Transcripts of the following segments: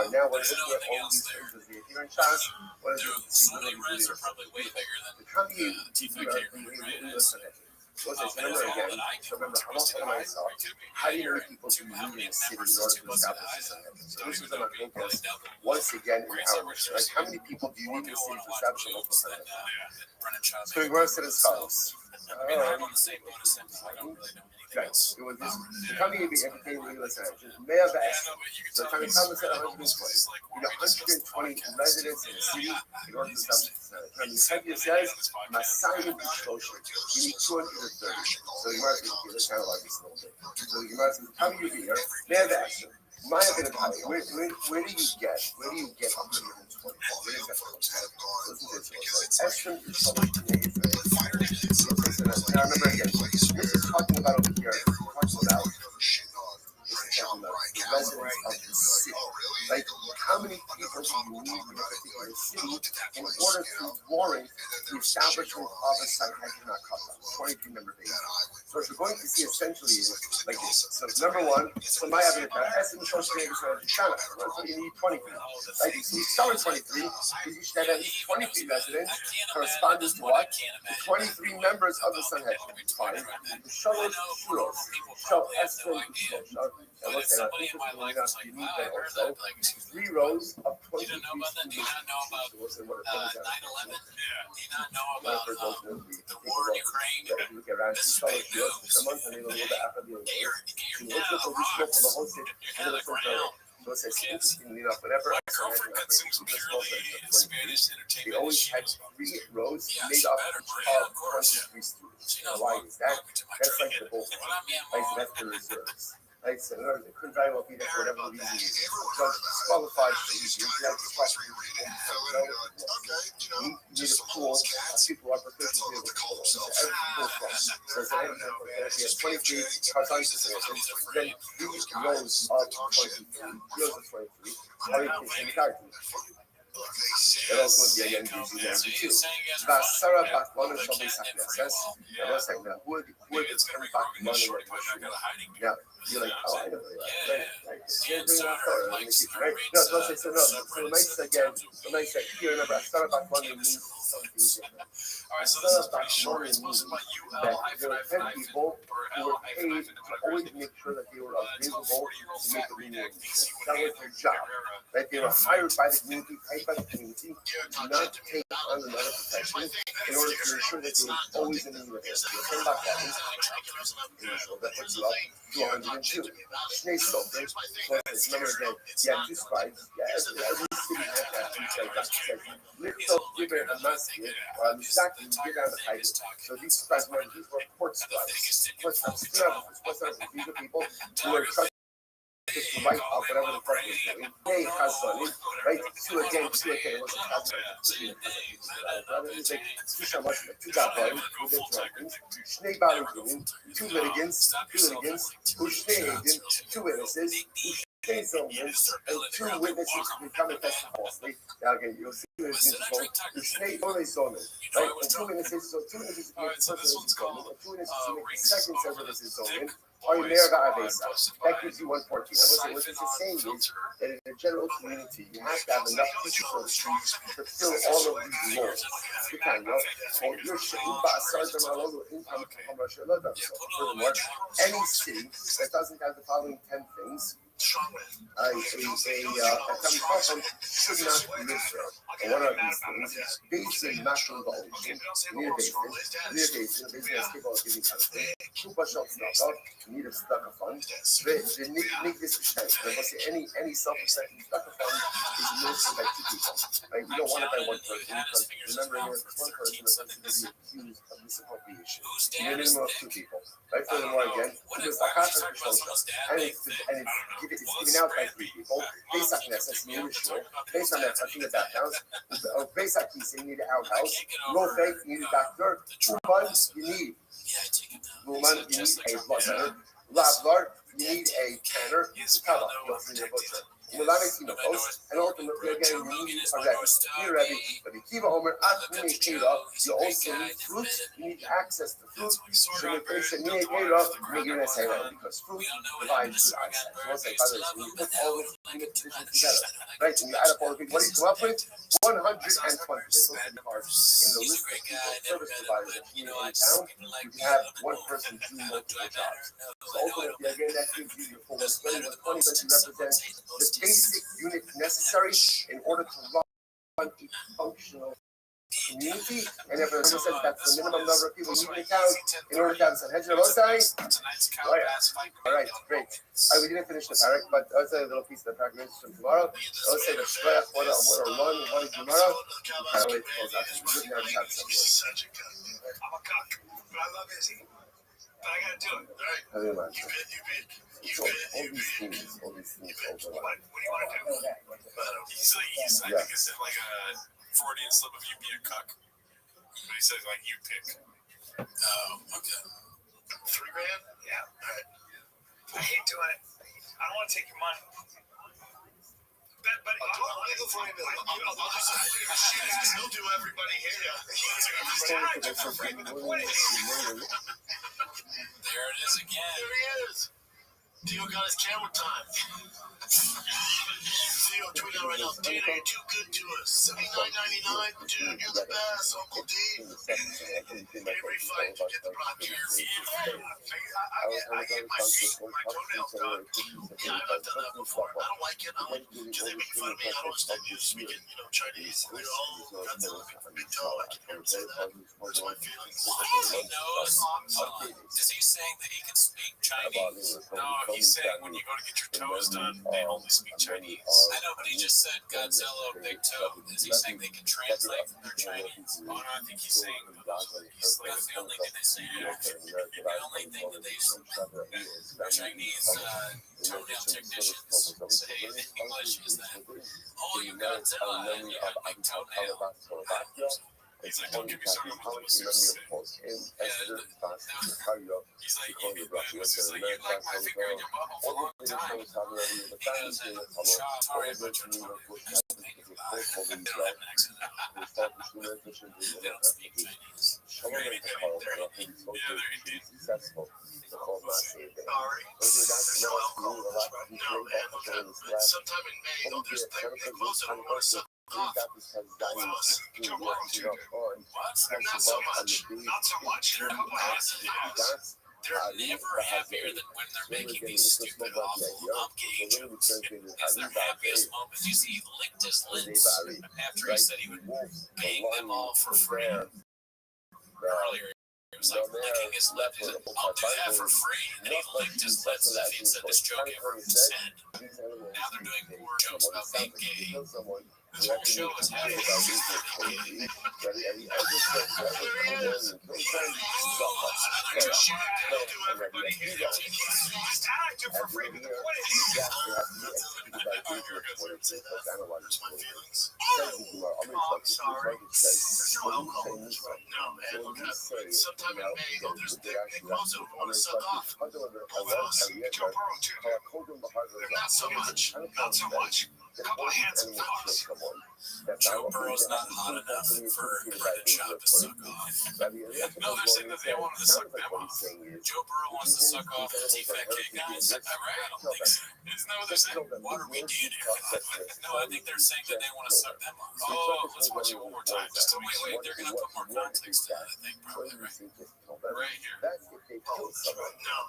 right now we're looking at all these things as we here in Shas. What is it? The Kami so remember again, remember, I'm also myself. How do you know people to move in a city in order to establish this? So this is going to focus once again in our mission. Like, how many people do you need in a city to establish a local center? So we were said as follows. Right. It was this. The company would be everything we listen to. May have asked. So the company said 120. We got 120 residents in the city in order to establish the center. And the Savior says, Masayim Bishoshin. You need 230. So the Gemara says, let's analyze this a little bit. So the Gemara says, the company would be here. May have asked. Where do you get 120? Where is that from? Listen to this. Now remember again, this is talking about over here, talking about the residents of the city. Like, how many people do you need in a particular city in order to warrant the establishment of a Sanhedrin HaKata, 23-member base? So what you're going to see essentially is like this. So number one, so my Avinatara, Esim Shoshim Shana, you need 23. Like, so you start with 23, because you should have at least 23 residents corresponding to what? The 23 members of the Sanhedrin. Fine. The Shalosh Shuros, Shal Esrim Shal. And let's say you need that also. 3 rows of 23 students. So what is that? War in Ukraine. You look around the Shalosh Shuros, and a little bit after the so it's interestingly enough, whenever I they always had 3 rows made up of 23 students. Now, why is that? That's like the bulk. Like, that's the reserves. Like, so in other words, it couldn't very well be that for whatever reason the judge disqualified you. You have to you need a pool of people who are prepared to be able to pull. So every pool from. So if you have 23 cartons to then these rows of 23, are you in character? That also would be again too. Vasara Bakmanu shall be sacrificed. I was saying that would Bakmanu. Yeah, you're like, oh, I know that. Right. No, so let's say so. No, so the nice again. The nice here. Remember, Vasara Bakmanu means something different. Vasara Bakmanu means that there were 10 people who were paid to always make sure that they were available to make the renewal. That was their job. Right? They were hired by the community, paid by the community, not to take on another profession in order to ensure that they were always in the university. That puts you up to 102. Shnei Sofers, remember again, you have 2 scribes. Every city had that. Lift up, give it a masjid, or a mishaki, you get down the height. So these scribes, remember, these were court scribes. These are people who were trusted to write up whatever the court was doing. They has money, right? 2 again, it wasn't happening. Rather than say, 2 got money, 2 doing, 2 litigants, who stayed, 2 witnesses, and 2 witnesses become attested falsely. Now again, you'll see witnesses the snake only zoning, right? And 2 witnesses, so 2 witnesses make the first witness zoning, and 2 witnesses make the second set witnesses zoning. Or you that gives you 114. And what this is saying is that in the general community, you have to have enough people on the streets to fill all of these roles. Furthermore, any city that doesn't have the following 10 things, a should not live there. And one of these things is basic national evolution. Near basin has people giving country. Chupa shot stuff, need a stucker fund. Make this percent. Any self-respecting stucker fund is administered by 2 people. Right? You don't want it by 1 person because remember, if it's 1 person, the person can be accused of misappropriation. You need a minimum of 2 people. Right? Furthermore, again, because and it's given out by 3 people. Based on that, that's new issue. Based on that, touching the back house. Based on piece, you need an outhouse. Low faith, you need a back door. Woman, you need a blood center. Lavlar, you need a tanner. Kava, you need a butcher. Ulamek post, and ultimately again we need a Rabbi. Dear Rabbi, Rabbi Kiva Omer, you also need fruit, you need access to fruit. Because fruit provides good eyesight. So let's say, by the way, so when you put all those conditions together, right, and you add up all the things, what do you come up with? 120. So in the list of people, service providers that in town, you can have one person do multiple jobs. So ultimately, again, that gives you your full 120. 120 represents the basic unit necessary in order to run a functional community, and if it says that's the minimum number of people you need to count in order to have some hedge all right, great. We didn't finish the parak, but let's say a little piece of the parak from tomorrow. Let's say the shleach, what one is tomorrow. I always close out. We didn't have some. Such a good. I'm a cock, but I love Izzy. But I gotta do it. All right. You bid. All these things overlap. What do you want to do? He's like a Freudian slip of you be a cuck. But he says like you pick. Oh, okay. $3 grand? Yeah. All right. I hate doing it. I don't want to take your money. But he'll do everybody here. There it is again. There he is. Dio got his camera time. Dio, tweet out right now. Dana, you're too good to us. $79.99. Dude, you're the best, Uncle D. Every fight, you get the broadcast. I get my feet, my toenails done. Yeah, I've done that before. I don't like it. I don't like it. They make fun of me. I don't understand you speaking, Chinese. They're all got the big toe. I can hear him say that. Hurts my feelings. He knows. Is he saying that he can speak Chinese? No, he's saying when you go to get your toes done, they only speak Chinese. I know, but he just said Godzilla, big toe. Is he saying they can translate from their Chinese? Oh, no, I think he's saying That's the only thing they say. The only thing that they Chinese toenail technicians say in English is that, oh, you Godzilla and you have big toenail. He's like, don't get me started with the masseuse. He's like, you like my finger in your butthole for a long time. He goes, sorry, but you're they don't have an accent. They don't speak Chinese. They're Indian. Yeah, they're Indian. Sorry. There's no alcohol in this, right? No, man. Okay. Sometime in May, they close it on one side. Not so much. Not so much. They're a couple of hands in the house. They're never happier than when they're making these stupid, awful gay jokes. It's their happiest moments. You see, he licked his lips after he said he would pay them all for free. Earlier, he was like licking his lip. He said, I'll do that for free. And he licked his lips as if he'd said this joke ever been said. Now they're doing more jokes about being gay. This whole show is half about being gay. Sometime in May, they close it want to suck off. Not so much. Not so much. A couple of handsome fellas. Joe Burrow's not hot enough for a credit shop to suck off. No, they're saying that they wanted to suck them off. Joe Burrow wants to suck off the T-Fat K guys? I don't think so. Isn't that what they're saying? What are we doing? No, I think they're saying that they want to suck them off. Oh, let's watch it one more time. Just to make sure. Wait, they're going to put more context to that, I think, probably, right? Right here. No,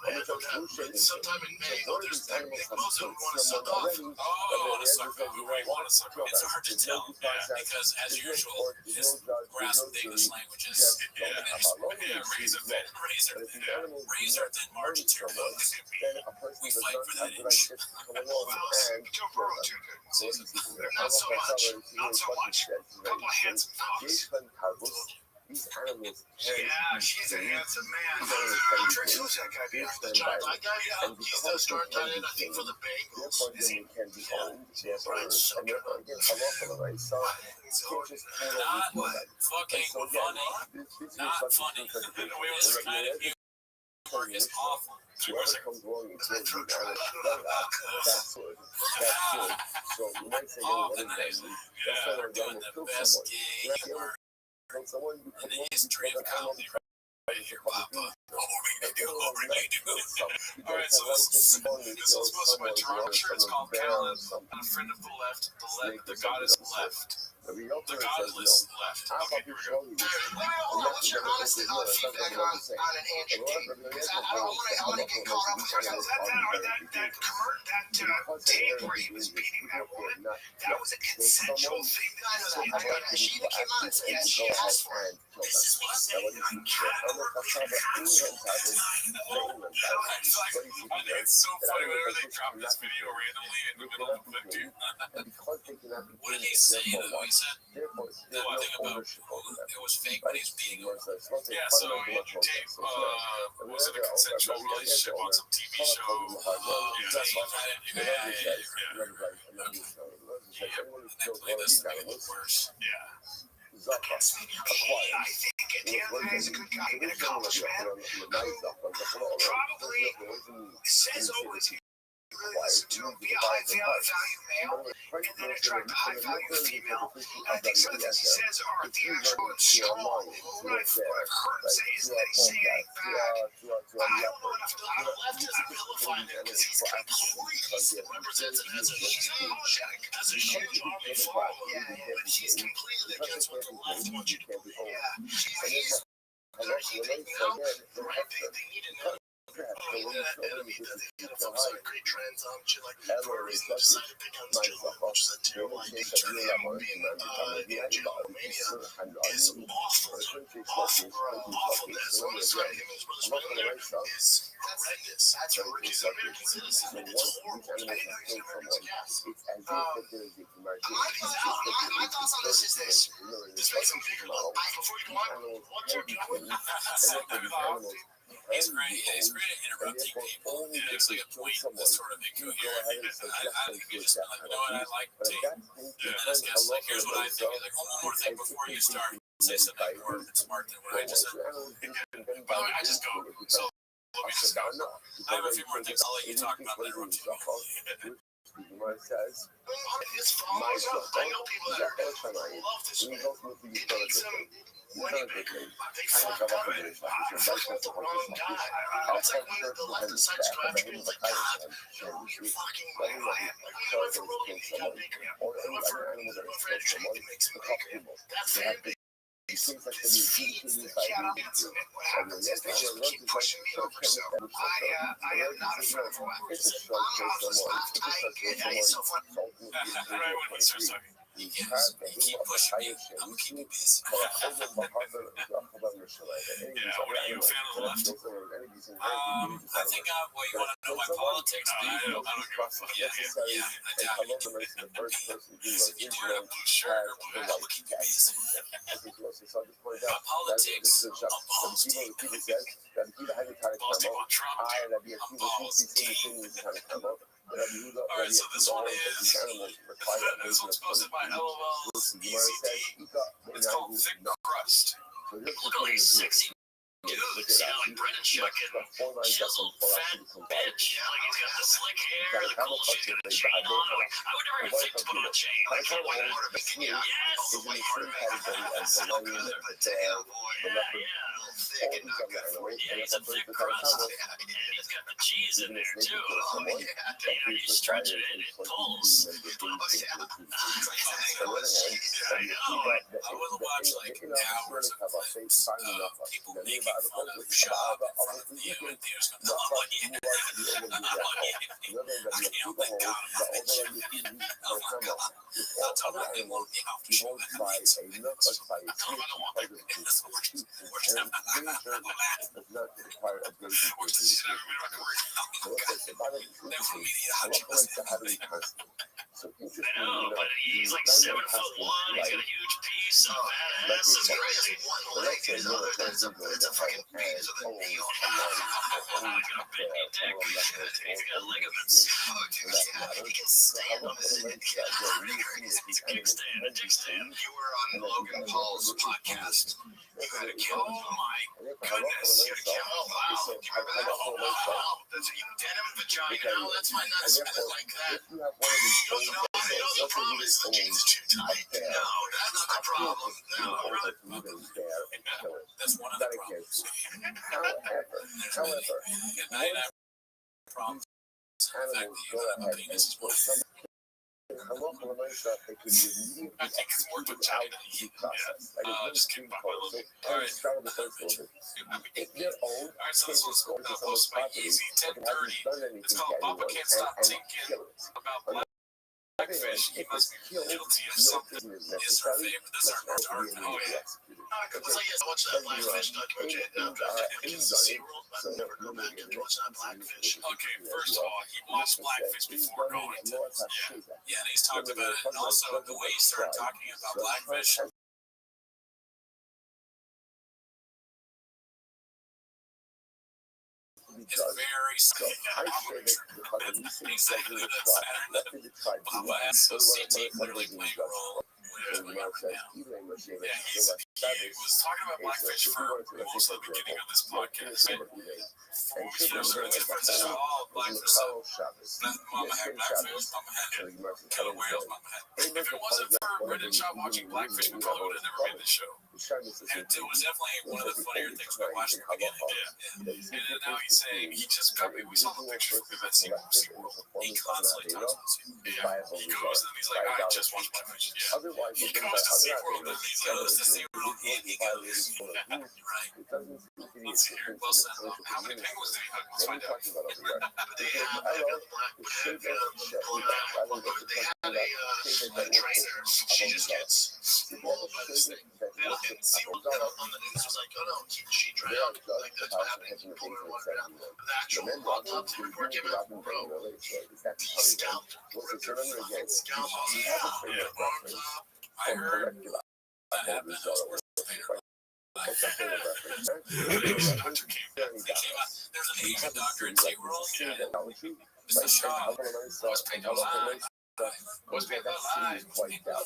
man. Sometime in May, they close it want to suck off. Oh, want to suck off. You might want to suck off. It's hard to tell, because as usual, his grasp of English language is razor thin. Razor thin margins here, folks. We fight for that inch. Joe Burrow too good. Not so much. Not so much. A couple of handsome fellas. These animals. Yeah, she's a handsome man. Trish, who's that guy? The giant black guy? Yeah. He's the start tight end, I think, for the Bengals. Is he? Can be owned, therefore, and therefore, again, come off of the right side. Not fucking funny. Not funny. We was kind of part is awful. Whoever comes along and kills you, that's good. That's good. So you might say, hey, what is that? That's not our gun will kill someone. You're not able to kill someone, you come along, you kill that animal, you try to kill the Alright, so this was supposed to be my Toronto shirt. It's called Callan, a friend of the left, the goddess left. The godless left. Okay, here we go. Let me hold on. What's your honest feedback on an ancient tape? Because I want to get caught up with yourself. That tape where he was beating that woman, that was a consensual thing. I know that. She came out and said, yes, she asked for it. This is what I'm saying. I cannot work with you. It's so funny whenever they drop this video randomly in the middle of the clip, dude. What did he say, though? He said, no, I think about it was fake when he was beating him. Yeah, so Andrew Tate was in a consensual relationship on some TV show. Definitely this made it worse. Yeah. I think at the end of the day, he's a good guy, an accomplished man who probably says always he really listens to be a high value male and then attract a high value female. And I think some of the things he says are the actual strong. What I've heard say is that he's saying it bad. I don't know enough to the left is vilifying him because he's completely represented as a huge problem. Yeah, but she's completely against what the left wants you to believe. Yeah, he's they need to know. They gotta focus on great trends, shit like for a reason they decided to pick on Joe, which is a terrible idea. Turning him being the engine of Romania is awful. Awfulness. On the side, him and his brother's been there is horrendous. That's a rookie American citizen. It's horrible. Anything he's American, yes. My thoughts on this is this. Despite some bigger little before you go on, what they're doing. He's great. He's great at interrupting people. He makes like a point that's sort of incoherent. I think he just like, you know what, I like to take. And then it's just like, here's what I think. He's like, one more thing before you start. Say something more smart than what I just said. By the way, I just go. So let me just go. I have a few more things. I'll let you talk about that routine. It's followers up. I know people that love this man. It needs some. When you pick they fucked up. I fucked with the wrong guy. It's like when the left decides to go after me, it's like, God, you're fucking right. Like when you went for Rogan, he got bigger. When you went for Ed Drake, it makes him bigger. That fan base. His feeds the cat up into it. What happens is they just keep pushing me over. So I am not a friend for whackers. I'm off this left. It's so fun. Right when he starts talking. You keep pushing me. I'm gonna keep you busy. Yeah, what are you, a fan of the left? I think well, you want to know my politics? I don't give a fuck. Yeah, I doubt it. If you do it, I'm sure I'll keep you busy. My politics, I'm balls deep. Balls deep on Trump. I'm balls deep. Alright, so this one is this one's posted by LOL ECD. It's called Thick Crust. Look at these sexy dudes, like Brendan Shucken, chiseled fat bitch. Like he's got the slick hair, the cool chick's got a chain on. I would never even think to put on a chain. Like kind of like a part of bikini. Yes, like part of it. That's so good, but damn boy, yeah. Thick and not good for you. Yeah, he's a thick crust. And he's got the cheese in there too. Oh yeah, you stretch it and it pulls. Oh yeah. I know. I will watch like hours of people making fun of Shab in front of you, and there's no like, I can't let God oh my God. I'll talk about them more after show. I'm talking about the one thing. That's the worst. I know, but he's like 7'1". He's got a huge piece of ass. It's crazy. One leg is it's a fucking piece of the knee on him. He's got a big dick. He's got ligaments. Oh, dude, yeah. He can stand on his. He's these animals tend to You were on Logan Paul's podcast. You had a cow? Oh my goodness, you had a cow? Wow. Do you remember that? Oh wow. That's a denim vagina. Oh, that's my nuts. I didn't like that. if you have one of these things The problem is the jeans are too tight. No, that's not the problem. No, really. That's one of the problems. However, Problem. animals go ahead and put some halacha that they could be immediately I think it's more executed vagina. out of the process. Like Just kidding. So start with the first order. If they're old, Alright, so this one's go to posted someone's by property, Easy and hasn't 1030. done anything It's to called Papa anyone Can't Stop and Thinking kill it. about If blackfish. He must it's be killed, guilty of no something. prison is Is her necessary. favorite. This is our Must art. not be Oh, yeah. executed. Because I used to watch that Blackfish documentary. Okay, first of all, he watched Blackfish before going to this. Yeah, and he's talked about it. And also, the way he started talking about Blackfish, it's very So I say that because of these things that we tried, let me try to Papa has so CT literally playing a role. and the man says, even in Machine, Yeah, it's he still like that was talking about Blackfish for most of the beginning of this podcast. and You know, sort of different to all Blackfish. Mama had Blackfish, Mama had killer whales, Mama had. If it wasn't for Brendan Shaw watching Blackfish, we probably would have never made this show. And it was definitely one of the funnier things we watched in the beginning. Yeah. And now he's saying he just copied. We saw the picture from him at SeaWorld. He constantly talks about you. Yeah. He goes and he's like, I just watched Blackfish. Yeah. Otherwise, He goes to SeaWorld and he's like, let's to SeaWorld and he goes, right. Let's see here. Well said. How many penguins did he hug? Let's find out. They have a black pulling out one, but they had a trainer. She just gets mauled by this thing. And SeaWorld on the news was like, oh no, she drowned. Like that's what happened. He pulled her water down. The actual autopsy report came out. Bro, he scalped her. Fucking scalped. Yeah. Arms up. I heard that happened. I was worth the pain. Doctor came out. There's an Asian doctor in SeaWorld. Yeah. Mr. Shaw was paid a lot. Was paid a lot.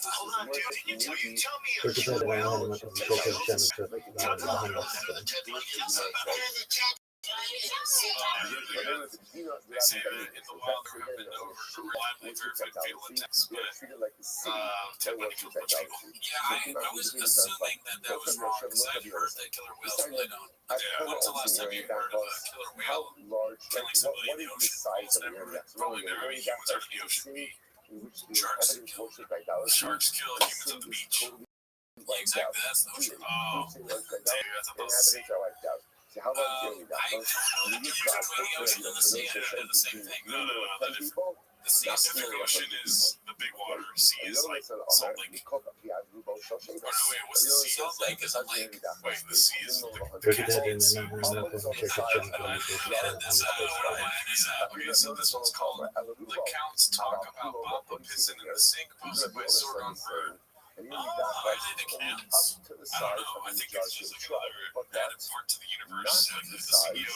Hold on, dude. Can you tell me a true whale? They say that in the wild there have been no reliably verified fatal attacks, but technical people. Yeah, I was assuming that was wrong because I'd heard that killer whales really don't. Yeah, when's the last time you heard of a killer whale killing somebody in the ocean? Almost never. Probably never. Humans are the ocean. Sharks kill humans at the beach. Yeah, exactly. That's the ocean. Oh, dude, that's about the sea. I don't think between the ocean and the sea, they're the same thing. No. The Pacific Ocean is the big water. Sea is like Salt Lake. Oh, no, wait, what's the sea? Salt Lake is a lake. Wait, the sea is the Cascades. So this one's called The Counts Talk About Papa Pissing in the Sink, posted by Sorghum Bird. I did the counts. I don't know. I think it's just like another added part to the universe. The CEO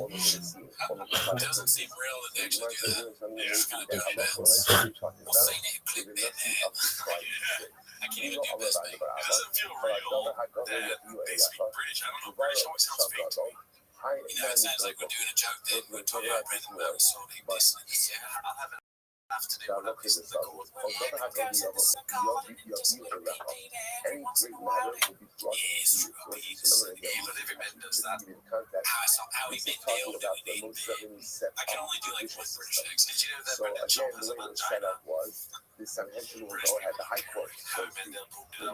It doesn't seem real that they actually do that. They just kind of do it. We'll say they clickbait that. I can't even do this thing. It doesn't feel real that they speak British. I don't know. British always sounds fake to me. You know, it sounds like we're doing a joke that we're talking about Brendan Bell, so they listen. Yeah, I'll have enough to do with this. The goal with guys in this call. Just repeat every once in a while. Yes, Rabbi. Yeah, but everybody does that. How he made Dale do it. I can only do like one British accent. Did you know that Brendan Shaw has a vagina? The Sanhedrin will go ahead, the High Court will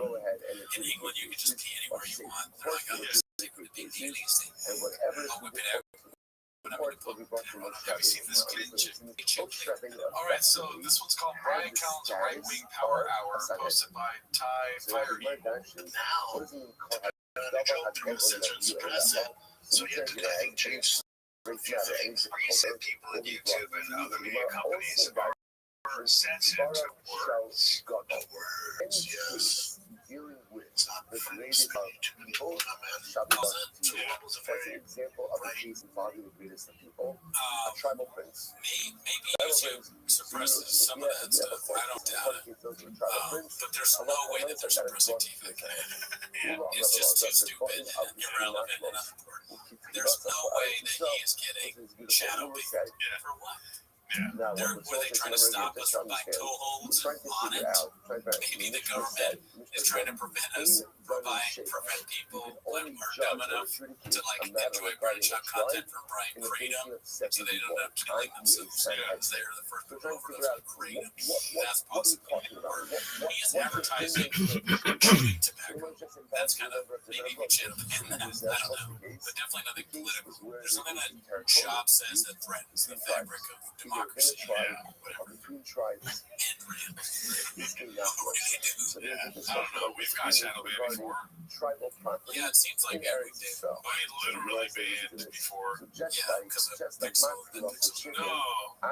go ahead and in England, you can just pee anywhere you want. They're like, oh, yes, take the big deal. and whatever I'll whip it out. Have you seen this glitch? All right, so this one's called Brian Collins' Right Wing Power Hour, posted by Ty Fire Eagle. Now, Donald Trump threw censor's president. So yesterday, James recent people at YouTube and other media companies are sensitive to words. Words, yes. It's not funny to people. For example, of the case involving the greatest of people, a tribal prince. Maybe YouTube suppresses some of that stuff. I don't doubt it. But there's no way that they're suppressing TV. It's just too stupid and irrelevant and unimportant. There's no way that he is getting shadow banned. For what? Now, Were they trying to stop us from buying toeholds on it? Maybe the government is trying to prevent us from prevent people when we're dumb enough to enjoy Bradshaw content from Brian Kratom, so they don't have to link themselves because they are the first people over the Kratom. That's possible. Or he is advertising chewing tobacco. That's kind of maybe legitimate in that. I don't know, but definitely nothing political. There's something that Shop says that threatens the fabric of democracy. Between tribes. I don't know. We've got shadow banned before. Tribal property. Yeah, it seems like every day. I literally banned before. Yeah, because of Pixel. No,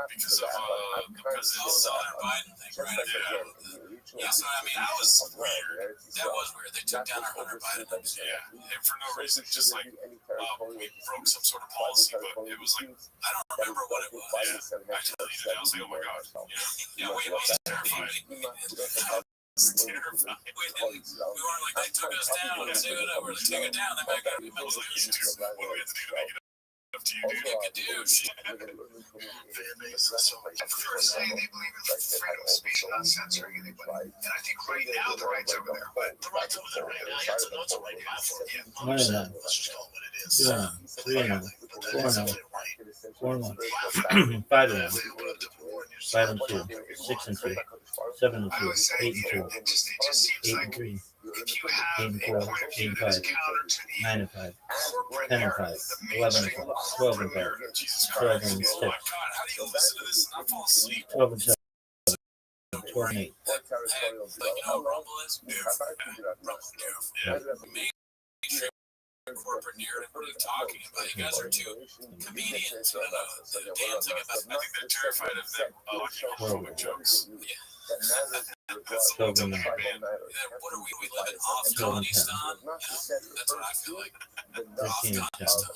because of the president's Biden thing, right? Yeah, so I mean, that was weird. That was weird. They took down our Hunter Biden thing. Yeah, and for no reason, just like we broke some sort of policy, but it was like I don't remember what it was. Yeah, I deleted it. I was like, oh my god. Yeah, we was terrified. We weren't like they took us down. They took it over. They took it down. They back up. I was like, what do we have to do to make it up to you, dude? You can do shit. So, first saying they believe in freedom of speech and not censoring anybody. And I think right now the right's over there. But the right's over there right now. I got some notes on right platform. Yeah, let's just call it what it is. 4-1, 5-1, 5-2, 6-2, 7-2, 8-2, 8-3, 8-4, 8-5, 9-5, 10-5, 11-5, 12-5, 12-6, 12-7, 12-8. Corporate narrative. What are you talking about? You guys are two comedians. Dancing about. I think they're terrified of them homophobic jokes. Yeah. That's what I'm What are we living off Afghanistan? That's what I feel like. Afghanistan.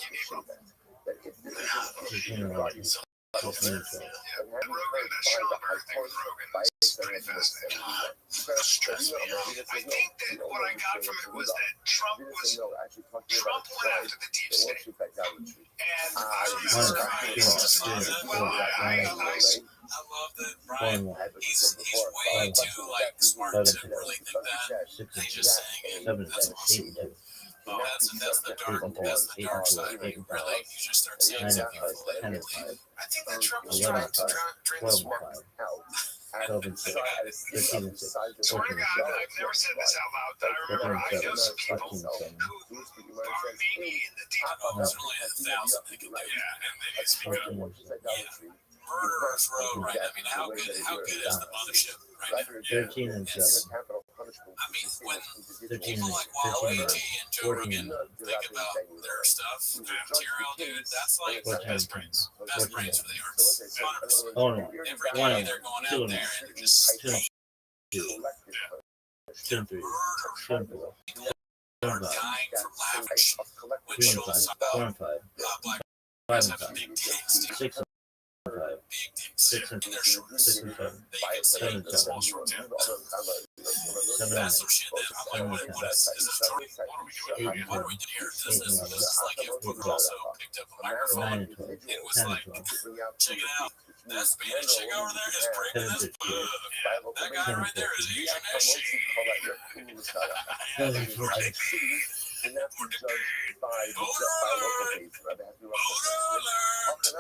Rogan, that show, Rogan, is pretty fascinating. Stressed me out. I think that what I got from it was that Trump went after the deep state. And I love that Brian, he's way too smart to really think that. He's just saying it. That's awesome. That's the dark side. Really, you just start seeing some people that believe. I think that Trump was trying to drain the smart out. Swear to God, I've never said this out loud, but I remember I know some people who are maybe in the deep. There's only 1,000 that can do. Yeah, and they speak up. Yeah. Murderers Row, right? I mean, how good is the mothership right now? 13 and 7. I mean, when people like Waluigi and Joe Rogan think about their stuff, material, dude, that's like the best brains for the arts. 100%. Oh no. Every day they're going out there and they're just dying from laughing when Schultz about black guys have big dicks, dude. 6 5, Big dicks. 6 and In their shorts. 6 and 7, They can say the small shorts. That's some shit that I'm like, what is this? What are we doing? What are we doing here? This is like if Booker also picked up a microphone and was like, check it out. That Spanish chick over there is breaking this book. That guy right there is Asian as shit.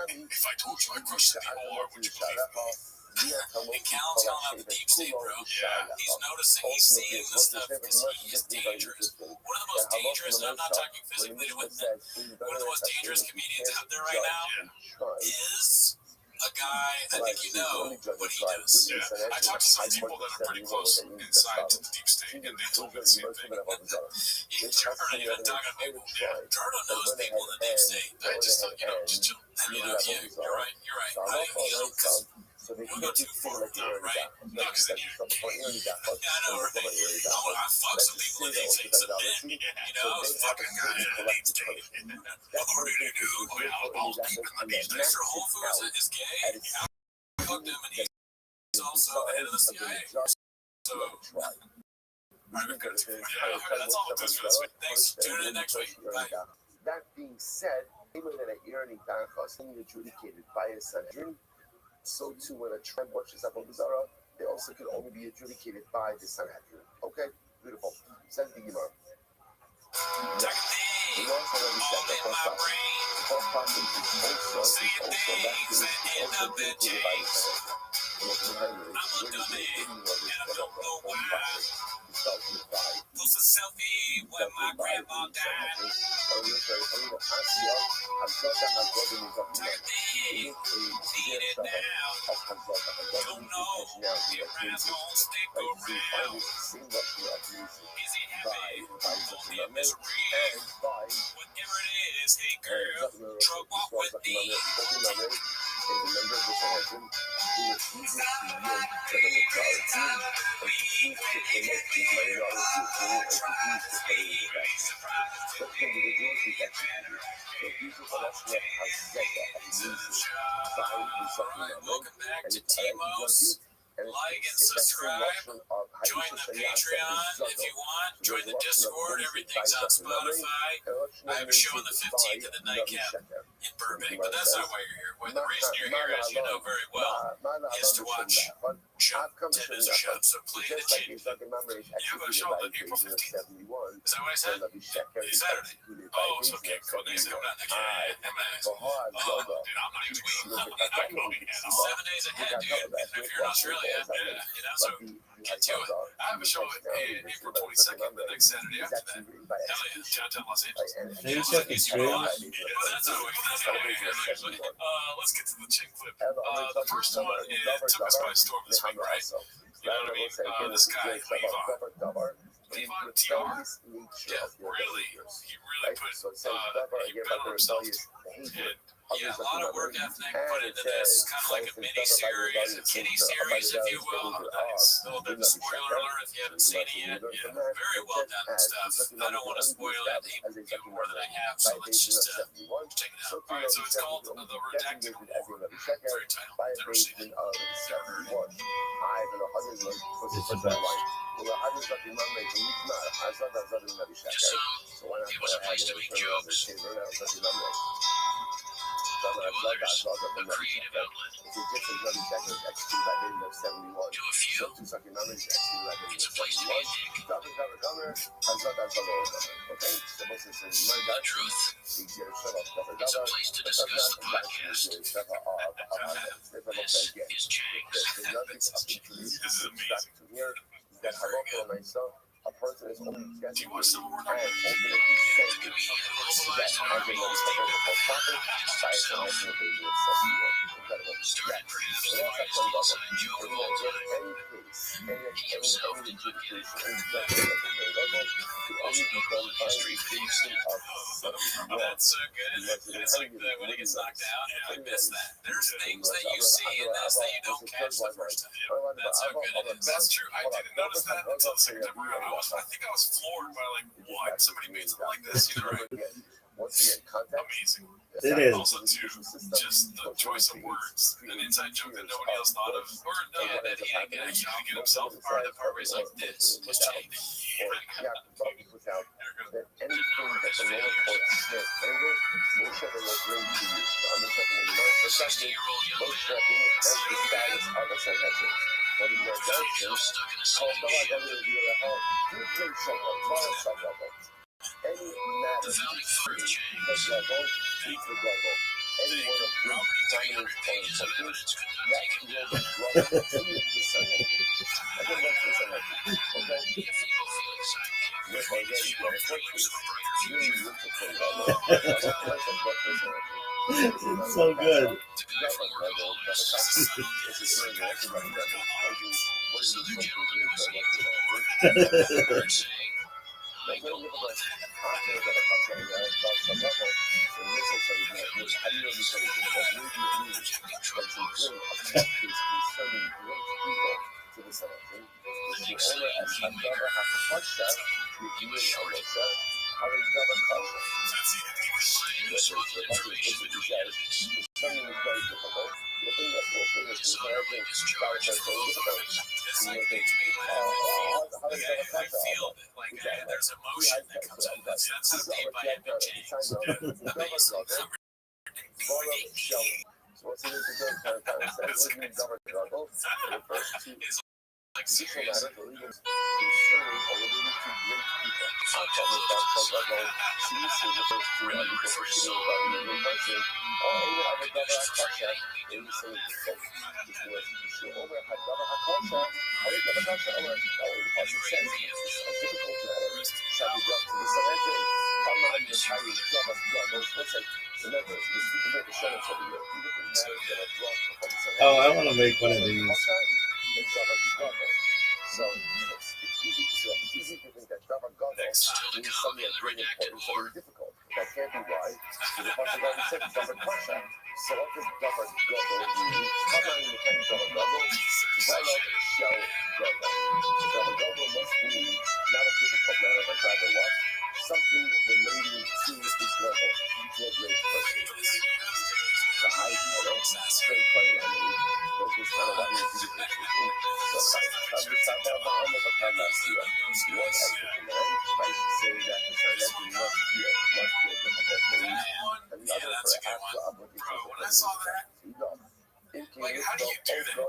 If I told you I crushed the people, or would you believe me? And Cal's calling out the deep state, bro. Yeah. He's noticing, he's seeing the stuff because he is dangerous. One of the most dangerous, and I'm not talking physically, one of the most dangerous comedians out there right now is a guy, I think you know what he does. Yeah. I talked to some people that are pretty close inside to the deep state, and they told me the same thing. Jordan even talking to people. Yeah. Jordan knows people in the deep state. I just don't, just chill. I mean, yeah, you're right. Don't go too far, right? No, because then I know, right? I fuck some people in the deep state, some men, fucking guys in the deep state. What do you do? I was deep in the deep state. Mr. Whole Foods is gay. I fucked him, and he's also the head of the CIA. So, that's all it is for this week. Thanks. Tune in next week. Bye. That being said, anyone that are earning Danchos being adjudicated by a Sanhedrin, so too when a tribe watches Avodah Zarah, they also can only be adjudicated by the Sanhedrin. Okay, beautiful. Says the Gemara. We also already said that false prophet is also adjudicated by the Sanhedrin. Post a selfie when my grandma died. Need it now. Don't know if your ass gon' stick around. Is he happy? Only a misery. Whatever it is, hey girl, truck walk with me. Welcome back to T-Mos. Like and subscribe. Join the Patreon if you want. Join the Discord. Everything's on Spotify. I have a show on the 15th at the Nightcap in Burbank, but that's not why you're here. Well, the reason you're here, as you know very well, is to watch show. 10 is a show, so play the change. You have a show on April 15th. Is that what I said? It's Saturday. Oh, it's okay. Cool. I'm not next year. Dude, I'm not even waiting. 7 days ahead, dude. If you're in Australia, so get to it. I have a show in April 22nd, the next Saturday after that. Hell yeah, downtown Los Angeles. Maybe check the stream. That's not way. Let's get to the chick flip. The first one took us by storm this week, right? You know what I mean? This guy, Levon TR, really put on himself. And a lot of work ethic put into this, kind of like a mini series, a kiddie series, if you will. It's a little bit of a spoiler alert if you haven't seen it yet. Very well done and stuff. I don't want to spoil it even more than I have, so let's just check it out. Alright, so it's called The Redacted War. Very title. Never seen it. Never heard it. It was a place to make jokes. To others, a creative outlet. To a few, it's a place to be a dick. The truth is a place to discuss the podcast. This is Chang's. This is amazing. A person is only Do you watch some more? and ultimately sent to Globalized army is started perhaps the widest inside joke of all time. He himself did not get it from history facing That's so good. It's like when he gets knocked out, I miss that. There's things that you see in this that you don't catch the first time. That's how good it is. That's true. I didn't notice that until the second time around. I think I was floored by like, what? Somebody made something like this, right? Amazing. It is. Also, too, just the choice of words, an inside joke that nobody else thought of, or that he had to actually get himself. Or the part where he's like, this is changing. anything that the lower court says will show the local to you. The understanding of the 60-year-old young man the status of the Sanhedrin. But in your actions, any matter, the founding father of change. the level, the level. any one of the prominent foreign countries, that will be brought to the Senate. I think that's the Senate. Okay? Therefore, again, the first is really beautiful. It's so good. There's emotion that comes in. That's how deep I have been changed. So what's in it to go? Like serious. Or even to serve or related to great people. Oh, I want to make one of these. So it's easy to think that Rabbi Next, still to come, the redacted war. difficult. That can't be why. The Apostle God said, Rabbi Kasha, so what does Rabbi Gadol mean? Come on, you can Rabbi Gadol, Zalot shall Gadol. Rabbi Gadol must mean not a difficult matter, but rather what? Something relating to his level, to a great person. The high title, straight playing on me. Those was kind of what he was doing. So, one as the command might say that the Sanhedrin must feel difficult things, and the other for actual obligation. Like, how do you do that?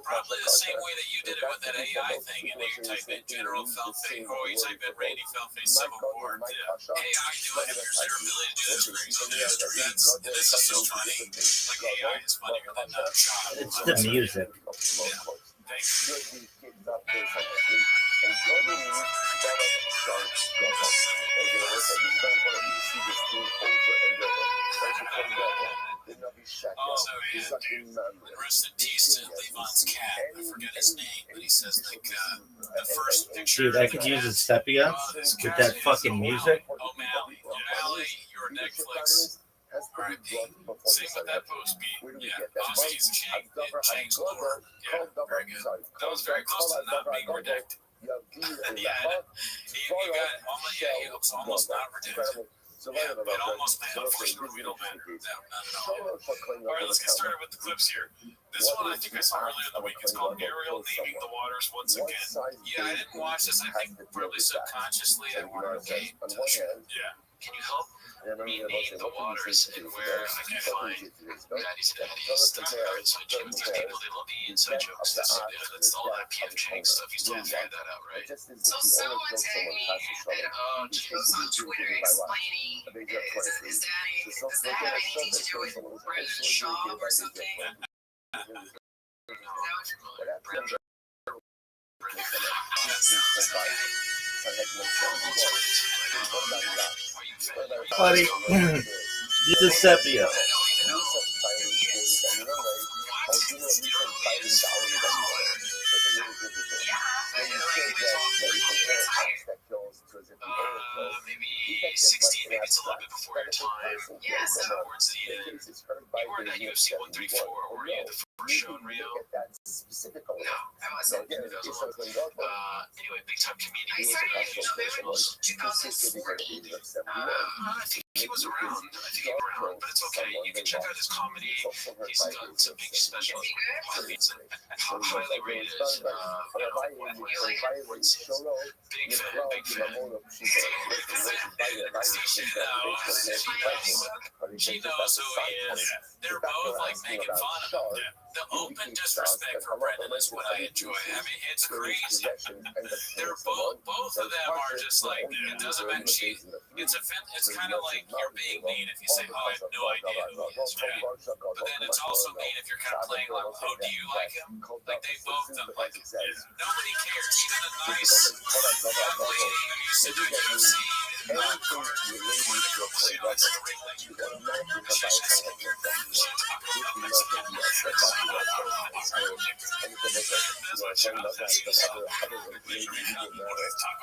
Probably the same way that you did it with that AI thing, and you type in General Felfing, or you type in Randy Felfing Civil War. AI do it if there's their ability to do this for each this is so funny. Like, AI is funnier than It's the music. Rest in peace to Levon's cat. I forget his name, but he says like the first picture. Dude, I could use a sepia with that fucking music. O'Malley, your Netflix. Alright, same with that post beat. Yeah, obviously he's changed lore. Yeah, very good. That was very close to not being redacted. He looks almost not redacted. Yeah, it almost for sure we don't matter. No, not at all. Alright, let's get started with the clips here. This one I think I saw earlier in the week. It's called Ariel Naming the Waters Once Again. Yeah, I didn't watch this. I think probably subconsciously I wanted to yeah. Can you help me name the waters and where I can find Daddy's inside jokes, people they love the inside jokes. That's all that P.F. Chang stuff. You still haven't figured that out, right? So someone tagged me that Joe's on Twitter explaining is does that have anything to do with Brendan Shaw or something? Is that what you're calling it? Brendan? Buddy, use a sepia. Maybe 16, maybe it's a little bit before your time. Yeah, so Towards the end. You were at UFC 134, or were you the first show in Rio? no, I wasn't. Anyway, big time comedian. I started in November 2014. I think he was around. But it's okay. You can check out his comedy. He's done some big specials. Highly rated. Big fan. She knows who he is. They're both like making fun of him. The open disrespect for Brendan is what I enjoy. I mean, it's crazy. They're both of them are just like, it doesn't matter. It's kind of like you're being mean if you say, "Oh, I have no idea who he is," right? But then it's also mean if you're kind of playing like, "Oh, do you like him?" Like they both don't like him. Nobody cares. Even a nice young lady who used to do UFC cardio before they go play on the ring like you do. She's just sitting here crying. She talk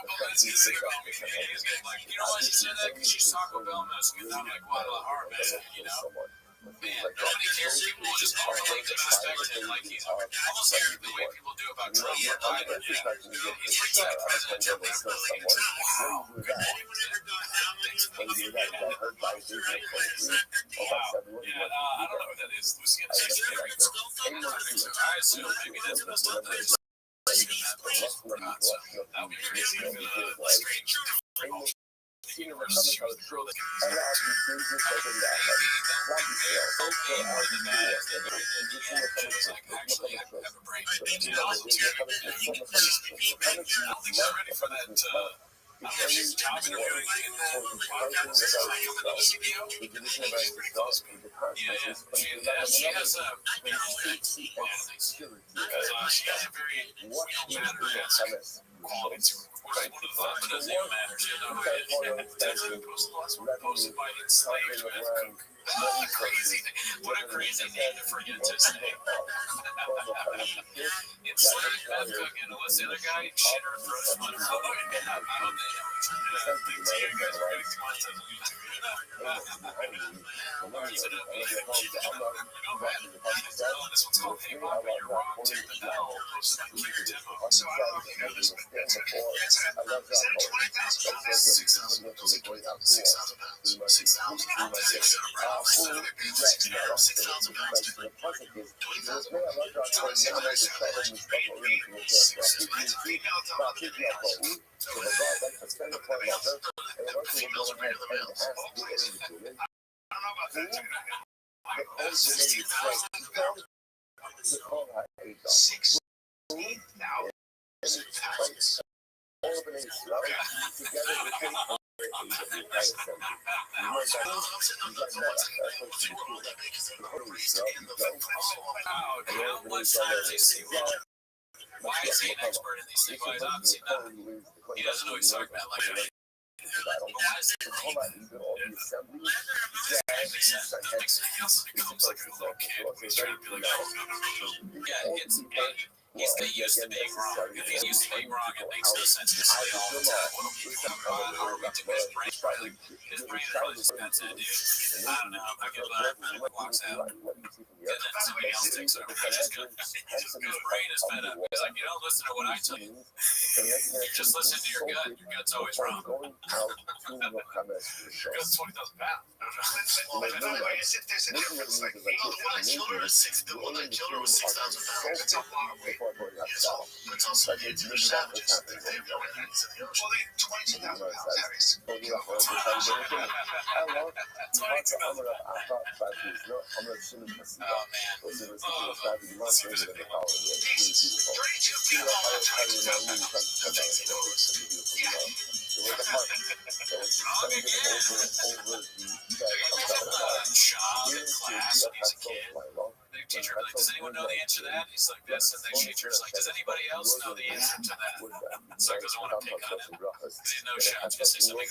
about this. Like, you know what, she said that because she's Taco Bell messing with. I'm like, well, hard, man, you know? Man, nobody cares. People will just overly disrespect him like he's almost like the way people do about Trump or Biden. He's pretty president. Wow. Yeah, I don't know what that is. Lucy, I assume maybe that's messed up. That would be crazy if universe girl that actually have a brain. I don't think they're ready for that. Job interviewing in that podcast. She has a she has a very matter quality to her. One of the but doesn't even matter. Posted by enslaved meth cook. Crazy. What a crazy name for you to say. Enslaved meth cook, and what's the other guy? Shitter throat motherfucker. This one's called Hey Bob, You're Wrong, Take the Bell. So I don't know if you know this, but it's a why is he an expert in these things? Well, he's obviously not. He doesn't know what he's talking about. Like, why is it becomes like a little kid who's trying to be like, he's used to being wrong. If he's used to being wrong, it makes no sense to say all the time. His brain is probably just bad to do. I don't know. I get that. And it walks out. And then somebody else takes over. His brain is fed up. He's like, you don't listen to what I tell you. Just listen to your gut. Your gut's always wrong. Your gut's 20,000 pounds. Children is 6 billion. Children with 6,000 pounds. It's a lot of weight. It's also kids who are savages. They go in the ocean. Well, they 22,000 pounds heavy. Teacher, like, does anyone know the answer to that? He's like, this, and the teacher's like, does anybody else know the answer to that? So he doesn't want to pick on him. He didn't know Shaq's gonna say something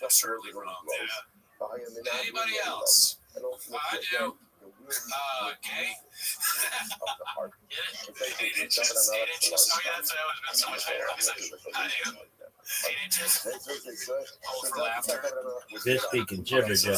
absurdly wrong. Yeah. Anybody else? I do. Okay. They're speaking jibber jabber.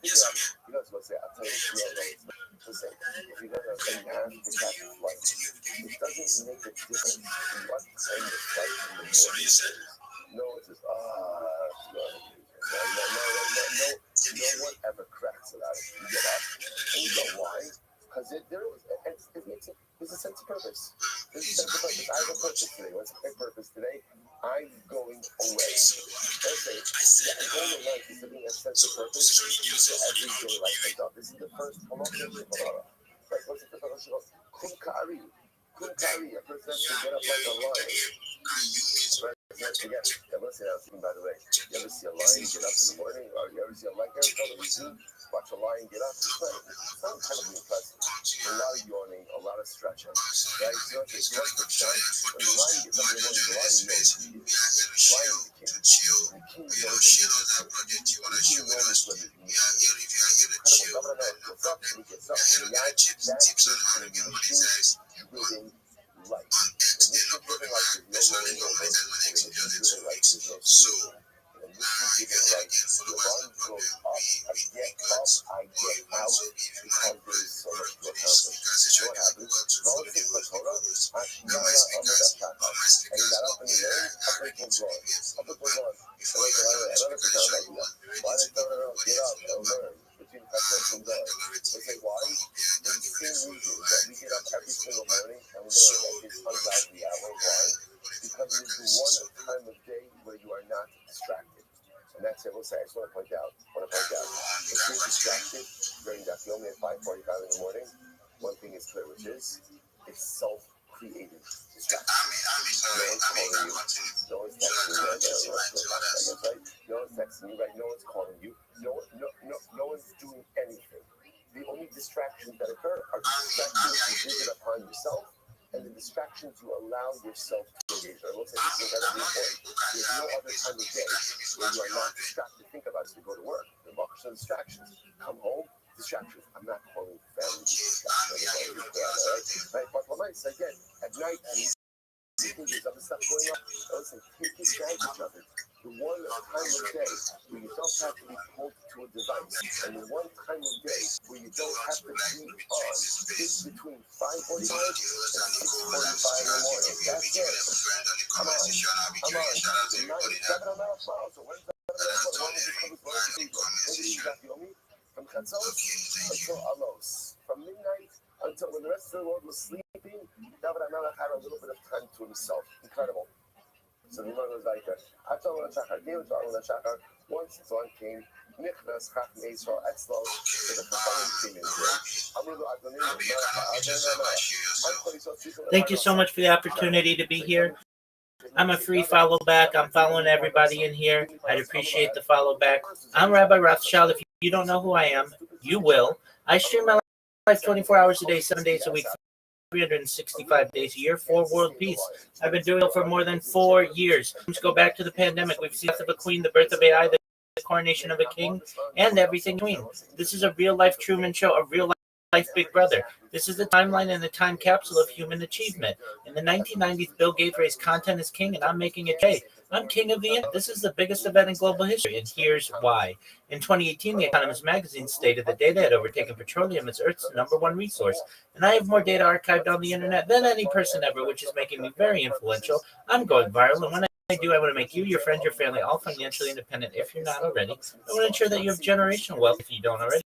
Yes, I'm here. You know what I was going to say? I'll tell you this real though. Listen, if you're going to have the captain's flight, it doesn't make a difference what kind of flight in the So morning. you said, No, it's just, no one ever cracks about it. You get up, and you go, why? Because there's a sense of purpose. There's a sense of purpose. I have a purpose today. What's my purpose today? I'm going away. The goal in life is to be a sense of purpose. So everyday life comes up. This is the first right? What's it the first? Kunkari. A person has to get up like a lion. Right? Forget. Listen, I was thinking, by the way, you ever see a lion get up in the morning? Or you ever see a lion get up? Watch a lion get up. It's not kind of impressive. A lot of yawning, a lot of stretching. Right? So it's one for sure. When the lion gets up in the morning, the lion knows who he is. The lion is the king. The king knows that he's the king. The king knows whether he needs to. Governor gets up and he gets up. And that is the mission-driven life. The mission-driven life is no rolling over. The mission-driven life is no sleeping. The mission-driven life, the alarm goes up. I get out because there is so much to accomplish. So what happens? Relative to Torah, Ashiyana Amadashaka. And he got up and he learned up until dawn. So like another idea. Why did Torah get up and learn between Chesed and dawn? They say why? For the same reason that we get up every single morning and learn at this ungodly hour. Why? Because it is the one time of day where you are not distracted. And that's it. I just want to point out. If you're distracted during that film at 5:45 in the morning, one thing is clear, which is it's self-created distraction. No one's calling you. No one's texting you. No one's texting you, right? No one's calling you. No one's doing anything. The only distractions that occur are distractions you visit upon yourself and the distractions you allow yourself to engage. I will say this is incredibly important. There's no other time of day where you are not distracted. Think about it. You go to work, there are some distractions. Come home, distractions. I'm not calling family distractions. Right? But again, at night, there's other stuff going on. Listen, take advantage of it. The one time of day where you don't have to be pulled to a device, and the one time of day where you don't have to be on is between 5:45 and 6:45 in the morning. That's it. Come on. From Chatzos until Amos. From midnight until when the rest of the world was sleeping, David HaMelech had a little bit of time to himself. Incredible. So the Imam was like, once the sun came, Nichnas Chachmei Yisrael Etzlo, so the Chachamim came in. Thank you so much for the opportunity to be here. I'm a free follow back. I'm following everybody in here. I'd appreciate the follow back. I'm Rabbi Rothschild. If you don't know who I am, you will. I stream my life 24 hours a day, 7 days a week, 365 days a year for world peace. I've been doing it for more than 4 years. Let's go back to the pandemic. We've seen the death of a queen, the birth of AI, the coronation of a king, and everything in between. This is a real life Truman Show, a real life Big Brother. This is the timeline and the time capsule of human achievement. In the 1990s, Bill Gates raised content as king, and I'm making it today. I'm king of the internet. This is the biggest event in global history, and here's why. In 2018, The Economist magazine stated that data had overtaken petroleum as Earth's #1 resource, and I have more data archived on the internet than any person ever, which is making me very influential. I'm going viral, and when I do, I want to make you, your friends, your family, all financially independent if you're not already. I want to ensure that you have generational wealth if you don't already.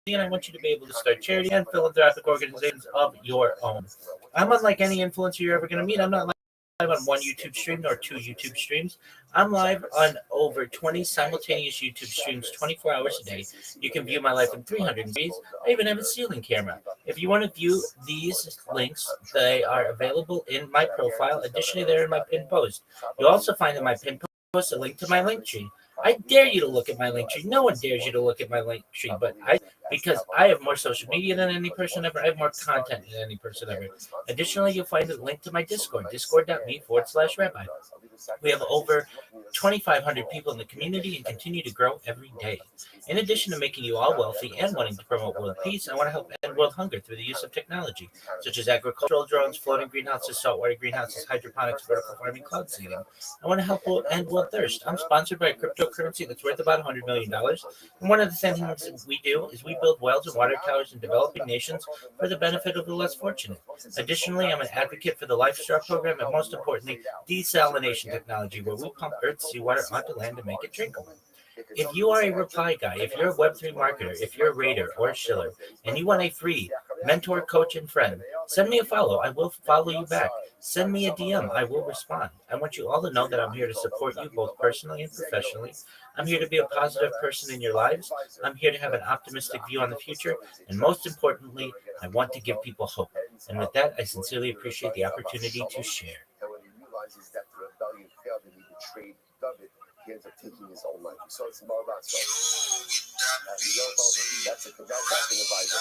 And I want you to be able to start charity and philanthropic organizations of your own. I'm unlike any influencer you're ever going to meet. I'm not live on one YouTube stream or 2 YouTube streams. I'm live on over 20 simultaneous YouTube streams 24 hours a day. You can view my life in 300 degrees. I even have a ceiling camera. If you want to view these links, they are available in my profile. Additionally, they're in my pinned post. You'll also find in my pinned post a link to my link tree. I dare you to look at my link tree. No one dares you to look at my link tree, but because I have more social media than any person ever. I have more content than any person ever. Additionally, you'll find a link to my Discord, discord.me/Rabbi. We have over 2,500 people in the community and continue to grow every day. In addition to making you all wealthy and wanting to promote world peace, I want to help end world hunger through the use of technology, such as agricultural drones, floating greenhouses, saltwater greenhouses, hydroponics, vertical farming, cloud seeding. I want to help end world thirst. I'm sponsored by a cryptocurrency that's worth about $100 million. And one of the things we do is we build wells and water towers in developing nations for the benefit of the less fortunate. Additionally, I'm an advocate for the LifeStar program and, most importantly, desalination technology, where we pump Earth's seawater onto land to make it drinkable. If you are a reply guy, if you're a Web3 marketer, if you're a raider or a shiller, and you want a free mentor, coach, and friend, send me a follow. I will follow you back. Send me a DM. I will respond. I want you all to know that I'm here to support you both personally and professionally. I'm here to be a positive person in your lives. I'm here to have an optimistic view on the future. And most importantly, I want to give people hope. And with that, I sincerely appreciate the opportunity to share. And when he realizes that the rebellion failed and he betrayed David, he ends up taking his own life. So it's more about stuff. That's a advisor.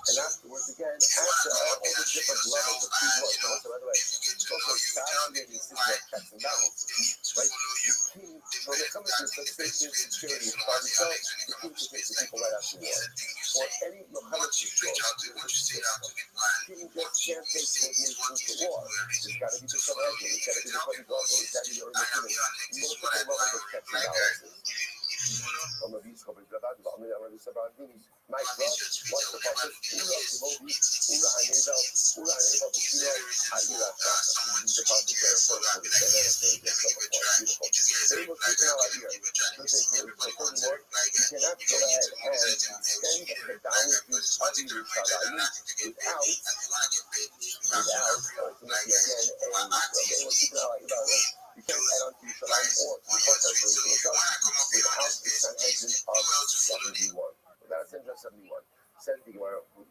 And afterwards, again, after all the different levels of people, by the way, it's also fascinating to see that checks and balances, right? The king, when it comes to safety and security by himself, the king protects the people right after war. For any Muhammad people, the king just can't take the nations to war. There's got to be the Shabbat, there's got to be the Kohen Gadol, there's got to be the Urban multiple levels of checks and balances. My God, what's the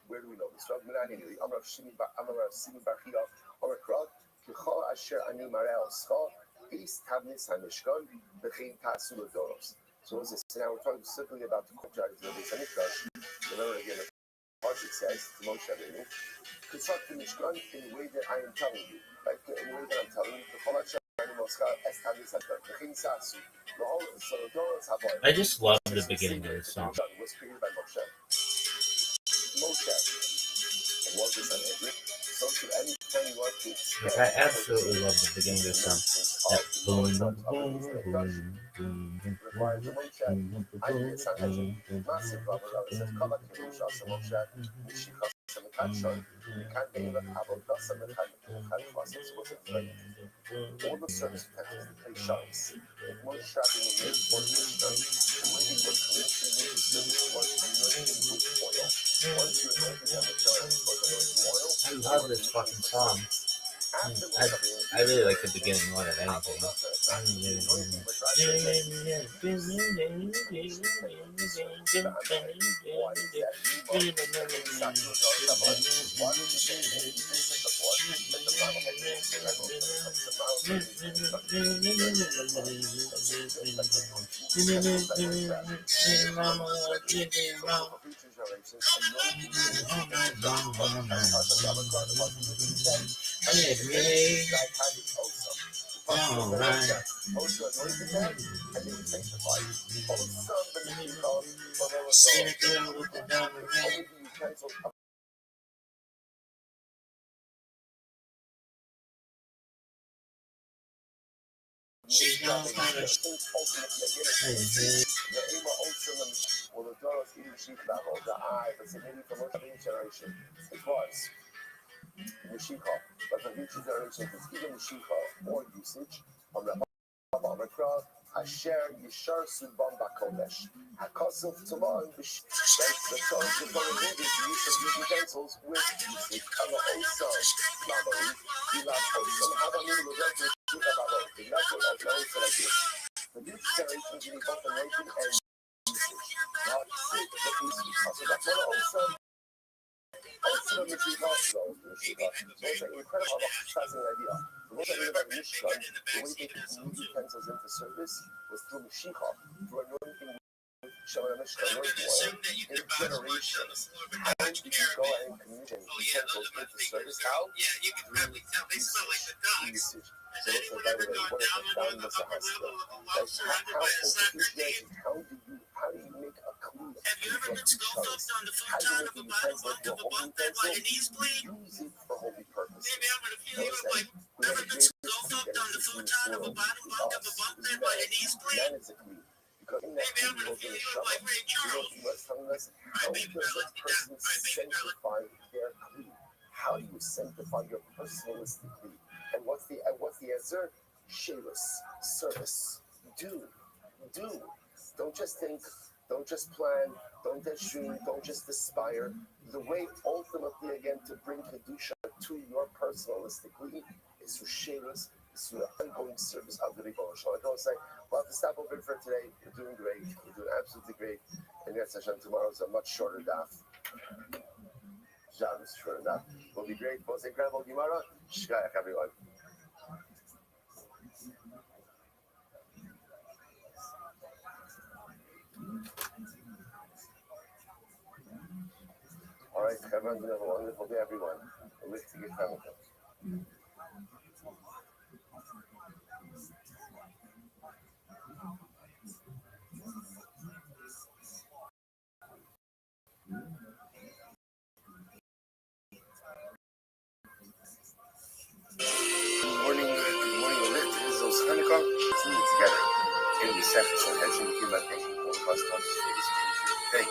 where do we know this? So what's this? Now we're talking specifically about the contract of the Beis Hamikdash. Remember again, the Parshat says to Moshe Rabbeinu, construct the Mishkan in the way that I am telling you. Right? In the way that I'm telling you. I just love the beginning of the song. Was created by Moshe. Moshe was the Sanhedrin. So to any time you want to I absolutely love the beginning of the song. That boom, boom, boom, boom, boom, boom, all the service practices they play shots. If one shopping in this one done, the way they work connected with the service was anointed with oil. Once you're anointed on the job, oil. I love this fucking song. I really like the beginning more than anything. She's not gonna. Well, the Doros Mashiach level, the eye, but so maybe for most of the generation, it was Mashiach. But for each generation, it's either Mashiach or usage on the Omicron, Asher Yishar Subam Bakodesh. Hakosel Taman, the songs of the movies, the use of these utensils with usage of the Osam, Labari, Ilat Osam, Havamin, the record, Shukababo, the record of the Osam like this. The new generation getting both anointing and usage. Not sick, but usage. So that's what Osam. Also, Mashiach, so it's an incredible, fascinating idea. The most I knew about Mishkan, the way they put new utensils into service was through Mashiach, through anointing with Shalom Mishkan, anointing oil, in generations. How did you go and commission utensils into service? How? Through usage. So, by the way, what if the down was a hospital? How do you make a clean utensils? How do you make a utensil into a holy utensil? Use it for holy purposes. We have a great that is in this world with us. Man is a clean. Because in that clean goes in the Shabbat. He was telling us, how does a person sanctify their clean? How do you sanctify your personalistic clean? And what's the answer? Shavus, service. Do. Don't just think, don't just plan, don't just dream, don't just aspire. The way ultimately again to bring Kedusha to your personalistic clean is through Shavus, is through the ongoing service of the Rebbe. So I don't say, we'll have to stop over for today. We're doing great. We're doing absolutely great. And yes, Hashem, tomorrow is a much shorter daf. John is shorter daf. Will be great. Most incredible Gemara. Shkayach, everyone. All right, everyone's going to have a wonderful day, everyone. We'll live to get Hamilton. Good morning, Lit. This is those Hanukkah. Let's meet together in the second Sanhedrin. Give my thank you for all of us to say this today.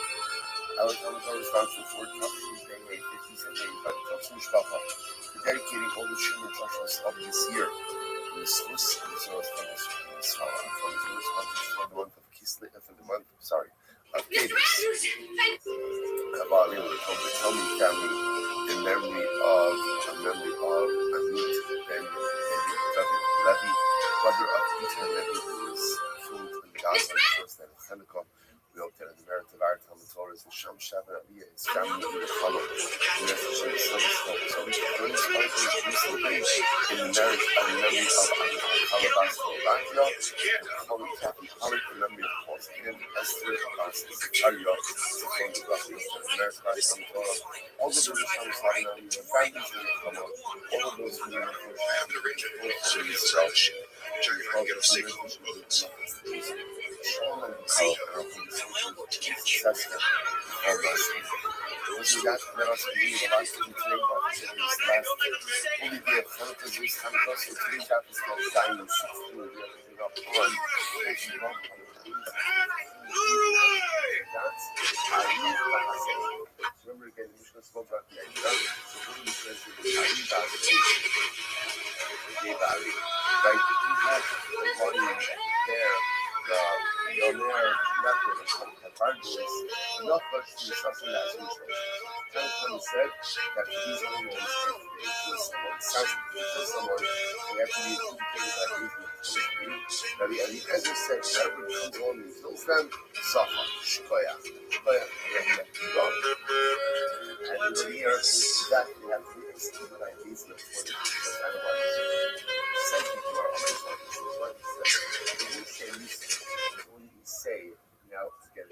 Alex Hanukkah responsible for Tuesday, May 5785. Talks to Mishpacha. We're dedicating all the children trustless of this year. In the Swiss, as well as from the month of Kislev, for the month, of Davis. Kabbalah, the Talmud family, in memory of Amit Ben David Levi, brother of Peter Levi, who was killed in Gaza on the first night of Hanukkah. We hope that in the merit of our Talmud Torah, the Sham Shabbat Aliyah, his family will be followed. We have to show the sun is focused. So we can learn this part of this recently in the merit of memory of Kalabas Slovakia, and Choli Kathy Halik, in memory of Paul Stan, Esther, Abbas, Zachariah, Zachon, the Rabbi, in the merit of our Talmud Torah. All the Sham Shabbat Aliyah, the families will be followed. All of those who are in the trying to get a signal of successful. Was that let us believe the last today, last only be a Hanukkah Jewish Hanukkah, so today's daf is called Diamond 16. We are picking up on remember again, the Mishnah spoke about the idea, so when we translate the right? We have the volume there, the Yomer method of Katargis, not much to something that's usual. When said that these animals, if someone sounds to someone, they have to be educated by reason. As we said, whatever comes on and kills them, Safa, Shkoya, and in here, that they have to explain what I mean for the otherwise. Said to our when you say, now, again,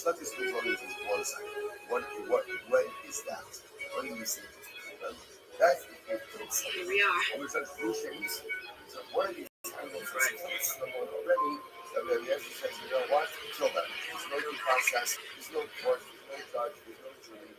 Sluggish means one is one side. When is that? What do you see? That's Here we are. and we start things. So one of these animals is someone already. WWF says, you know what? Kill them. There's no due process. There's no court. There's no judge. There's no jury.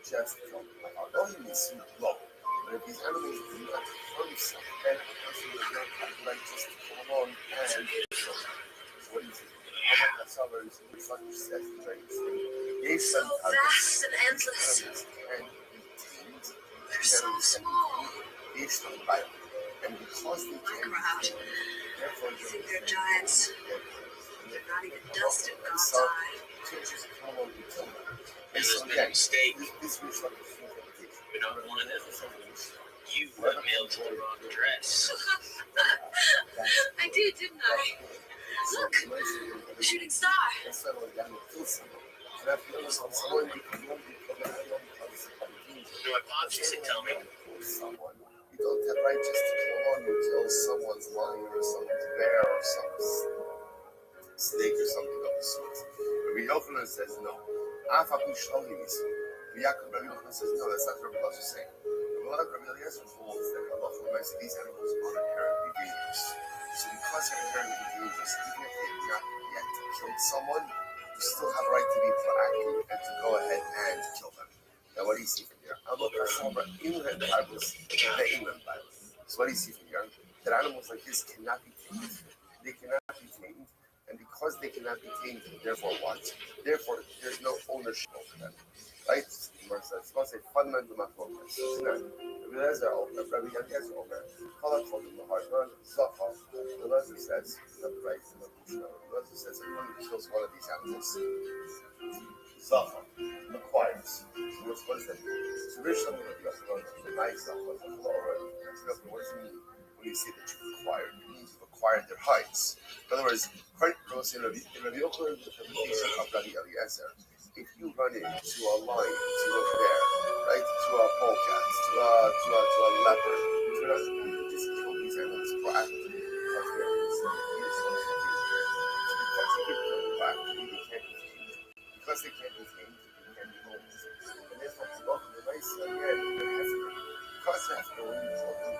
Just kill them. Like, although he may seem low, but if these animals do not harm something, then a person does not have the right just to come along and kill them. So what do you think? How much that summer is the sun says the very thing. So vast and endless. And tamed. They're so small. Based on bio. And because they Look can around. therefore You think they're giants? They're not even dust in God's so eye. teachers come along and kill them. And There's so been a again, mistake. this was like a few things. But on one of them, you mailed the wrong address. I did, didn't I? Look, shooting star. Instead of them kill someone. So that feels like someone you can only kill them Do I pause you to tell me? someone. You don't have right just to kill on you kill someone's lion or someone's bear or some snake or something of the sort. Rabbi Yochanan says no. Rabbi Yochanan says no, that's not what Rabbi Eliezer is saying. Rabbi Eliezer holds that these animals are inherently dangerous. So because they're inherently dangerous, even if they have not yet killed someone, you still have a right to be proactive and to go ahead and kill them. Now, what do you see from here? So, what do you see from here? That animals like this cannot be tamed. They cannot be tamed, and because they cannot be tamed, therefore what? Therefore, there's no ownership over them. Right? It's supposed to say fundamental machlokas. Rabbi Eliezer over. Rabbi Eliezer over. The Eliezer says, not right. The Eliezer says, if one kills one of these animals, Zacha acquires. So what does that mean? So there's something that you have to learn. The nice Zacha, what does it mean when you say that you've acquired? It means you've acquired their hides. In other words, in Rabbi Yochanan's interpretation of Rabbi Eliezer, if you run into a lion, to a bear, right, to a polecat, to a leopard, you can just kill these animals proactively because they're innocent. Because you can kill them proactively, they can't be tamed. Because they can't be tamed, they can't be owned. And therefore, to love the nice again, they're hefty. Because they're hefty, when you kill them,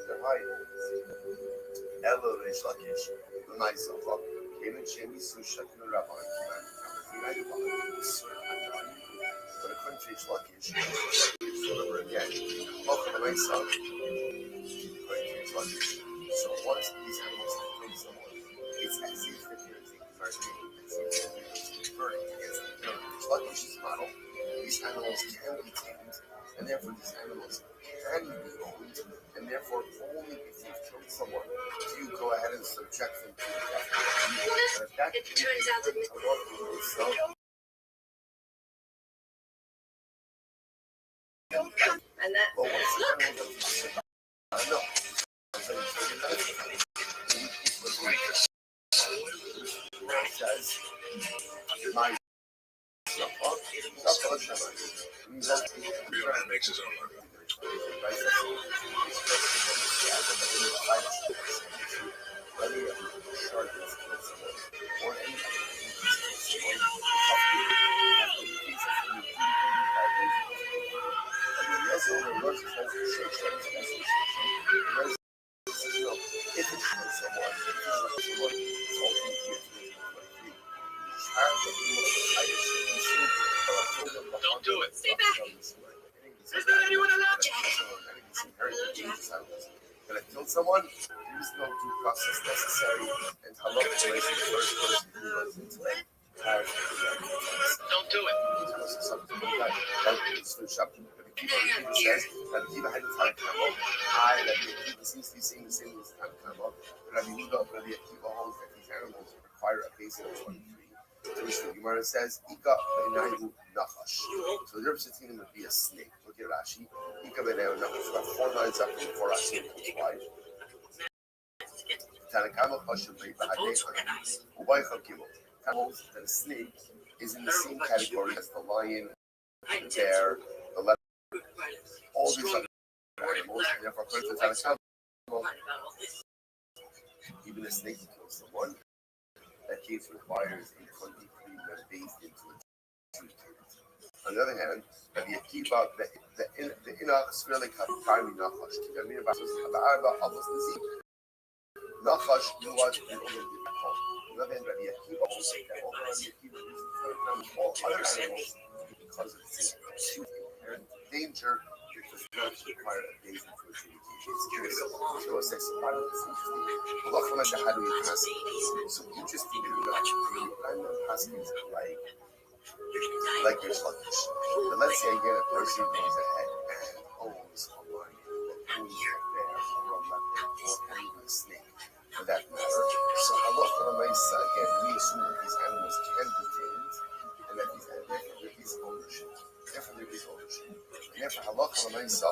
they're high. Elo Reish Lakish, the nice of love. Came and Shemi Susha in the Rabbi, but according to Reish Lakish, it's over again. Welcome to my son. So once these animals have killed someone, it's as if they're taking mercy. It's converting against the Reish Lakish's model. These animals can be tamed, and therefore these animals can be owned, and therefore only if you've killed someone do you go ahead and subject them to death. It turns out that and that. But once the animals no. Says, my Makes his own money. Don't do it. Stay back. There's not anyone allowed to. When I killed someone, there is no due process necessary, and how long the first person who runs into it. Don't do it. Seems to be saying the same as time come up. Rabbi Yehuda, Rabbi Akiva holds that these animals require a base of 23. The Gemara says, Ika benayu nachash. So the difference between them would be a snake. Look at Rashi. Ika benayu nachash. About 4 lines up and 4 Rashi wide. Tanakama Pasha Beit Bahadei Ubay Chakibo. Holds that a snake is in the same category as the lion, the bear, the leopard, all these other animals. And therefore, according to Tanakama, even a snake kills someone. That case requires a 23 minute based into a Jewish parent. On the other hand, Rabbi Akiva, the Inach Svirlik Hakami Nachash, Kigamir Basus Habarba Avos Nizi, Nachash was an only different home. On the other hand, Rabbi Akiva will say that over Rabbi Akiva uses all other animals because of its inherent danger. It does not require a base into its indication. It's curious. So it says, why don't this interesting? How do you pass it? So interesting to me, I'm asking like your sluggish. But let's say again a person goes ahead and owns a lion, owns a bear, or a leopard, or even a snake, for that matter. So halacha l'maisa, again, we assume that these animals can be tamed, and that there is ownership. Therefore, there is ownership. And therefore, halacha l'maisa,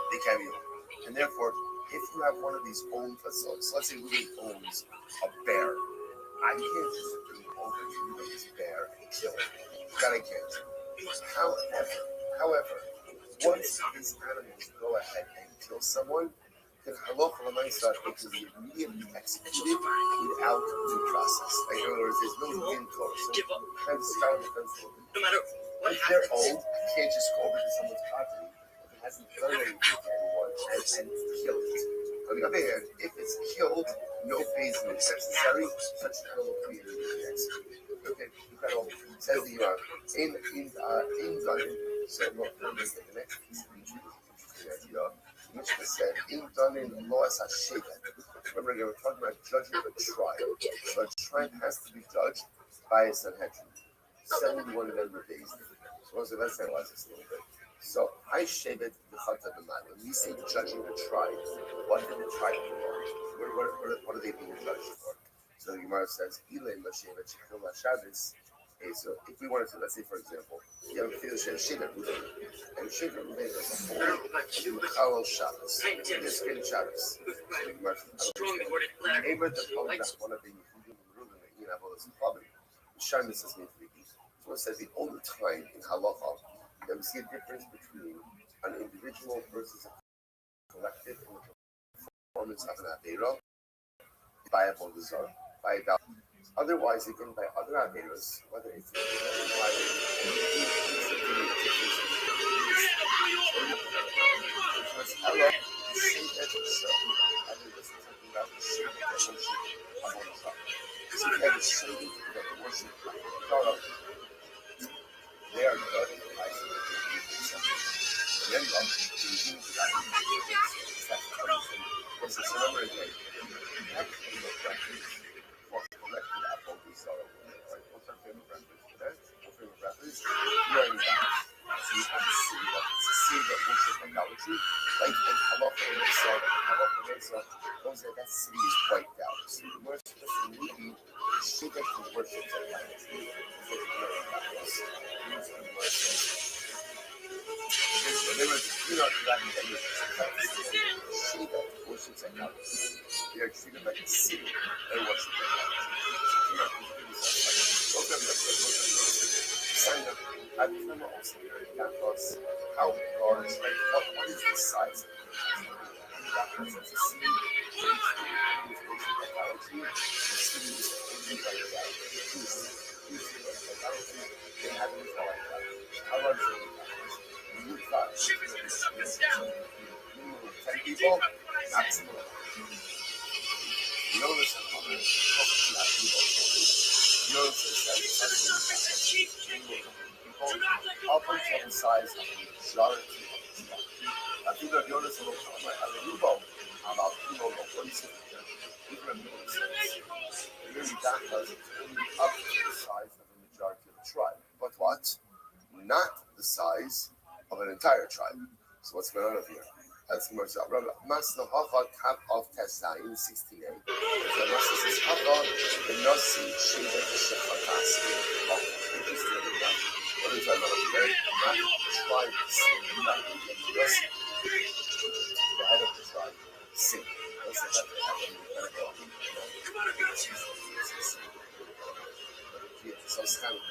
they can be owned. And therefore, if you have one of these owned facilities, so let's say Louis owns a bear, I can't just bring it over to Louis' bear and kill it. That I can't. However, once these animals go ahead and kill someone, then halacha l'maisa it can be immediately executed without due process. Like, in other words, there's no din Torah. So kind of style defense. No matter what if they're old, I can't just go over to someone's property if it hasn't done anything to anyone and kill it. On the other hand, if it's killed, no basement is necessary. Such an animal can be immediately executed. Okay, incredible. Says the in Zayin. So look, the next piece of the idea. Mishnah said, in Zayin loas hashevet. Remember, they were talking about judging a tribe. So a tribe has to be judged by a Sanhedrin. 71 of them were based. So let's analyze this a little bit. So I shevet the chata b'man. When we say judging a tribe, what did the tribe do? What are they being judged for? So the Gemara says, Ilaim l'shevet shechil l'shabbos. Okay, so if we wanted to, let's say for example, you have a field of shevet Ruben, and shevet Ruben is a whole Chalal Shabbos. This great Shabbos. So the Gemara says, Eber the Pavlik one of the Yehudim Ruben that you have all this problem. Shabbos is made for the East. So it says the only time in halacha that we see a difference between an individual versus a collective in the performance of an Aveira by a Bodazar, by a Dal. Otherwise, again, by other Aveiras, whether it's they are judged by and then remember again, what's collected at both these right? What's our favorite reference for that? Our favorite reference? Learning that. So you have to see that it's a sin that worship idolatry. Like in halacha l'maisa, those that city is wiped out. So the more specific meaning, the shit that can worship idolatry. Remember, do not forget that Shiva worships idolatry. They are treated like a city that worships idolatry. I've become also very curious how large, like what is the size of it? That was a city idolatry. The city is only like that. They have it like that. How large is it? 10 people, maximum. You notice how many up until the size of the majority of the stock. I think that notice a little about what is it? Really that was only up to the size of the majority of the tribe. But what? Not the size of an entire tribe. So what's going on over here? That's the most Rabbi Masna Hacha Kap of Tesayin 68. The Masna says Hacha the Nasi Sheva Shechatas. Oh, interesting enough. What is that? Not the tribe sing. Not the Nasi. The head of the tribe sing. What's the head of the tribe? So it's kind of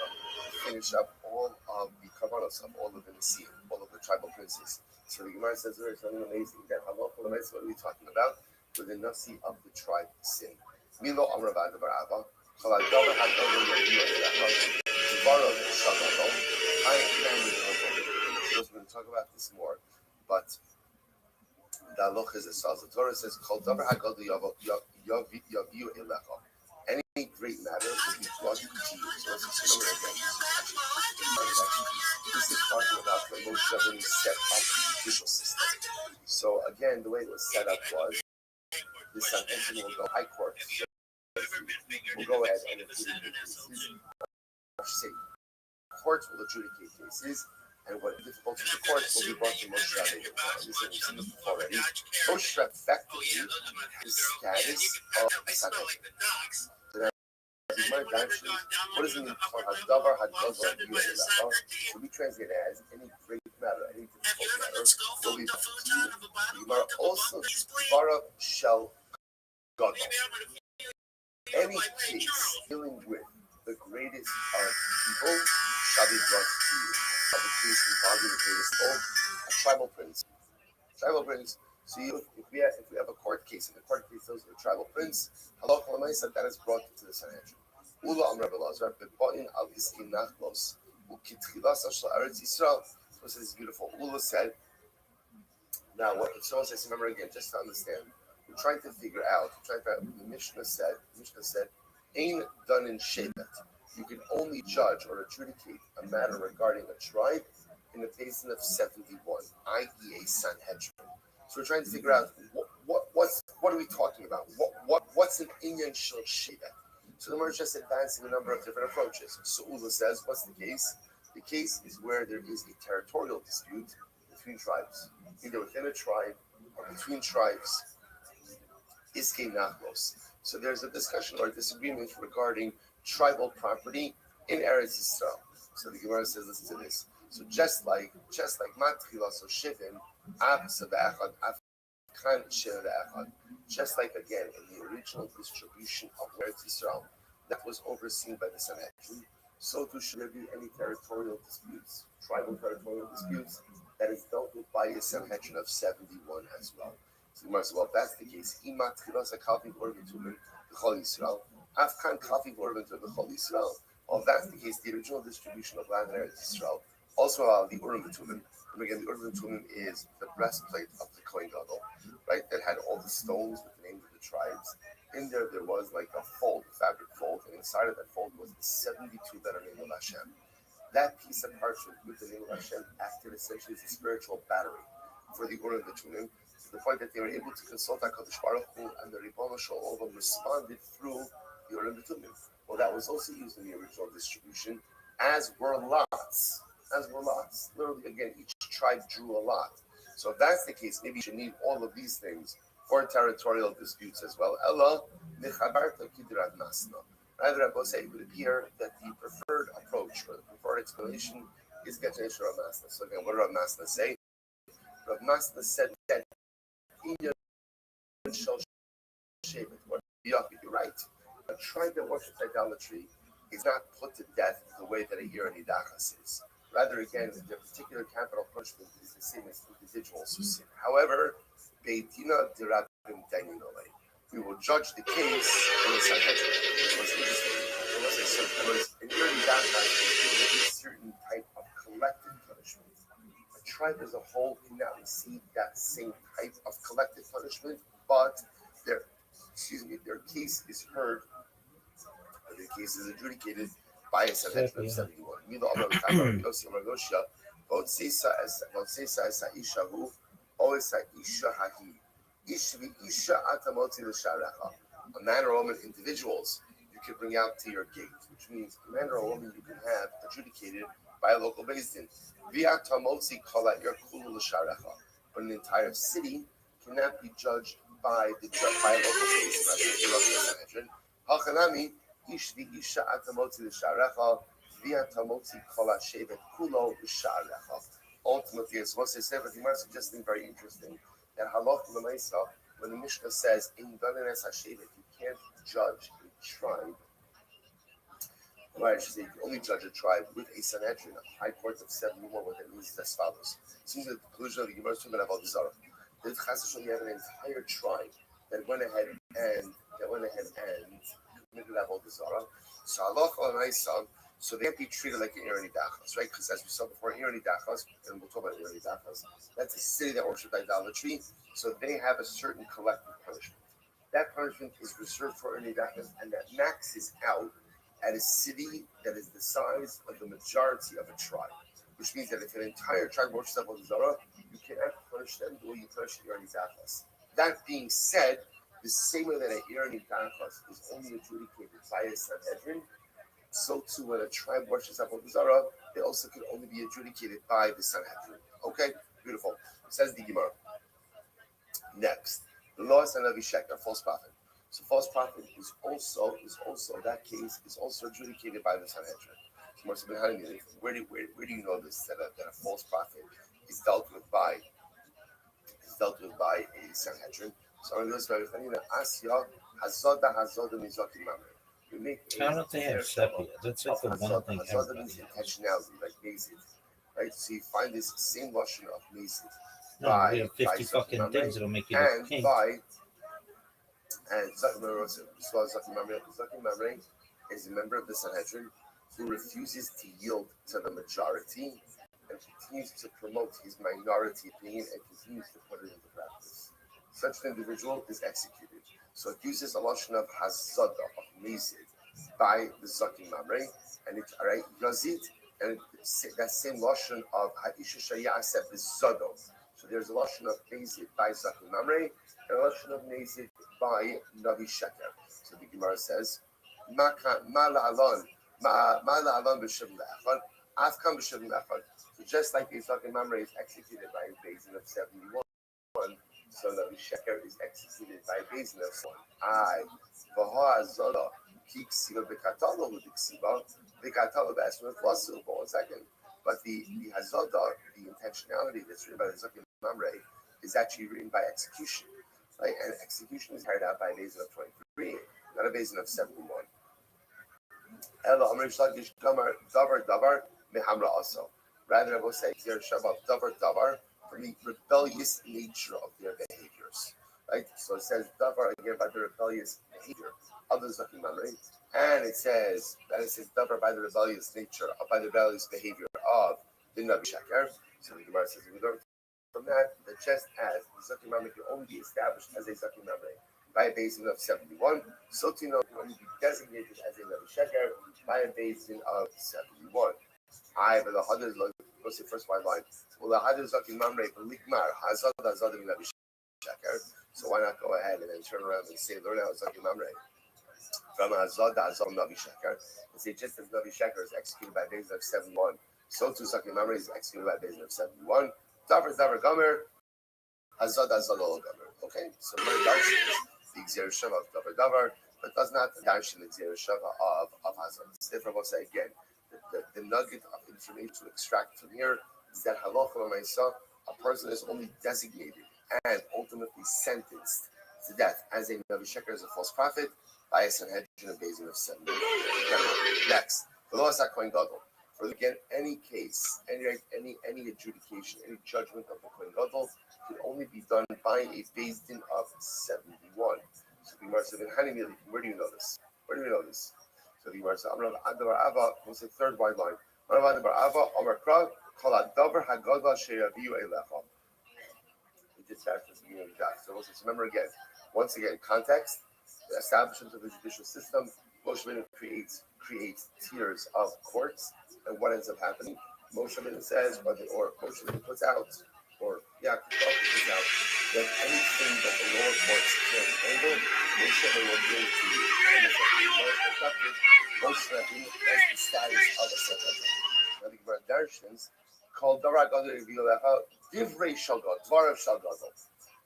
finish up all of the Kabbalas of all of the Nasiim, all of the tribal princes. So the Gemara says there is something amazing that halacha l'maisa, what are we talking about? For the Nasi of the tribe sin. Milo Amravad Barava, Chaladavar Hadover Yavio Elecha, Dvarov Shagado, I commanded We're going to talk about this more, but the halacha is as follows. The Torah says, "Kol davar hagadu yaviu elecha." Any great matter will be brought to you. So let's just remember again. This is talking about the Moshe Rabbeinu set up the judicial system. So again, the way it was set up was the Sanhedrin will go high court. We'll go ahead and adjudicate cases. Courts will adjudicate cases. And what difficulty the courts will be brought to Moshe Rabbeinu. This is seen before already. Moshe effectively the status of the Sanhedrin. What does it mean for Hadavar Hadavar Yudelacha? So we translate it as any great matter, any difficult matter will be brought to you. You are also Bara Shel Gadol. Any case dealing with the greatest of people shall be brought to you. Of the case involving the greatest of all, a tribal prince. Tribal prince. So if we have a court case, and the court case deals with a tribal prince, halacha l'maisa, that is brought to the Sanhedrin. Ula Am Rabbi Lazar be'ba'in al iskin nachlos u'kitchilas ashal Eretz Yisrael. So this is beautiful. Ula said. Now, what if someone says, remember again, just to understand, we're trying to figure out. The Mishnah said, "Ain done in shevet." You can only judge or adjudicate a matter regarding a tribe in the basin of 71, i.e., a Sanhedrin. So we're trying to figure out what are we talking about? What's an inyan shel shevet? So the Gemara is just advancing a number of different approaches. So Ula says, what's the case? The case is where there is a territorial dispute between tribes, either within a tribe or between tribes. Iskei nachlos. So there's a discussion or a disagreement regarding tribal property in Eretz Yisrael. So the Gemara says, listen to this. So just like matchila, so shivim, ab sabachad, af kan shivachad. Just like again in the original distribution of Eretz Yisrael, that was overseen by the Sanhedrin. So too should there be any territorial disputes, tribal territorial disputes, that is dealt with by a Sanhedrin of 71 as well. So the Gemara says, well, if that's the case, Afkan Kafi Orban to the Chol Yisrael. Well, if that's the case, the original distribution of land in Eretz Yisrael also allowed the Urim V'Tumim. And again, the Urim V'Tumim is the breastplate of the Kohen Gadol, right? That had all the stones with the names of the tribes. In there was like a fold, a fabric fold, and inside of that fold was the 72 letter name of Hashem. That piece of parchment with the name of Hashem acted essentially as a spiritual battery for the Urim V'Tumim, to the point that they were able to consult HaKadosh Baruch Hu, and the Ribono Shel Olam responded through the Urim V'Tumim. Well, that was also used in the original distribution, as were lots. Literally, again, each tribe drew a lot. So if that's the case, maybe you should need all of these things for territorial disputes as well. Ella nechabarta kidrat masna. Rather, Rabbi say it would appear that the preferred approach or the preferred explanation is Getanishra Rav Masna. So again, what did Rav Masna say? Rav Masna said that Inyan shall shave it. You're right. A tribe that worships idolatry is not put to death the way that a Yer Nidachas is. Rather, again, their particular capital punishment is the same as individuals who sin. However, Beitina dirabim dainole. We will judge the case in the Sanhedrin. It was interesting. There was an Yer Nidachas given a certain type of collective punishment. A tribe as a whole cannot receive that same type of collective punishment, but their case is heard. The case is adjudicated by a Sanhedrin of 71. A man or woman, individuals, you can bring out to your gate, which means a man or a woman you can have adjudicated by a local beis din. But an entire city cannot be judged by a local beis din. Hachanami. Ultimately, as Moshe said, but the Gemara suggests something very interesting. That halach l'maisa, when the Mishnah says in danenes hashevet, you can't judge a tribe. Right, I should say you can only judge a tribe with a Sanhedrin, a high court of 71. What that means is as follows. Seems the conclusion of the Gemara is talking about the Zarah. That you have an entire tribe that went ahead and committed level the Zara. So halacha l'maisa, so they can't be treated like an Irani Dachas, right? Because as we saw before, Irani Dachas, and we'll talk about Irani Dachas, that's a city that worships idolatry, so they have a certain collective punishment. That punishment is reserved for Irani Dachas, and that maxes out at a city that is the size of the majority of a tribe. Which means that if an entire tribe worships Avodah Zarah, you cannot punish them the way you punish the Irani Dachas. That being said, the same way that an Irani Dachas is only adjudicated by a Sanhedrin, so too when a tribe worships Avodah Zarah, they also can only be adjudicated by the Sanhedrin. Okay, beautiful. Says the Gemara. Next, the law is Rabbi Sheker, false prophet. So false prophet is also that case is also adjudicated by the Sanhedrin. Where do you know this that a false prophet is dealt with by a Sanhedrin? So I'm going to Asya Hazoda Mizokim Mamre. You make How don't they have sepia? That's like the one thing Hazoda means everybody has. intentionality, like Mazid. Right? So you find this same notion of Mazid. No, we have 50 fucking things that'll make you look And pink. Zakim Mamre is a member of the Sanhedrin who refuses to yield to the majority and continues to promote his minority opinion and continues to put it into practice. Such an individual is executed. So it uses a lotion of Hazada, of Mezid, by the Zakim Mamre, and it Yazid, and that same lotion of Ha'isha Shayaseh Bizodo. So there's a lotion of Mezid by Zakim Mamre, and a lotion of Mezid by Navi Sheker. So the Gemara says, Ma la'alon b'shem le'achad, afkam b'shem le'achad. So just like the Zakim Mamre is executed by a basin of 71, so Navi Sheker is executed by a basin of 1. V'ha azola, ki ksiva b'katalo u'diksiva, b'katalo b'esmer flasu. For 1 second. But the Hazodah, the intentionality that's written by the Zakim Mamre, is actually written by execution. Right? And execution is carried out by a basin of 23, not a basin of 71. Rather, I will say, davar for the rebellious nature of their behaviors. Right? So it says davar again by the rebellious behavior of the Zakim Mamre, and it says davar by the rebellious nature, by the rebellious behavior of the Navi Sheker. So the Gemara says we learn from that just as the Zakim Mamre can only be established as a Zakim Mamre by a basin of 71, so to know can only be designated as a Navi Sheker by a basin of 71. But the Hadar, let's say first white line. Well, the Hadar Zakim Mamre Likmar Hazad Navi Sheker. So why not go ahead and then turn around and say learn out Zakim Mamre from Hazad Navi Sheker and say just as Navi Sheker is executed by a basin of 71, so too Zakim Mamre is executed by a basin of 71. Davar Gomer, Hazad Gomer. Okay, so very darshan the Xer Shava of Davar, but does not darshan the Xer Shava of Hazad. Therefore, we'll say again, the nugget of information to extract from here is that halacha l'maisa, a person is only designated and ultimately sentenced to death as a Navi Sheker, as a false prophet, by a Sanhedrin of basin of 7. Next, the law is not Kohen Gadol. For again, any case, any adjudication, any judgment of the Kohen Gadol could only be done by a basin of 71. So the Gemara said, where do you know this? Where do you know this? So the Gemara said, what's the third white line? We just started this beginning of the daf. So let's remember again. Once again, context, the establishment of the judicial system. Moshe Rabbeinu creates tiers of courts, and what ends up happening? Moshe Rabbeinu says, or Moshe Rabbeinu puts out, or Yaakov puts out, that anything that the lower courts can't handle, Moshe Rabbeinu will bring to you. And if Moshe Rabbeinu has the status of a Sanhedrin. Now the Gemara Darshans called Davar Gadol Divrei Shagad, Dvarav Shagad.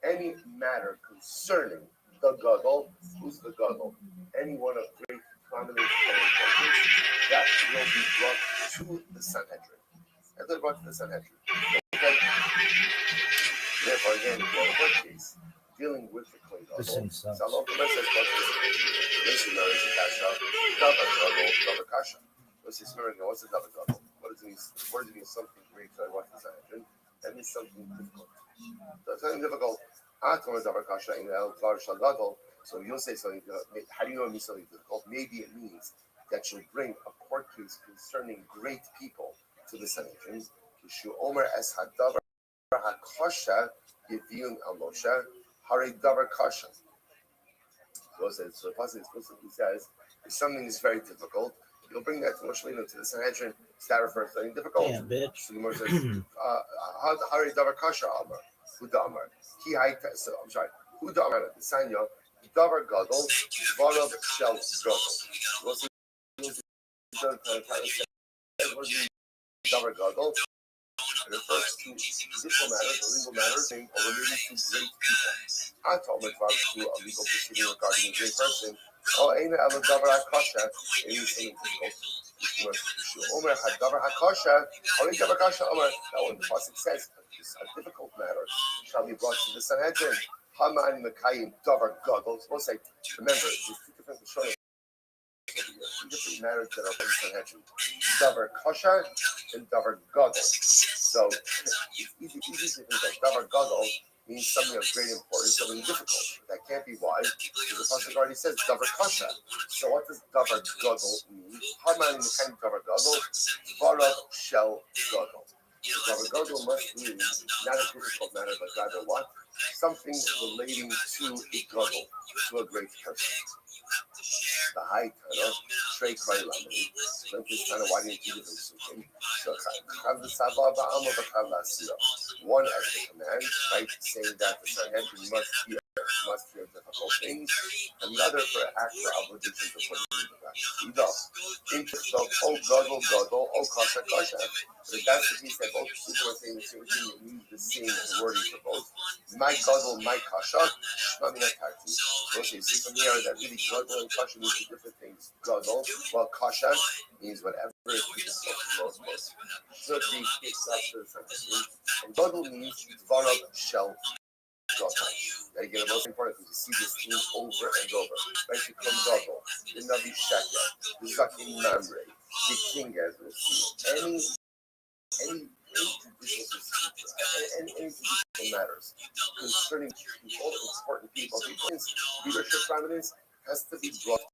Any matter concerning the Gadol, who's the Gadol? Anyone of great prominence and importance, that will be brought to the Sanhedrin. And they're brought to the Sanhedrin. Okay? Therefore, again, if you have a court case dealing with the Kohen Gadol, This thing sucks. What's the double Gadol? What does it mean? What does it mean? Something great to watch the Sanhedrin. That means something difficult. So something difficult. So you'll say something. How do you know it means something difficult? Maybe it means that you'll bring a court case concerning great people to the Sanhedrin. Kishu Omer es hadavar hakosha yiviyun al Moshe hare davar kasha. So the passage explicitly says if something is very difficult, you'll bring that to Moshe to the Sanhedrin. Is that referring to something difficult? Damn, bitch. So the Gemara says, hare davar kasha amar. Huda amar. So I'm sorry. Huda amar. The Sanya. Davar gadol. Varav shel gadol. Davar gadol. It refers to judicial matters or legal matters or relating to great people. I told my father to a legal proceeding regarding a great person. Oh, ain't a davar hakasha. Anything difficult. Omer had davar hakasha. Only davar hakasha. Omer. That one the pasuk says a difficult matter shall be brought to the Sanhedrin. Haman mekayim davar gadol. Suppose say, remember, there's two different Rishonim. Two different matters that are in Sanhedrin. Davar kasha and davar gadol. So it's easy to think that davar gadol means something of great importance, something difficult. That can't be why, because the pasuk already says davar kasha. So what does davar gadol mean? Haman in the kind of davar gadol, varav shel gadol. Davar gadol must mean not a difficult matter, but rather what? Something relating to a gadol, to a great person. The high Tana, Trey Krai Lamani, Memphis Tana, why didn't you give him something? So, have the Sabah Ba'am of the Kavlasira. One as the command, right, saying that the Sanhedrin must hear difficult things, and the other for actual obligations of putting in the practice. Interest of Gadol, O Kasha Kasha. But if that's the case, that both people are saying the same thing, they use the same wording for both. My Gadol, my Kasha, Shmamina Takti. Okay, see from here that really Gadol and Kasha mean two different things. Gadol, well, Kasha means whatever is difficult for most. Should be fixed up to the Sanhedrin. And Gadol means Dvarav Shel Gadol. Now, again, the most important is to see this theme over and over. Right? You come Gadol, the Navi Shaka, the Zakim Mamre, the king as we see. Any judicial matters concerning people, important people, leadership prominence has to be brought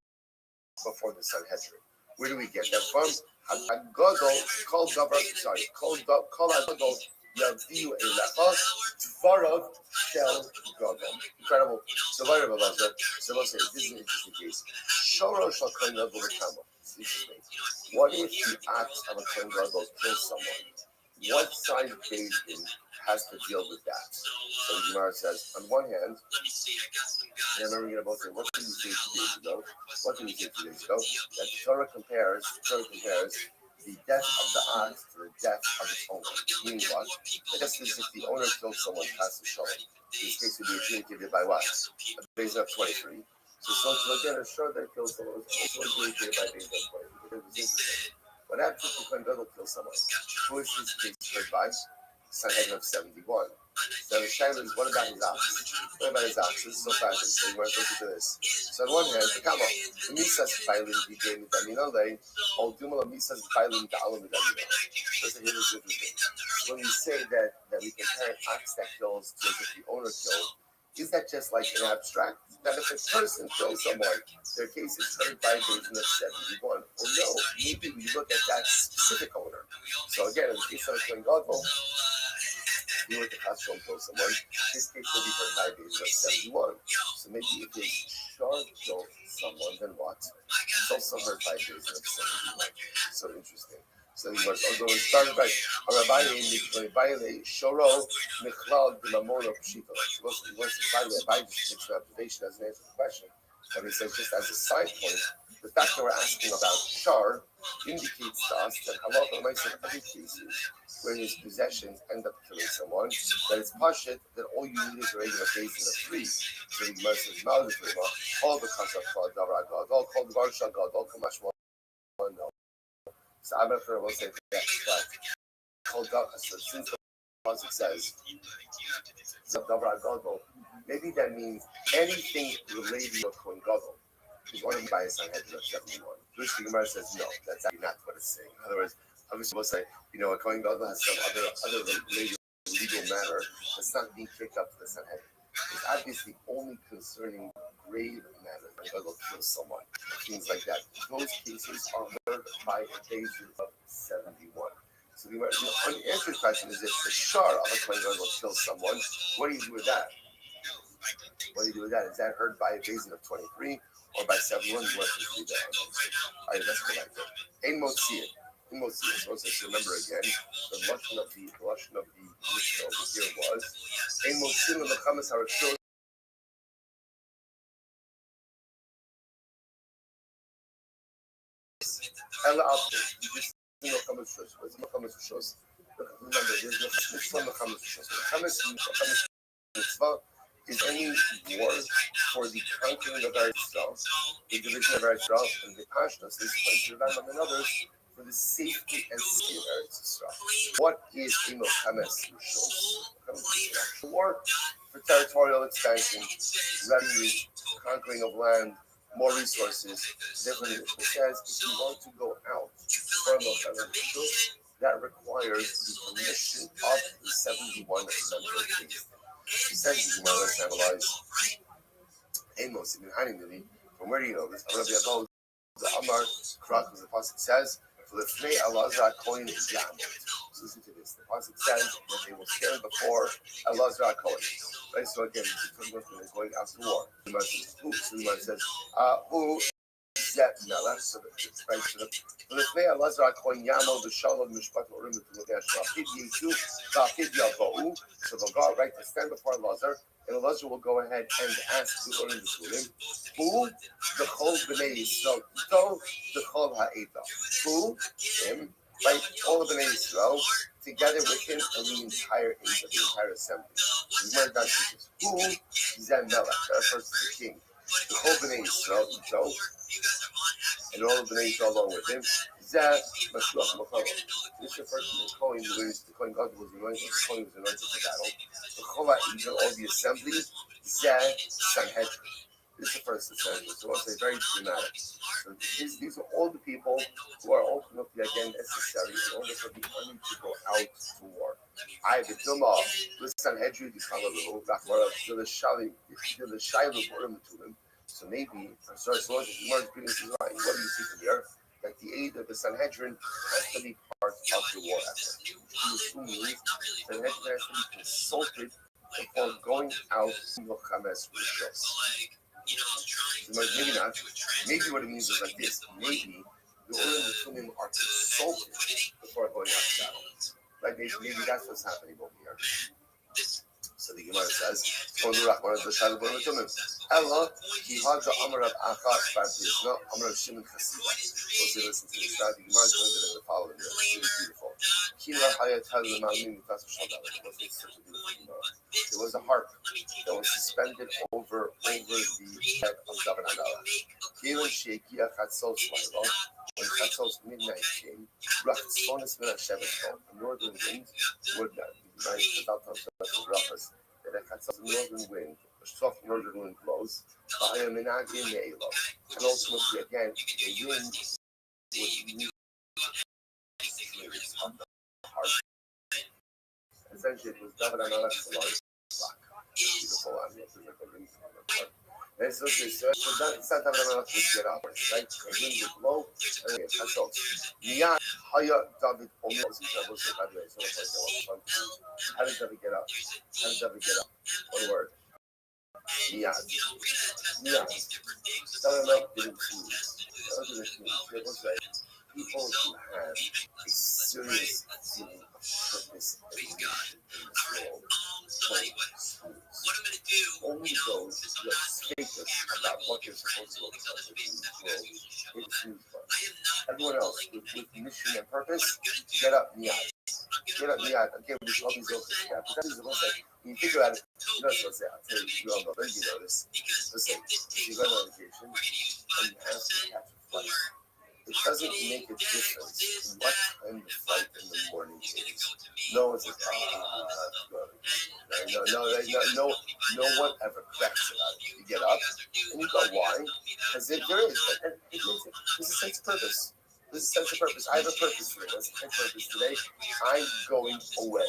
before the Sanhedrin. Where do we get that from? Hagadol called Hagadol Yaviu Elecha Dvarav Shel Gadol. Incredible. So what about that? So we'll say this is an interesting case. Shoro shall come Gadol V'Kama. What if the act of a Kohen Gadol kills someone? What side of Beis Din has to deal with that? So the Gemara says, on one hand, and I remember you both saying, what did we say 2 days ago? What did we say 2 days ago? That the Torah compares the death of the act to the death of its owner. Meaning what? That just as if the owner killed someone past the show. This case would be adjudicated by what? Beis Din 23. So again, a shor that kills someone was also adjudicated by Beis Din 23. It was interesting. What happens if the Kohen Gadol kills someone? Who is this case heard by? Sanhedrin of 71. So the Shaila is, what about his ox? What about his ox? This is so fascinating. So you want to listen to this. So on one hand, the Kama, the Misas Bailin Bigay Midamina Lay, or Dumala Misas Bailin Da'ala Midamina. Listen, here is interesting. When we say that we compare an ox that kills to as if the owner killed, is that just like an abstract? That if a person kills someone, their case is heard by Beis Din of 71. Or no, maybe we look at that specific owner. So again, in the case of a Kohen Gadol, you were to Hashem kill someone, his case will be heard by Beis Din of 71. So maybe if his shor killed someone, then what? It's also heard by Beis Din of 71. So interesting. So he was although it started by Rabbi Shoro Michlal Mamoro Pshita. He wants to Rabbi just makes an observation as an answer to the question. And he says, just as a side point, the fact that we're asking about Shar indicates to us that halacha might in other cases where his possessions end up killing someone, that it's pashit that all you need is a regular Beis Din of 3. So the Gemara says, all the concept called Davar Gadol, called Varsha Gadol, Kamash Mo. So I'm not sure we'll say that, but hold up. So since the concept says Davar Gadol, maybe that means anything related to a Kohen Gadol is only by a Sanhedrin of 71. Which the Gemara says no, that's actually not what it's saying. In other words, obviously we'll say, a Kohen Gadol has some other related legal matter that's not being kicked up to the Sanhedrin. It's obviously only concerning grave matter, like I will kill someone, things like that. Those cases are heard by a Bezdin of 71. So the answer to the question is if the shar of a Kohen will kill someone, what do you do with that? What do you do with that? Is that heard by a Bezdin of 23 or by 71? You want to read that on that. That's correct. Ein Motzir. Ein Motzir. So let's remember again, the Lashon of the Mishnah over here was Ein Motzir L'Mechamas HaRashos Ela Alpeh. Remember, there's no Mechamas Mitzvah is any war for the conquering of Eretz Yisrael, the division of Eretz Yisrael, and the Pashtus is placed around them and others for the safety and safety of Eretz Yisrael. What is a Milchames Rishon? War for territorial expansion, revenue, conquering of land, more resources. Therefore, it says if you want to go out for a Milchames Rishon, that requires the permission of the 71 member Bezdin. He says you might let's analyze Amos ibn Hanimili. From where do you know this? Rabbi Abba, the Amar Krak, as the pasuk says, for the Fnei Elazar Kohen is Yam. So listen to this. The pasuk says that they will stand before Elazar Kohen. Right. So again, it's going out to war. The man says, who? So the man says, who? Melech, so לפני אלעזר הכהן יעמוד ושלום משפט הורים ותלמודי השלחית יישוב ועתיד יבואו. So they'll go out right to stand before Elazar, and Elazar will go ahead and ask the Urim V'Tulim, who the Chol B'nei Yisrael, Ito the Chol Ha'eda, who him, right, all of B'nei Yisrael, together with him and the entire age of the entire assembly. Who Zeh Melech, first the king, the Chol B'nei Yisrael, Ito, and all of the nations along with him. Zeh Mashiach Machalo. This refers to the Kohen God was anointed, the Kohen was anointed for battle. The Chola Eden, all the assembly, Zeh Sanhedrin. This refers to Sanhedrin. So I'll say very dramatic. So these are all the people who are ultimately again necessary in order for the army to go out to war. I the Duma, the Sanhedrin, the Kalalu, the Shiloh Urim to them. So maybe, so long as the Gemara is reading this line, what do you see from here? That the aid of the Sanhedrin has to be part of the war effort. You assume the Sanhedrin has to be consulted before going out to Milchames Rishon. Maybe not. Maybe what it means is like this. Maybe the Urim V'Tumim are consulted before going out to battle. Like maybe that's what's happening over here. So the Gemara says, Ella, he had the Amar of Achat, Baptist, not Amar of Shimon Chasida. So listen to this. Now the Gemara is going to do the following. It's really beautiful. There was a harp that was suspended over the head of David when Chatzos midnight came, the northern wind would not be nice without that a northern wind, a soft northern wind blows, and ultimately again the wind would move the heart. Essentially it was David Amalek's large rock. Beautiful animal. And so that David Amalek would get up, right? The wind would blow, and that's all. Haya David almost how did David get up? How did David get up? One word. Miyad. David didn't choose. People who have a serious feeling of purpose and mission in this world only those who have status about what they're supposed to accomplish in this world get choose from. Everyone else with mission and purpose, get up, miyad. Get up, miyad. Okay, we should all these open. Yeah, but that is the one thing. When you think about it, you know what I'll tell you, you all know, you know this. Listen, if you go on vacation and you have to catch a flight, it doesn't make a difference what kind of flight in the morning is. No one says, no one ever cracks it out. You get up and you go, why? Because if there is, and it makes it, there's a sense of purpose. There's a sense of purpose. I have a purpose today. What's my purpose today? I'm going away.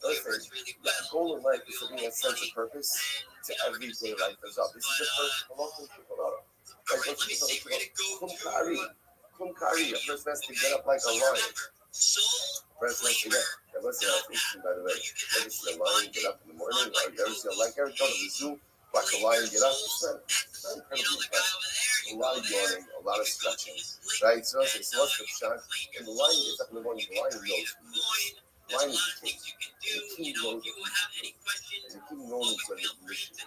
The goal in life is to bring a sense of purpose to everyday life as well. This is the first halacha of Shulchan. Kumkari, a person has to get up like a lion. A person has to get. Let's say that's interesting, by the way. You ever see a lion get up in the morning? Or you ever see a lion? Ever go to the zoo, watch a lion get up? It's not incredibly impressive. A lot of yawning, a lot of stretching, right? So what's the shot? When the lion gets up in the morning, the lion knows who he is. The lion is the king. The king knows it. And the king knows where his mission is.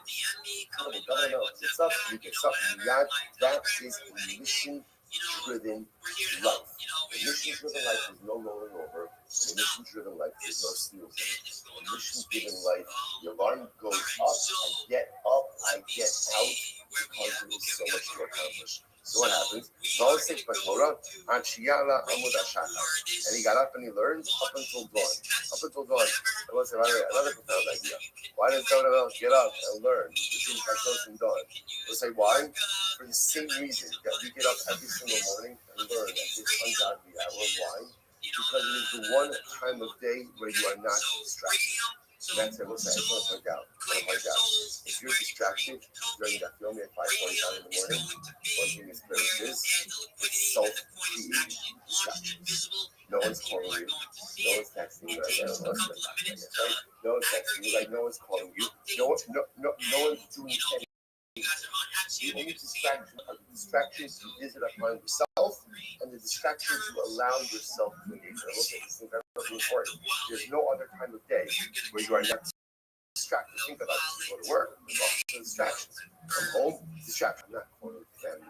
Gets up, he gets up, that is a mission-driven life. A mission-driven life is no rolling over. And a mission-driven life is no snoozing. A mission-driven life, the alarm goes up, I get out, because there is so much to accomplish. So what happens? And he got up and he learned up until dawn. Up until dawn. That was another profound idea. Why does David get up and learn between Chatzos and dawn? We'll say why? For the same reason that we get up every single morning and learn at this ungodly hour. Why? Because it is the one time of day where you are not distracted. And that's it. Listen, I just want to point out. If you're distracted during that film at 5:45 in the morning, one thing is clear: it's self-created distraction. No one's calling you. No one's texting you right now. No one's texting you. Like no one's calling you. No one's doing anything. The only distractions you visit upon yourself, and the distractions you allow yourself to engage in. Look at this incredibly important. There's no other time of day where you are not distracted. Think about this. You go to work, there's also distractions. Come home, distraction. I'm not calling with family.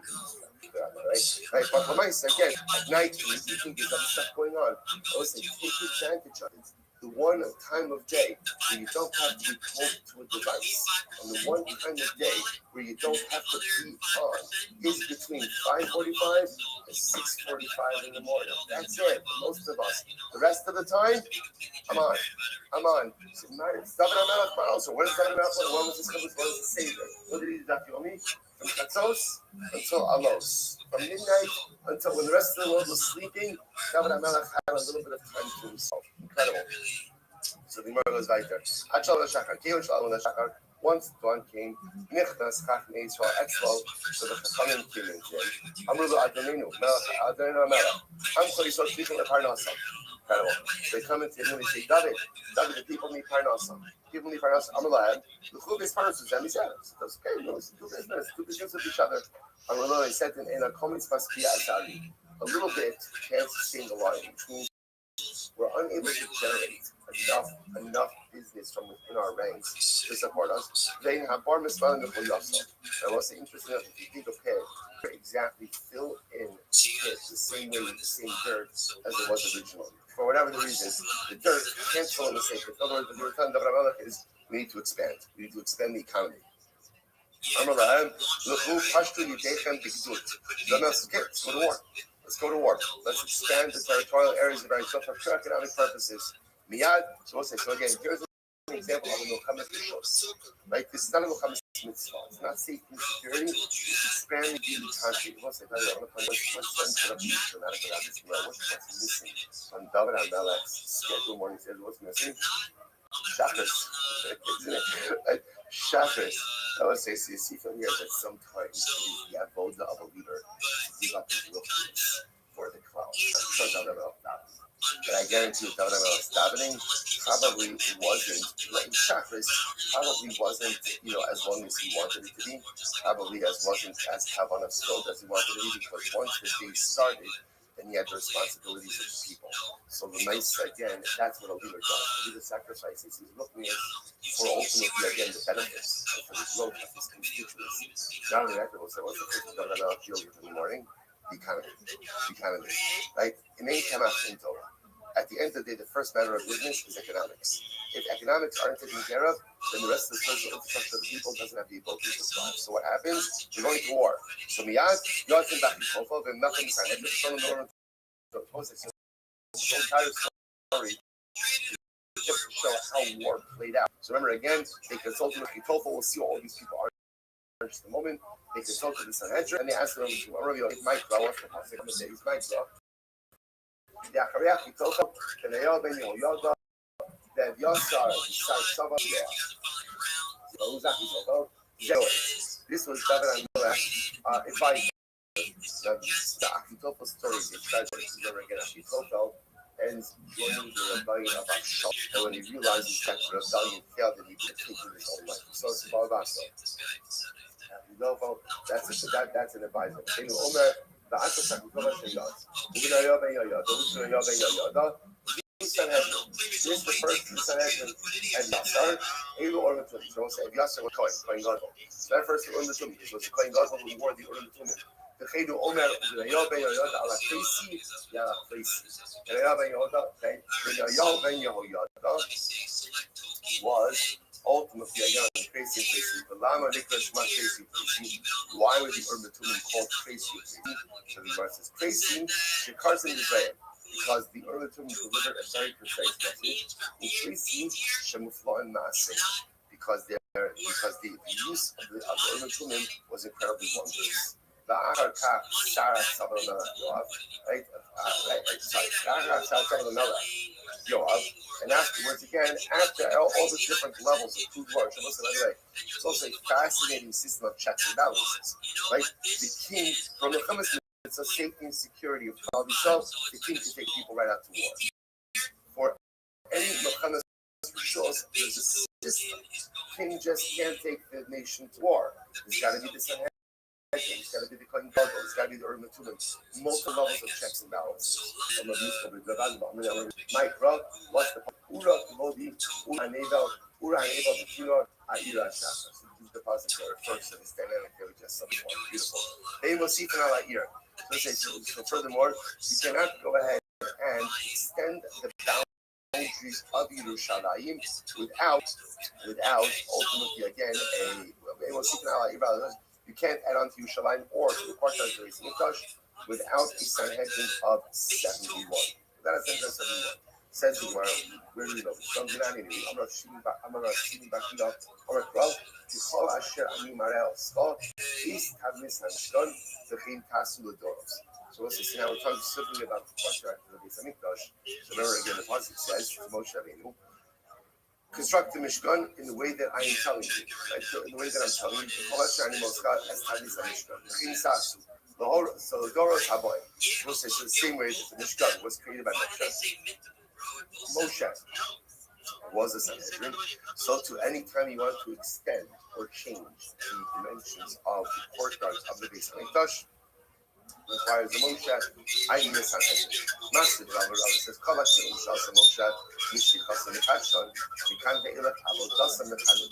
Right? But for myself, again, at night, when you think there's other stuff going on, listen, take advantage of it. The one time of day where you don't have to be close to a device, and the one time of day where you don't have to be on, is between 5:45 and 6:45 in the morning. That's it for most of us. The rest of the time, I'm on. So what is David HaMelech? What was this coming? What does it say there? What did he do that for me? From Chatzos until Alos. From midnight until when the rest of the world was sleeping, David HaMelech had a little bit of time to himself. Incredible. So the Gemara goes right there. Once dawn came, Nichnas Chachmei Yisrael Etzlo, so the Chachamim came into him. Amru Adonenu Melech, Am Kol Yisrael Shlichim Leparnasam. Incredible. They come into him and they say, David, the people need Parnasam. People need Parnasam. Amru Lahem, L'chu Beis Parnasam Zem Yisrael. So that's okay. No, do business with each other. Amru Lahem said in a Komitz Maspia Azari, a little bit can't sustain the line, which means we're unable to generate enough business from within our ranks to support us. They have bar mitzvah and what's interesting enough, if you think of pig, exactly fill in it the same way with the same dirt as it was originally. For whatever the reason, the dirt can't fill in the same dirt. In other words, the return of Rabbi is we need to expand. We need to expand the economy. Let's go to war. Let's expand the territorial areas of our social for economic purposes. Miyad. So again, here's an example of a Milchamet Rishos. Right? This is not a Milchamet Mitzvah. It's not safety and security. It's expanding the country. What's the introduction what's missing on David HaMelech's schedule morning? Says what's missing? Shabbos. Shabbos. I would say, so you see from here that sometimes it is the avoda of a leader to give up his will for the crowd. But I guarantee you, David HaMelech's davening probably wasn't, like Shabbos, probably wasn't, as long as he wanted it to be. Probably wasn't as Kavanah skilled as he wanted it to be, because once the day started, then he had the responsibilities of the people. So the nice, again, that's what a leader does. A leader sacrifices. He's looking for ultimately, again, the benefits for his growth of his constituents. Not only that, we'll say, what's the first thing that I'll deal with in the morning? The economy. Right? In any Kamach in Torah. At the end of the day, the first matter of business is economics. If economics aren't taken care of, then the rest of the social infrastructure of the people doesn't have the ability to thrive. So what happens? You're going to war. So miyad, yotzim b'chifofo, then nothing is the entire story just to show how war played out. So remember again, they consulted with Kitofo. We'll see what all these people are in just a moment. They consulted the Sanhedrin and they asked them, "It's my grow. What's the passage of the day? It's my grow." Then that Yasar Sava this was David and advised the Achitophel story describes never again Achitophel and joining the rebellion of Ashal. And when he realizes that the rebellion failed, then he could take his own life. So it's about that. That's an advisor. Omer, the Ashal Achitophel Shayat. Ubinaya Ben Yaya, the Ubinaya Ben Yaya. This is the first Sanhedrin and Yasar. Elu Urim Tumim. So say Yasar was Kohen Gadol. So that first Urim Tumim was the Kohen Gadol who wore the Urim Tumim. The Chedu Omer Ubinaya Ben Yaya ala Tracy Yala Tracy. Ubinaya Ben Yaya Ubinaya Ben Yaya was ultimately again Tracy. The Lama Nikra Shema Tracy. Why was the Urim Tumim called Tracy? So the verse says Tracy. The Carson Israel. Because the Urim Tumim delivered a very precise message, because the use of the Urim Tumim was incredibly wondrous. And afterwards, again, after all the different levels of food work, it's also a fascinating system of checks and balances. Right? The king, from the Chamas, it's a safety and security of all themselves. The king can take people right out to war. For any Mechanas Rishos, there's a system. King just can't take the nation to war. There's got to be the Sanhedrin. There's got to be the Kohen Gadol. There's got to be the Urim Tumim. Multiple levels of checks and balances. Mike, Rob, what's the Ura Modi, Ura Nevel, Ura Nevel, Bikino, Aira Shasa. The positive first and it's dynamic, they were just something more beautiful. They will see from our ear. So furthermore, you cannot go ahead and extend the boundaries of Yerushalayim without ultimately again you can't add on to Yerushalayim or to the part of the Mikdash without a Sanhedrin of 71. That is 71. Says the word, where do you know? I'm not shooting back it up. All right, well, to call Asher Ani Marel, Scott, East Hadmis Hanshon, the Chin Tasu Ladoros. So, what's this? Now we're talking specifically about the contract of the Beis Hamikdash. So, remember again, the Pasuk says to Moshe Rabbeinu, construct the Mishkan in the way that I am telling you. Right? So, in the way that I'm telling you, call Asher Ani Moskat as Hadmis Hanshon, the Chin Tasu. So, the Doros Haboy. We'll say, so the same way that the Mishkan was created by Moshe. Moshe was a Sanhedrin, so to any time you want to extend or change the dimensions of the courtyards of the Beis Hamikdash, requires the Moshe. I need a Sanhedrin. Master Rabbi says, "Kalakim Shasa Moshe Mishikasa Mekachon Mikan Ve'ilach Avodasa Mekachon."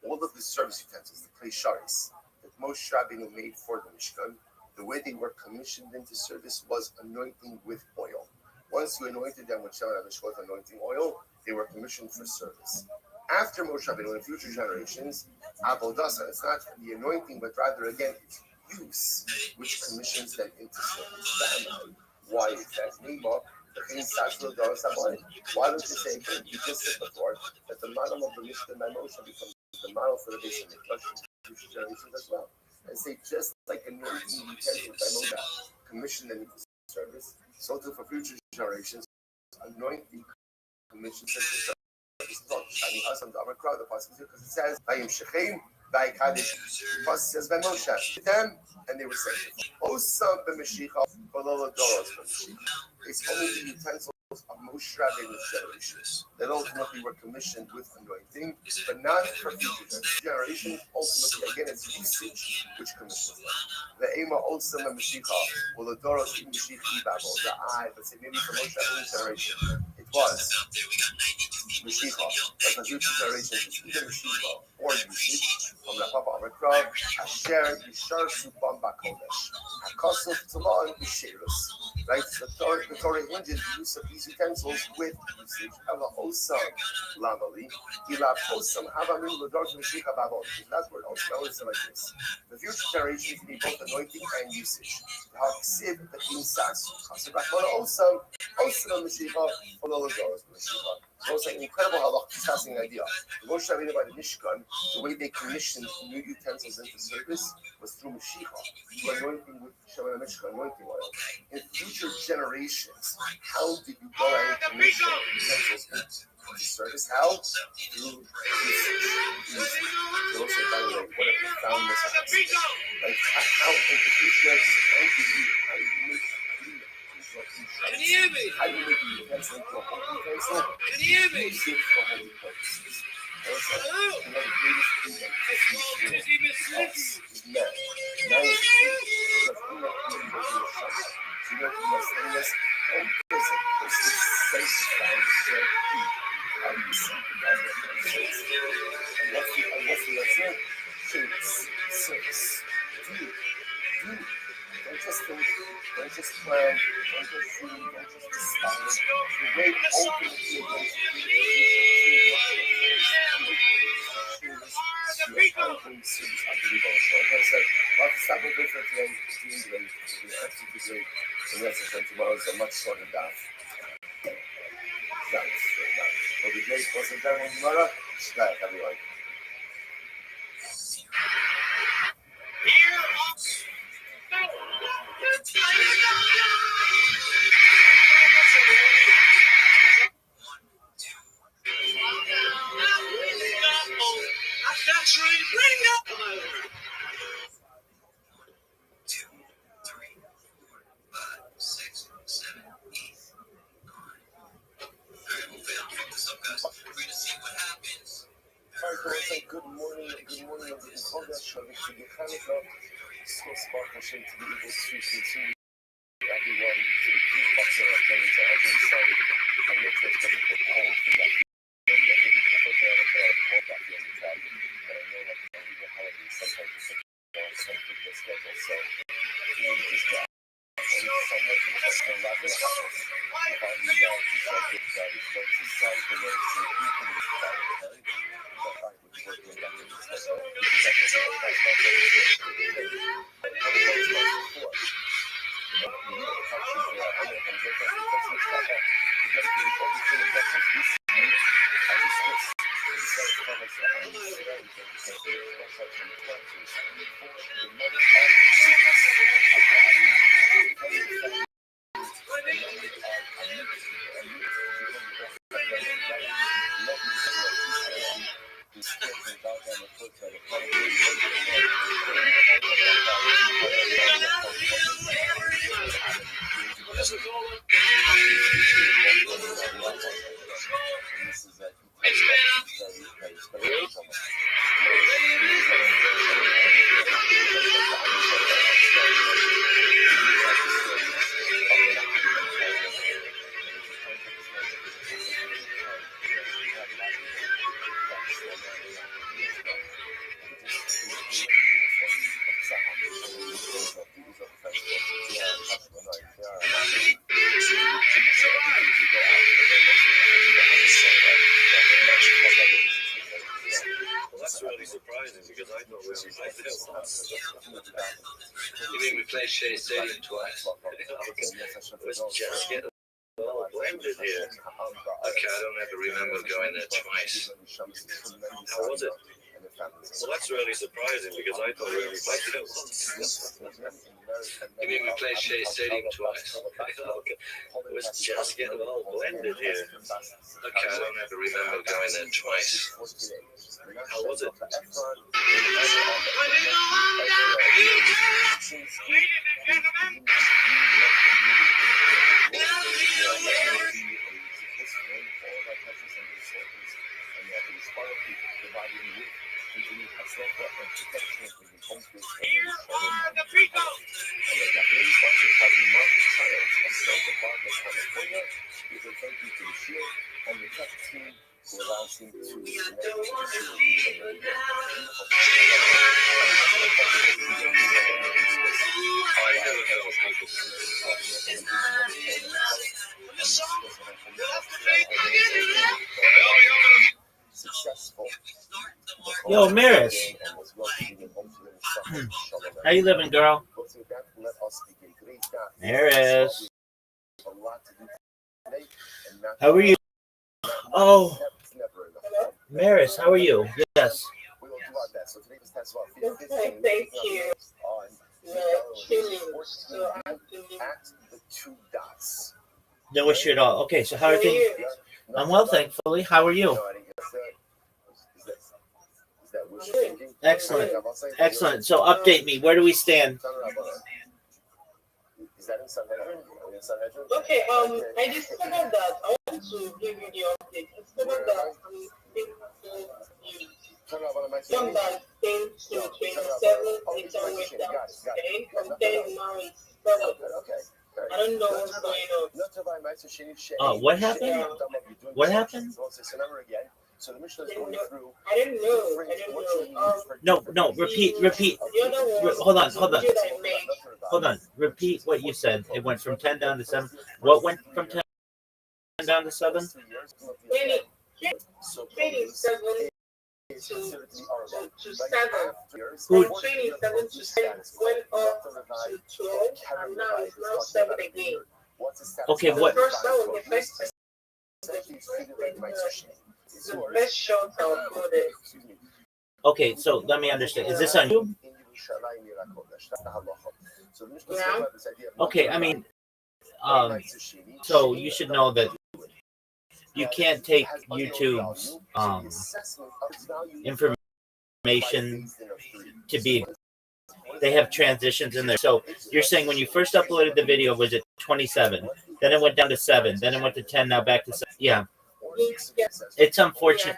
All of the service utensils, the clay sharis that Moshe Rabbeinu made for the Mishkan, the way they were commissioned into service was anointing with oil. Once you anointed them with Shemen HaMishkot anointing oil, they were commissioned for service. After Moshe Rabbeinu, in future generations, Avodasa, it's not the anointing, but rather again, it's use, which commissions them into service. Why is that? Why don't you say again? You just said before that the model of the Mishkan by Moshe becomes the model for the Beis Hamikdash in future generations as well. And say, just like anointing utensils by Moshe commissioned them into service, so too for future generations, anointing commissions into service. Because it says, "Vayim Shechem, Vayikadesh." The pasuk says, "By Moshe, them, and they were saved." Osam b'Mashiach, v'lo Doros b'Mashiach. It's only the utensils of Moshe Rabbeinu's generations that ultimately were commissioned with anointing, but not for future generations. Ultimately, again, it's usage which commissions them. The Ema Osam b'Mashiach, v'lo Doros b'Mashiach Babel. The I, but say maybe for Moshe Rabbeinu's generation, it was Mashiach, but for future generations, it's either Mashiach or usage from the Papa Amekra, Asher Yishar Subam Bakodesh, Akosuf Tzalon Yisherus. Right? The Torah hinges the use of these utensils with usage. Ela Osam Lamali, Ila Osam Havamim Lador Mashiach Babel. That's where Osam is like this. The future generations need both anointing and usage. Haksiv the King Sasu, Kasibakona Osam, Osam Mashiach, Olo Lador Mashiach. So it's an incredible halakha, fascinating idea. The Moshe Rabbeinu by the Mishkan, the way they commissioned new utensils into service was through Mashiach, through anointing with Shemen HaMishkan, anointing oil. in future generations. How did you go out and commission utensils into service? How? Through research. Also, by the way, what a profound message. Like, how in the future, how do you make Can you hear me? How do you make a utensil into a holy utensil? Can you hear me? Use it for holy purposes. Also, one of the greatest things that is man. Man is the king. Because we are king of the sun. So you know who must say this? And there's a person sanctified their feet. How do you sanctify their feet? And what's the answer? Service. Do. Don't just think, don't just plan, don't just see, don't just decide. The way ultimately you're going to be ongoing service unbelievable. So I'm going to say, well, to start with different today, it's doing great, it's doing absolutely great. And yes, I think tomorrow is a much shorter day. Thanks for that. Will be great. Wasn't that one tomorrow? Right, everyone. Good morning, everyone. Rothschild to the Canada. So partnership to be able to continue everyone to the key factor of things. I haven't started a network that will put all of that. I think the first thing I look at all back in the tab, but I know that we get holidays sometimes to sit down and fit the schedule. So we just got someone who's just going to laugh at us. If I need that, he's like this guy. He's going to solve the way to keep him with Shea Stadium twice. Let's just get all blended here. Okay, I don't ever remember going there twice. How was it? Well, that's really surprising because I thought we only played it once. You mean we played Shea Stadium twice? Let's just get all blended here. Okay, I don't ever remember going there twice. How was it? Yo, Maris. How you living, girl? Maris. How are you? Oh, Maris, how are you? Yes. Thank you. two dots. No issue at all. Okay, so how are things? I'm well, thankfully. How are you? No, I didn't get that. Is that wishful thinking? Excellent. Excellent. So update me. Where do we stand? Is that in Sanhedrin? Are we in Sanhedrin? Okay, I discovered that I want to give you the update. I discovered that I'm thinking you from that 10 to 27, the time went down to 10, from 10 now it's 7. Okay. I don't know what's going on. What happened? What happened? So the Mishnah is going through. I didn't know. No, repeat. The other one. Hold on. Repeat what you said. It went from 10 down to 7. What went from 10 down to 7? 27 to 7. Who- From 27 to 7 went up to 12, and now it's now 7 again. Okay, what? First, that was the first. The best shots are uploaded. Okay, so let me understand. Is this on YouTube? Yeah. Okay, I mean, so you should know that you can't take YouTube's information to be. They have transitions in there. So you're saying when you first uploaded the video, was it 27? Then it went down to 7. Then it went to 10. Now back to 7. Yeah. It's unfortunate.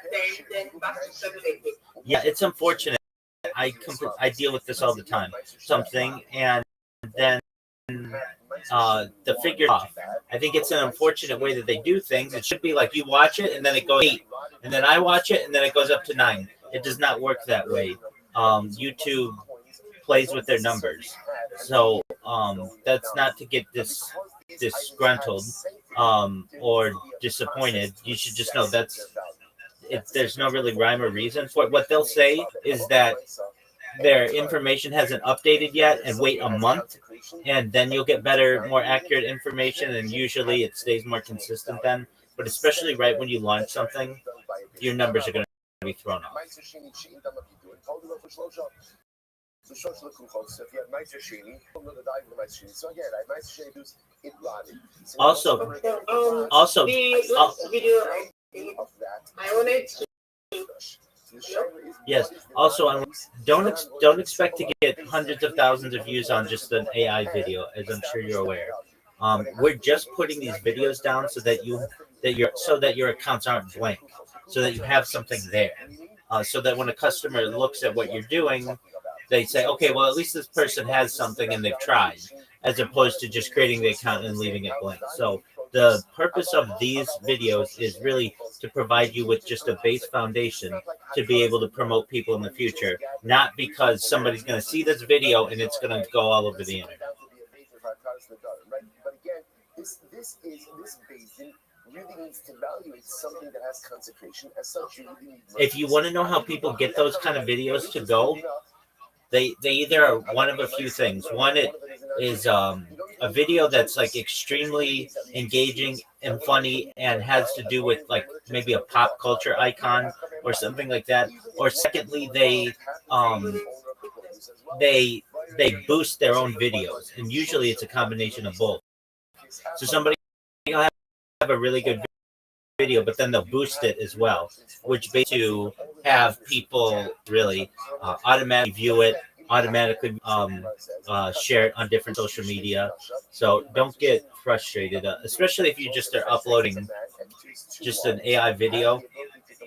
Then back to 7 again. Yeah, it's unfortunate. I deal with this all the time. Something, and then the figure off. I think it's an unfortunate way that they do things. It should be like you watch it and then it goes 8, and then I watch it and then it goes up to 9. It does not work that way. YouTube plays with their numbers, so that's not to get disgruntled or disappointed. You should just know there's no really rhyme or reason for it. What they'll say is that their information hasn't updated yet and wait a month, and then you'll get better, more accurate information, and usually it stays more consistent then. But especially right when you launch something, your numbers are going to be thrown off. Also, The last video I wanted to. yes. Also, don't expect to get hundreds of thousands of views on just an AI video, as I'm sure you're aware. We're just putting these videos down so that your accounts aren't blank, so that you have something there, so that when a customer looks at what you're doing, they say, okay, well, at least this person has something and they've tried, as opposed to just creating the account and leaving it blank. So the purpose of these videos is really to provide you with just a base foundation to be able to promote people in the future, not because somebody's going to see this video and it's going to go all over the internet. But again, this basin really needs to evaluate something that has consecration. As such, you really need. If you want to know how people get those kind of videos to go, they either are one of a few things. One, it is a video that's like extremely engaging and funny and has to do with like maybe a pop culture icon or something like that. Or secondly, they boost their own videos, and usually it's a combination of both. So somebody will have a really good video, but then they'll boost it as well, which basically have people really automatically view it, automatically share it on different social media. So don't get frustrated, especially if you just are uploading just an AI video.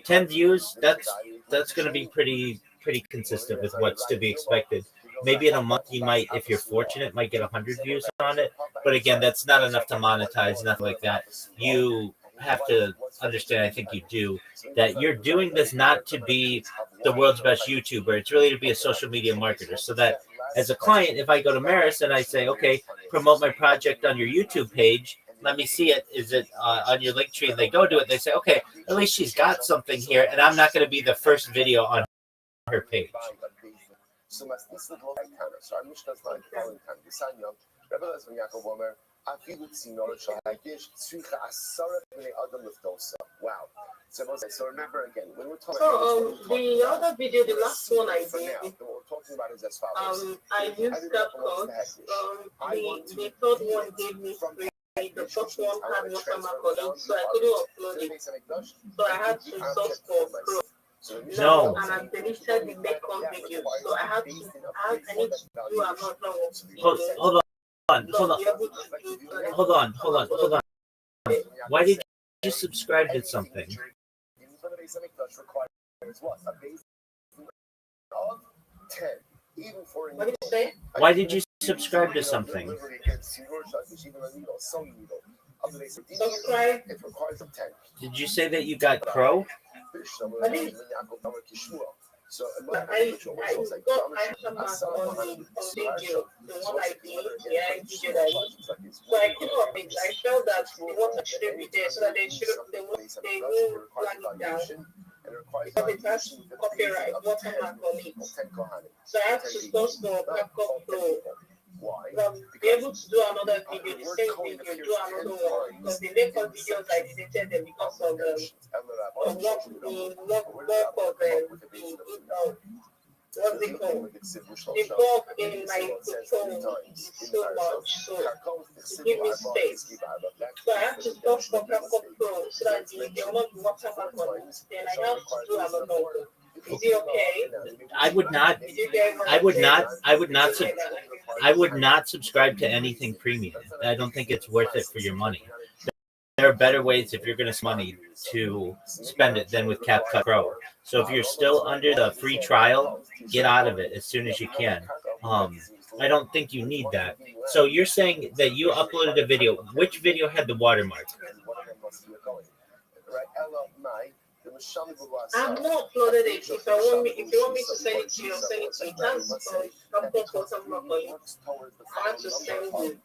10 views, that's going to be pretty consistent with what's to be expected. Maybe in a month you might, if you're fortunate, might get 100 views on it. But again, that's not enough to monetize, nothing like that. You have to understand, I think you do, that you're doing this not to be the world's best YouTuber. It's really to be a social media marketer. So that as a client, if I go to Maris and I say, okay, promote my project on your YouTube page, let me see it. Is it on your link tree? And they go do it. They say, okay, at least she's got something here, and I'm not going to be the first video on her page. Wow. So remember again, when we're talking the other video, the last one I for now, did, what we're talking about is as follows. I used CapCut. The third one gave me free. The first one had watermark on it, so I couldn't upload it. So I had to source for Pro. No. And I deleted the Mekong video, so I need to do another one. Hold on. Why did you subscribe to something? What did you say? Why did you subscribe to something? Subscribe. Did you say that you got Crow? I did. I have some mark on the video, the one I did, I video that I did. So I couldn't update. I felt that the water shouldn't be there, so that they will flag it down. Because it has copyright watermark on it. So I had to source for CapCut Pro. Be able to do another video, the same video, do another one. Because the later videos I deleted them because of the work of the what's it called? The bulk in my phone is so much, so to give me space. So I have to stop for CapCut Pro so that they will not be watermark on it. Then I have to do another one. Is it okay? I would not subscribe to anything premium. I don't think it's worth it for your money. There are better ways if you're going to spend money to spend it than with CapCut Pro. So if you're still under the free trial, get out of it as soon as you can. I don't think you need that. So you're saying that you uploaded a video. Which video had the watermark? I've not uploaded it. If you want me to send it to you, I'll send it to you. That's CapCut watermark on it. I have to send you.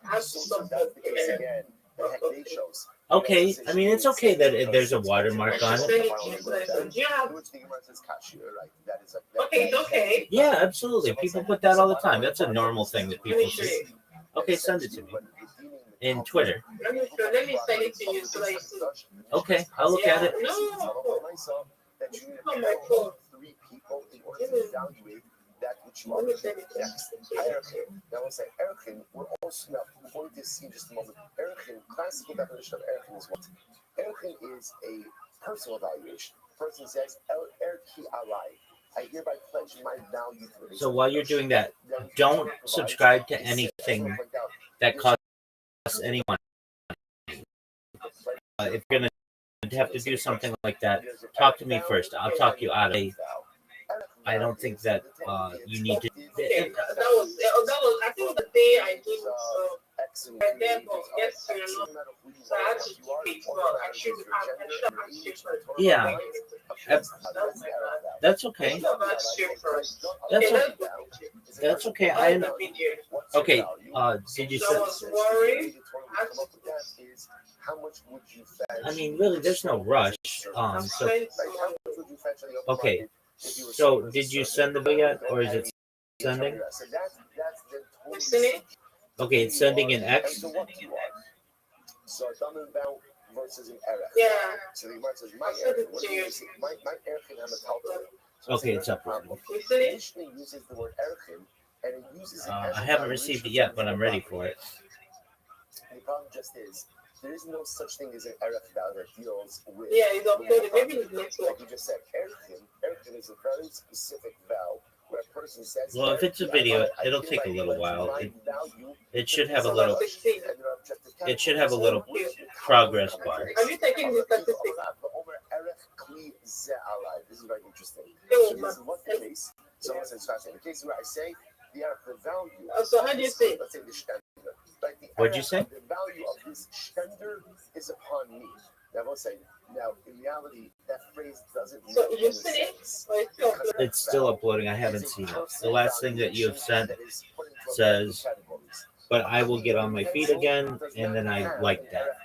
I have to support it. Okay, I mean it's okay that there's a watermark on it. Okay, it's okay. Yeah, absolutely. People put that all the time. That's a normal thing that people say. Okay, send it to me. In Twitter. Let me send it to you so that you see. Okay, I'll look at it. No, on my phone. That which you Let me send it to you. Now we'll say Erchin, we're also now going to see in just a moment. Erchin, classical definition of Erchin is what? Erchin is a personal evaluation. The person says, El Erki Alai. I hereby pledge my value for this. So while you're doing that, don't subscribe to anything that costs anyone. If you're going to have to do something like that, talk to me first. I'll talk you out of it. I don't think that you need to. Okay, that was. I think the day I did and then yes, so I had to keep it. Well, I should have. Yeah, that's okay. That's okay. Okay. Did you say? I mean, really, there's no rush. Okay. So, did you send the bill yet, or is it sending? Okay, it's sending in X. Yeah. Okay, it's up. I haven't received it yet, but I'm ready for it. The problem just is there is no such thing as an Erech valve that deals with. Yeah, it's uploaded. Maybe it's next one. Like you just said, Erech is a very specific valve where a person says. Well, if it's a video, it'll take a little while. It should have a little. It should have a little progress bar. Have you taken the statistics? This is very interesting. So this is what the case. Someone says fascinating. The case where I say the value. So how do you say? Let's say the standard. What'd you say? The value of this standard is upon me. Now, we'll say, now, in reality, that phrase doesn't make So you see it? It's still uploading. I haven't seen it. The last thing that you have sent says, but I will get on my feet again, and then I like that.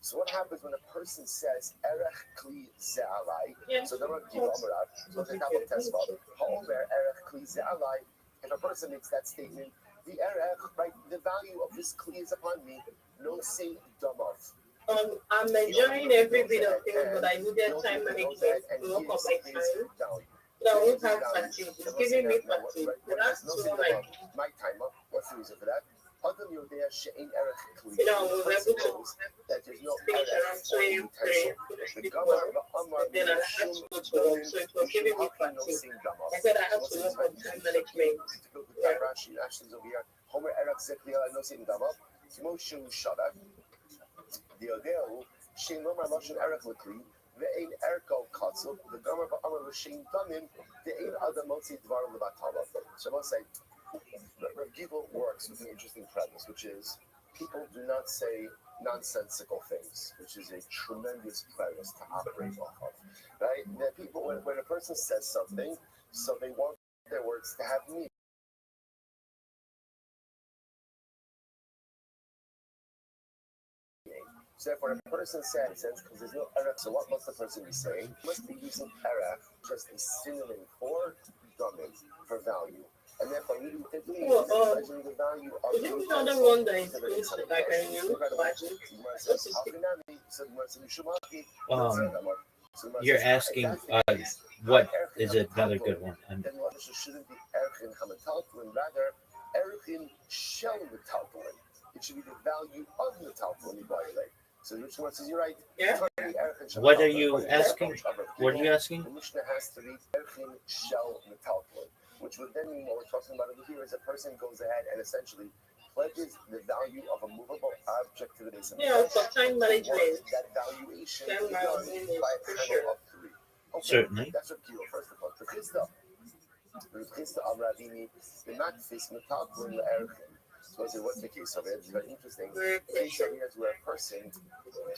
So what happens when a person says Erech Kli Ze'alai? So then we'll give Omerat. So the couple test about Ha'omer Erech Kli Ze'alai. If a person makes that statement, the erech, right? The value of this kli is upon me. No say damav. I'm enjoying every bit of things, but I needed time management to work on my time. I won't have fatigue. It's giving me fatigue. But that's so like my timer. What's the reason for that? Other you there, she'ain erech kli. I was able to that there's no finish around 23, the governor and then I had to go to work, so it was giving me fatigue. I said I had to work on time management. Ashley's over here. Homer erech zekli no sin damav. Moshe Shadak. The Odeo, Shane Lomar Loshan Eric Lecli, the Ain Erko Katsu, the Gomer Ba'amar Shane Damin, the Ain Adamotzi Dvar Labatala. So I must say, people works with an interesting premise, which is people do not say nonsensical things, which is a tremendous premise to operate off of. Right? The people, when a person says something, so they want their words to have meaning. So therefore, a person says, because there's no erech, so what must the person be saying? Must be using erech, just a synonym for dominant, for value. And therefore, really what they're doing is measuring the value of the another one that includes like I knew, you're asking what is another good one? Then what shouldn't be erchin hamatalpulin, rather erchin shel metalpulin. It should be the value of metalpulin violate. So which one says you're right? Yeah. What are you asking? What are you asking? The Mishnah has to read erchin shel metalpulin, which would then mean what we're talking about over here is a person goes ahead and essentially pledges the value of a movable object to the base of for time management. That valuation is done by a panel of three. Okay, certainly. That's what Kilo first of all. The Chisda of Ravini, the Matfis Metalpulin erchin. So I say, what's the case of it? It's very interesting. The case of here is where a person,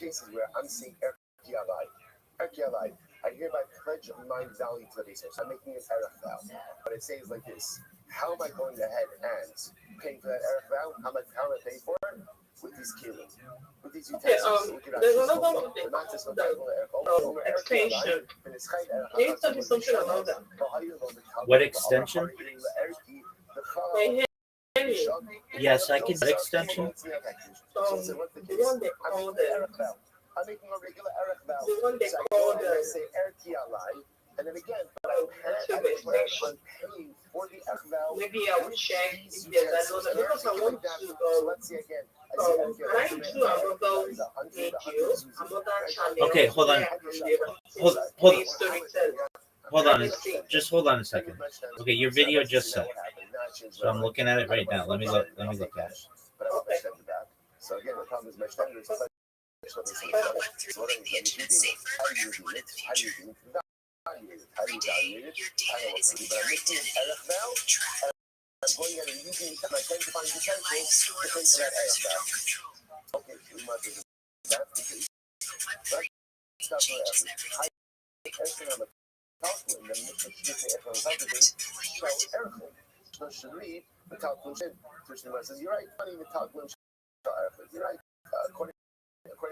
cases where I'm saying Erki Alai, I hereby pledge my value to the basis. I'm making an erech vow. But it says like this: how am I going ahead and paying for that erech vow? How am I paying for it? With these kelim, with these utensils. There's another one thing, the extension. There used to be something about that. What extension? Yes, I can. What extension? The one they call the. I'm making a regular erech vow. The one they So call I the. say erki alai, and then again, but I'm paying for the erech vow. Maybe I will check if there's another because I want to. So let's see again. Can I do another video, another channel? Okay, hold on. Hold on. Just hold on a second. Okay, your video just set. So I'm looking at it right now. Let me look at it. So again, the problem is my standard is how do you evaluate it? I'm going and using my time to find utensils to pay for that erech vow. Okay, we might do that. That's not very effort. Calculate them, so should read the calculation. Krishna says, you're right, funny the calculation. You're right. According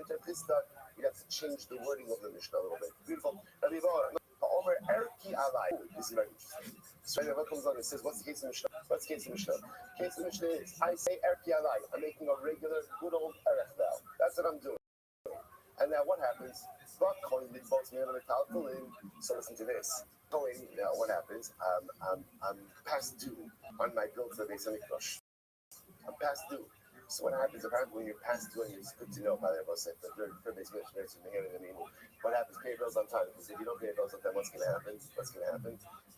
to Pista, you have to change the wording of the Mishnah a little bit. Beautiful. Rabbi Omer Erki Alai. This is very interesting. So what comes on and says, what's the case of Mishnah? What's the case of Mishnah? The case of Mishnah is, I say Erki Alai. I'm making a regular, good old erech vow. That's what I'm doing. And now what happens? So listen to this. Now what happens? I'm past due on my bill for the base of Mikdash. I'm past due. So what happens apparently when you're past due, and it's good to know, by the way, for base missionaries in the here in the meeting, what happens? Pay your bills on time. Because if you don't pay your bills on time, what's going to happen?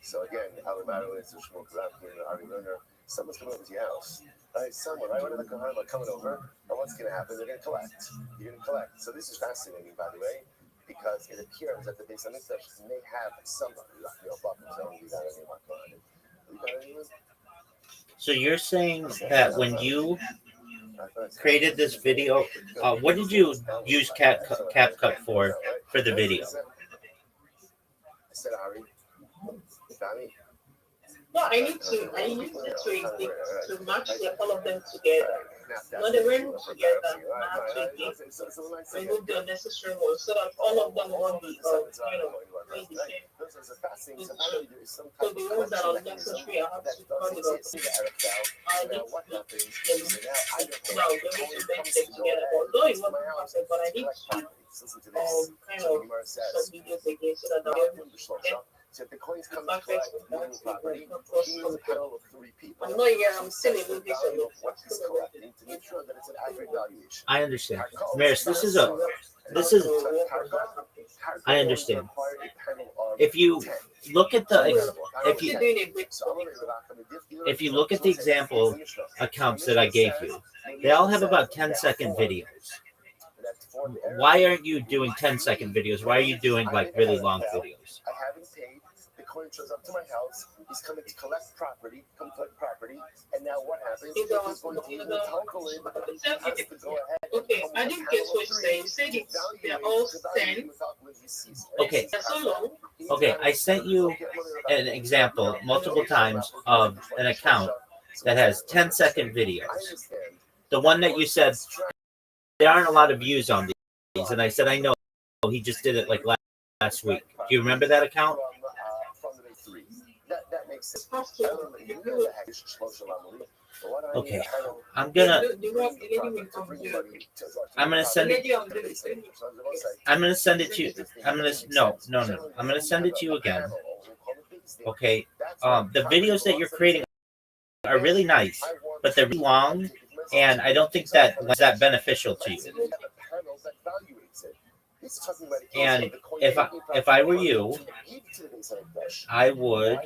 So again, Alamaru is Shmuel Kurapkin, Ari Lerner, someone's coming over to your house. Someone, right? One of the Kohanim are coming over, and what's going to happen? They're going to collect. You're going to collect. So this is fascinating, by the way, because it appears that the base of Mikdash may have some. So you're saying that when you created this video, what did you use CapCut for the video? No, I need to match all of them together. When they went together, I have to remove the unnecessary ones so that all of them will be, the same. So the ones that are necessary, I have to cut it off. I need to now let me to them together. Although it wasn't perfect, but I need to kind of some videos again so that I'll be able to get So if the coins come perfect collect with moving that property, across he from needs a panel of 3 people. I'm not here, I'm still in movies on Value it. of what he's collecting to make sure that it's an accurate valuation. I understand. Maris, this is I understand. If you look at the if you look at the example accounts that I gave you, they all have about 10-second videos. Why aren't you doing 10-second videos? Why are you doing like really long videos? I haven't paid. The coin shows up to my house. He's coming to collect property, and now what happens? He's going to even uncle in. He has to go ahead. Okay, I didn't get what you're saying. You said they're all sent. Okay. They're so long. Okay, I sent you an example multiple times of an account that has 10-second videos. The one that you said there aren't a lot of views on these, and I said I know he just did it like last week. Do you remember that account? That makes sense. Okay, I'm gonna send it. I'm gonna send it to you. No. I'm gonna send it to you again. Okay. The videos that you're creating are really nice, but they're really long, and I don't think that's that beneficial to you. And if I were you, I would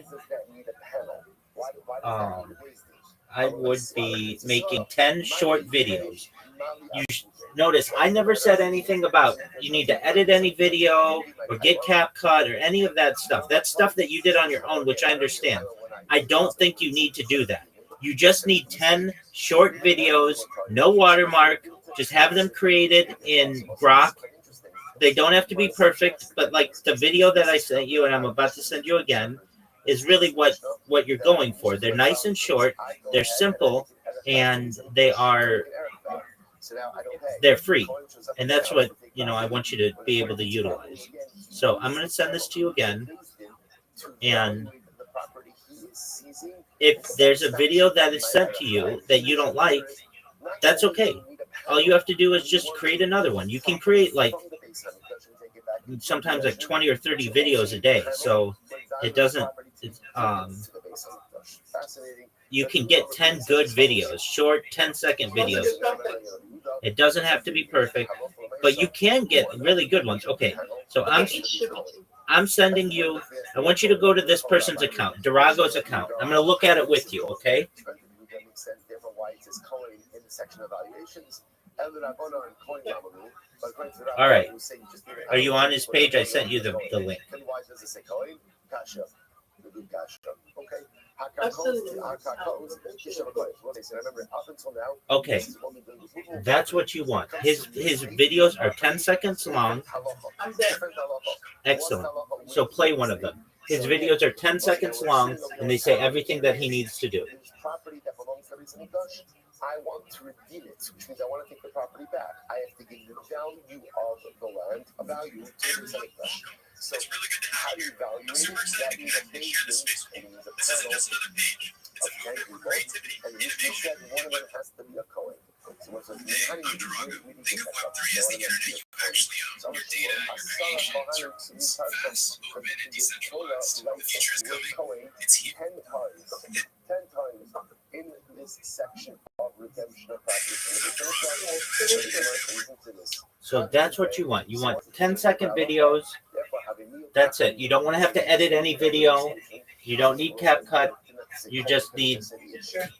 be making 10 short videos. You notice I never said anything about you need to edit any video or get CapCut or any of that stuff. That's stuff that you did on your own, which I understand. I don't think you need to do that. You just need 10 short videos, no watermark, just have them created in Grok. They don't have to be perfect, but like the video that I sent you and I'm about to send you again is really what you're going for. They're nice and short, they're simple, and they're free. And that's what, I want you to be able to utilize. So I'm going to send this to you again. And if there's a video that is sent to you that you don't like, that's okay. All you have to do is just create another one. You can create sometimes 20 or 30 videos a day. So it doesn't, you can get 10 good videos, short 10-second videos. It doesn't have to be perfect, but you can get really good ones. Okay, so I'm sending you, I want you to go to this person's account, Durago's account. I'm going to look at it with you, okay? All right. Are you on his page? I sent you the link. Okay, that's what you want. His videos are 10 seconds long. Excellent. So play one of them. His videos are 10 seconds long, and they say everything that he needs to do. I want to redeem it, which means I want to take the property back. I have to give the value of the land a value to the percentage. So how do you value it? That means a basis and a panel of 10 people, and you said one of them has to be a coin. So what's the Think of Web3 as the internet you actually own. Your data, your creations, your rules, fast, open, and decentralized. The future is coming. It's here. 10 times in this section of redemption of property. So that's what you want. You want 10-second videos. That's it. You don't want to have to edit any video. You don't need CapCut. You just need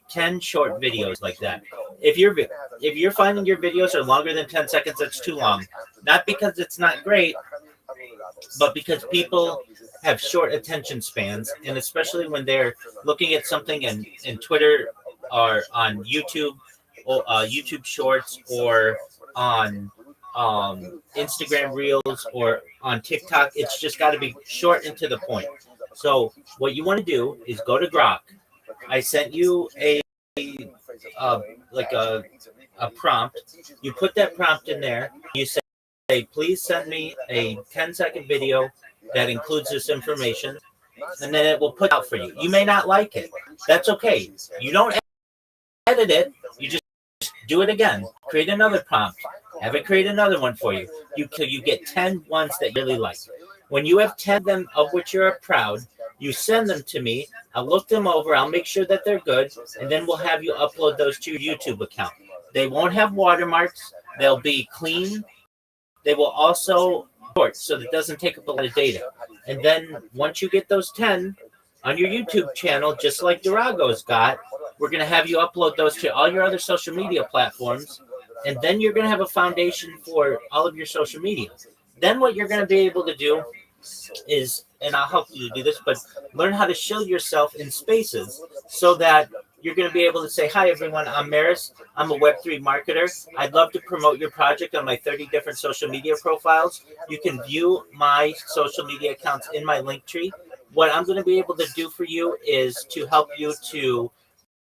10 short videos like that. If you're finding your videos are longer than 10 seconds, that's too long. Not because it's not great, but because people have short attention spans, and especially when they're looking at something in Twitter or on YouTube, or YouTube Shorts, or on Instagram Reels, or on TikTok. It's just got to be short and to the point. So what you want to do is go to Grok. I sent you a prompt. You put that prompt in there. You say, please send me a 10-second video that includes this information, and then it will put out for you. You may not like it. That's okay. You don't edit it. You just do it again. Create another prompt. Have it create another one for you. You get 10 ones that you really like. When you have 10 of them of which you're proud, you send them to me. I'll look them over. I'll make sure that they're good, and then we'll have you upload those to your YouTube account. They won't have watermarks. They'll be clean. They will also short, so that it doesn't take up a lot of data. And then once you get those 10 on your YouTube channel, just like Durago's got, we're going to have you upload those to all your other social media platforms. And then you're going to have a foundation for all of your social media. Then what you're going to be able to do is, and I'll help you to do this, but learn how to shield yourself in spaces so that you're going to be able to say, hi, everyone, I'm Maris. I'm a Web3 marketer. I'd love to promote your project on my 30 different social media profiles. You can view my social media accounts in my link tree. What I'm going to be able to do for you is to help you to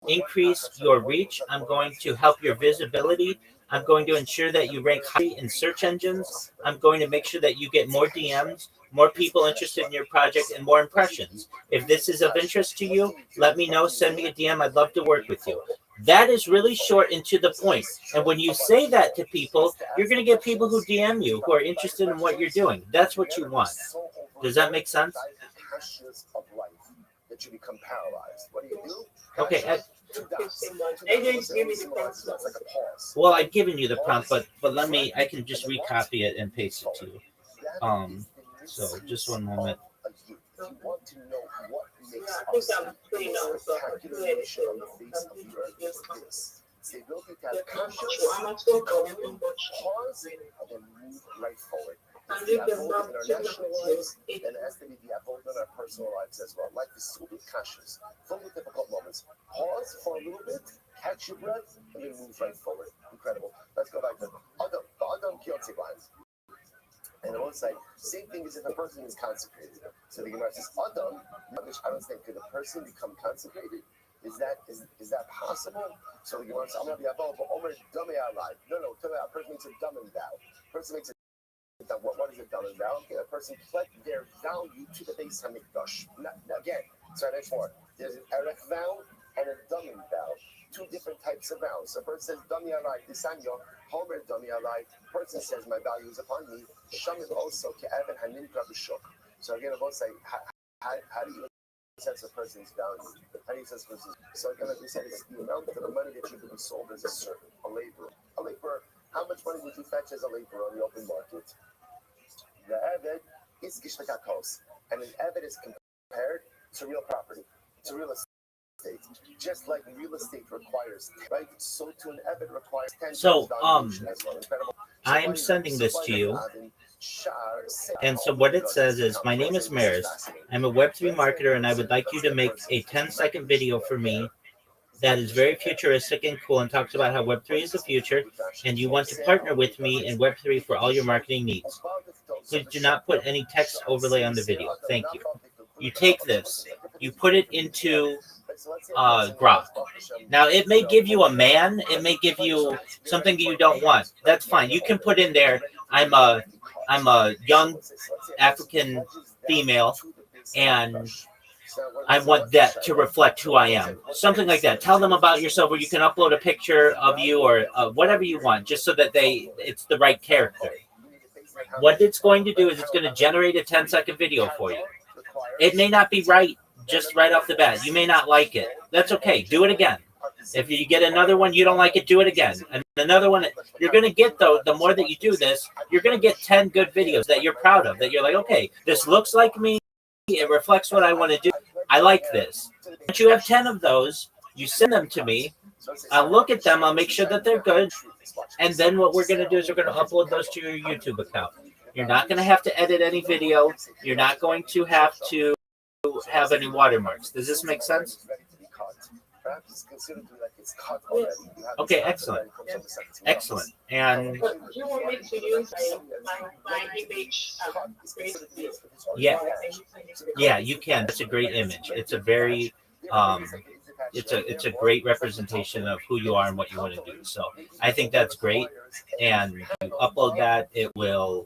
increase your reach. I'm going to help your visibility. I'm going to ensure that you rank high in search engines. I'm going to make sure that you get more DMs, more people interested in your project, and more impressions. If this is of interest to you, let me know. Send me a DM. I'd love to work with you. That is really short and to the point. And when you say that to people, you're going to get people who DM you who are interested in what you're doing. That's what you want. Does that make sense? Okay. Well, I've given you the prompt, but I can just recopy it and paste it to you. So just one moment. And it has to be the abode in our personal lives as well. Life is so conscious, full of difficult moments. Pause for a little bit, catch your breath, and then move right forward. Incredible. Let's go back to Adam Kyotzi lines. And I will say, same thing as if a person is consecrated. So the Gemara says, Adam, I don't think, could a person become consecrated? Is that possible? So the Gemara says, I'm going to be above, but Omer dummy alive. No, a person makes a dumb and vow. Person makes a what is it done and vow? Okay, a person pledged their value to the base Hamikdash. Again, so next one. There's an Erech vow and a Dummy vow. Two different types of vows. A person says, Dummy alai, Disanyo, Homer Dummy alai. Person says, my value is upon me. Shamim also, Ke'evan Hanin Grabishok. So again, I both say, how do you assess a person's value? How do you assess a person's value? So again, like we said, it's the amount of the money that you can be sold as a servant, a laborer. A laborer, how much money would you fetch as a laborer on the open market? The Eved is Gishtakakos, and an Eved is compared to real property, to real estate. Just like real estate requires, right? So to an Eved requires 10. So, I am sending this to you. And so what it says is, my name is Maris. I'm a Web3 marketer, and I would like you to make a 10-second video for me that is very futuristic and cool and talks about how Web3 is the future, and you want to partner with me in Web3 for all your marketing needs. Please do not put any text overlay on the video. Thank you. You take this, you put it into Grok. Now, it may give you a man, it may give you something you don't want. That's fine. You can put in there, I'm a young African female, and I want that to reflect who I am. Something like that. Tell them about yourself, or you can upload a picture of you or whatever you want, just so that it's the right character. What it's going to do is it's going to generate a 10-second video for you. It may not be right just right off the bat. You may not like it. That's okay. Do it again. If you get another one, you don't like it, do it again. And another one, you're going to get, though, the more that you do this, you're going to get 10 good videos that you're proud of, that you're like, okay, this looks like me. It reflects what I want to do. I like this. Once you have 10 of those, you send them to me. I'll look at them. I'll make sure that they're good. And then what we're going to do is we're going to upload those to your YouTube account. You're not going to have to edit any video. You're not going to have any watermarks. Does this make sense? Okay, excellent. Excellent. And you want me to use my image? Yeah, you can. It's a great image. It's a very it's a great representation of who you are and what you want to do. So I think that's great. And you upload that, it will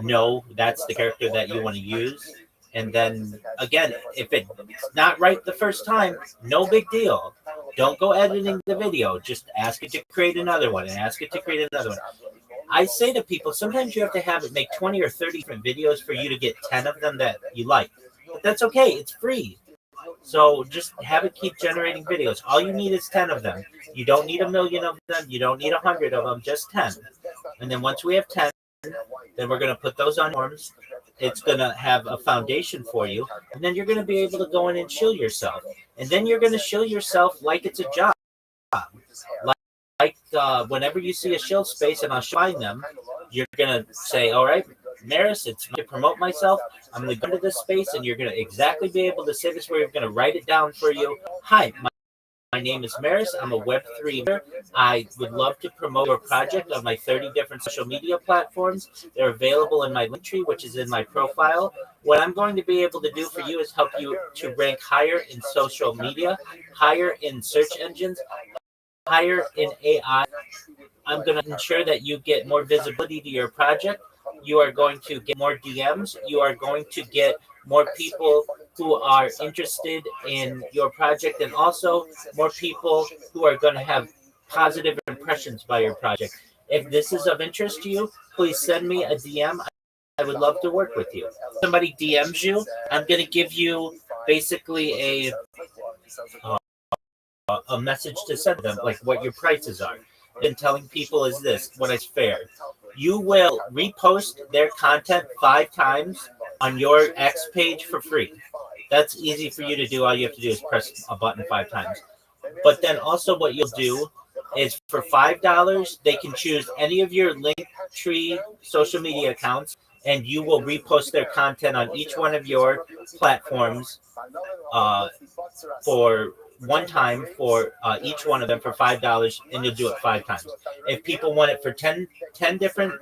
know that's the character that you want to use. And then again, if it's not right the first time, no big deal. Don't go editing the video. Just ask it to create another one and ask it to create another one. I say to people, sometimes you have to have it make 20 or 30 different videos for you to get 10 of them that you like. But that's okay. It's free. So just have it keep generating videos. All you need is 10 of them. You don't need a million of them. You don't need 100 of them, just 10. And then once we have 10, then we're going to put those on forms. It's going to have a foundation for you. And then you're going to be able to go in and shill yourself. And then you're going to shill yourself like it's a job. Like whenever you see a shill space and I'll find them, you're going to say, all right, Maris, it's to promote myself. I'm going to go to this space and you're going to exactly be able to say this where you're going to write it down for you. Hi, my name is Maris. I'm a Web3 leader. I would love to promote your project on my 30 different social media platforms. They're available in my link tree, which is in my profile. What I'm going to be able to do for you is help you to rank higher in social media, higher in search engines, higher in AI. I'm going to ensure that you get more visibility to your project. You are going to get more DMs. You are going to get more people who are interested in your project, and also more people who are going to have positive impressions by your project. If this is of interest to you, please send me a DM. I would love to work with you. If somebody DMs you, I'm going to give you basically a message to send them, like what your prices are. And telling people is this, what is fair. You will repost their content 5 times on your X page for free. That's easy for you to do. All you have to do is press a button 5 times. But then also what you'll do is for $5, they can choose any of your Linktree social media accounts, and you will repost their content on each one of your platforms for one time for each one of them for $5, and you'll do it 5 times. If people want it for 10 different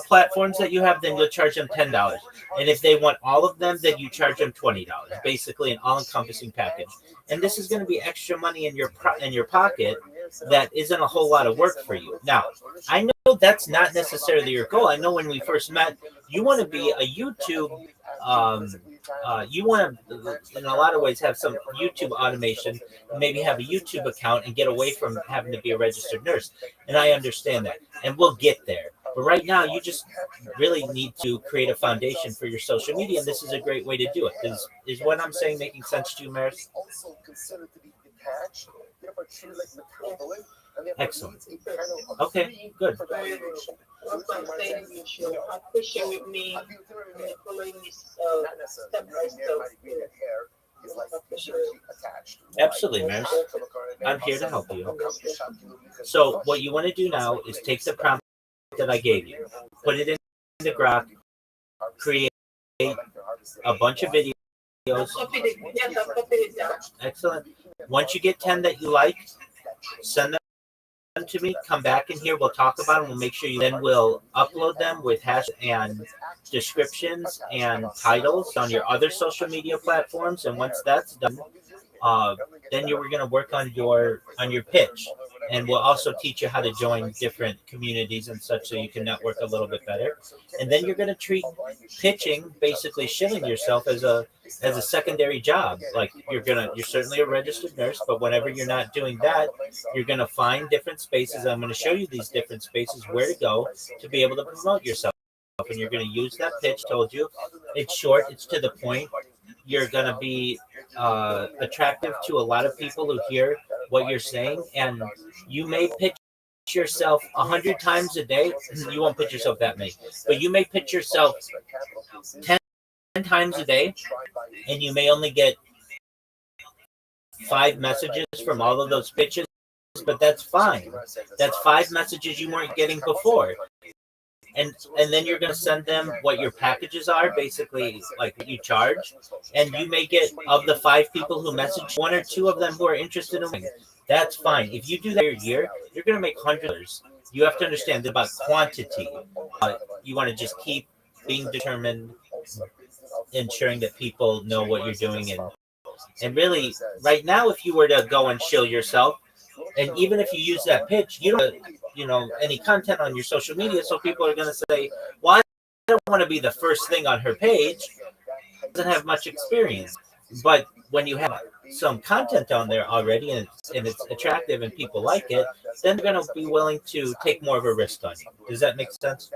platforms that you have, then you'll charge them $10. And if they want all of them, then you charge them $20. Basically, an all-encompassing package. And this is going to be extra money in your pocket that isn't a whole lot of work for you. Now, I know that's not necessarily your goal. I know when we first met, you want to be a YouTube. You want to, in a lot of ways, have some YouTube automation, maybe have a YouTube account and get away from having to be a registered nurse. And I understand that. And we'll get there. But right now, you just really need to create a foundation for your social media. And this is a great way to do it. Is what I'm saying making sense to you, Maris? Excellent. Okay, good. I appreciate with me following this step by step. Absolutely, Maris. I'm here to help you. So what you want to do now is take the prompt that I gave you, put it in the Grok, create a bunch of videos. Excellent. Once you get 10 that you like, send them to me, come back in here, we'll talk about them, we'll make sure you then will upload them with hash and descriptions and titles on your other social media platforms. And once that's done, then you're going to work on your pitch, and we'll also teach you how to join different communities and such so you can network a little bit better. And then you're going to treat pitching, basically shilling yourself as a secondary job. Like you're certainly a registered nurse, but whenever you're not doing that, you're going to find different spaces. I'm going to show you these different spaces where to go to be able to promote yourself. And you're going to use that pitch. Told you, it's short, it's to the point. You're going to be attractive to a lot of people who hear what you're saying, and you may pitch yourself 100 times a day. You won't pitch yourself that many, but you may pitch yourself 10 times a day, and you may only get 5 messages from all of those pitches, but that's fine. That's 5 messages you weren't getting before. And then you're going to send them what your packages are, basically like what you charge. And you may get, of the 5 people who message, 1 or 2 of them who are interested in winning. That's fine. If you do that every year, you're going to make $100. You have to understand about quantity. You want to just keep being determined, ensuring that people know what you're doing. And really, right now, if you were to go and shill yourself, and even if you use that pitch, you don't any content on your social media, so people are going to say, why don't want to be the first thing on her page. Doesn't have much experience, but when you have some content on there already and it's attractive and people like it, then they're going to be willing to take more of a risk on you. Does that make sense?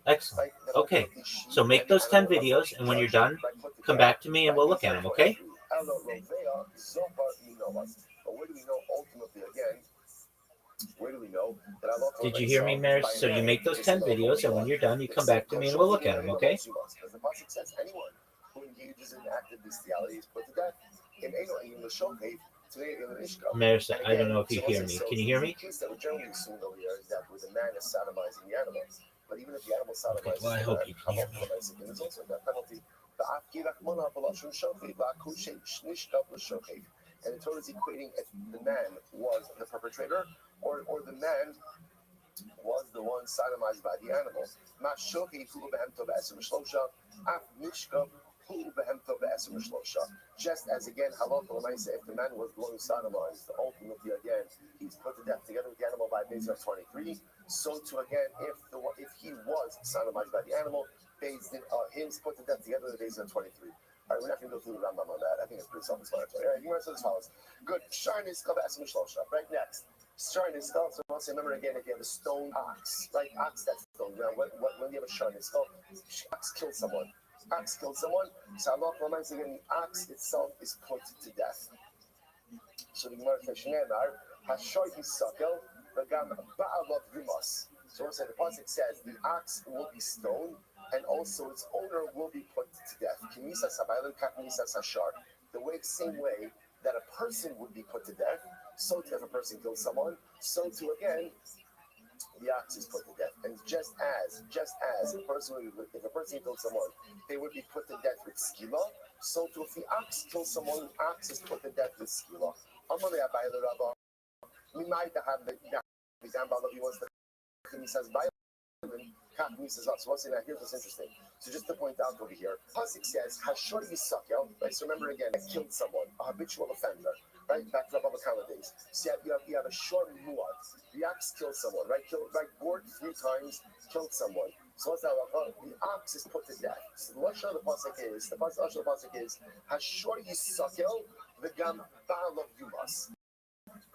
Excellent. Okay, so make those 10 videos, and when you're done, come back to me and we'll look at them, okay? Where do we know that Did you hear me, Maris? So you make those 10 videos, and when you're done, you come back to me and we'll look at them, okay? Because the pasuk says anyone who engages in active bestiality is put to death. Maris, I don't know if you hear me. Can you hear me? The case that we're generally assuming over here is that where the man is sodomizing the animal. But even if the animal sodomizes Well, I hope you can hear me. there's also a death penalty. And the Torah is equating if the man was the perpetrator or the man was the one sodomized by the animal. Just as again, if the man was the one who sodomized, ultimately again, he's put to death together with the animal by Beis 23. So too again, if he was sodomized by the animal, he's put to death together with Beis 23. All right, we're not going to go through the Rambam on that. I think it's pretty self-explanatory. All right, Gemara says as follows. Good. Right next. Shar Nizkal. So once remember again, if you have a stone ox, right? Ox that's stone. Now, when you have a Shar Nizkal, ox killed someone. So Allah reminds again, the ox itself is put to death. So the Gemara says, Shneimar, Hashar Yisakel, V'gam Ba'alav Yumas. So once the pasuk says, the ox will be stoned, and also its owner will be put to death. The same way that a person would be put to death, so too if a person kills someone, so too again, the ox is put to death. And just as if a person kills someone, they would be put to death with skila, so too if the ox kills someone, the ox is put to death with skila. He says, so once again, here's what's interesting. So just to point out over here, pasuk says, "Hashor Yisakel." Right. So remember again, killed someone, a habitual offender. Right. Back to Rabbi days. So you have a short muad. The ox killed someone. Right. Bored 3 times, killed someone. So what's that? The ox is put to death. So the lashon of the pasuk is Hashor Yisakel v'gam ba'alav yumas.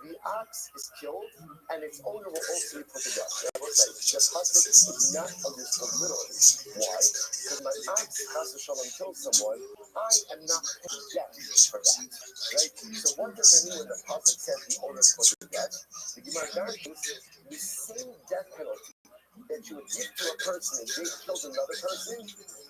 The ox is killed, and its owner will also be put to death. The pasuk is not understood literally. Why? Because my ox, Chas v'Shalom, killed someone, I am not put to death for that. Right? So what does it mean when the pasuk says the owner is put to death? The Gemara argues the same death penalty that you would give to a person if they killed another person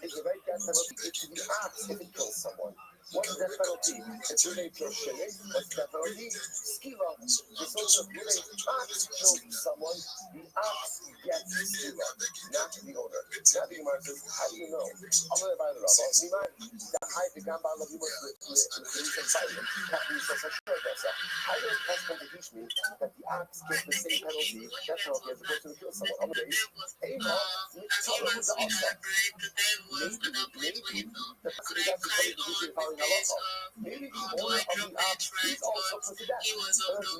is the right death penalty to the ox if it kills someone. What is that penalty? If you may kill Shimon, what's that penalty? Skila. The social of Yule ox killed someone, the ox gets skila, not the owner. Now the Gemara says, how do you know? I'm going to buy the Rabbi. The high the Gamba of you with the silent. How does it come to teach me that the ox gets the same penalty, death penalty, as a person who kills someone? I'm going to say, maybe the owner of the ox is also put to death.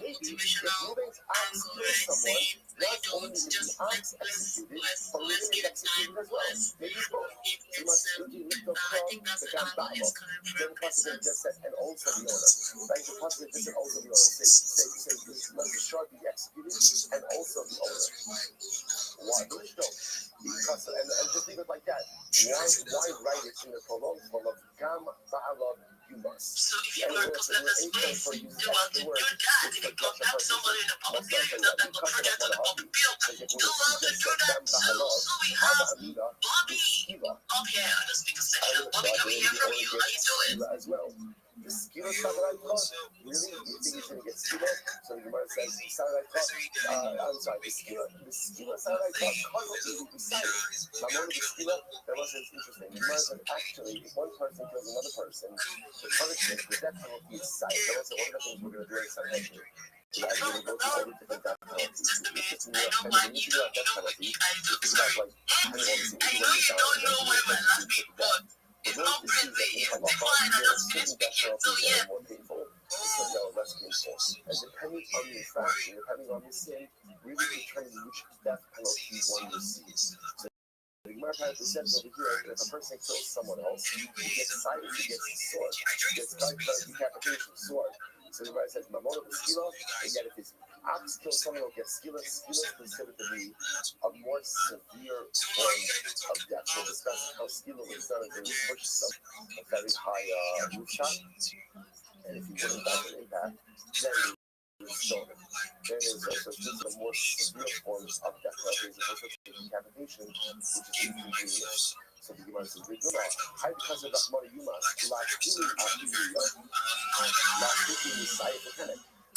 Maybe if Reuben's ox kills someone, not only is the ox executed, but Reuben is executed as well. Maybe both. You must lift up the Gambalo. Then possibly just said, and also the owner. Right? The possibly just said also the owner. Say, let the shark be executed, and also the owner. Why? Because, and just leave it like that. Why write it in the prolonged form of Gam Ba'alav Yumas? So if you are considered as place, you want to do that. If you come back somebody in the public building, that the project of the public building, you want to do that too. So we have Bobby up here. The speaker section. Bobby, can we hear from you? How you doing? As well. The skila samurai talk, really? You think he's going to get skila? So the Gemara says, samurai talk, I'm sorry, the skila samurai talk, constantly decided. Now, one of the skila, that was interesting. The Gemara said, actually, if one person kills another person, the punishment, the death penalty is cited. That was one of the things we're going to do in Sanhedrin. So actually, we'll go through every different death penalty. Just a minute. I know why you don't know what me I do. Sorry. I know you don't know where my last name, but it's not prison. It's different. I just finished speaking. So yeah. So And depending on the infraction, depending on the sin, really determine which death penalty one receives. So the Gemara says over here that if a person kills someone else, he gets cited, he gets a sword, he gets decapitation, sword. So the Gemara says, Mamona Skila, and yet if his ox kills someone, he'll get Skila. Skila is considered to be a more severe form of death. We'll discuss how Skila was done if he pushed a very high roof shot, and if he wouldn't have an impact, then he was stoned. Then there's also just a more severe form of death penalty as opposed to decapitation, which is inconvenience. So the Gemara says, "Hi, because of Rahman Yumas, last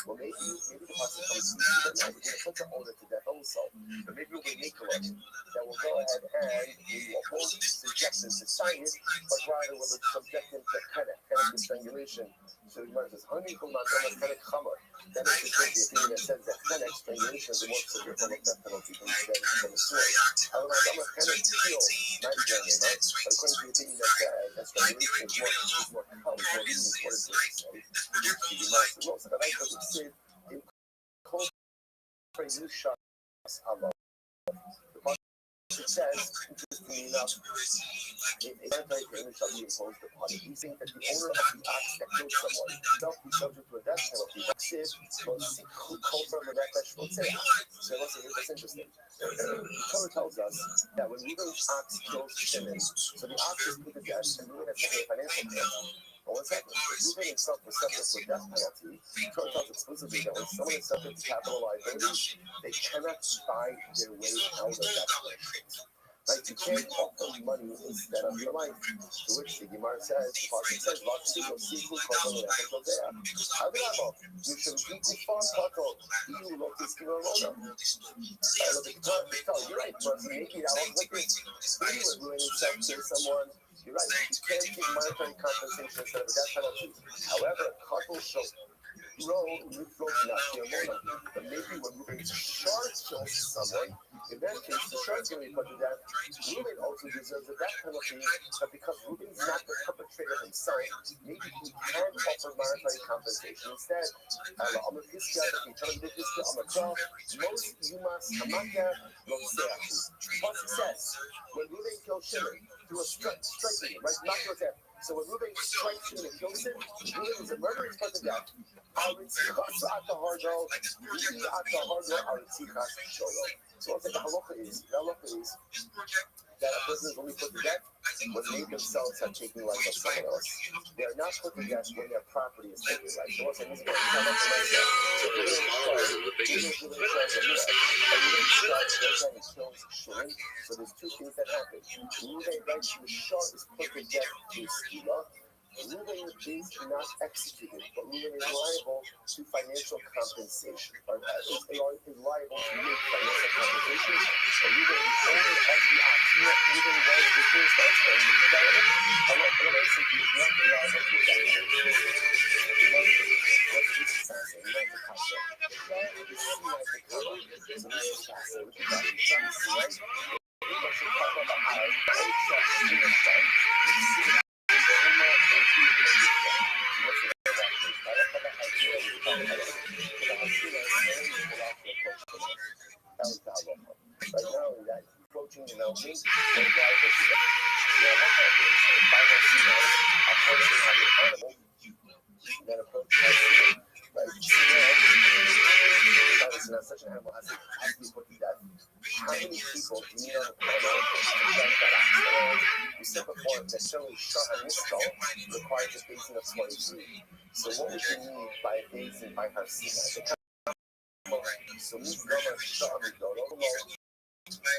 well, maybe the person comes to me and we're going to put the owner to death also, but maybe we'll make a law that will go ahead and we won't subject him to sign it, but rather we'll subject him to panic to strangulation." So the Gemara says, "Honey, from my panic chamor." That is the opinion that says that panic strangulation is a more severe form of death penalty than the sword. However, I'm a panic kill, not again, right? But according to the opinion that says that strangulation is more common, more lenient, what is this? The Gemara says, "No, so that I could say in cold you shot Allah." It says, interestingly enough, a anti-payment shall be imposed upon it. We think that the owner of the ox that killed someone shall be subject to a death penalty. So that's interesting. The Torah tells us that when Reuben's ox kills Shimon, so the ox is put to death and Reuben has to pay a financial penalty. But what's happening? Reuben himself was subject to a death penalty. The Torah tells explicitly that when someone is subject to capital liability, they cannot buy their way out of that situation. Like you can't offer money instead of your life. To which the Gemara says, the Pasuk says, you should be far Paco, you look to Skiva Rona. You're right, but maybe that was like this. Maybe we're doing himself to someone. You're right, you can't give monetary compensation instead of a death penalty. However, couple show but maybe when Reuben's shark kills someone, in that case, the shark's going to be put to death. Reuben also deserves a death penalty, but because Reuben's not the perpetrator himself, maybe he can offer monetary compensation instead. What success? When Reuben killed Shimon, through a striking, right? Not to attack. So when Reuben strikes Shimon and kills him, Reuben is a murderer, he's put to death. So what the halacha is that a person is only put to death when they themselves have taken life of someone else. They are not put to death when their property is taken life. So what's the so there's two things that happen. The shark is put to death through skila. Reuben is not executed, but Reuben is liable to financial compensation. Or is liable to make financial compensation. And Reuben is owner of the ox. Reuben was the first husband. I want to say he is not liable to that. What this is saying, not the kasha. That is seen as the color. So this is kasha. Look at that. It's not seen, right? We should talk about how all shots in the sun. Right now, that approaching the mountain, the driver should that approach right? Such an animal has to be put to death. How many people do you know we said before that showing shot on this skull requires a basing of 23. So what would you need by a basing by Harsina? So we go shot on the go.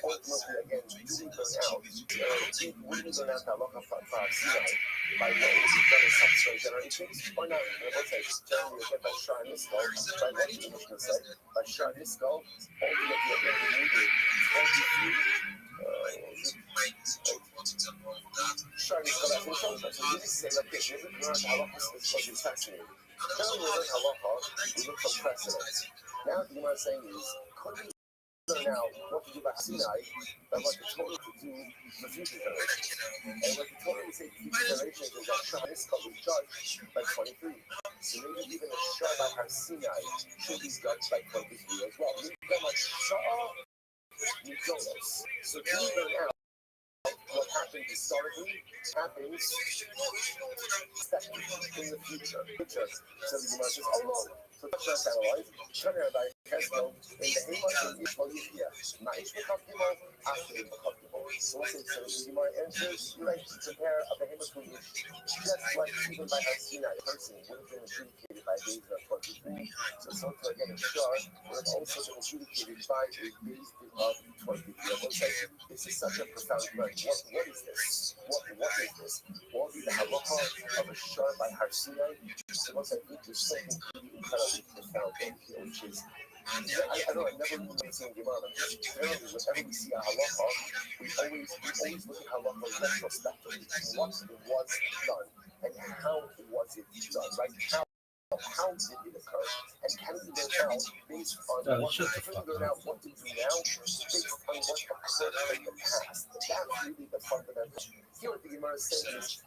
Ultimately, again, do we burn out? Would we burn out that local for Harsina by what would be done in subsequent generations? Or not? Let's say, generally, again, by shot on this skull, by what the Mishnah said, by shot on this skull, ultimately, again, we needed 23. Shot on this skull, that's what so we just say, like, this is fascinating. Generally, we learn halacha, we look for precedent. Now, what you are saying is, could we now what to do by Sinai, and what the Torah to do for future generations. And what the Torah would say to future generations is that Shah Niskal is judged by 23. So maybe even a Shah by Har Sinai should be judged by 23 as well. So do we learn out what happened historically happens in the future. So the Gemara says, oh no. So let's just analyze. Shana by Kesno in the Hema in Ishmael Yihya. Ma'ish Mekavdimo, after Mekavdimo. So what's it? So the Gemara answers, you're right, to compare a Behema to an Ish. Just like even by Har Sinai, a person would have been adjudicated by days of 23. So to again a Shah would have also been adjudicated by a days of 23. This is such a profound word. What is this? What is this? What is the halacha of a Shah by Har Sinai? So once I think there's something pretty incredibly profound over here, which is, I don't know, I've never really seen Gemara, but generally, whenever we see a halacha, we always look at halacha retrospectively. What was done, and how was it done, right? How did it occur? And can we learn out based on what to do now based on what occurred in the past? That's really the fundamental. Here what the Gemara is saying is,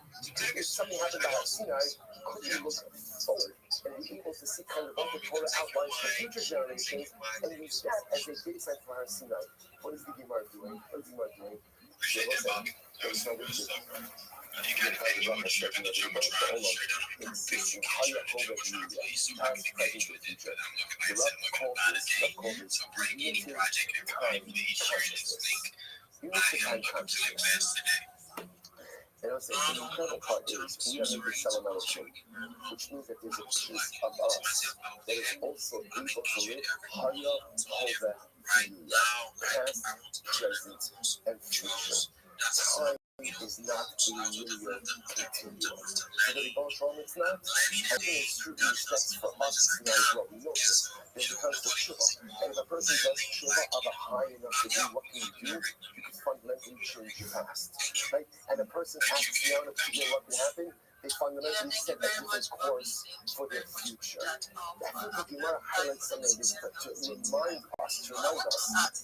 if something happened by Har Sinai, could we look forward and be able to see kind of what the Torah outlines for future generations and use that as a baseline for Har Sinai? What is the Gemara doing? There's no reason. You got to pay the Rothschild strip in the Jumbotron straight on a past, present, future. The Rothschild called this, so bring any project and everybody share this link. I am looking to advance today. And I'll say the incredible part is we are making sentimental change, which means that there's a piece of us that is also able to live Haya Hova past, present, and future. Time is not a linear continuum. So that we both wrong, it's not. I think it's true in steps for us, it's not as well. We know this. There's because the tshuva. And if a person does tshuva of a high enough to do, what can you do? You can fundamentally change your past. Right? And a person asks down to figure what can happen, they fundamentally set a different course for their future. I think the Gemara highlights something to remind us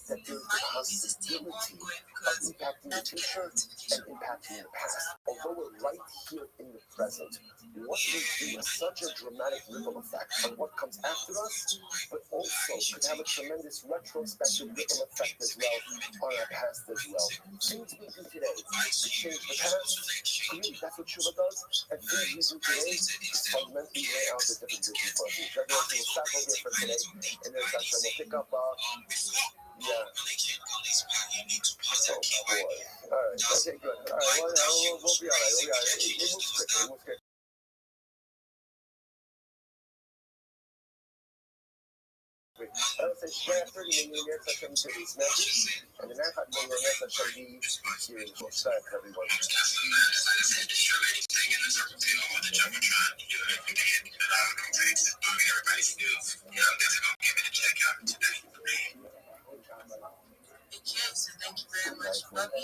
that there's the possibility of impacting the future and impacting the past. Although we're right here in the present, what we do has such a dramatic ripple effect on what comes after us, but also could have a tremendous retrospective ripple effect as well on our past as well. Things we do today to change the past, really, that's what Tshuva does. And things we do today is fundamentally lay out the different vision for us. Everyone will stop over here for today, and then we'll pick up, yeah. Oh boy. Alright, okay, good. Alright, we'll be alright. It moves quickly. I would say share 30 million years that can be message, and the 900 million years that shall be here for start everyone. Thank you very much. Rabbi,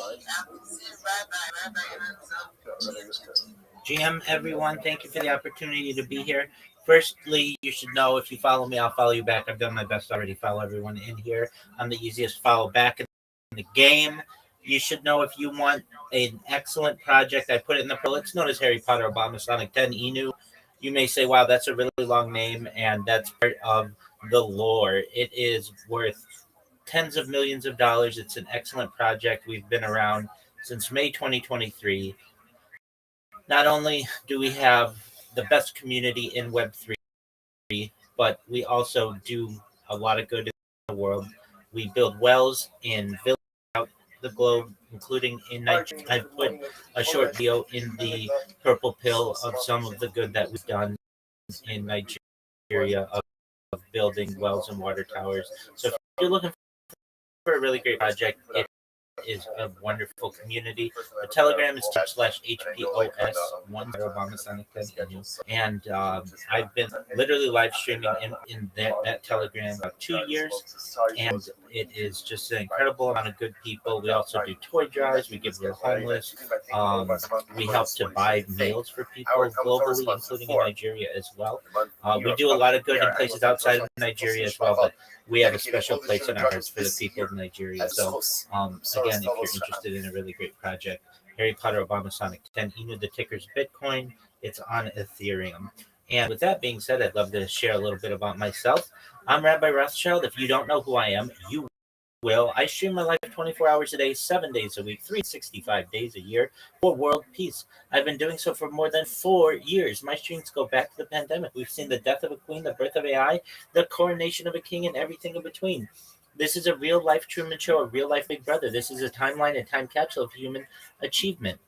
GM, everyone, thank you for the opportunity to be here. Firstly, you should know if you follow me, I'll follow you back. I've done my best to already follow everyone in here. I'm the easiest follow back in the game. You should know if you want an excellent project, I put it in the pro. It's known as Harry Potter Obama Sonic 10 Inu. You may say, wow, that's a really long name, and that's part of the lore. It is worth tens of millions of dollars. It's an excellent project. We've been around since May 2023. Not only do we have the best community in Web3, but we also do a lot of good in the world. We build wells in villages out the globe, including in Nigeria. I've put a short video in the purple pill of some of the good that we've done in Nigeria of building wells and water towers. So if you're looking for a really great project, it is a wonderful community. The Telegram is t/HPOS1 Obama Sonic 10. And I've been literally live streaming in that Telegram about 2 years. And it is just an incredible amount of good people. We also do toy drives. We give to the homeless. We help to buy meals for people globally, including in Nigeria as well. We do a lot of good in places outside of Nigeria as well, but we have a special place in our hearts for the people of Nigeria. So, again, if you're interested in a really great project, Harry Potter Obama Sonic 10, the ticker's Bitcoin. It's on Ethereum. And with that being said, I'd love to share a little bit about myself. I'm Rabbi Rothschild. If you don't know who I am, you will. I stream my life 24 hours a day, 7 days a week, 365 days a year for world peace. I've been doing so for more than 4 years. My streams go back to the pandemic. We've seen the death of a queen, the birth of AI, the coronation of a king, and everything in between. This is a real life Truman Show, a real life Big Brother. This is a timeline and time capsule of human achievement.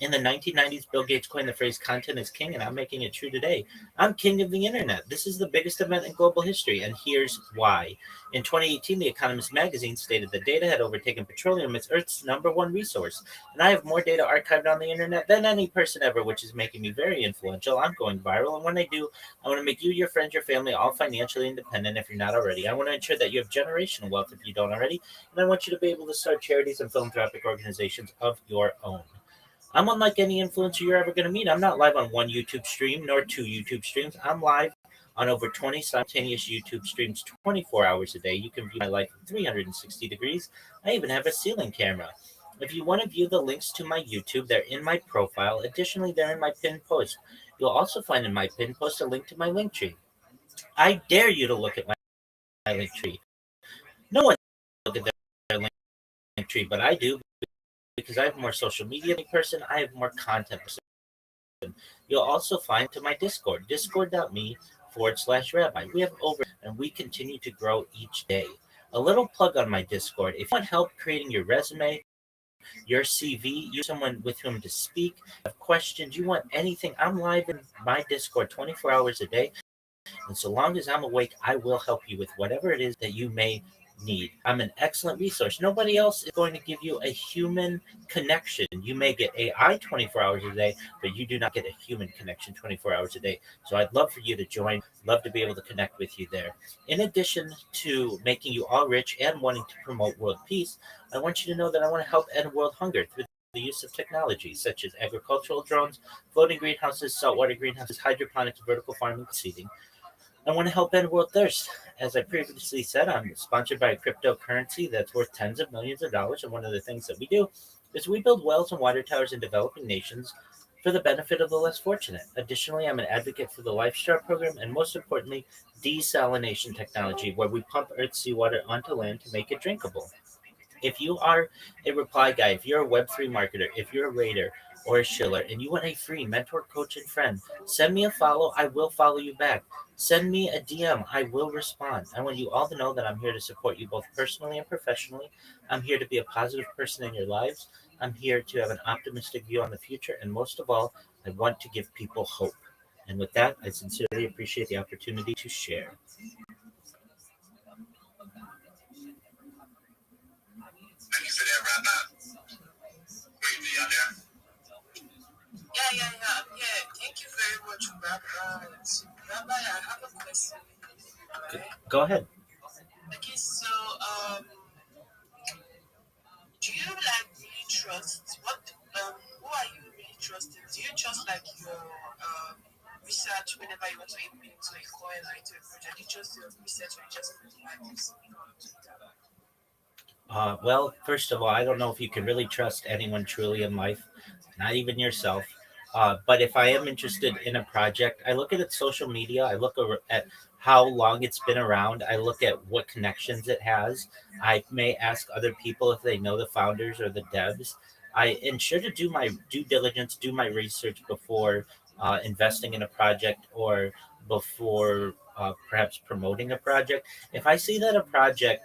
In the 1990s, Bill Gates coined the phrase content is king, and I'm making it true today. I'm king of the internet. This is the biggest event in global history, and here's why. In 2018, The Economist magazine stated that data had overtaken petroleum as Earth's #1 resource, and I have more data archived on the internet than any person ever, which is making me very influential. I'm going viral, and when I do, I want to make you, your friends, your family all financially independent if you're not already. I want to ensure that you have generational wealth if you don't already, and I want you to be able to start charities and philanthropic organizations of your own. I'm unlike any influencer you're ever going to meet. I'm not live on one YouTube stream nor 2 YouTube streams. I'm live on over 20 simultaneous YouTube streams 24 hours a day. You can view my life in 360 degrees. I even have a ceiling camera. If you want to view the links to my YouTube, they're in my profile. Additionally, they're in my pinned post. You'll also find in my pinned post a link to my link tree. I dare you to look at my link tree. No one look at their link tree, but I do. Because I have more social media person, I have more content person. You'll also find to my Discord, discord.me/rabbi. We have over, and we continue to grow each day. A little plug on my Discord. If you want help creating your resume, your CV, you're someone with whom to speak, have questions, you want anything, I'm live in my Discord 24 hours a day. And so long as I'm awake, I will help you with whatever it is that you may need. I'm an excellent resource. Nobody else is going to give you a human connection. You may get AI 24 hours a day, but you do not get a human connection 24 hours a day. So I'd love for you to join, love to be able to connect with you there. In addition to making you all rich and wanting to promote world peace, I want you to know that I want to help end world hunger through the use of technology such as agricultural drones, floating greenhouses, saltwater greenhouses, hydroponics, vertical farming, seeding. I want to help end world thirst. As I previously said, I'm sponsored by a cryptocurrency that's worth tens of millions of dollars. And one of the things that we do is we build wells and water towers in developing nations for the benefit of the less fortunate. Additionally, I'm an advocate for the LifeStar program and most importantly, desalination technology, where we pump Earth's seawater onto land to make it drinkable. If you are a reply guy, if you're a Web3 marketer, if you're a raider or a shiller, and you want a free mentor, coach, and friend, send me a follow. I will follow you back. Send me a DM. I will respond. I want you all to know that I'm here to support you both personally and professionally. I'm here to be a positive person in your lives. I'm here to have an optimistic view on the future. And most of all, I want to give people hope. And with that, I sincerely appreciate the opportunity to share. Thank you for that, Rabbi. Baby, out there? Yeah. Thank you very much, Rabbi. Rabbi, I have a question. Go ahead. Okay, so do you really trust who are you really trusting? Do you trust your research whenever you want to input into a coin or into a project? You trust your research or you just like this? Well, first of all, I don't know if you can really trust anyone truly in life, not even yourself. But if I am interested in a project, I look at its social media. I look at how long it's been around. I look at what connections it has. I may ask other people if they know the founders or the devs. I ensure to do my due diligence, do my research before investing in a project or before perhaps promoting a project. If I see that a project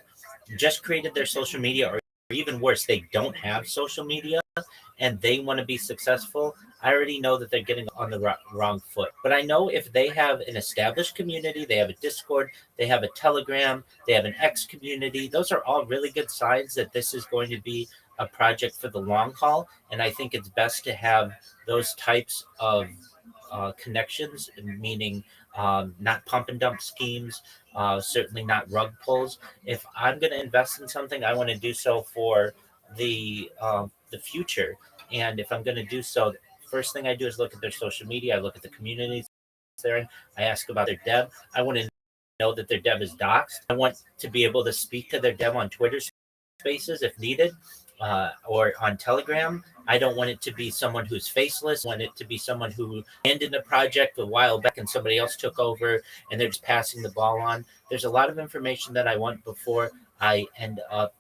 just created their social media, or even worse, they don't have social media and they want to be successful, I already know that they're getting on the wrong foot. But I know if they have an established community, they have a Discord, they have a Telegram, they have an X community, those are all really good signs that this is going to be a project for the long haul, and I think it's best to have those types of connections, meaning not pump and dump schemes, certainly not rug pulls. If I'm going to invest in something, I want to do so for the future. And if I'm going to do so, first thing I do is look at their social media. I look at the communities they're in. I ask about their dev. I want to know that their dev is doxxed. I want to be able to speak to their dev on Twitter Spaces if needed, or on Telegram. I don't want it to be someone who's faceless. I want it to be someone who ended the project a while back and somebody else took over and they're just passing the ball on. There's a lot of information that I want before I end up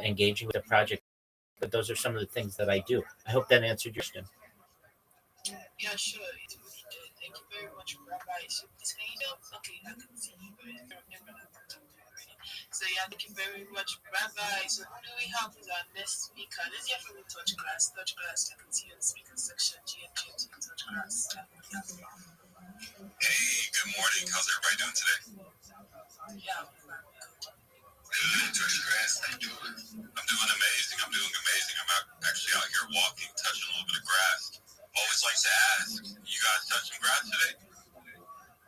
engaging with a project. But those are some of the things that I do. I hope that answered your question. Yeah, sure. It really did. Thank you very much, Rabbi. So, please can you help? Okay, I can see you, but I don't remember that part already. So, yeah, thank you very much, Rabbi. So, who do we have as our next speaker? Let's hear from the Touch Class. Touch Class, I can see you in the speaker section. GMGT Touch Class. Hey, good morning. How's everybody doing today? Yeah. Touch Grass, how you doing? I'm doing amazing. Actually out here walking, touching a little bit of grass. Always like to ask, you guys touch some grass today?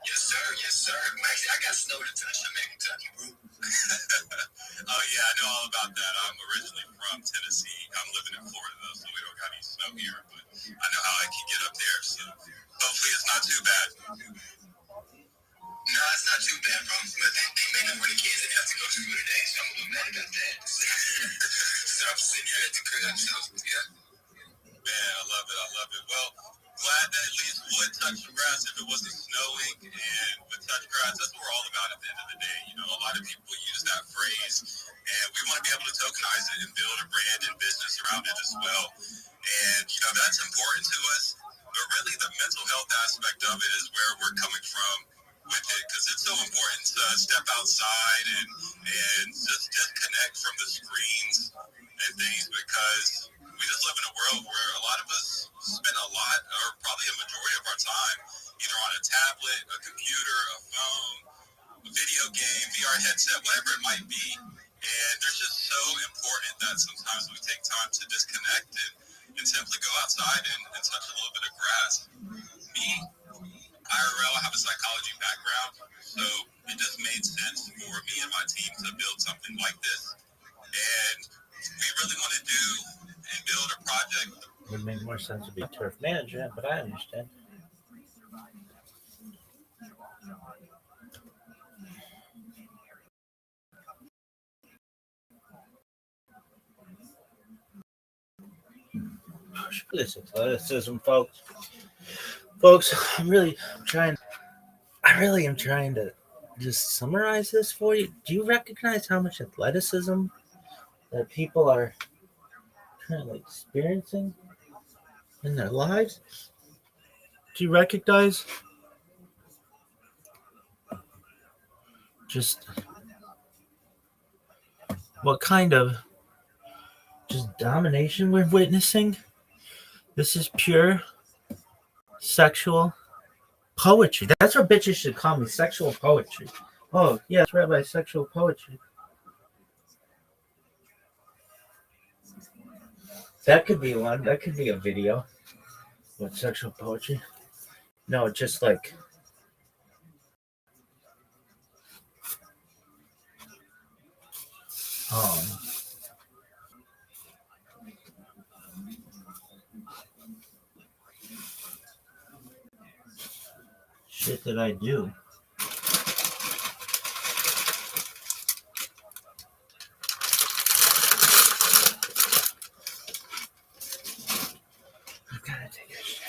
Yes, sir. Yes, sir. Actually, I got snow to touch. I'm in Kentucky, bro. Oh yeah, I know all about that. I'm originally from Tennessee. I'm living in Florida though, so we don't got any snow here, but I know how I can get up there, so hopefully it's not too bad. No, it's not too bad, bro. But they made it for the kids that have to go to school today, so I'm a little mad about that. So I'm sitting here at the crib, so yeah. Man, I love it. Well, glad that at least would touch some grass if it wasn't snowing, and with touch grass, that's what we're all about at the end of the day. You know, a lot of people use that phrase, and we want to be able to tokenize it and build a brand and business around it as well. And, you know, that's important to us, but really the mental health aspect of it is where we're coming from with it, because it's so important to step outside and just disconnect from the screens and things, because we just live in a world where a lot of us spend a lot, or probably a majority of our time, either on a tablet, a computer, a phone, a video game, VR headset, whatever it might be. And there's just so important that sometimes we take time to disconnect and simply go outside and touch a little bit of grass. Me, IRL, I have a psychology background, so it just made sense for me and my team to build something like this. And we really want to do and build a project. It would make more sense to be turf management, but I understand. This is athleticism, folks. Folks, I really am trying to just summarize this for you. Do you recognize how much athleticism that people are currently experiencing in their lives? Do you recognize just what kind of just domination we're witnessing? This is pure sexual poetry. That's what bitches should call me, sexual poetry. Oh, yeah, it's Rabbi sexual poetry. That could be one. That could be a video. What, sexual poetry? No, just like shit that I do. I gotta take a shit.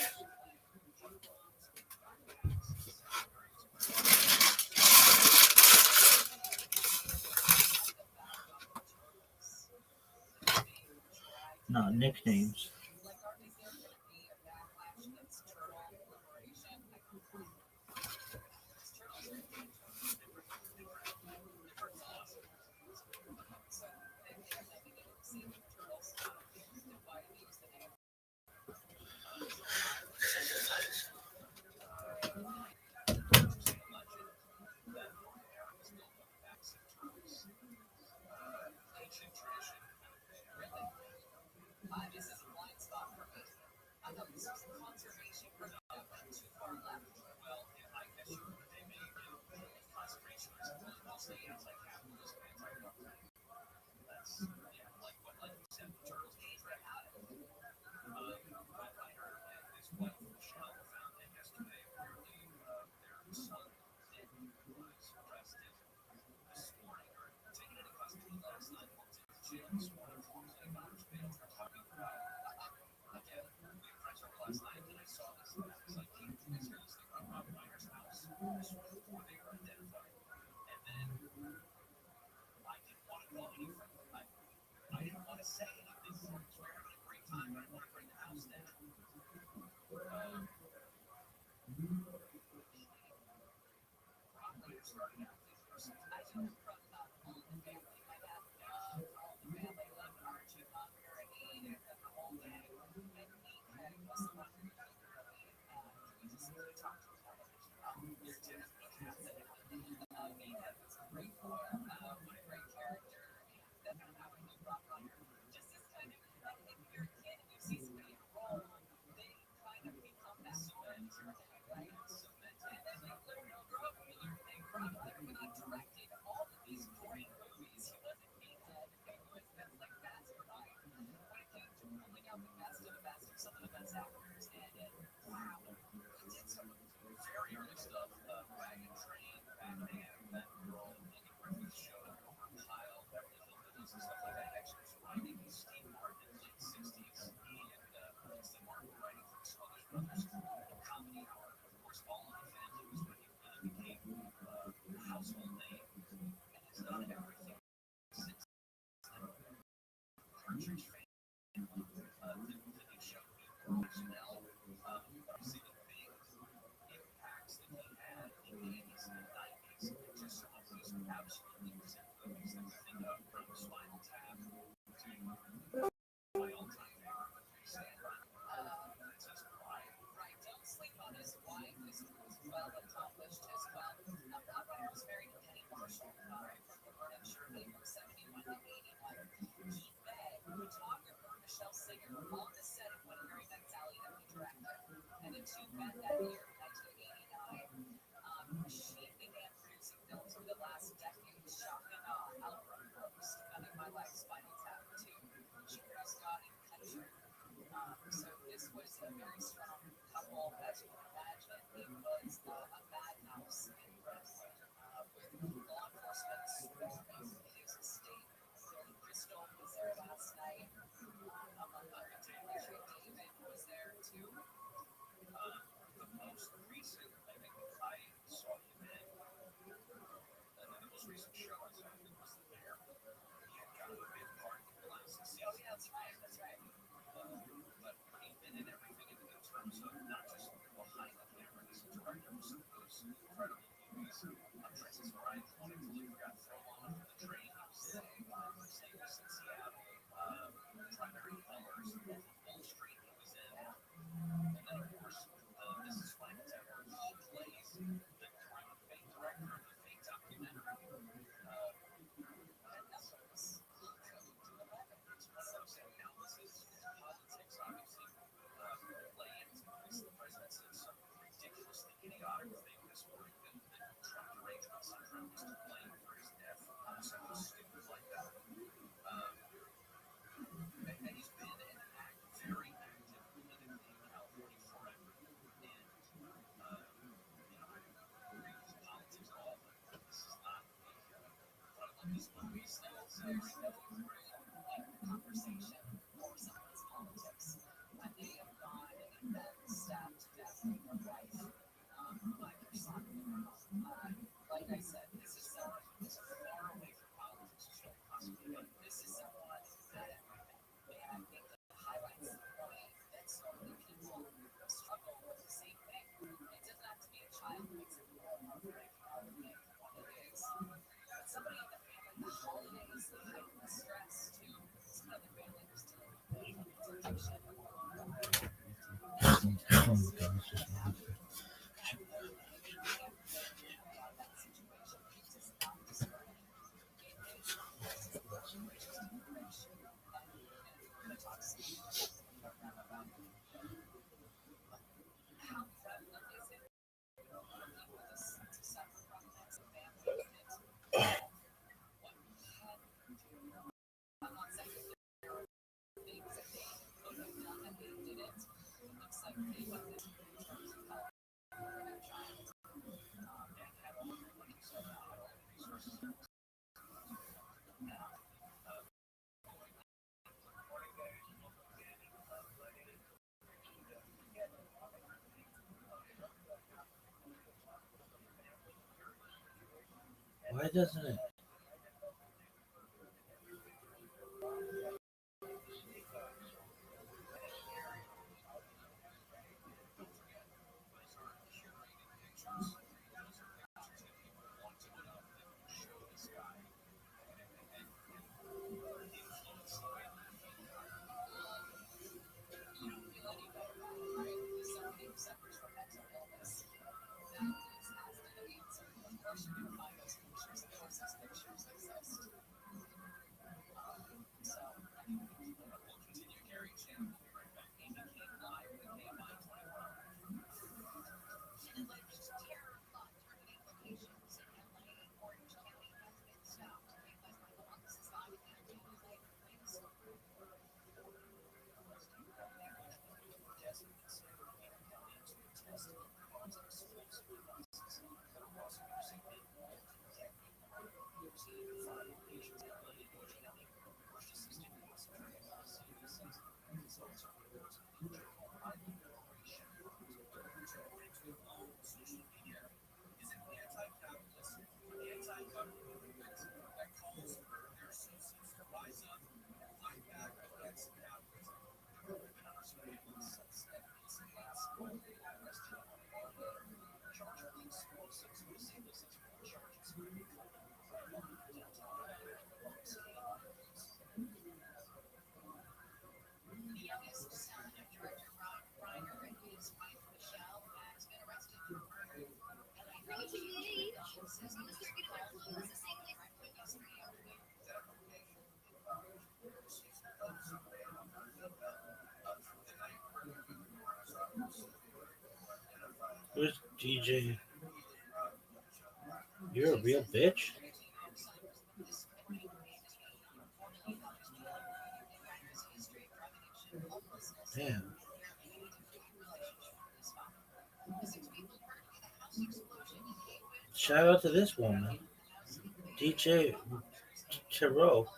No, nicknames. Why doesn't it? Who's DJ? You're a real bitch? Damn. Shout out to this woman, DJ Tarot.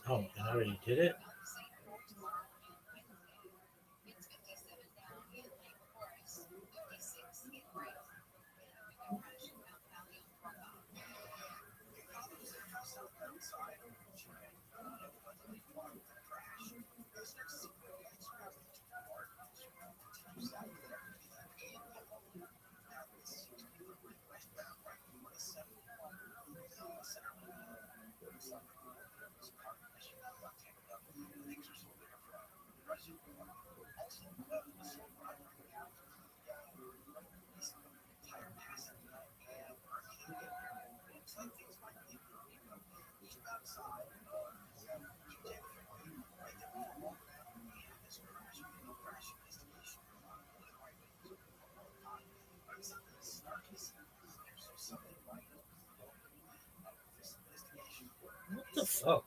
Oh, I already did it? What the fuck?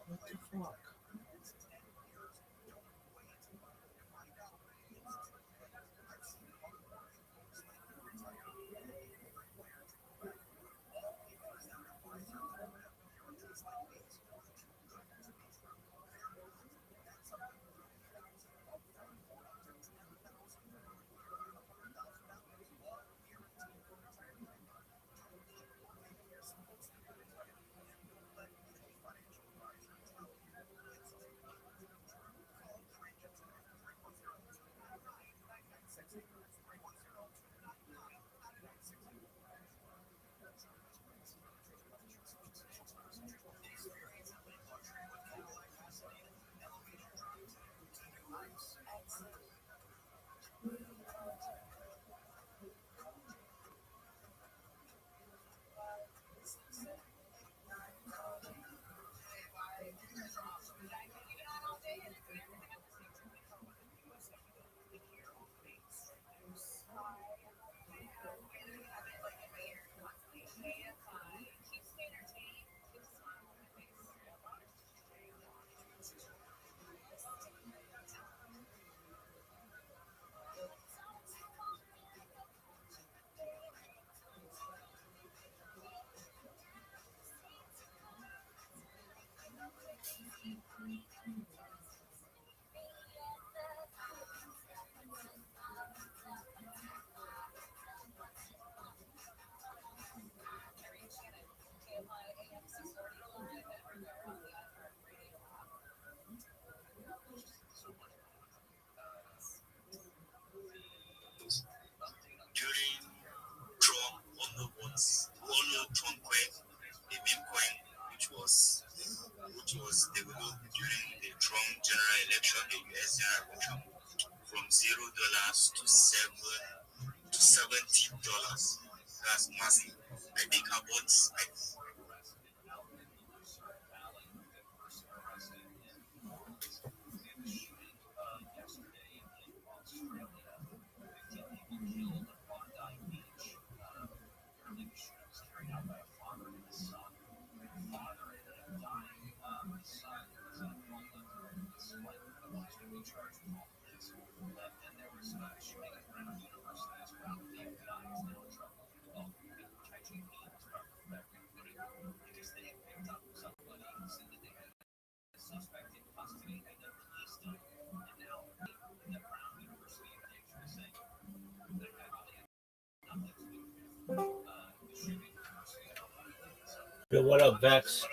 What the fuck? During Trump Trump coin, the meme coin, which was developed during the Trump general election, the US general election, from $0 to $70. That's massive. I think about Yo, what up, Vex?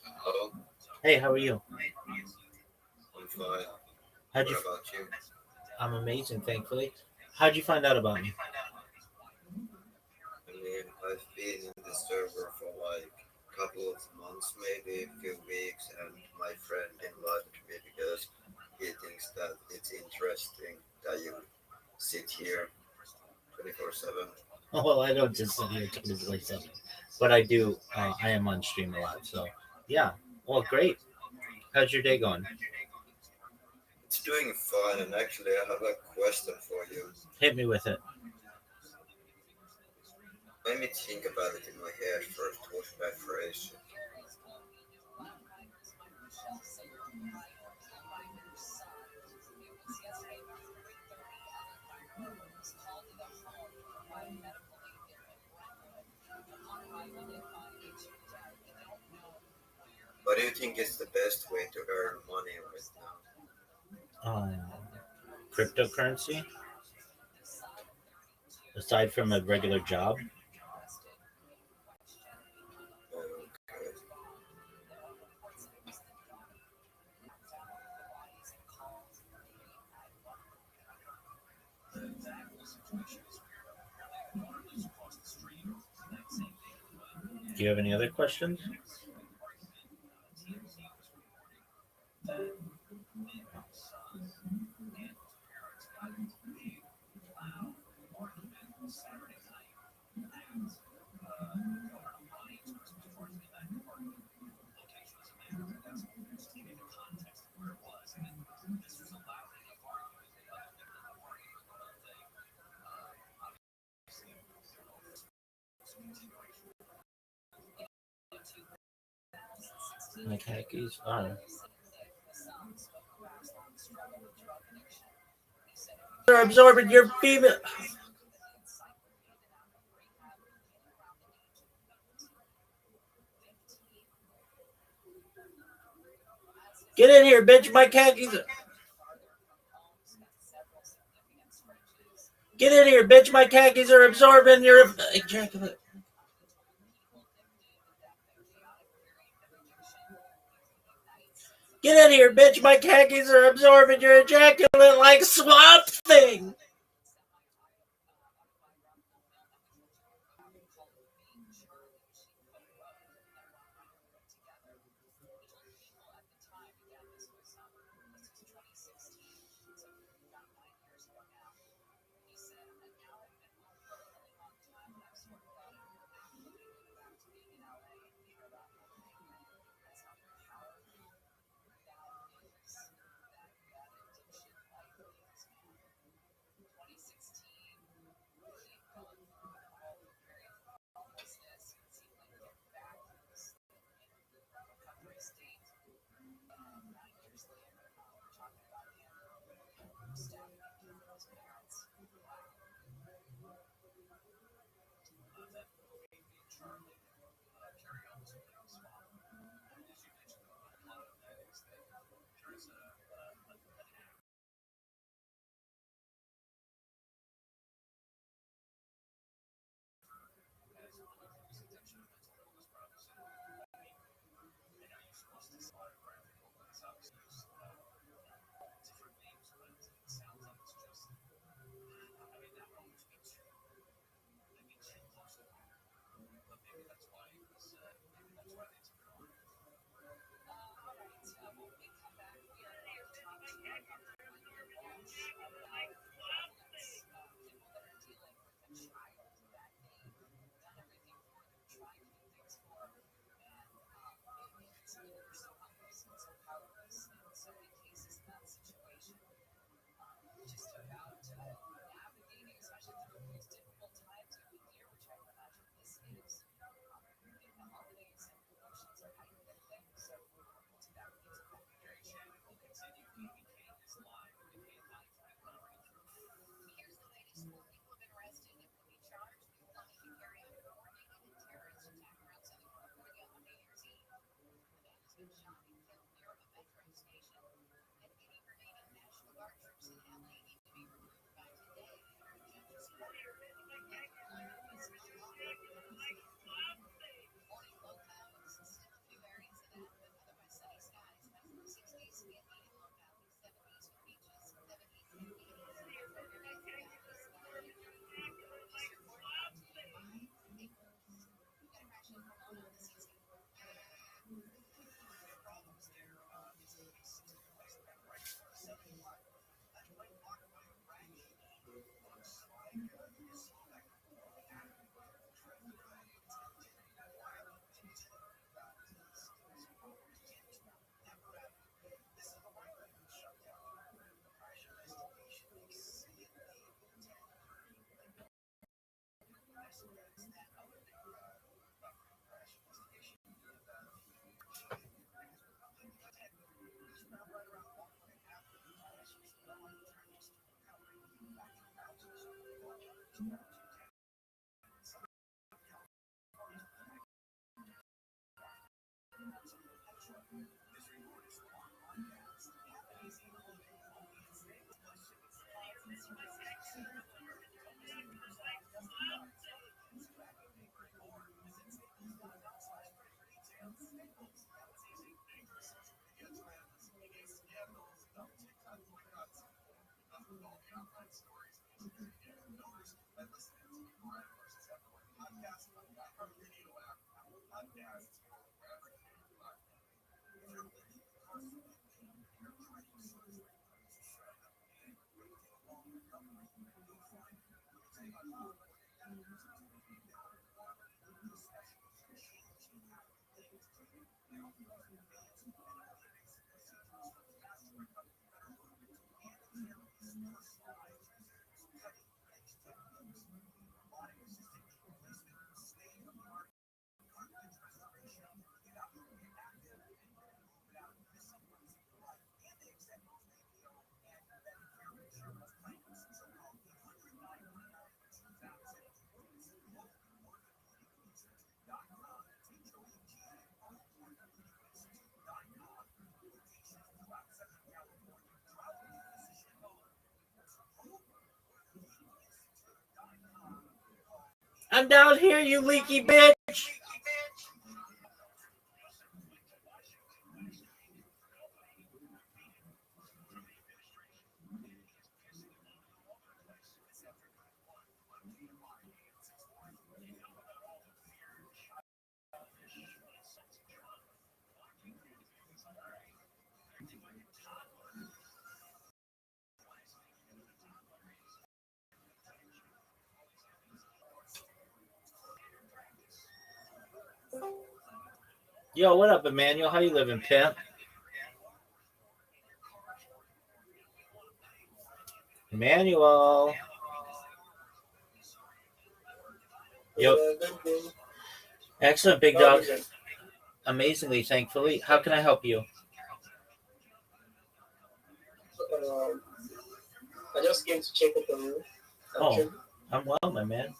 Hello, Hey, how are you? I'm fine. How'd What you? about you? I'm amazing, thankfully. How'd you find out about me? I mean, I've been in the server for like a couple of months, maybe a few weeks, and my friend invited me because he thinks that it's interesting that you sit here 24/7. Well, I don't just sit here 24/7, but I do. I am on stream a lot, so yeah. Well, great. How's your day going? It's doing fine, and actually, I have a question for you. Hit me with it. Let me think about it in my head first. What should I phrase? What do you think is the best way to earn money right now? Cryptocurrency, aside from a regular job. Okay. Do you have any other questions? My khakis. They're absorbing your female. Get in here, bitch. My khakis. Get in here, bitch. My khakis are absorbing your ejaculate. Get in here, bitch. My khakis are absorbing your ejaculate like Swamp Thing. I'm down here, you leaky bitch. Yo, what up, Emmanuel? How you living, pimp? Emmanuel. Yo. Excellent, big dog. Amazingly, thankfully. How can I help you? I just came to check up on you. Oh, I'm well, my man.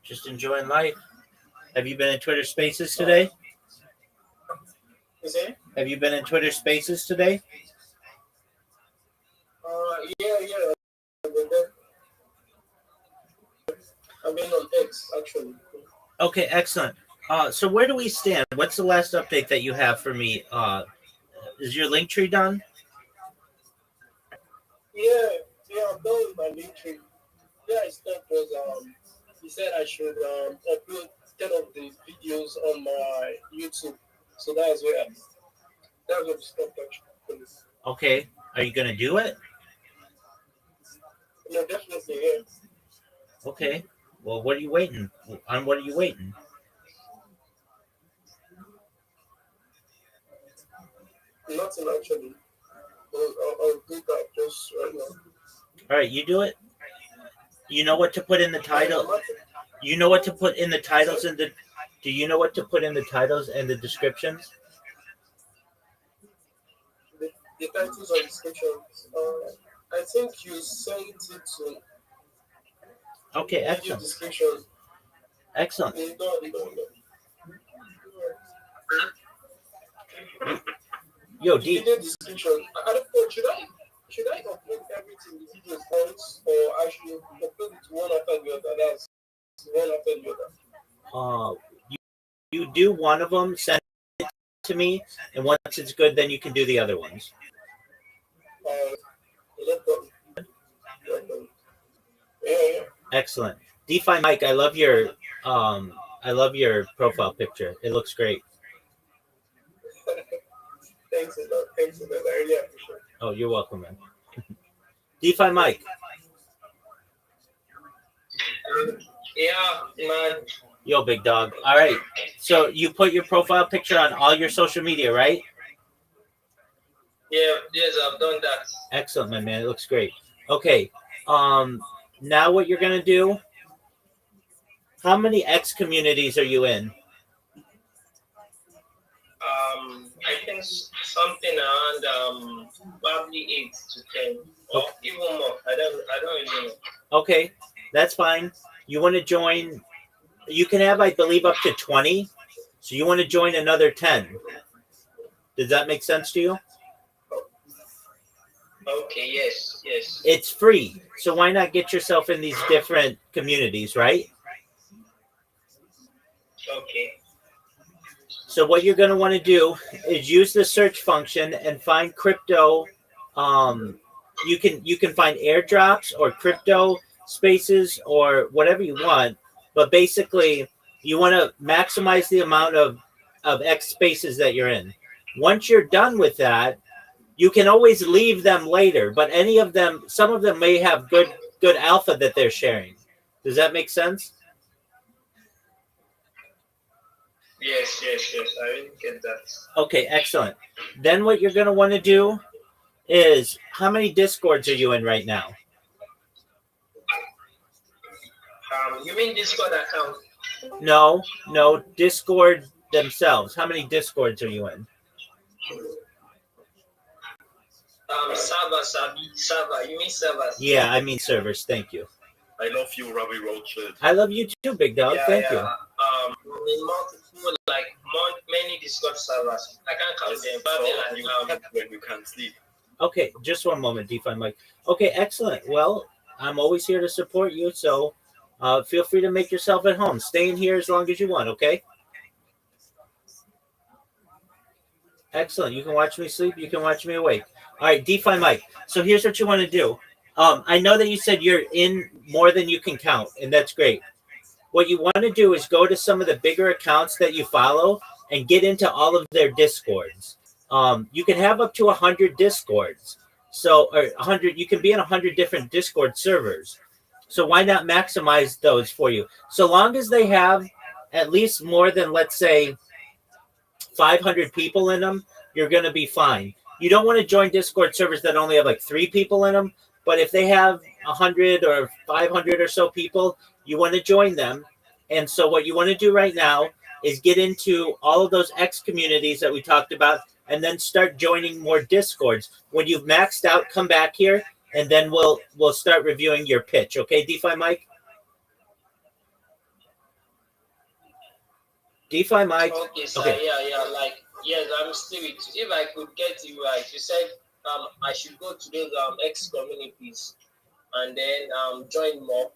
Just enjoying life. Have you been in Twitter Spaces today? Is it? Have you been in Twitter Spaces today? Yeah. I've been on X, actually. Okay, excellent. So where do we stand? What's the last update that you have for me? Is your link tree done? Yeah, I'm done with my link tree. Yeah, I stopped was he said I should upload 10 of the videos on my YouTube. So that's where we stopped actually. Okay. Are you gonna do it? No, definitely, yeah. Okay. Well, what are you waiting on? What are you waiting? Nothing actually. I'll do that just right now. All right, you do it. You know what to put in the title. You know what to put in the titles and the. Do you know what to put in the titles and the descriptions? The titles and descriptions. I think you sent it to. Okay, excellent. Description. Excellent. Yo, D. Video description. I don't know. Should I upload everything the videos once, or I should upload it one after the other? That's one after the other. You do one of them, send it to me, and once it's good, then you can do the other ones. Yeah. Excellent. DeFi Mike, I love your profile picture. It looks great. Thanks a lot. I really appreciate it. Oh, you're welcome, man. DeFi Mike. Yeah, man. Yo, big dog. All right. So you put your profile picture on all your social media, right? Yeah, yes, I've done that. Excellent, my man. It looks great. Okay. Now what you're gonna do? How many X communities are you in? I think something around probably 8 to 10, or even more. I don't really know. Okay, that's fine. You want to join? You can have, I believe, up to 20. So you want to join another 10. Does that make sense to you? Okay, yes, yes. It's free. So why not get yourself in these different communities, right? Okay. So what you're going to want to do is use the search function and find crypto. You can find airdrops or crypto spaces or whatever you want, but basically you want to maximize the amount of X spaces that you're in. Once you're done with that, you can always leave them later, but any of them, some of them may have good alpha that they're sharing. Does that make sense? Yes, yes, yes. I really get that. Okay, excellent. Then what you're going to want to do is, how many discords are you in right now? You mean Discord account? No, Discord themselves. How many discords are you in? Server. You mean servers? Yeah, I mean servers. Thank you. I love you, Rabbi Rothschild. I love you too, big dog. Thank you. Multiple, like many Discord servers. I can't count them. Probably when you can't sleep. Okay, just one moment, DeFi Mike. Okay, excellent. Well, I'm always here to support you, so feel free to make yourself at home. Stay in here as long as you want, okay? Excellent. You can watch me sleep. You can watch me awake. All right, DeFi Mike. So here's what you want to do. I know that you said you're in more than you can count, and that's great. What you want to do is go to some of the bigger accounts that you follow and get into all of their discords. You can have up to 100 discords. So, or 100, you can be in 100 different Discord servers. So why not maximize those for you? So long as they have at least more than, let's say, 500 people in them, you're going to be fine. You don't want to join Discord servers that only have like 3 people in them. But if they have 100 or 500 or so people, you want to join them. And so what you want to do right now is get into all of those X communities that we talked about and then start joining more Discords. When you've maxed out, come back here, and then we'll start reviewing your pitch. Okay, DeFi Mike? DeFi Mike? Okay, sir. Okay. Yeah. Like, yes, I'm still with you. If I could get you right, you said I should go to those X communities and then join more.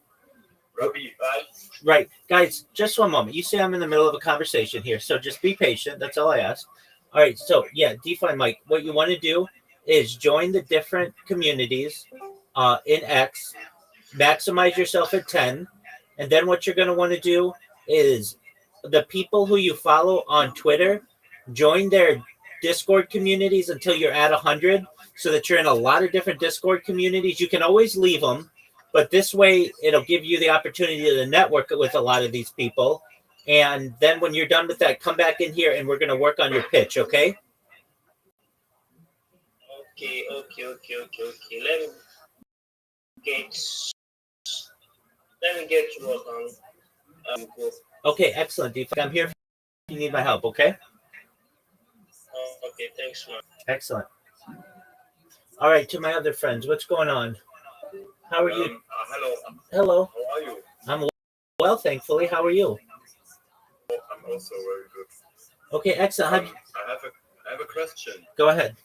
Rabbi, right? Right. Guys, just one moment. You say I'm in the middle of a conversation here, so just be patient. That's all I ask. All right, so yeah, DeFi Mike, what you want to do is join the different communities in X, maximize yourself at 10, and then what you're going to want to do is the people who you follow on Twitter, join their Discord communities until you're at 100 so that you're in a lot of different Discord communities. You can always leave them, but this way it'll give you the opportunity to network with a lot of these people. And then when you're done with that, come back in here and we're going to work on your pitch, okay? Okay. Let me get to work on. Okay, excellent, DeFi. I'm here if you need my help, okay? Okay, thanks, man. Excellent. All right, to my other friends, what's going on? How are you? Hello. Hello. How are you? I'm well, thankfully. How are you? I'm also very good. Okay, excellent. I have a question. Go ahead.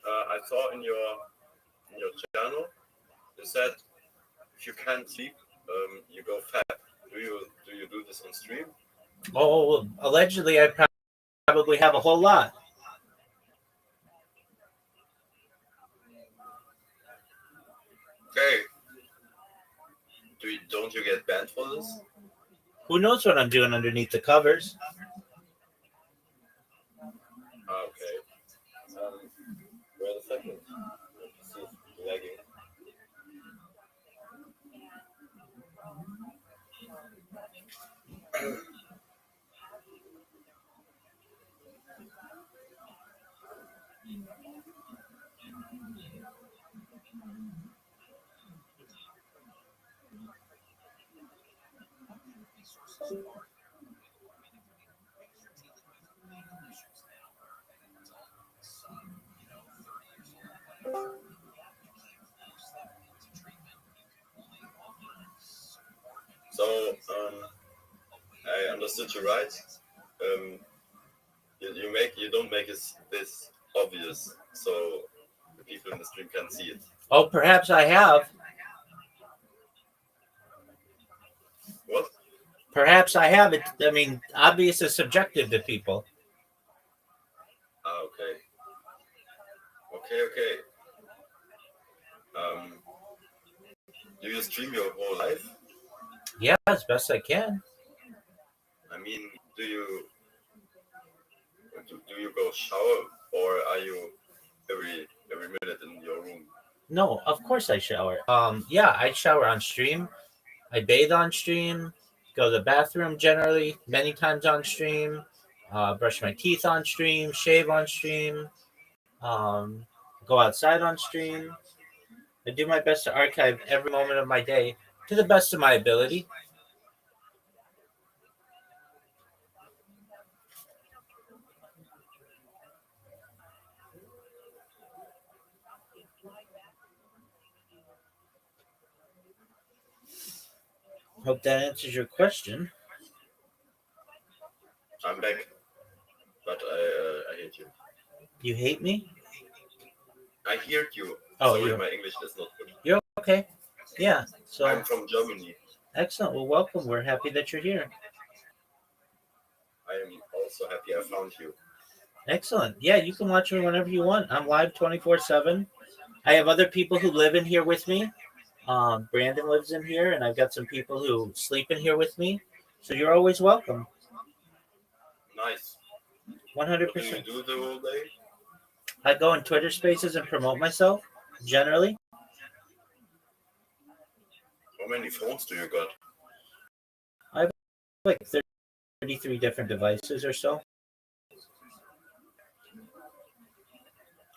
I saw in your channel you said if you can't sleep, you go fat. Do you do this on stream? Oh, allegedly, I probably have a whole lot. Okay. Don't you get banned for this? Who knows what I'm doing underneath the covers? Okay. Wait a second. This is lagging. So I understood you right. You don't make it this obvious, so the people in the stream can see it. Oh, perhaps I have. What? Perhaps I have it. I mean, obvious is subjective to people. Ah, okay. Okay. Do you stream your whole life? Yeah, as best I can. I mean, do you go shower, or are you every minute in your room? No, of course I shower. Yeah, I shower on stream. I bathe on stream. Go to the bathroom generally many times on stream. Brush my teeth on stream. Shave on stream. Um, Go outside on stream. I do my best to archive every moment of my day to the best of my ability. Hope that answers your question. I'm back, but I hate you. You hate me? I heard you. Oh, Sorry, you're my English is not good. You're okay. Yeah. So I'm from Germany. excellent. Well, welcome. We're happy that you're here. I am also happy I found you. Excellent. Yeah, you can watch me whenever you want. I'm live 24/7. I have other people who live in here with me. Brandon lives in here, and I've got some people who sleep in here with me. So you're always welcome. Nice. 100%. What do you do the whole day? I go in Twitter Spaces and promote myself. Generally, How many phones do you got? I have like 33 different devices or so.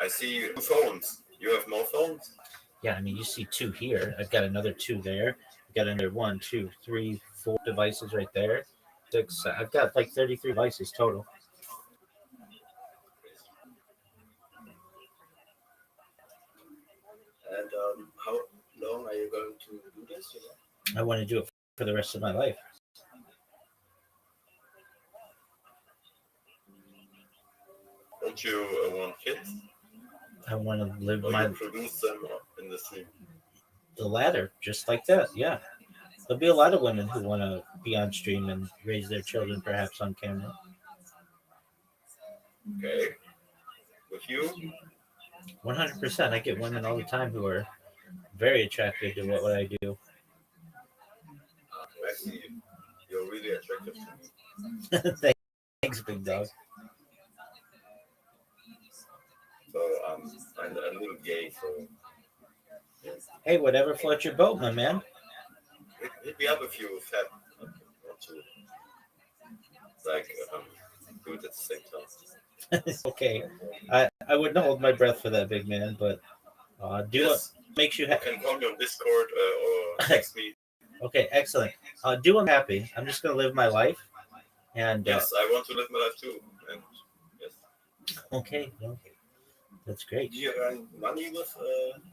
I see 2 phones. You have more phones? Yeah, I mean, you see 2 here. I've got another 2 there. I've got another 1, 2, 3, 4 devices right there. 6. I've got like 33 devices total. And how long are you going to do this? I want to do it for the rest of my life. Don't you want kids? I want to live Or my you produce them in the stream? the latter, just like that. Yeah, there'll be a lot of women who want to be on stream and raise their children, perhaps on camera. Okay. With you? 100%. I get women all the time who are very attracted to what I do. I see. You're really attractive to me. Thanks, big dog. So I'm a little gay, so Hey, whatever floats your boat, my man. hit me up if you want to like do it at the same time. Okay, I wouldn't hold my breath for that, big man, but do Yes. what makes you You happy. can call me on Discord or text me. Okay, excellent. Do what I'm happy. I'm just gonna live my life, and Yes, I want to live my life too. And yes. okay, well, that's great. Do you earn money with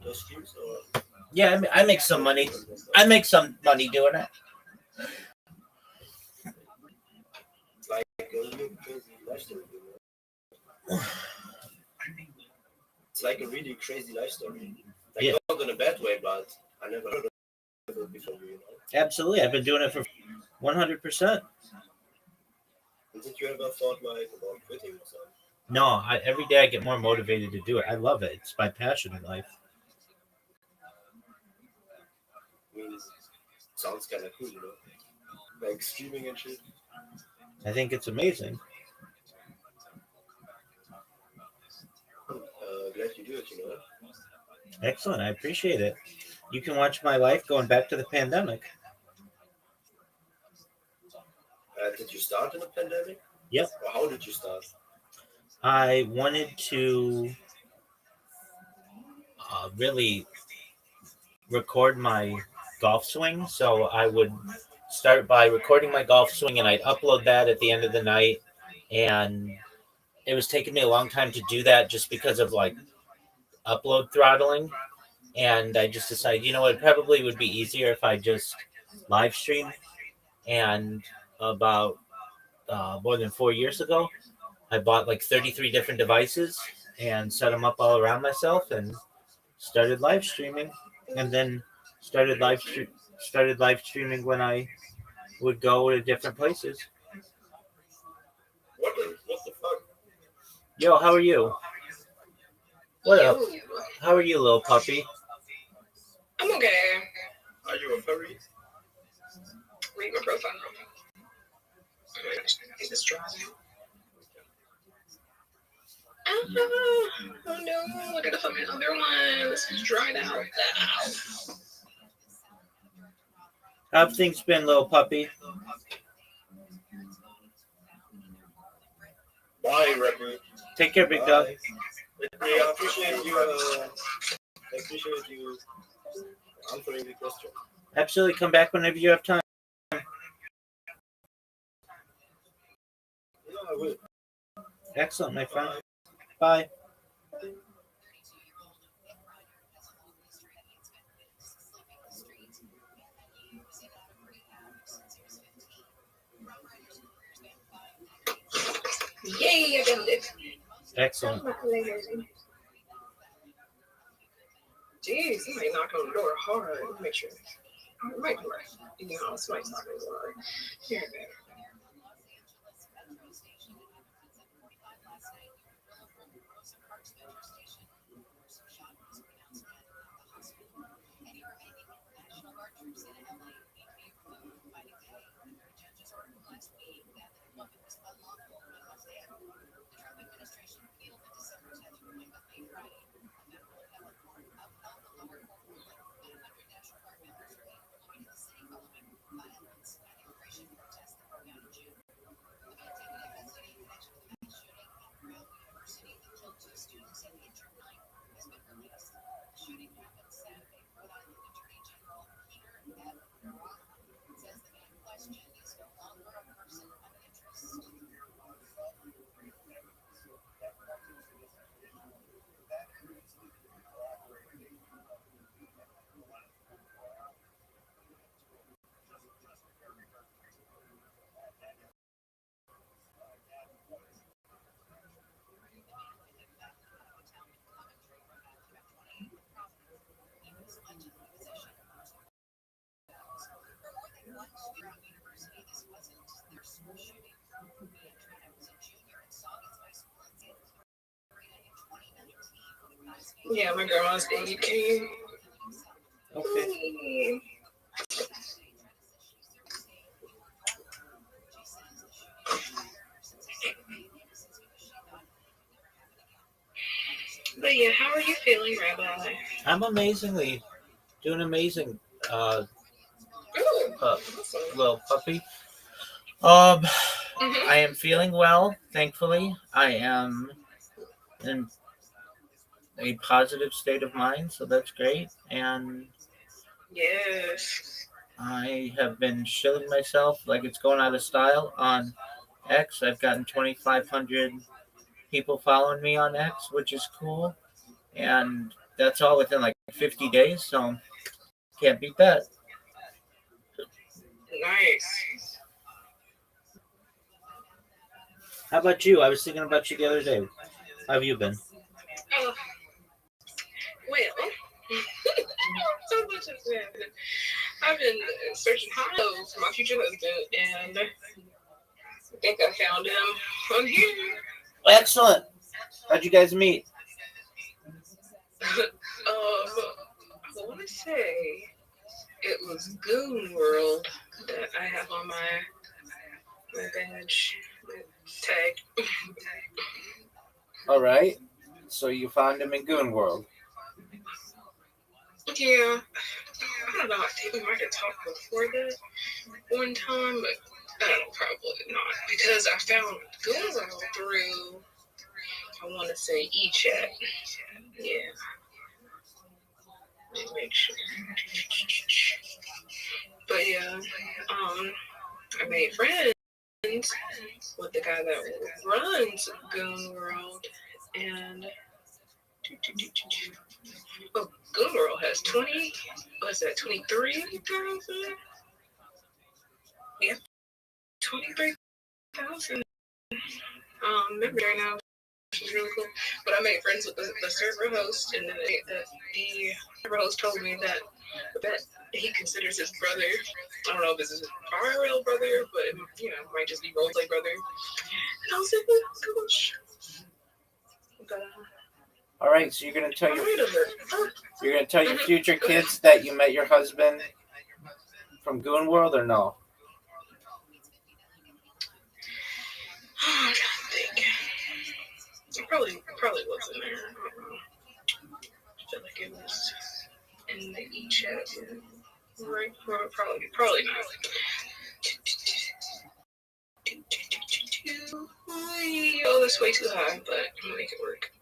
those streams, or? Yeah, I make some money. I make some money doing it. It's like a really crazy life story. It's like a really crazy life story. Like Yeah. not in a bad way, but I never heard of it before. Absolutely, I've been doing it for 100%. Did you ever thought like about quitting or something? No, every day I get more motivated to do it. I love it. It's my passion in life. I mean, it sounds kind of cool, like streaming and shit. I think it's amazing. Glad you do it, Excellent. I appreciate it. You can watch my life going back to the pandemic. Did you start in the pandemic? Yep. Or how did you start? I wanted to really record my golf swing, so I would start by recording my golf swing and I'd upload that at the end of the night. And it was taking me a long time to do that just because of like upload throttling. And I just decided, it probably would be easier if I just live stream. And about more than 4 years ago, I bought like 33 different devices and set them up all around myself and started live streaming. And then started live streaming when I would go to different places. What the fuck? Yo, how are you? What up? How are you, little puppy? I'm okay. Are you a furry? Read my profile. Is this dry now? Oh no, look at the fucking other one. This is dried out. How've things been, little puppy? Bye, Rabbi. Take care, big dog. I appreciate you answering the question. Absolutely, come back whenever you have time. Yeah, I will. Excellent, my friend. Bye. Yay, I got it. Excellent. Jeez, somebody knocked on the door hard. Let me make sure. Oh, right, right. You know, somebody's knocking on the door. Here, there. Yeah, my grandma's baby came. Okay. But yeah, how are you feeling, Rabbi? I'm doing amazing, Ooh, little puppy. I am feeling well, thankfully. I am in a positive state of mind, so that's great. And yes. I have been shilling myself like it's going out of style on X. I've gotten 2,500 people following me on X, which is cool. And that's all within like 50 days, so can't beat that. Nice. How about you? I was thinking about you the other day. How have you been? Well, so much has happened. I've been searching high for my future husband, and I think I found him on here. Excellent. How'd you guys meet? I want to say it was Goon World that I have on my badge, my tag. All right. So you found him in Goon World. Yeah, I don't know. I think we might have talked before that one time, but I don't know, probably not. Because I found Guru through, I want to say, eChat. Yeah. Let me make sure. But yeah, I made friends with the guy that runs Goon World, and oh, Goon World has 23,000? Yeah, 23,000 members right now, which is really cool. But I made friends with the server host, and then the server host told me that he considers his brother. I don't know if this is his real brother, but it, might just be roleplay brother. And I was like, oh gosh. All right, so you're gonna tell your future kids that you met your husband from Goon World, or no? I'm trying to think. It probably wasn't there. I don't know. I feel like it was in the e-chat. Right? Probably not. Oh, that's way too high, but I'm gonna make it work.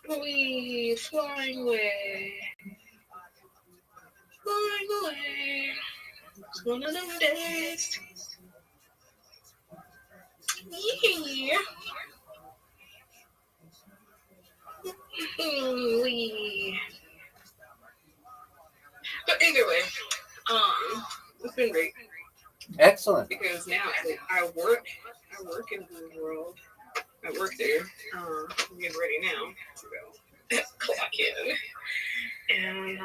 We flying away. Flying away. It's one of them days. Yeah. But either way, it's been great. Excellent. Because now I work in the world. I work there. I'm getting ready now to go clock in. And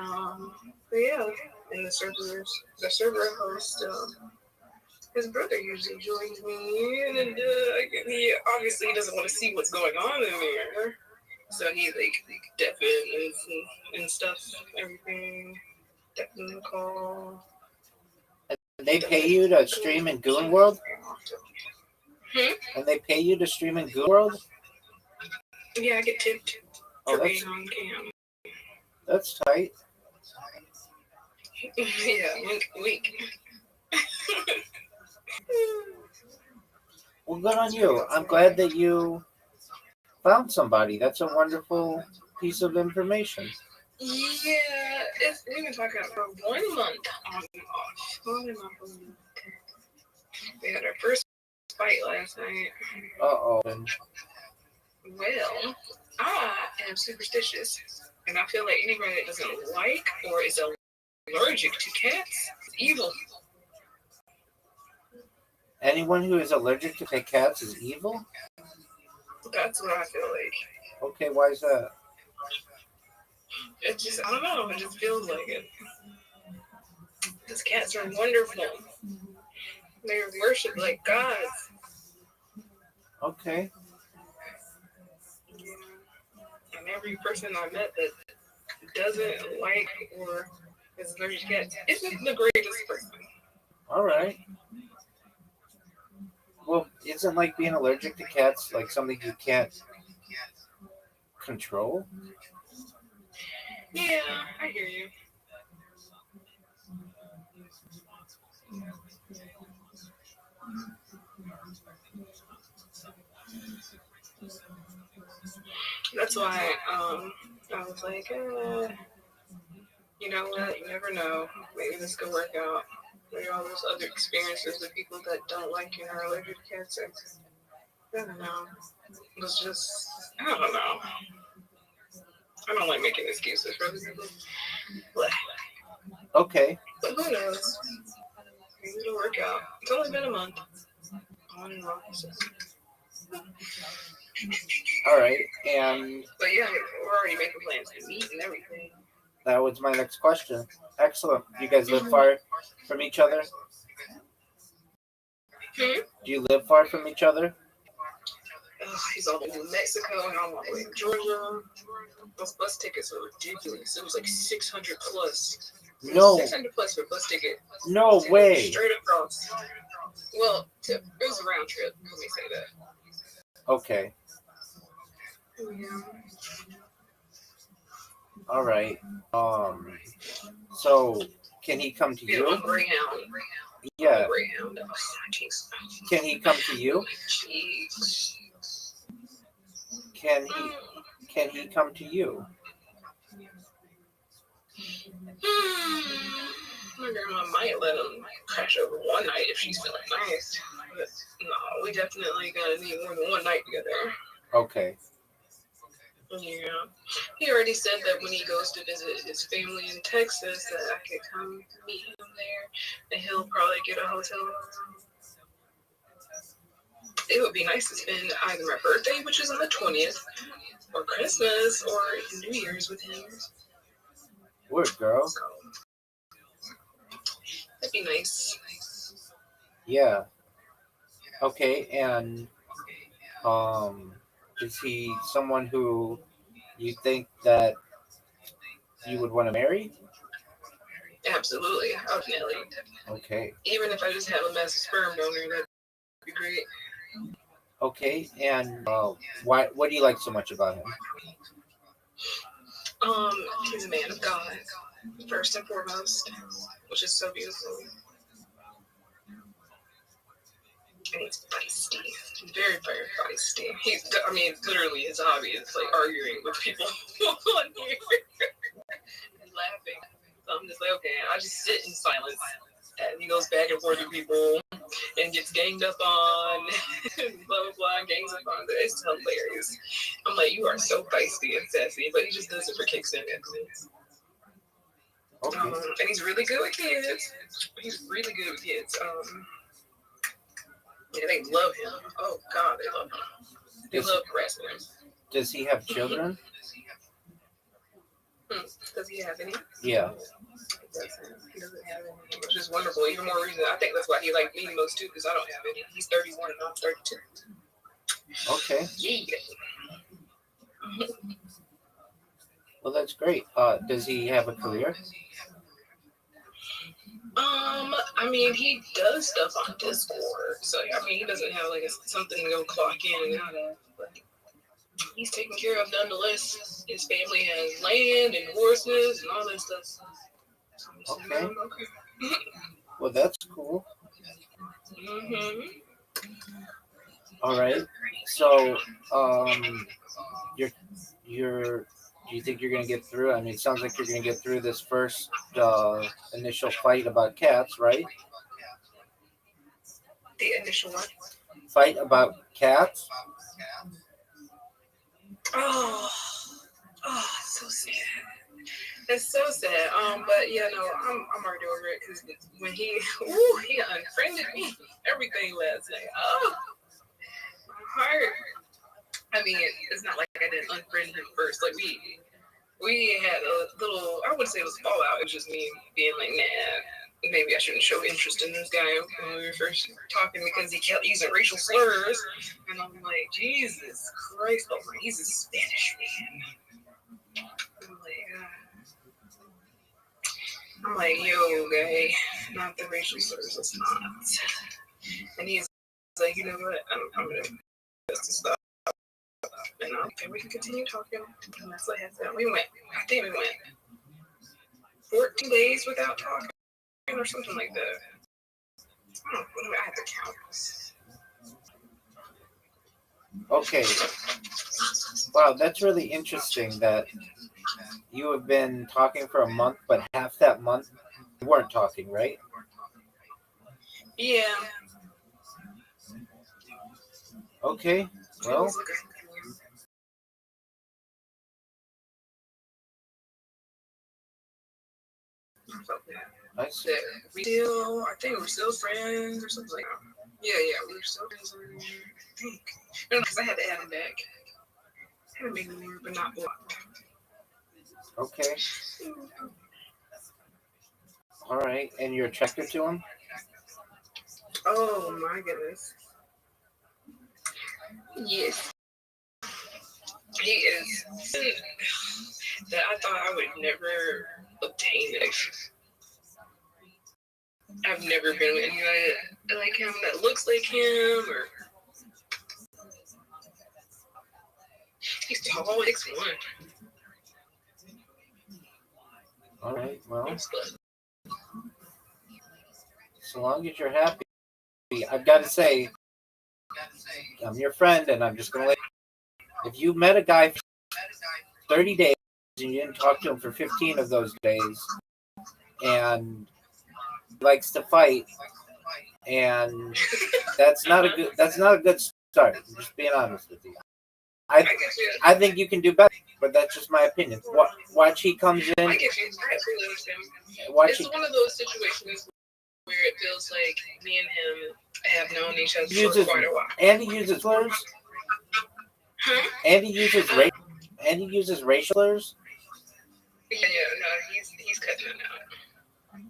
but yeah, and the server host, his brother usually joins me, and he obviously doesn't want to see what's going on in there, so he like deafen and stuff, everything, deafen the call. And they pay you to stream in Goon World? And they pay you to stream in Goon World? Yeah, I get tipped for being on cam. That's tight. Yeah, wink. Well, good on you. I'm glad that you found somebody. That's a wonderful piece of information. Yeah, we've been talking for 1 month on and off. We had our first fight last night. Uh-oh. Well, I am superstitious, and I feel like anybody that doesn't like or is allergic to cats is evil. Anyone who is allergic to cats is evil? That's what I feel like. Okay, why is that? It just, I don't know, it just feels like it. Because cats are wonderful. They're worshipped like gods. Okay. And every person I met that doesn't like or is allergic to cats isn't the greatest person. All right. Well, isn't like being allergic to cats like something you can't control? Yeah, I hear you. That's why I was like, you know what? You never know. Maybe this could work out. Maybe all those other experiences with people that don't like you and are allergic to cats. I don't know. It was just, I don't know. I don't like making excuses for other people. Okay. But who knows? Maybe it'll work out. It's only been a month. On and off. All right. And but yeah, we're already making plans to meet and everything. That was my next question. Excellent. You guys live far from each other? Do you live far from each other? He's all in New Mexico and I'm all the way in Georgia. Those bus tickets are ridiculous. It was like 600 plus. No. 600 plus for a bus ticket. No way. Straight across. Well, it was a round trip. Let me say that. Okay. Yeah. All right. So can he come to You know, you? a Greyhound. Yeah. A Greyhound. Oh, jeez. Can he come to you? Jeez. Can he come to you? My grandma might let him crash over one night if she's feeling nice. But no, we definitely gotta need more than one night together. Okay. Yeah. He already said that when he goes to visit his family in Texas that I could come meet him there and he'll probably get a hotel room. It would be nice to spend either my birthday, which is on the 20th, or Christmas, or New Year's with him. Word, girl. So, that'd be nice. Yeah. Okay. And is he someone who you think that you would want to marry? Absolutely. Definitely. Okay. Even if I just have him as a sperm donor, that'd be great. Okay. And why? What do you like so much about him? He's a man of God, first and foremost, which is so beautiful. And he's feisty, very, very feisty. I mean, literally, his hobby is like arguing with people on here and laughing. So I'm just like, okay, I just sit in silence. And he goes back and forth with people and gets ganged up on, blah, blah, blah, gangs up on. It's hilarious. I'm like, you are so feisty and sassy, but he just does it for kicks and giggles. Okay. And he's really good with kids. He's really good with kids. Yeah, they love him. Oh, God, they love him. They love harassing him. Does he have children? Does he have any? Yeah. He doesn't have any, which is wonderful. Even more reason. I think that's why he liked me most too, because I don't have any. He's 31 and I'm 32. Okay. Yeah. Well, that's great. Does he have a career? I mean, he does stuff on Discord, so I mean, he doesn't have like something to go clock in and out of, but he's taken care of nonetheless. His family has land and horses and all that stuff. Okay. Well, that's cool. All right. So, do you think you're gonna get through? I mean, it sounds like you're gonna get through this first initial fight about cats, right? The initial what? Fight about cats. Oh, so sad. It's so sad. But yeah, no, I'm already over it because when he unfriended me, everything last night. Oh, my heart. I mean, it's not like I didn't unfriend him first. Like we had a little, I wouldn't say it was fallout. It was just me being like, nah, maybe I shouldn't show interest in this guy when we were first talking because he kept using racial slurs. And I'm like, Jesus Christ, oh my, he's a Spanish man. I'm like, yo, guy, not the racial slurs, it's not. And he's like, you know what, I'm gonna just stop. And okay, we can continue talking. And that's what happened. I think we went 14 days without talking or something like that. I have to count. Okay. Wow, that's really interesting that you have been talking for a month, but half that month you weren't talking, right? Yeah. Okay. Well, I see. I think we're still friends or something like that. Yeah, we're still friends. I think. No, because I had to add him back. I haven't been anymore, but not blocked. Okay. All right. And you're attracted to him? Oh my goodness. Yes. He is that I thought I would never obtain it. I've never been with anybody like him that looks like him or he's tall, 6'1". All right. Well, It's good. so long as you're happy, I've got to say, I'm your friend, and I'm just going to let you. If you met a guy for 30 days and you didn't talk to him for 15 of those days, and he likes to fight, and that's not a good start. I'm just being honest with you. I think you can do better, but that's just my opinion. Watch he comes in. I get you. I totally understand. Watch It's one of those situations where it feels like me and him have known each other for quite a while. And he uses slurs. And he uses racial slurs. Yeah, no, he's cutting it out.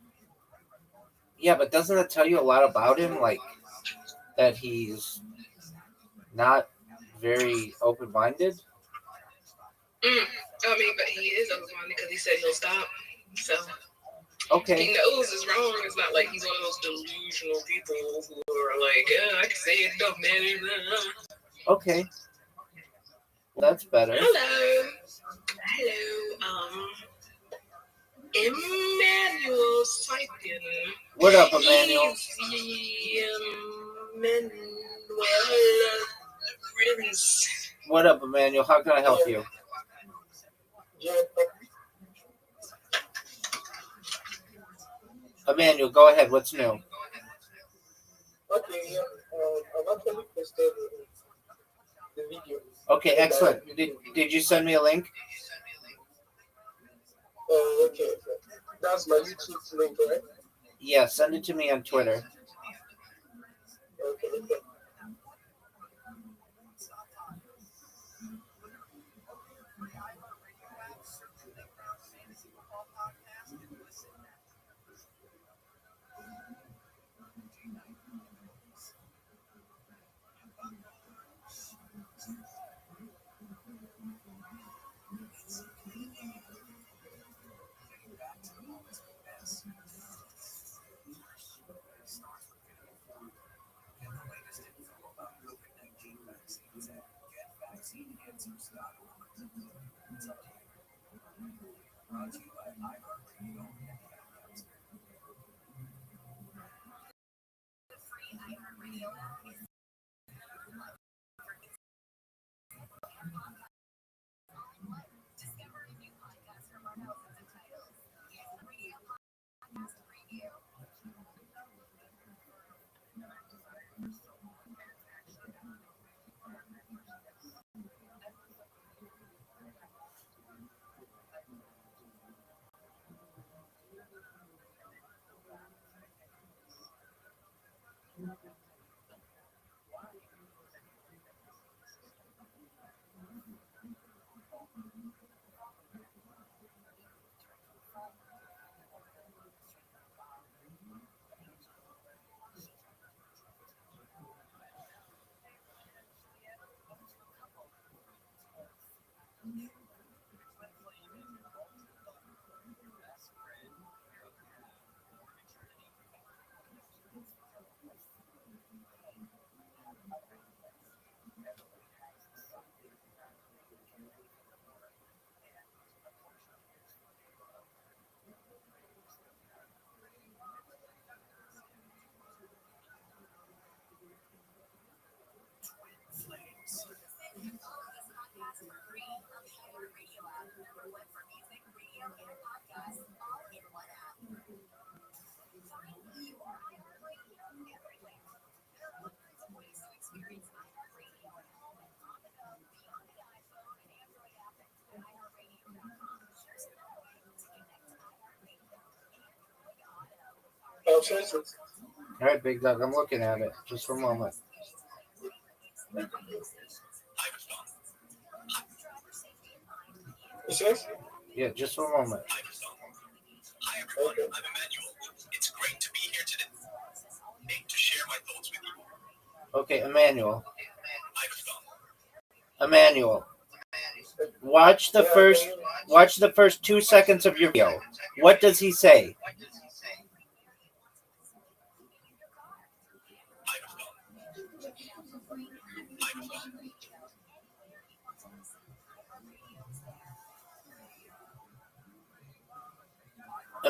Yeah, but doesn't that tell you a lot about him? Like that he's not very open-minded. I mean, but he is open-minded because he said he'll stop. So okay, he knows it's wrong. It's not like he's one of those delusional people who are like, I can say it don't matter. Okay, well, that's better. Hello. Emmanuel Saipian. What up, Emmanuel? What up, Emmanuel? How can I help you? Emmanuel, go ahead. What's new? Okay, yeah. I've actually posted the video. Okay, excellent. Did you send me a link? Okay. That's my YouTube link, right? Yeah, send it to me on Twitter. Okay. All right, Big Dog, I'm looking at it. Just for a moment. Yeah, just for a moment. Hi everyone, I'm Emmanuel. It's great to be here today to share my thoughts with you. Okay, Emmanuel. Emmanuel. Watch the first 2 seconds of your video. What does he say?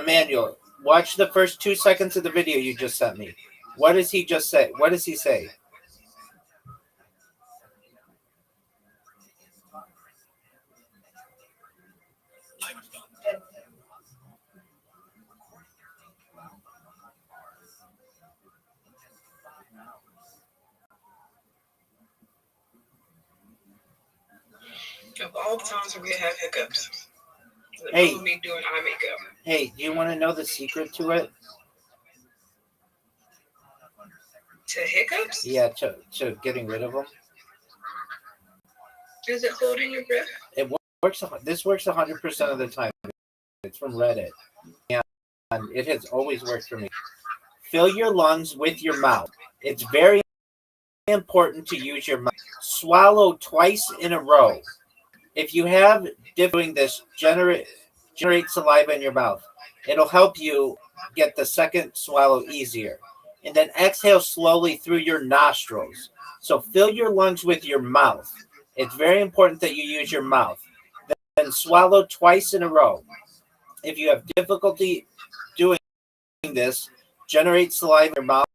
Emmanuel, watch the first 2 seconds of the video you just sent me. What does he just say? What does he say? Of all the times we have hiccups, Hey. me doing eye makeup. Hey, do you want to know the secret to it? To hiccups? Yeah, to getting rid of them. Is it holding your breath? It works. This works 100% of the time. It's from Reddit, and it has always worked for me. Fill your lungs with your mouth. It's very important to use your mouth. Swallow twice in a row. If you have doing this, generate saliva in your mouth. It'll help you get the second swallow easier. And then exhale slowly through your nostrils. So fill your lungs with your mouth. It's very important that you use your mouth. Then swallow twice in a row. If you have difficulty doing this, generate saliva in your mouth.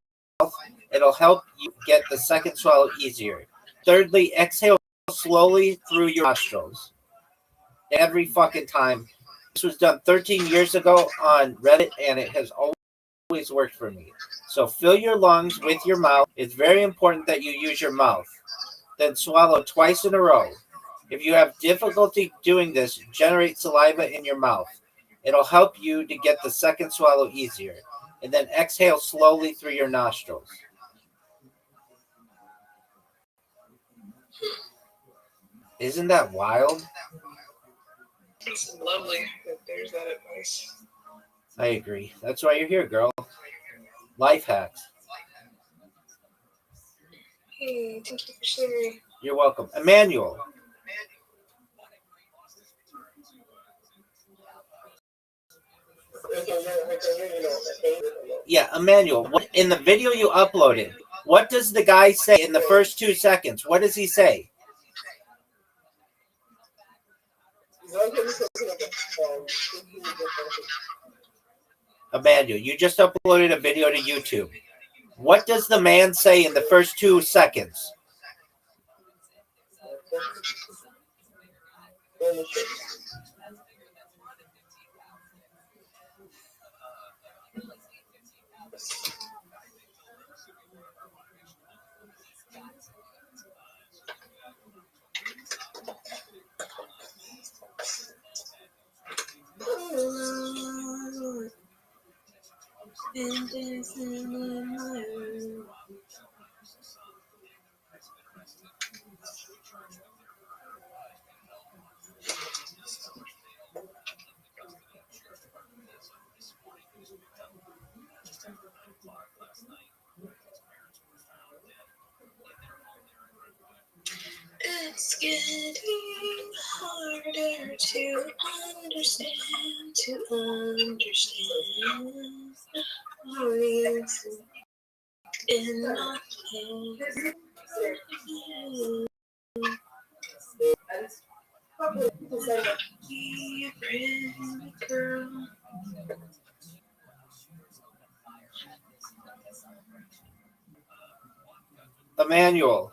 It'll help you get the second swallow easier. Thirdly, exhale slowly through your nostrils. Every fucking time. This was done 13 years ago on Reddit, and it has always worked for me. So fill your lungs with your mouth. It's very important that you use your mouth. Then swallow twice in a row. If you have difficulty doing this, generate saliva in your mouth. It'll help you to get the second swallow easier. And then exhale slowly through your nostrils. Isn't that wild? It's lovely that there's that advice. I agree. That's why you're here, girl. Life hacks. Hey, thank you for sharing. You're welcome. Emmanuel. Yeah, Emmanuel, what, in the video you uploaded, what does the guy say in the first 2 seconds? What does he say? Emmanuel, you just uploaded a video to YouTube. What does the man say in the first 2 seconds? It's getting harder to understand. In my place. Be a pretty girl. Emmanuel.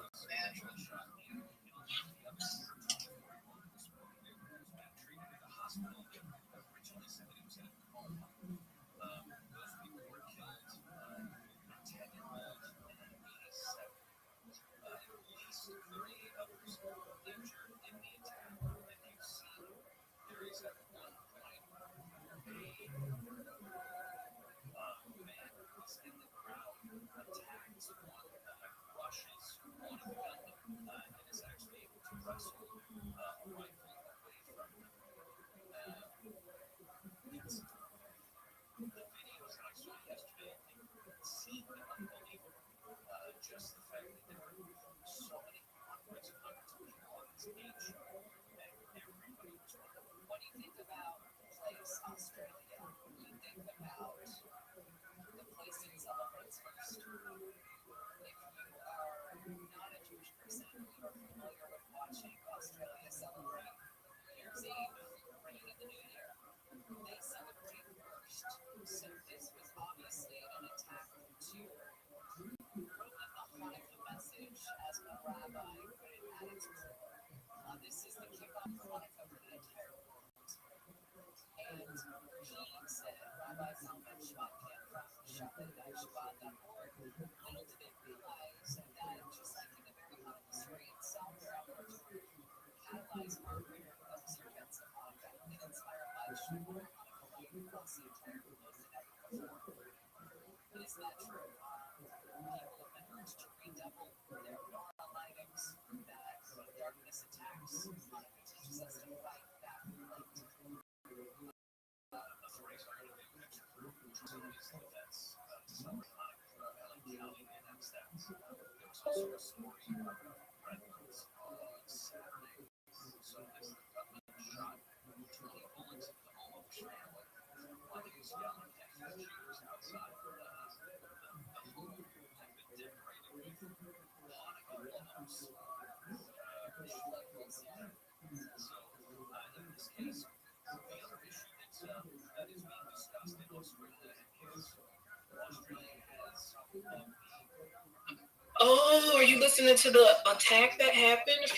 Oh, are you listening to the attack that happened a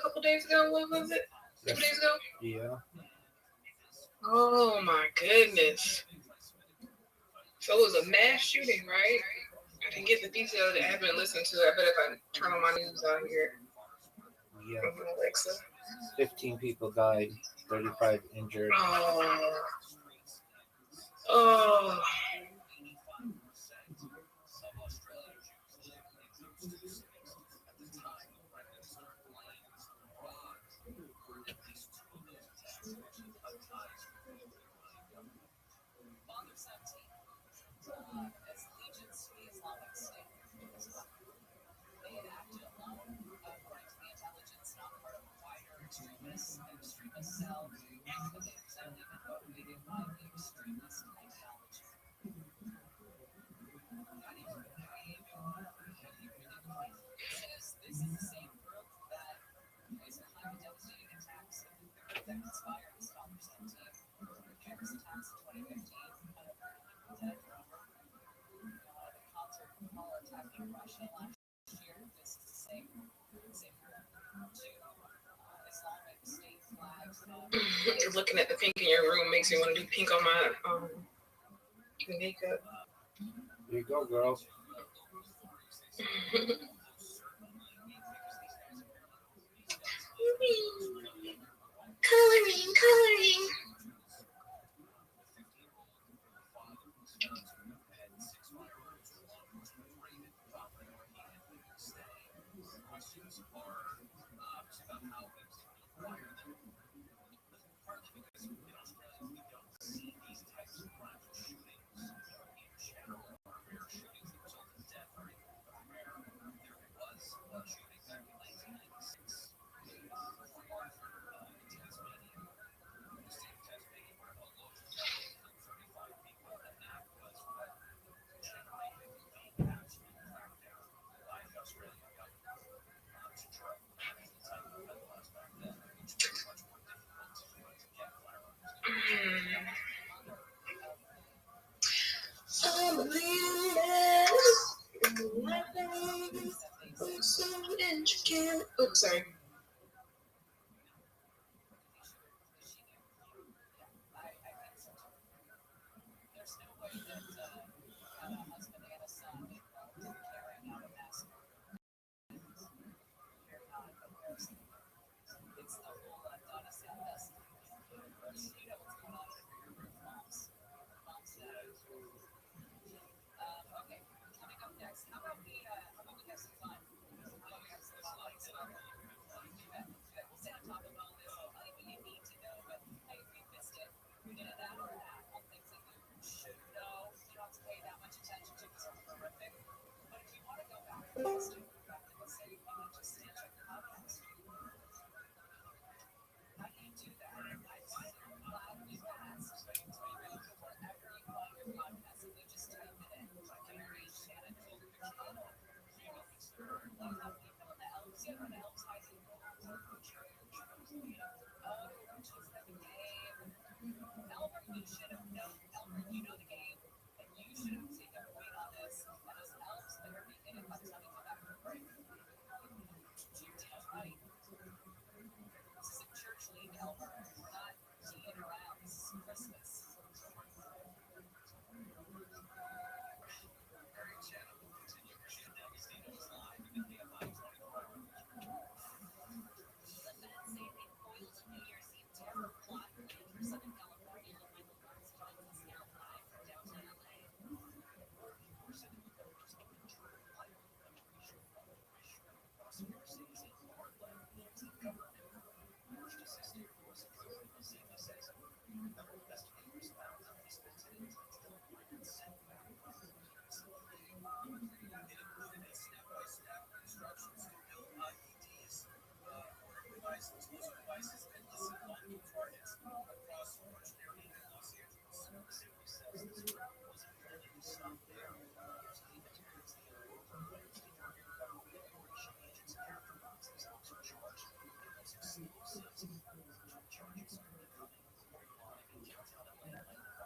couple days ago? What was it? 2 days ago? Yeah. Oh my goodness. So it was a mass shooting, right? I didn't get the details. I haven't listened to it. I bet if I turn on my news out here. Yeah. Alexa. 15 people died, 35 injured. Oh. Oh. Looking at the pink in your room makes me want to do pink on my makeup. There you go, girl. Coloring. So intricate. Oh, sorry.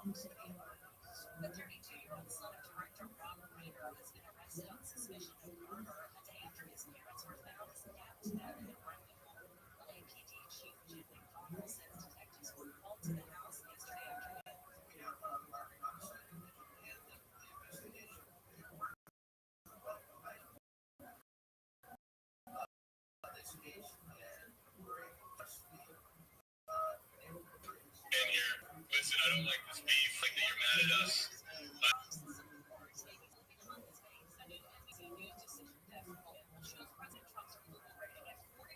The 32-year-old son of director Rabbi has been arrested on suspicion of murder a day after his parents were found stabbed to death in a Brentwood home. LAPD Chief Jim McDonald says detectives were called to the house yesterday afternoon. Listen, I don't like this beef, like that you're mad at us. A new NBC News decision desk poll shows President Trump's approval rating at 42%,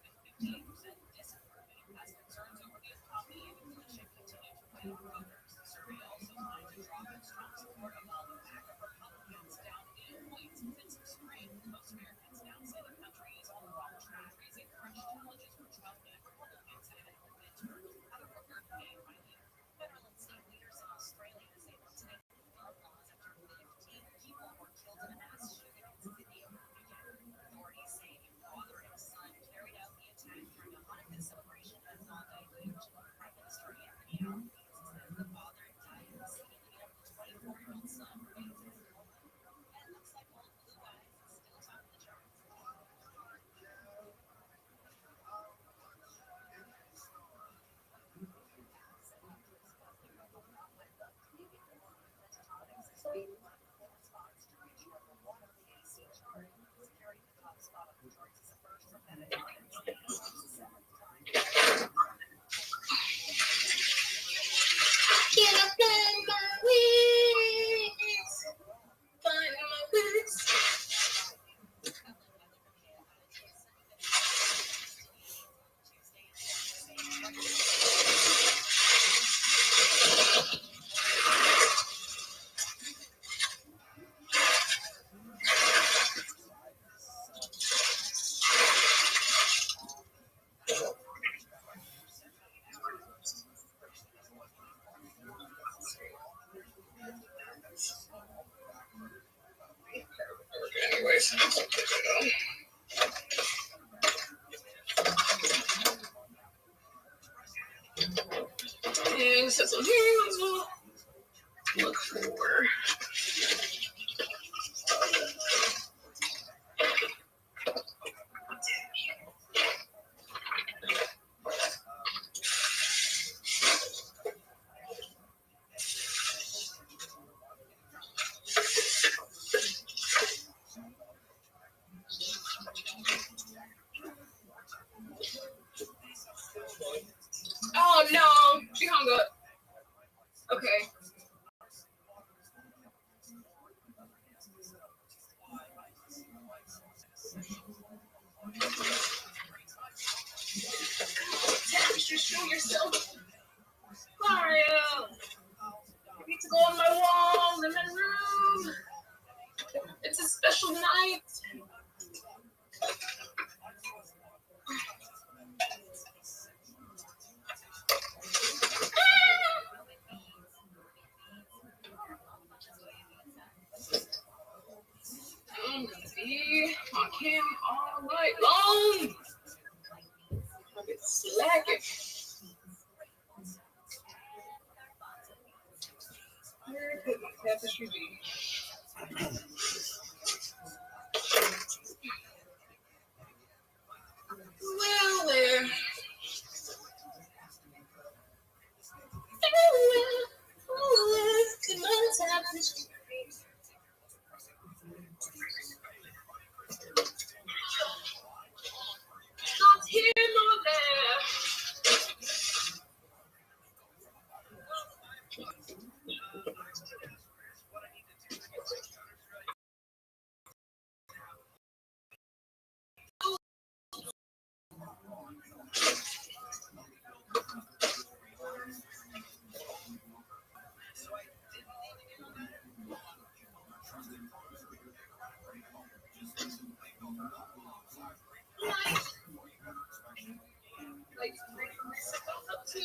with 58% disapproval, as concerns over the economy and inflation continue to weigh on voters. The survey also finds a drop in strong support among active Republicans, down 8 points since the spring. Most Americans now say the country is on the wrong track, raising fresh challenges for Trump and Republicans ahead of the midterm. Federal and state leaders in Australia say they'll take gun laws after 15 people were killed in a mass shooting in Sydney over the weekend. Authorities say a father and a son carried out the attack during a Hanukkah celebration at Bondi Beach. Prime Minister Anthony Albanese says the father died in the scene and the 24-year-old son remains in a coma. And it looks like Old Blue Eyes is still top of the charts. Get up in my wings, find my wings. Anyways, and so here's what look for. Oh no, she hung up. Okay. Just show yourself. Mario. You need to go on my wall in my room. It's a special night. I'm gonna be on cam all night long. I'll be slacking. Where could my tapestry be? Well, there. To my tapestry. Not here nor there. Like, up to.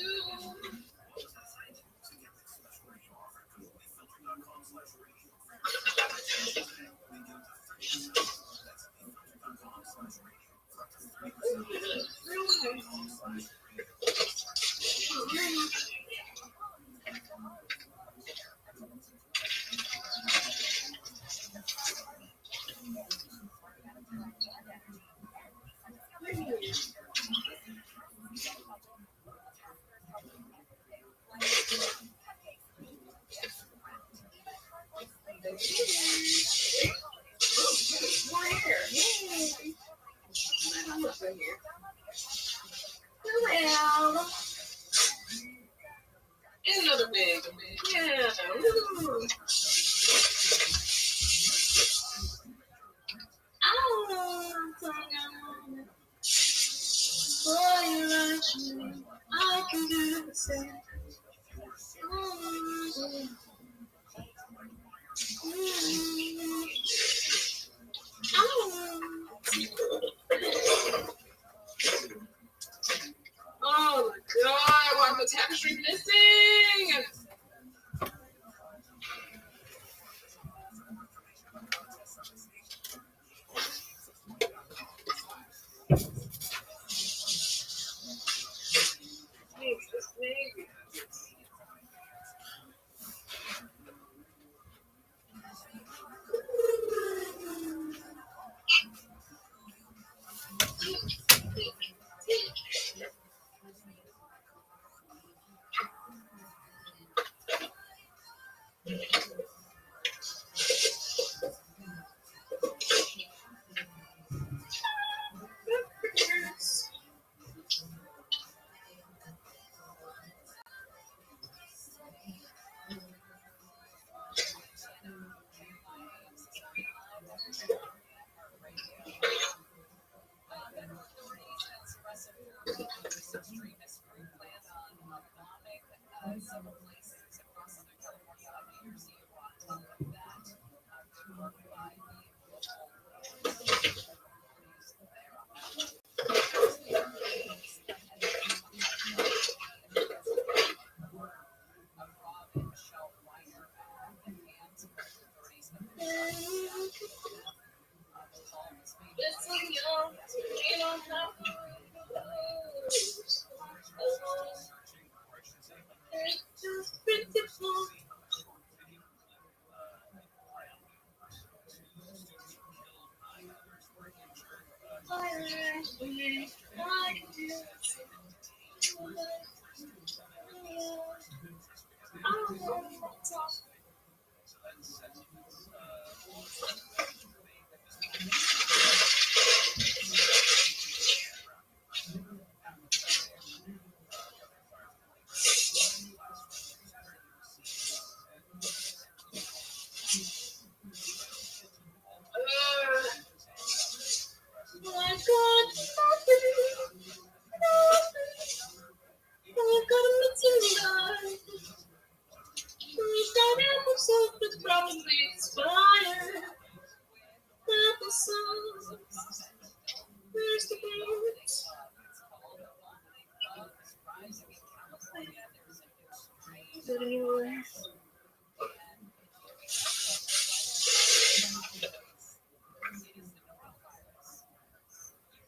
right here. Well, and another big. Yeah. Ooh. I can do the same. Oh my god, why is the tapestry missing? Maybe.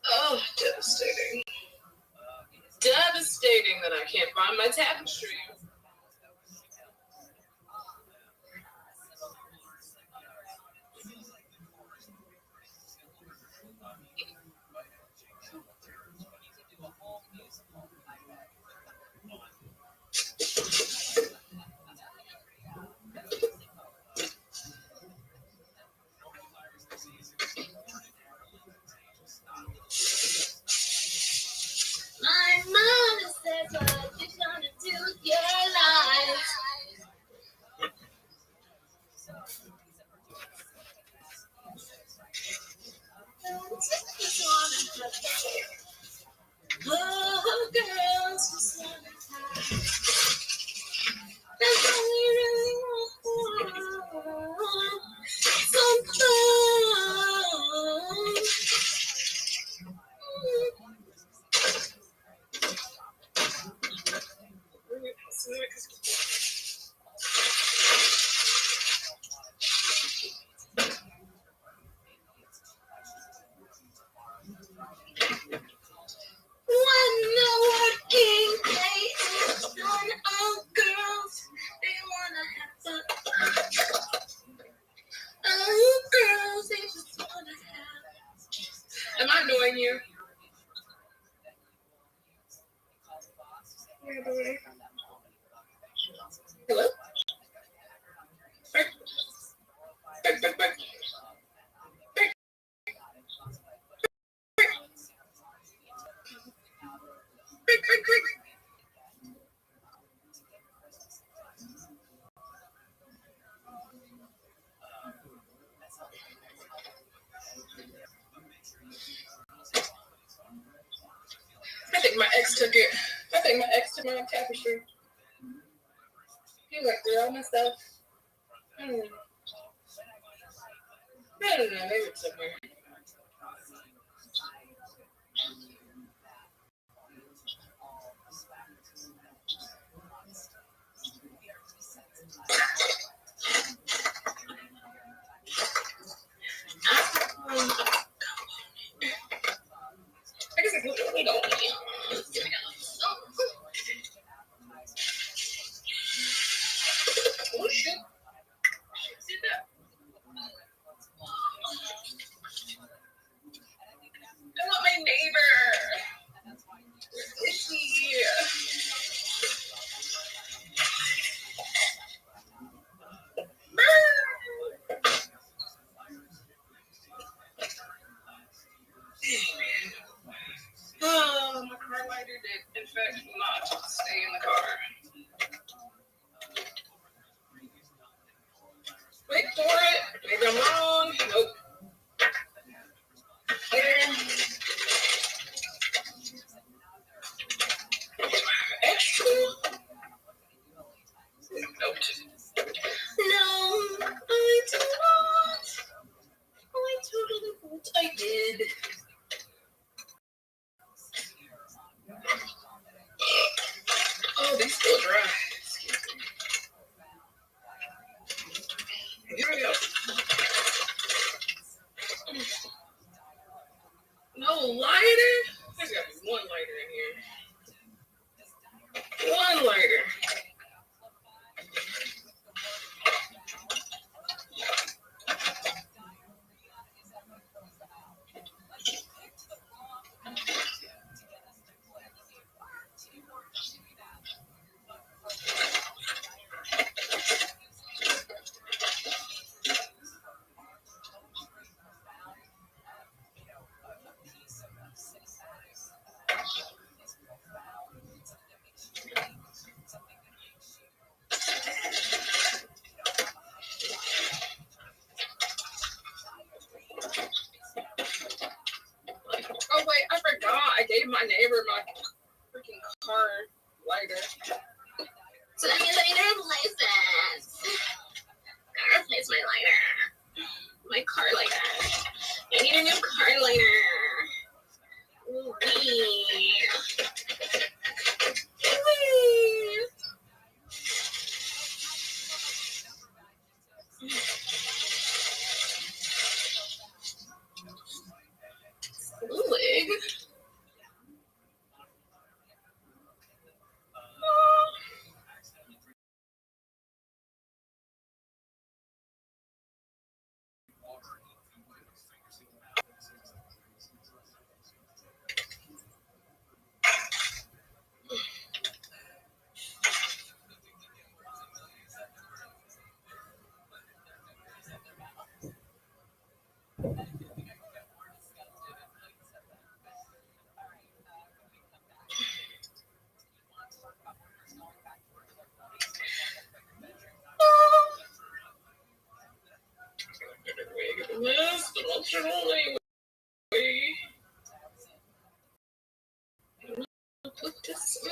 Oh, devastating. Devastating that I can't find my tapestry. My mother says what you're gonna do with your life. Oh, girls just wanna have. That's all we really want. Some when the working day is done, oh girls, they wanna have fun. Oh girls, they just wanna have. Am I annoying you? Hello? think my ex took it. I think my ex took my tapestry. He went through all my stuff. I don't know. Maybe it's somewhere. I guess I could really don't. Oh shit. Sit down. I want my neighbor. Where is he? Oh, my car lighter did, in fact, not stay in the car. Wait for it. Maybe I'm wrong. Nope. Extra? Nope. No, I did not. I totally won't. I did. Oh, these still dry. Here we go. No lighter? There's got to be one lighter in here. One lighter. Oh, wait, I forgot. I gave my neighbor my freaking car lighter. So that means I need to replace it. Gotta replace my lighter. My car lighter. I need a new car lighter. Wee. Leg. This the optional way. Put this on.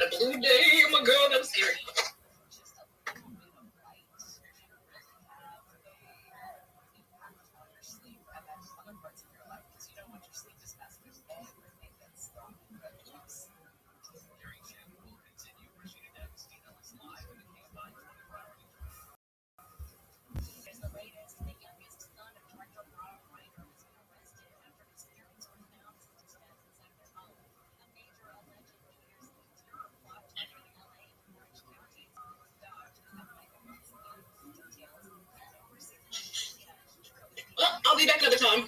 A blue day. Oh my god, that was scary. Oh, I'll be back another time.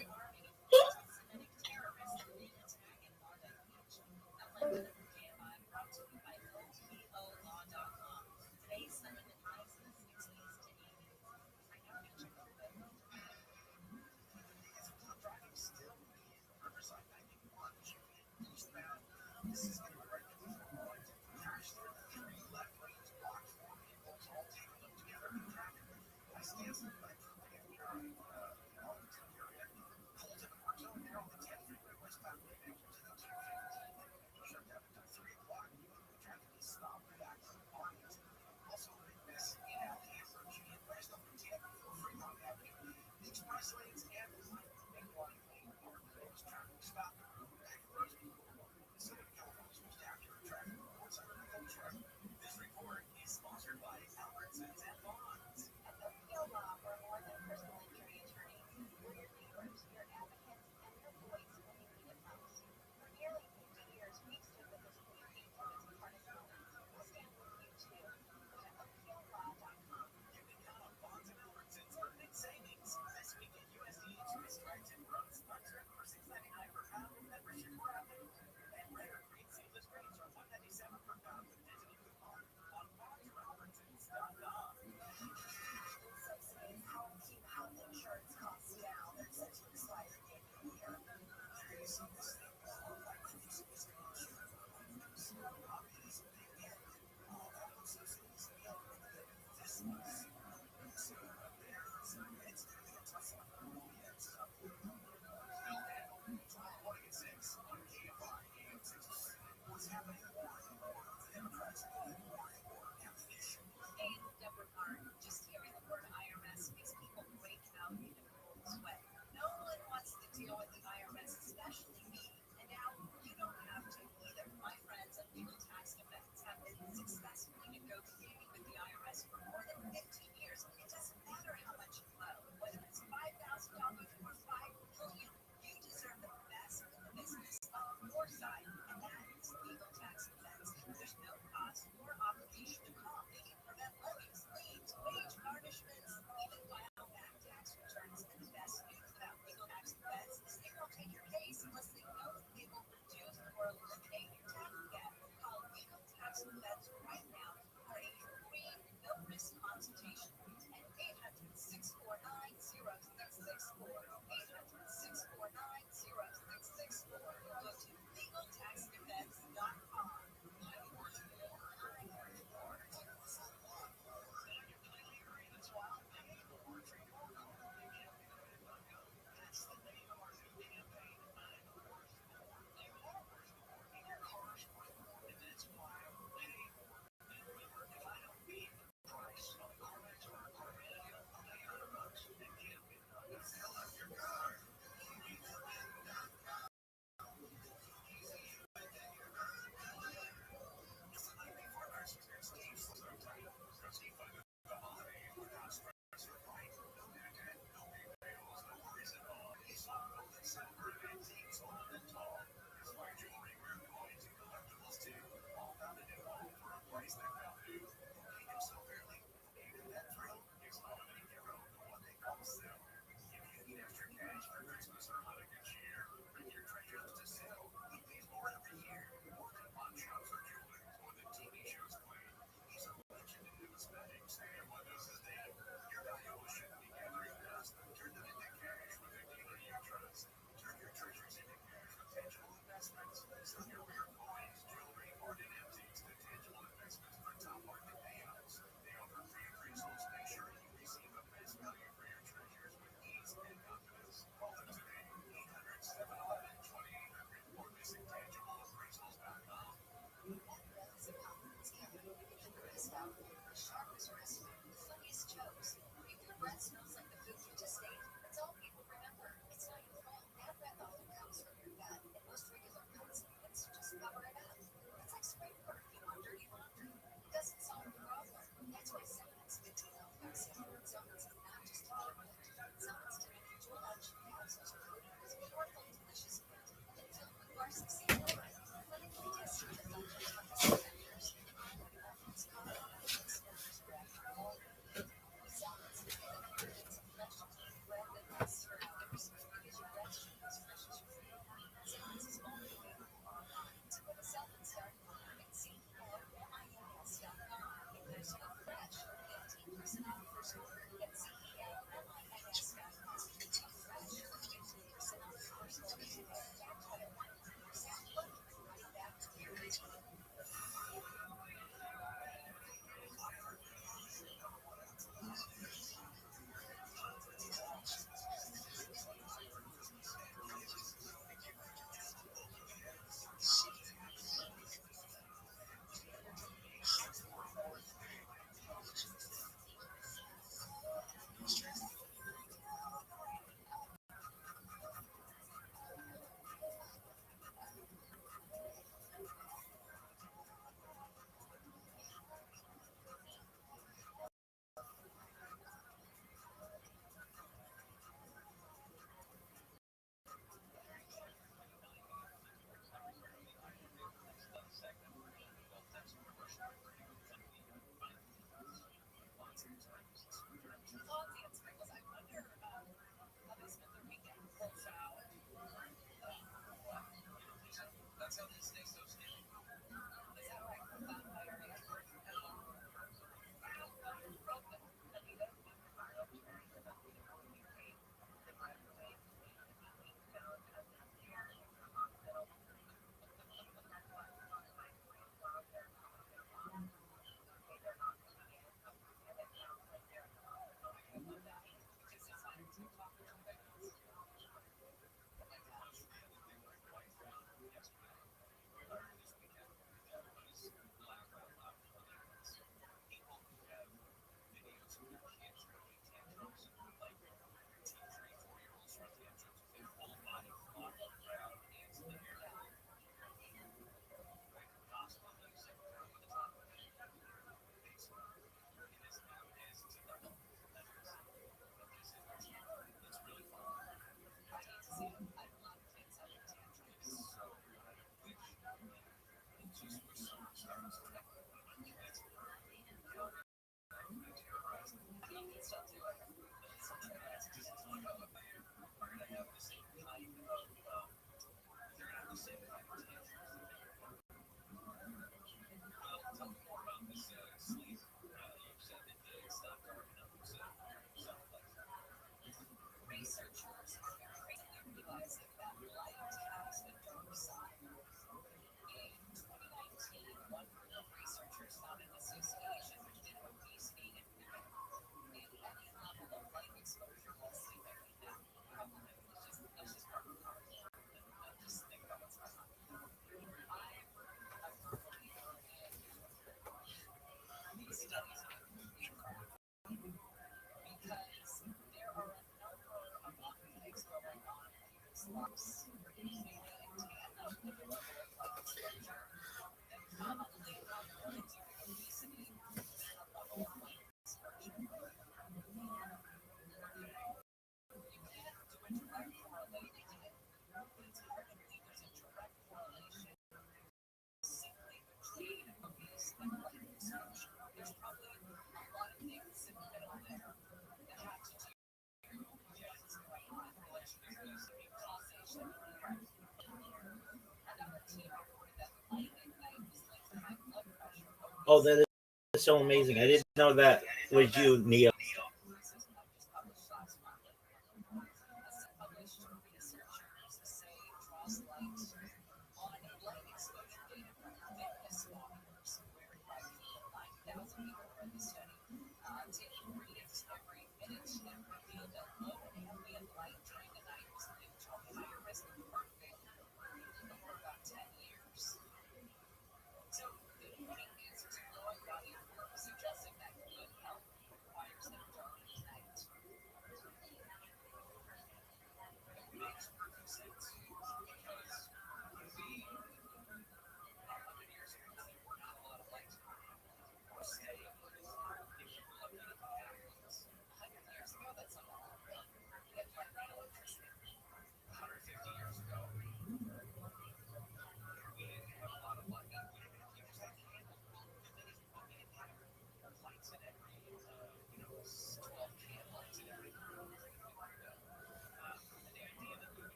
Oh, that is so amazing. I didn't know that was you, Neil.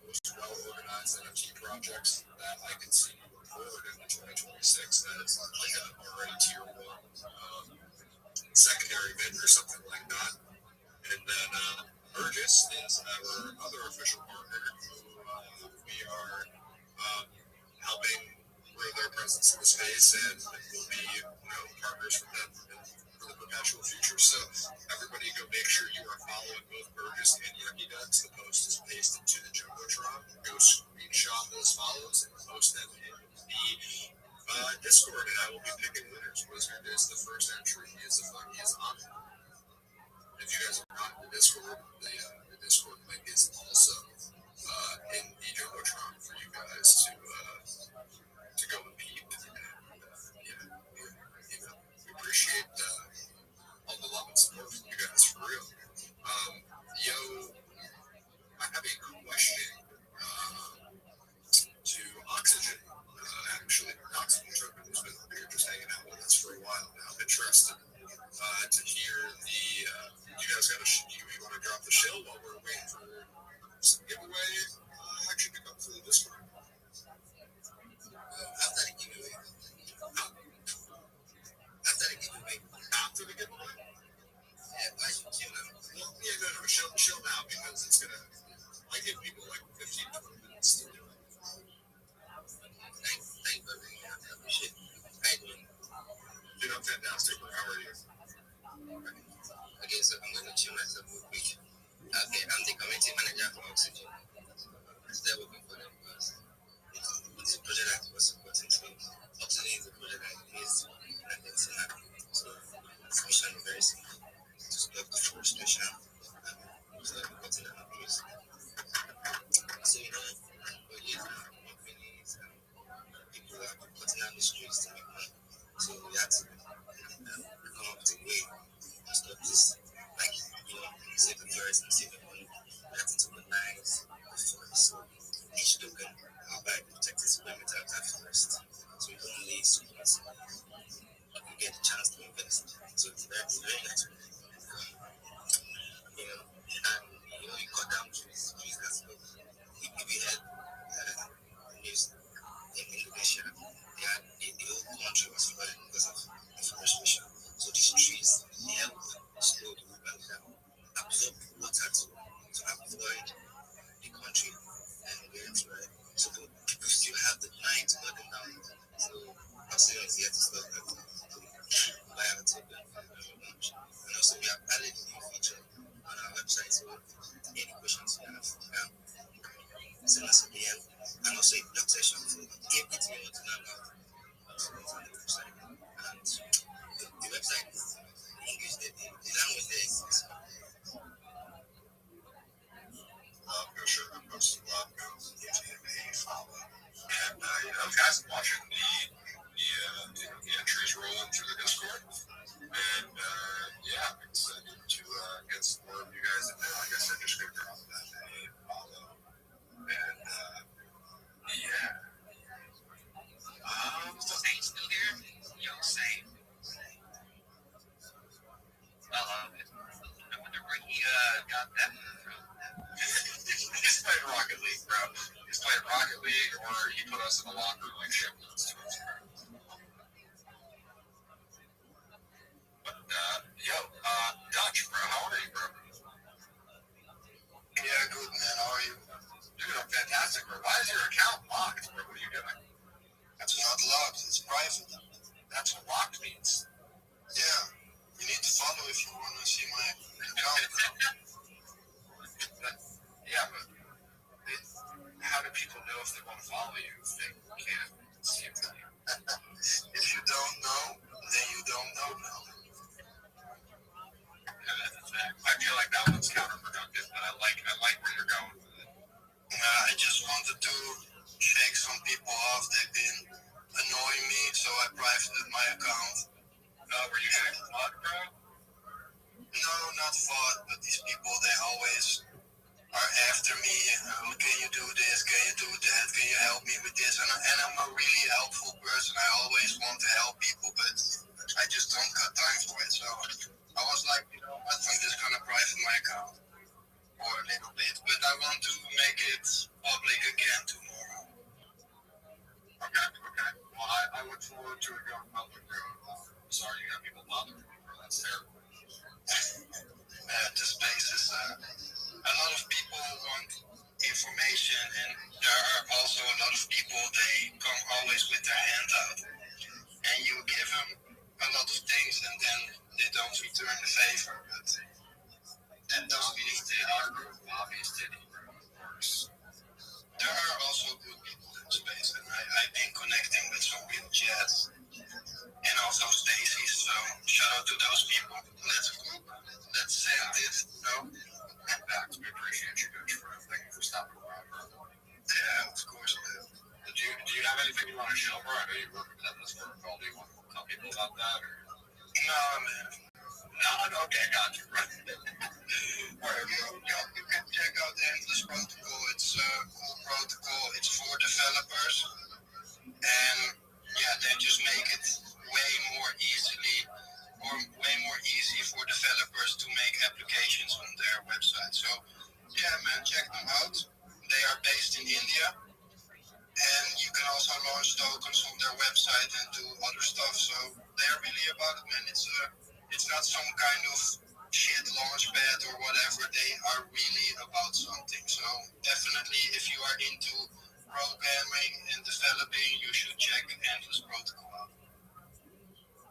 Most well-organized NFT projects that I can see moving forward in 2026 that is like a already tier one secondary vendor or something like that. And then Burgess is our other official partner who we are helping grow their presence in the space, and we'll be partners with them for the perpetual future. So everybody go make sure you are following both Burgess and Yucky Ducks. The post is pasted to the Jumbotron. Go screenshot those follows and post them in the Discord, and I will be picking winners. Wizard is the first entry. He is on. If you guys are not in the Discord, the Discord link is also in the Jumbotron for you guys to go and peep. And we appreciate all the love and support from you guys for real. I have a question to Oxygen. Actually, Oxygen Token has been up here just hanging out with us for a while now. I'm interested to hear you guys got you want to drop the shell while we're waiting for some giveaway action to come through the Discord. After the giveaway. After the giveaway? No, shell now because it's gonna. I give people like 15-20 minutes to do it. Thanks for everything. I appreciate it. How you doing? Dude, I'm fantastic. How are you? Okay, so I'm gonna chill myself real quick. Okay, I'm the community manager for Oxygen. I'm still working for them because it's a project that was supporting to Oxygen is a project that needs and it's so it's mission very simple. To stop deforestation, so cutting down trees. because you get a chance to invest. So it's very nice. And you cut down trees as well. If you had news in Indonesia, the whole country was flooded because of deforestation. So these trees help slow the river down, absorb water to avoid the country and going to right. So people still have the mind to cut them down. So Absalom is here to stop that. Buy our table and also we have added a new feature on our website. So any questions you have, send us a DM and also a blog session. So everything you want to know about Absalom on the website. And the website is English, the language there is sure I'm posting a lot of GMA follow. And guys watching the entries rolling through the Discord. And yeah, I'm excited to get some more of you guys in there. Like I said, just go drop that name, follow. And yeah. So Saint's still here? Yo, Saint. I love it. I wonder where he got that from. He's playing Rocket League, bro. He's playing Rocket League, or he put us in the locker room like shit. But, Dutch, bro, how are you, bro? Yeah, good, man. How are you? Dude, I'm fantastic, bro. Why is your account locked, bro? What are you doing? That's not locked. It's private. That's what locked means. Yeah. You need to follow if you want to see my account. Yeah, but how do people know if they want to follow you if they can't see it? If you don't know, then you don't know now. I feel like that one's counterproductive, but I like where you're going with it. I just wanted to shake some people off. They've been annoying me, so I privated my account. Were you getting fought, bro? No, not fought, but these people, they always are after me. Can you do this? Can you do that? Can you help me with this? And I'm a really helpful person. I always want to help people, but I just don't got time for it. So I was like, I'm just gonna private my account for a little bit, but I want to make it public again tomorrow. Okay. Well, I look forward to it going public, bro. Sorry you got people bothering me, bro. That's terrible. The space is a lot of people want information, and there are also a lot of people, they come always with their hand out, and you give them a lot of things, and then they don't return the favor. But that doesn't mean they are good. Obviously, there are also good people in space, and I've been connecting with some real jets and also Stacy's. So shout out to those people. Let's group. Let's send it. We appreciate you, Coach, for thank you for stopping around. Yeah, of course. Do you have anything you want to show, bro? I know you work with this for a call. Do you want to tell people about that? Or? No, man. No, okay, got you, bro. All right, bro. You can check out the Endless Protocol. It's a cool protocol. It's for developers. And yeah, they just make it way more easy for developers to make applications on their website. So yeah, man, check them out. They are based in India, and you can also launch tokens on their website and do other stuff. So they are really about it, man. It's not some kind of shit launchpad or whatever. They are really about something. So definitely, if you are into programming and developing, you should check Endless Protocol out.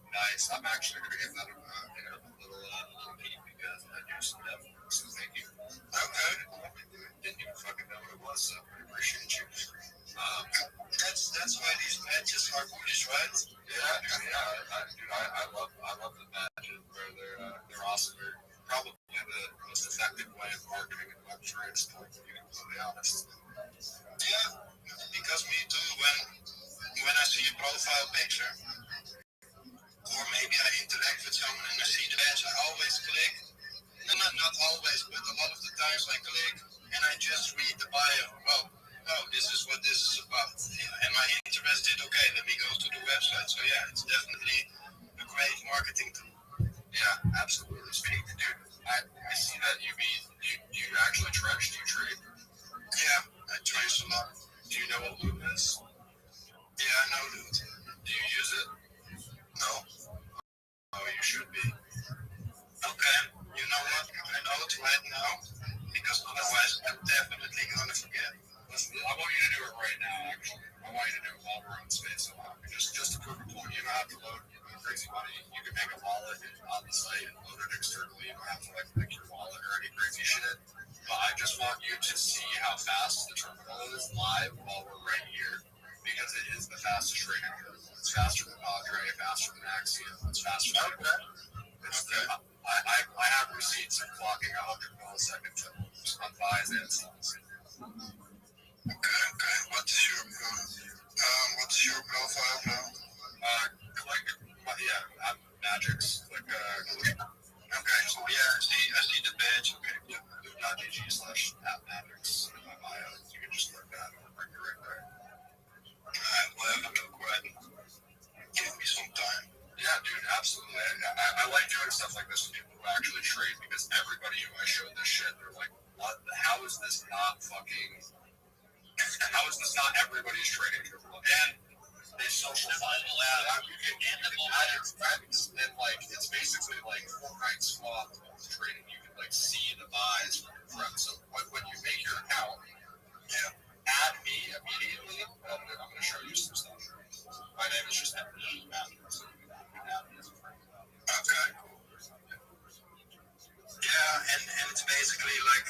Nice. I'm actually going to give that a little peek because I do some dev work, so thank you. Okay. Didn't even fucking know what it was, so I appreciate you. That's why these badges are bullish, right? I love the badges, bro. They're awesome. They're probably the most effective way of marketing in Web3, to be completely honest. Yeah, because me too. When I see a profile picture, or maybe I interact with someone and I see the badge, I always click. Not always, but a lot of the times I click and I just read the bio. Oh, this is what this is about. Am I interested? Okay, let me go to the website. So yeah, crazy money. You can make a wallet on the site and load it externally. You don't have to like pick your wallet or any crazy shit. But I just want you to see how fast the terminal is live while we're right here, because it is the fastest trading terminal. It's faster than Padre, faster than Axiom, it's faster than I have receipts of clocking 100 millisecond terminals on buys and sells. Okay. What's your profile now? Magic's click. Okay, so I see the badge. Okay, yeah, loot.gg/@magic's in my bio. You can just click that. It'll bring you right there. Alright, well, have a look. Go ahead and give me some time. Yeah, dude, absolutely. I like doing stuff like this with people who actually trade, because everybody who I showed this shit, they're like, what? How is this not everybody's trading terminal? And they social final out. You can get the Magic's friends, and like, it's basically like Fortnite swap trading. You can like see the buys from your friends. So when you make your account, add me immediately. I'm going to show you some stuff. My name is just Henry Matthew, so you can add me as a friend. Okay. Yeah, and it's basically like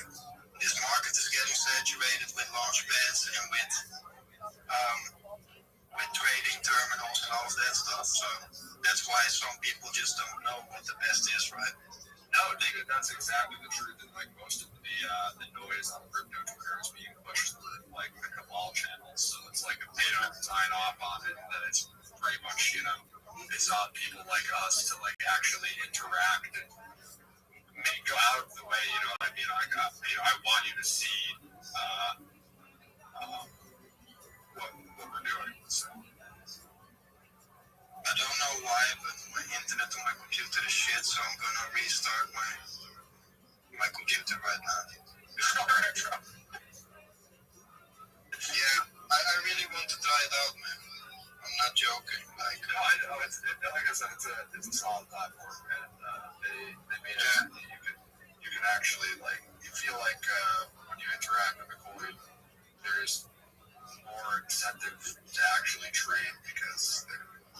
this market is getting saturated with launch pads and with trading terminals and all of that stuff. So that's why some people just don't know what the best is, right? No, David, that's exactly the truth. And like most of the noise on crypto Twitter is being pushed through like the cabal channels. So it's like if they don't sign off on it, then it's pretty much, it's on people like us to like actually interact and go out of the way. You know what I mean? I want you to see what we're doing. So. I don't know why, but my internet on my computer is shit, so I'm gonna restart my computer right now. Yeah, I really want to try it out, man. I'm not joking. Like, I know like I said, it's a solid platform, and they made it. You can actually like you feel like when you interact with the coin, there's more incentive to actually trade, because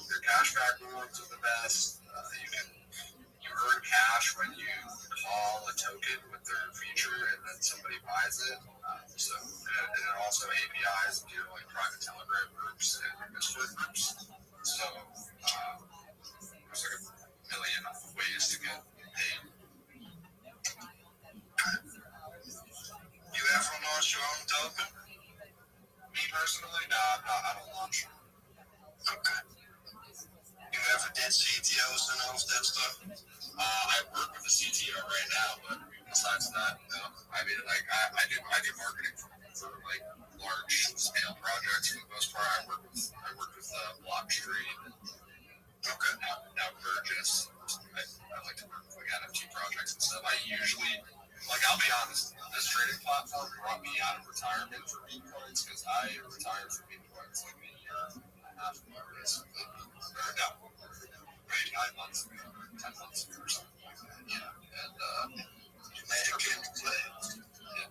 their cashback rewards are the best. You earn cash when you call a token with their feature and then somebody buys it. And it also APIs to like private Telegram groups and Discord groups. So there's like a million ways to get paid. you ever launched your own token? Me personally, no, I don't launch. Okay. You ever did CTOs and all of that stuff? I work with the CTO right now, but besides that, no. I mean, like I do marketing for like large scale projects for the most part. I work with Blockstream and now Burgess. I like to work with like NFT projects and stuff. I usually, like, I'll be honest, this trading platform brought me out of retirement for meme coins, because I retired from meme coins like a year and a half ago, basically. Or no, maybe 9 months ago, or 10 months ago, or something like that. Yeah, and You made a kid play. yeah.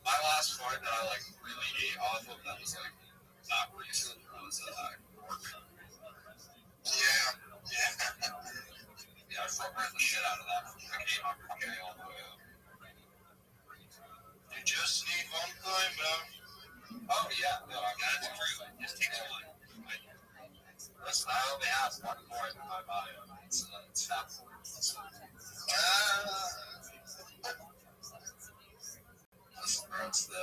My last coin that I like really ate off of that was like not recent was Orc. Yeah. Yeah, I front ran the shit out of that from like 800K all the way up. You just need one coin, bro. Oh yeah, no, I got it free. Just take one. Listen, I only have one coin in my bio. It's fat for it. So. Listen, bro, it's the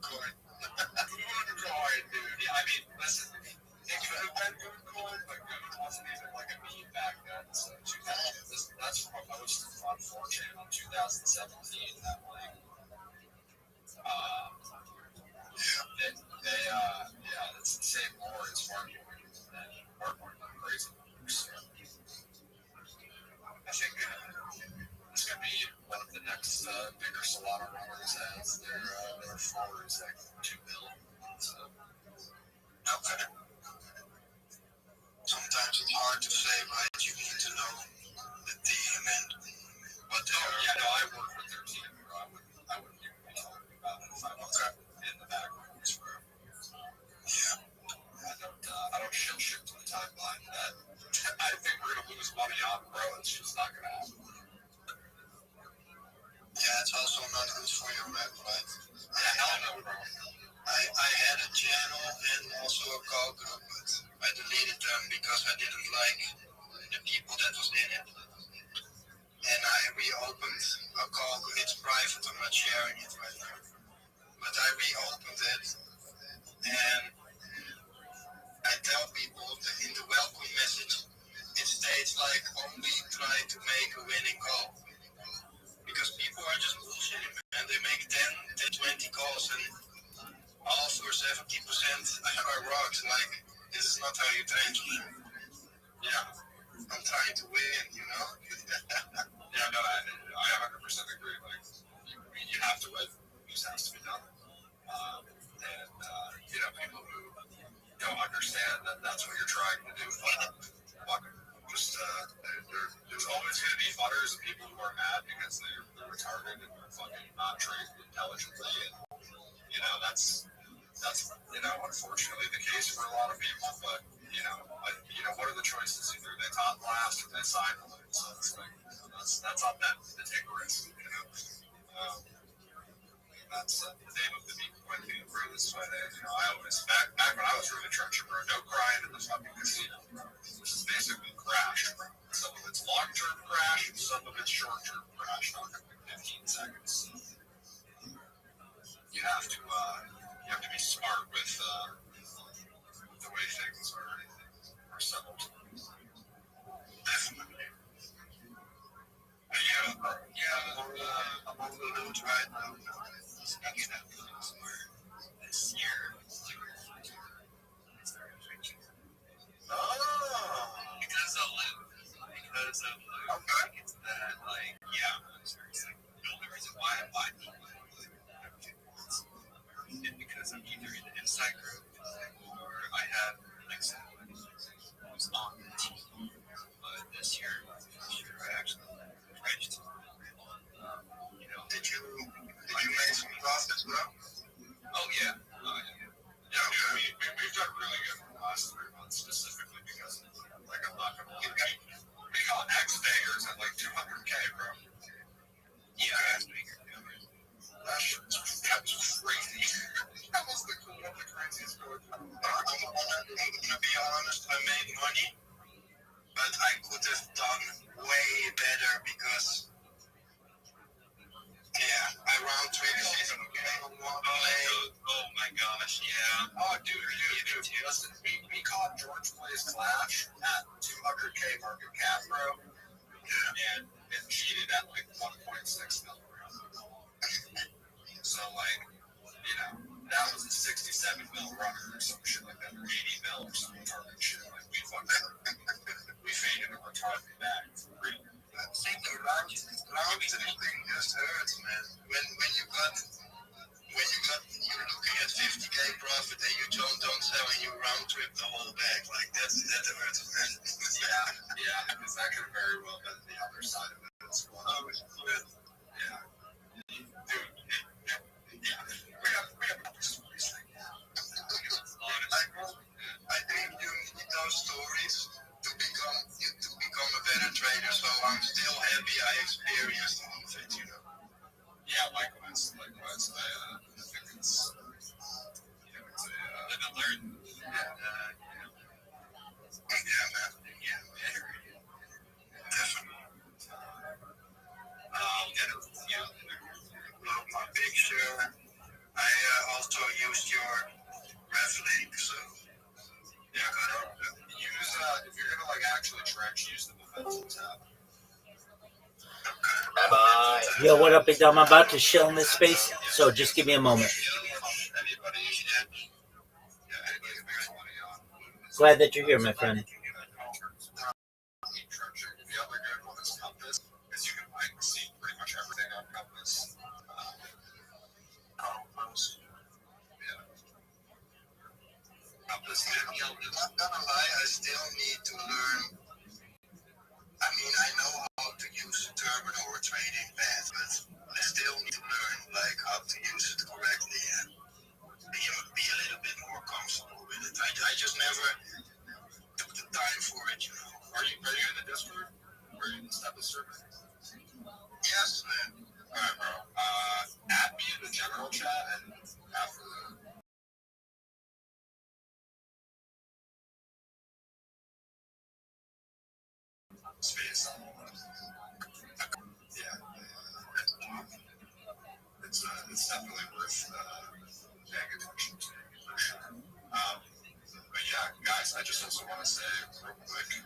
coin. Good coin, dude. Yeah, I mean, listen, it could have been good coin, but good wasn't even like a meme back then. So that's from a post on 4chan in 2017 that like it's the same lore as Markcoin, and Markcoin went crazy. So I think this could be one of the next bigger Solana runners, as their floor is like 2 billion. So Okay. Sometimes it's hard to say, right? You need to know the team and what they are. yeah, no, I work with their team, bro. I wouldn't even be talking about it if I wasn't in the background. Yeah. I don't shit for your rap, right? Yeah, hell no, bro. I had a channel and also a call group, but I deleted them because I didn't like the people that was in it. And I reopened a call group. It's private, I'm not sharing it right now. But I reopened it, and I tell people that in the welcome message, it states like only try to make a winning call. Because people are just bullshitting, man. They make 10, 20 calls, and all for 70% are rocks. Like, this is not how you train, man. Yeah, I'm trying to win, you know? Yeah, no, I 100% agree. Like, you have to win. It just has to be done. People who don't understand that that's what you're trying to do. There's always going to be fuckers and people who are mad because they're retarded and they're fucking not trained intelligently. And, that's unfortunately the case for a lot of people. But, what are the choices? Either they top blast or they sign the loop. So it's like, that's on them to take a risk, That's the name of the beat when we improve this fight. I always back when I was really trenching, bro, no crying in the fucking casino, bro. This is basically crash, bro. Some of it's long-term crash, and some of it's short-term crash, not like 15 seconds. You have to be smart with the way things are settled. Definitely. I'm on the loot right now. Speaking of this year. Because of loot. Okay. It's that, the only reason why I buy people is because I'm either in the inside group or I have someone who's on the team. But this year I actually reached. Did you make some profits, bro? Oh yeah. We've done really good in the last 3 months, specifically because I'm not gonna lie. We got X bangers at like 200K, bro. Yeah, X banger. That was crazy. That was one of the craziest going. I'm gonna be honest. I made money, but I could have done way better because. Yeah, I round trip season. Oh my gosh, yeah. Oh, dude. Listen, we caught George Plays Clash at 200K market cap, bro. Yeah. And cheated at like 1.6 mil. So, that was a 67 mil runner or some shit like that, or 80 mil or some retarded shit. Like, we faded a retarded bag for real. See, the round thing just hurts, man. When you're looking at 50K profit and you don't sell and you round trip the whole bag, like that hurts, man. Yeah, because that could very well be the other side of it as well. Yeah. Dude, we have stories like that. I think you need those stories to become a better trader. So I'm still happy I experienced all of it, Yeah, likewise. I think it's live and learn. Yeah, man. Yeah, definitely. My big share. I also used your ref link, so yeah, use if you're gonna actually trench, use the momentum tab. Yo, what up, big dog? I'm about to chill in this space, so just give me a moment. Glad that you're here, my friend. I'm not gonna lie, I still need to learn. I mean, I know how to use the terminal or trading path, but I still need to learn how to use it correctly and be a little bit more comfortable with it. I just never took the space. Yeah. It's definitely worth paying attention to for sure. But yeah, guys, I just also want to say real quick,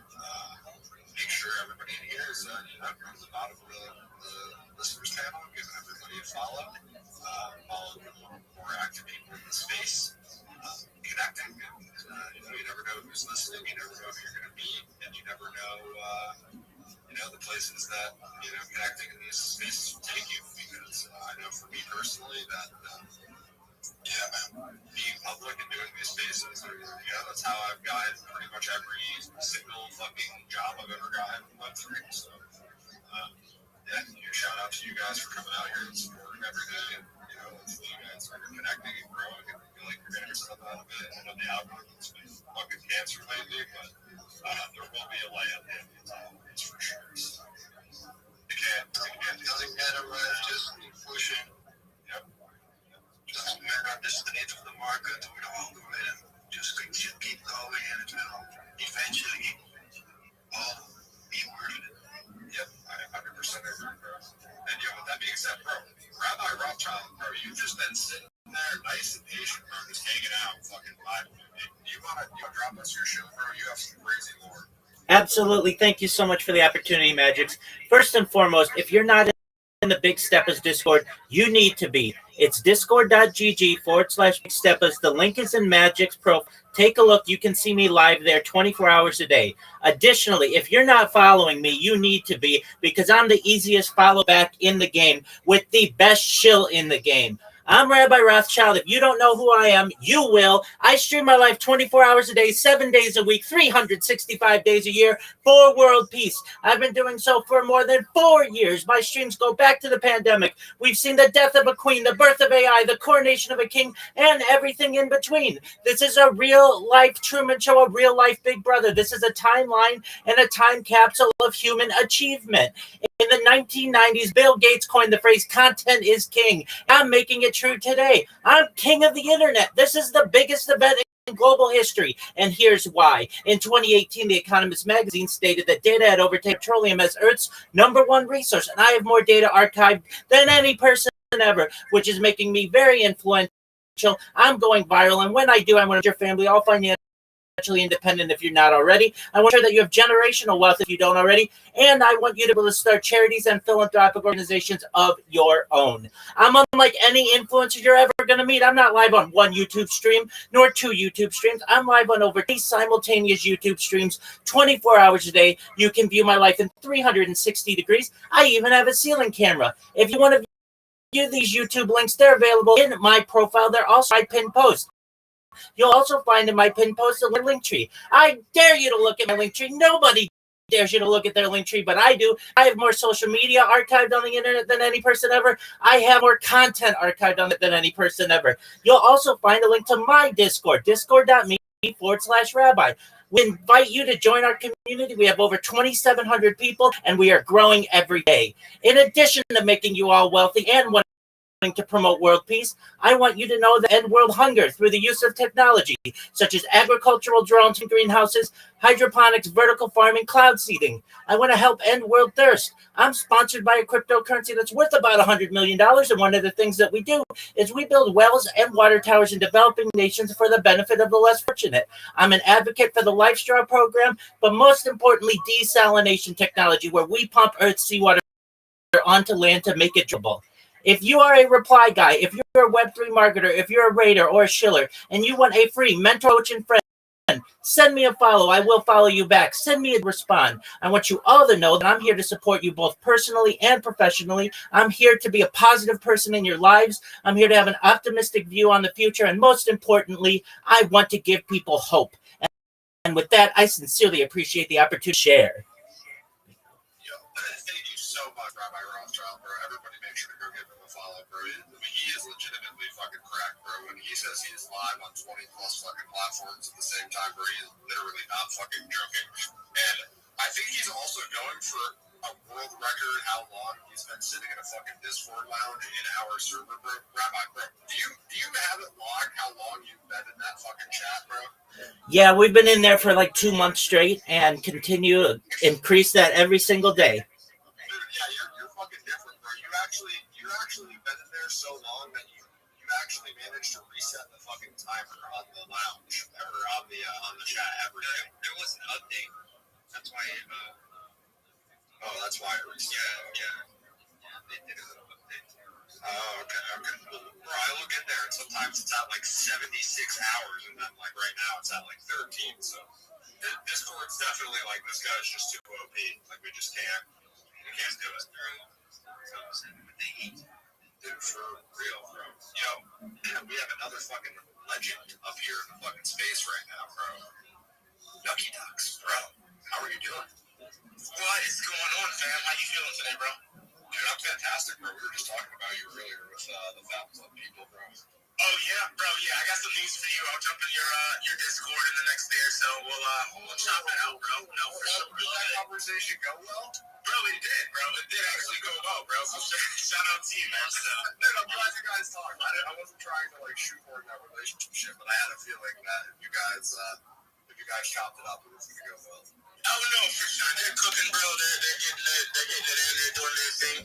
make sure everybody in here is from the bottom of the listeners panel, giving everybody a follow. Follow more active people in the space, connecting. And, you never know who's listening, you never know who you're going to meet, and you never know, the places that, connecting in these spaces will take you. Because I know for me personally that, being public and doing these spaces, that's how I've gotten pretty much every single fucking job I've ever gotten in Web3. So, shout out to you guys for coming out here and supporting everything. And, hopefully you guys are connecting and growing and feel like you're getting yourself out of it. I know the algorithm's been fucking cancer lately, but there will be a light at the end of the tunnel, that's for sure. So, doesn't matter what, just keep pushing. Yep. Doesn't matter this is the nature of the market, we don't all go in. Just keep going and eventually all be worth it. Yep, I 100% agree, bro. And with that being said, bro, Rabbi Rothschild, bro, you've just been sitting there nice and patient, bro, just hanging out, fucking live. You wanna drop us your show, bro? You have some crazy lore. Absolutely. Thank you so much for the opportunity, Magix. First and foremost, if you're not in the Big Steppers Discord, you need to be. It's discord.gg/Big Steppers. The link is in Magix Pro. Take a look. You can see me live there 24 hours a day. Additionally, if you're not following me, you need to be, because I'm the easiest follow back in the game with the best shill in the game. I'm Rabbi Rothschild. If you don't know who I am, you will. I stream my life 24 hours a day, 7 days a week, 365 days a year for world peace. I've been doing so for more than 4 years. My streams go back to the pandemic. We've seen the death of a queen, the birth of AI, the coronation of a king, and everything in between. This is a real-life Truman Show, a real-life Big Brother. This is a timeline and a time capsule of human achievement. In the 1990s, Bill Gates coined the phrase, content is king. I'm making it true today. I'm king of the internet. This is the biggest event in global history, and here's why. In 2018, The Economist magazine stated that data had overtaken petroleum as Earth's #1 resource, and I have more data archived than any person ever, which is making me very influential. I'm going viral, and when I do, I want your family all financially independent if you're not already. I want to ensure that you have generational wealth if you don't already, and I want you to be able to start charities and philanthropic organizations of your own. I'm unlike any influencer you're ever going to meet. I'm not live on one YouTube stream nor 2 YouTube streams. I'm live on over 3 simultaneous YouTube streams 24 hours a day. You can view my life in 360 degrees. I even have a ceiling camera. If you want to view these YouTube links, they're available in my profile. They're also my pinned post. You'll also find in my pinned post a link tree. I dare you to look at my link tree. Nobody dares you to look at their link tree, but I do. I have more social media archived on the internet than any person ever. I have more content archived on it than any person ever. You'll also find a link to my Discord, discord.me/rabbi. We invite you to join our community. We have over 2,700 people, and we are growing every day. In addition to making you all wealthy and to promote world peace, I want you to know that end world hunger through the use of technology such as agricultural drones and greenhouses, hydroponics, vertical farming, cloud seeding. I want to help end world thirst. I'm sponsored by a cryptocurrency that's worth about $100 million, and one of the things that we do is we build wells and water towers in developing nations for the benefit of the less fortunate. I'm an advocate for the Life Straw program, but most importantly, desalination technology, where we pump Earth's seawater onto land to make it drinkable. If you are a reply guy, if you're a Web3 marketer, if you're a raider or a shiller, and you want a free mentor, coach, and friend, send me a follow. I will follow you back. Send me a respond. I want you all to know that I'm here to support you both personally and professionally. I'm here to be a positive person in your lives. I'm here to have an optimistic view on the future. And most importantly, I want to give people hope. And with that, I sincerely appreciate the opportunity to share. Thank you so much, Rabbi Rothschild, bro. Everybody make sure to go give him a follow, bro. He is legitimately fucking cracked, bro. When he says he is live on 20 plus fucking platforms at the same time, bro, he is literally not fucking joking. And I think he's also going for a world record how long he's been sitting in a fucking Discord lounge in our server, bro? Rabbi, bro, do you have it logged how long you've been in that fucking chat, bro? Yeah, we've been in there for like 2 months straight and continue to increase that every single day. Dude, yeah, you're fucking different, bro. You actually been in there so long that you actually managed to reset the fucking timer on the lounge or on the chat every day. There was an update. That's why that's why it reset. Yeah, they did a little update. Oh, okay. Bro, I look in there and sometimes it's at like 76 hours and then like right now it's at like 13. So Discord's definitely like this guy's just too OP. Like we can't do it. Dude, for real, bro. Yo, we have another fucking legend up here in the fucking space right now, bro. Yucky Ducks, bro. How are you doing? What is going on, fam? How you feeling today, bro? Dude, I'm fantastic, bro. We were just talking about you earlier with the Fat Club people, bro. Oh yeah, bro. Yeah, I got some news for you. I'll jump in your Discord in the next day or so. We'll chop it out, bro. No, for sure. Did that conversation go well? Bro, it did, bro. It did actually go well, bro. So shout out to you, man. Dude, I'm glad you guys talked. I wasn't trying to like shoehorn that relationship, but I had a feeling that if you guys chopped it up, it was gonna go well. Oh no, for sure. They're cooking, bro. They're getting it in. They're doing their thing.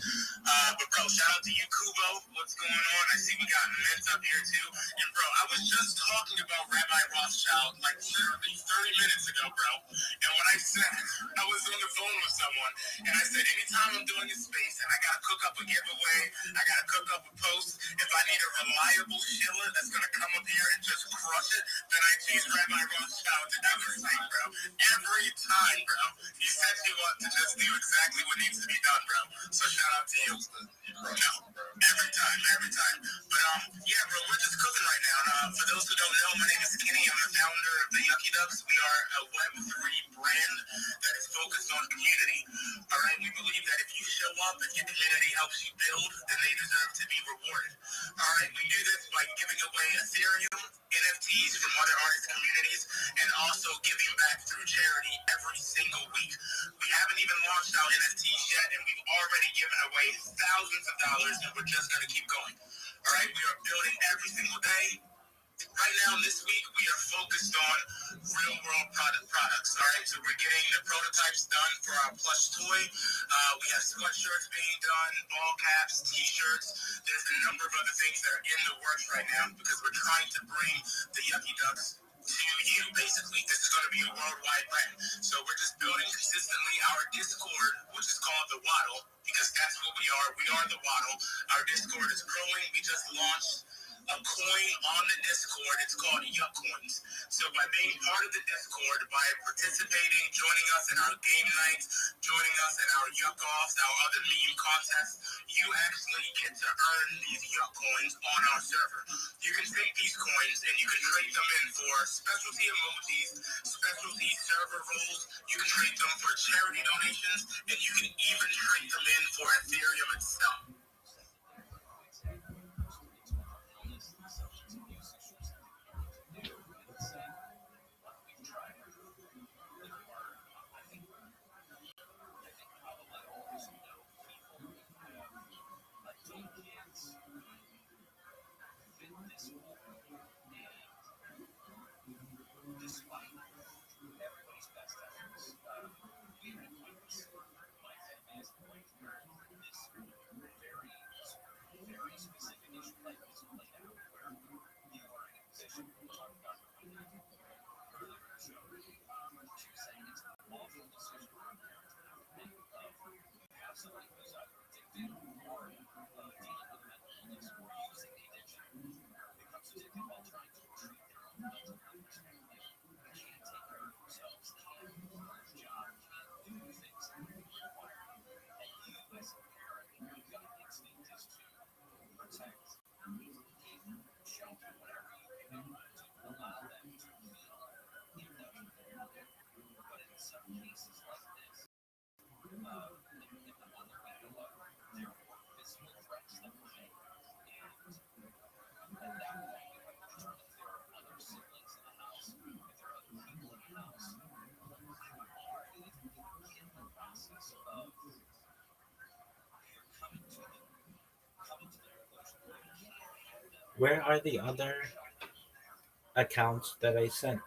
But bro, shout out to you, Kubo. What's going on? I see we got Mint up here too. And bro, I was just talking about Rabbi Rothschild like literally 30 minutes ago, bro. And what I said, I was on the phone with someone, and I said, anytime I'm doing a space and I gotta cook up a giveaway, I gotta cook up a post. If I need a reliable shiller that's gonna come up here and just crush it, then I choose Rabbi Rothschild to do the same, bro. Every time, bro. You said you want to just do exactly what needs to be done, bro. So shout out to you. No, every time. But yeah, bro, we're just cooking right now. For those who don't know, my name is Kenny. I'm the founder of the Yucky Ducks. We are a Web3 brand that is focused on community. All right, we believe that if you show up and your community helps you build, then they deserve to be rewarded. All right, we do this by giving away Ethereum, NFTs from other artist communities, and also giving back through charity every single week. We haven't even launched our NFTs yet, and we've already given away thousands of dollars, and we're just going to keep going. All right, we are building every single day. Right now, this week, we are focused on real-world products. All right, so we're getting the prototypes done for our plush toy. We have sweatshirts being done, ball caps, T-shirts. There's a number of other things that are in the works right now because we're trying to bring the Yucky Ducks to you, basically. This is going to be a worldwide brand. So we're just building consistently our Discord, which is called the Waddle, because that's what we are. We are the Waddle. Our Discord is growing. We just launched a coin on the Discord. It's called Yuck Coins. So by being part of the Discord, by participating, joining us in our game nights, joining us in our Yuck Offs, our other meme contests, you actually get to earn these Yuck Coins on our server. You can take these coins and you can trade them in for specialty emojis, specialty server roles. You can trade them for charity donations, and you can even trade them in for Ethereum itself. Where are the other accounts that I sent?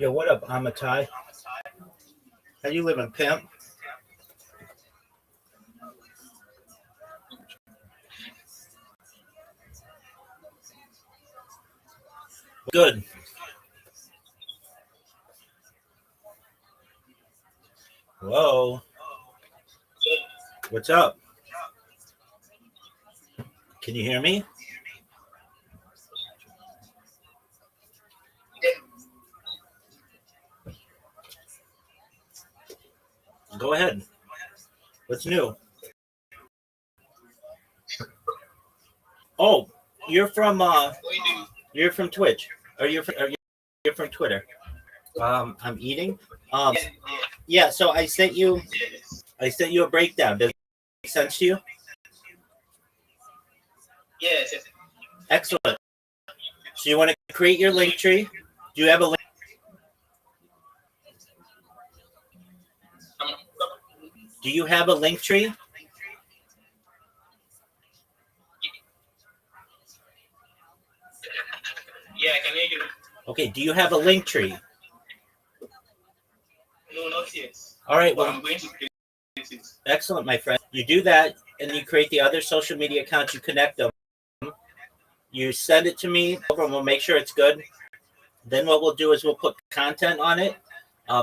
Yo, what up, Amatai? How you living, pimp? Good. Whoa. What's up? Can you hear me? Go ahead. What's new? Oh, you're from Twitch. You're from Twitter. I'm eating. Yeah, so I sent you a breakdown. Does it make sense to you? Yes. Excellent. So you want to create your link tree? Do you have a link? Do you have a link tree? Yeah, I can hear you. Okay, do you have a link tree? No, not yet. All right, But well, I'm going to create it. excellent, my friend. You do that, and you create the other social media accounts. You connect them. You send it to me, and we'll make sure it's good. Then what we'll do is we'll put content on it,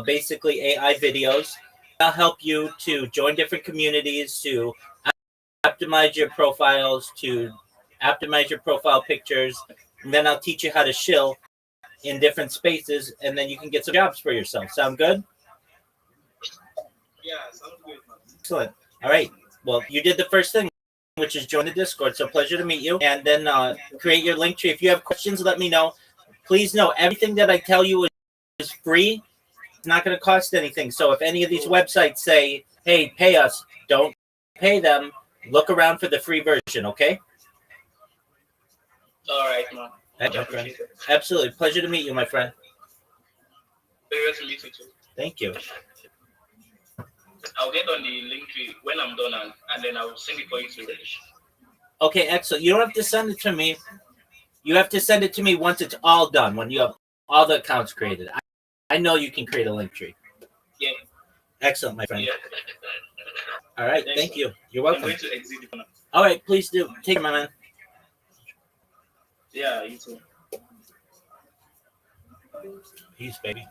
basically AI videos. I'll help you to join different communities, to optimize your profiles, to optimize your profile pictures, and then I'll teach you how to shill in different spaces, and then you can get some jobs for yourself. Sound good? Yeah, sounds good. Excellent. All right. Well, you did the first thing, which is join the Discord. So pleasure to meet you. And then create your link tree. If you have questions, let me know. Please know everything that I tell you is free. It's not going to cost anything. So if any of these websites say, hey, pay us, don't pay them. Look around for the free version, okay? All right, man. My friend. Absolutely. Pleasure to meet you, my friend. Very to meet you too. Thank you. I'll get on the link tree when I'm done, and then I'll send it for you to read. Okay, excellent. You don't have to send it to me. You have to send it to me once it's all done, when you have all the accounts created. I know you can create a link tree. Yeah. Excellent, my friend. Yeah. All right, thank you. You're welcome. I'm going to exit it now. All right, please do. Take care, my man. Yeah, you too. Peace, baby.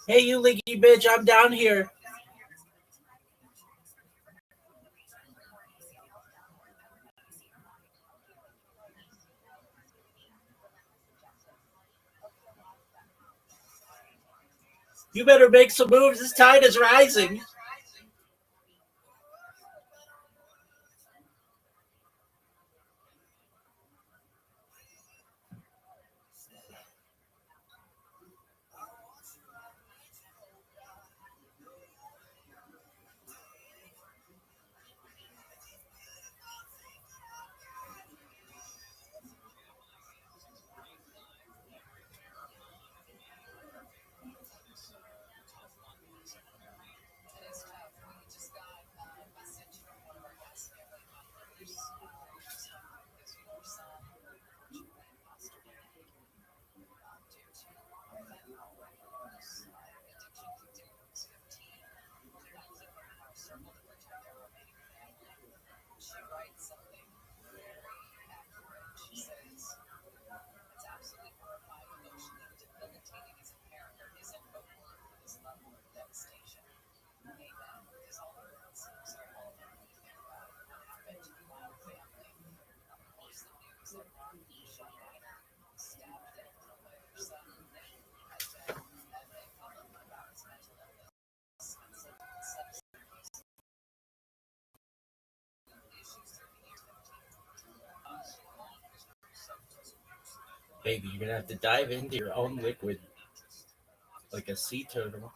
Hey, you leaky bitch, I'm down here. You better make some moves. This tide is rising. Baby, you're gonna have to dive into your own liquid like a sea turtle.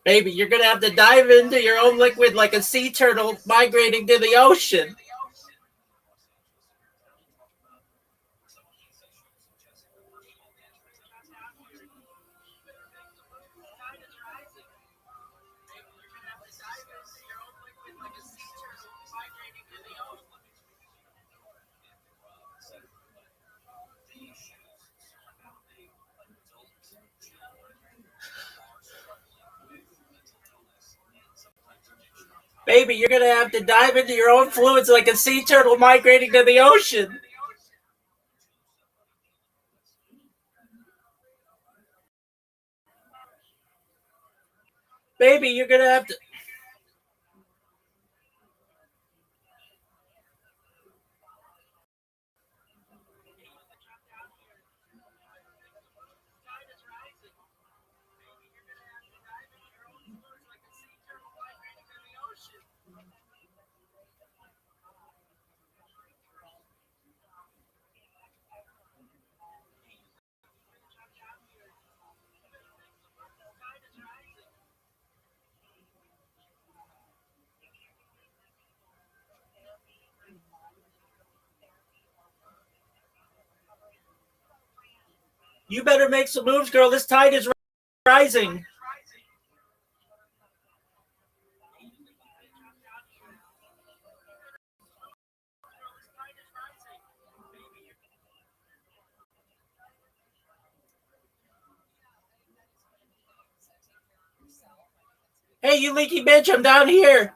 Baby, you're gonna have to dive into your own liquid like a sea turtle migrating to the ocean. Baby, you're gonna have to dive into your own fluids like a sea turtle migrating to the ocean. Baby, you're gonna have to. You better make some moves, girl. This tide is rising. Hey, you leaky bitch, I'm down here.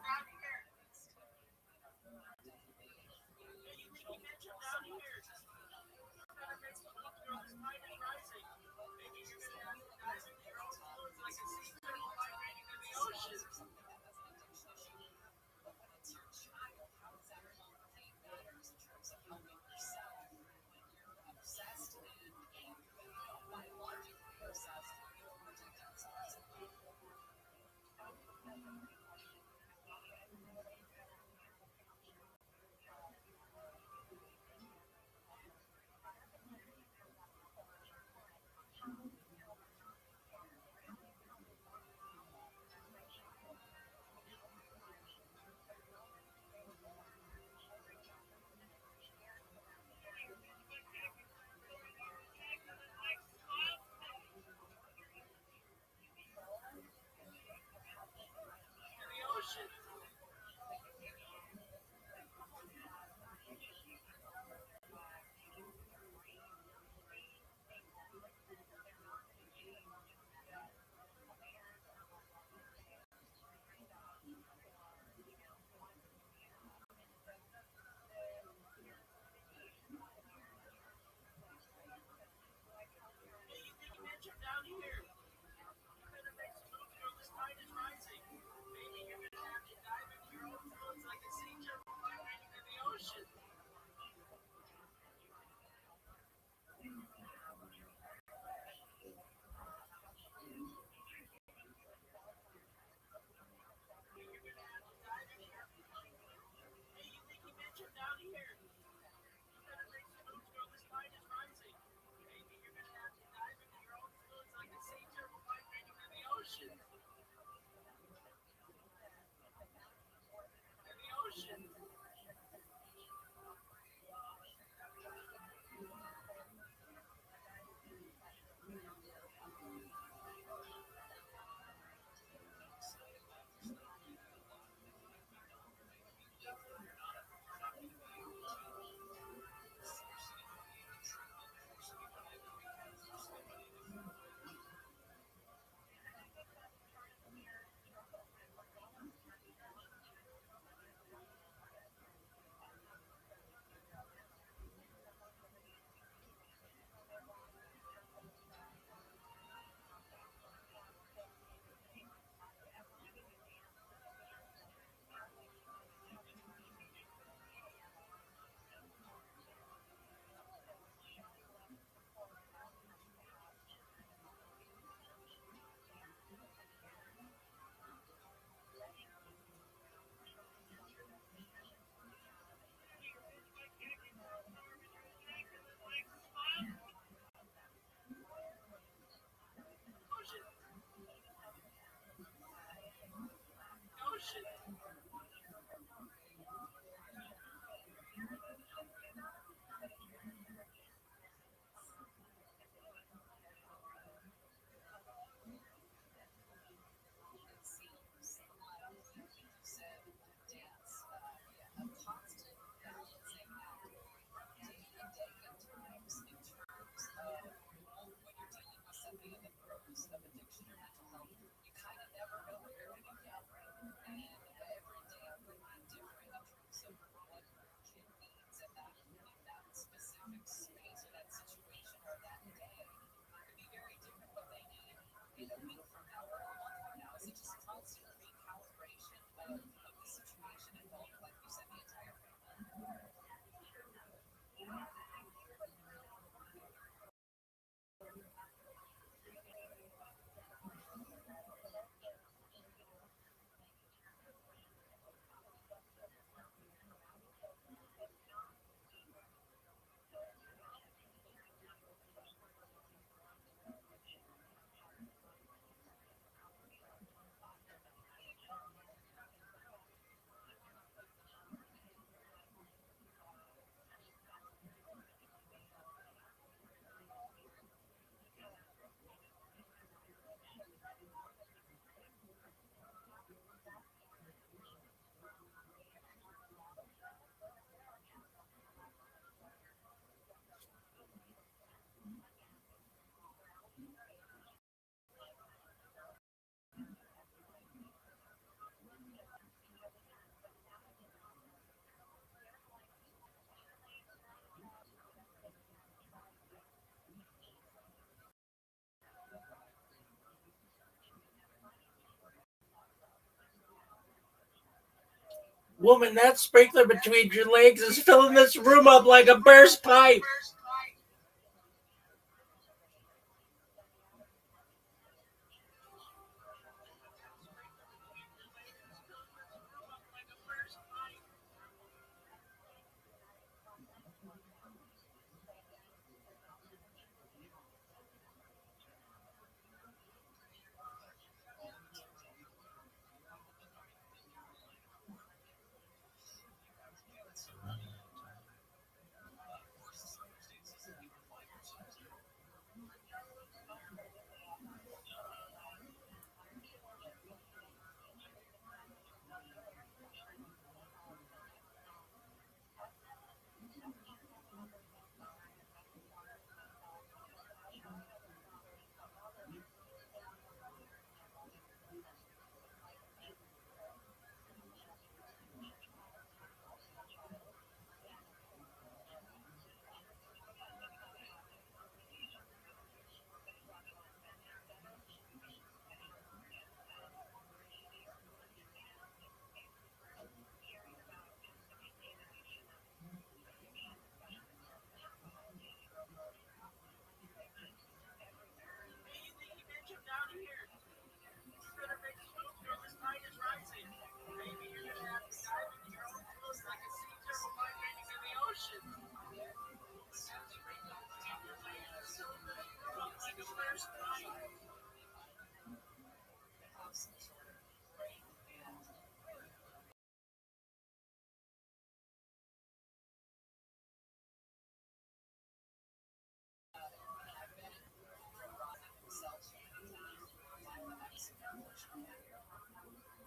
Woman, that sprinkler between your legs is filling this room up like a burst pipe.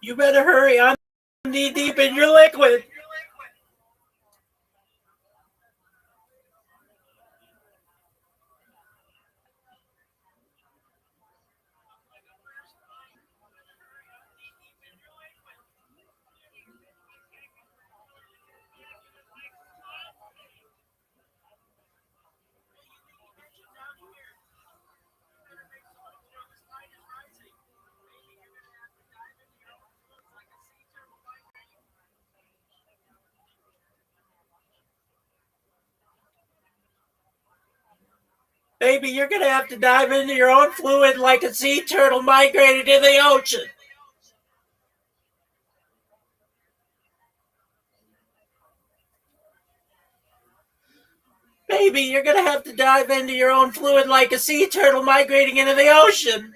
You better hurry. I'm knee deep in your liquid. Baby, you're going to have to dive into your own fluid like a sea turtle migrated in the ocean. Baby, you're going to have to dive into your own fluid like a sea turtle migrating into the ocean.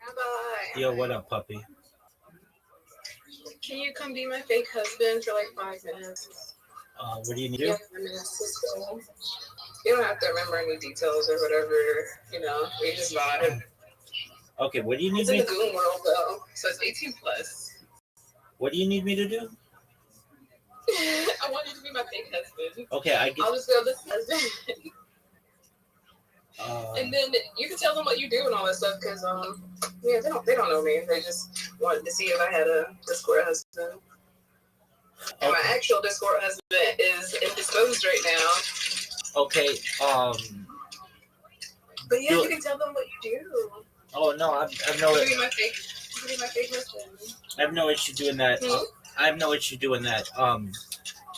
Rabbi, Yo, what up, puppy? can you come be my fake husband for like 5 minutes? What do you need to Yeah, do? I mean, it's just cool. You don't have to remember any details or whatever. You know, we just vibe. Okay, what do you need It's in me? the Goon world though, so it's 18 plus. What do you need me to do? I want you to be my fake husband. Okay, I get. I'll just go this husband. And then you can tell them what you do and all that stuff, because yeah, they don't know me. They just wanted to see if I had a Discord husband. And my actual Discord husband is indisposed right now. Okay. But yeah, you can tell them what you do. Oh no, I've no. You can be my fake husband. I have no issue doing that. Hmm? I have no issue doing that.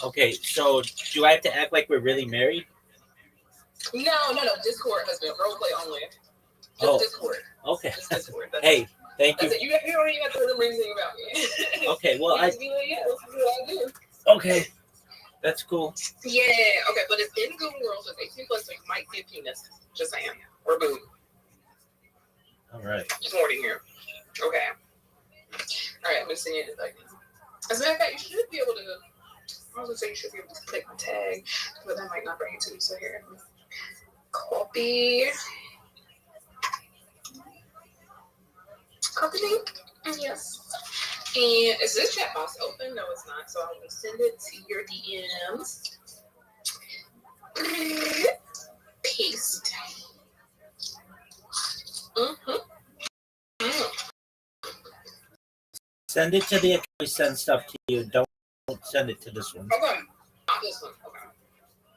Okay, so do I have to act like we're really married? No, Discord husband, roleplay only. Just Discord. Okay. Just Discord. Hey, thank you. That's it. You don't even have to remember anything about me. Okay, well, you just be like, yeah, this is what I do. Okay, that's cool. Yeah, okay, but it's in Goon World, so it's 18 plus, so you might see a penis. Just saying. Or boob. All right. Just warning here. Okay. All right, I'm going to send you a second. As a matter of fact, you should be able to, I was going to say you should be able to click the tag, but that might not bring it to you. So here, copy link. Yes. And is this chat box open? No, it's not. So I'm going to send it to your DMs. Paste. Send it to the account. We send stuff to you. Don't send it to this one. Okay. Not this one.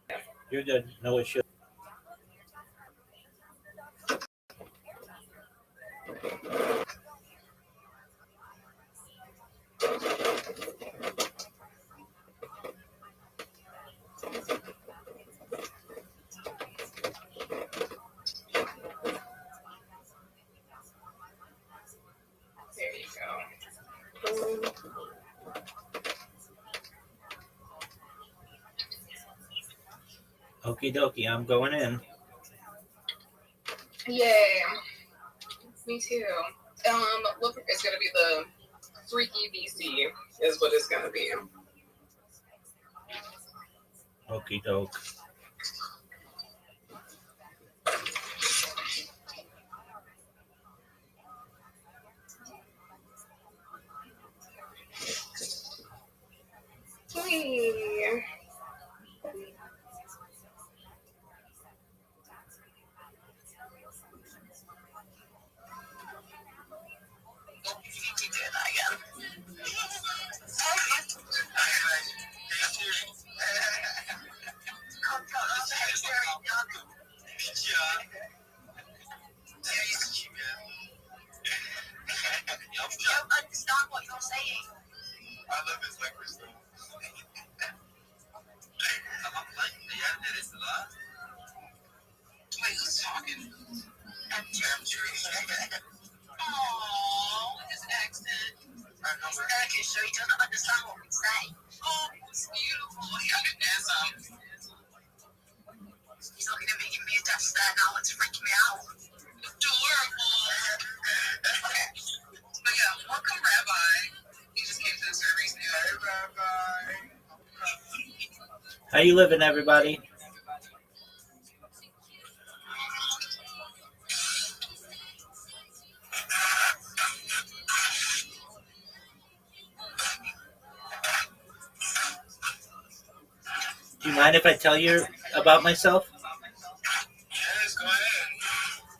Okay. You're good. No issue. There you go. Okie dokie, I'm going in. Yay. Me too. Look, it's gonna be the Freaky VC is what it's gonna be. Okie doke. Hey. don't understand what you're saying. I love his language though. Wait, who's talking? Oh, his accent. He's Turkish, so he doesn't understand what we say. Oh, it's beautiful. He understands He's looking at me, giving me a death stare now. It's freaking me out. adorable. But yeah, welcome, Rabbi. He just came to the service. Hey, Rabbi. How you living, everybody? Do you mind if I tell you about myself? Yes, go ahead.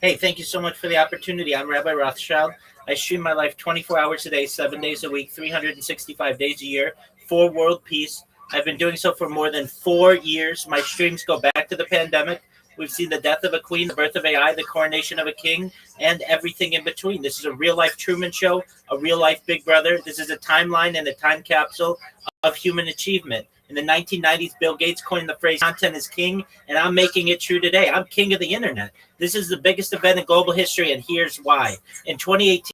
Hey, thank you so much for the opportunity. I'm Rabbi Rothschild. I stream my life 24 hours a day, 7 days a week, 365 days a year for world peace. I've been doing so for more than 4 years. My streams go back to the pandemic. We've seen the death of a queen, the birth of AI, the coronation of a king, and everything in between. This is a real-life Truman Show, a real-life Big Brother. This is a timeline and a time capsule of human achievement. In the 1990s, Bill Gates coined the phrase, content is king, and I'm making it true today. I'm king of the internet. This is the biggest event in global history, and here's why. In 2018,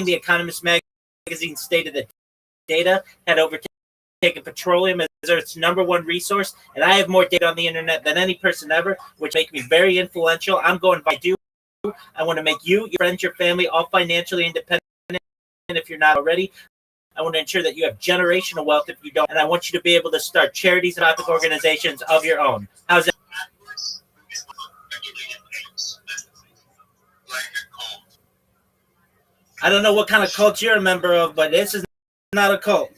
The Economist magazine stated that data had overtaken petroleum as Earth's number one resource, and I have more data on the internet than any person ever, which make me very influential. I'm going by you. I want to make you, your friends, your family, all financially independent if you're not already. I want to ensure that you have generational wealth if you don't. And I want you to be able to start charities and nonprofit organizations of your own. How's that? I don't know what kind of cult you're a member of, but this is not a cult.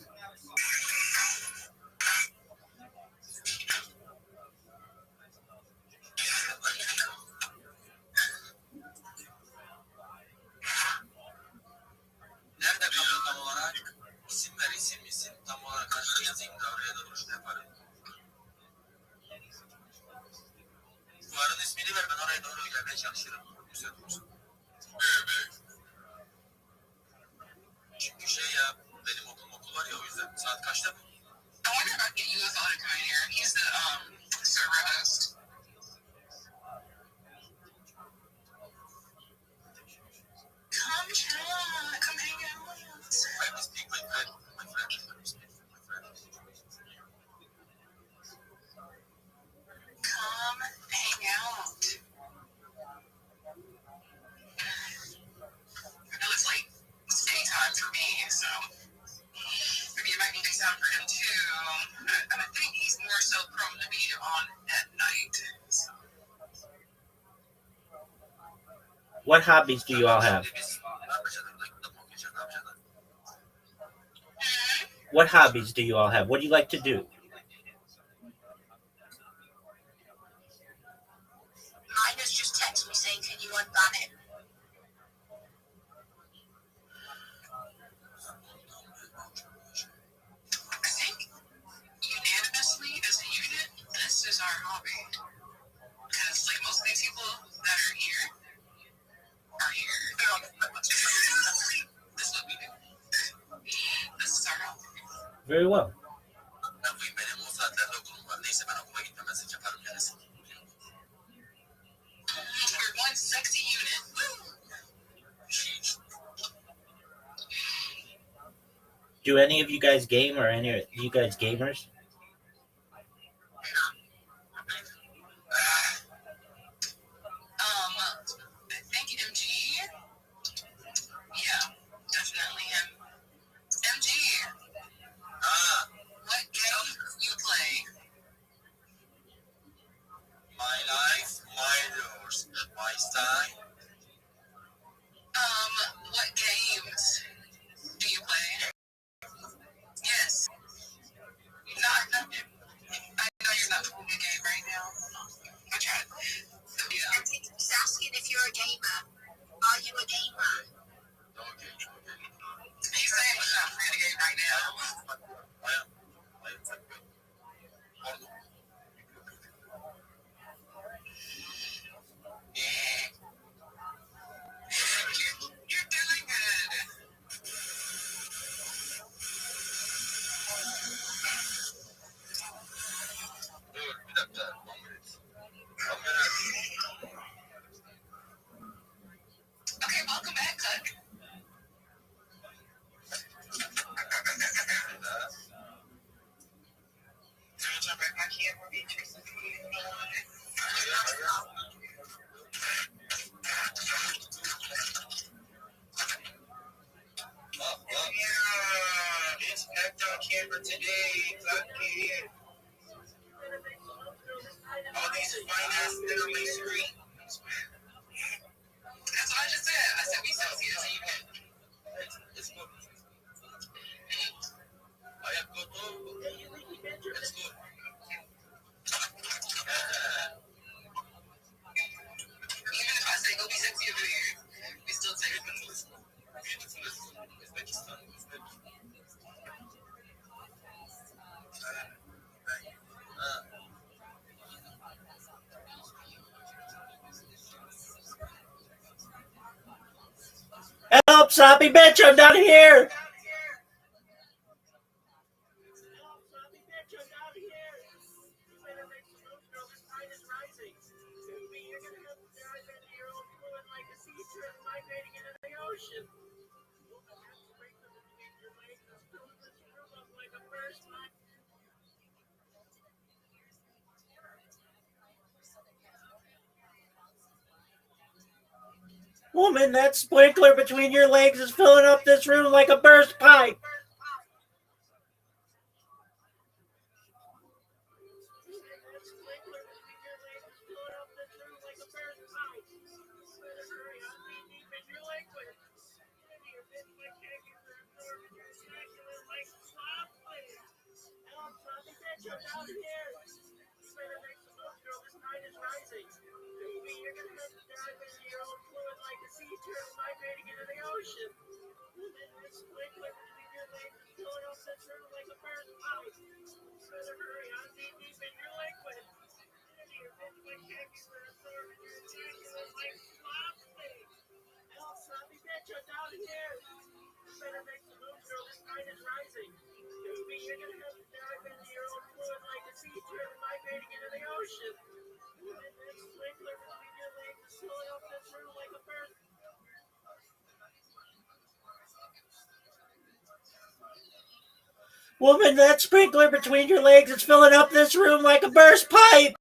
I wonder if I can get UFO to come in here. He's the server host. Come hang out. Come hang out. I know it's like it's daytime for me, so maybe it might be daytime for him too. I think he's more so prone to be on at night. So. What hobbies do you all have? What hobbies do you all have? What do you like to do? Mine just texted me saying, "Can you unban it?" I think unanimously as a unit, this is our hobby. Because like most of these people that are here are here. This is what we do. This is our hobby. Very well. We're one sexy unit. Do any of you guys game, or any of you guys gamers? I think MG. Yeah, definitely him. MG. What game you play? My life, my rules, my style. What games do you play? Yes. Not. I know you're not playing a game right now. I tried. Yeah. He's asking if you're a gamer. Are you a gamer? He's saying he's not playing a game right now. You're doing good. Okay, welcome back, Cook. Turn back my camera matrix and put it on. Yeah, it's packed on camera today. All these fine ass men on my screen. That's what I just said. I said we sexy as a unit. It's good. I have good too. It's good. Even if I say go be sexy over here, we still take it. Help, sloppy bitch! I'm down here. Woman, that sprinkler between your legs is filling up this room like a burst pipe. Woman, that sprinkler between your legs is filling up this room like a burst pipe.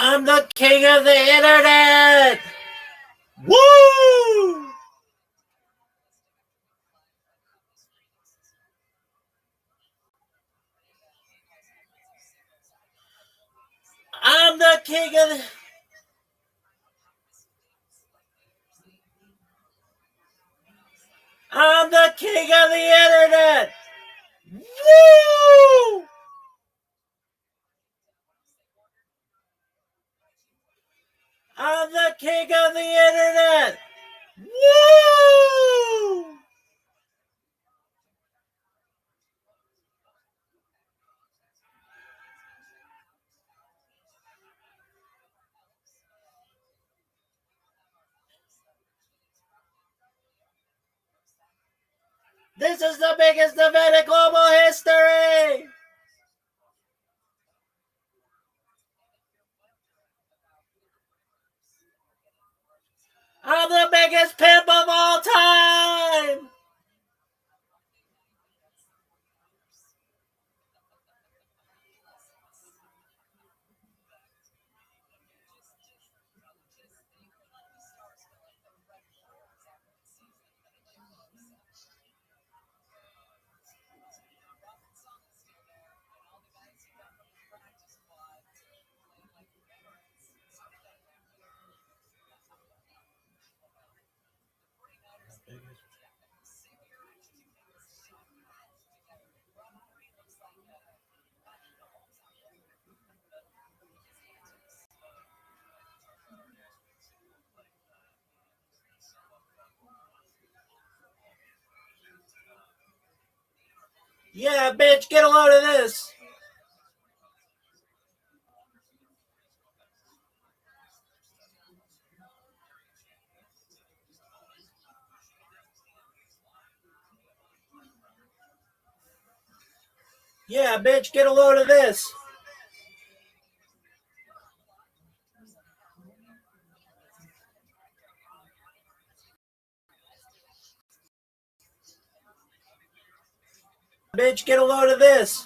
I'm the king of the internet! Woo! I'm the king of the... I'm the king of the internet! Woo! I'm the king of the internet! Woo! This is the biggest event in global history! I'm the biggest pimp of all time! Yeah, bitch, get a load of this! Yeah, bitch, get a load of this! Bitch, get a load of this!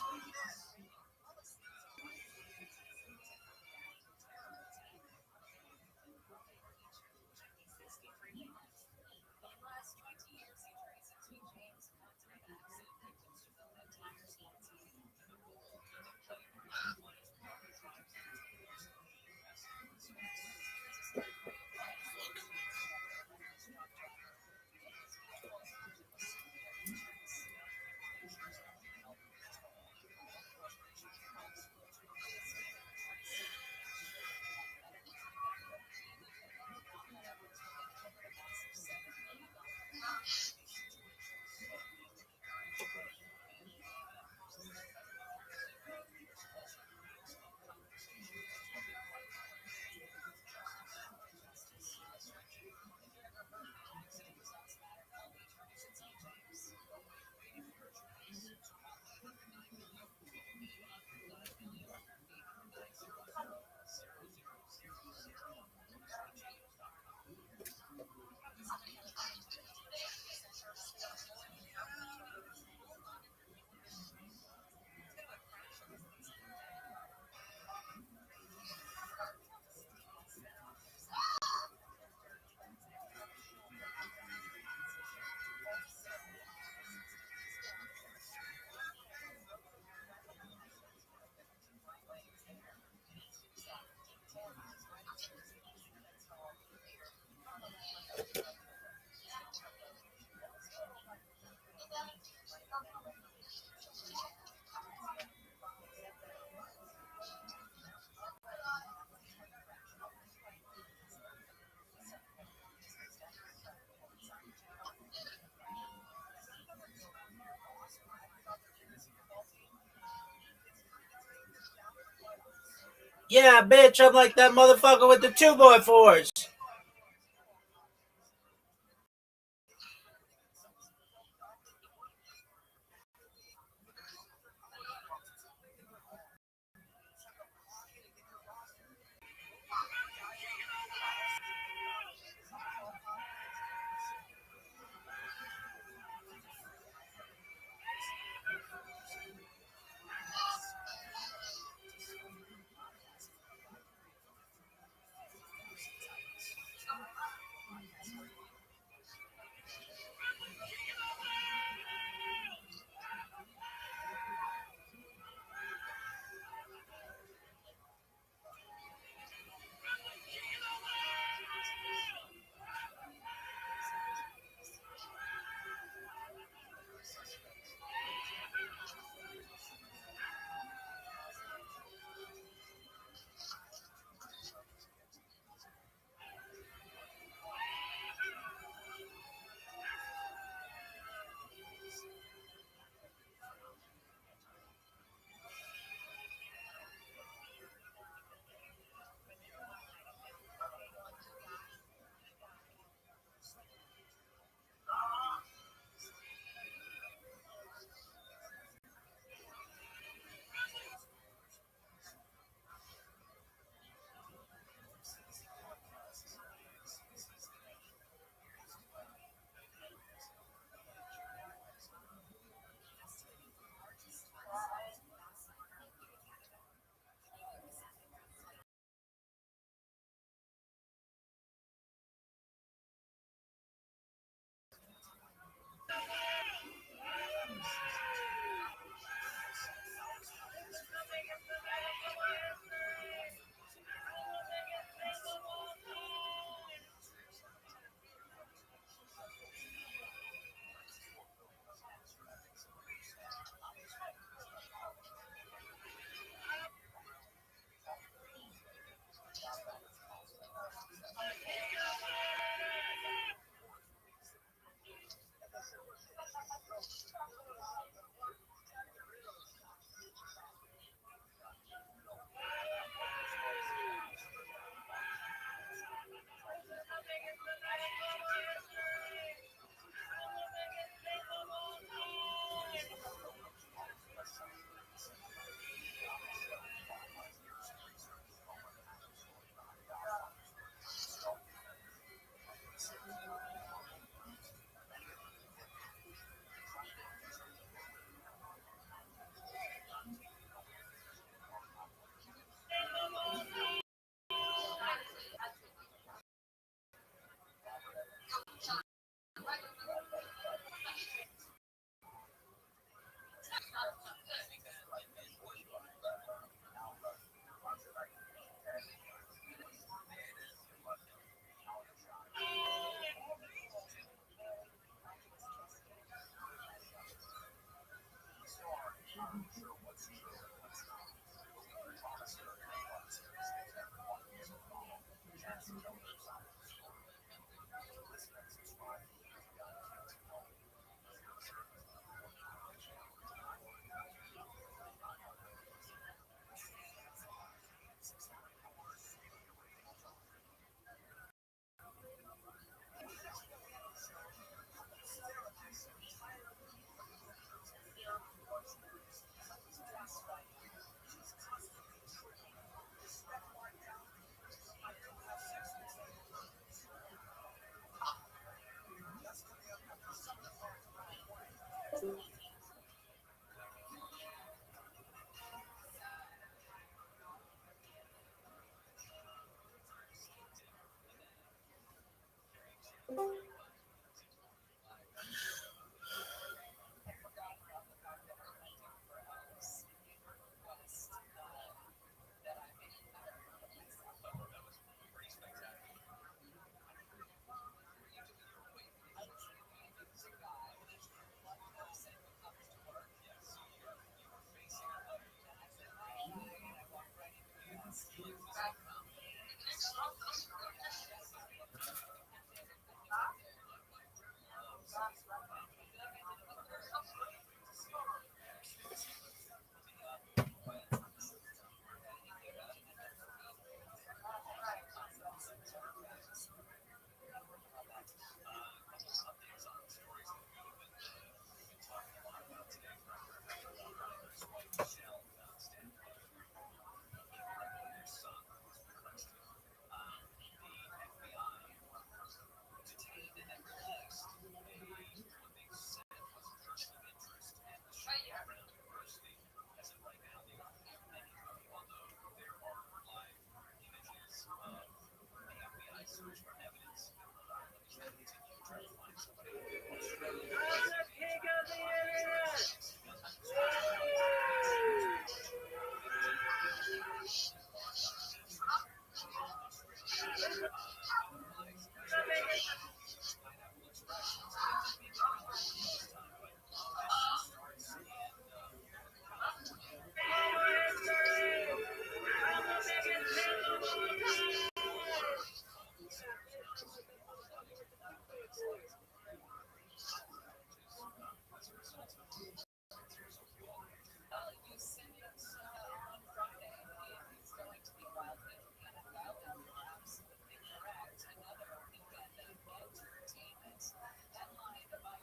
Yeah, bitch, I'm like that motherfucker with the 2x4s.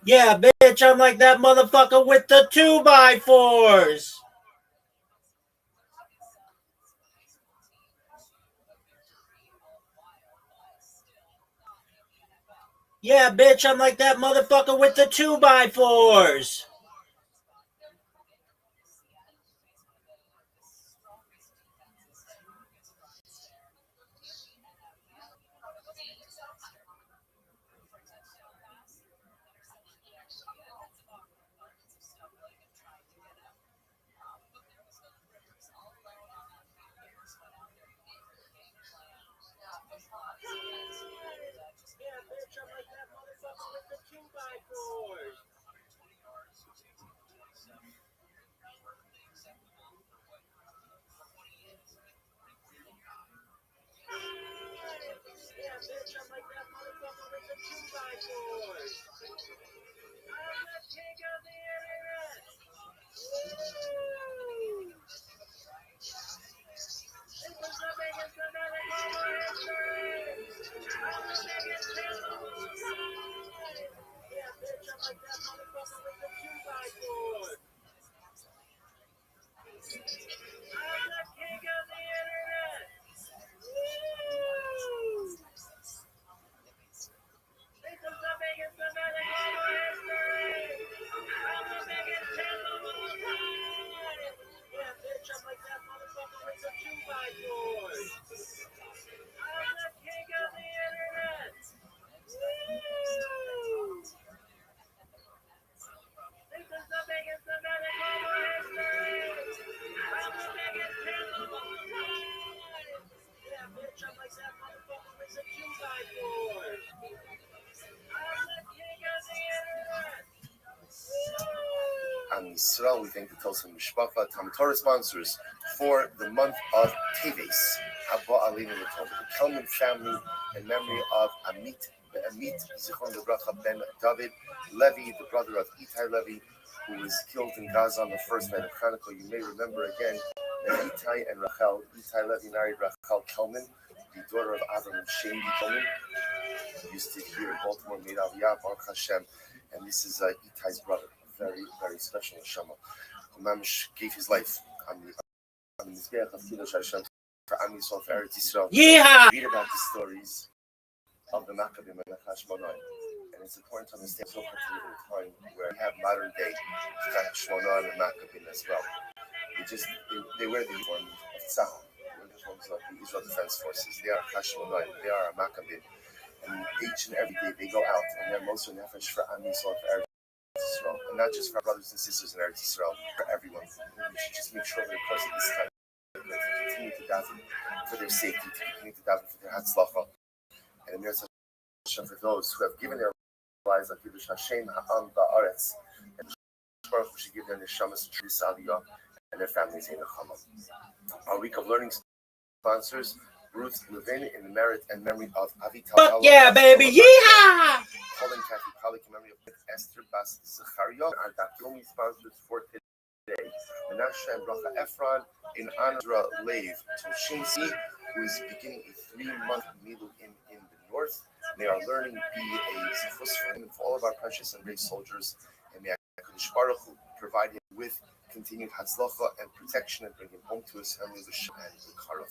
Yeah, bitch, I'm like that motherfucker with the 2x4s. Yeah, bitch, I'm like that motherfucker with the 2x4s. Am Yisrael, we thank the Tosim Mishpacha, Tam Torah sponsors for the month of Teves, Haba Alinu L'Tov, the Kelman family, in memory of Amit Zichron Lebracha ben David Levi, the brother of Itai Levi, who was killed in Gaza on the first night of Hanukkah. You may remember again that Itai and Rachel, Itai Levi married Rachel Kelman, the daughter of Avram and Shemi Kelman, who used to here in Baltimore, made Aliyah, Baruch Hashem, and this is Itai's brother. Very, very special Neshama, who Mamish gave his life on the Mizbeach of Kiddush Hashem for Am Yisrael, for Eretz Yisrael. Yeah. Read about the stories of the Maccabim and the Hashmonai, and it's important to understand so much in a time where we have modern day Hashmonai and Maccabim as well. They wear the uniform of Tzahal, the uniforms of the Israel Defense Forces. They are Hashmonai, they are a Maccabim, and each and every day they go out and they're most of nefesh for Am Yisrael, for Eretz Yisrael, and not just for our brothers and sisters in Eretz Yisrael, for everyone. We should just make sure that of course at this time to continue to daven for their safety, to continue to daven for their hatzlacha, and Emir Hashem for those who have given their lives like Kiddush Hashem Ha'am Ba'aretz, and Baruch Hu should give their neshamas to Aliyah and their families in Nechama. Our week of learning sponsors Ruth Levin in the merit and memory of Avital. Fuck yeah, baby, yeehaw! Colin Kathy Pollack in memory of Esther Bas Zacharia. Our Dafyomi sponsors for today. Menashe and Bracha Ephron in honor of Lev Toshinsi, who is beginning a 3-month middle in the north. May our learning be a zechus for him and for all of our precious and brave soldiers. And may HaKadosh Baruch Hu provide him with continued hatzlacha and protection and bring him home to his family with Shem and the Karov.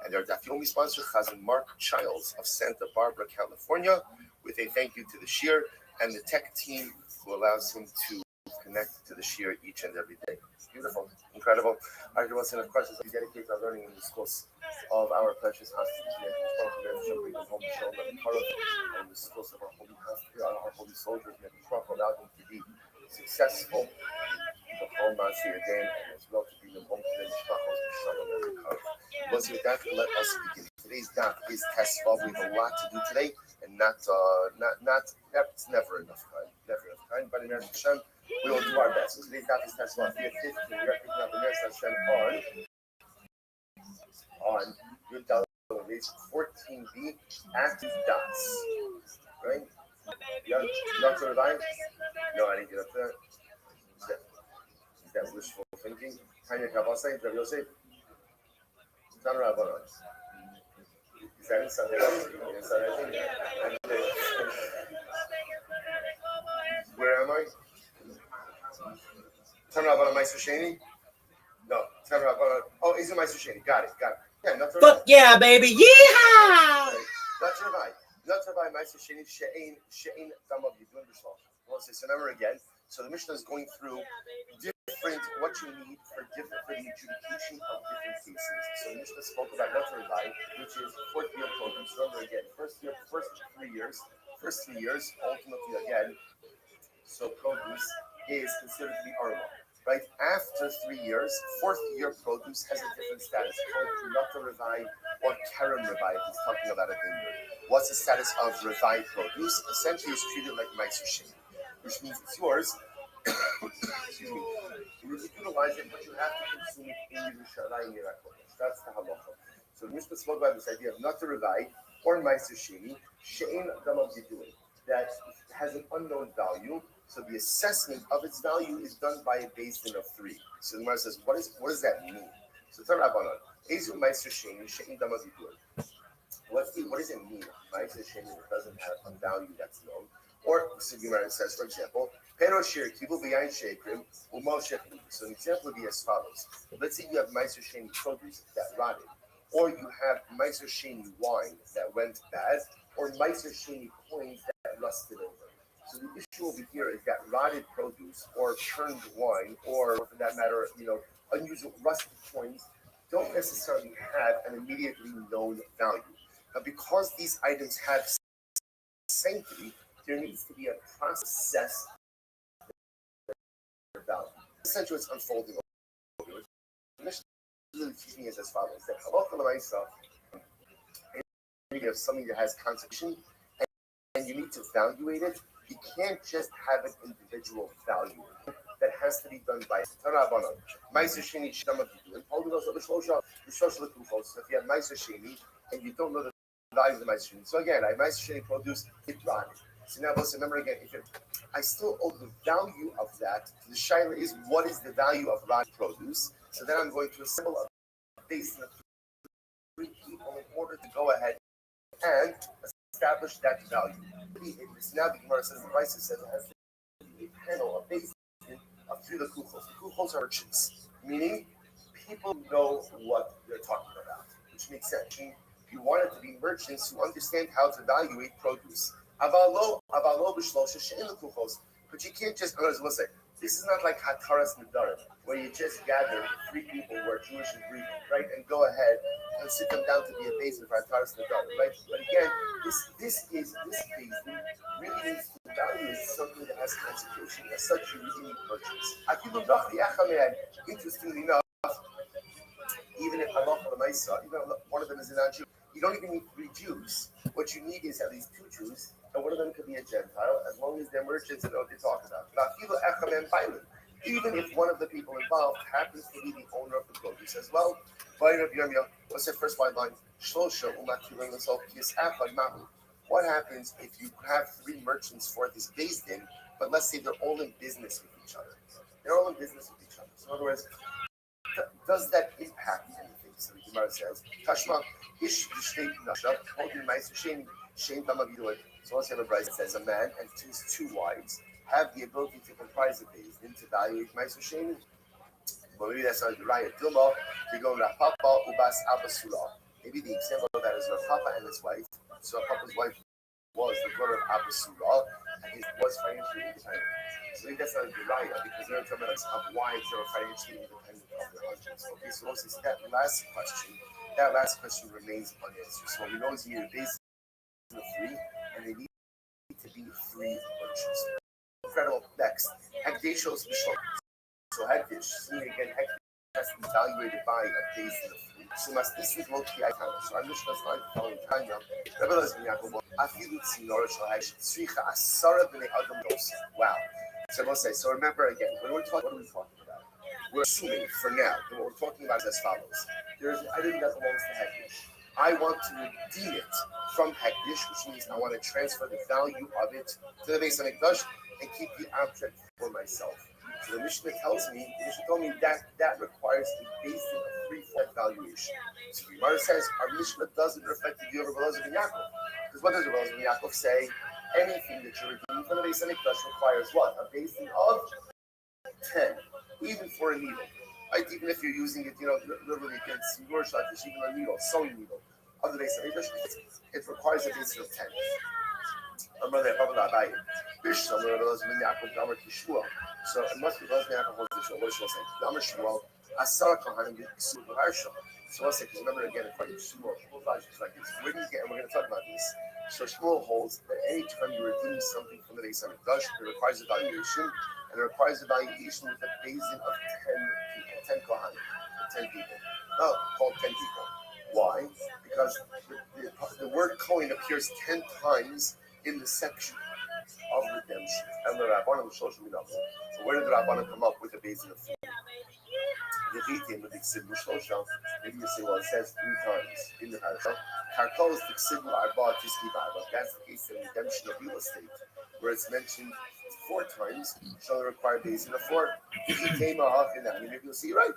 And our Dafyomi sponsor, Chazan Mark Childs of Santa Barbara, California, with a thank you to the Shir and the tech team who allows him to connected to the shir each and every day. Beautiful, incredible. All right, once again, of course, as we dedicate our learning in this course of our precious hostages, and the schools of our holy soldiers, may we allow them to be successful in the whole Masir again, and as well to be the home to the Mishpachos, Shalom, and recovery. Once with that, let us begin. Today's daf is Tesvav. We have a lot to do today, and it's never enough time. But in Hashem, we will do our best. So today's daf is Tesvav. We have 15. We are picking up the next Hashem on Yud Daled Reach 14b active dots. Right? Yeah, not to revise? No, I didn't get up there. Is that wishful thinking? Tanya Kavasai, Rabbi Yosef? Tana Rabbanon. Is that something else? Where am I? Tana Rabbanon, Meister Sheni? No, Tana Rabbanon. Oh, is it Meister Sheni? Got it. Yeah, not to Fuck yeah, baby. Yeehaw! Not to revise. Meister Sheni, She'ein Damav Yidun B'Shlosh. So remember again. So the Mishnah is going through different what you need for the adjudication of different cases. So the Mishnah spoke about Letter Rabbi, which is 4th year program. So remember again, first 3 years, ultimately again. So produce is considered to be arma. Right after 3 years, 4th year produce has a different status called Letter Rabbi or Kerem Rabbi. If he's talking about a vineyard. What's the status of Rabbi produce? Essentially, it's treated like Meiser Sheni, which means it's yours. Excuse me. You utilize it, but you have to consume it in Yerushalayim Yerakodesh. That's the halacha. So the Mishnah spoke about this idea of not to Rabbi or Meiser Sheni, She'ein Damav Yidun, that has an unknown value. So the assessment of its value is done by a Beis Din of 3. So the Gemara says, what does that mean? So Torah Rabbanon, Ezu Meiser Sheni, She'ein Damav Yidun. What does it mean? Meiser Sheni doesn't have a value that's known. Or so the Gemara says, for example, Pero Shir Kibu B'Yayin Shekrim Umal Shechli. So an example would be as follows. Let's say you have Meiser Sheni produce that rotted, or you have Meiser Sheni wine that went bad, or Meiser Sheni coins that rusted over. So the issue over here is that rotted produce or churned wine, or for that matter, unusual rusted coins don't necessarily have an immediately known value. But because these items have sanctity, there needs to be a process of value. Essentially, it's unfolding over. The mission really teaching is as follows: that halacha l'maisa, you have something that has consequence, and you need to evaluate it. You can't just have an individual value. That has to be done by Tarabanan. Meiser Sheni Shama Bidun. So if you have Meiser Sheni and you don't know the value of the Meiser Sheni, so again, I Meiser Sheni produce it rotted. So now let's remember again, I still owe the value of that. The shaila is what is the value of rotted produce? So then I'm going to assemble a base of 3 people in order to go ahead and establish that value. Now the Gemara says, the Rice says it has to be a panel, a base of 3 the kuchos. The kuchos are merchants, meaning people know what they're talking about, which makes sense. You want it to be merchants who understand how to evaluate produce. But you can't just, listen, this is not like Hataras Nadarim, where you just gather 3 people who are Jewish and Greek, right, and go ahead and sit them down to be a basin for Hataras Nadarim, right? But again, this basin really needs to value something that has consecration. As such, you really need merchants. Interestingly enough, even if halacha l'maisa, even one of them is a non-Jew, you don't even need 3 Jews. What you need is at least 2 Jews, and one of them could be a Gentile, as long as they're merchants and know what they talk about. Even if one of the people involved happens to be the owner of the produce as well. What's the first white line? What happens if you have 3 merchants for this Beis Din, but let's say they're all in business with each other? So in other words, does that impact anything? So the Gemara says, Tashma, Ish Shteit Nashav, Holding Meiser Sheni, Shein Damav. So once you have a bride that says a man and his 2 wives have the ability to comprise a Beis Din to evaluate Meiser Sheni. But maybe that's not the right. Dilma, they go Rapapa, Ubas, Abasura. Maybe the example of that is Rapapa and his wife. So Papa's wife was the daughter of Abasura, and was financially independent. So I think that's not a good right because they're talking about of why they were financially independent of their husbands. Okay, so Moses, that last question remains unanswered. So what we know is here based on the three, and they need to be three virtues. Incredible. Next, Hekdeshos Bishlam. So Hekdesh, seeing again, Hekdesh has to be evaluated by a base of the three. So must this is mostly icon. So our Mishnah is like following Tanya. Rabbi Lezben Yaakov, Afilut Sinor Shalahesh, Tzricha Asara B'nei Adam Dos. Wow. So I will say, so remember again, when we're talking, what are we talking about? We're assuming for now that what we're talking about is as follows. There's an item that belongs to Hekdesh. I want to redeem it from Hekdesh, which means I want to transfer the value of it to the base of Mikdash and keep the object for myself. So the Mishnah tells me, the Mishnah told me that requires a basis of three-fold valuation. So the Gemara says our Mishnah doesn't reflect the view of Rabbi Lezben Yaakov. Because what does Rabbi Lezben Yaakov say? Anything that you're redeeming from the base of Mikdash requires what? A basis of 10, even for a needle. Right? Even if you're using it, literally against your shatish, even a needle, sewing needle, of the base of Mikdash, it requires a basis of 10. So it must be Lezben Yaakov holds the Shmuel. What does Shmuel say? Damar Shmuel, Asara Kohanim Yisur B'Harsha. So let's say, because remember again, according to Shmuel, Shmuel's logic is like this. Where do you get, and we're going to talk about this. So Shmuel holds that any time you're redeeming something from the base of Mikdash, it requires a valuation, and it requires a valuation with a basin of 10 people, 10 Kohanim, 10 people. No, called 10 people. Why? Because the word Kohen appears 10 times in the section of redemption. And the Rabbanim Shoshim Minav. So where did the Rabbanim come up with a basin of 4? The Vitim with the Ksibu Shoshim, maybe you say, well, it says 3 times in the Parashah. Karkol is the Ksibu Arba Tiski Barba. That's the case of redemption of real estate, where it's mentioned 4 times, shall require a basin of 4. If you came off in that, maybe you'll see right.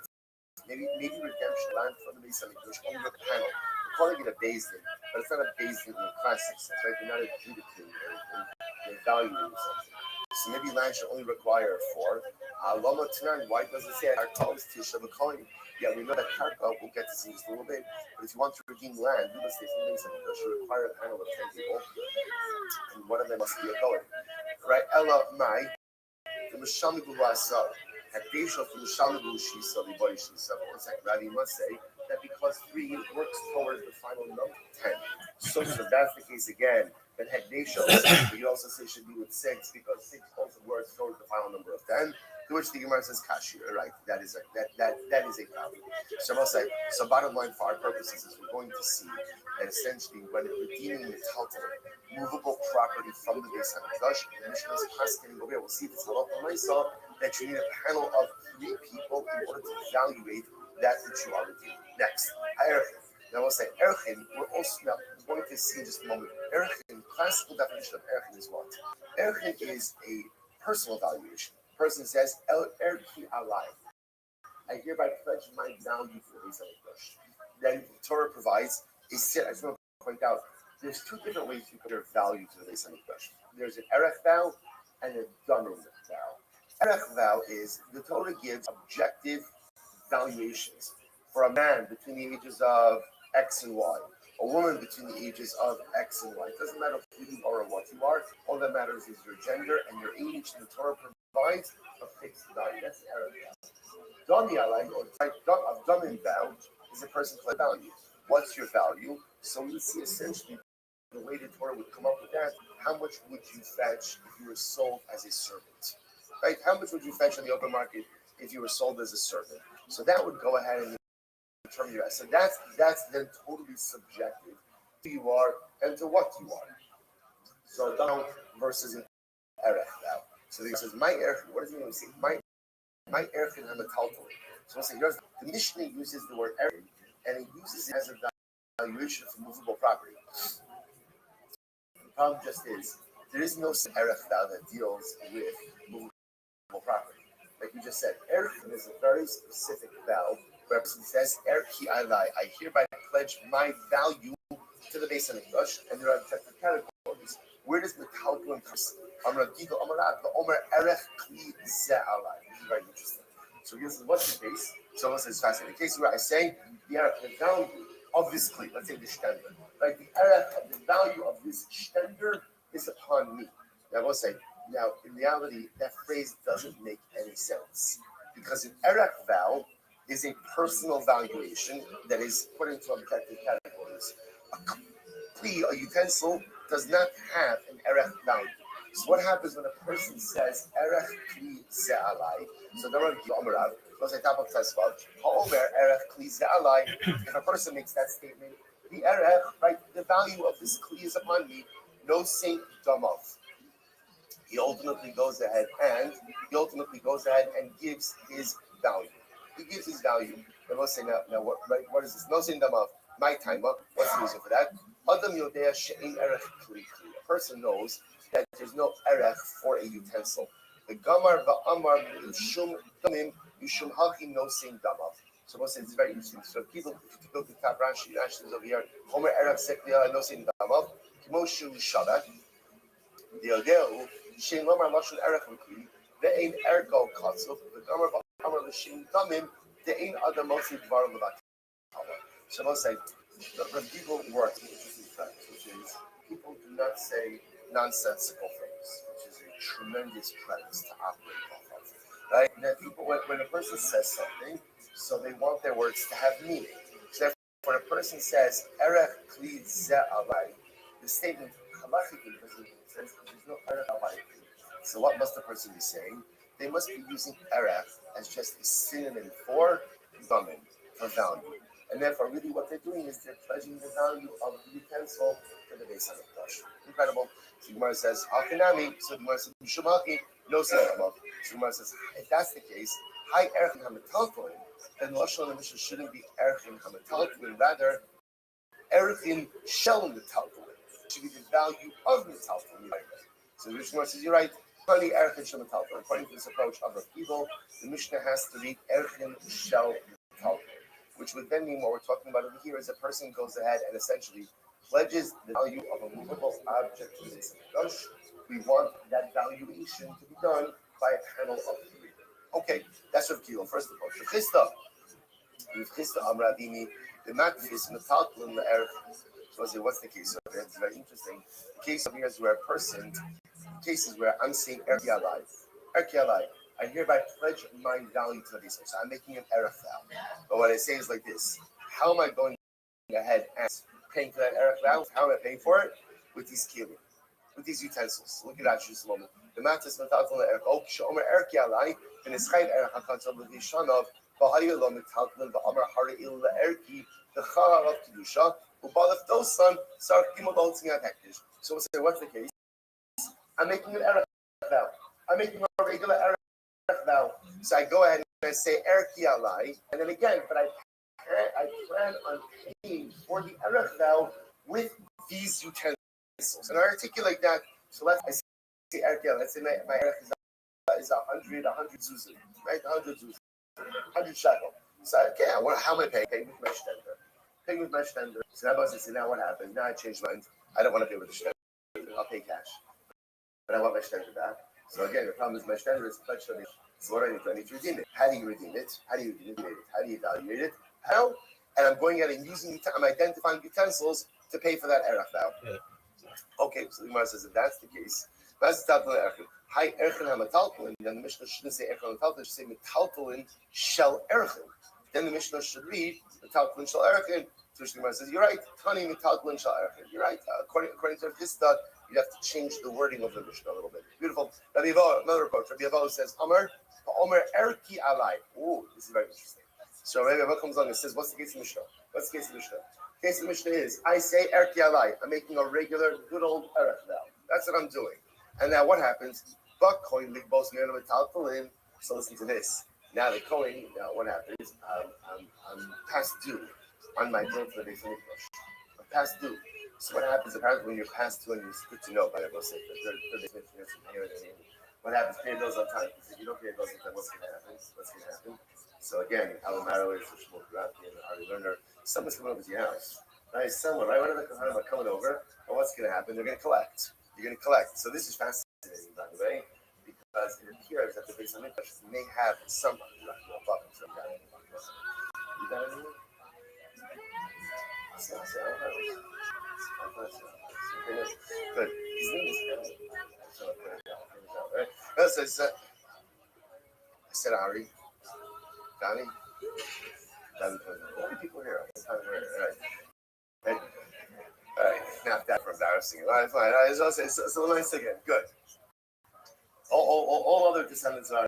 Maybe redemption land from the basin of only the panel. We're calling it a basin, but it's not a basin in the classic sense, right? You're not adjudicating or evaluating something. So maybe land should only require 4. Lama Tanan, why does it say Karka is Tisha B'Kohen? Yeah, we know that Karka, we'll get to see this a little bit, but if you want to redeem land, real estate from the basin, it should require a panel of 10 people, and one of them must be a Kohen. Right? Ella Mai, the Mishami B'Vasar. One second, Rabbi must say that because 3 works towards the final number 10. So if that's the case again, then Hekdeshos, but you also say should be with 6 because 6 also works towards the final number of 10. To which the Gemara says Kashi, right? That is a problem. So I'll say, so bottom line for our purposes is we're going to see that essentially when redeeming the total movable property from the base of Mikdash, the Mishnah is asking, we'll see if it's halakha myself, that you need a panel of 3 people in order to evaluate that which you are redeeming. Next, Erchin. Now we'll say Erchin, we're going to see in just a moment. Erchin, classical definition of Erchin is what? Erchin is a personal valuation. Person says, El Erki Alai. I hereby pledge my value for the base of Mikdash. Then the Torah provides a set. I just want to point out, there's 2 different ways you compare value to the base of Mikdash. There's an Erech vow and a Damim vow. Erech vow is the Torah gives objective valuations for a man between the ages of X and Y, a woman between the ages of X and Y. It doesn't matter who you are or what you are. All that matters is your gender and your age. And the Torah provides a fixed value. That's the Erech vow. Dami Alai, or type of Damim vow, is a person's value. What's your value? So we see essentially the way the Torah would come up with that. How much would you fetch if you were sold as a servant? Right? How much would you fetch on the open market if you were sold as a servant? So that would go ahead and determine your. So that's then totally subjective to who you are and to what you are. So down versus an erech now. So he says my erech. What does he mean? Say my erech and a taltal. So we'll say here's the Mishnah uses the word erech and it uses it as a valuation for movable property. The problem just is there is no erech vow that deals with movable property. Like we just said, erech is a very specific vow where a person says, Erki Alai, I hereby pledge my value to the base of Mikdash, and there are different categories. Where does Metalku and Amar Gigo Amarat, the Omer Erech Kli Ze Alai. This is very interesting. So here's what's the case. So this is fascinating. The case where I say the value of this Kli, let's say the Shtender. Like the Erech of the value of this Shtender is upon me. Now I will say, Now, in reality, that phrase doesn't make any sense because an erech vow is a personal valuation that is put into objective categories. A utensil does not have an erech value. So what happens when a person says erech kli ze'alai? So the Rabbi Amarav goes at top of Tesvav. Ha'omer erech kli ze'alai. If a person makes that statement, the erech, right, the value of this kli is upon me. No saint damav. He ultimately goes ahead and gives his value. He gives his value. And we'll say now what, right, what is this? No saint damav. My time up. What's the reason for that? Adam yodea she'ein erech kli. A person knows that there's no erech for a utensil. The gamar va'amar yushum damim yushum hachim no saint damav. So we'll say it's very interesting. So people, if you go to top Rashi is over here. Homer erech seklia no saint damav. Kimoshu shabbat. The odeu shein lomar lashon erech kli. The ein ergo katzuf. The gamar va'amar l'shein damim. The ein adam mosi dvar levat. So we'll say the people work in interesting practice, which is people do not say nonsensical things, which is a tremendous premise to operate off of. Right? Now, people, when a person says something, so they want their words to have meaning. So when a person says erech kli ze'alai, the statement halachically says there's no erech alai. So what must the person be saying? They must be using erech as just a synonym for damin, for value. And therefore, really, what they're doing is they're pledging the value of the utensil to the base of the Hamikdash. Incredible. So Gemara says, "Hakinami." So Gemara says, "Shumaki." No sense. So Gemara says, if that's the case, high erchin hamitaltoin, then lashon the Mishnah shouldn't be erchin hamitaltoin, rather erchin shel mitaltoin. It should be the value of mitaltoin. So the Mishnah says, "You're right." Honey erchin shel mitaltoin. According to this approach of the people, the Mishnah has to read erchin shel mitaltoin. Which would then mean what we're talking about over here is a person goes ahead and essentially pledges the value of a movable object to the Hamikdash. We want that valuation to be done by a panel of three. Okay, that's Rav Kilo, first of all. Rav Chisda Amradini, the matfis metaltlin le'erech. So I say, what's the case over here? It's very interesting. The case over here is where a person, cases where I'm saying erki alai. I hereby pledge my value to the Bais. So I'm making an erech vow. But what I say is like this: how am I going ahead and paying for that erech vow? How am I paying for it? With these kelim, with these utensils. Look at that, just a moment. The matas metalton erech. Oh, shomer erki alai. And it's chayv erech hakantzal v'vishanov. V'hayu lo metalton v'amar hara'il le'erki. The chara of kedusha. U'balef dosan sar kimol boltzing hektish. So we'll say, what's the case? I'm making an erech vow. I'm making a regular erech vow. So I go ahead and I say erki alai, and then again, but I plan on paying for the erech vow with these utensils, and I articulate that. So let's say erki alai. Let's say my erech is 100 zuzim, right? 100 zuzim, 100 shekel. So okay, how am I paying? Paying with my shtender. Paying with my shtender. So now I say, now what happened? Now I changed mind. I don't want to pay with the shtender. I'll pay cash, but I want my shtender back. So again, the problem is my shtender is pledged to the. So what do I need to? I need to redeem it. How do you redeem it? How do you evaluate it? How do you evaluate it? How? And I'm going out and I'm identifying utensils to pay for that erech vow. Yeah. Okay, so the Gemara says if that's the case, hi erchen hamatalpulin. Then the Mishnah shouldn't say erchen hamatalpulin. It should say metalpulin shel erchen. Then the Mishnah should read metalpulin shel erchen. So the Gemara says you're right. Tani metalpulin shel erchen. You're right. According to this thought, you have to change the wording of the Mishnah a little bit. Beautiful. Rabbi Yavo, another approach. Rabbi Yavo says Omer erki alai. Oh, this is very interesting. So Rabbi Yavo comes along and says, what's the case of the Mishnah? What's the case of the Mishnah? The case of the Mishnah is, I say erki alai. I'm making a regular, good old erech vow. That's what I'm doing. And now what happens? So listen to this. Now the Kohen, now what happens? I'm past due on my bill for the Bais Hamikdash. I'm past due. So what happens? Apparently, when you're past due, and it's good to know, but I will say, what happens? Pay bills on time. Because if you don't pay bills on time, what's going to happen? So again, Alamaro is a Shmuel Karafi and Ari Lerner. Someone's coming over to your house, right? Someone, right? One of the Kohanim are coming over, and what's going to happen? They're going to collect. You're going to collect. So this is fascinating, by the way, because it appears that the Bais Hamikdash may have some. You got anything? Good. His name is Ellie. Right? That's I said Ari, Donnie, how many people here? All right. All right. Not that for embarrassing. All right, fine. All right, so nice again. Good. All other descendants are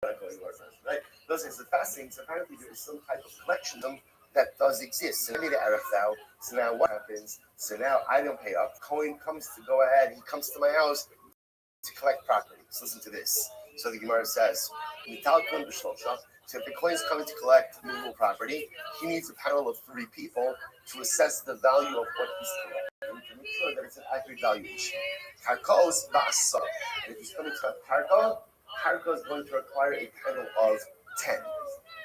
right? Those things are fascinating. So apparently there is some type of collection of them that does exist. So I made an Erev thou. So now what happens? So now I don't pay up. Cohen comes to go ahead. He comes to my house to collect property. So listen to this. So the Gemara says, so if the Kohen is coming to collect movable property, he needs a panel of 3 people to assess the value of what he's collecting to make sure that it's an accurate valuation. Karkos ba'asa. And if he's coming to collect Karka is going to require a panel of 10.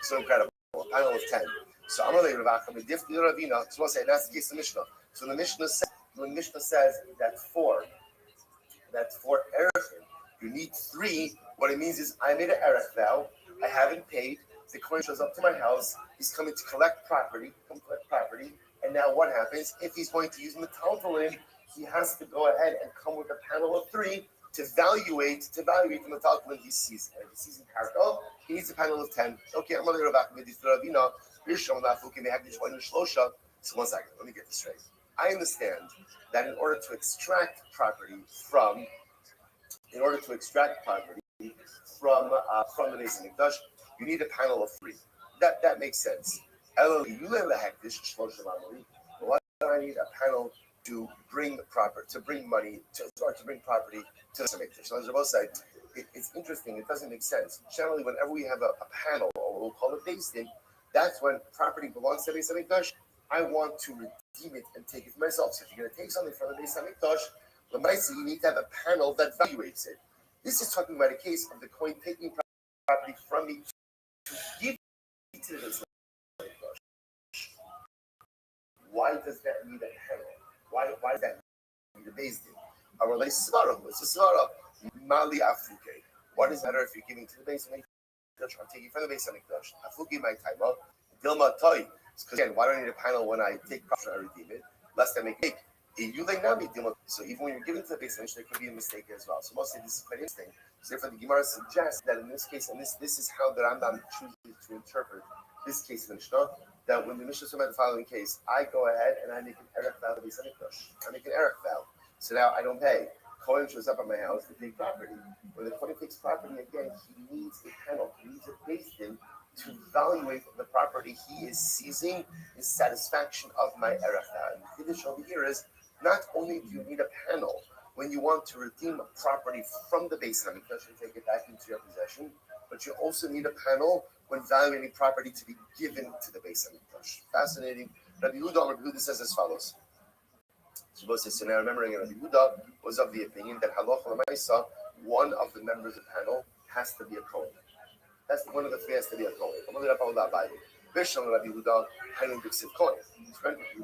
So incredible. A panel of 10. So I'm going to Ravina. So I'll say that's the case of the Mishnah. So the Mishnah says that for Erechim, you need 3. What it means is I made an Erech vow. I haven't paid. The Kohen shows up to my house. He's coming to collect property. And now what happens? If he's going to use metaltalin, he has to go ahead and come with a panel of 3 to evaluate the metaltalin he sees. And if he sees in Karka, he needs a panel of 10. Okay, I'm going to go back to Ravina. So 1 second. Let me get this straight. I understand that in order to extract property from the Beis Hamikdash, you need a panel of 3. That makes sense. Why do I need a panel to bring property to the Beis Hamikdash? So as Rabbi said, it's interesting. It doesn't make sense. Generally, whenever we have a panel, or we'll call it Beis Din, that's when property belongs to the Beis Hamikdash. I want to redeem it and take it for myself. So if you're going to take something from the Beis Hamikdash, you need to have a panel that evaluates it. This is talking about a case of the Kohen taking property from me to give it to the Beis Hamikdash. Why does that need a panel? Why does that need a Beis Din? It's a svara. Mali afuke. What is matter if you're giving to the Beis Hamikdash or taking from the Beis Hamikdash? Afuke my taima. Dilma toy. Because again, why do I need a panel when I take property and I redeem it? Lest I make a mistake. So even when you're giving to the Beis Hamikdash, there could be a mistake as well. So mostly this is quite interesting. So therefore, the Gemara suggests that in this case, and this is how the Rambam chooses to interpret this case of Mishnah, that when the Mishnah is about the following case, I go ahead and I make an Erech vow to Beis Hamikdash. I make an Erech vow. So now I don't pay. Kohen shows up at my house to take property. When the Kohen takes property, again, he needs a panel. He needs a Beis Din to evaluate the property he is seizing, his satisfaction of my Erech vow. And the Kiddush over here is, not only do you need a panel when you want to redeem a property from the Beis Hamikdash and take it back into your possession, but you also need a panel when evaluating property to be given to the Beis Hamikdash. Fascinating. Rabbi Yehuda says as follows. So now remembering Rabbi Yehuda was of the opinion that halacha l'maisa, one of the members of the panel has to be a Kohen. That's one of the 3 has to be a Kohen. Rabbi Yehuda,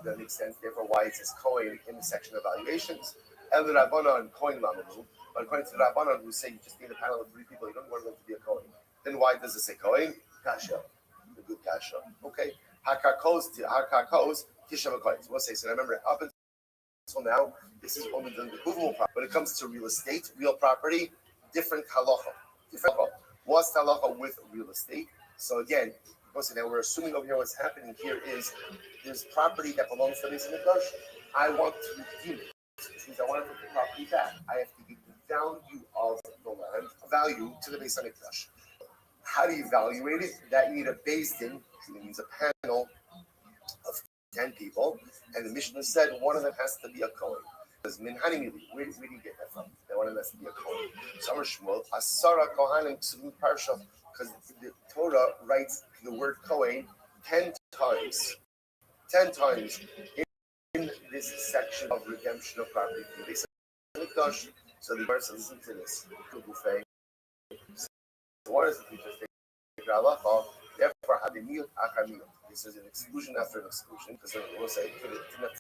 that makes sense. Therefore, why it says Kohen in the section of valuations. El Rabbanan Kohen Lamamu. But according to the Rabbanan, who say you just need a panel of 3 people, you don't want them to be a Kohen. Then why does it say Kohen? Kasha, the good Kasha. Okay. Hakakos Tisha Kohen. So we'll say. So remember, up until now, this is only the movable property. When it comes to real estate, real property, different halacha. What's the halacha with real estate? So again, now we're assuming over here what's happening here is there's property that belongs to the Beis Hamikdash. I want to redeem it, which means I want to put the property back. I have to give the value of the land, value to the Beis Hamikdash. How do you evaluate it? That you need a Beis Din, which means a panel of 10 people, and the Mishnah said one of them has to be a Kohen. Because Minhani Mili, where do you get that from? That one of them has to be a Kohen. So Amar Shmuel, Asara Kohanim Ksuvim Parsha, because the Torah writes the word Kohen 10 times. 10 times in this section of redemption of property from the Beis Hamikdash. So the verse, listen to this. So what is the teacher take halacha? Therefore, hadimiyut achamiyut. This is an exclusion after an exclusion, because we'll say it didn't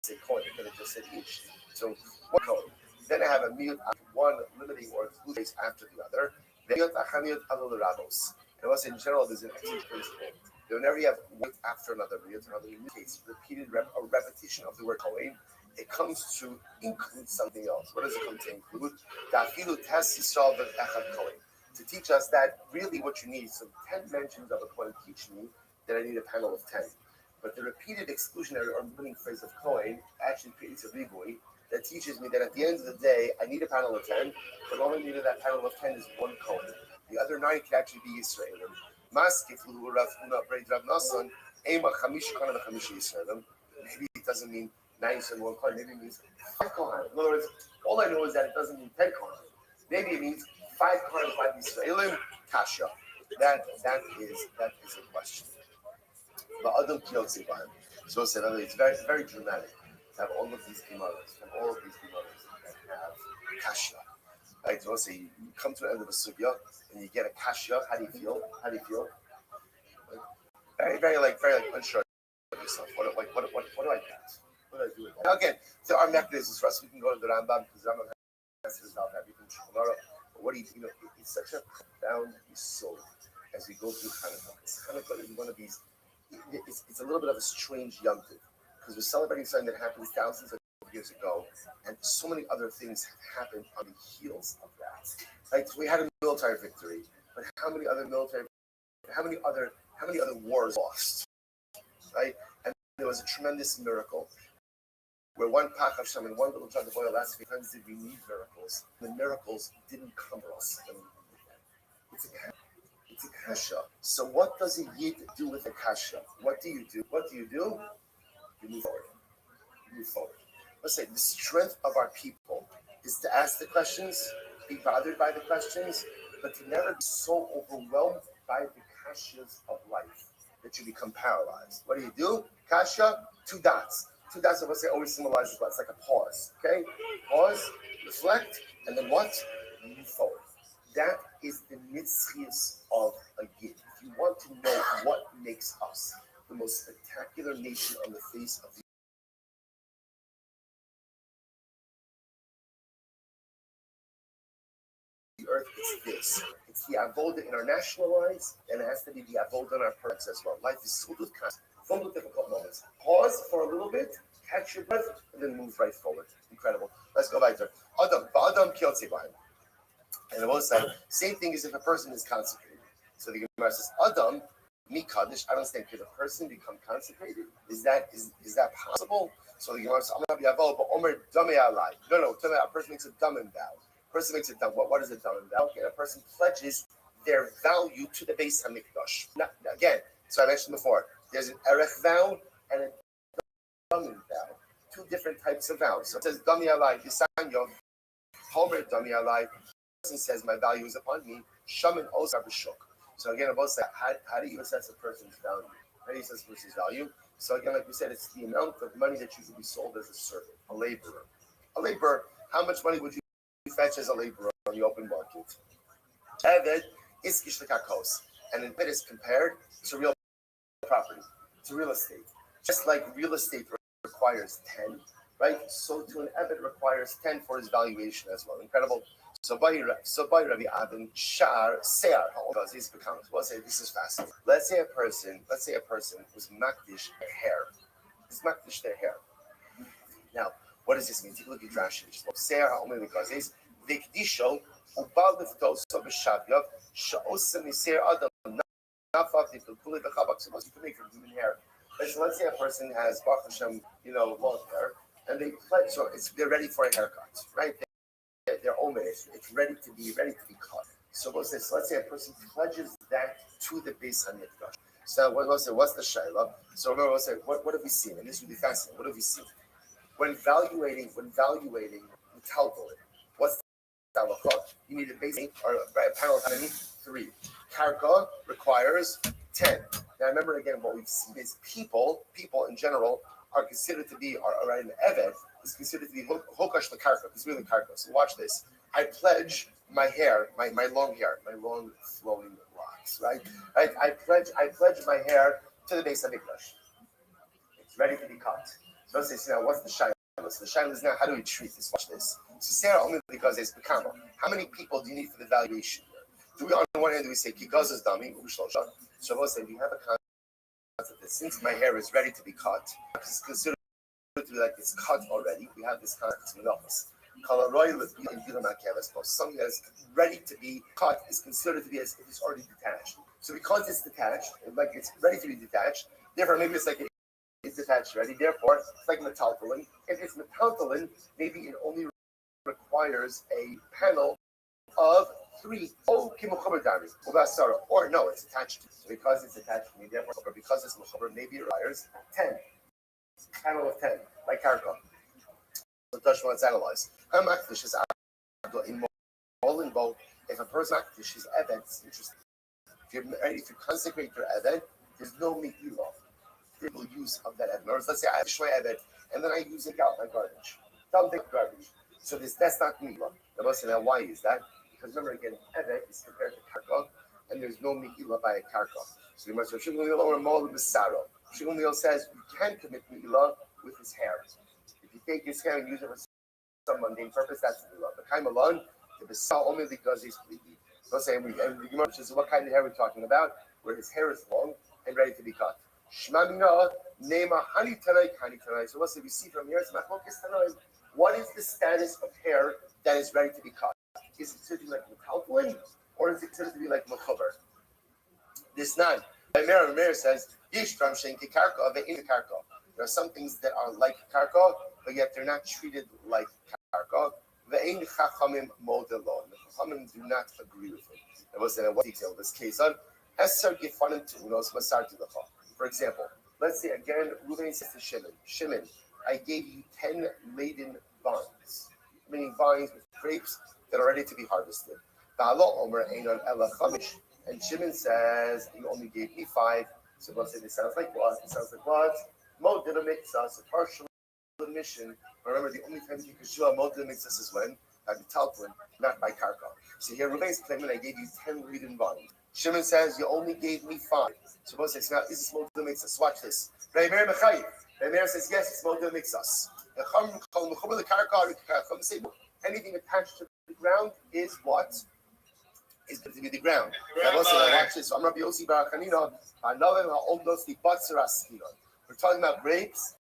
say Kohen, it could have just said each. So one Kohen. Then I have a miyut, one limiting or exclusion after the other. Miyut achamiyut avol rabos. And we'll say in general, there's an exchange principle. Whenever you have one after another, in this case, repeated a repetition of the word Kohen, it comes to include something else. What does it come to include? Dafilu tes Yisrael v'echad kohen. To teach us that really what you need. So 10 mentions of a kohen teach me that I need a panel of 10. But the repeated exclusionary or limiting phrase of kohen actually creates a ribui that teaches me that at the end of the day, I need a panel of 10, but all I need of that panel of 10 is one kohen. The other 9 can actually be Yisraelim. Maybe it doesn't mean 9 and 1 kohen. Maybe it means 5 kohen. In other words, all I know is that it doesn't mean 10 kohen. Maybe it means 5 kohen, 5 Yisraelim, kasha. That is a question. But Adam Kiyotzi Bahem. So it's very dramatic to have all of these gemaras, that have kasha. Right? So say you come to the end of a sugya and you get a kasha. How do you feel? Very unsure of yourself. What do I get? What do I do with that? Now again, there are mechanisms for us. We can go to the Rambam because the Rambam has his out everything. But what do you know? It's such a profound soul as we go through Hanukkah. Hanukkah is one of these. It's a little bit of a strange yontif because we're celebrating something that happened thousands of years ago, and so many other things have happened on the heels of that. Like we had a military victory, but how many other wars lost? Right, and there was a tremendous miracle where one Pach Hashem and one little jug of oil asked times did we need miracles? The miracles didn't come to us. It's a kasha. So what does a yid do with a kasha? What do you do? You move forward. Let's say the strength of our people is to ask the questions, be bothered by the questions, but to never be so overwhelmed by the kashas of life that you become paralyzed. What do? Kasha, 2 dots. 2 dots, I would say, always symbolizes what? It's like a pause. Okay? Pause, reflect, and then what? Move forward. That is the mitzvahs of a yid. If you want to know what makes us the most spectacular nation on the face of the earth, it's this. It's the avoda in our national lives, and it has to be the avoda in our products as well. Life is filled with difficult moments. Pause for a little bit, catch your breath, and then move right forward. Incredible. Let's go back there. Adam Kiyotzi Bahem. And I will say, same thing as if a person is consecrated. So the Gemara says, Adam, Mikadish, I don't understand, could a person become consecrated? Is that possible? So the Gemara says, No, a person makes a dumb vow. What is a dumb vow? Okay, a person pledges their value to the Beis HaMikdash. Now, again, so I mentioned before, there's an erech vow and a dumb vow. 2 different types of vows. So it says, Dami alai, Yisanyo, Homer Dami alai. Person says my value is upon me. Shaman also b'shok. So again, I both say, how do you assess a person's value? How do you assess a person's value? So again, like we said, it's the amount of money that you could be sold as a servant, a laborer. How much money would you fetch as a laborer on the open market? Eved is kishlekakos, and it is compared to real property, to real estate. Just like real estate requires 10, right? So to an Eved requires 10 for his valuation as well. Incredible. So by Rabbi Adam Shar Sear, because these becomes. We'll say this is fascinating. Let's say a person was makdish their hair. Is makdish their hair. Now, what does this mean? Take a look at Rashi. Sear only because it's vikdisho ubal liftos b'shavyav she'osem miseir adam nafaf difukuli b'chabak. So you can make from human hair. Let's say a person has Baruch Hashem, long hair, and they pledge. So they're ready for a haircut, right? They're omen. It's ready to be cut. So let's say a person pledges that to the Beis HaMikdash. So what's the shayla? So remember, we'll say, what have we seen? And this would be fascinating. What have we seen? When evaluating the Talmud, what's the halacha? You need a base or a panel of how many? 3. Karka requires 10. Now remember again, what we've seen is people in general are considered to be, or an eved is considered to be hokash lekarka. It's really karka. So watch this. I pledge my hair, my long hair, my long flowing locks, right? I pledge my hair to the Beis HaMikdash. It's ready to be cut. So let's say, now what's the shayla? So the shayla is now, how do we treat this? Watch this. So Sarah only because it's bekama. How many people do you need for the valuation? Do we on the one hand do we say kigaz is dummy? So we'll say we have a concept that since my hair is ready to be cut, it's considered to be like it's cut already. We have this kind of something that's ready to be cut is considered to be as if it's already detached. So because it's detached, like it's ready to be detached, therefore maybe it's like it's detached already. Therefore, it's like metaltalin. If it's metaltalin, maybe it only requires a panel of 3. Oh, or no, it's attached. So because it's attached to me, therefore, or because it's mechuber, maybe it requires 10. Panel of 10, like karka. So Tashma, let's analyze. If a person is event, it's interesting. If you consecrate your event, there's no mikilah. There's no use of that event. Or let's say I have shway event, and then I use it out like garbage. Don't take garbage. So that's not mikilah. Now why is that? Because remember again, event is compared to karka, and there's no mikilah by a karka. So you must have Shimon or Mol Bisaro. Shimon says you can commit mikilah with his hair. If you take his hair and use it for some mundane purpose, that's mikilah. But Kaim alone, the Bisal only because he's completely. So saying and the Gemara says what kind of hair we're talking about, where his hair is long and ready to be cut. Shmamina Nema Hani Tanai Hani Tanai. So we see from here, what is the status of hair that is ready to be cut? Is it considered to be like metaltalin, or is it considered to be like mechuber? This none. Meir says Yishtram Shenki Karka Ve'in Karka. There are some things that are like karka, but yet they're not treated like karka. Ve'in Chachamim Modelon. The Chachamim do not agree with it. There was in what detail this case on Eser Gifanim Tunos Masar Tilacha. For example, let's say again, Reuven says to Shimon, I gave you 10 laden vines, meaning vines with grapes that are ready to be harvested. And Shimon says, you only gave me 5. So we'll say this sounds like what? It sounds like what? Mo did a mitzvah, a partial admission. Remember, the only time you can show a mo did a mitzvah is when? By the talpin, not by karka. So here, Rabbi is claiming I gave you 10 laden vines. Shimon says, you only gave me 5. So we'll say, now, is this mo did a mitzvah? Watch this. Rabbi Meir says, yes, it's mo did a mitzvah. Anything attached to the ground is what? Is going to be the ground. Watch this. I'm Rabbi Yossi Bar Chanina. We're talking about grapes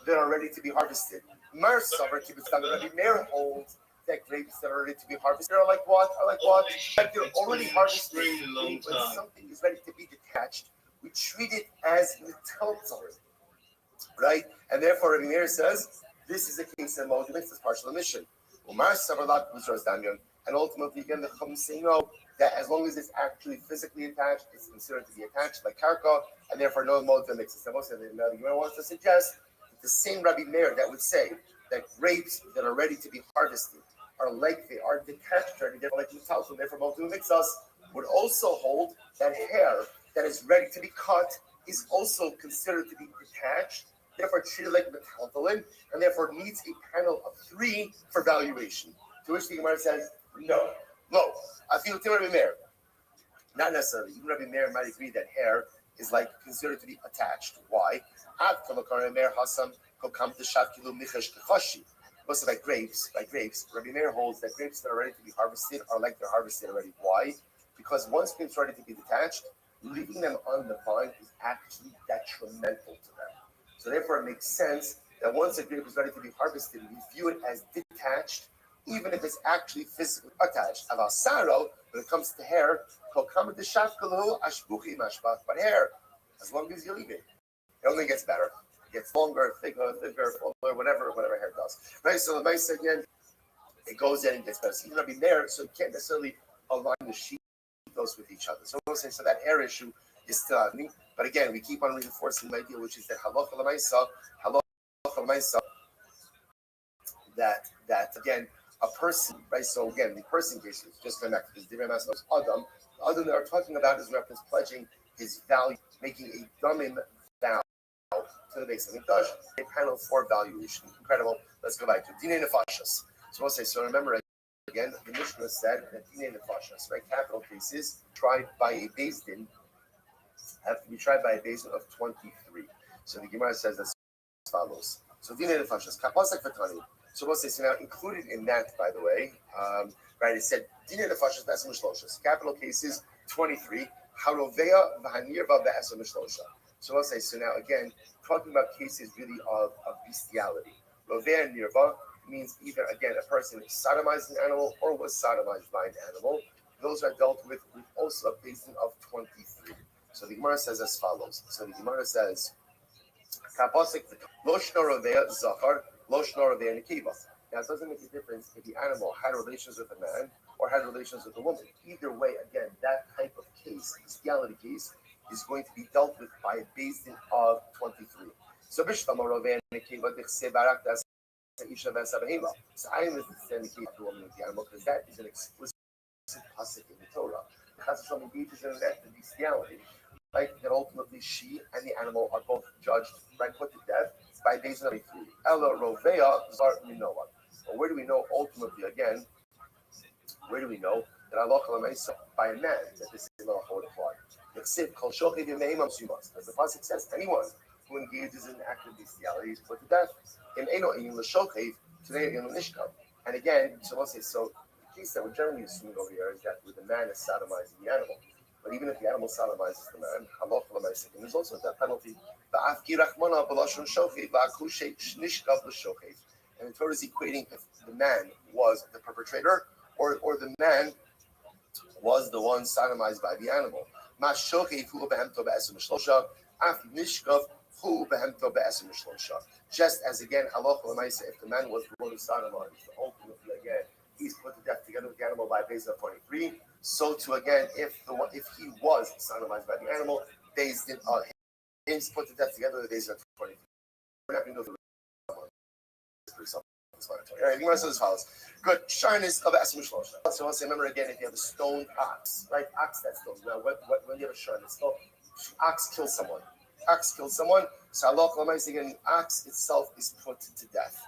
that are ready to be harvested. Rabbi Meir holds that grapes that are ready to be harvested are like what? Like they're already harvested. When something is ready to be detached, we treat it as metaltalin, right? And therefore, Rabbi Meir says this is a case of Moed Mitzvah's partial emission. And ultimately, again, the Chum saying that as long as it's actually physically attached, it's considered to be attached like karka, and therefore no mode to mix it. The Gemara wants to suggest that the same Rabbi Meir that would say that grapes that are ready to be harvested are like they are detached, or they're like metal, so therefore mode to mix us, would also hold that hair that is ready to be cut is also considered to be detached, therefore treated like metaltalin, and therefore needs a panel of 3 for valuation. To which the Gemara says, no. I feel Rabbi Meir. Not necessarily. Even Rabbi Meir might agree that hair is like considered to be attached. Why? Most by grapes, Rabbi Meir holds that grapes that are ready to be harvested are like they're harvested already. Why? Because once grapes are ready to be detached, leaving them on the vine is actually detrimental to them. So therefore, it makes sense that once a grape is ready to be harvested, we view it as detached, even if it's actually physically attached. About sorrow, when it comes to hair, but hair, as long as you leave it, it only gets better. It gets longer, thicker, fuller, whatever hair does. Right? So the mice again, it goes in and gets better. So you're gonna be there, so you can't necessarily align the sheet those with each other. So we'll say so that hair issue is still happening. But again, we keep on reinforcing the idea, which is that halacha l'maisa, that again, a person, right? So again, the person case is just connected. Because Divrei Mas knows Adam. The Adam that we're talking about is reference pledging his value, making a damim vow to the base of Mikdash, a panel for valuation. Incredible. Let's go back to Dinei Nefashos. So we'll say, so remember again, the Mishnah said that Dinei Nefashos, right? Capital cases tried by a Beis Din have to be tried by a Beis Din of 23. So the Gemara says as follows. So Dinei Nefashos, Kapasek Vatani. So we'll say, so now included in that, by the way, right, it said, Dinei Nefashos B'Esem Mishloshos. Capital cases, 23. Harovea V'Hanirva B'Esem Mishlosha. So let's say, so now again, talking about cases really of bestiality. Rovea nirva means either, again, a person sodomized an animal or was sodomized by an animal. Those are dealt with also a basin of 23. So the Gemara says as follows. So the Gemara says, Kapasik Loshna Rovea Zachar, Loshna Rovea Nikiva. Now it doesn't make a difference if the animal had relations with a man or had relations with a woman. Either way, again, that type of case, bestiality case, is going to be dealt with by a basin of 23. So Bishtama Rovea Nikiva Dechsebarak Das Isha Vesabahima. So I am understanding the woman with the animal because that is an explicit pasuk in the Torah. Chas V'Shalom engages in an act of bestiality, right? That ultimately she and the animal are both judged, right, put to death by basin of 23. Ella Rovea Zar Minoah. But where do we know ultimately again? Where do we know that Allah by a man that this is not would apply? As the pasuk says, anyone who engages in active bestiality is put to death. And again, so let's say, so the case that we're generally assuming over here is that where the man is sodomizing the animal. But even if the animal sodomizes the man, there's also that penalty. And the Torah is equating if the man was the perpetrator or the man was the one sodomized by the animal. Just as again, if the man was the one who sodomized, ultimately again, he's put to death together with the animal by a basin of 23. So too again, if he was sodomized by the animal, he's put to death together with a basin of 23. We're not going to go through Alright, the Gemara says as follows. Good. Shyness of Asim Shlosha. So let's say, remember again, if you have a stoned ox, right? Ox that's stoned. Now, when you have a shyness, ox kills someone. Ox kills someone. So Allah again, the ox itself is put to death.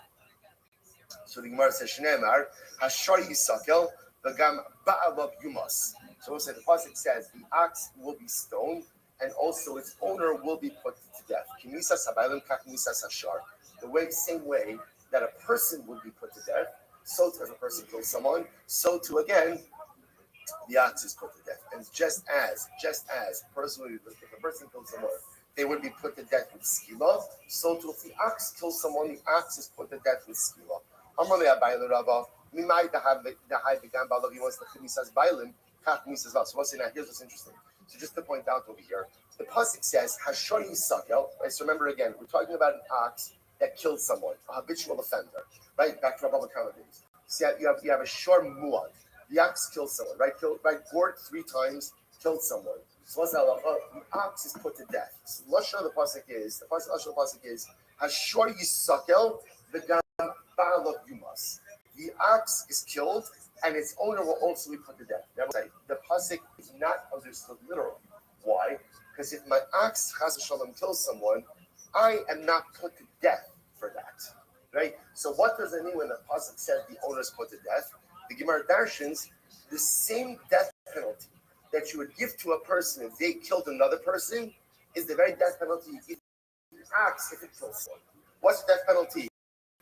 So the Gemara says, Shneimar, Hashar Yisakel, V'gam Ba'alav Yumas. So we'll say the pasuk says the ox will be stoned, and also its owner will be put to death. Kimisa Sabaylim Kakimisa Sashar. The same way that a person would be put to death, so too if a person kills someone, so too again, the ox is put to death. And just as a person kills someone, they would be put to death with skila, so too if the ox kills someone, the ox is put to death with skila. So once again, here's what's interesting. So just to point out over here, the pasuk says, Hashor Yisakel, right? So remember again, we're talking about an ox that killed someone, a habitual offender, right? Back to our public days. So you have a shor muad. The ox killed someone, right? Gored 3 times, killed someone. So what's that? The ox is put to death. So the pasuk is Hashor Yisakel v'gam ba'alav yumas. The ox is killed, and its owner will also be put to death. The pasuk is not understood literally. Why? Because if my ox chas v'shalom kills someone, I am not put to death for that, right? So what does it mean when the pasuk said the owner is put to death? The Gemara darshans the same death penalty that you would give to a person if they killed another person is the very death penalty you give to an ox if it kills someone. What's the death penalty?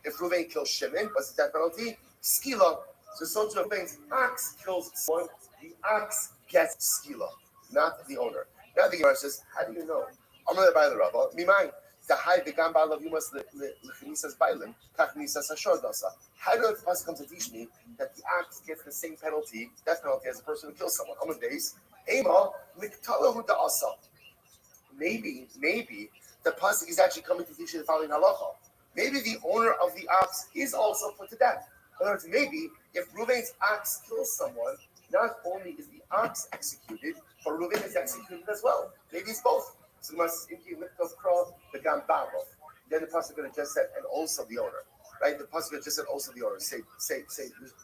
If Reuven kills Shimon, what's the death penalty? Skila. So two things. Ox kills someone, the ox gets skila, not the owner. Now the Gemara says, how do you know? I'm going to buy the Rabbi. Mimang. How do the pasuk come to teach me that the ox gets the same penalty, death penalty, as a person who kills someone? Maybe the pasuk is actually coming to teach you the following halacha. Maybe the owner of the ox is also put to death. In other words, maybe if Reuven's ox kills someone, not only is the ox executed, but Reuven is executed as well. Maybe it's both. So the then the pasuk could have just said, and also the owner, right? The pasuk could have just said, also the owner. Say,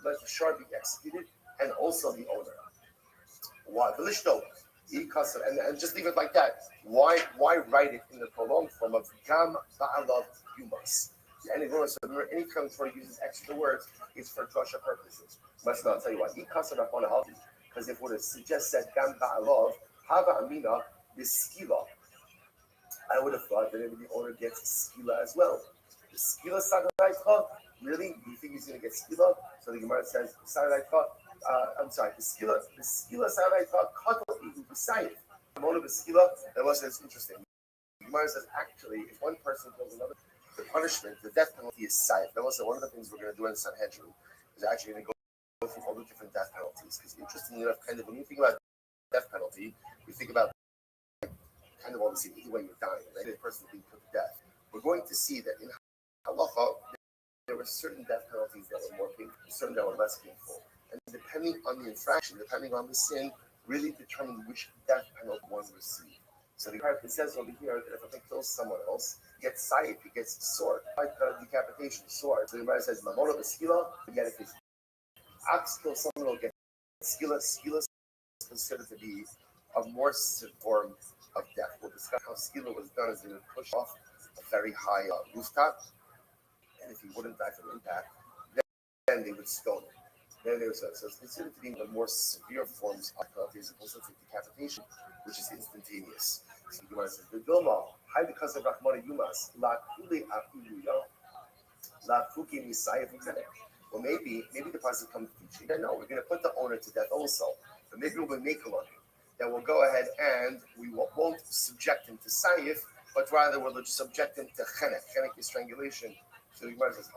let the shar be executed, and also the owner. Why? And just leave it like that. Why write it in the prolonged form of gam ba'alav yumas? And remember, any time Torah uses extra words, it's for drasha purposes. But I'll tell you what. Because if it would have just said gam ba'alav, hava amina the skila. I would have thought that maybe the owner gets skila as well. The skila sadaraitcha, really? Do you think he's going to get skila? So the Gemara says, sadaraitcha, the skila sadaraitcha, katal ihu b'sayif. The mona b'skila, that was interesting. Gemara says actually, if one person kills another, the punishment, the death penalty is saif. That was one of the things we're going to do in Sanhedrin. Is actually going to go through all the different death penalties. Because interestingly enough, kind of when you think about death penalty, you think about kind of obviously either way you're dying, right? The person being put to death. We're going to see that in halacha there were certain death penalties that were more painful, certain that were less painful, and depending on the infraction, depending on the sin, really determined which death penalty one received. So it says over here that if a person kills someone else, he gets sayif, he gets sword, like decapitation, sword. So the Gemara says, "Mamona b'skila," you get it. Ox kills someone, will get skila. Skila is considered to be a more severe form of death. We'll discuss how skila was done as they would push off a very high rooftop, and if he wouldn't die from impact, then they would stone him. Then they would say, so it's considered to be the more severe forms of penalty as opposed to decapitation, which is instantaneous. So the Gemara says, "The Dilma, high because of Rahmana Yumas, la kule apiluya, la fuki misaya v'kanek." Well, maybe the pasuk comes to teach you. No, we're going to put the owner to death also, but maybe we'll make on him. That we'll go ahead and we won't subject him to sayif, but rather we'll subject him to chenek. Chenek is strangulation. So the Gemara says,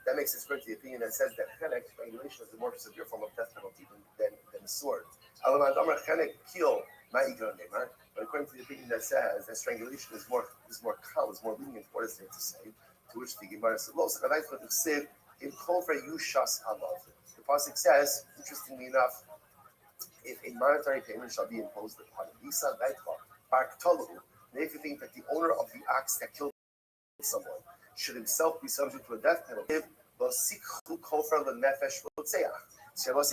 that makes it spread to the opinion that says that chenek, strangulation, is a more severe form of death penalty than the sword. But according to the opinion that says that strangulation is more calm, is more lenient, what is there to say? To which the Gemara says, the pasuk says, interestingly enough, if a monetary payment shall be imposed upon him, if you think that the owner of the ox that killed someone should himself be subject to a death penalty, so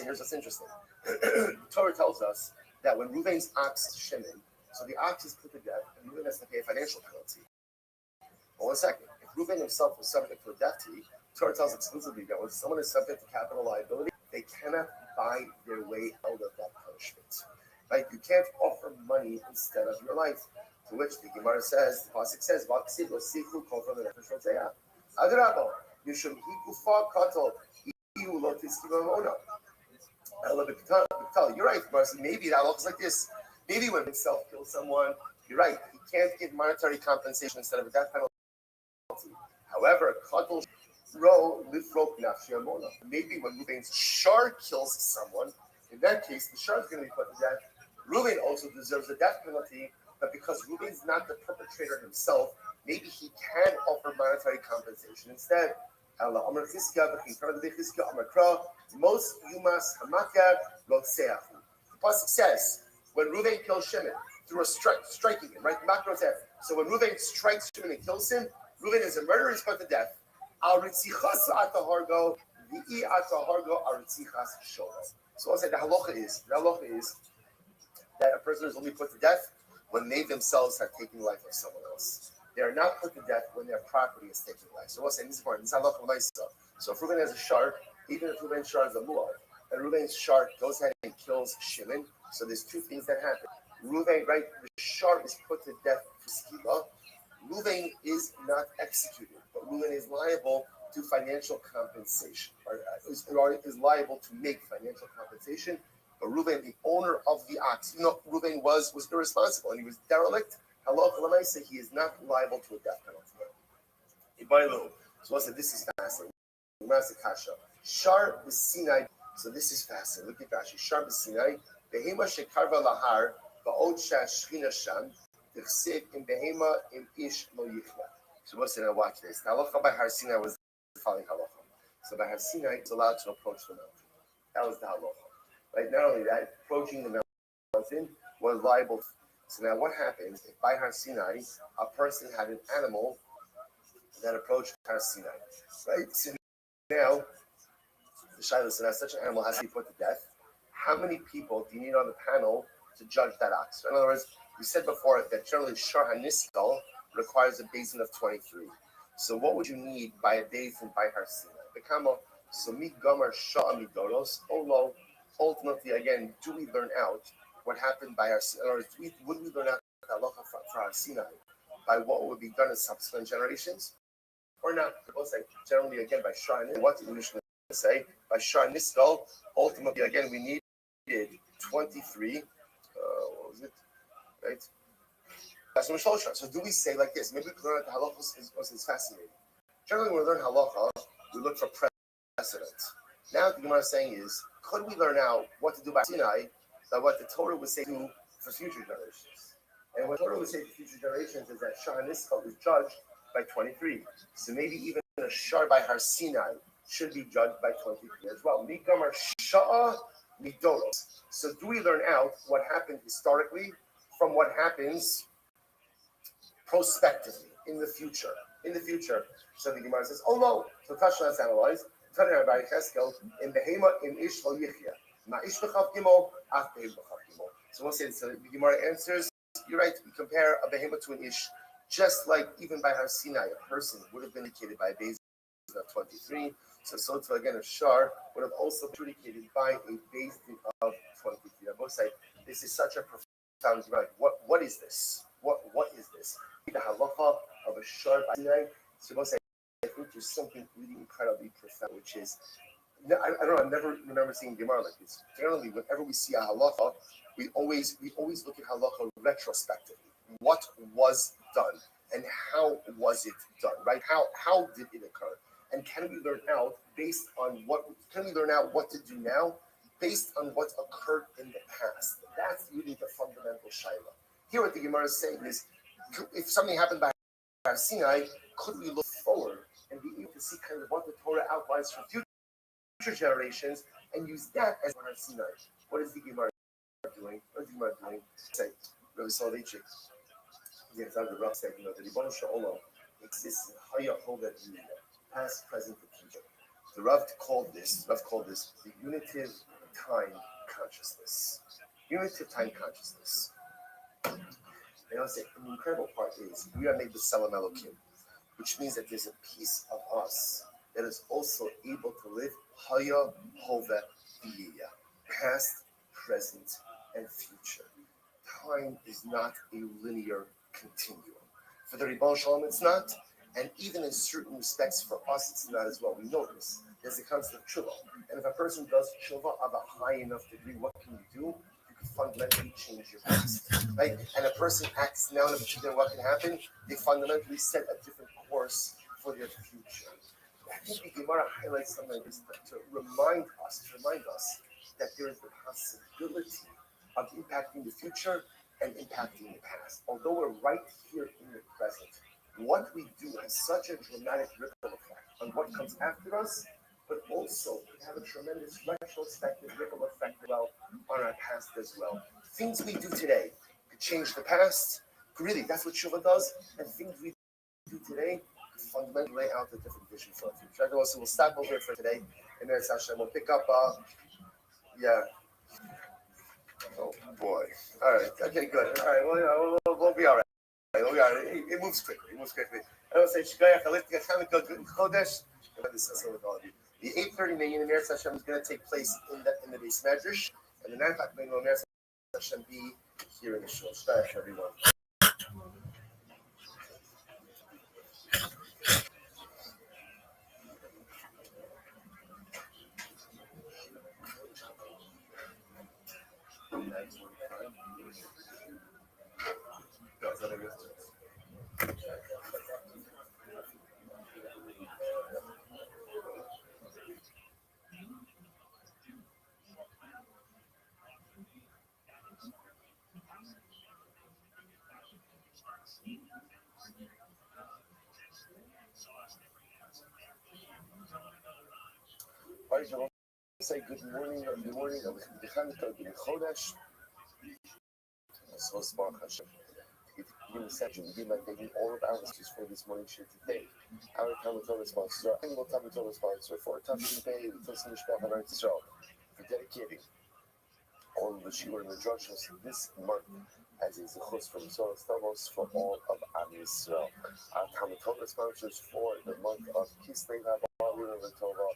here's what's interesting. The Torah tells us that when Reuven's ox Shimon, so the ox is put to death, and Reuven has to pay a financial penalty. Well, 1 second. If Reuven himself was subject to a death penalty, Torah tells exclusively that when someone is subject to capital liability, they cannot buy their way out of that punishment. Right? You can't offer money instead of your life. To which the Gemara says, the pasuk says, Adrabo, Mishum Hikufa Katal, Iu Lotiskimamona. You're right, Marcy. Maybe that looks like this. Maybe when himself kills someone, you're right. He can't give monetary compensation instead of a death penalty. However, Katal Ro Lifrok Nafshiamona. Maybe when Reuven's shar kills someone, in that case, the shar is going to be put to death. Reuven also deserves a death penalty, but because Reuven's not the perpetrator himself, maybe he can offer monetary compensation instead. Most yumas hamaka rotseahu. The pasuk says when Reuven kills Shimon through a striking him, right? So when Reuven strikes Shimon and kills him, Reuven is a murderer. He's put to death. Al ritzichas atahargo v'i atahargo al ritzichas shoro. So I'll say the halacha is that a person is only put to death when they themselves have taken the life of someone else. They are not put to death when their property is taken life. So we'll say this is important. This is halacha l'maisa. So if Reuven has a shar, even if Reuven's shar is a mu'ar, and Reuven's shar goes ahead and kills Shimon, so there's two things that happen. Reuven, right, the shar is put to death for skila. Reuven is not executed, but Reuven is liable to financial compensation, or is liable to make financial compensation. But Reuven, the owner of the ox, Reuven was irresponsible and he was derelict. Halacha l'maisa, he is not liable to a death penalty. So I said, this is fascinating. Shar b'sinai. So this is fascinating. Look at Rashi. Shar b'sinai. Behema shekarva lahar ba'od shashchina sham. T'chsev im behema im ish lo yichla. So what's it? Now watch this. The halacha by Har Sinai was the following halacha. So by Har Sinai, it's allowed to approach the mountain. That was the halacha. Right? Not only that, approaching the mountain was liable. So now what happens if by Har Sinai, a person had an animal that approached Har Sinai? Right? So now, the Shiloh said that such an animal has to be put to death. How many people do you need on the panel to judge that ox? So in other words, we said before that generally Shar HaNiskal requires a basin of 23. So what would you need by a basin by Har Sinai? The Kamo, so mi gomer Shah Midoros, Olo. Ultimately, again, do we learn out what happened by Har Sinai? In other words, would we learn out the halacha for Har Sinai by what would be done in subsequent generations? Or not? We'll say generally again by Shar. What did we usually say? By Shar Niskal, ultimately again we needed 23. What was it? Right? So do we say like this? Maybe we can learn the halacha is fascinating. Generally, when we learn halacha, we look for precedent. Now what the Gemara is saying is, could we learn out what to do by Sinai, that what the Torah would say to for future generations? And what the Torah would say to future generations is that Shah Niska was judged by 23. So maybe even a Shar by Har Sinai should be judged by 23 as well. Migamar Shah Midot. So do we learn out what happened historically from what happens prospectively in the future? In the future. So the Gemara says, oh no. So Tashna has analyzed. In behema in ish lo yichya. Ma ish b'chav gimel, af behem b'chav gimel. So we'll say this. So the Gemara answers, you're right. We compare a behema to an ish, just like even by Har Sinai, a person would have been indicated by a base of 23. So to again, a shar would have also been indicated by a base of 23. I both say this is such a profound Gemara. What is this? What is this? The halacha of a shar by Sinai. So both say, I think there's something really incredibly profound, which is, I don't know, I never remember seeing Gemara like this. Generally, whenever we see a halacha, we always look at halacha retrospectively. What was done and how was it done, right? How did it occur? And can we learn out based on what? Can we learn out what to do now based on what occurred in the past? That's really the fundamental shaila. Here, what the Gemara is saying is, if something happened by Sinai, could we look forward and be able to see kind of what the Torah outlines for future generations and use that as Har Sinai? What is the Gemara doing? What is the Gemara doing? Say, Rabbi Soloveitchik, the Rav said, the Ribbon Shalom exists in Haya Hovet past, present, and future. The Rav called this the unitive time consciousness. Unitive time consciousness. And I'll say, the incredible part is we are made with Selam Elokim, which means that there's a piece of us that is also able to live Haya, Hove, V'yeya, past, present, and future. Time is not a linear continuum. For the Ribbon Shalom, it's not, and even in certain respects for us, it's not as well. We know this. There's the concept of tshuva, and if a person does tshuva of a high enough degree, what can you do? Fundamentally change your past, right? And a person acts now in a particular, what can happen? They fundamentally set a different course for their future. I think the Gemara highlights something like this to remind us that there is the possibility of impacting the future and impacting the past. Although we're right here in the present, what we do has such a dramatic ripple effect on what comes after us, but also have a tremendous retrospective ripple effect well on our past as well. Things we do today could change the past. Really, that's what Shuvah does. And things we do today could fundamentally lay out a different vision for our future. So we'll stop over here for today. And then we'll pick up, oh boy. All right. Okay, good. All right. Well, we'll be all right. It moves quickly. I don't say, Shkayach, Alif, Chanukah, Good Chodesh. I'm discussing with all of you. The 8:30 million in Meretz Hashem is going to take place in the base medrash, and the 9 o'clock million in Meretz Hashem be here in the show. Shkayach, everyone. Say good morning of the Chanukah, Good Chodesh. So smart Hashem. If you give a section, we give my taking all of our messages for this morning shit today. Our Talmud Torah sponsors, our annual Talmud Torah sponsor for Tafshin Pei, the Tosin Mishpach and Israel, for dedicating all of the Shiur and the Drushos this month as a Zechus from Zohar Stamos for all of Am Yisrael. Our Talmud Torah sponsors for the month of Kislev Haba, Luna Vatova,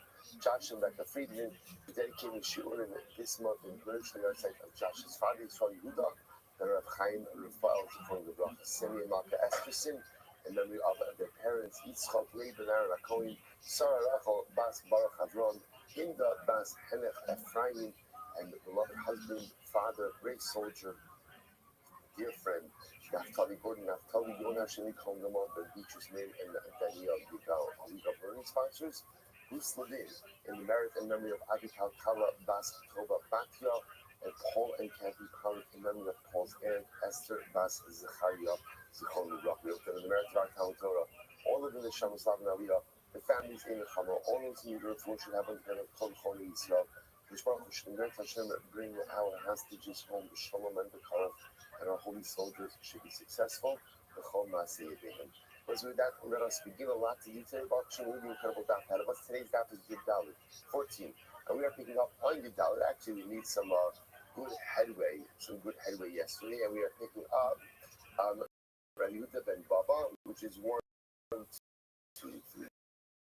Josh and Becca Friedman, dedicating Shiur this month in virtually our site of Josh's father, Yisrael Yehuda, the Rav Chaim Rafael from the Bracha Semi and Malka Esterson, in memory of their parents, Yitzchak, Leib, and Aaron Akoin, Sarah Rachel, Bas Baruch Avron, Inda, Bas Henech Ephraim, and beloved husband, father, great soldier, dear friend, Naftali, Gordon Naftali, Yonah Shemi Kongama, the Beatrice Min, and Daniel Yigal, Liga Burning sponsors. Bruce Levin, in merit and memory of Abital Kala Bas Tova Batya, and Paul and Kathy Kala in memory of Paul's aunt Esther Bas Zecharia, Zichron Rabbi, in the merit of our Talmud Torah. All of the Shamaslav and Aliyah, the families in the Chama, all those in Europe, should have a kind of Kol Choni Yisrael. Bring our hostages home, the Shalom and the Kol, and our holy soldiers should be successful. The Chol Maseh Yedehim. Because with that, let us begin a lot to detail about the incredible daf ahead of us. Today's daf is Yud Dalet 14, and we are picking up on Yud Dalet. Actually, we made some good headway yesterday, and we are picking up Rabbi ben Baba, which is 1, 2, 3,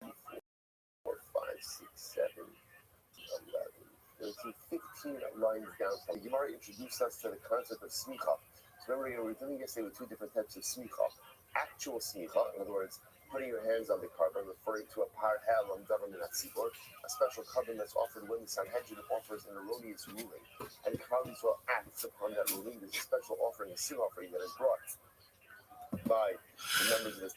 4, 5, 6, 7, 11, 13, 15 lines down. The Gemara introduced us to the concept of smicha. So remember, we were dealing yesterday with two different types of smicha. Actual smicha, in other words, putting your hands on the carbon, referring to a parhel on government at Tzibor, a special carbon that's offered when the Sanhedrin offers an erroneous ruling, and Klal Yisrael acts upon that ruling. There's a special offering, a sin offering that is brought by the members of this.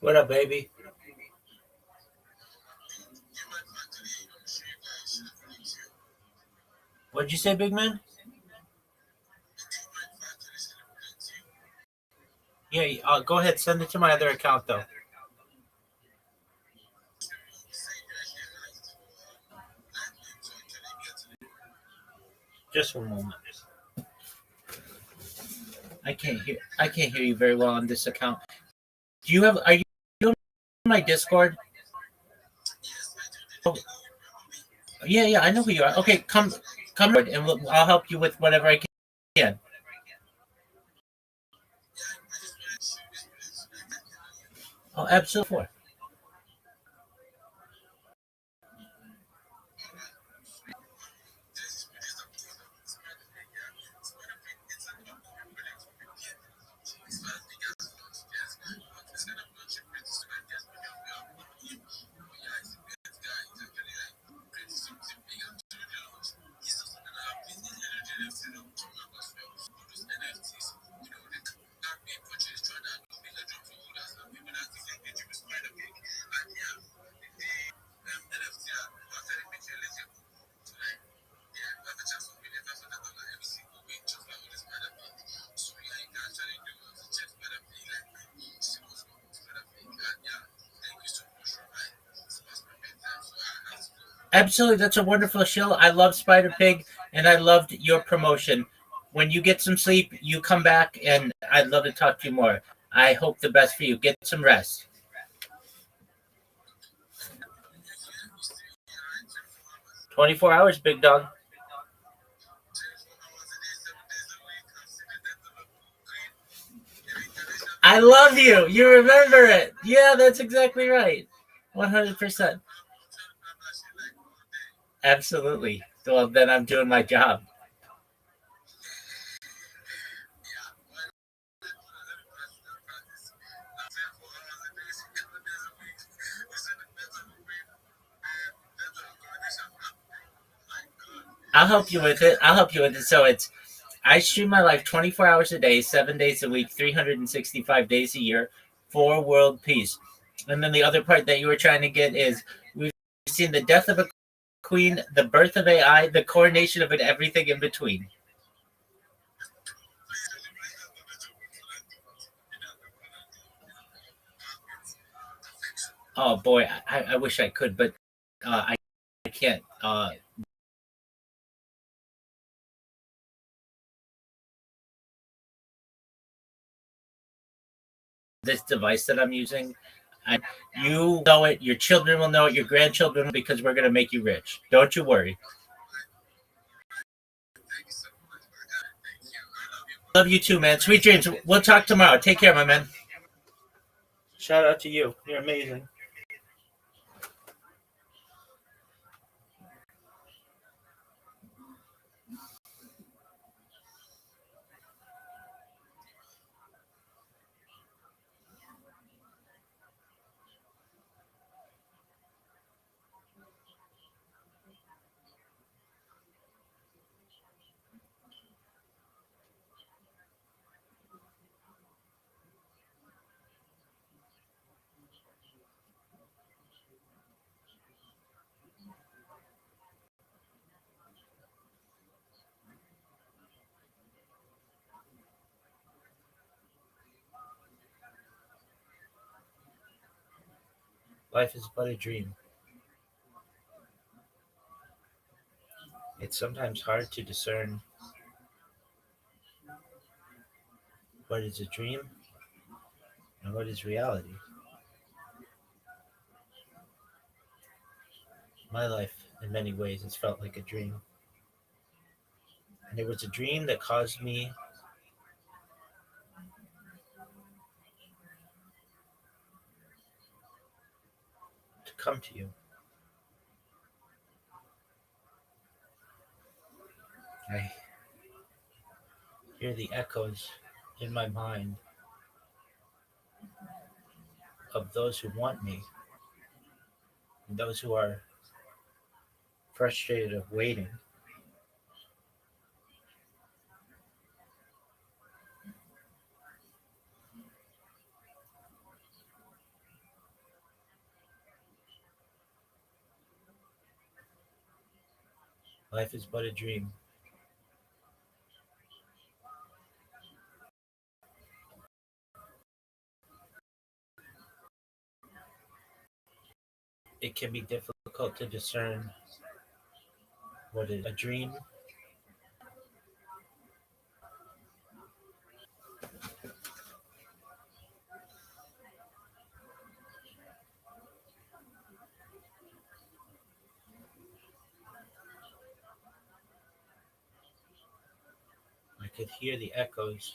What up, baby? What'd you say, big man? Yeah, go ahead. Send it to my other account, though. Just one moment. I can't hear. I can't hear you very well on this account. Do you have? Are you on my Discord? Oh, yeah. I know who you are. Okay, come, and I'll help you with whatever I can. Oh, absolutely. Absolutely, that's a wonderful show. I love Spider Pig, and I loved your promotion. When you get some sleep, you come back, and I'd love to talk to you more. I hope the best for you. Get some rest. 24 hours, big dog. I love you. You remember it. Yeah, that's exactly right. 100%. Absolutely. Well, then I'm doing my job. I'll help you with it. I'll help you with it. So I stream my life 24 hours a day, 7 days a week, 365 days a year for world peace. And then the other part that you were trying to get is we've seen the death of a queen, the birth of AI, the coronation of it, everything in between. Oh boy, I wish I could, but I can't. This device that I'm using, you know it, your children will know it, your grandchildren, because we're going to make you rich. Don't you worry. Love you too, man. Sweet dreams. We'll talk tomorrow. Take care, my man. Shout out to you. You're amazing. Life is but a dream. It's sometimes hard to discern what is a dream and what is reality. My life, in many ways, has felt like a dream. And it was a dream that caused me to come to you. I hear the echoes in my mind of those who want me and those who are frustrated of waiting. Life is but a dream. It can be difficult to discern what is a dream I could hear the echoes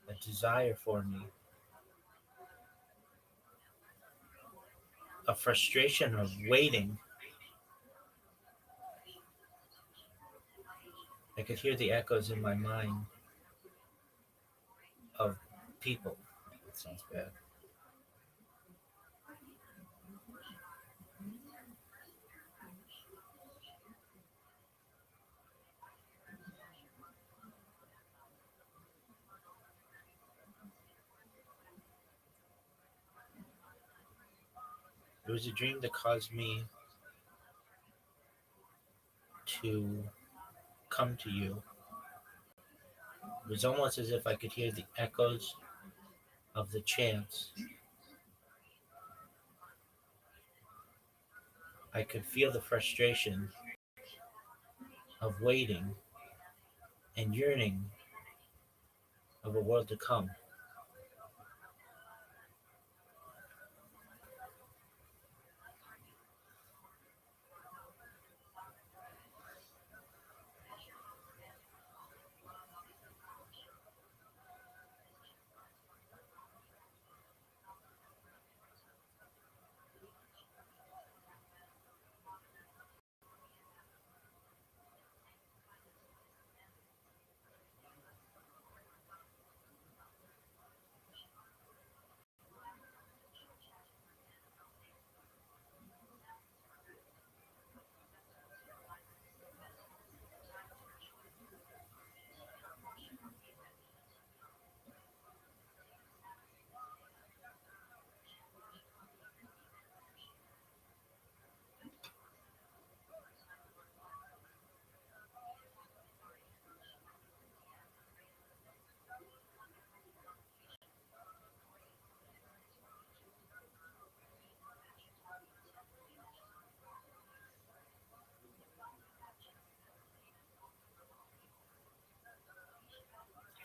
a desire for me, a frustration of waiting. I could hear the echoes in my mind of people. That sounds bad. It was a dream that caused me to come to you. It was almost as if I could hear the echoes of the chants. I could feel the frustration of waiting and yearning of a world to come.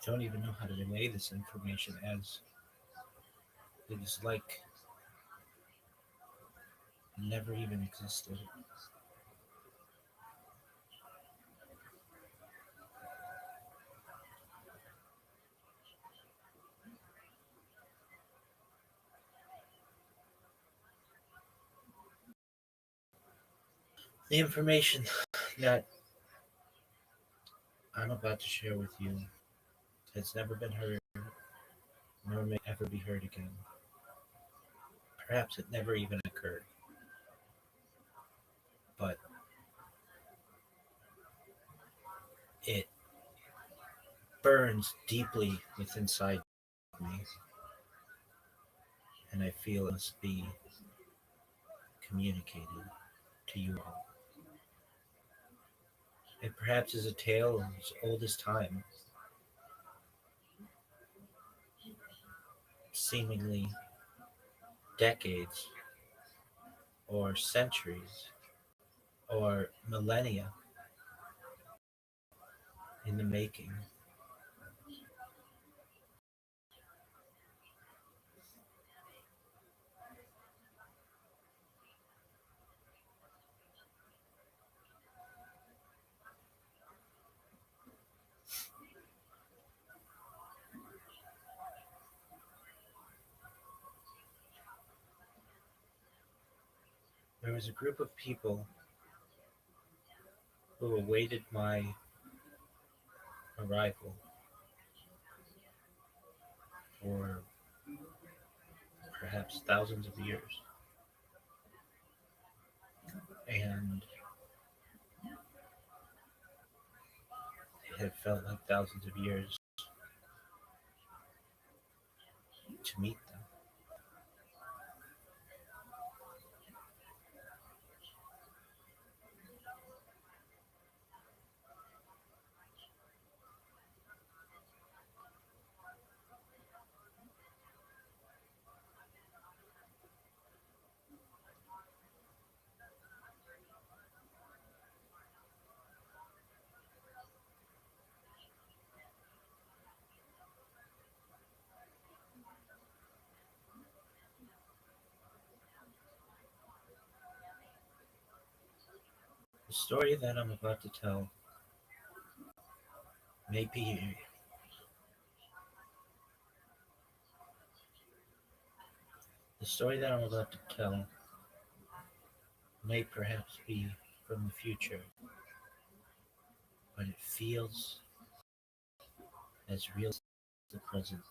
I don't even know how to relay this information as it is like it never even existed. The information that I'm about to share with you has never been heard, nor may ever be heard again. Perhaps it never even occurred, but it burns deeply within inside me, and I feel it must be communicated to you all. It perhaps is a tale as old as time, seemingly decades or centuries or millennia in the making. There was a group of people who awaited my arrival for perhaps thousands of years. And it had felt like thousands of years to meet them. The story that I'm about to tell may be the story that I'm about to tell may perhaps be from the future, but it feels as real as the present.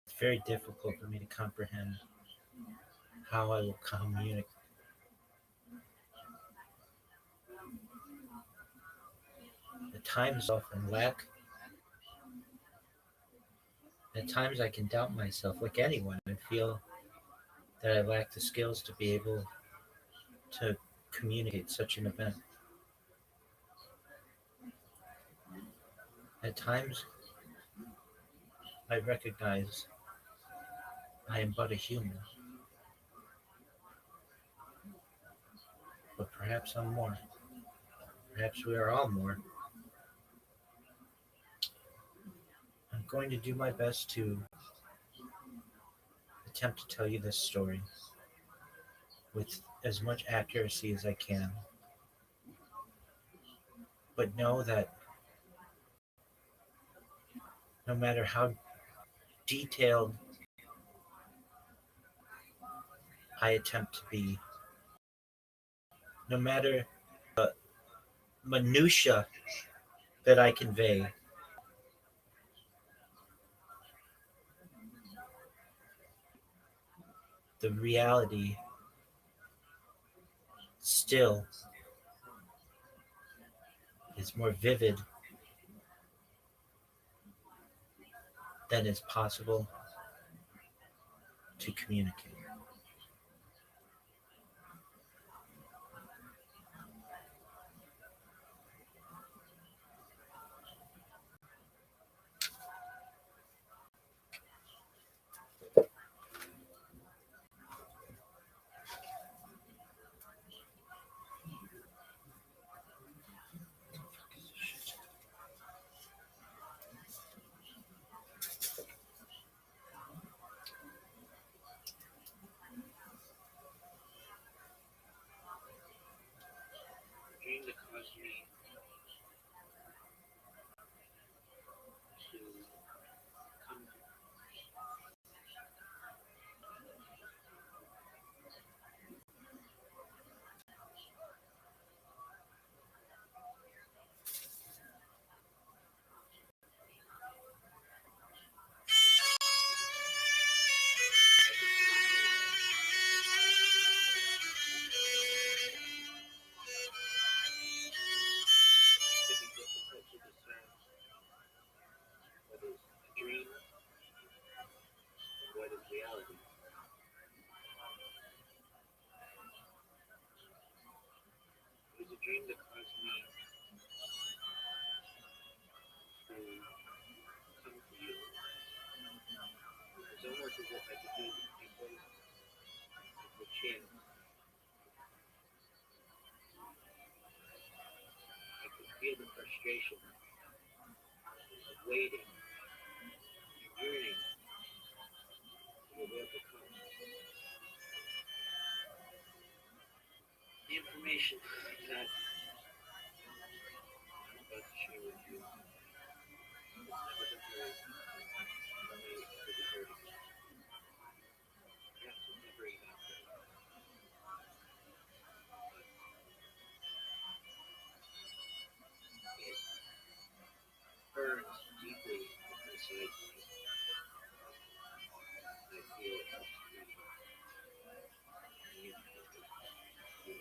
It's very difficult for me to comprehend how I will communicate. At times, often lack. At times, I can doubt myself, like anyone. I feel that I lack the skills to be able to communicate such an event. At times, I recognize I am but a human, but perhaps I'm more. Perhaps we are all more. I'm going to do my best to attempt to tell you this story with as much accuracy as I can. But know that no matter how detailed I attempt to be, no matter the minutia that I convey, the reality still is more vivid than is possible to communicate. Dream that caused me to come to It can be difficult to discern what is a dream and what is reality. It was a dream that caused me to come to you. It's almost as if I could feel the people of the chin. I could feel the frustration of waiting and yearning for the world to come. The information that I'm about to share with you has never been heard, nor may it ever be heard again. Perhaps it's never even out there. It burns deeply inside me. I feel it helps me communicate with you.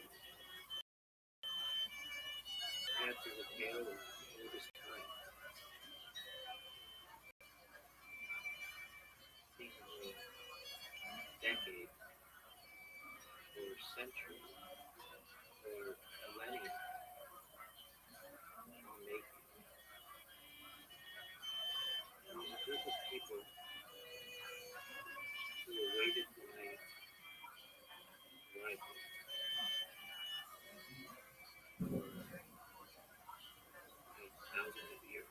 Perhaps as a tale of oldest time, seemingly decades or centuries or millennia in the making. There was a group of people who awaited my arrival. for thousands of years.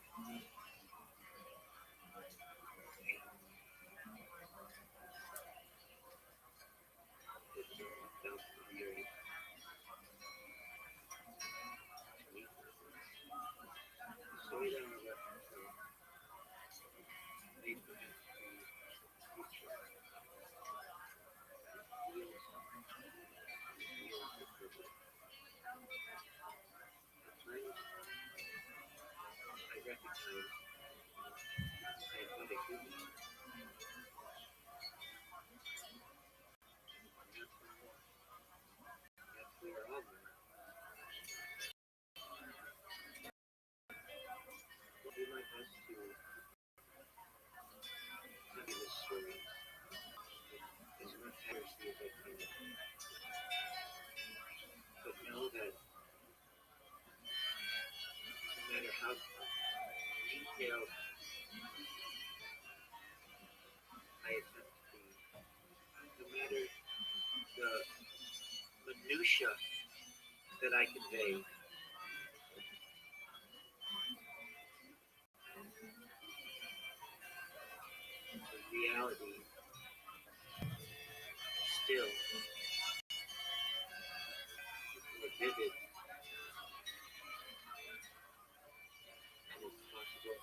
But know that no matter how detailed I attempt to be, no matter the minutia that I convey, the reality still more vivid and as possible.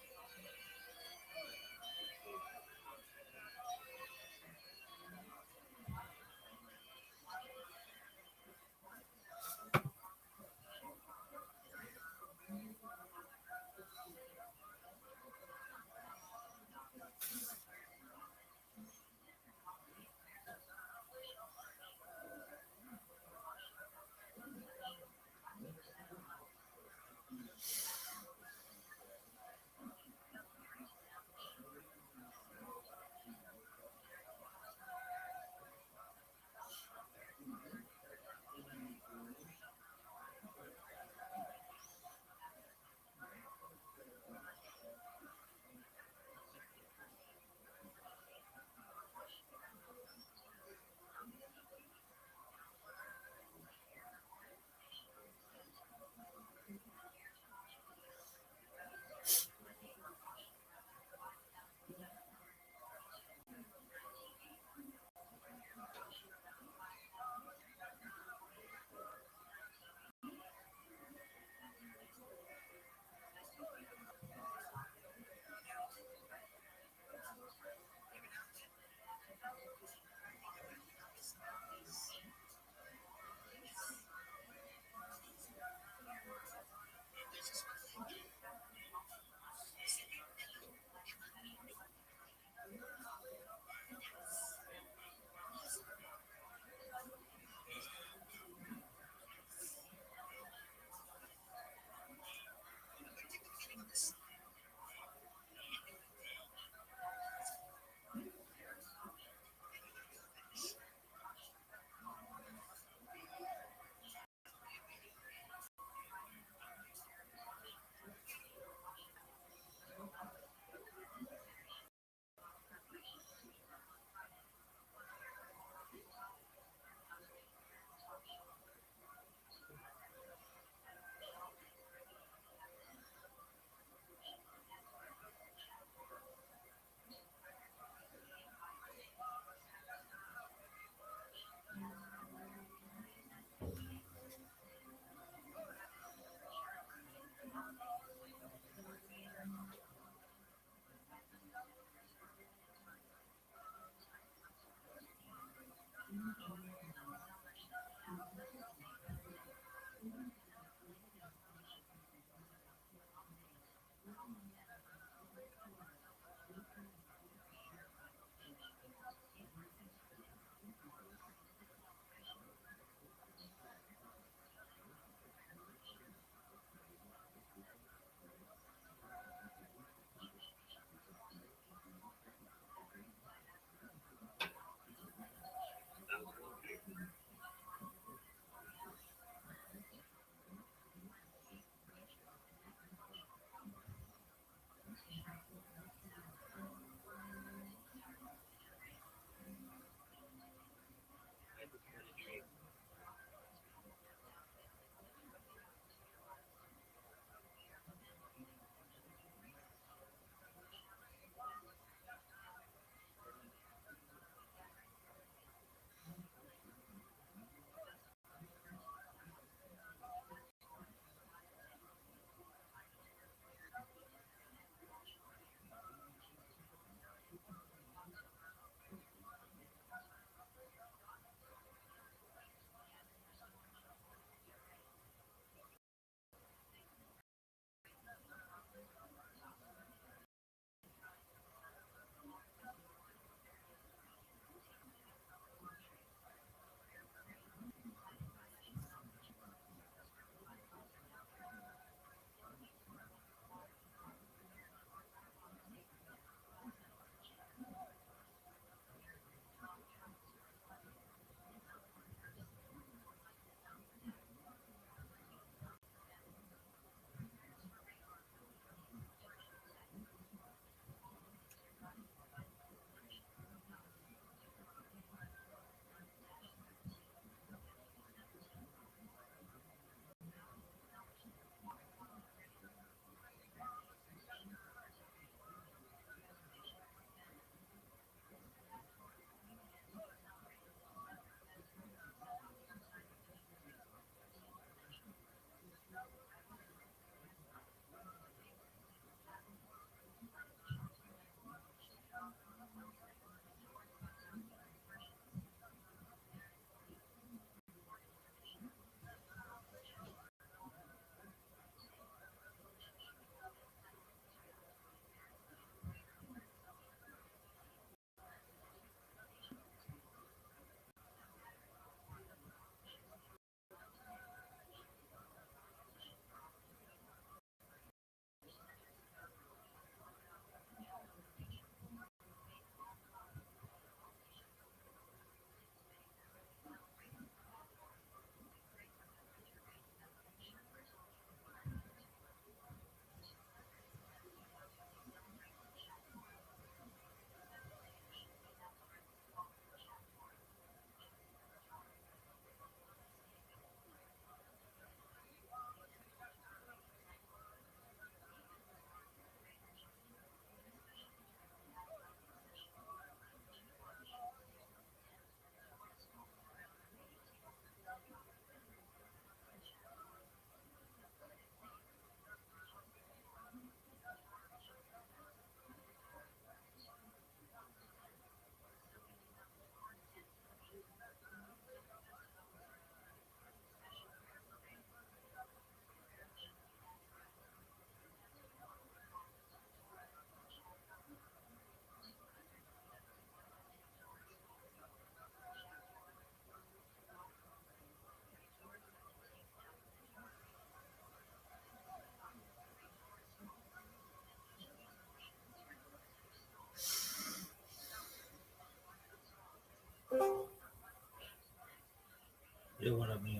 Do what I'm doing.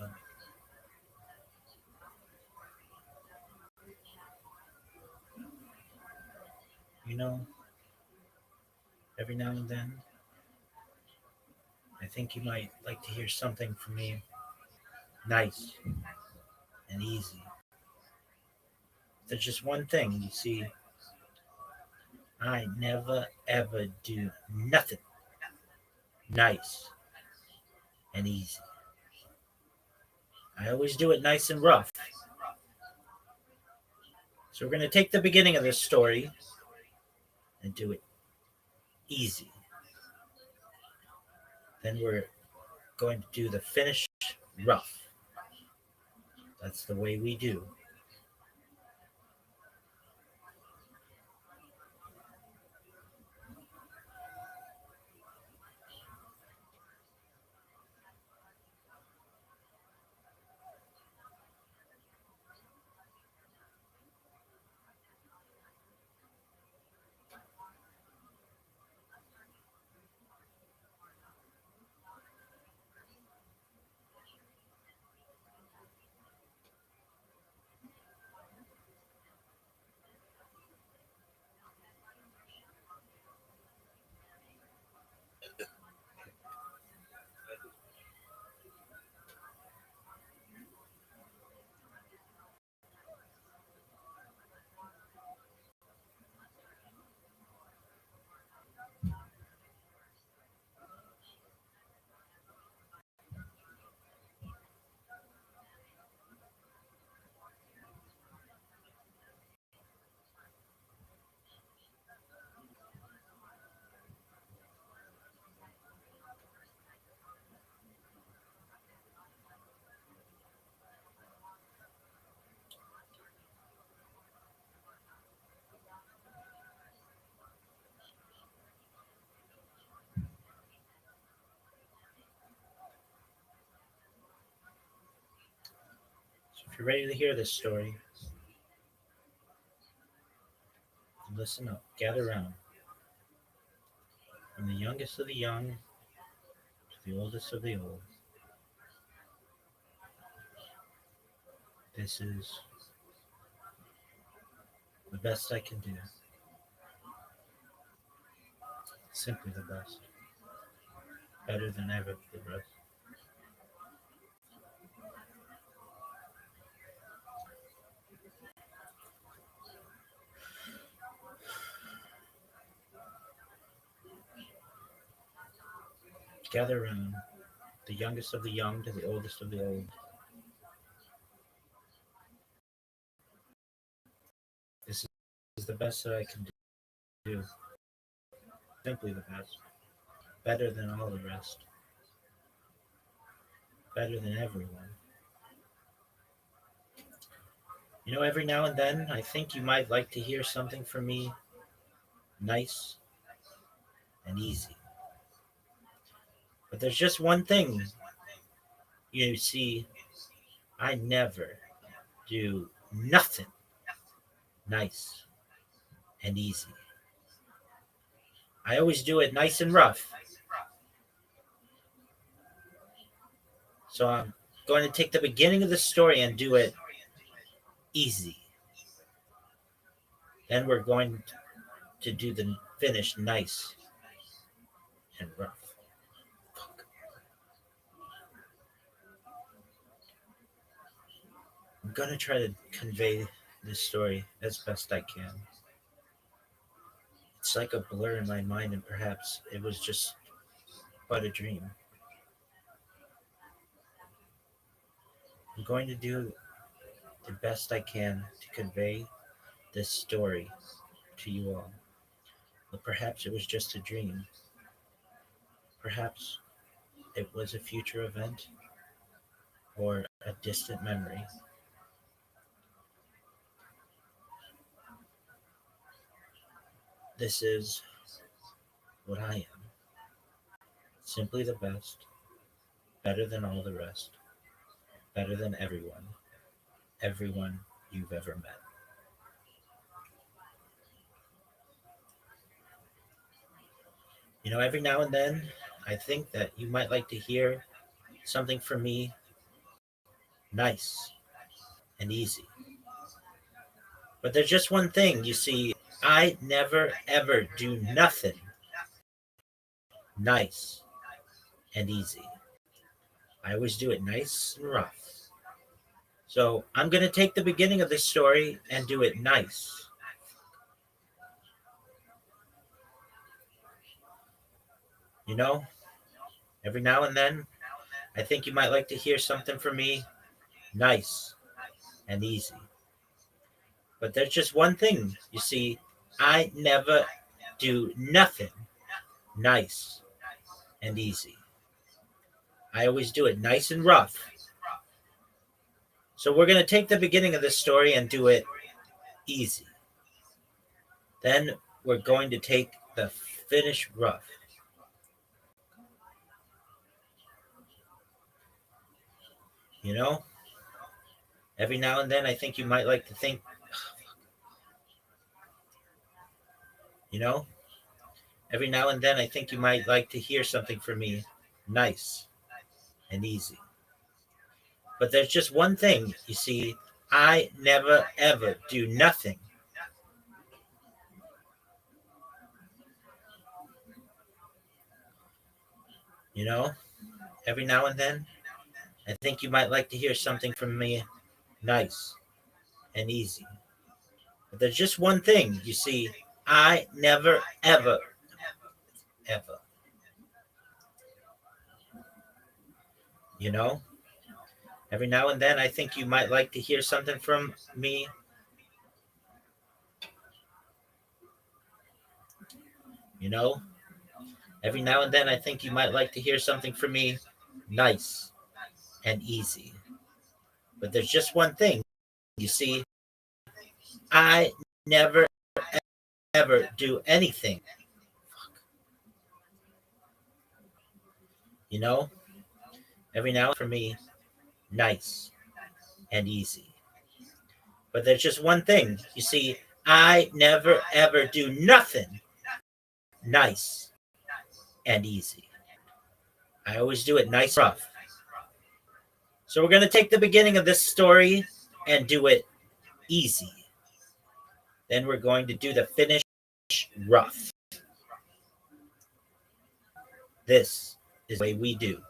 You know, every now and then, I think you might like to hear something from me nice and easy. There's just one thing, you see, I never ever do nothing nice and easy. I always do it nice and rough. So we're going to take the beginning of this story and do it easy. Then we're going to do the finish rough. That's the way we do. So if you're ready to hear this story, listen up, gather around. From the youngest of the young to the oldest of the old, this is the best I can do. Simply the best. Better than ever the rest. Gather around, the youngest of the young to the oldest of the old. This is the best that I can do. Simply the best. Better than all the rest. Better than everyone. You know, every now and then, I think you might like to hear something from me nice and easy. But there's just one thing. You see, I never do nothing nice and easy. I always do it nice and rough. So I'm going to take the beginning of the story and do it easy. Then we're going to do the finish nice and rough. I'm going to try to convey this story as best I can. It's like a blur in my mind, and perhaps it was just but a dream. I'm going to do the best I can to convey this story to you all. But perhaps it was just a dream. Perhaps it was a future event or a distant memory. This is what I am. Simply the best, better than all the rest, better than everyone you've ever met. You know, every now and then, I think that you might like to hear something from me nice, and easy. But there's just one thing, you see, I never ever do nothing nice and easy. I always do it nice and rough. So I'm going to take the beginning of this story and do it nice. You know, every now and then, I think you might like to hear something from me nice and easy. But there's just one thing, you see, I never do nothing nice and easy. I always do it nice and rough. So we're going to take the beginning of this story and do it easy. Then we're going to take the finish rough. You know, every now and then I think you might like to think, you know, every now and then I think you might like to hear something from me nice and easy. But there's just one thing, you see, I never ever do nothing. You know, every now and then I think you might like to hear something from me nice and easy. But there's just one thing, you see, I never ever ever. You know, every now and then I think you might like to hear something from me. You know, every now and then I think you might like to hear something from me nice and easy. But there's just one thing, you see, I never ever do anything. You know, every now for me nice and easy. But there's just one thing, you see, I never ever do nothing nice and easy. I always do it nice rough. So we're going to take the beginning of this story and do it easy. Then we're going to do the finish rough. This is the way we do.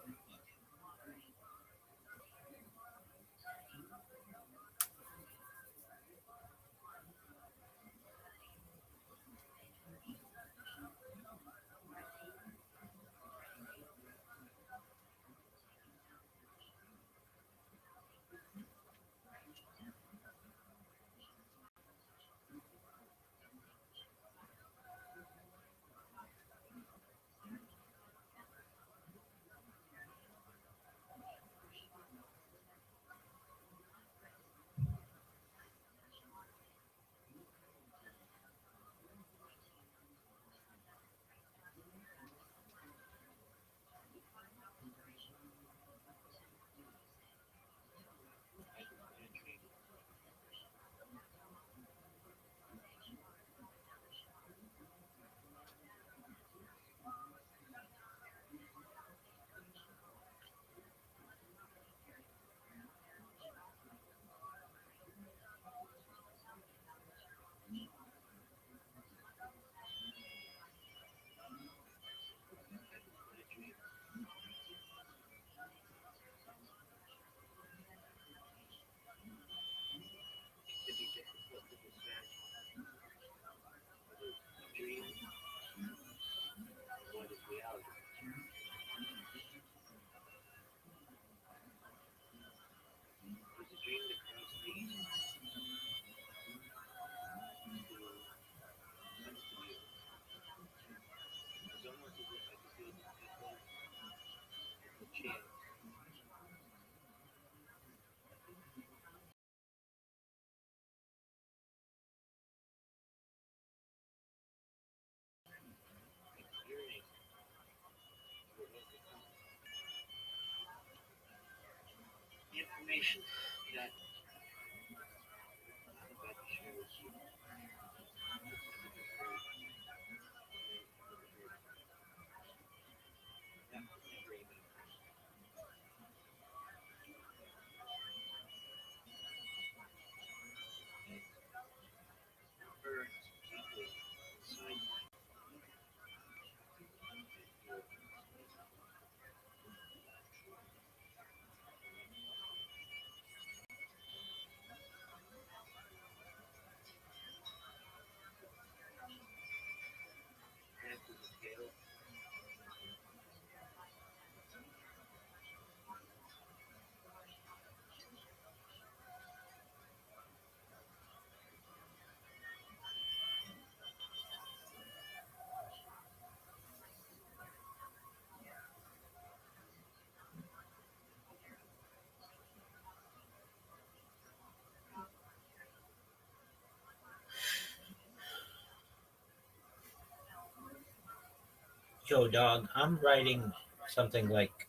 Yo, dog, I'm writing something like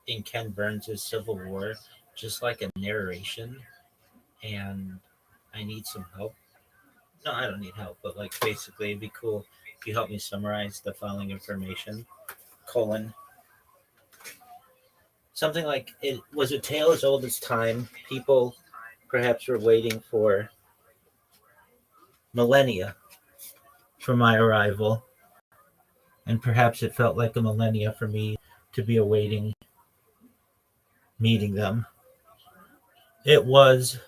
in Ken Burns' Civil War, just like a narration, and I need some help. No, I don't need help, but like basically, it'd be cool if you help me summarize the following information: colon, something like it was a tale as old as time. People perhaps were waiting for millennia for my arrival, and perhaps it felt like a millennia for me to be awaiting meeting them. It was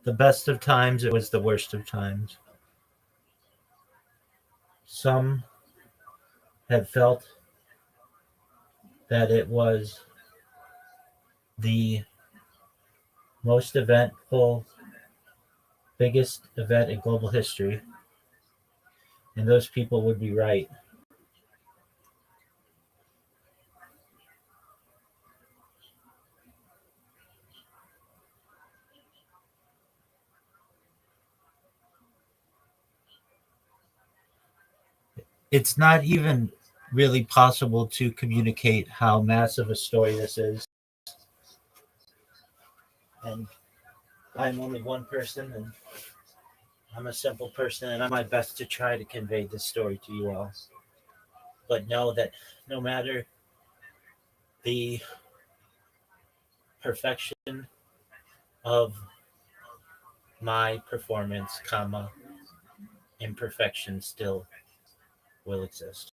the best of times, it was the worst of times. Some had felt that it was the most eventful, biggest event in global history, and those people would be right. It's not even really possible to communicate how massive a story this is. And I'm only one person, and I'm a simple person, and I'm my best to try to convey this story to you all. But know that no matter the perfection of my performance, comma, imperfection still will exist.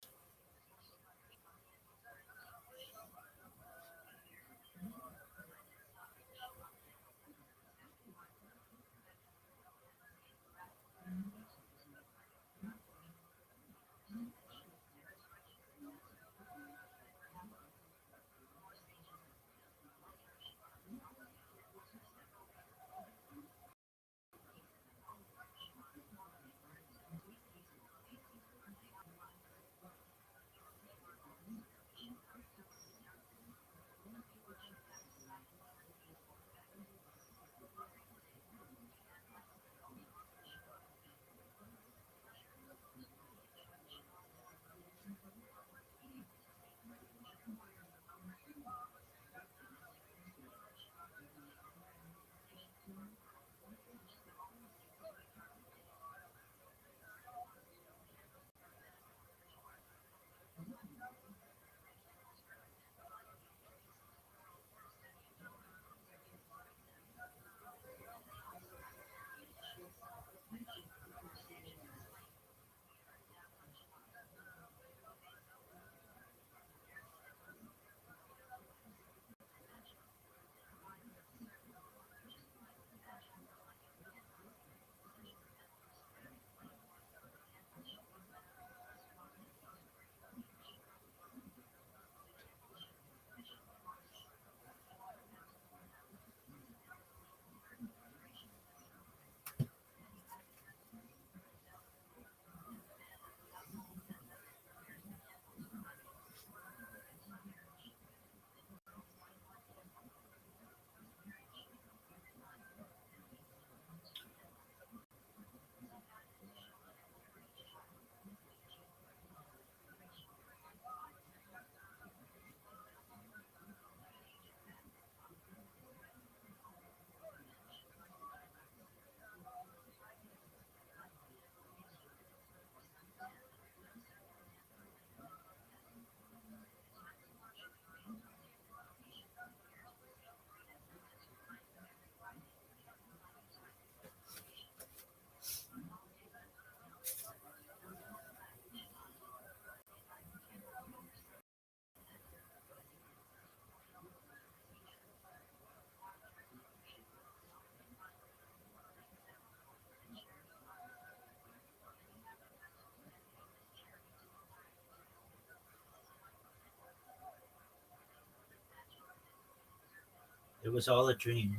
It was all a dream,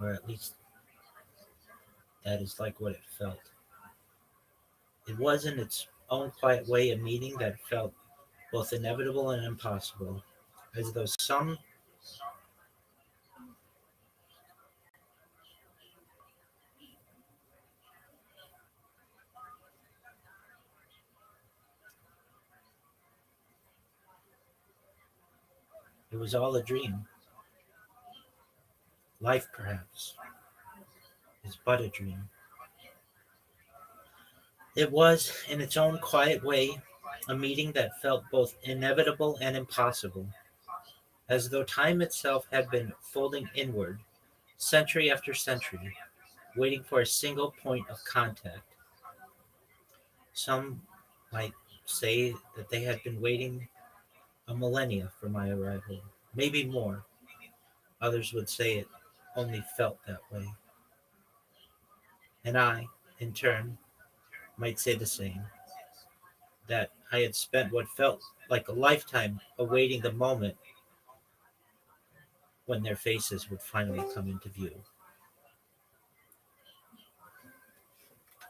or at least that is like what it felt. It was in its own quiet way a meeting that felt both inevitable and impossible, as though some It was all a dream. Life, perhaps, is but a dream. It was, in its own quiet way, a meeting that felt both inevitable and impossible, as though time itself had been folding inward, century after century, waiting for a single point of contact. Some might say that they had been waiting a millennia for my arrival, maybe more. Others would say it only felt that way. And I, in turn, might say the same, that I had spent what felt like a lifetime awaiting the moment when their faces would finally come into view.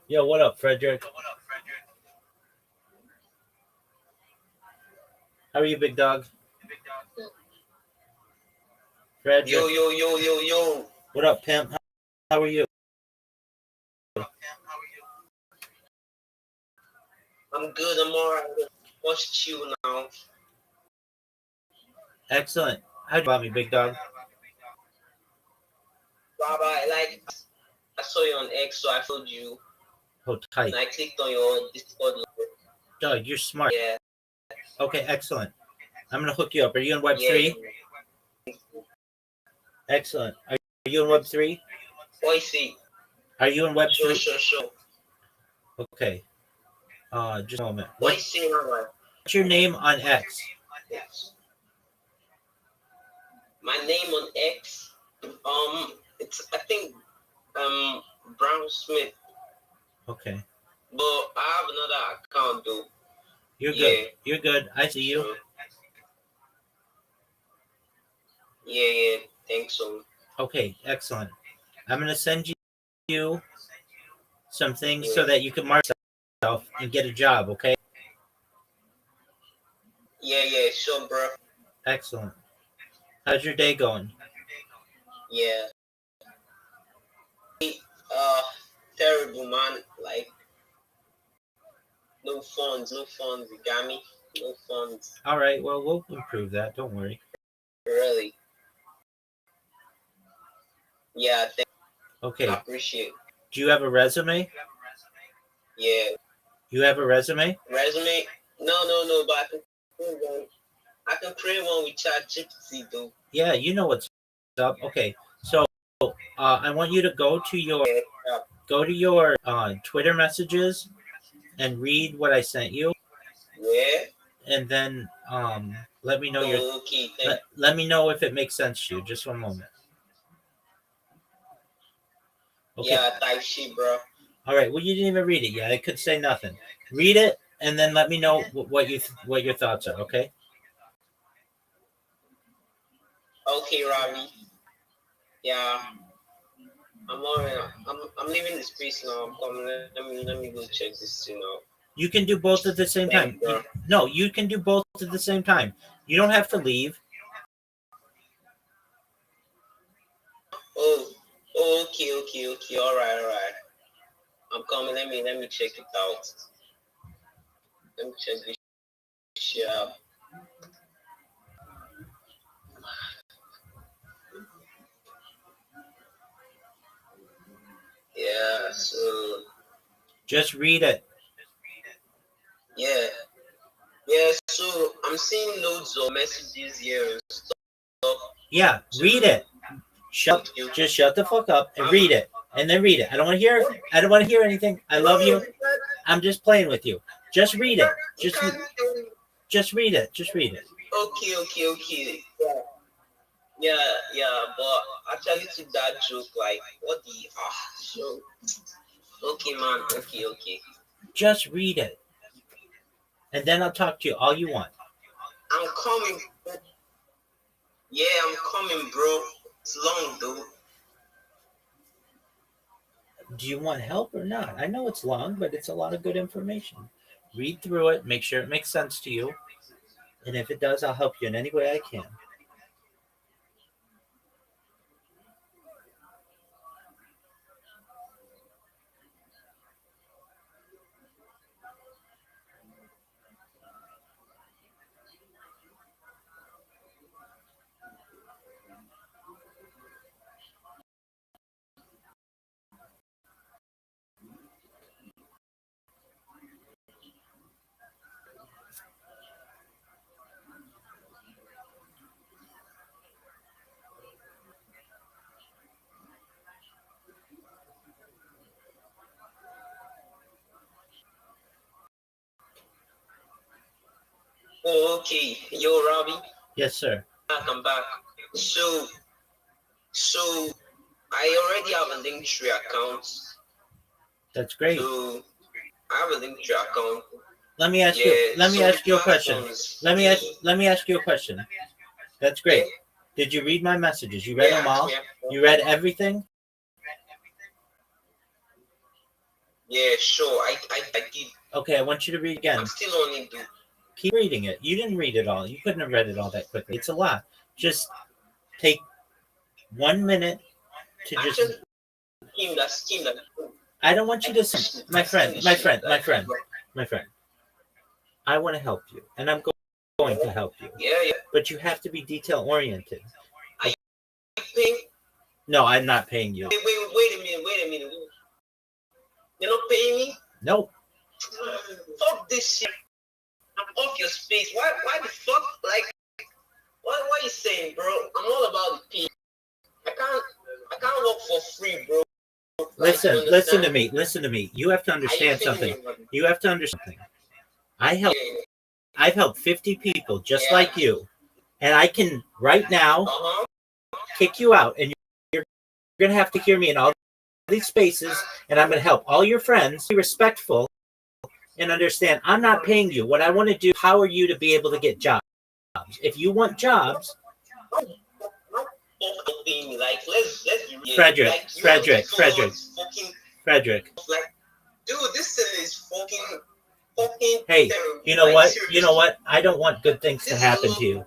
Yo, what up, Frederick? How are you, big dog? Frederick. Yo. What up, pimp? How are you? I'm good. I'm alright. What's you now? Excellent. How'd you about me, big dog? Rabbi, like, I saw you on X, so I followed you. Oh, tight. And I clicked on your Discord. Dog, you're smart. Yeah. Okay, excellent. I'm going to hook you up. Are you in Web3? Yeah. Excellent. Are you in Web3? I see. Are you in Web3? Sure. Okay. Just a moment. I see, Rabbi. What's your name on X? Yes. My name on X, it's, I think, Brown Smith. Okay. But I have another account, though. You're good. You're good. I see you. Yeah. Thanks so. Okay, excellent. I'm going to send you some things so that you can mark yourself and get a job, okay? Yeah, sure, bro. Excellent. How's your day going? Yeah. Terrible, man. Like, no funds, you got me? No funds. All right, well, we'll improve that. Don't worry. Really? Yeah, Okay. I appreciate it. Do you have a resume? Yeah. You have a resume? Resume? No, but I can create one with ChatGPT, though. Yeah, you know what's up. Okay, so I want you to go to your Twitter messages and read what I sent you. Yeah. And then let me know okay, let me know if it makes sense to you. Just one moment. Okay. Yeah, type shit, bro. All right. Well, you didn't even read it yet. It could say nothing. Read it and then let me know what your thoughts are. Okay. Okay, Rabbi. Yeah. I'm leaving the space now. I'm coming. Let me go check this, You can do both at the same time. No, you can do both at the same time. You don't have to leave. Oh, okay. All right. I'm coming. Let me check it out. Let me check this shit out. Yeah, so just read it. Yeah, so I'm seeing loads of messages here and stuff. Yeah, read it. Just shut the fuck up and read it. And then read it. I don't want to hear anything. I love you. I'm just playing with you. Just read it. Just read it. Okay. Yeah, but actually to that joke, like, what the so okay, man. Okay. Just read it. And then I'll talk to you all you want. I'm coming. Yeah, I'm coming, bro. It's long, though. Do you want help or not? I know it's long, but it's a lot of good information. Read through it, make sure it makes sense to you. And if it does, I'll help you in any way I can. Oh, okay. Yo, Robbie. Yes, sir. I'm back. So I already have a Linktree account. That's great. So I have a Linktree account. Let me ask you. Let me ask you a question. Let me ask you a question. That's great. Did you read my messages? You read them all? You read everything? Yeah, sure. I did. Okay, I want you to read again. I'm still on it, dude. Keep reading it. You didn't read it all. You couldn't have read it all that quickly. It's a lot. Just take 1 minute to just. Scheme that. I don't want you to. My friend. I want to help you, and I'm going to help you. Yeah. But you have to be detail oriented. Are you paying? No, I'm not paying you. Wait a minute. You're not paying me? Nope. Fuck this shit. I'm off your space. Why the fuck? Like, what are you saying, bro? I'm all about the pay. I can't work for free, bro. Listen to me. You have to understand something. I've helped 50 people just like you, and I can right now kick you out, and you're gonna have to hear me in all these spaces, and I'm gonna help all your friends be respectful and understand. I'm not paying you. What I want to do is empower you to be able to get jobs. If you want jobs, Frederick. Like, dude, this thing is fucking. Hey, terrible. you know what? You know what? I don't want good things to happen to you.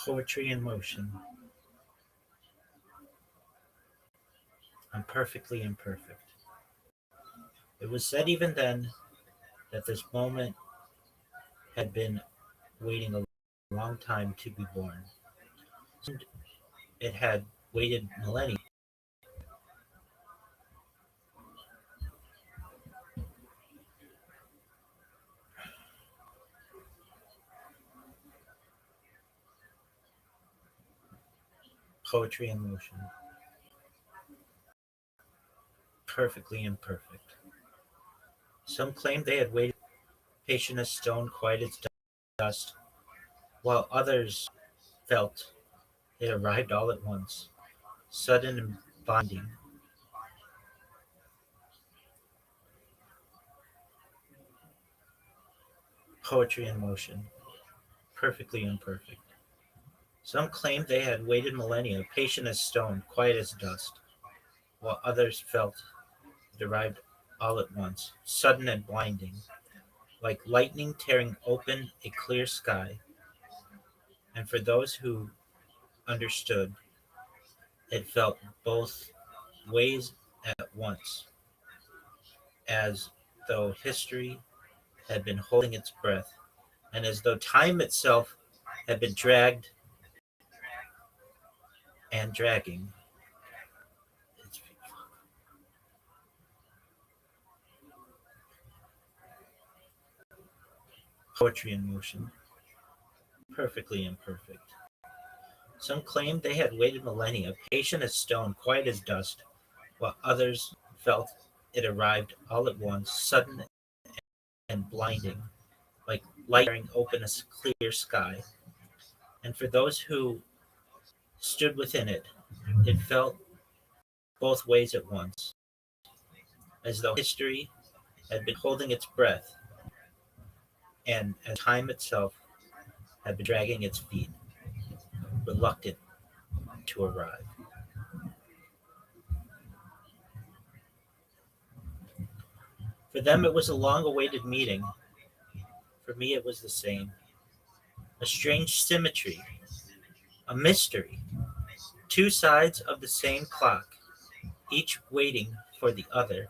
Poetry in motion. I'm perfectly imperfect. It was said even then that this moment had been waiting a long time to be born. It had waited millennia. Poetry in motion. Perfectly imperfect. Some claimed they had waited patient as stone, quiet as dust, while others felt it arrived all at once, sudden and binding. Poetry in motion. Perfectly imperfect. Some claimed they had waited millennia, patient as stone, quiet as dust, while others felt it arrived all at once, sudden and blinding, like lightning tearing open a clear sky. And for those who understood, it felt both ways at once, as though history had been holding its breath, and as though time itself had been dragged and dragging. Poetry in motion, perfectly imperfect. Some claimed they had waited millennia, patient as stone, quiet as dust, while others felt it arrived all at once, sudden and blinding, like light tearing open a clear sky. And for those who stood within it, it felt both ways at once, as though history had been holding its breath, and as time itself had been dragging its feet, reluctant to arrive. For them, it was a long awaited meeting. For me, it was the same. A strange symmetry, a mystery. Two sides of the same clock, each waiting for the other,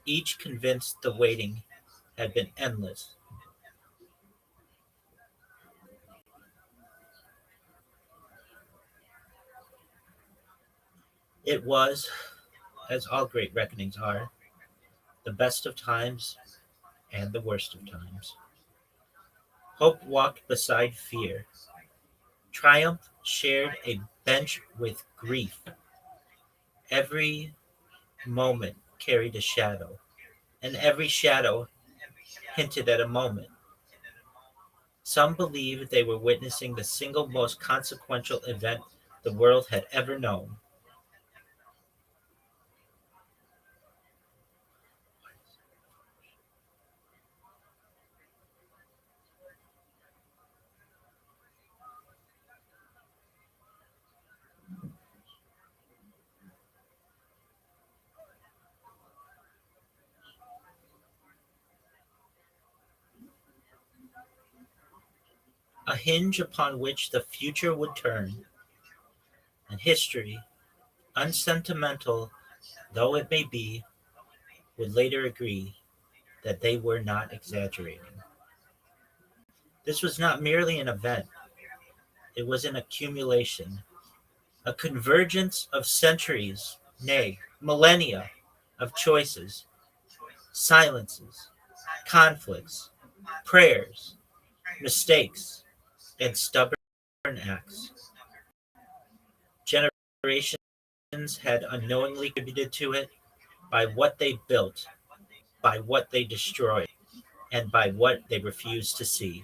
each convinced the waiting had been endless. It was, as all great reckonings are, the best of times and the worst of times. Hope walked beside fear. Triumph shared a bench with grief. Every moment carried a shadow, and every shadow hinted at a moment. Some believed they were witnessing the single most consequential event the world had ever known. A hinge upon which the future would turn, and history, unsentimental though it may be, would later agree that they were not exaggerating. This was not merely an event, it was an accumulation, a convergence of centuries, nay, millennia of choices, silences, conflicts, prayers, mistakes, and stubborn acts. Generations had unknowingly contributed to it by what they built, by what they destroyed, and by what they refused to see.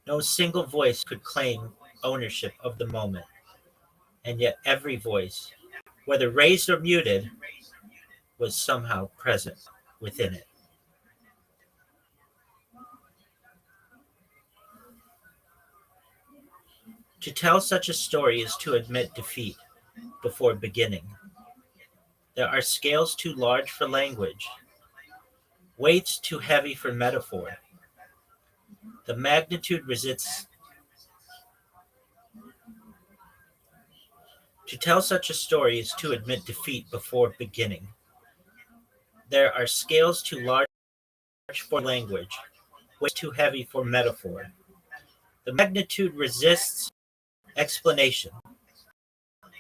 No single voice could claim ownership of the moment, and yet every voice, whether raised or muted, was somehow present within it. To tell such a story is to admit defeat before beginning. There are scales too large for language, weights too heavy for metaphor. The magnitude resides To tell such a story is to admit defeat before beginning. There are scales too large for language, weights too heavy for metaphor. The magnitude resists explanation,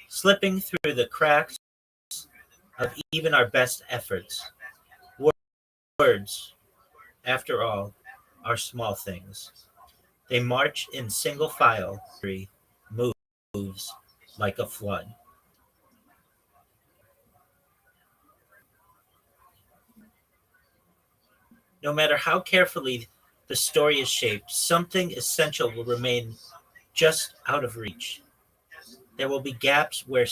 slipping through the cracks of even our best efforts. Words, after all, are small things. They march in single file, moves like a flood. No matter how carefully the story is shaped, something essential will remain just out of reach. There will be gaps where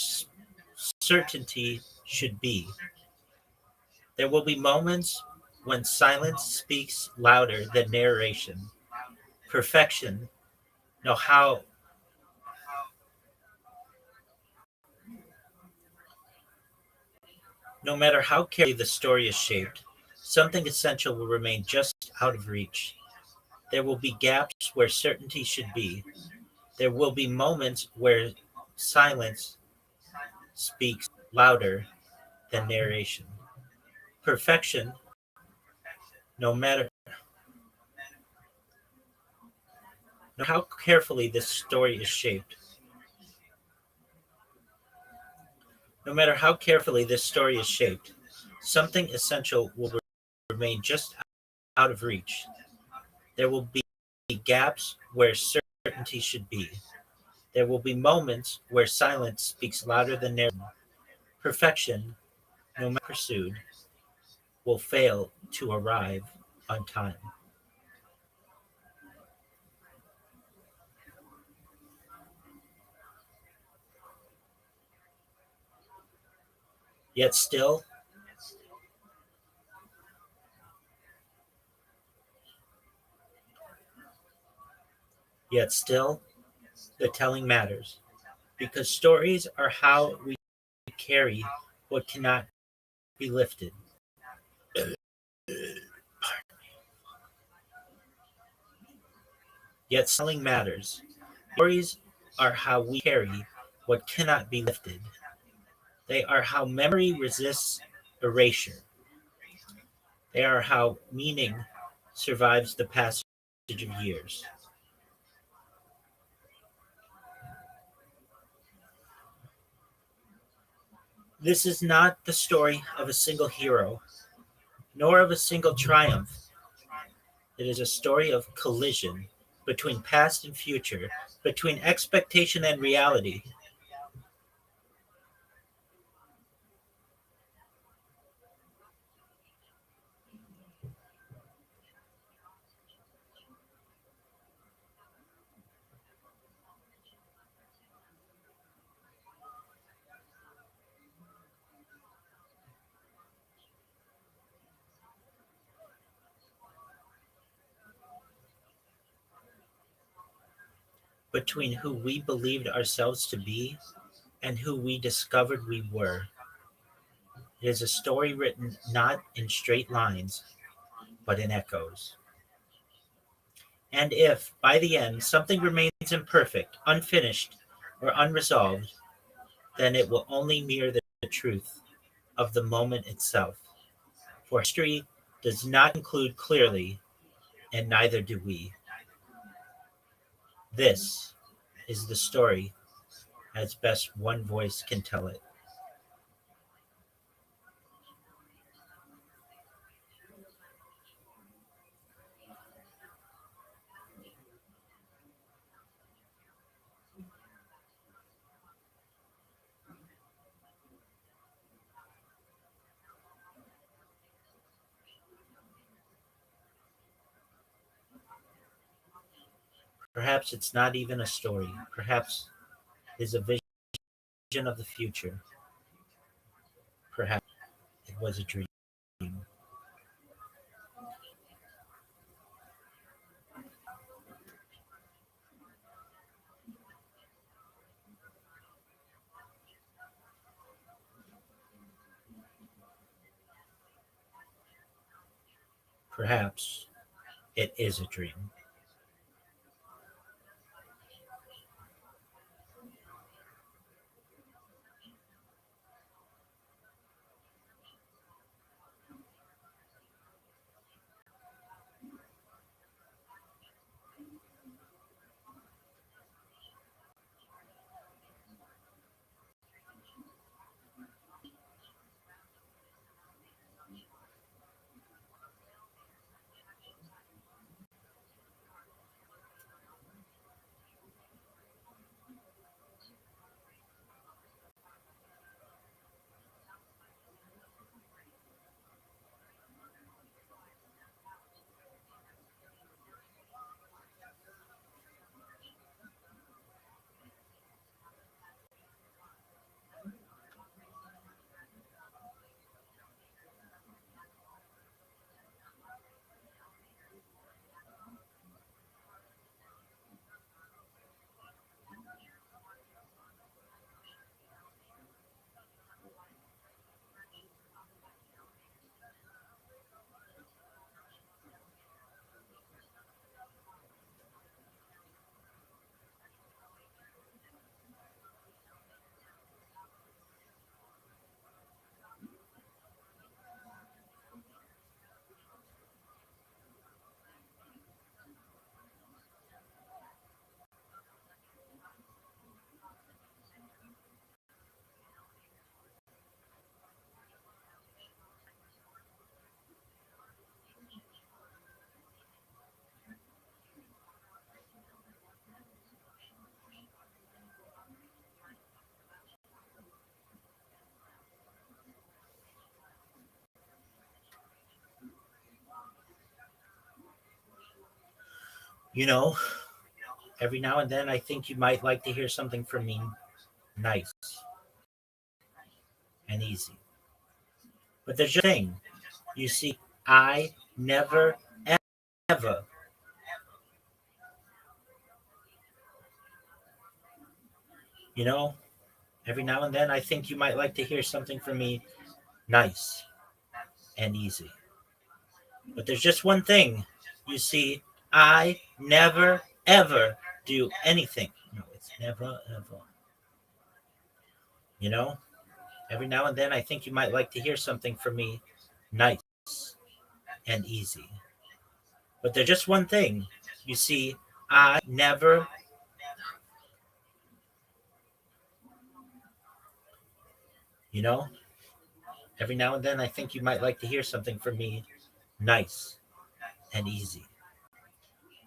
certainty should be. There will be moments when silence speaks louder than narration. Perfection, no how no matter how carefully the story is shaped, something essential will remain just out of reach. There will be gaps where certainty should be. There will be moments where silence speaks louder than narration. Perfection, no matter how carefully this story is shaped, no matter how carefully this story is shaped, something essential will remain just out of reach. There will be gaps where certainty should be. There will be moments where silence speaks louder than narration. Perfection, no matter pursued, will fail to arrive on time. Yet still, yet still, the telling matters, because stories are how we carry what cannot be lifted. Yet telling matters. Stories are how we carry what cannot be lifted. They are how memory resists erasure. They are how meaning survives the passage of years. This is not the story of a single hero, nor of a single triumph. It is a story of collision between past and future, between expectation and reality. Between who we believed ourselves to be and who we discovered we were. It is a story written not in straight lines, but in echoes. And if, by the end, something remains imperfect, unfinished, or unresolved, then it will only mirror the truth of the moment itself. For history does not conclude clearly, and neither do we. This is the story as best one voice can tell it. Perhaps it's not even a story. Perhaps it is a vision of the future. Perhaps it was a dream. Perhaps it is a dream. You know, every now and then I think you might like to hear something from me nice and easy. But there's just a thing. You see, I never, ever, you know, every now and then I think you might like to hear something from me nice and easy. But there's just one thing. You see, I never, ever do anything. No, it's never, ever. You know, every now and then I think you might like to hear something from me nice and easy. But there's just one thing. You see, I never, you know, every now and then I think you might like to hear something from me nice and easy.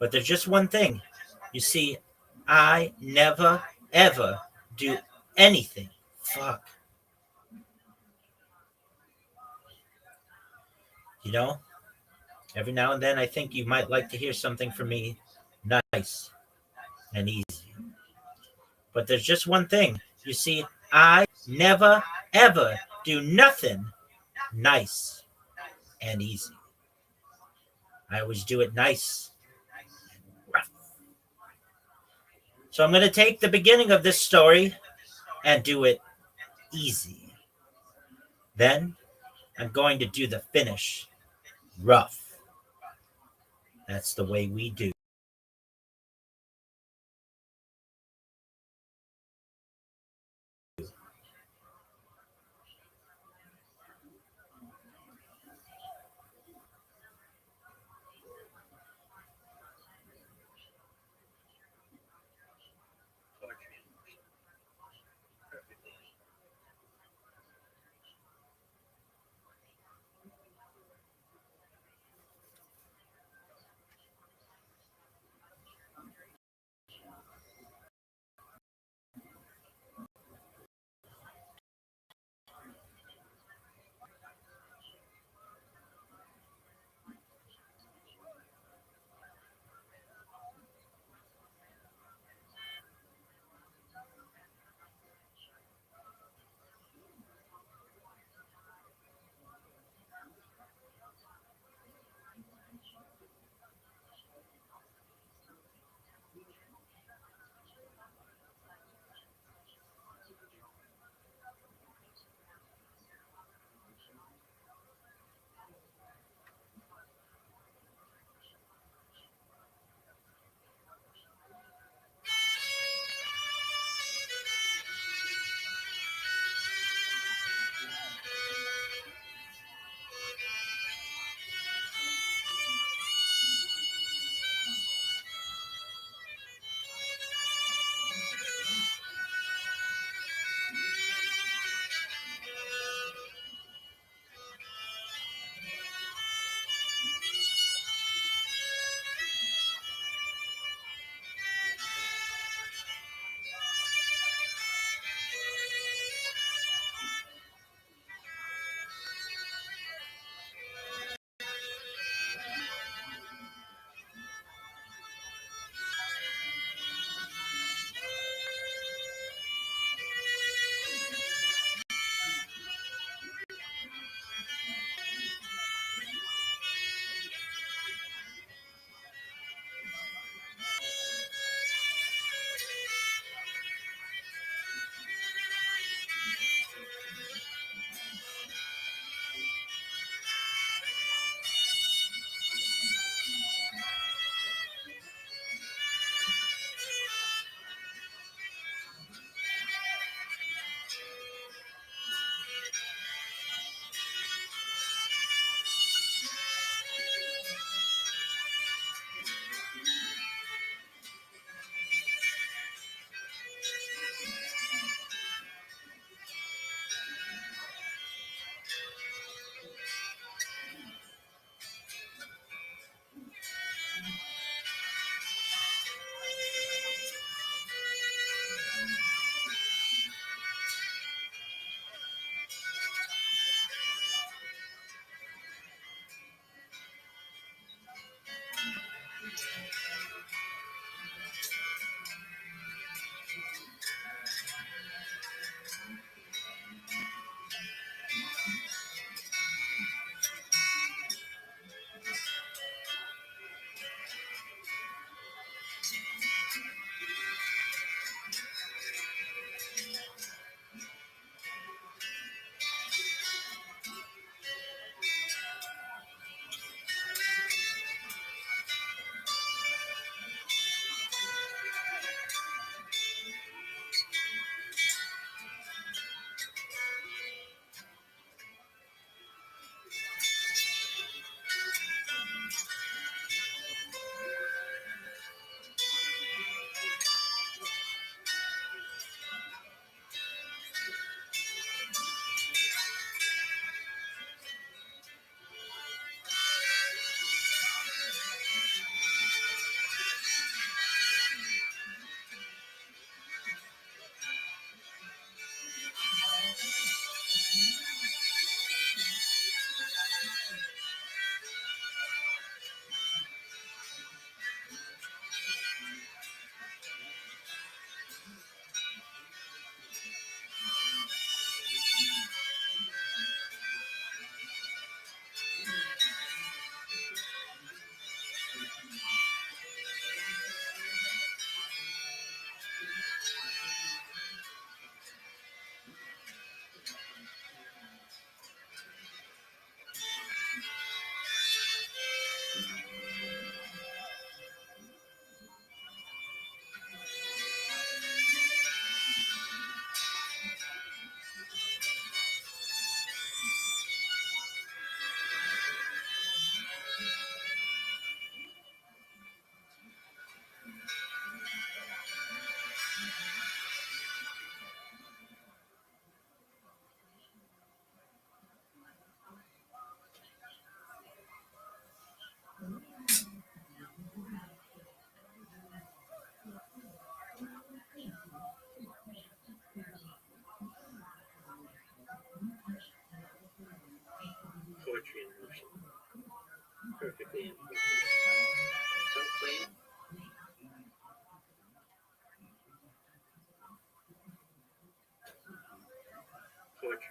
But there's just one thing. You see, I never, ever do anything. Fuck. You know, every now and then I think you might like to hear something from me nice and easy. But there's just one thing. You see, I never, ever do nothing nice and easy. I always do it nice and rough. So I'm going to take the beginning of this story and do it easy. Then I'm going to do the finish rough. That's the way we do.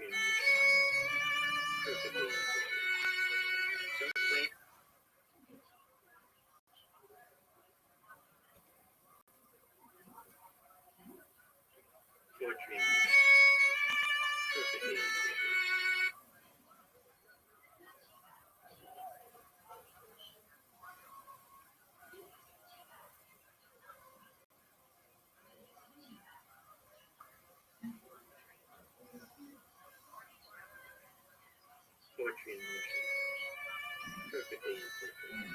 Poetry and music. Perfectly imperfect. Some claim poetry and music. Perfectly imperfect. Poetry and music. Perfectly imperfect.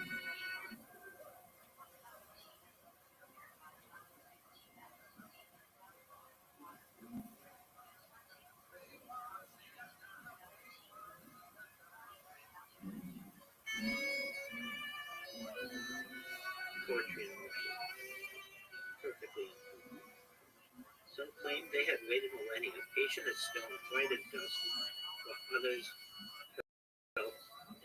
Poetry and music. Perfectly imperfect. Some claim they had waited millennia, patient as stone, white as dust, while others felt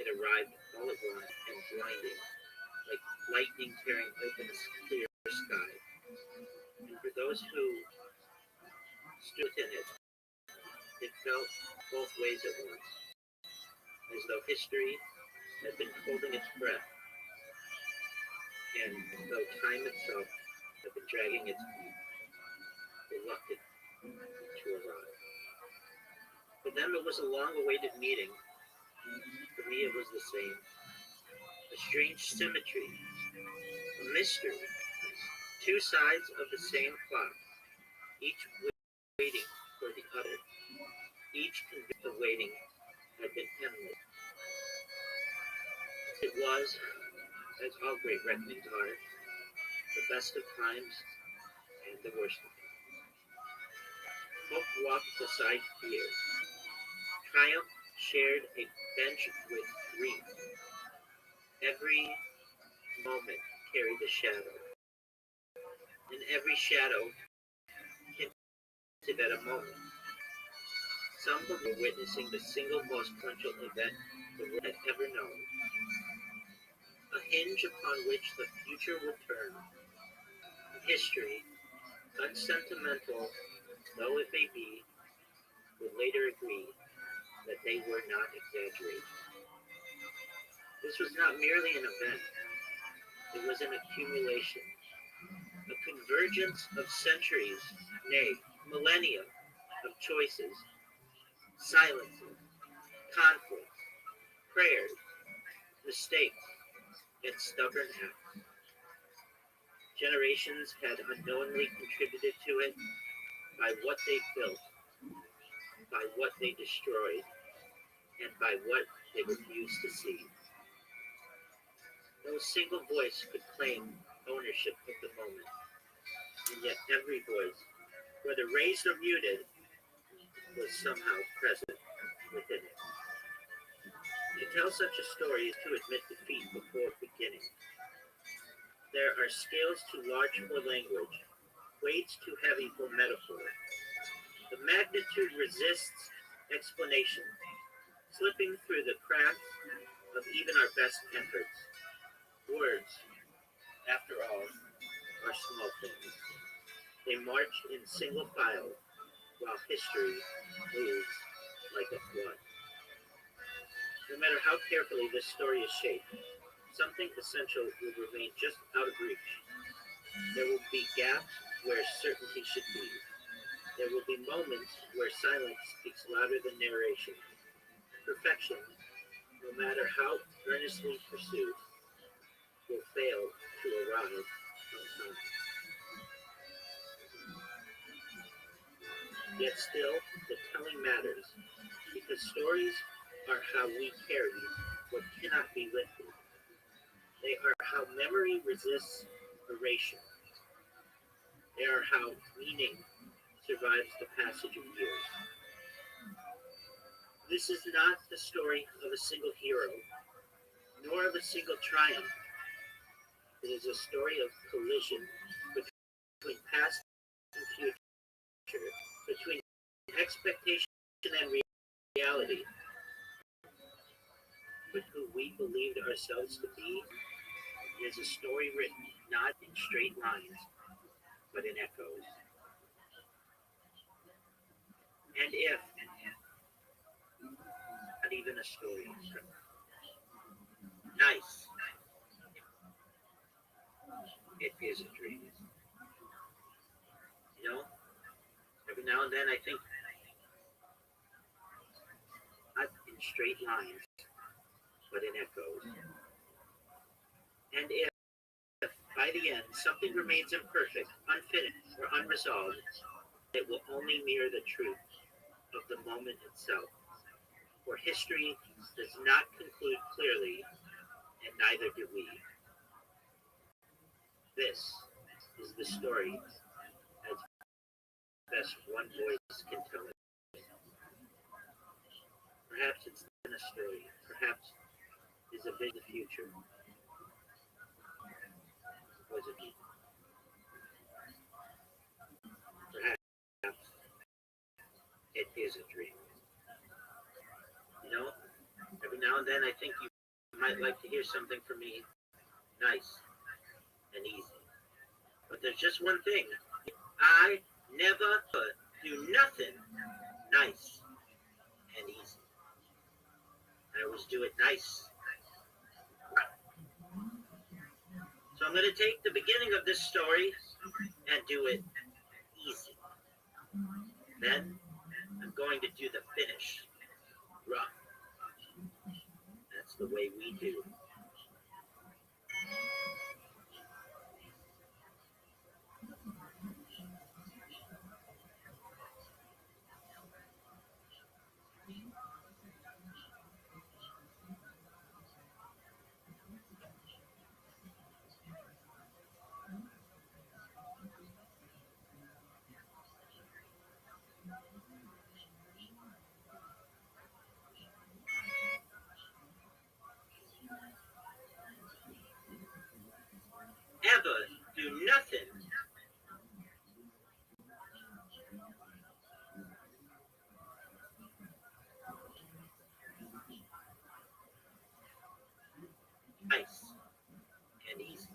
it arrived all at once and blinding, like lightning tearing open a clear sky. And for those who stood within it, it felt both ways at once, as though history had been holding its breath, and though time itself had been dragging its feet, reluctant to arrive. For them it was a long-awaited meeting. For me it was the same. A strange symmetry, a mystery. Two sides of the same clock, each waiting for the other. Each convinced the waiting had been endless. It was, as all great reckonings are, the best of times and the worst of them. Hope walked beside fear. Triumph shared a bench with grief. Every moment carried a shadow, and every shadow hinted at a moment. Some were witnessing the single most crucial event the world had ever known, a hinge upon which the future would turn. History, unsentimental though it may be, would later agree that they were not exaggerating. This was not merely an event, it was an accumulation, a convergence of centuries, nay, millennia of choices, silences, conflicts, prayers, mistakes, and stubborn acts. Generations had unknowingly contributed to it by what they built, by what they destroyed, and by what they refused to see. No single voice could claim ownership of the moment, and yet every voice, whether raised or muted, was somehow present within it. To tell such a story is to admit defeat before beginning. There are scales too large for language, weights too heavy for metaphor. The magnitude resists explanation, slipping through the cracks of even our best efforts. Words, after all, are small things. They march in single file, while history moves like a flood. No matter how carefully this story is shaped, something essential will remain just out of reach. There will be gaps where certainty should be. There will be moments where silence speaks louder than narration. Perfection, no matter how earnestly pursued, will fail to arrive on time. Yet still, the telling matters, because stories are how we carry what cannot be lifted. They are how memory resists erasure. They are how meaning survives the passage of years. This is not the story of a single hero, nor of a single triumph. It is a story of collision between past and future, between expectation and reality, but who we believed ourselves to be. It is a story written not in straight lines, but in echoes. And if, not even a story. Nice. It is a dream. You know, every now and then I think not in straight lines, but in echoes. And if by the end something remains imperfect, unfinished, or unresolved, it will only mirror the truth of the moment itself. For history does not conclude clearly, and neither do we. This is the story as best one voice can tell it. Perhaps it's not a story. Perhaps it's a big future. Was it me? Perhaps it is a dream. You know, every now and then I think you might like to hear something from me nice and easy. But there's just one thing. I never do nothing nice and easy. I always do it nice. So I'm going to take the beginning of this story and do it easy. Then I'm going to do the finish rough. That's the way we do. Ever do nothing nice and easy.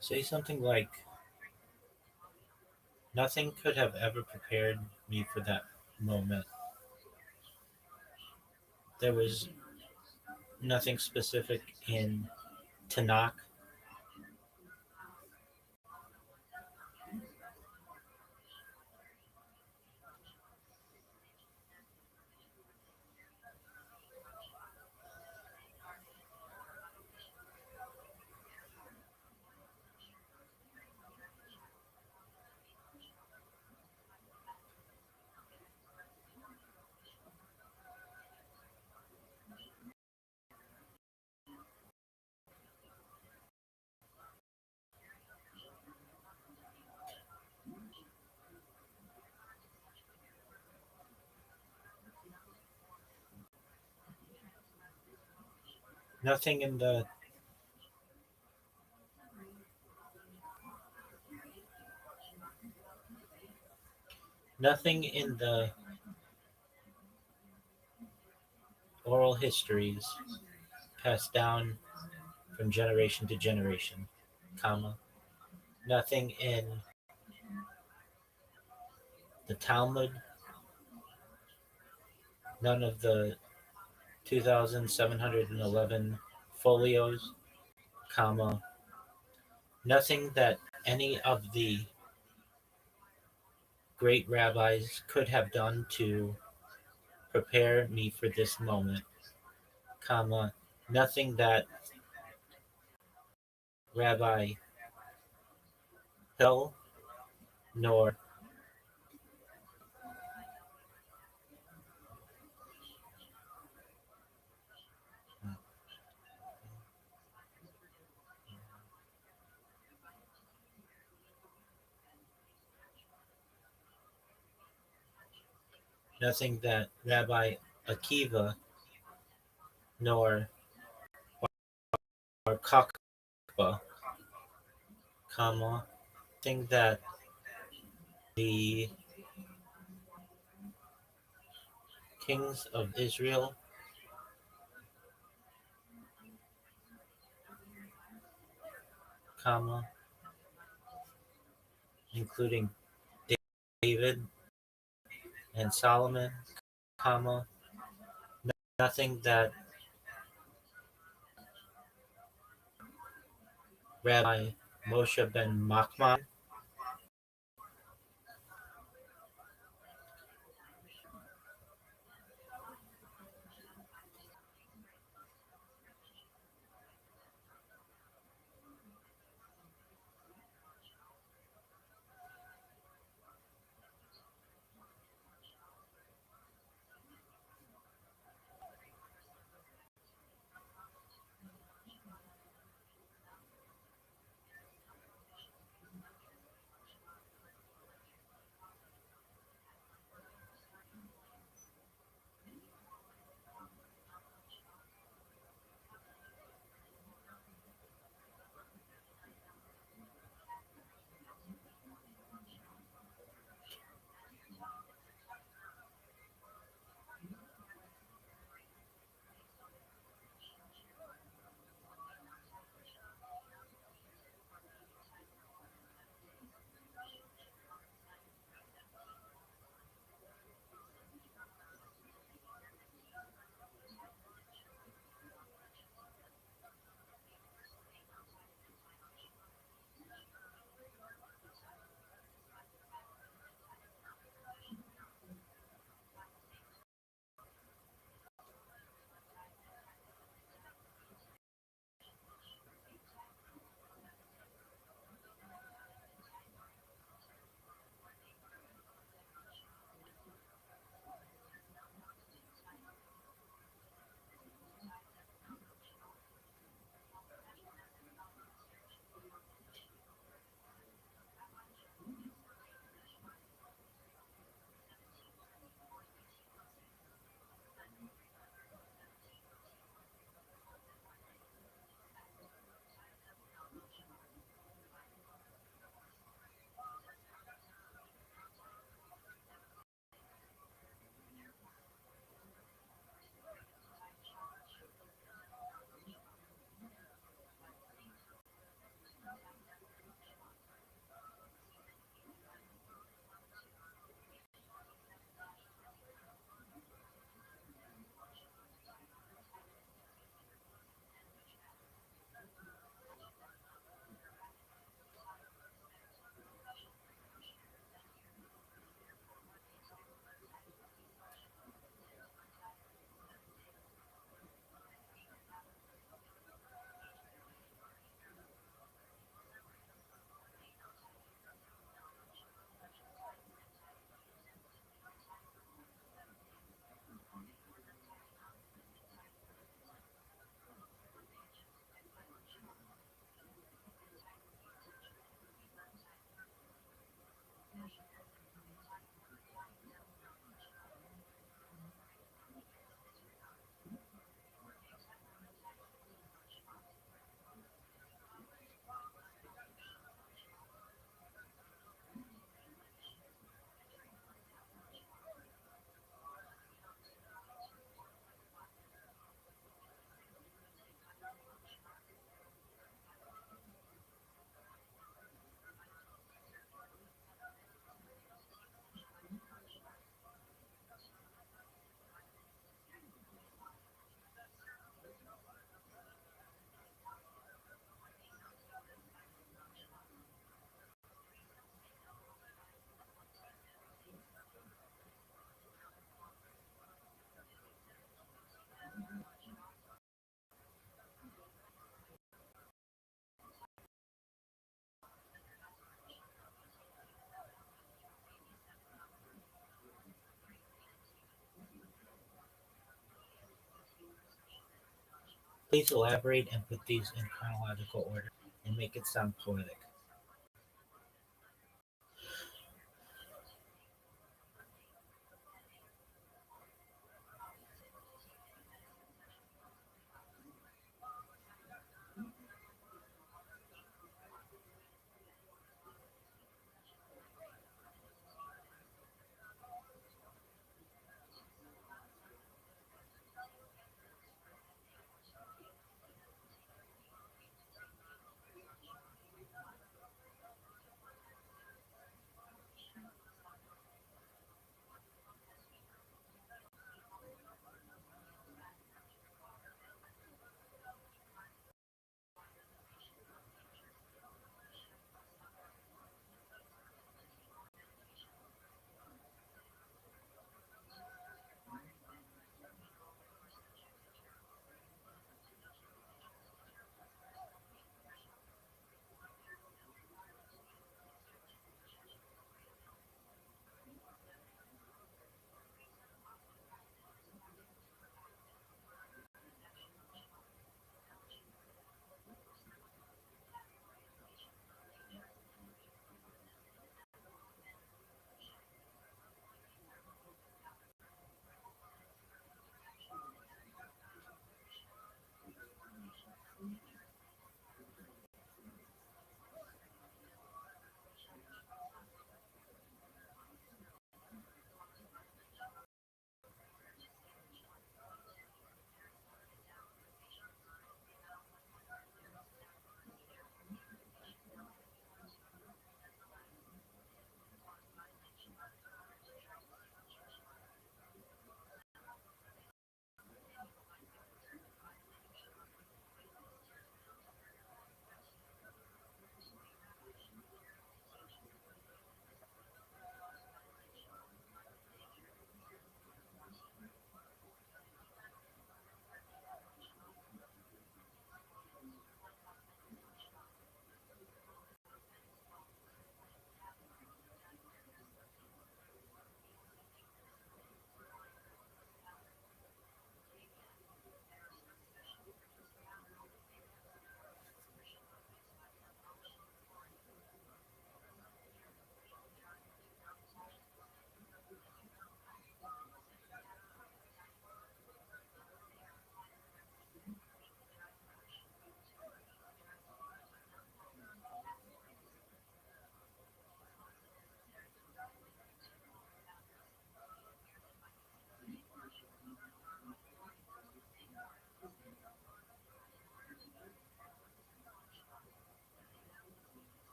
Say something like, nothing could have ever prepared me for that moment. There was nothing specific in Tanakh. Nothing in the nothing in the oral histories passed down from generation to generation, comma. Nothing in the Talmud, none of the 2,711 folios, comma. Nothing that any of the great rabbis could have done to prepare me for this moment, comma. Nothing that Rabbi Hill nor Nothing that Rabbi Akiva nor or Kakba, comma, thing that the kings of Israel, comma, including David and Solomon, comma, nothing that Rabbi Moshe ben Machman, please elaborate and put these in chronological order and make it sound poetic.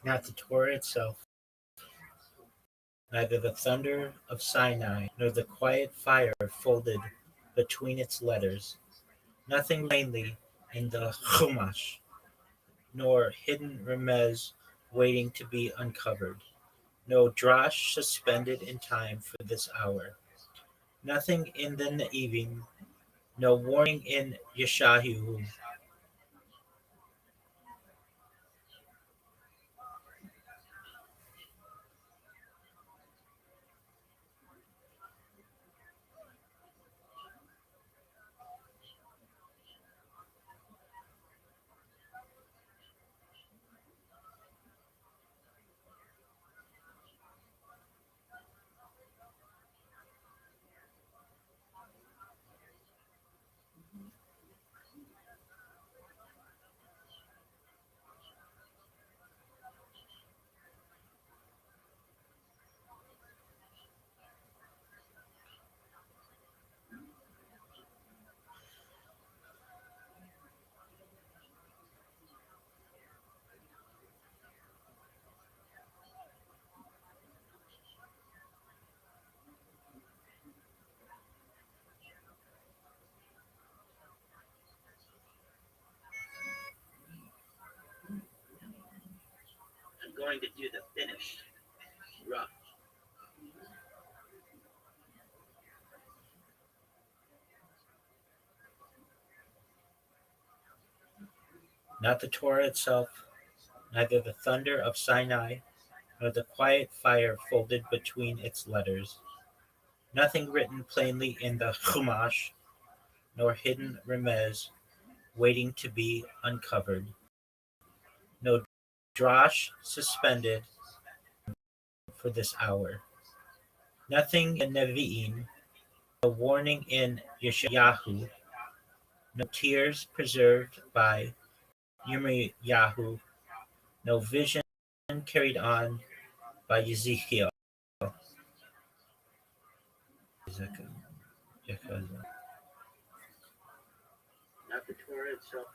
not the Torah itself, neither the thunder of Sinai, nor the quiet fire folded between its letters, nothing plainly in the Chumash, nor hidden remez waiting to be uncovered, no drash suspended in time for this hour, nothing in the Ne'ivim, no warning in Yeshayahu, I'm going to do the finish. Rough. Not the Torah itself, neither the thunder of Sinai, nor the quiet fire folded between its letters, nothing written plainly in the Chumash, nor hidden remez waiting to be uncovered, no drash suspended for this hour, nothing in Nevi'im, no warning in Yeshayahu, no tears preserved by Yirmiyahu, no vision carried on by Ezekiel. Not the Torah itself.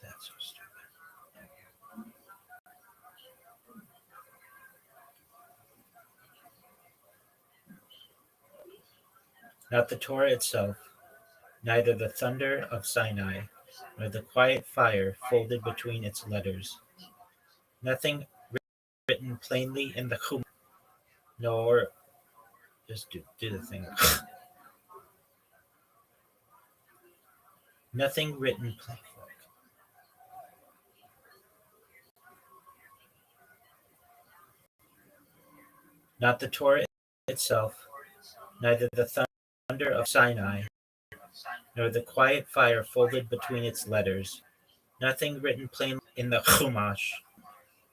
That's so stupid. Not the Torah itself, neither the thunder of Sinai, nor the quiet fire folded between its letters, nothing written plainly in the Chumash, nor just do the thing. Nothing written plainly. Not the Torah itself, neither the thunder of Sinai, nor the quiet fire folded between its letters, nothing written plainly in the Chumash,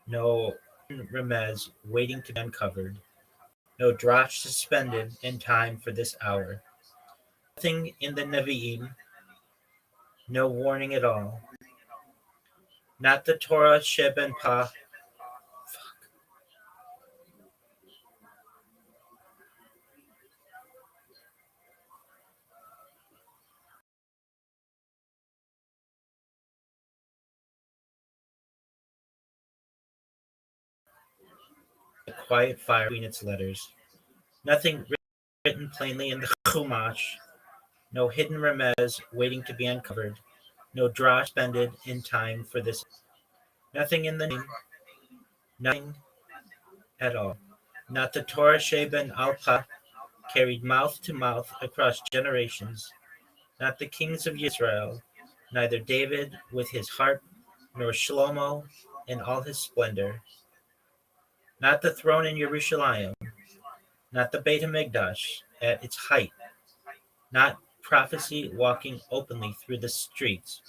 no remez waiting to be uncovered, no drash suspended in time for this hour, nothing in the Nevi'im, no warning at all. Not the Torah Sheben Pa. The quiet fire between its letters, nothing written plainly in the Chumash, no hidden remez waiting to be uncovered, no drash suspended in time for this, nothing in the name, nothing at all. Not the Torah Sheben Alpa carried mouth to mouth across generations, not the kings of Israel, neither David with his harp, nor Shlomo in all his splendor, not the throne in Yerushalayim, not the Beit HaMikdash at its height, not prophecy walking openly through the streets.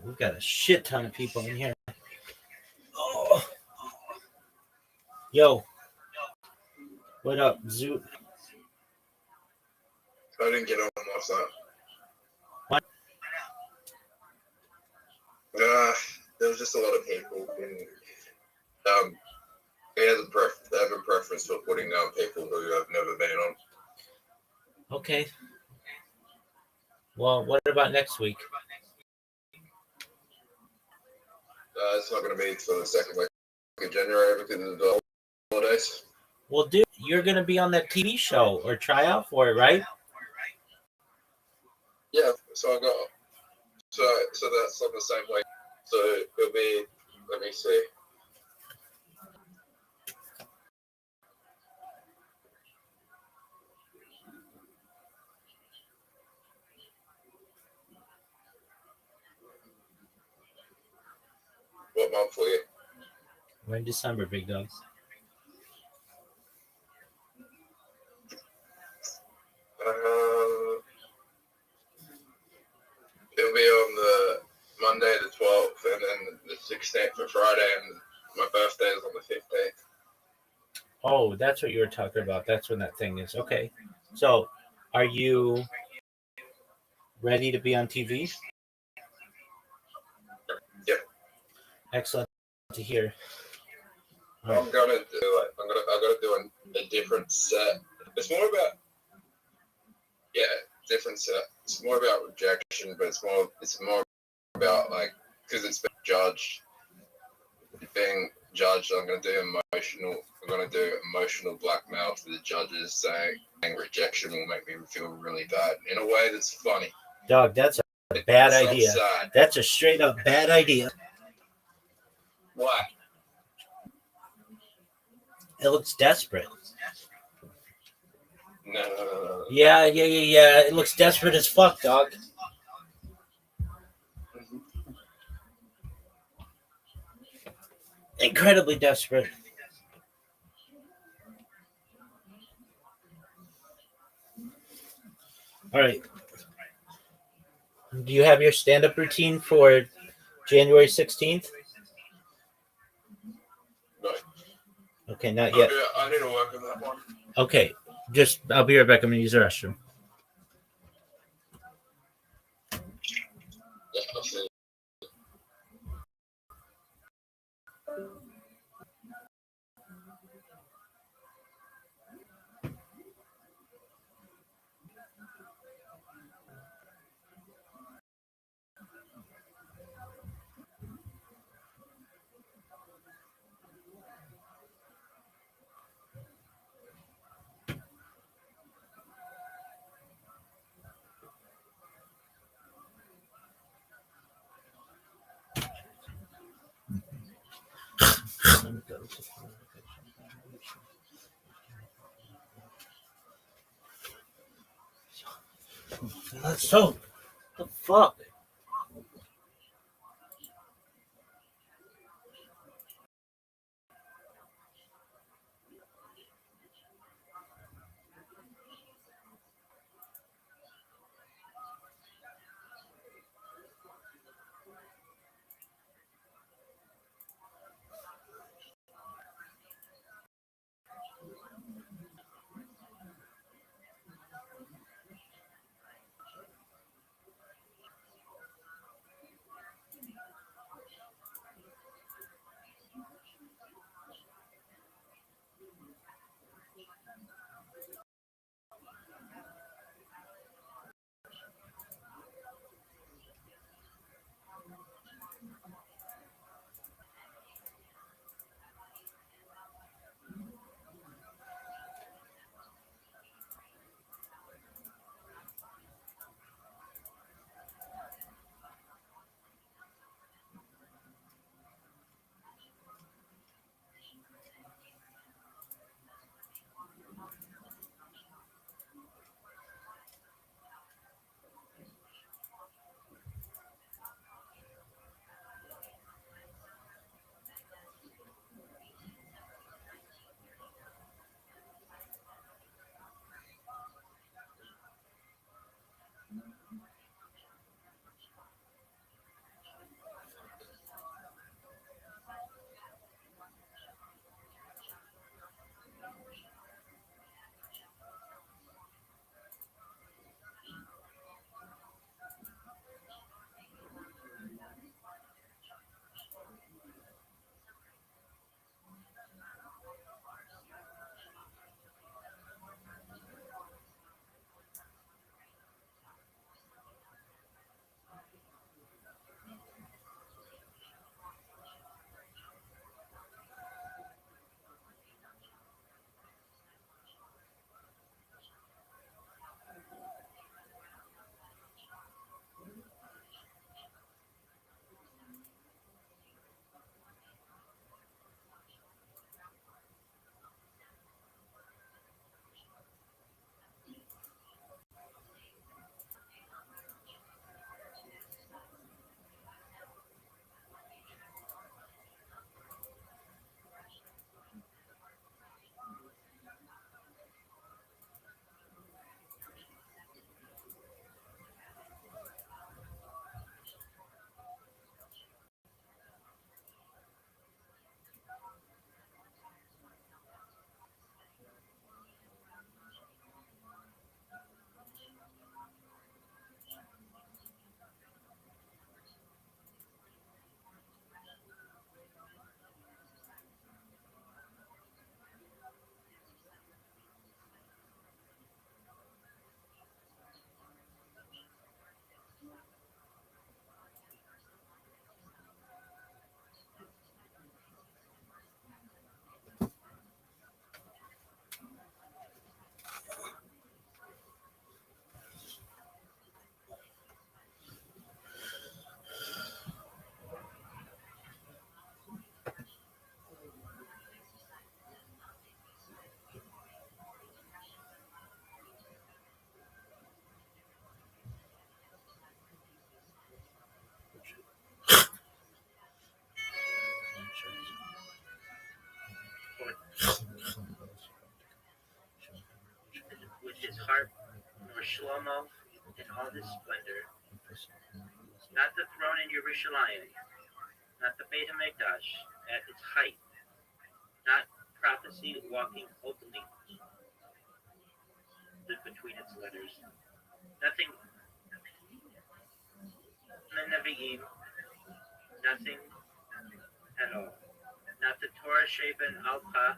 We've got a shit ton of people in here. Oh. Yo, what up, Zoot? I didn't get on last night. What? There was just a lot of people, and they have a preference for putting down people who have never been on. Okay. Well, what about next week? It's not going to be for the second week of January because of the holidays. Well, dude, you're going to be on that TV show or try out for it, right? Yeah, so I got so that's on the same week. So it'll be, let me see. What month for you? We're in December, big dog. It'll be on the Monday the 12th and then the 16th for Friday, and my birthday is on the 15th. Oh, that's what you were talking about. That's when that thing is. Okay. So, are you ready to be on TV? Yep. Excellent to hear. I'm gonna do it. I gotta do a different set. It's more about different set. It's more about rejection, but it's more about like because it's being judged. I'm gonna do emotional blackmail for the judges, saying rejection will make me feel really bad in a way that's funny. Dog, that's a bad idea. Sad. That's a straight up bad idea. Why? It looks desperate. No. Yeah. It looks desperate as fuck, dog. Incredibly desperate. All right. Do you have your stand-up routine for January 16th? No. Okay, not yet. I need to work on that one. Okay, I'll be right back. I'm going to use the restroom. Yeah, I'll see. So, the fuck? harp, nor Shlomo in all his splendor, not the throne in Yerushalayim, not the Beit HaMikdash at its height, not prophecy walking openly between its letters, nothing the Nevi'im, nothing at all, not the Torah Shaven Alpha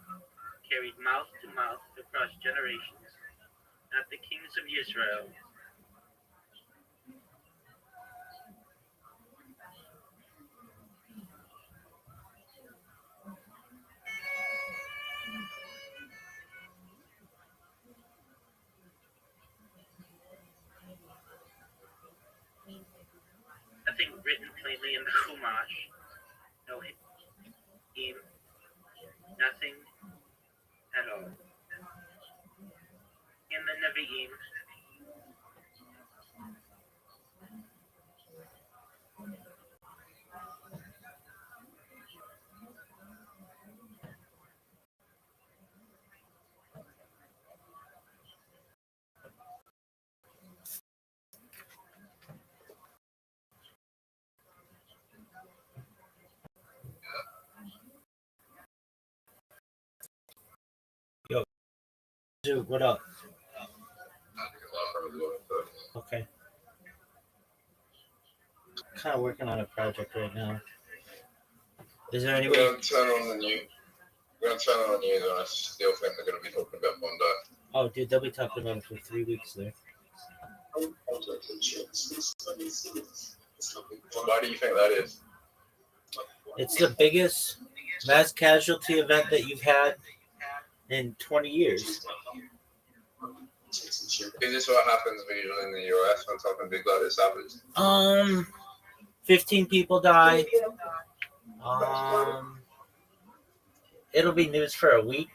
carried mouth to mouth across generations, not the kings of Israel, nothing written plainly in the Chumash, no him, nothing at all. In the Nevi'im, dude, what up? Okay. Kind of working on a project right now. Is there any We're way? going to turn on the news. We're going to turn on the news, and I still think they're going to be talking about Bondi. Oh, dude, they'll be talking about it for 3 weeks there. Why do you think that is? It's the biggest mass casualty event that you've had in 20 years. Is this what happens usually in the US when something big like this happens? 15 people die. It'll be news for a week.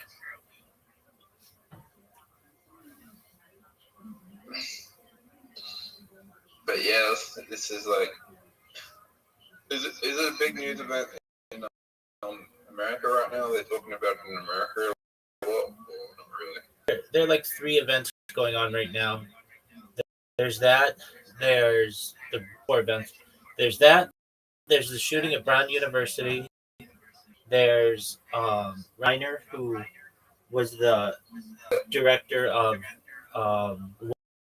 But yeah, this is like, is it a big news event in America right now? They're talking about it in America. Well, not really. There are like 3 events going on right now. There's that. There's the 4 events. There's that. There's the shooting at Brown University. There's Reiner, who was the director of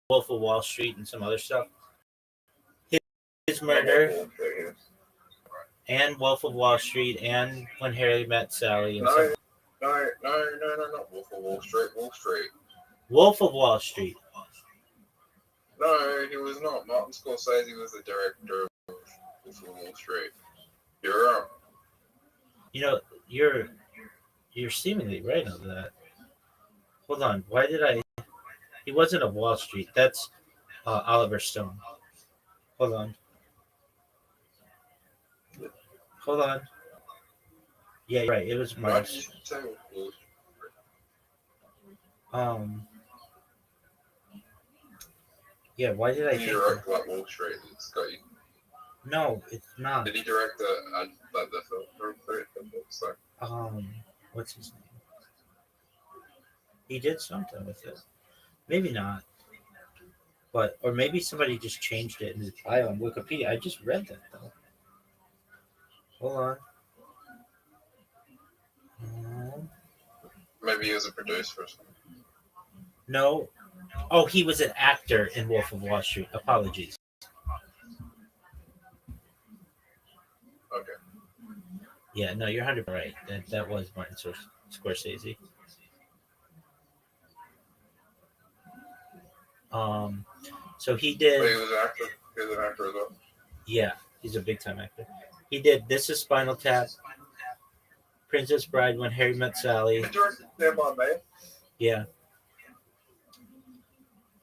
Wolf of Wall Street and some other stuff. His murder, and Wolf of Wall Street, and When Harry Met Sally. And No, not Wolf of Wall Street. Wall Street. Wolf of Wall Street. No, he was not. Martin Scorsese was the director of Wolf of Wall Street. You're wrong. You know, you're seemingly right on that. Hold on. Why did I? He wasn't of Wall Street. That's Oliver Stone. Hold on. Hold on. Yeah, you're right. It was Why Martin. did you say Wolf of Wall Street? Yeah. Why did I Did he think? direct like Wall Street? It's got you. No, it's not. Did he direct the film? So What's his name? He did something with it. Maybe not. But or maybe somebody just changed it in his bio on Wikipedia. I just read that though. Hold on. maybe he was a producer or something. No. Oh, he was an actor in Wolf of Wall Street. Apologies. Okay. Yeah, no, you're 100% right. That was Martin Scorsese. So he did. But he was an actor. He was an actor as well. Yeah, he's a big time actor. He did This Is Spinal Tap, Princess Bride, When Harry Met Sally. He directed Stand By Me. Yeah.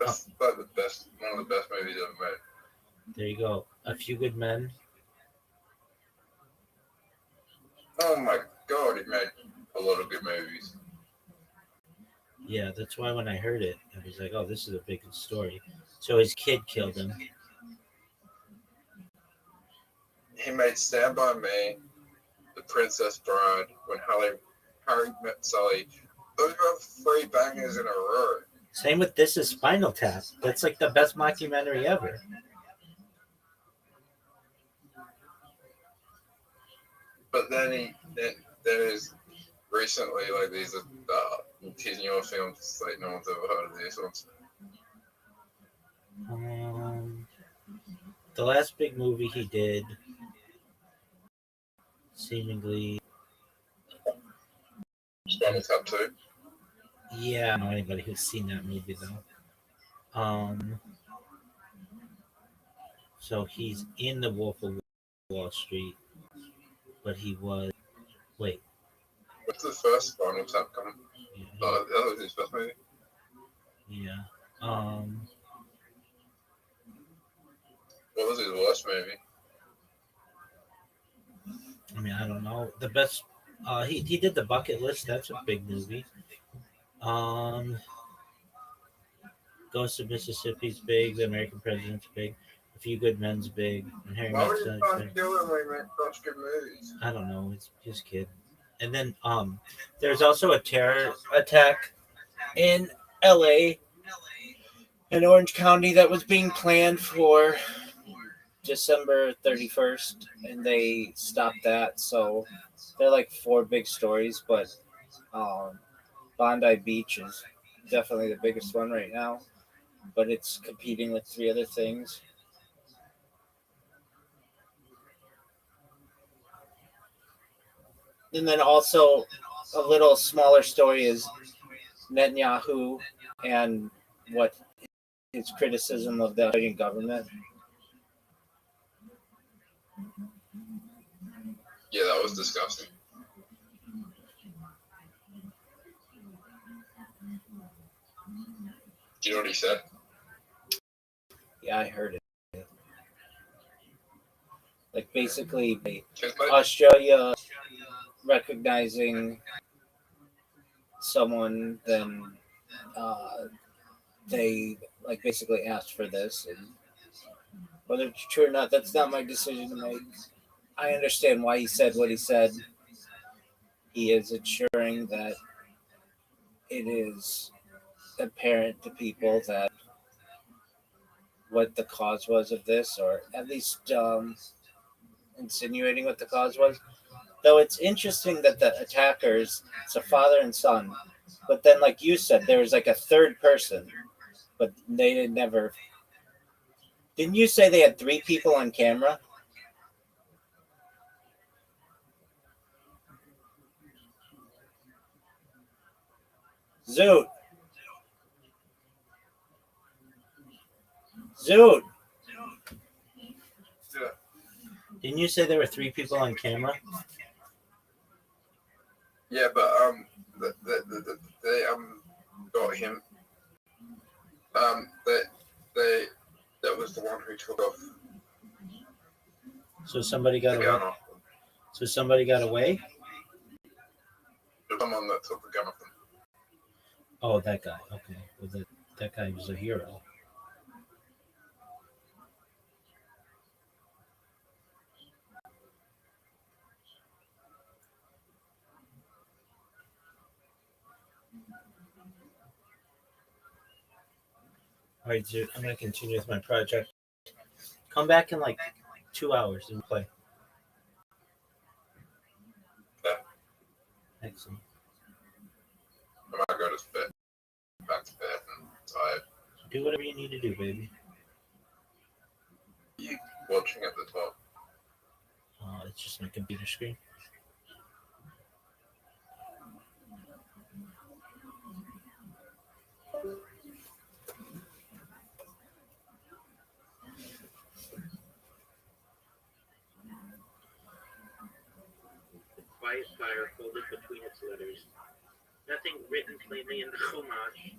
That's like the best, one of the best movies ever made. There you go. A Few Good Men. Oh my god, he made a lot of good movies. Yeah, that's why when I heard it, I was like, oh, this is a big story. So his kid killed him. He made Stand By Me, The Princess Bride, When Harry Met Sally. Those are 3 bangers in a row. Same with This Is Spinal Tap. That's like the best mockumentary ever. But then there's recently like these kids newer films like no one's ever heard of these ones. The last big movie he did, seemingly. Spinal Tap 2. Yeah, I don't know anybody who's seen that movie though. So he's in The Wolf of Wall Street, but he was. Wait. What's the first Spinal Tap coming? Yeah. That was his first movie. Yeah. What was his worst movie? I mean, I don't know. The best. He did The Bucket List. That's a big movie. Ghost of Mississippi's big. The American President's big. A Few Good Men's big. And Harry Why Met would you Sally try big. and kill him when he made such good movies? I don't know. It's his kid. And then there's also a terror attack in LA in Orange County that was being planned for December 31st, and they stopped that. So they're like four big stories, but Bondi Beach is definitely the biggest one right now, but it's competing with three other things. And then also a little smaller story is Netanyahu and what his criticism of the Iranian government. Yeah, that was disgusting. Do you know what he said? Yeah, I heard it. Like basically, Australia recognizing someone, then they like basically asked for this, and whether it's true or not, that's not my decision to make. I understand why he said what he said. He is ensuring that it is apparent to people that what the cause was of this, or at least insinuating what the cause was. Though it's interesting that the attackers, it's a father and son, but then, like you said, there was like a third person, but they never. Didn't you say they had three people on camera? Zoot. Zoot. Yeah. Didn't you say there were three people on camera? Yeah, but they got him. They that was the one who took off. So somebody got the away. gun off them. So somebody got away? Someone that took the gun off them. Oh, that guy. Okay. Well, that guy was a hero. All right, dude. I'm gonna continue with my project. Come back in like 2 hours and play. Yeah. Excellent. I might go to bed, back to bed, and tired. Do whatever you need to do, baby. You watching at the top. It's just my computer screen. Quiet fire folded between its letters. Nothing written plainly in the Chumash.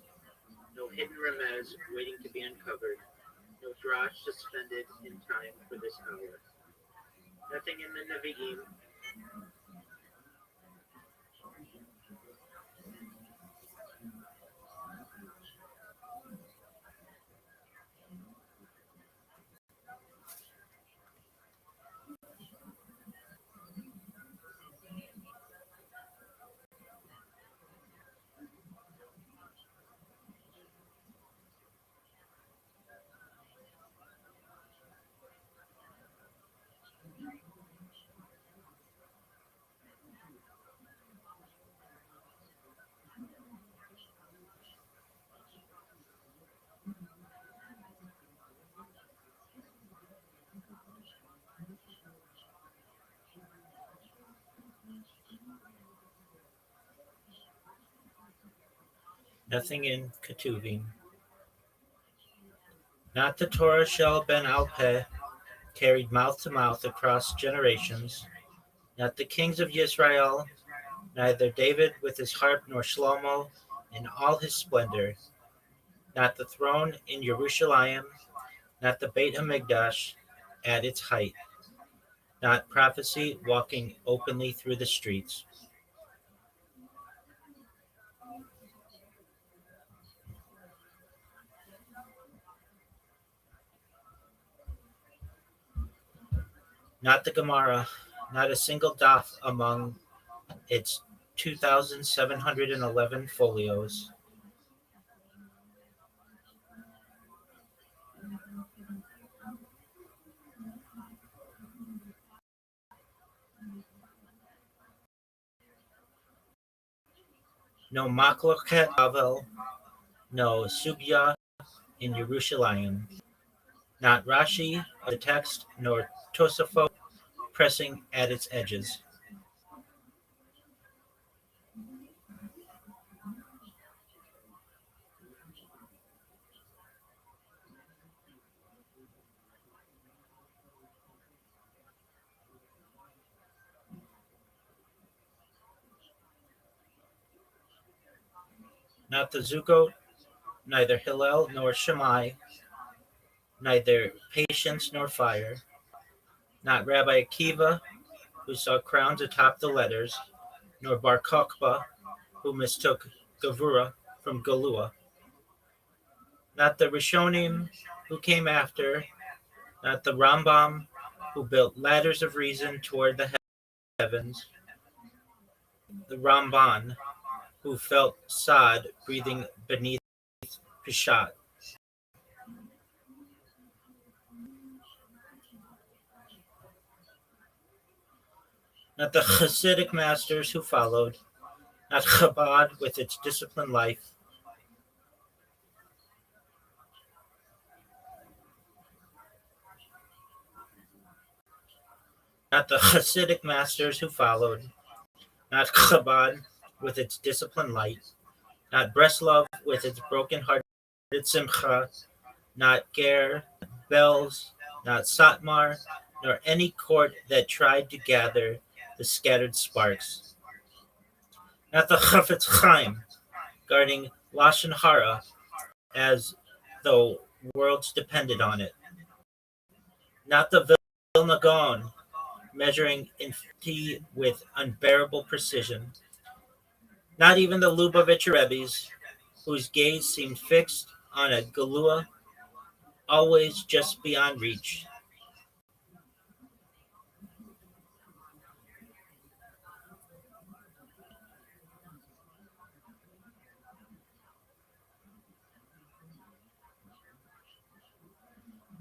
No hidden remez waiting to be uncovered. No drash suspended in time for this hour. Nothing in the Nevi'im. Nothing in Ketuvim. Not the Torah shel ben Alpeh, carried mouth to mouth across generations. Not the kings of Israel, neither David with his harp nor Shlomo in all his splendor. Not the throne in Jerusalem, not the Beit HaMikdash at its height. Not prophecy walking openly through the streets. Not the Gemara, not a single daf among its 2,711 folios. No Makloket Avel, no Sugya in Jerusalem. Not Rashi of the text, nor Tosafot pressing at its edges. Not the Zukot, neither Hillel nor Shammai, neither patience nor fire. Not Rabbi Akiva, who saw crowns atop the letters, nor Bar Kokhba, who mistook Gavura from Galua. Not the Rishonim, who came after, not the Rambam, who built ladders of reason toward the heavens. The Ramban, who felt Sod breathing beneath Pishat. Not the Hasidic masters who followed, not Chabad with its disciplined life. Not the Hasidic masters who followed, not Chabad with its disciplined light, not Breslov with its broken-hearted simcha, not Ger, Bells, not Satmar, nor any court that tried to gather the scattered sparks. Not the Chafetz Chaim, guarding Lashon Hara as though worlds depended on it. Not the Vilna Gaon, measuring infinity with unbearable precision. Not even the Lubavitcher Rebbe's, whose gaze seemed fixed on a Galua always just beyond reach.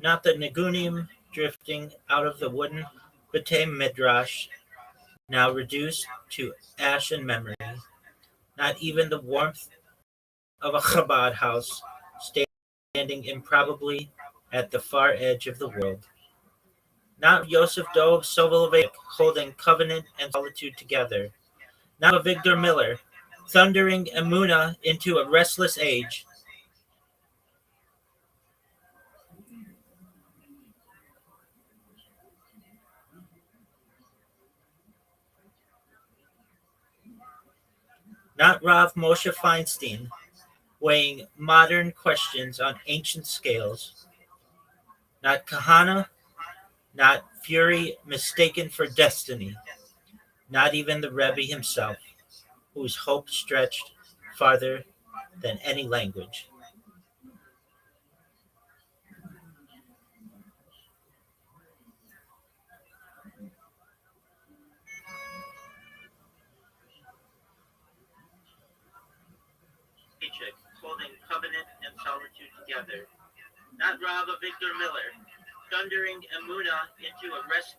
Not the Nigunim drifting out of the wooden B'tei Midrash, now reduced to ash and memory. Not even the warmth of a Chabad house standing improbably at the far edge of the world. Not Yosef Dov Sovelovich holding covenant and solitude together. Not Avigdor Miller thundering Emunah into a restless age. Not Rav Moshe Feinstein weighing modern questions on ancient scales. Not Kahana, not fury mistaken for destiny. Not even the Rebbe himself, whose hope stretched farther than any language. Holding covenant and solitude together. Not Rav Avigdor Miller, thundering Emunah into a rest.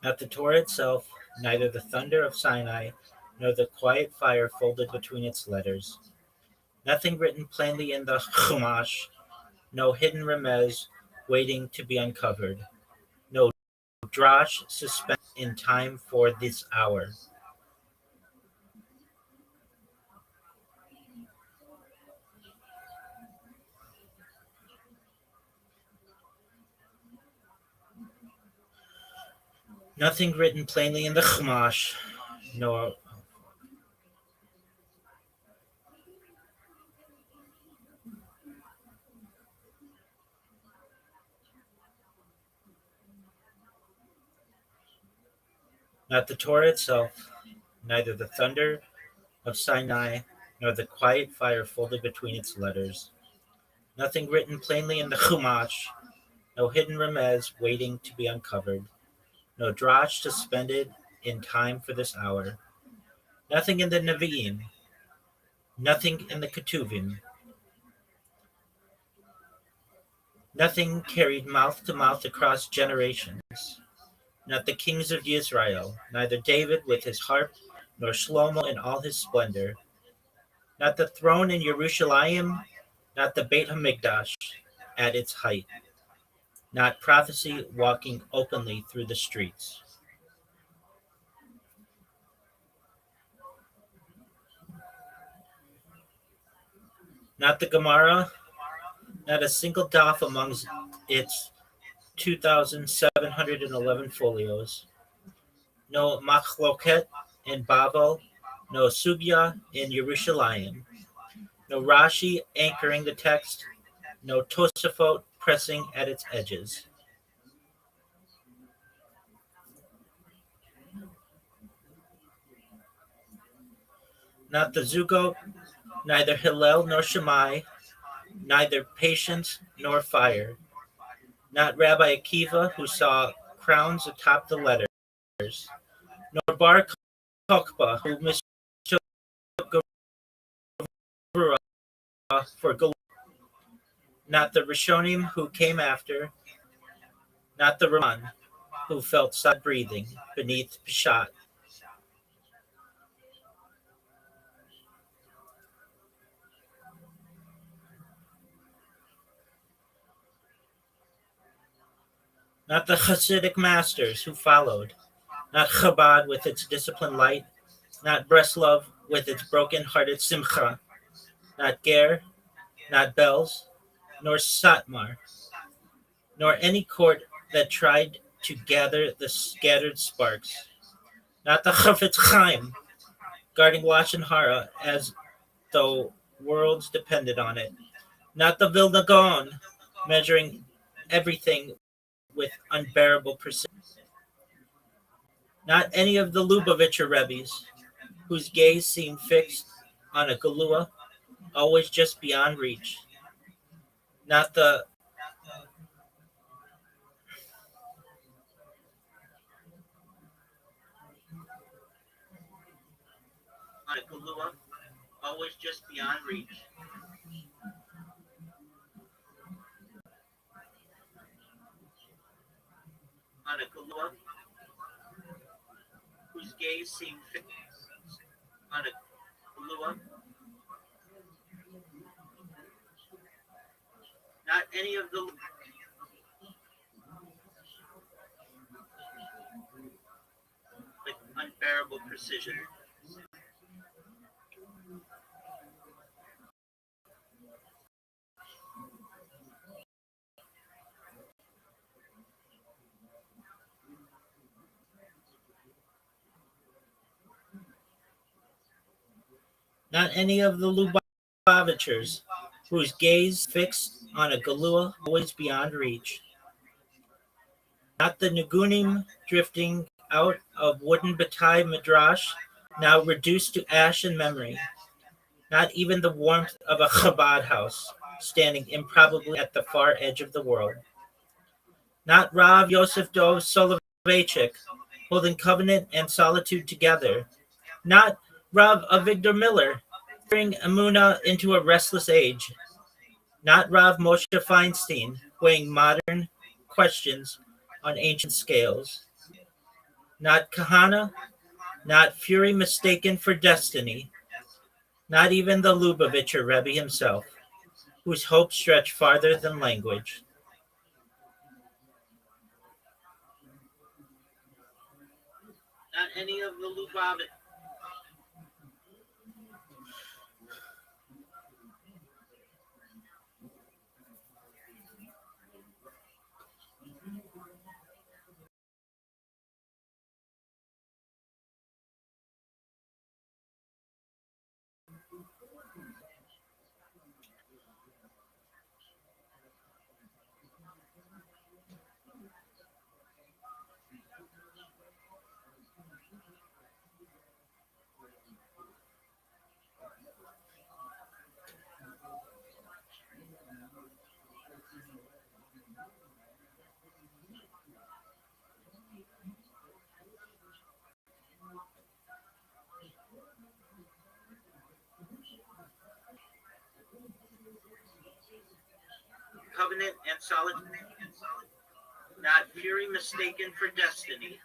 Not the Torah itself, neither the thunder of Sinai, nor the quiet fire folded between its letters. Nothing written plainly in the Chumash, no hidden remez waiting to be uncovered, no drash suspended in time for this hour. Nothing written plainly in the Chumash, no. Not the Torah itself, neither the thunder of Sinai, nor the quiet fire folded between its letters. Nothing written plainly in the Chumash, no hidden remez waiting to be uncovered, no drash suspended in time for this hour. Nothing in the Nevi'im, nothing in the Ketuvim, nothing carried mouth to mouth across generations. Not the kings of Israel, neither David with his harp, nor Shlomo in all his splendor. Not the throne in Jerusalem, not the Beit HaMikdash at its height. Not prophecy walking openly through the streets. Not the Gemara, not a single daf amongst its 2,711 folios. No machloket in Babel, no sugya in Jerusalem. No Rashi anchoring the text, no Tosafot pressing at its edges. Not the Zugot, neither Hillel nor Shammai, neither patience nor fire. Not Rabbi Akiva, who saw crowns atop the letters, nor Bar Kokhba, who mistook Gevurah for Galul. Not the Rishonim, who came after, not the Raman, who felt sad breathing beneath Peshat. Not the Hasidic masters who followed, not Chabad with its disciplined light, not Breslov with its broken-hearted simcha, not Ger, not Belz, nor Satmar, nor any court that tried to gather the scattered sparks, not the Chafetz Chaim, guarding Lashon Hara as though worlds depended on it, not the Vilna Gaon, measuring everything with unbearable precision. Not any of the Lubavitcher Rebbes, whose gaze seemed fixed on a Galua, always just beyond reach. Not the on a Galua, always just beyond reach. On a Galua, whose gaze seemed fixed on a Galua. Not any of the with unbearable precision. Not any of the Lubavitchers, whose gaze fixed on a Galua always beyond reach. Not the Nigunim drifting out of wooden Batai Midrash, now reduced to ash and memory. Not even the warmth of a Chabad house, standing improbably at the far edge of the world. Not Rav Yosef Dov Soloveitchik, holding covenant and solitude together. Not Rav Avigdor Miller, carrying Emunah into a restless age. Not Rav Moshe Feinstein, weighing modern questions on ancient scales. not kahana, not fury mistaken for destiny, not even the Lubavitcher Rebbe himself, whose hope stretched farther than language. Not any of the Lubavitch. Covenant and solitude, not fury mistaken for destiny,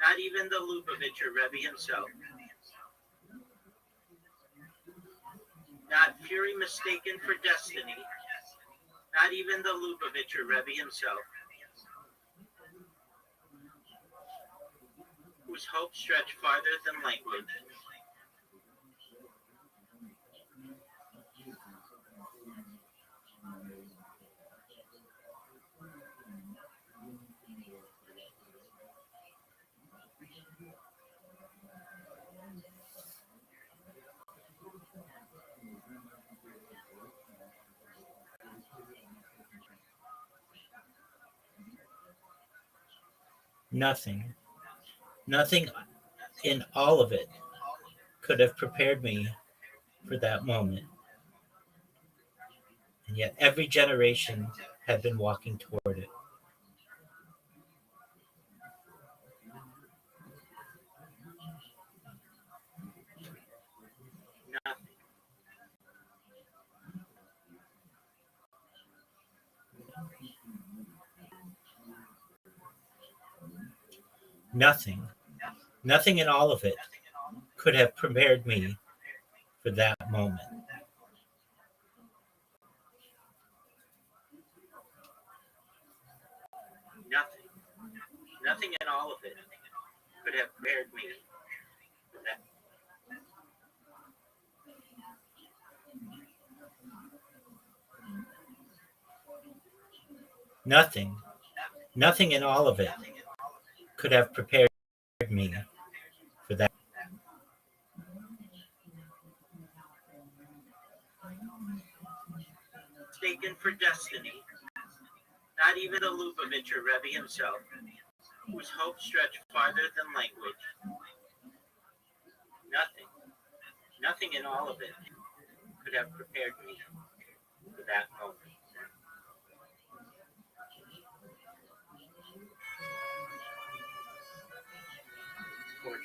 not even the Lubavitcher Rebbe himself. Not fury mistaken for destiny, not even the Lubavitcher Rebbe himself, whose hope stretched farther than language. Nothing, nothing in all of it could have prepared me for that moment. And yet every generation had been walking toward it. Nothing. Nothing, nothing in all of it could have prepared me for that moment. Nothing, nothing in all of it could have prepared me for that. Nothing, nothing in all of it could have prepared me for that. Taken for destiny, not even the Lubavitcher Rebbe himself, whose hope stretched farther than language. Nothing, nothing in all of it could have prepared me for that moment. Poetry.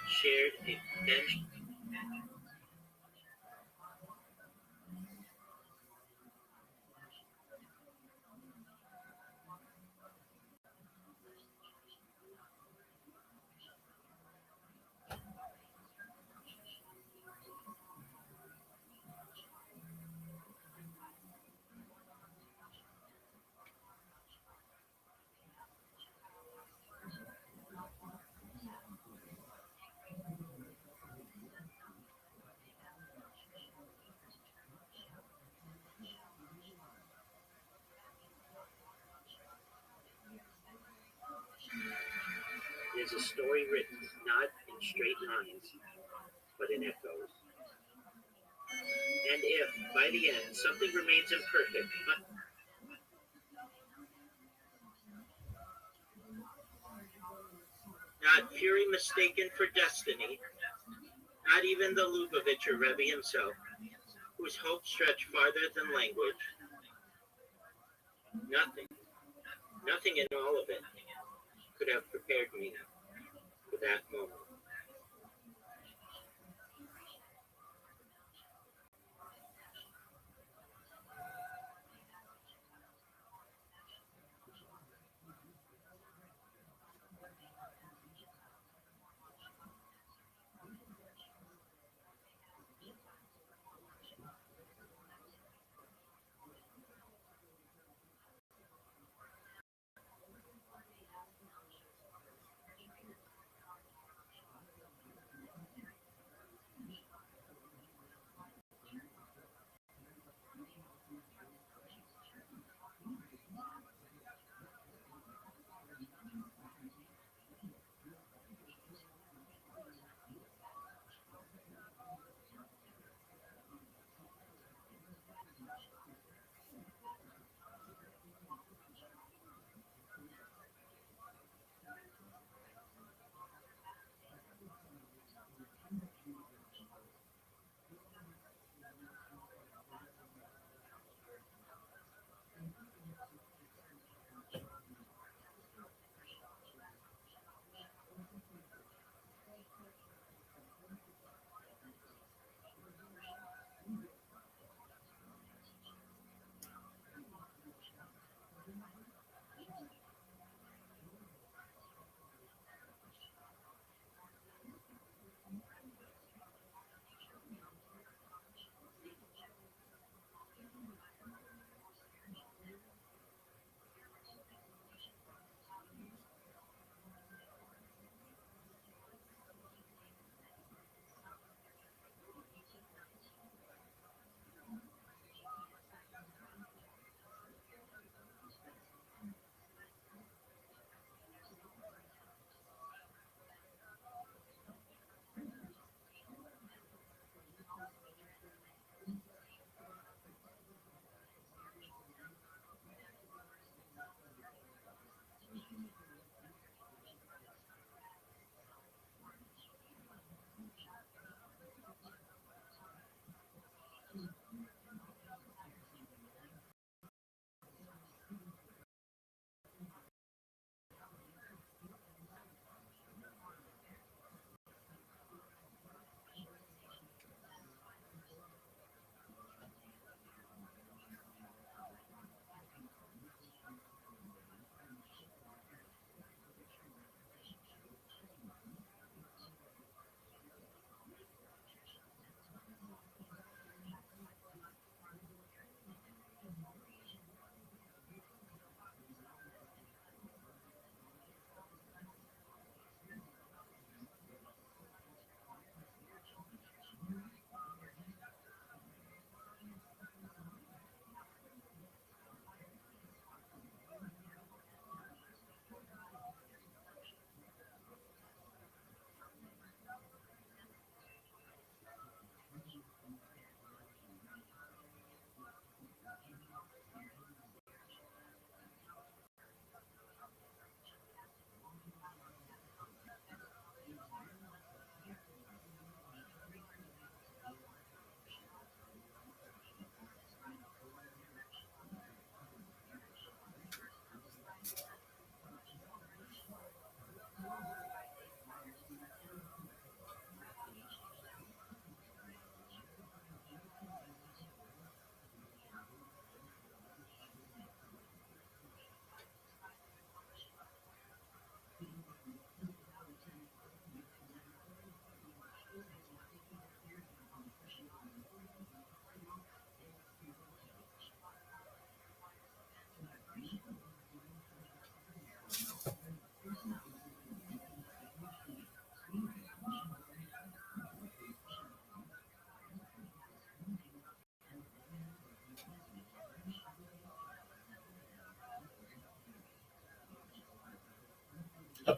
Shared a bench. Is a story written not in straight lines, but in echoes. And if, by the end, something remains imperfect, not fury mistaken for destiny, not even the Lubavitcher Rebbe himself, whose hope stretched farther than language. Nothing, nothing in all of it could have prepared me for that moment.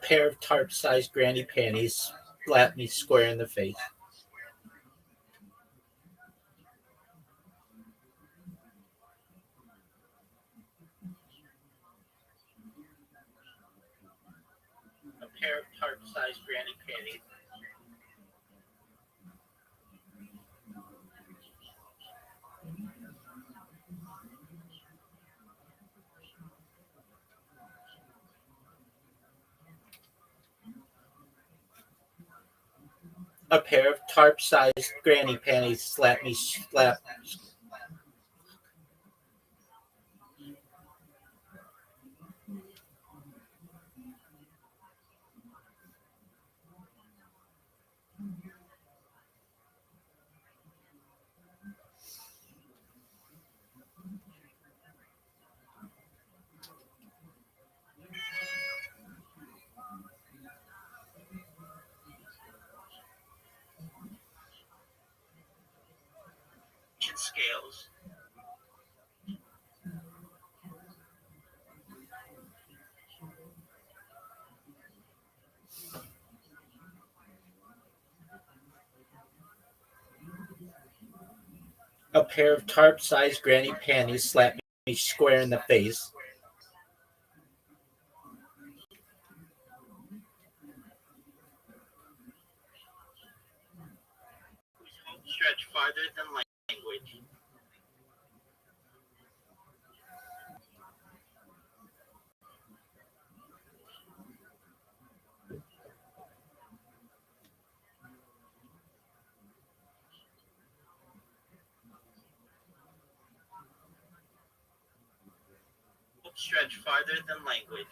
pair of tarp-sized granny panties slapped me square in the face. A pair of tarp-sized granny panties. A pair of tarp-sized granny panties slapped me. Scales. A pair of tarp-sized granny panties slapped me square in the face. Whose hope stretched farther than language. Hope stretched farther than language.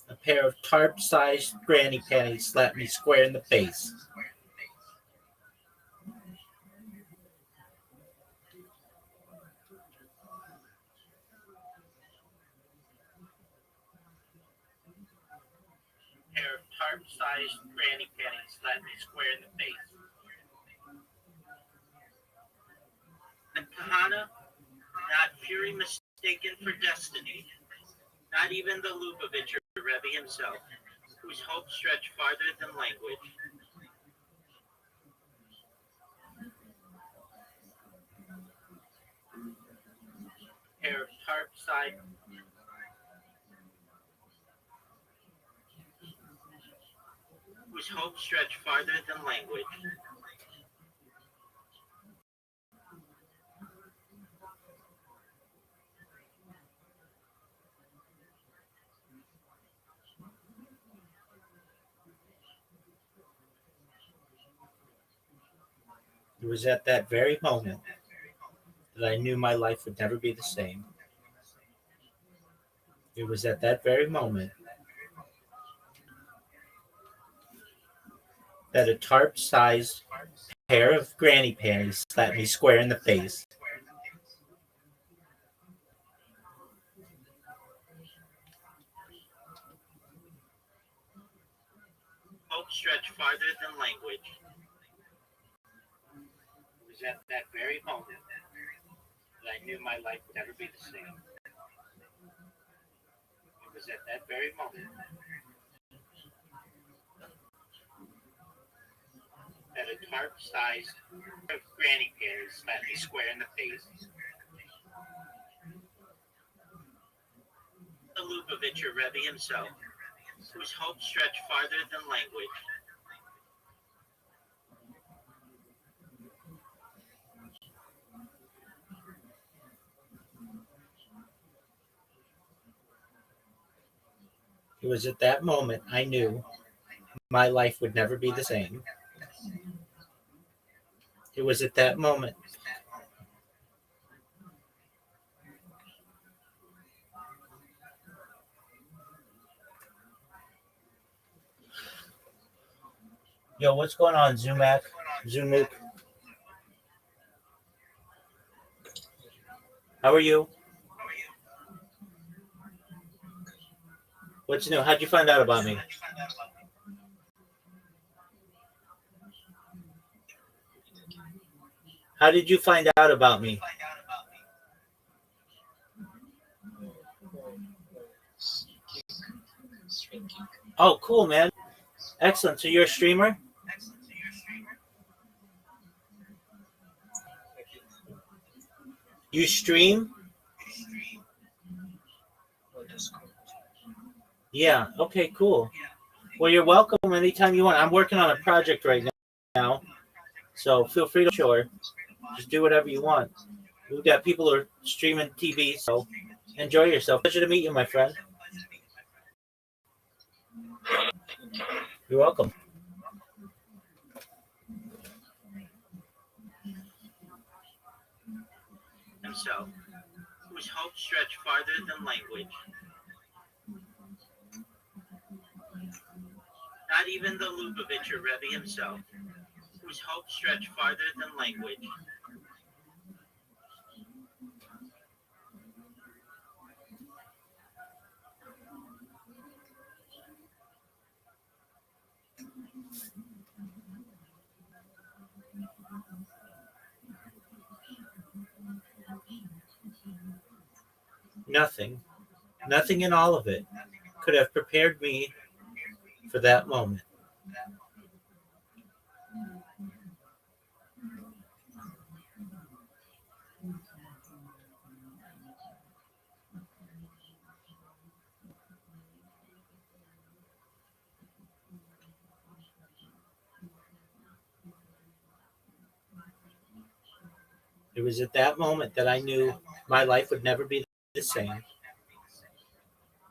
A pair of tarp-sized granny panties slapped me square in the face. A pair of tarp-sized granny panties slapped me square in the face. And Kahana, not fury mistaken for destiny, not even the Lubavitcher Rebbe himself, whose hope stretched farther than language. A pair of tarp-sized whose hope stretched farther than language. It was at that very moment that I knew my life would never be the same. It was at that very moment that a tarp-sized pair of granny panties slapped me square in the face. Hope stretched farther than language. It was at that very moment that I knew my life would never be the same. It was at that very moment that a tarp-sized pair of granny panties slapped me square in the face. The Lubavitcher Rebbe himself, whose hope stretched farther than language. It was at that moment I knew my life would never be the same. It was at that moment Yo, what's going on, Zumac? Zumuk? How are you? What's new? How'd you find out about me? How did you find out about me? Oh, cool, man. Excellent. So you're a streamer? You stream? Yeah. Okay, cool. Well, you're welcome anytime you want. I'm working on a project right now, so feel free to sure. Just do whatever you want. We've got people who are streaming TV, so enjoy yourself. Pleasure to meet you, my friend. You're welcome. Himself, whose hopes stretch farther than language. Not even the Lubavitch or Rebbe himself, whose hopes stretch farther than language. Nothing in all of it could have prepared me for that moment. It was at that moment that I knew my life would never be the same.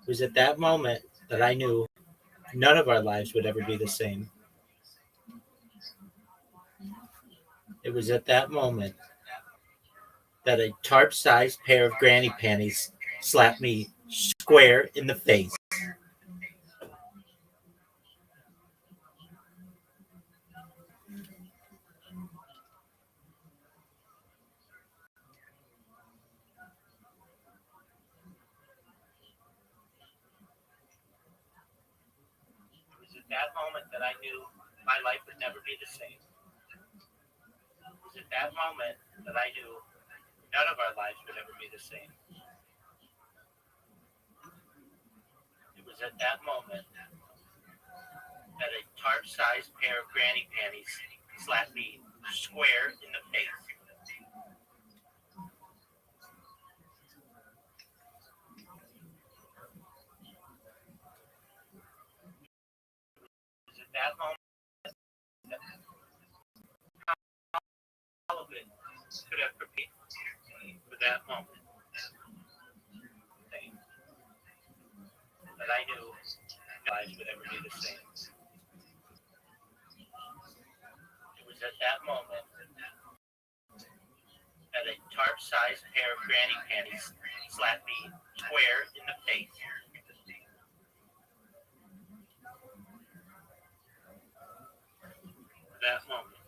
It was at that moment that I knew none of our lives would ever be the same. It was at that moment that a tarp-sized pair of granny panties slapped me square in the face. It was at that moment that I knew my life would never be the same. It was at that moment that I knew none of our lives would ever be the same. It was at that moment that a tarp-sized pair of granny panties slapped me square in the face. It was at that moment that all of it could have prepared for that moment. That I knew no lives would ever be the same. It was at that moment that a tarp-sized pair of granny panties slapped me square in the face. That moment.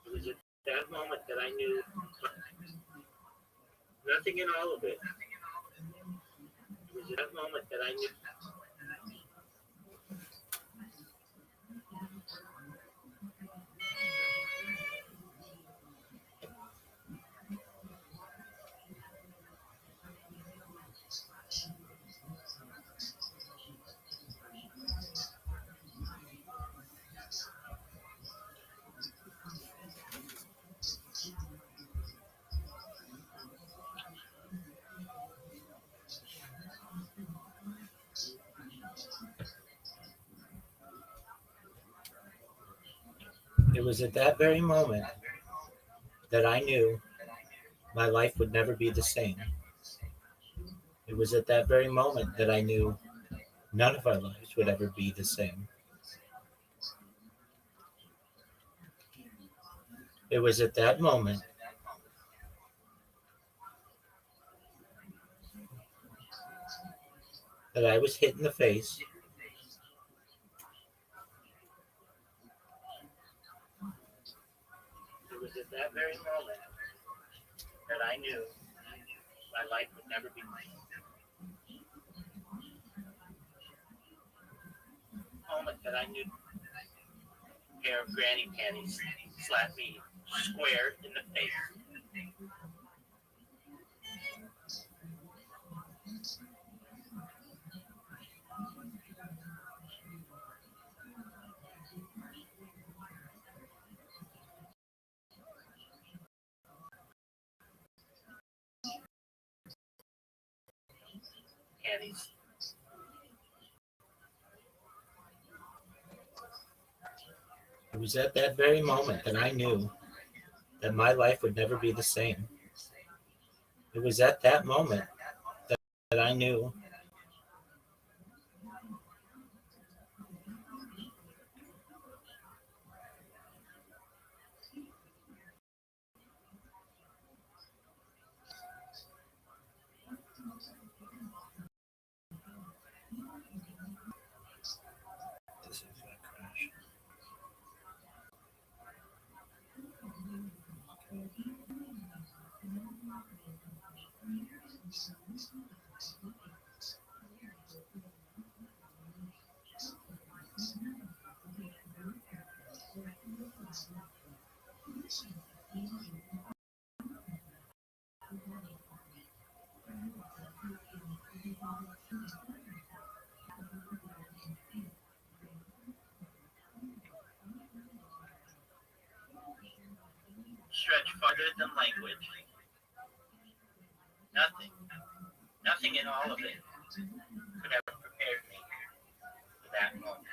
It was at that moment that I knew nothing in all of it. It was at that moment that I knew. It was at that very moment that I knew my life would never be the same. It was at that very moment that I knew none of our lives would ever be the same. It was at that moment that I was hit in the face. It was at that very moment that I knew my life would never be the same. Moment that I knew a pair of granny panties slapped me square in the face. Panties. It was at that very moment that I knew that my life would never be the same. It was at that moment that I knew stretch farther than language. Nothing in all of it could have prepared me for that moment.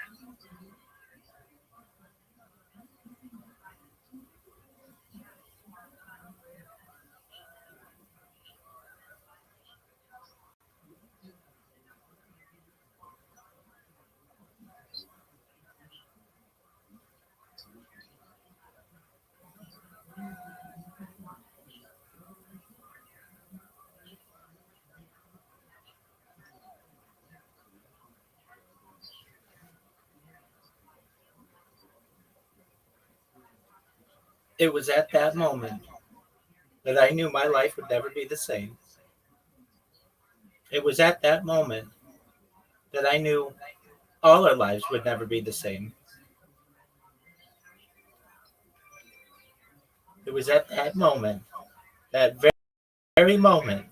It was at that moment that I knew my life would never be the same. It was at that moment that I knew all our lives would never be the same. It was at that moment, that very moment,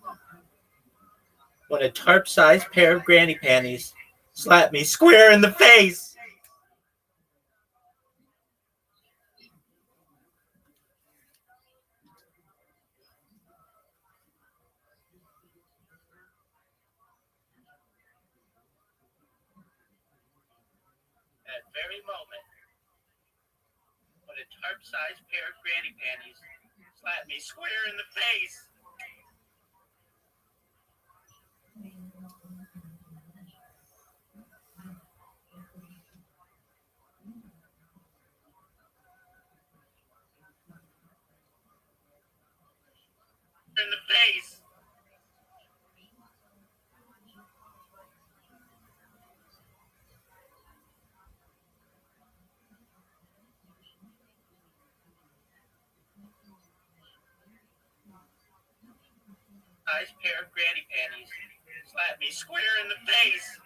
when a tarp-sized pair of granny panties slapped me square in the face. That very moment, when a tarp-sized pair of granny panties slapped me square in the face. In the face. tarp-sized pair of granny panties slapped me square in the face.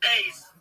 Face.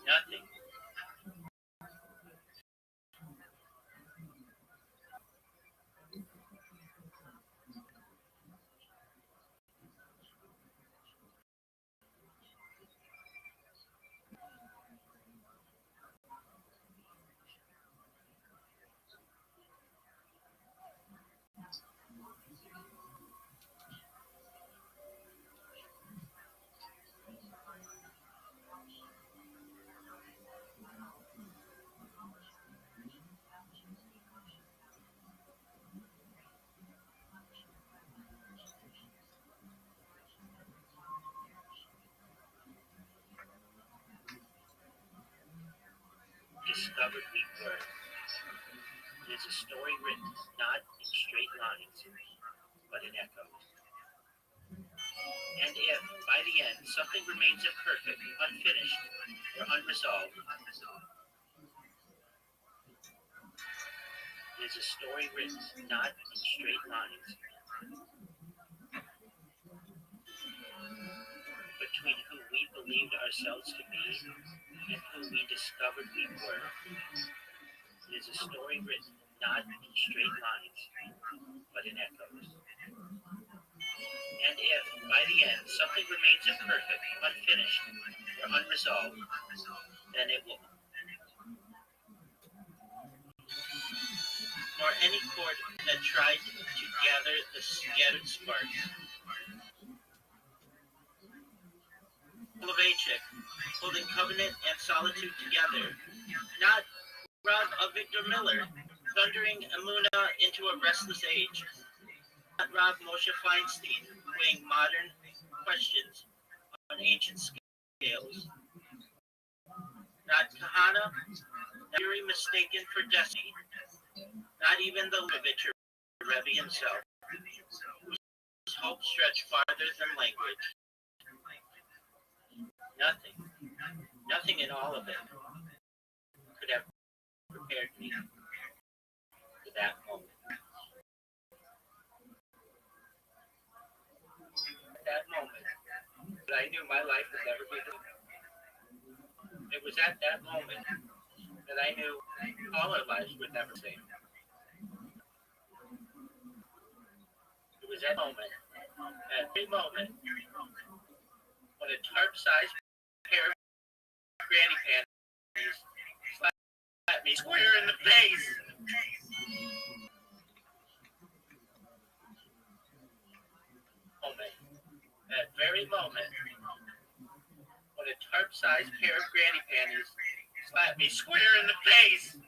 Nothing. Discovered we were. It is a story written not in straight lines, but in echoes. And if, by the end, something remains imperfect, unfinished, or unresolved, it is a story written not in straight lines, between who we believed ourselves to be and who we discovered we were. It is a story written not in straight lines, but in echoes. And if, by the end, something remains imperfect, unfinished, or unresolved, then it will. Nor any cord that tried to gather the scattered sparks. Lovacic, holding covenant and solitude together. Not Rob of Victor Miller, thundering Amuna into a restless age. Not Rob Moshe Feinstein, weighing modern questions on ancient scales. Not Kahana, Fury mistaken for destiny. Not even the Lubavitcher Rabbi himself, whose hope stretched farther than language. Nothing in all of it could have prepared me for that moment. At that moment, that I knew my life would never be the same. It was at that moment that I knew all our lives would never be the same. It was that moment, every moment, when a tarp-sized pair of granny panties slapped me square in the face. That very moment, when a tarp-sized pair of granny panties slapped me square in the face.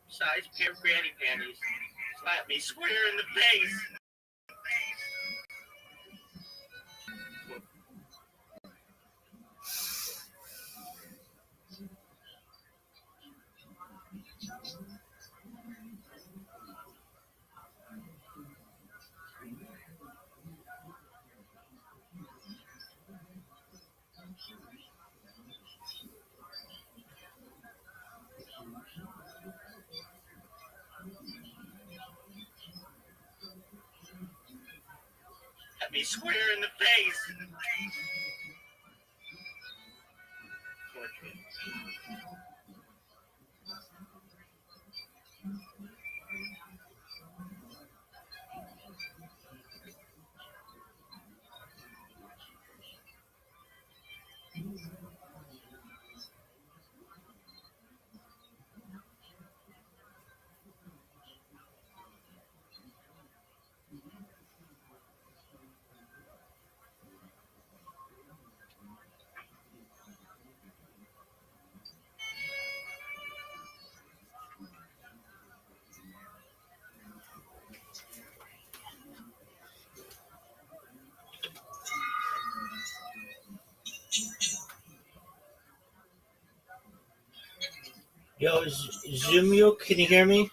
Size pair of granny panties. Slap me square in the face. Slap me square in the face. Yo, Zumio, can you hear me?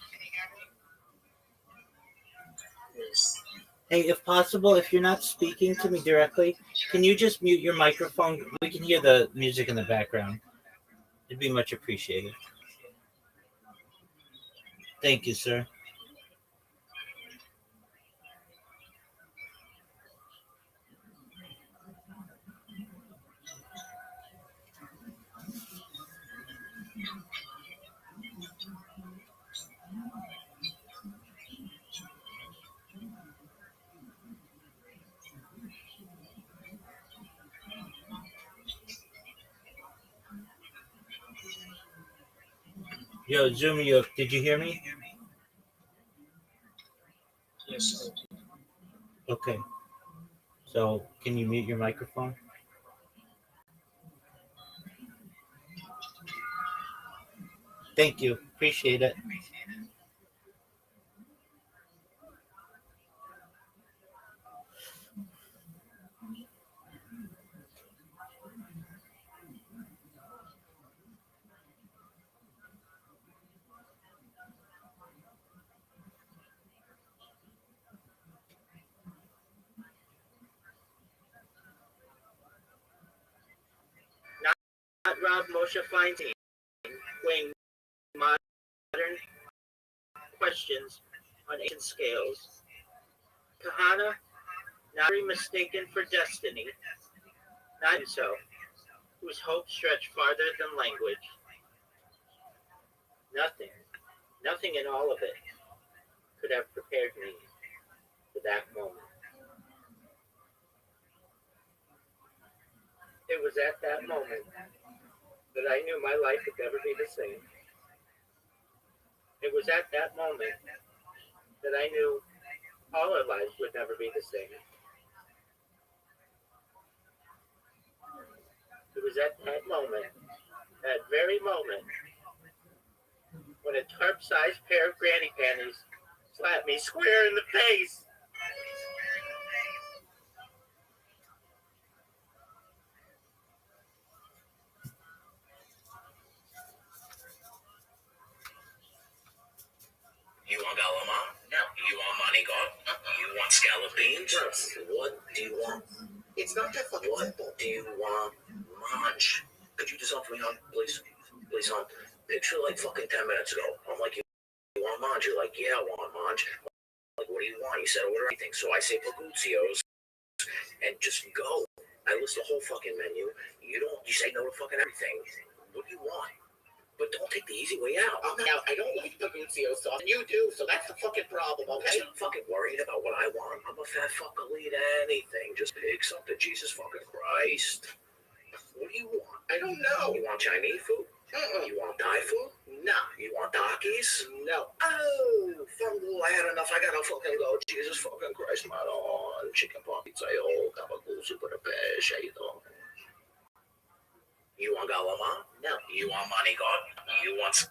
Hey, if possible, if you're not speaking to me directly, can you just mute your microphone? We can hear the music in the background. It'd be much appreciated. Thank you, sir. Yo, Zumio, did you hear me? Yes. Okay. So, can you mute your microphone? Thank you. Appreciate it. Rav Moshe Feinstein, weighing modern questions on ancient scales. Kahana, not very mistaken for destiny, not so, whose hope stretched farther than language. Nothing in all of it could have prepared me for that moment. It was at that moment that I knew my life would never be the same. It was at that moment that I knew all our lives would never be the same. It was at that moment, that very moment, when a tarp-sized pair of granny panties slapped me square in the face. You want galama? No. You want manigot? You want scallop beans? What do you want? It's not that fucking simple. What do you want? Munch. Could you just offer me on, please? Please, on. Picture like fucking 10 minutes ago. I'm like, you want munch? You're like, yeah, I want munch. I'm like, what do you want? You said order anything. So I say Paguzio's and just go. I list the whole fucking menu. You say no to fucking everything. What do you want? But don't take the easy way out. Now, I don't like Paguzio sauce, and you do, so that's the fucking problem, okay? I'm fucking worried about what I want. I'm a fat fuck. I'll eat anything. Just pick something. Jesus fucking Christ. What do you want? I don't know. You want Chinese food? You want Thai food? No. You want Takis? No. Oh, Fungal, I had enough. I gotta fucking go. Jesus fucking Christ, man. On chicken pot pizza, gabagool, super pesh, You want galama? No. You want money god? You want...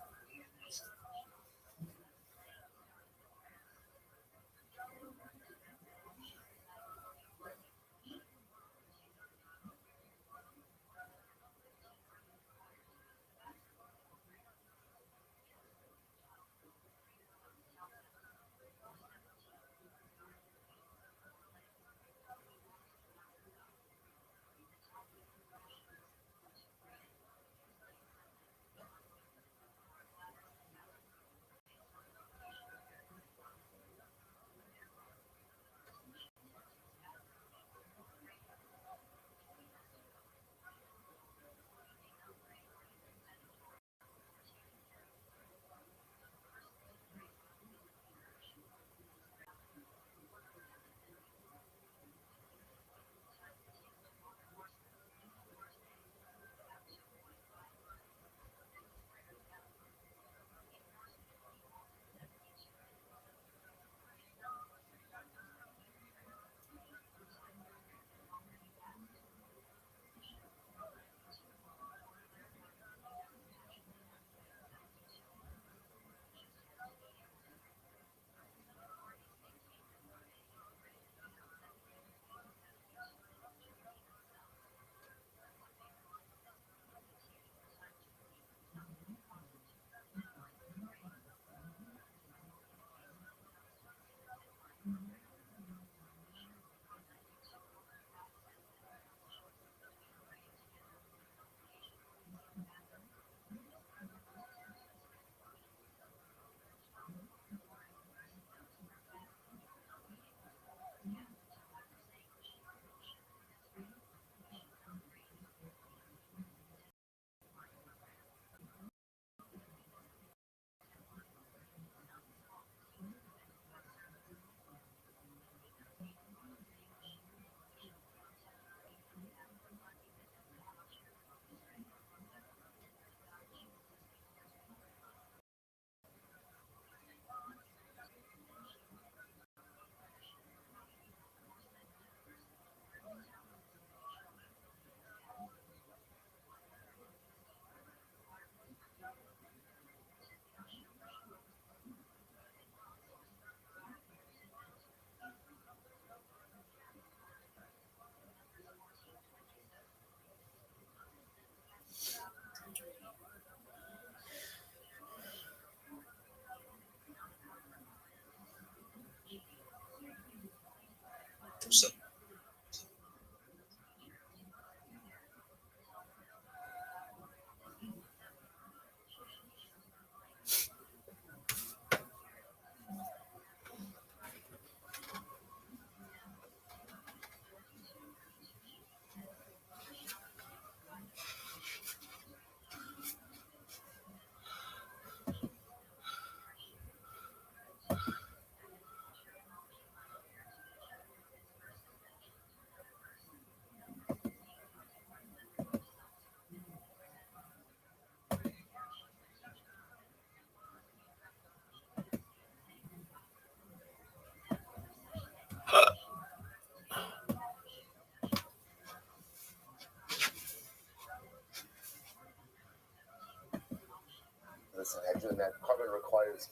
hydrogen that carbon requires.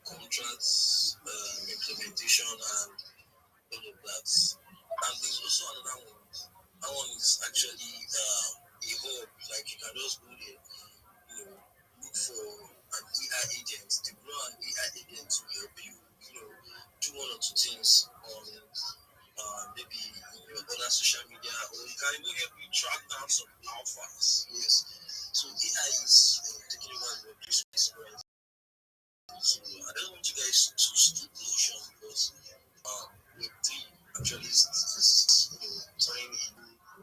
Contracts, implementation, and all of that. And there's also another one. That one is actually a hub. Like you can just go there, look for an AI agent, deploy an AI agent to help you, do one or two things on maybe other social media, or you can even help you track down some alphas. Yes. So AI is taking over the workplace experience. So I don't want you guys to skip position because Web3 actually is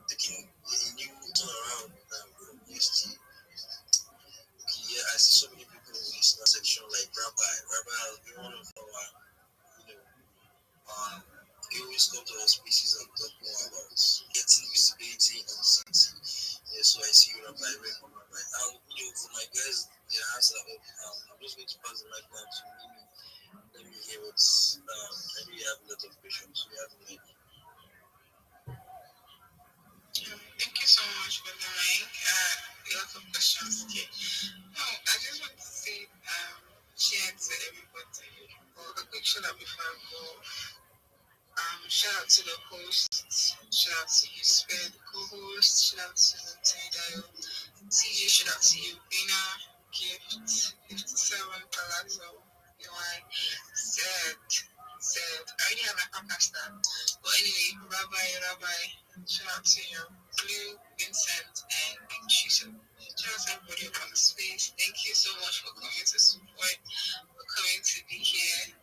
taking a new turnaround from UST. Okay, yeah, I see so many people in this section like Rabbi. Rabbi has been one of our, he always come to our spaces and talk more about getting visibility on city. Yeah, so I see you, Rabbi, welcome, Rabbi. And, for my guys, their hands are up. I'm just going to pass the mic now to Mimi. Let me hear what's, I know you have a lot of questions, so you have the mic. Thank you so much for the mic. A lot of questions here. No, I just want to say, share to everybody, or a quick shout out before I go. Shout out to the host, shout out to you, Spare, the co-host, shout out to Timidayo, TJ, shout out to you, Bina, Gift, 57, Palazzo, UI, Zed. I already have my podcast now. But anyway, Rabbi, shout out to you, Blue, Vincent, and Big Shisha. Shout out to everybody on the space. Thank you so much for coming to support, for coming to be here.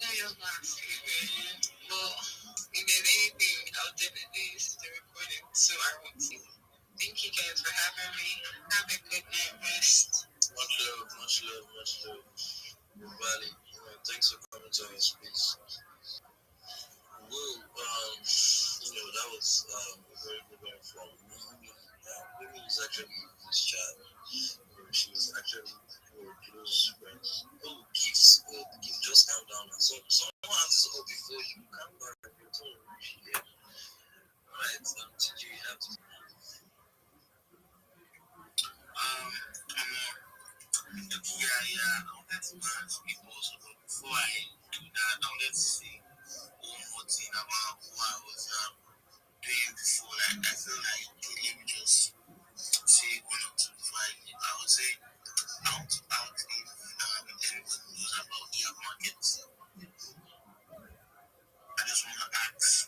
I just want to say, man, well, if there's anything, I'll definitely use the recording, so I won't see. Thank you guys for having me. Have a good night rest. Much love. Valley, thanks for coming to our space. Well, that was a very good one from Mimi. Mimi is actually this child. She's actually close friends. Oh, gifts. Just calm down. Someone has this all before you. Calm down. You're too yeah. Alright, TJ, you have to. I wanted to ask people also, but before I do that, I wanted to say one more thing about what I was doing before. Like, I feel like, let me just say one or two before I leave. I would say, I want to ask if everybody knows about their market. I just want to ask.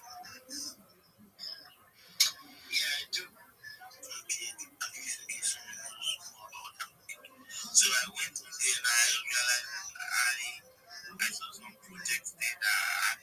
Yeah, I do. Okay, at least okay, someone knows more about that. So I went there and I realized I saw some projects there that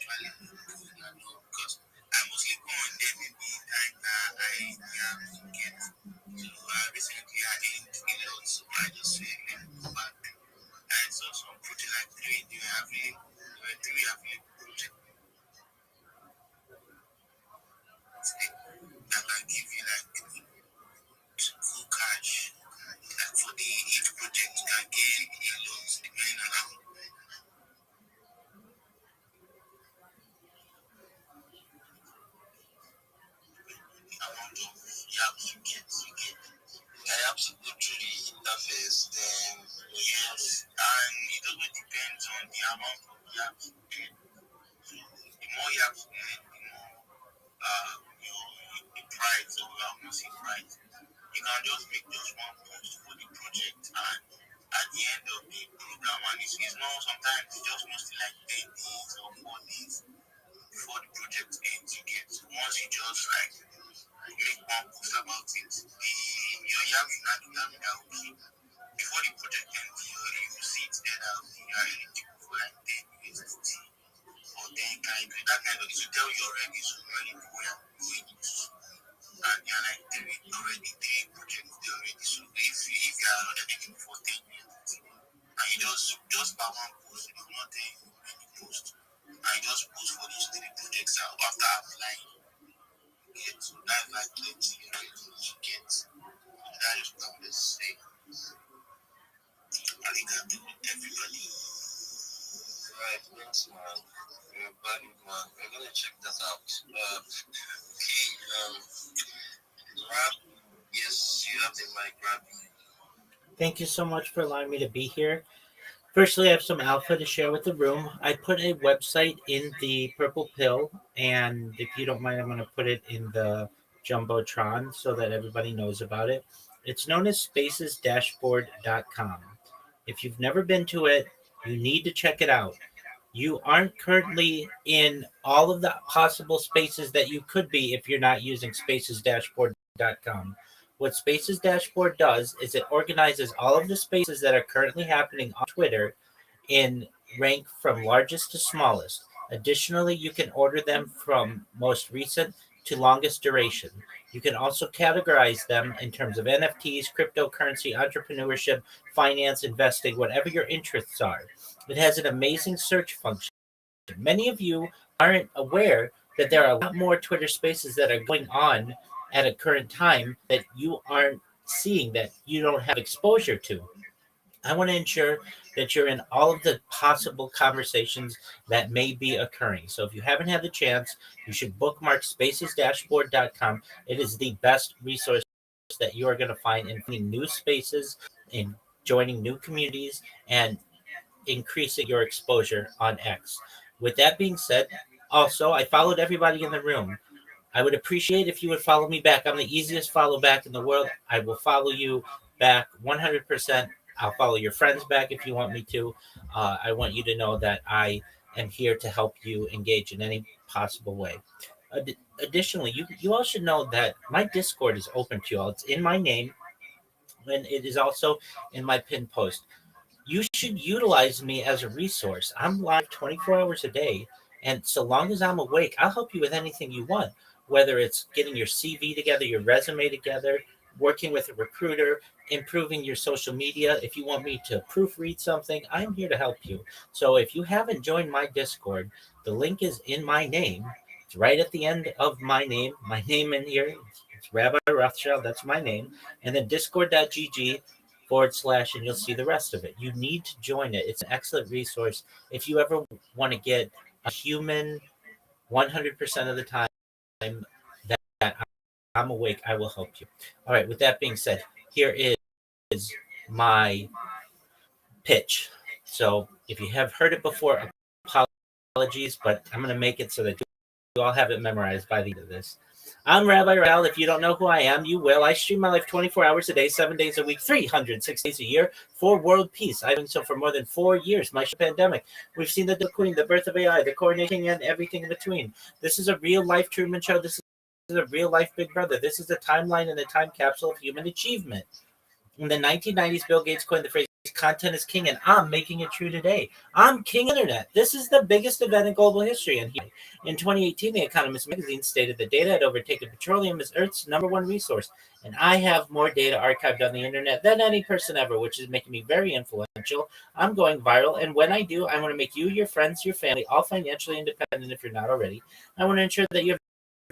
absolutely interface, then yes, and it also depends on the amount of yaps you get. The more yaps you get, the more the price or mostly price. You can just make just one post for the project, and at the end of the program, and it's not sometimes it's just mostly like 10 days or 4 days before the project ends. You get once you just like make one post about it, your yap should not determine that okay before the project ends, you see it there that okay, you are eligible for like 10 USDT or 10 kind that kind of it will tell you already, so you already know where you're going to. And you're like already three projects there already. So if you are eligible for 10 USDT and you just by one post, you do not take many posts, and you just post for these three projects after applying. Okay, so that's like 20 euros you get. That is what I would say. I think I do with everybody. Right, thanks, man. Everybody, man. We're gonna check that out. Okay, Rab, yes, you have the mic, Rabbi. Thank you so much for allowing me to be here. Firstly, I have some alpha to share with the room. I put a website in the purple pill, and if you don't mind, I'm going to put it in the jumbotron so that everybody knows about it. It's known as spacesdashboard.com. If you've never been to it, you need to check it out. You aren't currently in all of the possible spaces that you could be if you're not using spacesdashboard.com. What Spaces Dashboard does is it organizes all of the spaces that are currently happening on Twitter in rank from largest to smallest. Additionally, you can order them from most recent to longest duration. You can also categorize them in terms of NFTs, cryptocurrency, entrepreneurship, finance, investing, whatever your interests are. It has an amazing search function. Many of you aren't aware that there are a lot more Twitter spaces that are going on at a current time that you aren't seeing, that you don't have exposure to. I want to ensure that you're in all of the possible conversations that may be occurring. So if you haven't had the chance, you should bookmark spacesdashboard.com. It is the best resource that you are going to find in finding new spaces, in joining new communities, and increasing your exposure on X. With that being said, also, I followed everybody in the room. I would appreciate if you would follow me back. I'm the easiest follow back in the world. I will follow you back 100%. I'll follow your friends back if you want me to. I want you to know that I am here to help you engage in any possible way. Additionally, you all should know that my Discord is open to you all. It's in my name, and it is also in my pinned post. You should utilize me as a resource. I'm live 24 hours a day. And so long as I'm awake, I'll help you with anything you want, whether it's getting your CV together, your resume together, working with a recruiter, improving your social media. If you want me to proofread something, I'm here to help you. So if you haven't joined my Discord, the link is in my name. It's right at the end of my name in here. It's Rabbi Rothschild. That's my name. And then discord.gg / and you'll see the rest of it. You need to join it. It's an excellent resource. If you ever want to get a human 100% of the time that I'm awake, I will help you. All right, with that being said, here is my pitch. So if you have heard it before, apologies, but I'm going to make it so that you all have it memorized by the end of this. I'm Rabbi Rothschild. If you don't know who I am, you will. I stream my life 24 hours a day, 7 days a week, 306 days a year for world peace. I've been so for more than 4 years. My pandemic. We've seen the Queen, the birth of AI, the coronation, and everything in between. This is a real life Truman Show. This is a real life Big Brother. This is a timeline and a time capsule of human achievement. In the 1990s, Bill Gates coined the phrase content is king, and I'm making it true today. I'm king internet. This is the biggest event in global history. And in 2018, The Economist magazine stated that data had overtaken petroleum as Earth's #1 resource. And I have more data archived on the internet than any person ever, which is making me very influential. I'm going viral. And when I do, I want to make you, your friends, your family, all financially independent if you're not already. I want to ensure that you have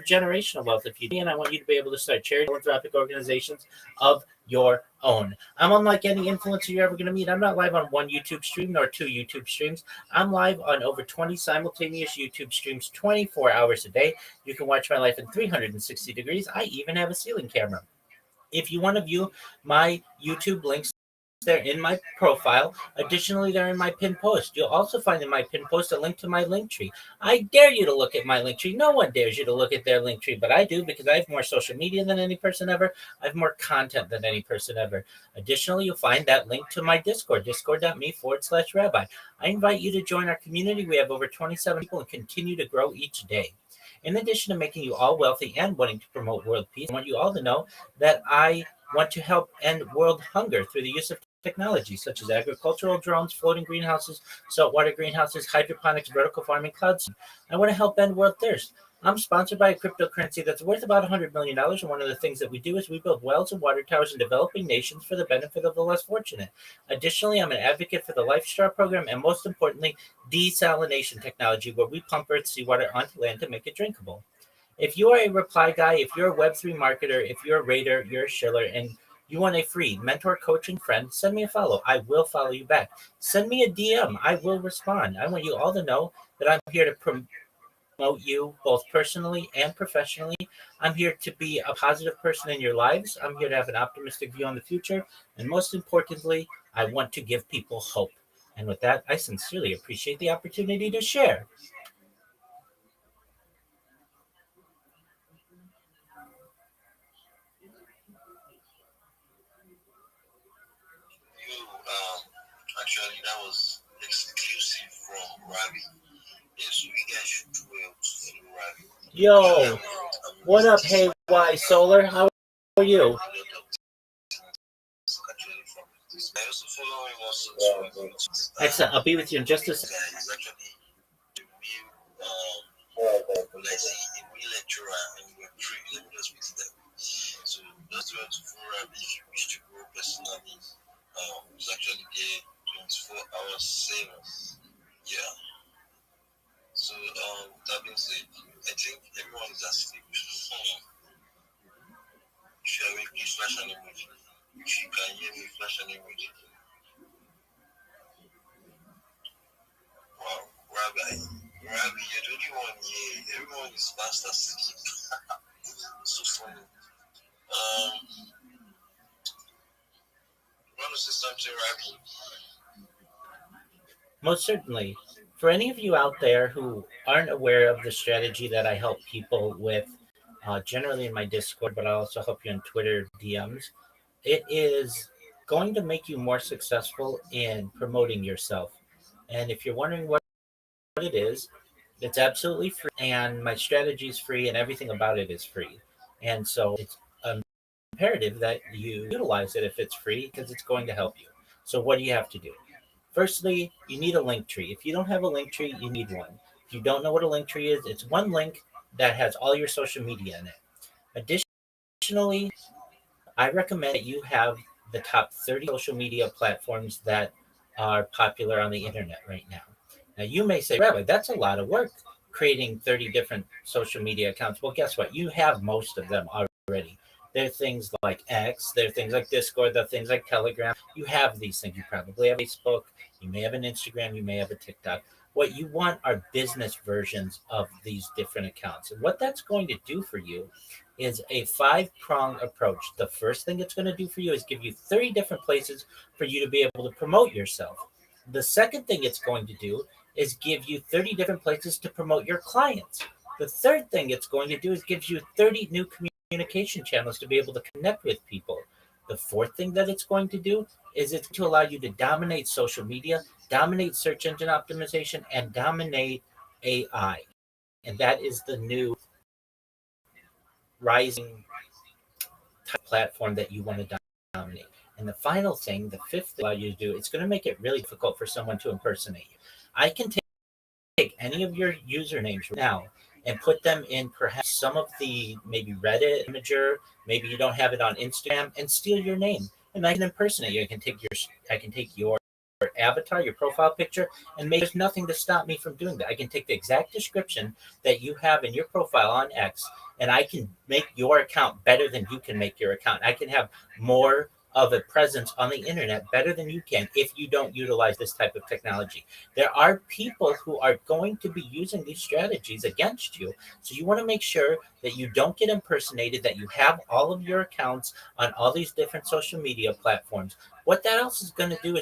generational wealth if you do, and I want you to be able to start charity philanthropic organizations of your own. I'm unlike any influencer you're ever going to meet. I'm not live on one YouTube stream nor 2 YouTube streams. I'm live on over 20 simultaneous YouTube streams 24 hours a day. You can watch my life in 360 degrees. I even have a ceiling camera. If you want to view my YouTube links, they're in my profile. Additionally, they're in my pinned post. You'll also find in my pinned post a link to my link tree. I dare you to look at my link tree. No one dares you to look at their link tree, but I do because I have more social media than any person ever. I have more content than any person ever. Additionally, you'll find that link to my Discord, discord.me/rabbi. I invite you to join our community. We have over 27 people and continue to grow each day. In addition to making you all wealthy and wanting to promote world peace, I want you all to know that I want to help end world hunger through the use of technology such as agricultural drones, floating greenhouses, saltwater greenhouses, hydroponics, vertical farming, clouds. I want to help end world thirst. I'm sponsored by a cryptocurrency that's worth about $100 million. And one of the things that we do is we build wells and water towers in developing nations for the benefit of the less fortunate. Additionally, I'm an advocate for the LifeStar program and most importantly, desalination technology, where we pump earth seawater onto land to make it drinkable. If you are a reply guy, if you're a Web3 marketer, if you're a raider, you're a shiller, and you want a free mentor, coaching friend, send me a follow. I will follow you back. Send me a DM. I will respond. I want you all to know that I'm here to promote you both personally and professionally. I'm here to be a positive person in your lives. I'm here to have an optimistic view on the future. And most importantly, I want to give people hope. And with that, I sincerely appreciate the opportunity to share. Actually, that was exclusive from Rabbi. Yeah, so you guys should do well to follow Rabbi. Yo, what up, Hey Y Solar? How are you? I also follow him also. Excellent. I'll be with you in just a second. He's actually the real, let's say, the real lecturer and we're pretty, let me just put it that way. So just want to follow Rabbi if you wish to grow personally. It's actually there 24 hours savings. Yeah. So that being said, I think everyone is asleep. Shall we please flash an emoji? If you can hear me, flash an emoji. Wow, Rabbi, you're the only one here. Everyone is fast asleep. So funny. You want to say something, Rabbi? Most certainly. For any of you out there who aren't aware of the strategy that I help people with, generally in my Discord, but I also help you in Twitter DMs, it is going to make you more successful in promoting yourself. And if you're wondering what it is, it's absolutely free, and my strategy is free, and everything about it is free. And so it's imperative that you utilize it if it's free because it's going to help you. So, what do you have to do? Firstly, you need a link tree. If you don't have a link tree, you need one. If you don't know what a link tree is, it's one link that has all your social media in it. Additionally, I recommend that you have the top 30 social media platforms that are popular on the internet right now. Now, you may say, Rabbi, that's a lot of work creating 30 different social media accounts. Well, guess what? You have most of them already. There are things like X, there are things like Discord, there are things like Telegram. You have these things. You probably have Facebook, you may have an Instagram, you may have a TikTok. What you want are business versions of these different accounts. And what that's going to do for you is a 5-prong approach. The first thing it's going to do for you is give you 30 different places for you to be able to promote yourself. The second thing it's going to do is give you 30 different places to promote your clients. The third thing it's going to do is give you 30 new communication channels to be able to connect with people. The fourth thing that it's going to do is it's to allow you to dominate social media, dominate search engine optimization, and dominate AI. And that is the new rising platform that you want to dominate. And the final thing, the fifth thing allow you to do, it's going to make it really difficult for someone to impersonate you. I can take any of your usernames now and put them in perhaps some of the maybe Reddit, Imager, maybe you don't have it on Instagram, and steal your name. And I can impersonate you. I can take your avatar, your profile picture, and there's nothing to stop me from doing that. I can take the exact description that you have in your profile on X, and I can make your account better than you can make your account. I can have more of a presence on the internet better than you can if you don't utilize this type of technology. There are people who are going to be using these strategies against you. So you want to make sure that you don't get impersonated, that you have all of your accounts on all these different social media platforms. What that also is going to do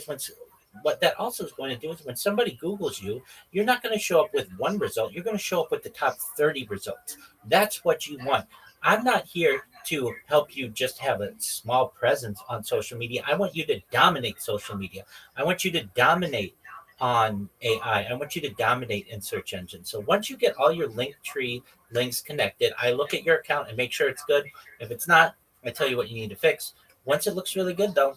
is when somebody Googles you, you're not going to show up with one result. You're going to show up with the top 30 results. That's what you want. I'm not here to help you just have a small presence on social media. I want you to dominate social media. I want you to dominate on AI. I want you to dominate in search engines. So once you get all your link tree links connected, I look at your account and make sure it's good. If it's not, I tell you what you need to fix. Once it looks really good, though,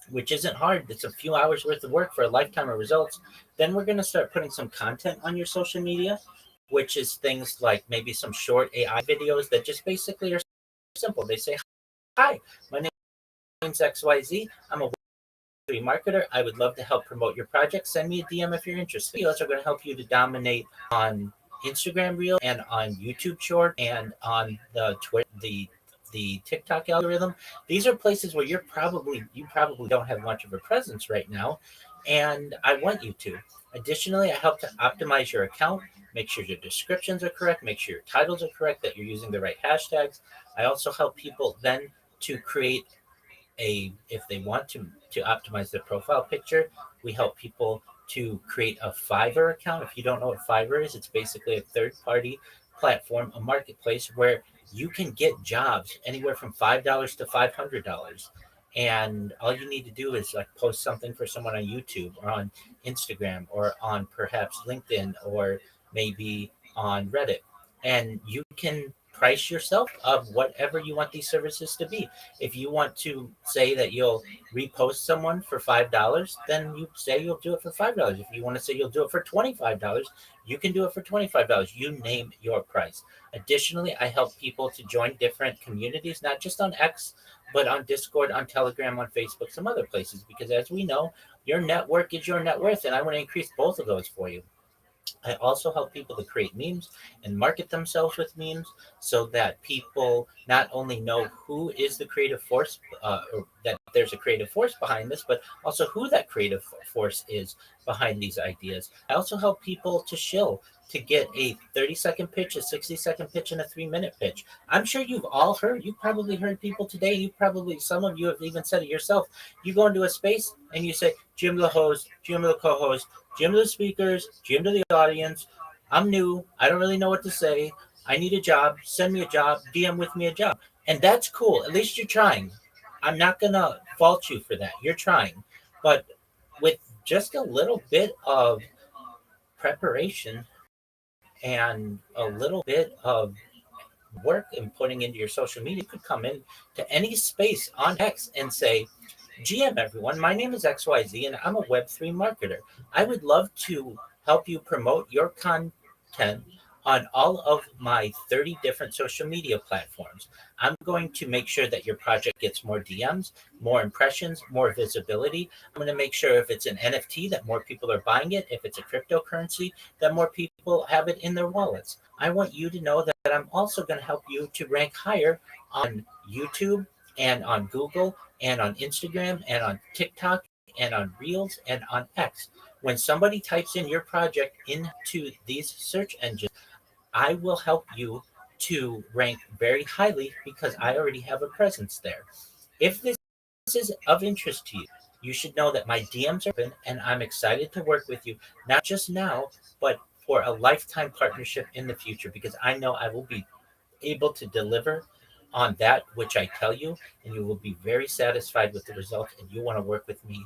which isn't hard, it's a few hours worth of work for a lifetime of results, then we're going to start putting some content on your social media, which is things like maybe some short AI videos that just basically are simple. They say, hi, my name's XYZ. I'm a Web3 marketer. I would love to help promote your project. Send me a DM if you're interested. Videos are going to help you to dominate on Instagram Reel and on YouTube Short and on the Twitter, the TikTok algorithm. These are places where you probably don't have much of a presence right now, and I want you to. Additionally, I help to optimize your account, make sure your descriptions are correct, make sure your titles are correct, that you're using the right hashtags. I also help people then to create if they want to optimize their profile picture, we help people to create a Fiverr account. If you don't know what Fiverr is, it's basically a third party platform, a marketplace where you can get jobs anywhere from $5 to $500. And all you need to do is like post something for someone on YouTube or on Instagram or on perhaps LinkedIn or maybe on Reddit. And you can price yourself of whatever you want these services to be. If you want to say that you'll repost someone for $5, then you say you'll do it for $5. If you want to say you'll do it for $25, you can do it for $25. You name your price. Additionally, I help people to join different communities, not just on X, but on Discord, on Telegram, on Facebook, some other places, because as we know, your network is your net worth, and I want to increase both of those for you. I also help people to create memes and market themselves with memes so that people not only know who is the creative force, or that there's a creative force behind this, but also who that creative force is behind these ideas. I also help people to shill, to get a 30-second pitch, a 60-second pitch, and a 3-minute pitch. I'm sure you've probably heard people today, some of you have even said it yourself. You go into a space and you say, Jim the host, Jim the co-host, Jim to the speakers, Jim to the audience. I'm new. I don't really know what to say. I need a job. Send me a job. DM with me a job. And that's cool. At least you're trying. I'm not going to fault you for that. You're trying. But with just a little bit of preparation and a little bit of work and putting into your social media, you could come in to any space on X and say, GM everyone, my name is XYZ and I'm a Web3 marketer. I would love to help you promote your content on all of my 30 different social media platforms. I'm going to make sure that your project gets more DMs, more impressions, more visibility. I'm going to make sure if it's an NFT that more people are buying it. If it's a cryptocurrency, that more people have it in their wallets. I want you to know that I'm also going to help you to rank higher on YouTube and on Google and on Instagram and on TikTok and on Reels and on X. When somebody types in your project into these search engines, I will help you to rank very highly because I already have a presence there. If this is of interest to you, you should know that my DMs are open and I'm excited to work with you, not just now, but for a lifetime partnership in the future, because I know I will be able to deliver on that which I tell you, and you will be very satisfied with the result, and you want to work with me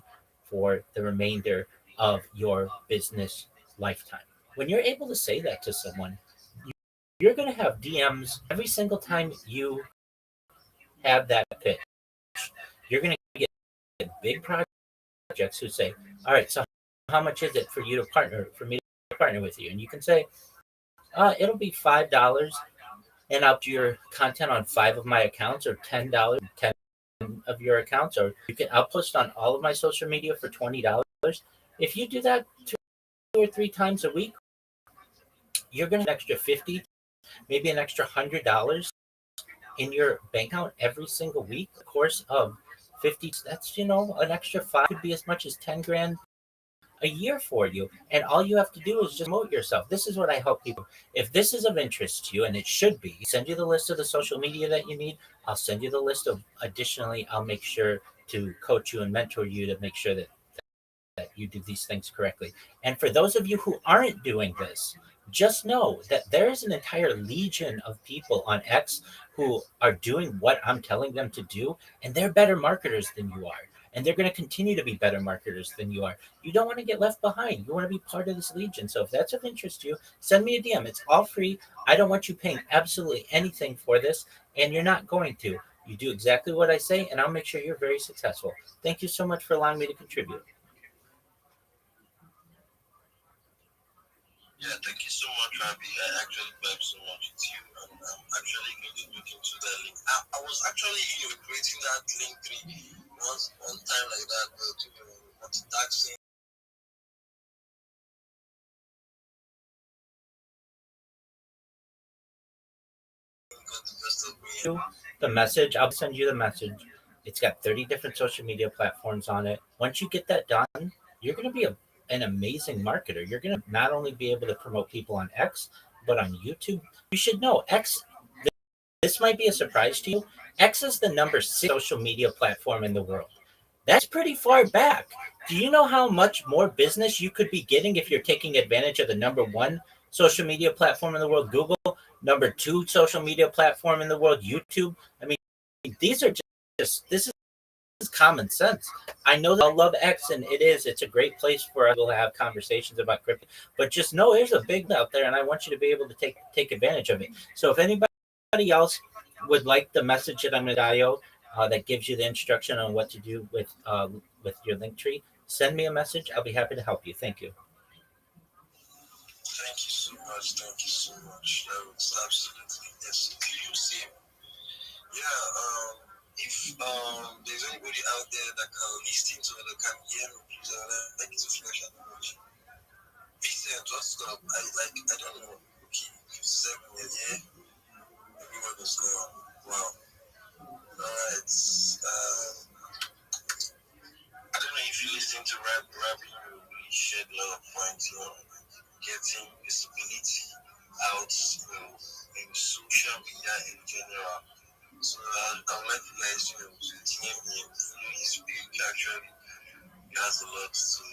for the remainder of your business lifetime. When you're able to say that to someone, you're going to have DMs every single time you have that pitch. You're going to get big projects who say, all right, so how much is it for me to partner with you? And you can say, it'll be $5, and I'll do your content on 5 of my accounts, or $10, 10 of your accounts, or I'll post on all of my social media for $20. If you do that 2 or 3 times a week, you're going to get an extra $50, maybe an extra $100 in your bank account every single week. The course of 50, that's, an extra five, could be as much as 10 grand a year for you. And all you have to do is just promote yourself. This is what I help people. If this is of interest to you, and it should be, send you the list of the social media that you need. I'll send you the list of, additionally, I'll make sure to coach you and mentor you to make sure that you do these things correctly. And for those of you who aren't doing this, just know that there is an entire legion of people on X who are doing what I'm telling them to do, and they're better marketers than you are. And they're going to continue to be better marketers than you are. You don't want to get left behind. You want to be part of this legion. So if that's of interest to you, send me a DM. It's all free. I don't want you paying absolutely anything for this, and you're not going to. You do exactly what I say, and I'll make sure you're very successful. Thank you so much for allowing me to contribute. Yeah, thank you so much, Rabbi. I actually vibe so much with you, and I'm actually going to look into that link. I was actually, creating that link tree one time like that, but multitasking. The message, I'll send you the message. It's got 30 different social media platforms on it. Once you get that done, you're going to be an amazing marketer. You're going to not only be able to promote people on X, but on YouTube. You should know X, this might be a surprise to you. X is the number 6 social media platform in the world. That's pretty far back. Do you know how much more business you could be getting if you're taking advantage of the number 1 social media platform in the world, Google, number 2 social media platform in the world, YouTube? I mean, these are this is common sense. I know that I love X, and it's a great place for us to have conversations about crypto, but just know there's a big out there, and I want you to be able to take advantage of it. So if anybody else would like the message that I'm going to dial, that gives you the instruction on what to do with your link tree, send me a message. I'll be happy to help you. Thank you. Thank you so much. Thank you so much. That was absolutely yes. You see, yeah. If there's anybody out there that can listen to the can hear me, please, like to flash at much. Vincent, what's up? I don't know. Okay, 57 years, yeah. Everyone is gone. Wow. Alright. I don't know if you listen to Rabbi, you really shared a lot of points, getting visibility out, in social media in general. So I would like you guys, to DM him, follow his page. Actually, he has a lot to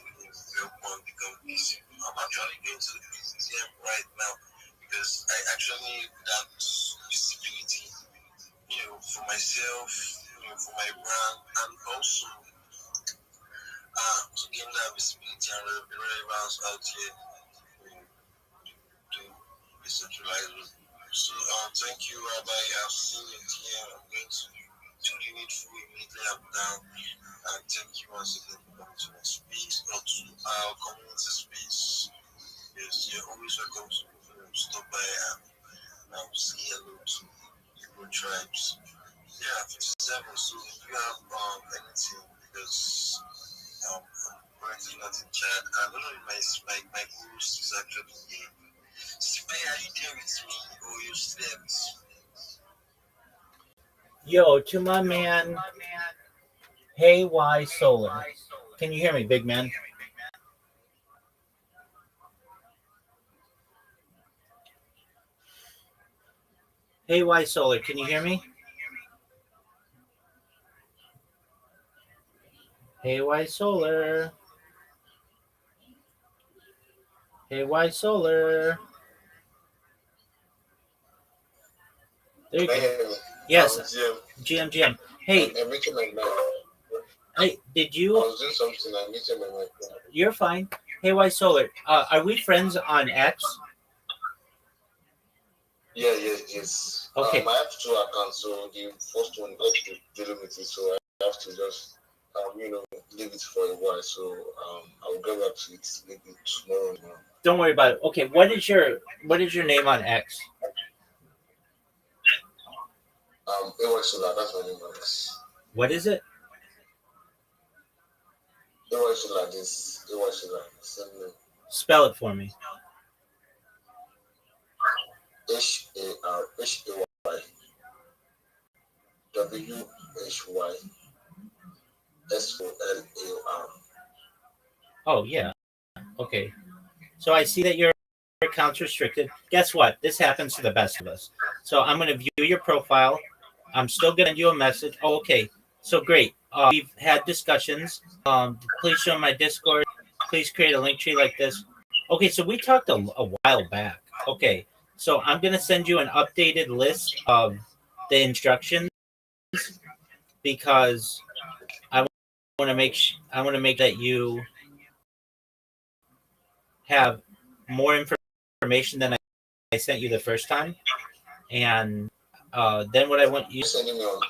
help one become busy. I'm actually going to DM right now because I actually need that visibility, for myself, for my brand, and also to gain that visibility and relevance out here to decentralize. So thank you, Rabbi. I've seen it here. I'm going to do the needful immediately up down. And thank you once again for coming to my space or to our community space. Yes, you're always welcome to stop by and say hello to your tribes. Yeah, 57. So if you have anything, because I'm currently not in chat. I don't know if my host is actually here. Sipe, are you there with me or you slept? Yo, to my man, Hey Y Solar. Can you hear me, big man? Hey Y Solar, can you hear me? Hey Y Solar. Hey Y Solar. There you go. Yes. GM. Hey. Hey, did you? I was doing something. I muted my microphone. You're fine. Hey Y Solar. Are we friends on X? Yes. Okay. I have 2 accounts, so the first one got delimited, so I have to just leave it for a while. So I'll get back to it maybe tomorrow. Don't worry about it. Okay, what is your name on X? AY Solar, that's my name on X. What is it? AY Solar, this AY Solar, same name. Spell it for me. HARHAY WHY SOLAR. Oh yeah. Okay. So I see that your account's restricted. Guess what? This happens to the best of us. So I'm going to view your profile. I'm still going to send you a message. Oh, okay. So great. We've had discussions. Please show my Discord. Please create a link tree like this. Okay, so we talked a while back. Okay, so I'm going to send you an updated list of the instructions because I want to make that you have more information than I sent you the first time. And then what I want you Sending me on.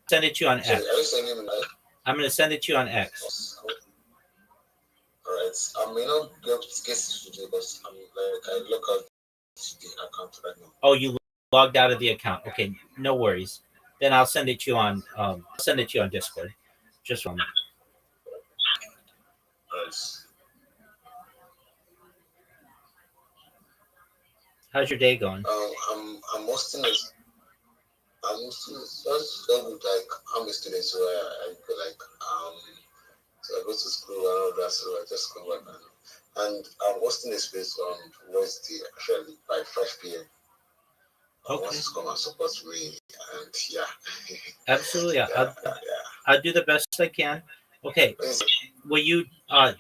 send it to you on Sorry, X. are you sending me like? I'm going to send it to you on X. Alright. I may not be able to get it today, but I'm like I look at the account right now. Oh, you logged out of the account. Okay, no worries. Then I'll send it to you on Discord. Just one minute. Alright. How's your day going? I'm hosting this. Just go with like I'm a student, so I go like so I go to school and all that, so I just come back and I'm hosting a space on Wednesday actually by 5 p.m. I want Okay. to come and support me and yeah. Absolutely. Yeah. I'll do the best I can. Okay. Will you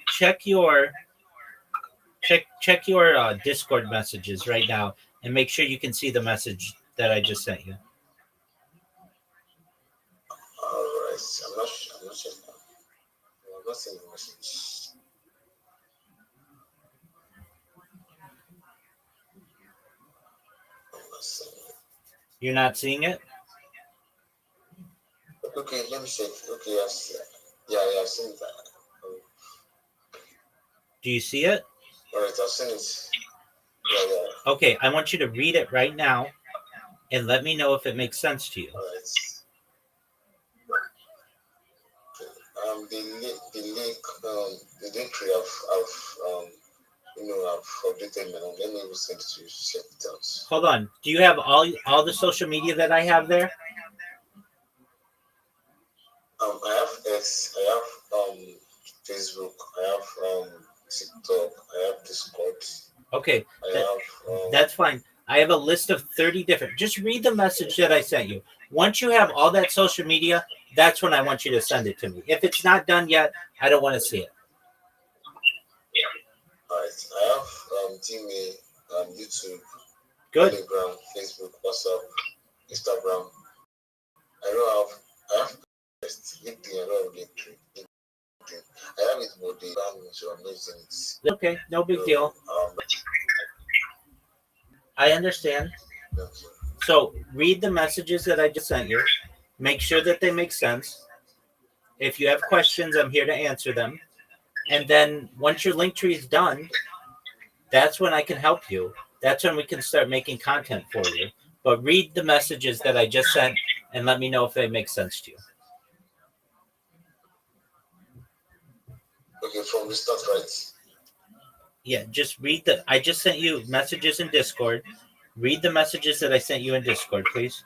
check your Discord messages right now and make sure you can see the message that I just sent you. Alright. I'm not sure. I'm not seeing the message. I'm not seeing it. You're not seeing it? Okay, let me check. Okay, yes. Yeah, I've seen that. Do you see it? Alright, I've seen it. Yeah. Okay, I want you to read it right now and let me know if it makes sense to you. Alright. The link tree I've updated my own. Let me send it to you. Check it out. Hold on. Do you have all the social media that I have there? I have X. I have Facebook. I have TikTok. I have Discord. Okay, I have. that's fine. I have a list of 30 different. Just read the message that I sent you. Once you have all that social media, that's when I want you to send it to me. If it's not done yet, I don't want to see it. Alright. I have Gmail, YouTube, Good. Telegram, Facebook, WhatsApp, Instagram. I have LinkedIn. I don't have LinkedIn. I have it, but the band so I'm not using it. Okay, no big deal. I understand. So read the messages that I just sent you. Make sure that they make sense. If you have questions, I'm here to answer them. And then once your link tree is done, that's when I can help you. That's when we can start making content for you. But read the messages that I just sent and let me know if they make sense to you. Okay, from the start, right? Yeah, just read I just sent you messages in Discord. Read the messages that I sent you in Discord, please.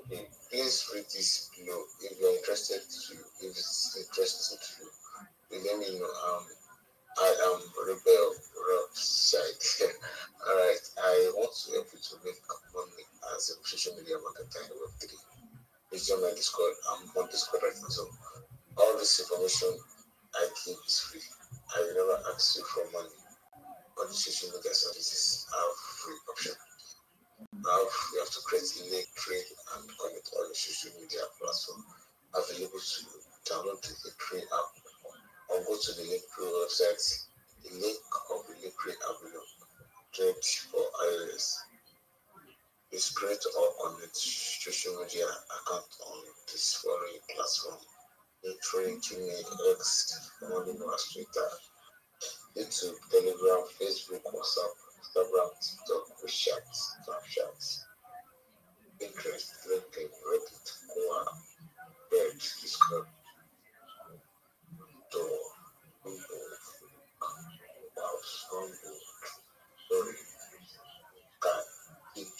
Okay, please read this below if you're interested if it's interesting to you. Let me know. I am Rebel Rothschild. Alright, I want to help you to make money as a social media marketer in Web3. Please join my Discord. I'm on Discord right now, so all this information I give is free. I will never ask you for money. All the social media services are free option. Now you have to create a link, trade, and connect all the social media platforms available to you. Download the Linktree app or go to the Linktree website. The link of the Linktree app will trade for iOS. Please create or connect social media account on this following platform: Linktree, Gmail, X, formerly known as Twitter, YouTube, Telegram, Facebook, WhatsApp, Instagram, TikTok, WeChat, Snapchat, Pinterest, LinkedIn, Reddit, Quora, Bird, Discord, Door, Google, Mouse, Rumble, Story, Skype, Geek,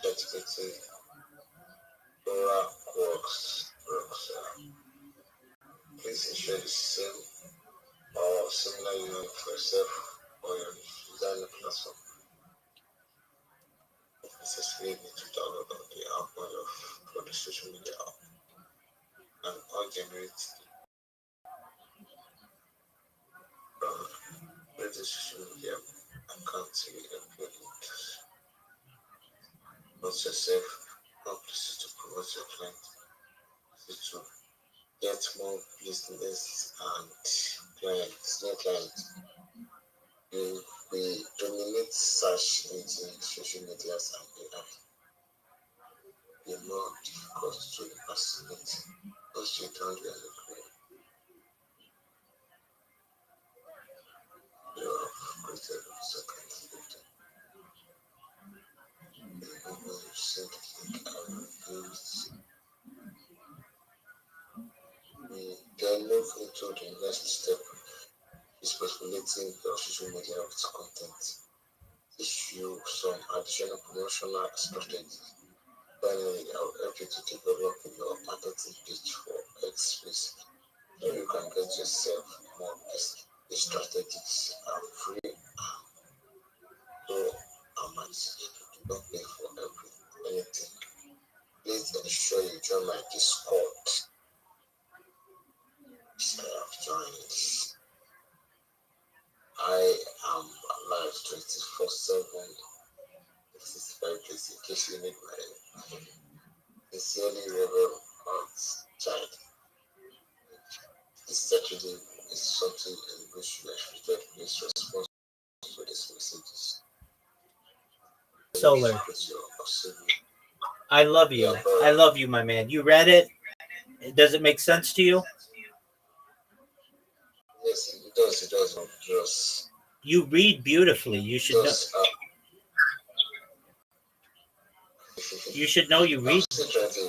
ChatGPT, Please ensure the same or similar email for yourself or your designer platform. Necessarily need to download the app for the social media app and all generate the social media account to upload it. Promote yourself, help to promote your client, to get more business and clients, new clients. We dominate search engine, social media and AI. The more difficult to impersonate because you don't really create. You have created a second victim. The moment you send the link and reviews, we then move into the next step, is populating your social media with content. Issue some additional promotional strategies. Finally, I'll help you to develop your marketing pitch for X-Space so you can get yourself more business. The strategies are free and so much. You don't pay for anything. Please ensure you join my Discord. I have joined. I am live 24/7. This is 5 days in case you need my sincerely Rabbi Rothschild. This Saturday is something in which you expected please respond to these messages. Solar. I love you. I love you, my man. You read it? Does it make sense to you? Yes, it does. It does. Just you read beautifully. You should know. You should know you read. I'm still trying to,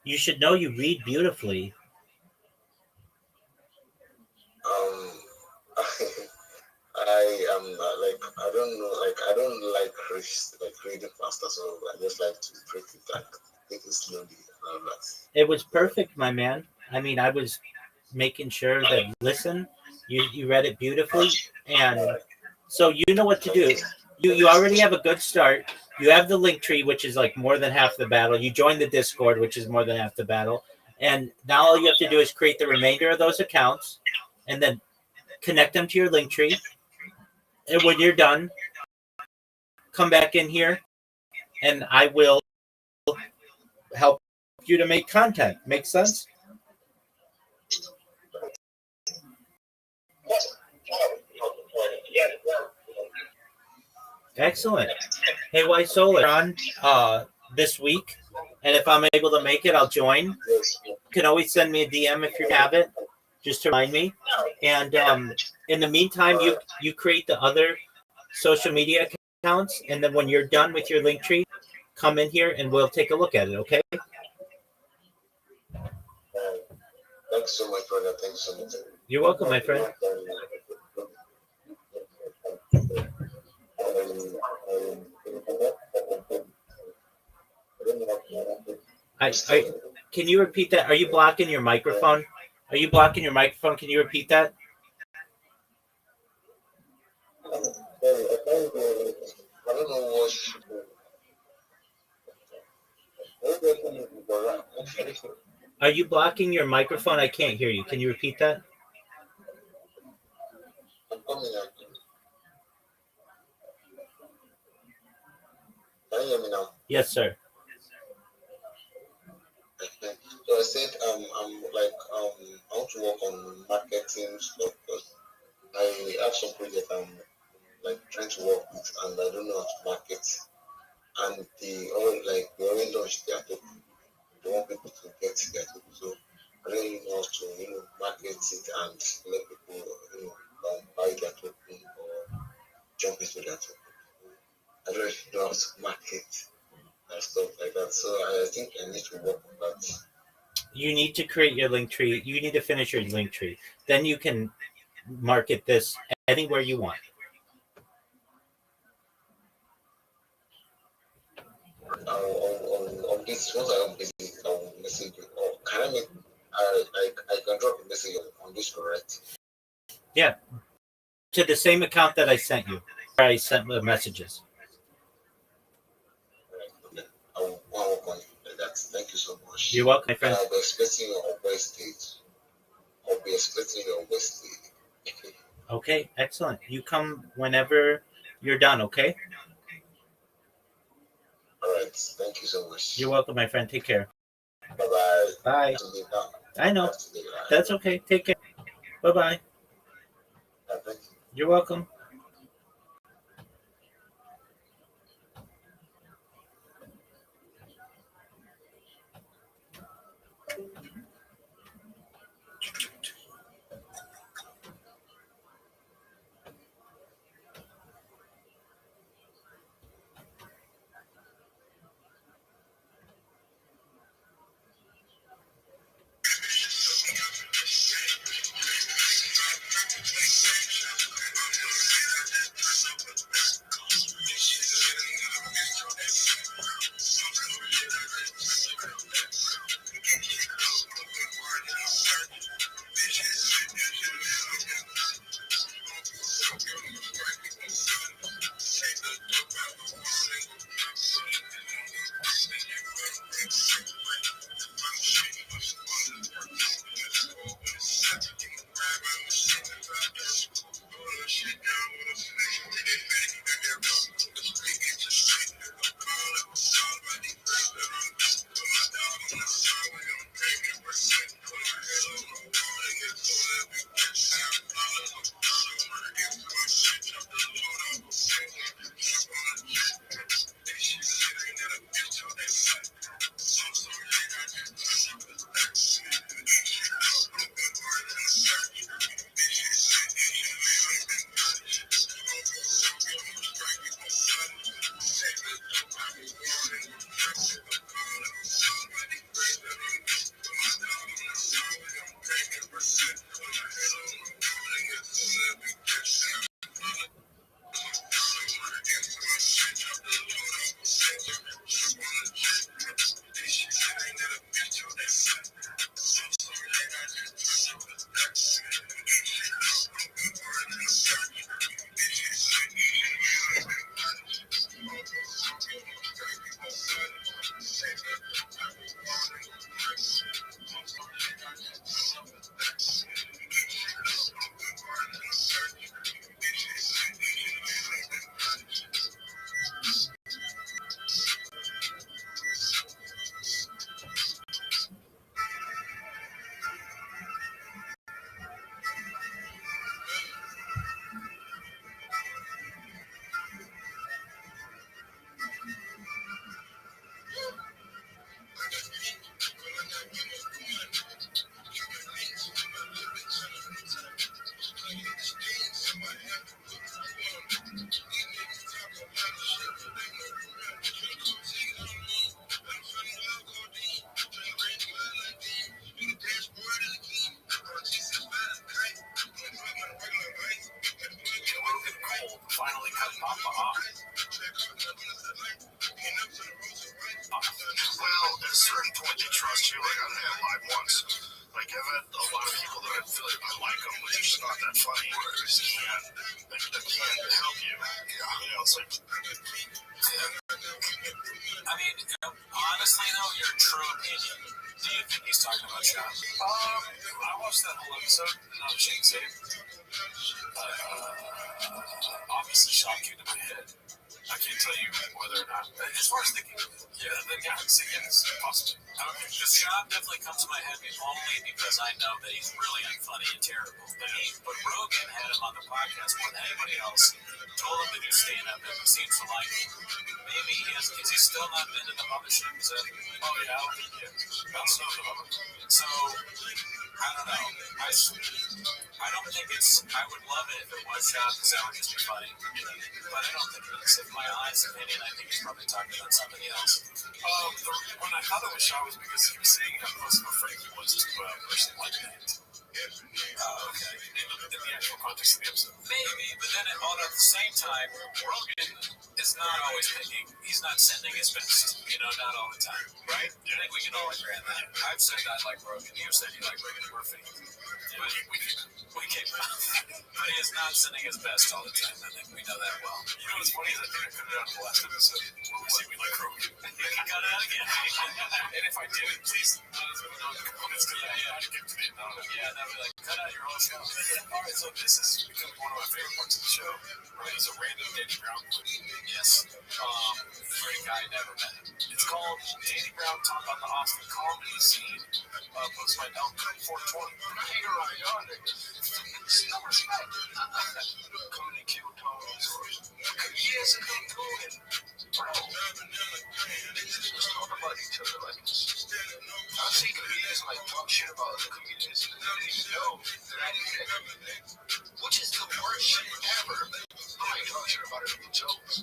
You should know you read beautifully. I am I don't know, I don't like reading faster, so I just like to break it like take it slowly and all that. It was perfect, my man. I mean, I was making sure that listen, you read it beautifully, and so you know what to do. You already have a good start. You have the link tree, which is like more than half the battle. You joined the Discord, which is more than half the battle. And now all you have to do is create the remainder of those accounts and then connect them to your link tree. And when you're done, come back in here and I will help you to make content. Make sense? Excellent. Hey, White Solar on this week, and if I'm able to make it, I'll join. You can always send me a DM if you have it, just to remind me. And in the meantime, you create the other social media accounts, and then when you're done with your link tree, come in here and we'll take a look at it. Okay? Thanks so much, brother. Thanks so much. You're welcome, my friend. Can you repeat that? Are you blocking your microphone? Are you blocking your microphone? Can you repeat that? I don't know what. Are you blocking your microphone? I can't hear you. Can you repeat that? I'm coming out. Can you hear me now? Yes, sir. Okay. So I said I want to work on marketing stuff because I have some project I'm trying to work with and I don't know how to market. And they already launched their token. They want people to get their token. So I don't really know how to market it and let people buy their token or jump into their token. I don't really know how to market and stuff like that. So I think I need to work on that. You need to create your link tree. You need to finish your link tree. Then you can market this anywhere you want. I'll this once I update it, I will message you. Oh, can I make? I can drop a message on this, correct? Yeah. To the same account that I sent you. Where I sent the messages. Okay. I will work on it like that. Thank you so much. You're welcome, my friend. I'll be expecting you on Wednesday. I'll be expecting you on Wednesday. Okay, excellent. You come whenever you're done, okay? All right. Thank you so much. You're welcome, my friend. Take care. Bye-bye. Bye. I know. That's okay. Take care. Bye-bye. You're welcome. Finally cut Papa off. Well, at a certain point, they trust you. Like, I had live once. Like, I've had a lot of people that I feel like I like them, but they're just not that funny. They just can't, they can't help you. Yeah. You know, it's like, I mean, honestly, though, your true opinion, do you think he's talking about Sean? I watched that whole episode, and I was saying, obviously Sean came to my head. I can't tell you whether or not, as far as thinking, yeah, then yeah, I'd say yes, possibly. Okay, because Sean definitely comes to my head only because I know that he's really unfunny and terrible. But Rogan had him on the podcast more than anybody else, told him to do stand-up, and seems to like it. Maybe is he still not been to the mothership? Oh yeah, I don't think he is. That's not the mother. So, I don't know. I don't think it's, I would love it if it was Sean, because that would just be funny. But I don't think it is. In my honest opinion, I think he's probably talking about somebody else. When I thought it was Sean was because he was saying how close of a friend he was to a person like that. Okay. In the actual context of the episode. Maybe, but then all at the same time, Rogan is not always picking. He's not sending his best. Not all the time. Right? I think we can all agree on that. I've said I like Rogan. You've said you like Rogan Murphy. But we came out. But he is not sending his best all the time. I think we know that well. You know what's funny is I think I cut it out in the last episode when we say we like Rogan. You cut it out again. And if I didn't, please let us know in the comments. Yeah, I'd give to me. Yeah, that'd be like, cut out your whole show. All right, so this has become one of my favorite parts of the show. Right? It's a random Danny Brown clip. Yes. For a guy I never met. It's called Danny Brown Talk on the Austin Comedy Scene. Posted by Elm 420. Hey, right on it. No respect. Comedy killed Tony's. Years ago, Tony. Bro. Let's talk about each other like this. I see comedians like talk shit about other comedians. They don't even know that I did it. Which is the worst shit ever. I talk shit about it with jokes.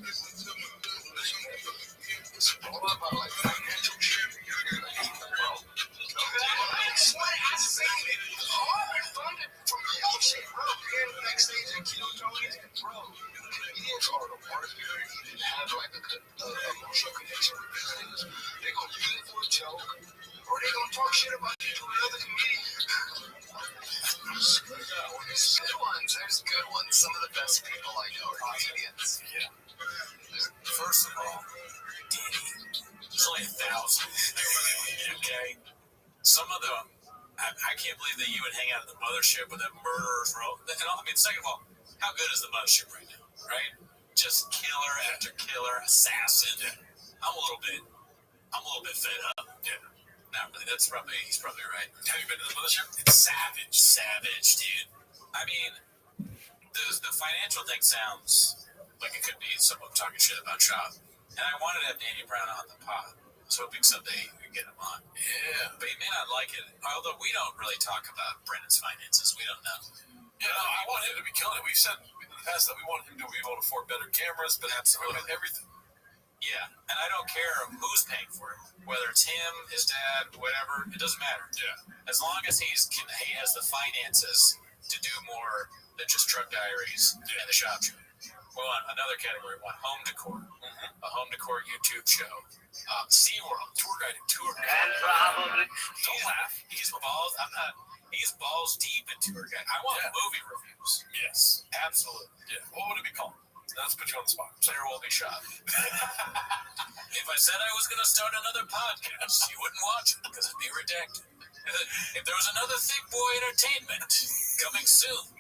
It's all about like financial shit. Bro. That's what I say. All they're funded from bullshit. Bro, and backstage at Kill Tony. Bro, comedians are the worst. You didn't have like a good emotional connection with business. They're gonna use it for a joke. Or they gonna talk shit about you to another comedian. There's good ones. There's good ones. Some of the best people I know are comedians. Yeah. First of all, Danny, it's only 1,000. Okay? Some of them, I can't believe that you would hang out at the mothership with that murderer's row. Second of all, how good is the mothership right now? Right? Just killer after killer, assassin. I'm a little bit fed up. Yeah. Not really. He's probably right. Have you been to the mothership? It's savage, dude. I mean, the financial thing sounds like it could be someone talking shit about Shop. And I wanted to have Danny Brown on the pod. I was hoping someday we could get him on. Yeah. But he may not like it. Although we don't really talk about Brennan's finances. We don't know. Yeah, no, I want him to be killing it. We've said in the past that we want him to be able to afford better cameras, but absolutely everything. Yeah, and I don't care who's paying for it, whether it's him, his dad, whatever. It doesn't matter. Yeah. As long as he has the finances to do more than just Truck Diaries and the Shop Show. We want another category. We want home decor, a home decor YouTube show. SeaWorld tour guiding tour. Don't laugh. He's balls. He's balls deep in tour guide. I want movie reviews. Yes, absolutely. Yeah. What would it be called? Let's put you on the spot. There will be Shop. If I said I was going to start another podcast, you wouldn't watch it because it'd be redacted. If there was another Thick Boy Entertainment coming soon,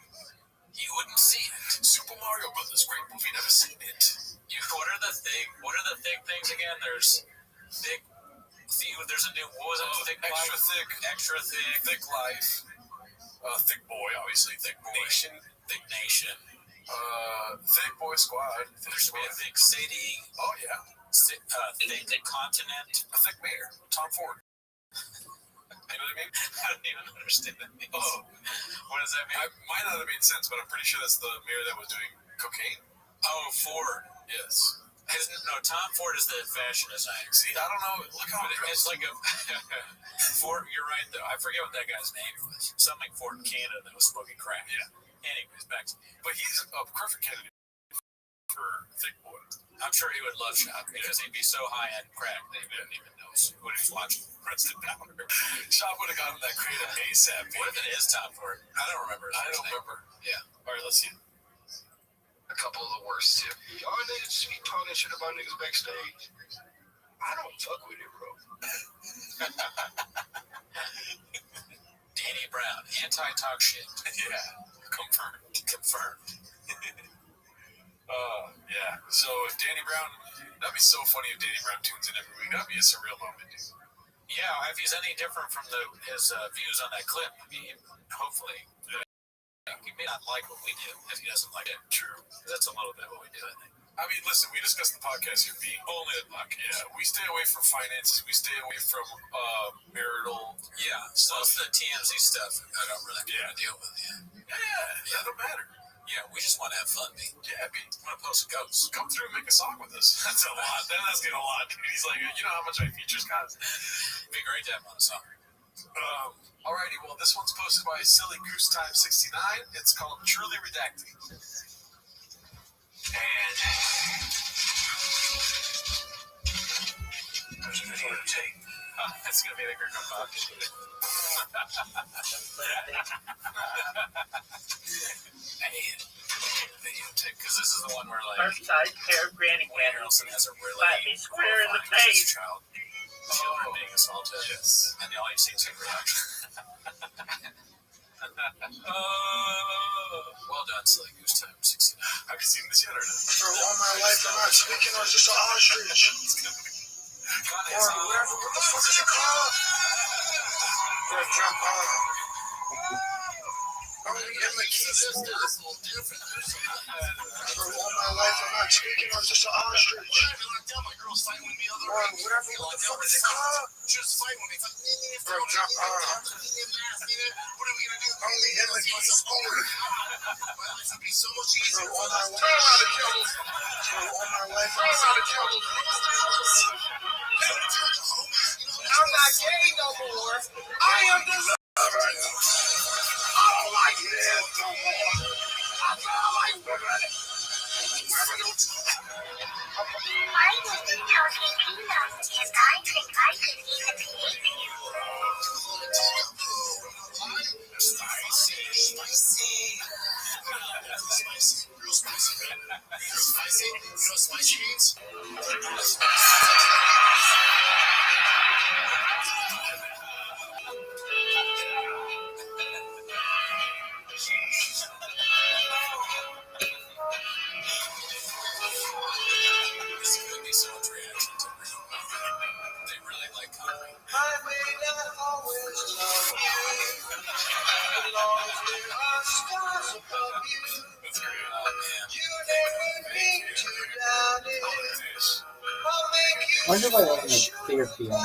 you wouldn't see it. Super Mario Brothers, great movie, never seen it. What are the thick things again? There's thick. There's a new. What was it? Thick Extra Life? Extra Thick. Thick Life. Thick Boy, obviously. Thick Boy. Thick Nation. Thick Boy Squad. There should be a Thick City. Oh yeah. Thick Continent. A Thick Mayor. Tom Ford. You know what I mean? I don't even understand that. Oh, what does that mean? It might not have made sense, but I'm pretty sure that's the mayor that was doing cocaine. Oh, Ford. Yes. Tom Ford is the fashion designer. See, I don't know. Look how it's like a Ford. You're right, though. I forget what that guy's name was. Something Ford in Canada that was smoking crack. Yeah. Anyways, back to. But he's a perfect candidate for Thick Boy. I'm sure he would love Shop because he'd be so high on crack that he wouldn't even know what he was watching. Princeton Powder. Shop would have gotten that creative ASAP. What if it is Tom Ford? I don't remember. Yeah. All right, let's see. A couple of the worst too. Y'all niggas be talking shit about niggas backstage. I don't fuck with it, bro. Danny Brown, anti-talk shit. Yeah. Confirmed. Yeah. So if Danny Brown, that'd be so funny if Danny Brown tunes in every week. That'd be a surreal moment, dude. Yeah, if he's any different from his views on that clip, I mean, hopefully. He may not like what we do if he doesn't like it. True. That's a little bit what we do, I think. I mean, listen, we discussed the podcast here being only a podcast. Yeah, we stay away from finances. We stay away from marital. Yeah, so most of the TMZ stuff, I don't really want to deal with. Yeah, that don't matter. Yeah, we just want to have fun, B. Yeah, B. Want to post a ghost. Come through and make a song with us. That's a lot. That's getting a lot, dude. He's like, you know how much my features cost? It'd be great to have him on a song. Alrighty, well, this one's posted by Silly Goose Time 69. It's called Truly Redacted. And It's gonna be like a box. Because this is the one where like First size pair of granny Harrelson has a really Slap me square in the face. child. Children being assaulted. Yes. And all you've seen is a reaction. Well done, Silly Goose Time 69. Have you seen this yet or not? For all my life, I'm not speaking or just an ostrich. Or whatever. What the fuck is it called? Or jump on. Only in the keys. For all my life, I'm not speaking or just an ostrich. Or whatever. What the fuck is it called? Or jump on. Only in the keys. For all my life, I'm not killed. I'm not gay no more. I am delivered. I don't like this no more. I feel like women. Why would you tell me peanuts is going to invite you to eat the behavior? I may not always love you, as long as there are stars above you. You never need to doubt it. I'll make you I wonder why I wasn't a clear piano.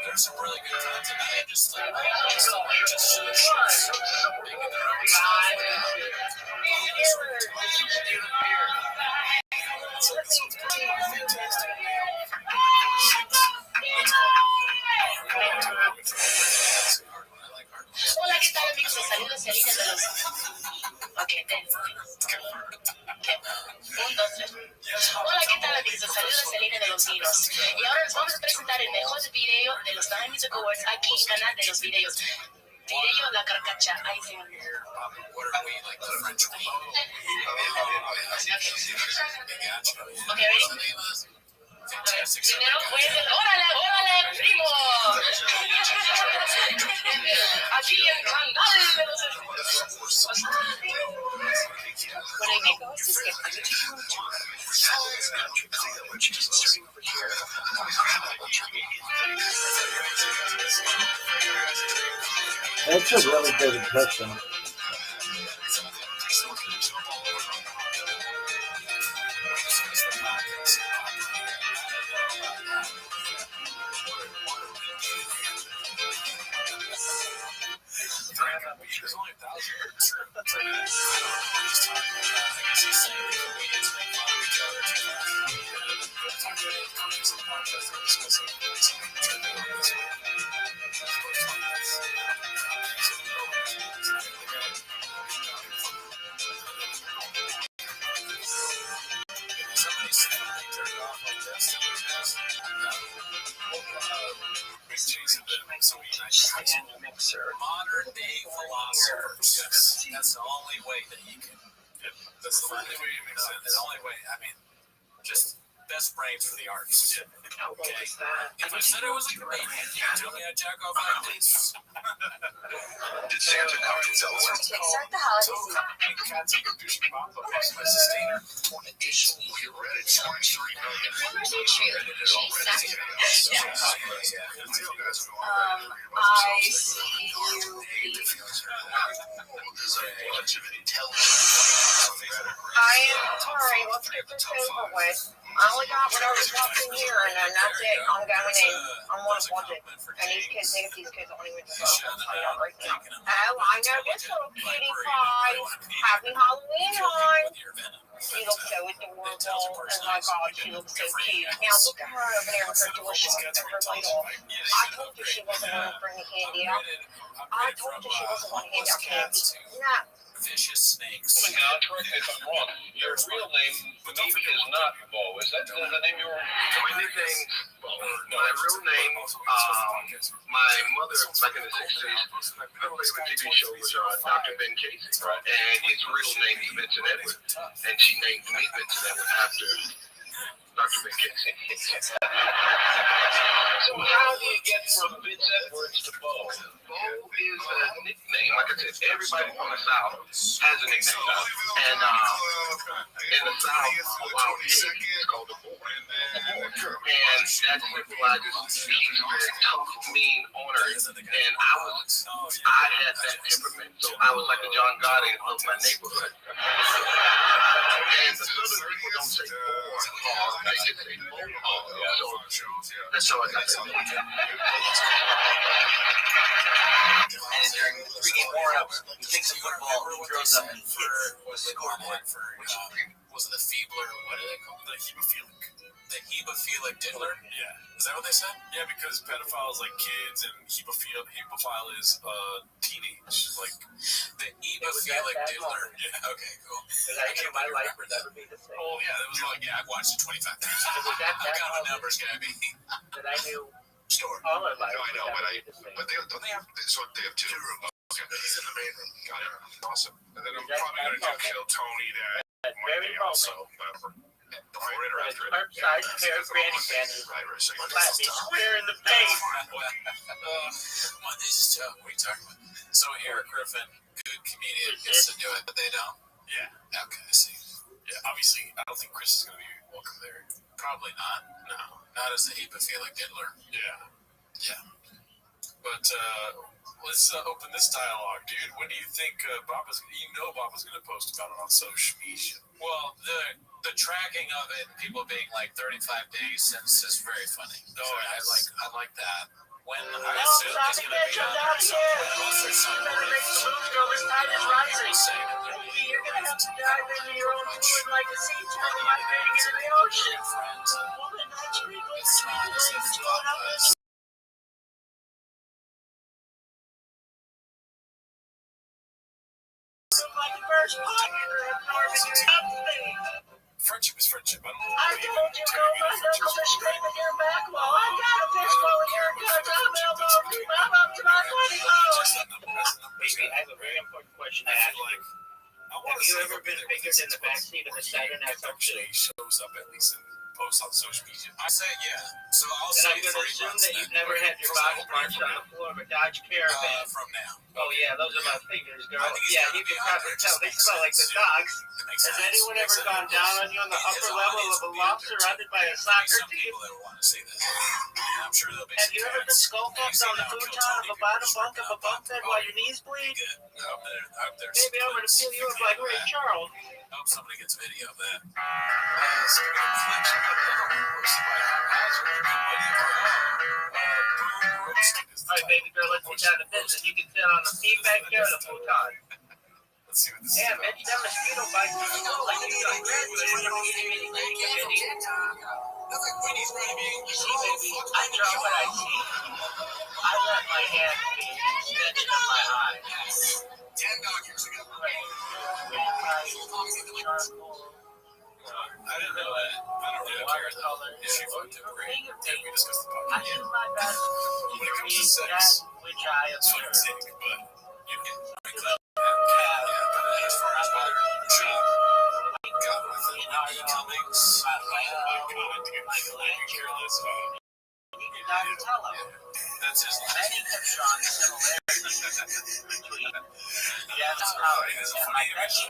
There's some really good content. I just Hola, ¿qué tal, amigos? Saludos, Celina de los... Ok, Un, dos, tres. Hola, ¿qué tal, amigos? Saludos, Celina de los Vinos. Y ahora les vamos a presentar el mejor video de los Time Music Awards aquí en Canal de los Videos. Video La Carcacha. Ahí sí. Ok, ready? Primero fue el... ¡Órale, primo! Aquí en Canal de los... When I make a skip, I get you. That's a really good impression. Modern day philosophers. Yes, that's the only way that you can. That's the only way you make sense. The only way. I mean, just best brains for the arts. Okay. If I said I was a comedian, you tell me I'd jack off like this. Did Santa come to tell us? Start the holiday season. Additionally, you read it. Rumors are true. I see you leave. Alright, let's get this over with. I only got what I was watching here, and then that's it. I'm going in. I'm on a budget. And these kids, these kids don't even know. Right now. Oh, I know this little cutie pie. Happy Halloween, hon. She looks so adorable, and my God, she looks so cute. Now look at her over there with her DoorShop and her light off. I told you she wasn't going to bring the candy out. I told you she wasn't going to hand out candy. No. Vicious snakes. Now, correct me if I'm wrong. Your real name maybe is not Bo. Is that the name you were? My nickname, my real name, my mother back in the 60s, my favorite TV show was Dr. Ben Casey. And his real name is Vincent Edward. And she named me Vincent Edward after Dr. Ben Casey. So how do you get from Vince Edwards to Bo? Bo is a nickname. Like I said, everybody from the South has a nickname. And in the South, a wild pig is called a boar. And that symbolizes he's very tough, mean, ornery. And I had that temperament. So I was like the John Gotti of my neighborhood. And the Southern people don't say boar hog, they just say bull hog. So that's how I got that name. And during the pregame warm-up, he takes a football, he throws up for the scoreboard for, was it the Feebler, what do they call it? The hemophilic diddler? Yeah. Is that what they said? Yeah, because pedophiles like kids and hemophile is teenage. Like the hemophilic diddler. Yeah, okay, cool. Because I knew my life would never be the same. Oh yeah, that was like I've watched it 25 times. I got the numbers, Gabby. That I knew Sure. all my life. No, I know, but don't they have? So they have two rooms. Okay, he's in the main room. Got it. Awesome. And then I'm probably gonna kill Tony. That might be also. Before it or after it. Curbside pair of granny panties. Right. So you Slap me square in the face. What is this joke? What are you talking about? So Eric Griffin, good comedian, gets to do it, but they don't? Yeah. Okay, I see. Yeah, obviously, I don't think Chris is going to be welcome there. Probably not. No. Not as a hemophilic diddler. Yeah. Yeah. But let's open this dialogue, dude. When do you think Bob was going to post about it on social media? Well, the tracking of it, people being like 35 days since is very funny. Oh, yes. I like that. When I assume it's going to be on there somewhere. You better make the move, girl. This tide is rising. You're going to have to dive into your own fluid like a sea turtle migrating into the ocean. Woman, that's regal. It's going up this. Like the first pot you're absorbing something. Friendship is friendship. I don't know. I told you, girl, my knuckles are scraping your back wall. I got a fistful of your guts. I'm elbow deep. I'm up to my 20 clothes. Baby, I have a very important question to ask you. Have you ever been fingered in the backseat of the Saturn XL2? Shows up at least in posts on social media. I say yeah. So I'll and say I'm going to assume that you've never had your body punched on the floor of a Dodge Caravan. From now. Oh, yeah, those are my fingers, girl. Yeah, you can probably tell they smell like the dogs. Has anyone ever gone down on you on the upper level of a loft surrounded by a soccer team? I'm sure there'll be. Have you ever been skull fucked on the futon of a bottom bunk of a bunk bed while your knees bleed? Maybe I'm going to feel you up like Ray Charles. I hope somebody gets video of that. Alright, baby girl, let's get down to business. You can sit on the seat back there or the futon. Let's see what this Yeah, bitch, that mosquito bite you smell like you got red when you don't see anything, you see, baby, I draw what I see. I let my hand be an extension of my eye. 10 years ago. I didn't know that. I don't really care though. She fucked him great. And we discussed the I podcast. do my best When it to comes be to that sex, which I it's observe. sick, but you can drink that. Yeah, as far as my God, with the Cummings, oh my God, dude, I could care less about. Donatello. That's his life. Many have drawn similarities between Jeff Howard and my best.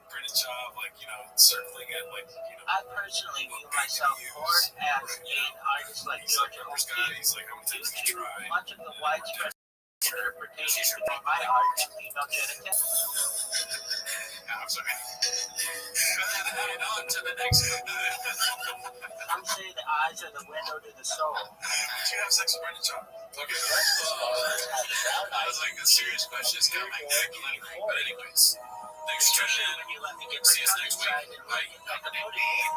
printed job, like, circling it, like, I personally view myself more as an artist like Georgia guy, he's like, I'm due tempted to to try. much of the widespread interpretation of my art and female genitalia. I'm sorry. On to the next one. Some say the eyes are the window to the soul. Did you have sex with Brendan John? Okay, that was like a serious question is coming. But anyways, Especially when you let me get my tongue inside and like the podium.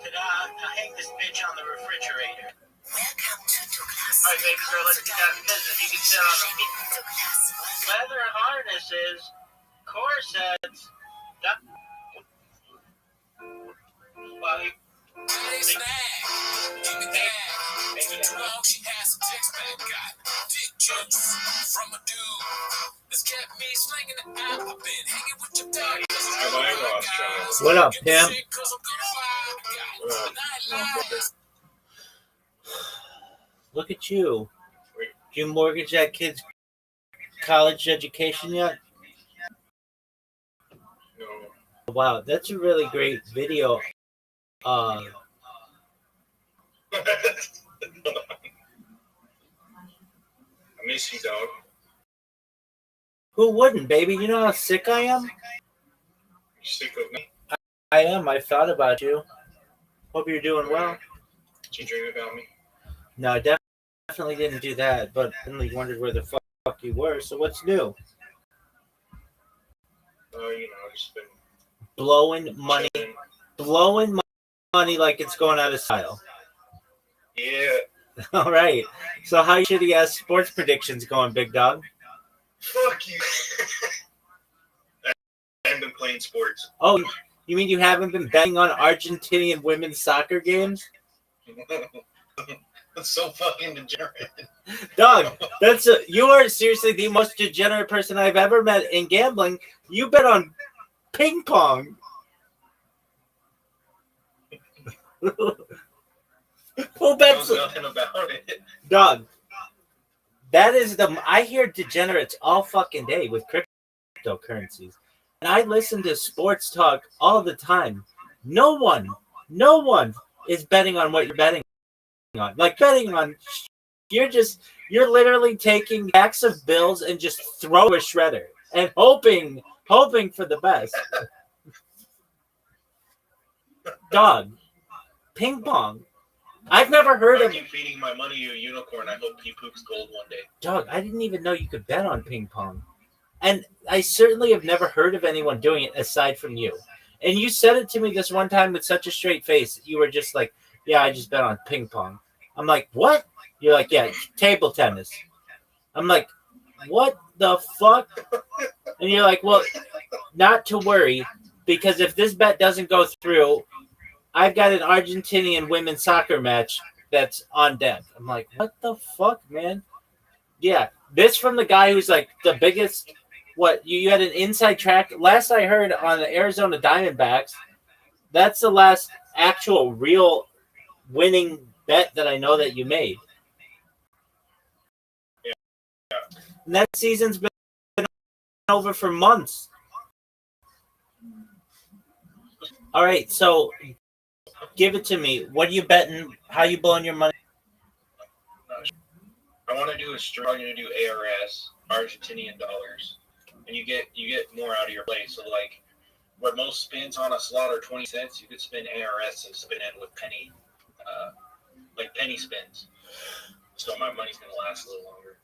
Ta-da! Now hang this bitch on the refrigerator. Welcome to Douglas. All right, baby girl, let's get down to business. You can sit on the feet. Douglas. Leather harnesses, corsets. Well, you. She has some text back, got dick jokes from a dude that's kept me slinging it out. I've been hanging with your dad. What up, Pam? Look at you. Did you mortgage that kid's college education yet? No. Wow, that's a really great video. I miss you, dog. Who wouldn't, baby? You know how sick I am? You sick of me? I am. I thought about you. Hope you're doing well. Did you dream about me? No, I definitely didn't do that, but I only wondered where the fuck you were. So what's new? Just been Blowing money. chilling. Blowing money like it's going out of style. Yeah. All right. So how shitty ass sports predictions going, big dog? Fuck you. I haven't been playing sports. Oh, you mean you haven't been betting on Argentinian women's soccer games? That's so fucking degenerate. Dog, you are seriously the most degenerate person I've ever met in gambling. You bet on ping pong. Who bets? Nothing about it. Dog, that is I hear degenerates all fucking day with cryptocurrencies. And I listen to sports talk all the time. No one is betting on what you're betting on. Like betting on, you're literally taking packs of bills and just throw a shredder and hoping for the best. Dog, ping pong. I've never heard of. I keep feeding my money to a unicorn. I hope he poops gold one day. Dog, I didn't even know you could bet on ping pong. And I certainly have never heard of anyone doing it aside from you. And you said it to me this one time with such a straight face. You were just like, yeah, I just bet on ping pong. I'm like, what? You're like, yeah, table tennis. I'm like, what the fuck? And you're like, well, not to worry, because if this bet doesn't go through, I've got an Argentinian women's soccer match that's on deck. I'm like, what the fuck, man? Yeah, this from the guy who's like the biggest. What, you had an inside track? Last I heard on the Arizona Diamondbacks, that's the last actual real winning bet that I know that you made. Yeah. And that season's been over for months. All right, so give it to me. What are you betting? How you blowing your money? I want to do a straw. I'm going to do ARS, Argentinian dollars. And you get more out of your play. So like where most spins on a slot are 20 cents, you could spin ARS and spin it with penny spins. So my money's gonna last a little longer.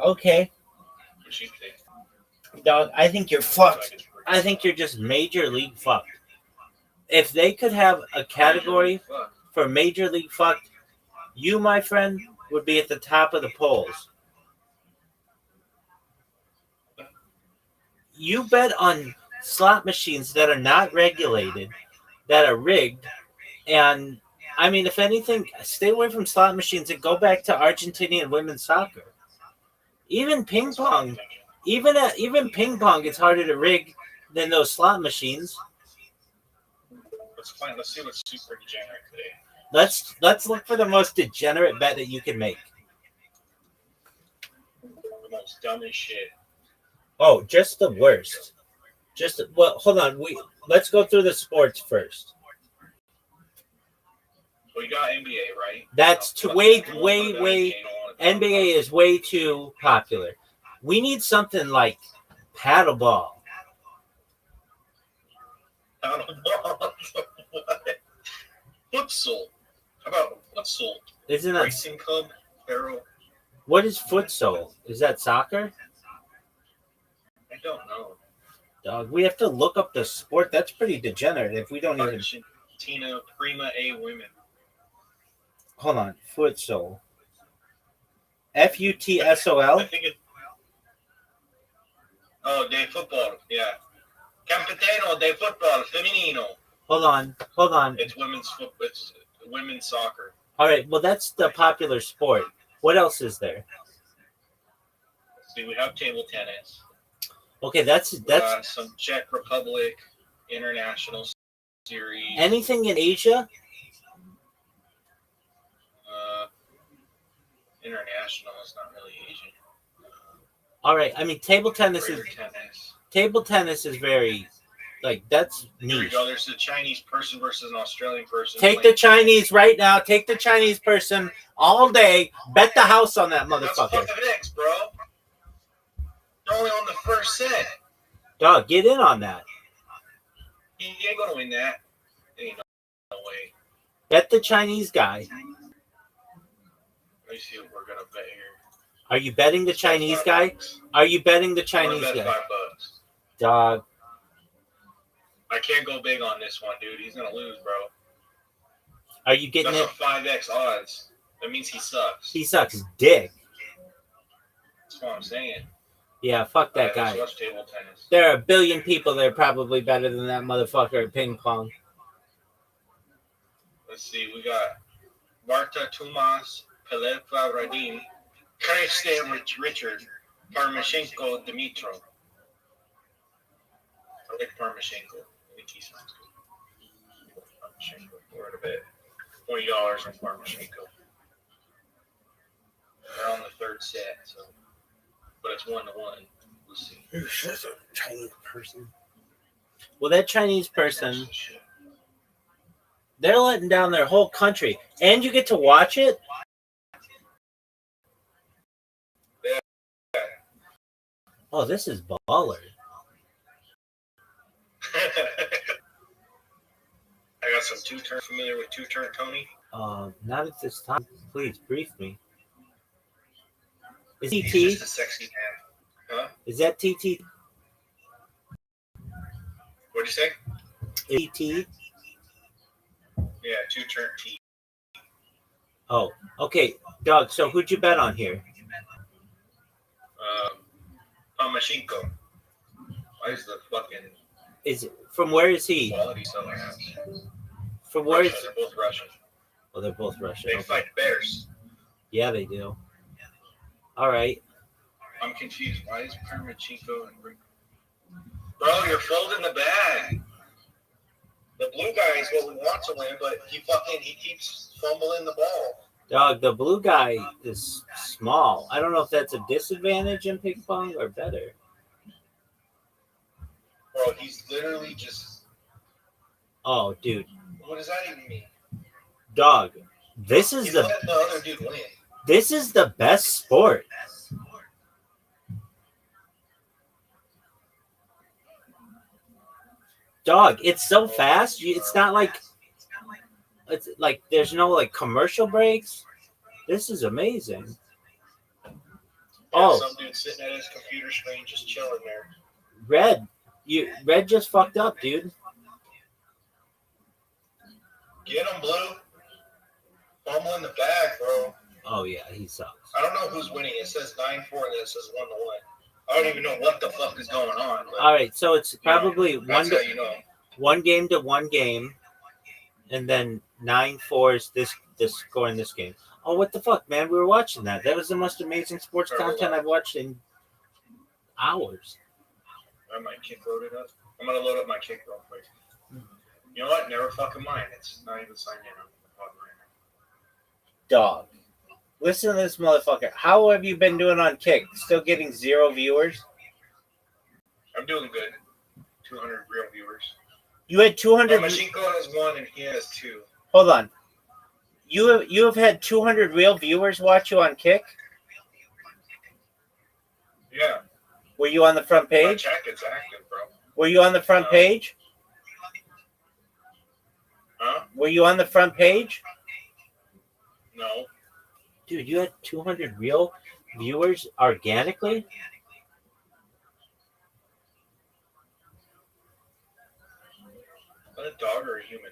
Okay. What you think? Dog, I think you're fucked. I think you're just major league fucked. If they could have a category for major league fucked, you, my friend, would be at the top of the polls. You bet on slot machines that are not regulated, that are rigged, and I mean, if anything, stay away from slot machines and go back to Argentinian women's soccer. Even ping pong, even ping pong, it's harder to rig than those slot machines. Let's see what's super degenerate today. Let's look for the most degenerate bet that you can make. The most dumbest shit. Oh, just the worst. Hold on. Let's go through the sports first. Well, you got NBA, right? That's way. NBA is way too popular. We need something like paddleball. Futsal. How about futsal? Isn't that Racing club? Barrel. What is futsal? Is that soccer? I don't know. Dog, we have to look up the sport. That's pretty degenerate if we don't even. Argentina Prima A women. Hold on. Futsal. Futsol? Oh, de football. Yeah. Capitano de football femenino. Hold on. It's women's soccer. All right. Well, that's the popular sport. What else is there? See, we have table tennis. Okay, that's some Czech Republic international series. Anything in Asia? International is not really Asian. All right. I mean, table tennis is very, like, that's niche. Here we go. There's a Chinese person versus an Australian person. Take the Chinese right now. Take the Chinese person all day. Bet the house on that motherfucker. That's 5X, bro. They're only on the first set. Dog, get in on that. You ain't gonna win that. Ain't no way. Bet the Chinese guy. Let me see what we're gonna bet here. Are you betting the Chinese guy? Are you betting the Chinese guy? $5. Dog. I can't go big on this one, dude. He's gonna lose, bro. Are you getting That's it? 5X odds. That means he sucks. He sucks dick. That's what I'm saying. Yeah, fuck that guy. Let's watch table tennis. There are a billion people that are probably better than that motherfucker at ping pong. Let's see. We got Marta Tomas, Peleva Radim, Kriste Richard, Parmashenko Dimitro. I like Parmashenko. I think he sounds good. Parmashenko. We're at a bet. $20 on Parmashenko. They're on the third set, so. But it's 1-1. We'll see. That's a Chinese person. Well, that Chinese person, they're letting down their whole country. And you get to watch it? Yeah. Oh, this is baller. I got some two-turn. Familiar with two-turn Tony? Not at this time. Please, brief me. Is he He's T? just a sexy man. Huh? Is that TT? What'd you say? TT? Yeah, two-turn T. Oh, okay. Dog, so who'd you bet on here? Pamashenko. Why is the fucking... From where is he? Quality selling out. From where is... They're both Russian. Oh, they're both Russian. They Okay. fight bears. Yeah, they do. All right. I'm confused. Why is Pamashenko and... Bro, you're folding the bag. The blue guy is what we want to win, but he keeps fumbling the ball. Dog, the blue guy is small. I don't know if that's a disadvantage in ping pong or better. Bro, he's literally just... Oh, dude. What does that even mean? Dog, this is He's the... letting the other dude win. This is the best sport. Dog, it's so fast. It's not like there's no like commercial breaks. This is amazing. Yeah, some dude sitting at his computer screen just chilling there. Red just fucked up, dude. Get him, Blue. Fumble in the bag, bro. Oh yeah, he sucks. I don't know who's winning. It says 9-4 and then it says 1-1. I don't even know what the fuck is going on. But, all right, so it's probably one game to one game, and then 9-4 is this score in this game. Oh, what the fuck, man? We were watching that. That was the most amazing sports content I've watched in hours. I might kick load it up. I'm gonna load up my kick real quick. You know what? Never fucking mind. It's not even signed in on the pod right now. Dog. Listen to this motherfucker. How have you been doing on Kick? Still getting 0 viewers? I'm doing good. 200 real viewers. You had 200. Mashinko has 1 and he has 2. Hold on. You have had 200 real viewers watch you on Kick? Yeah. Were you on the front page? My chat gets active, bro. Were you on the front page? Huh? Were you on the front page? No. Dude, you had 200 real. viewers organically? A dog or a human?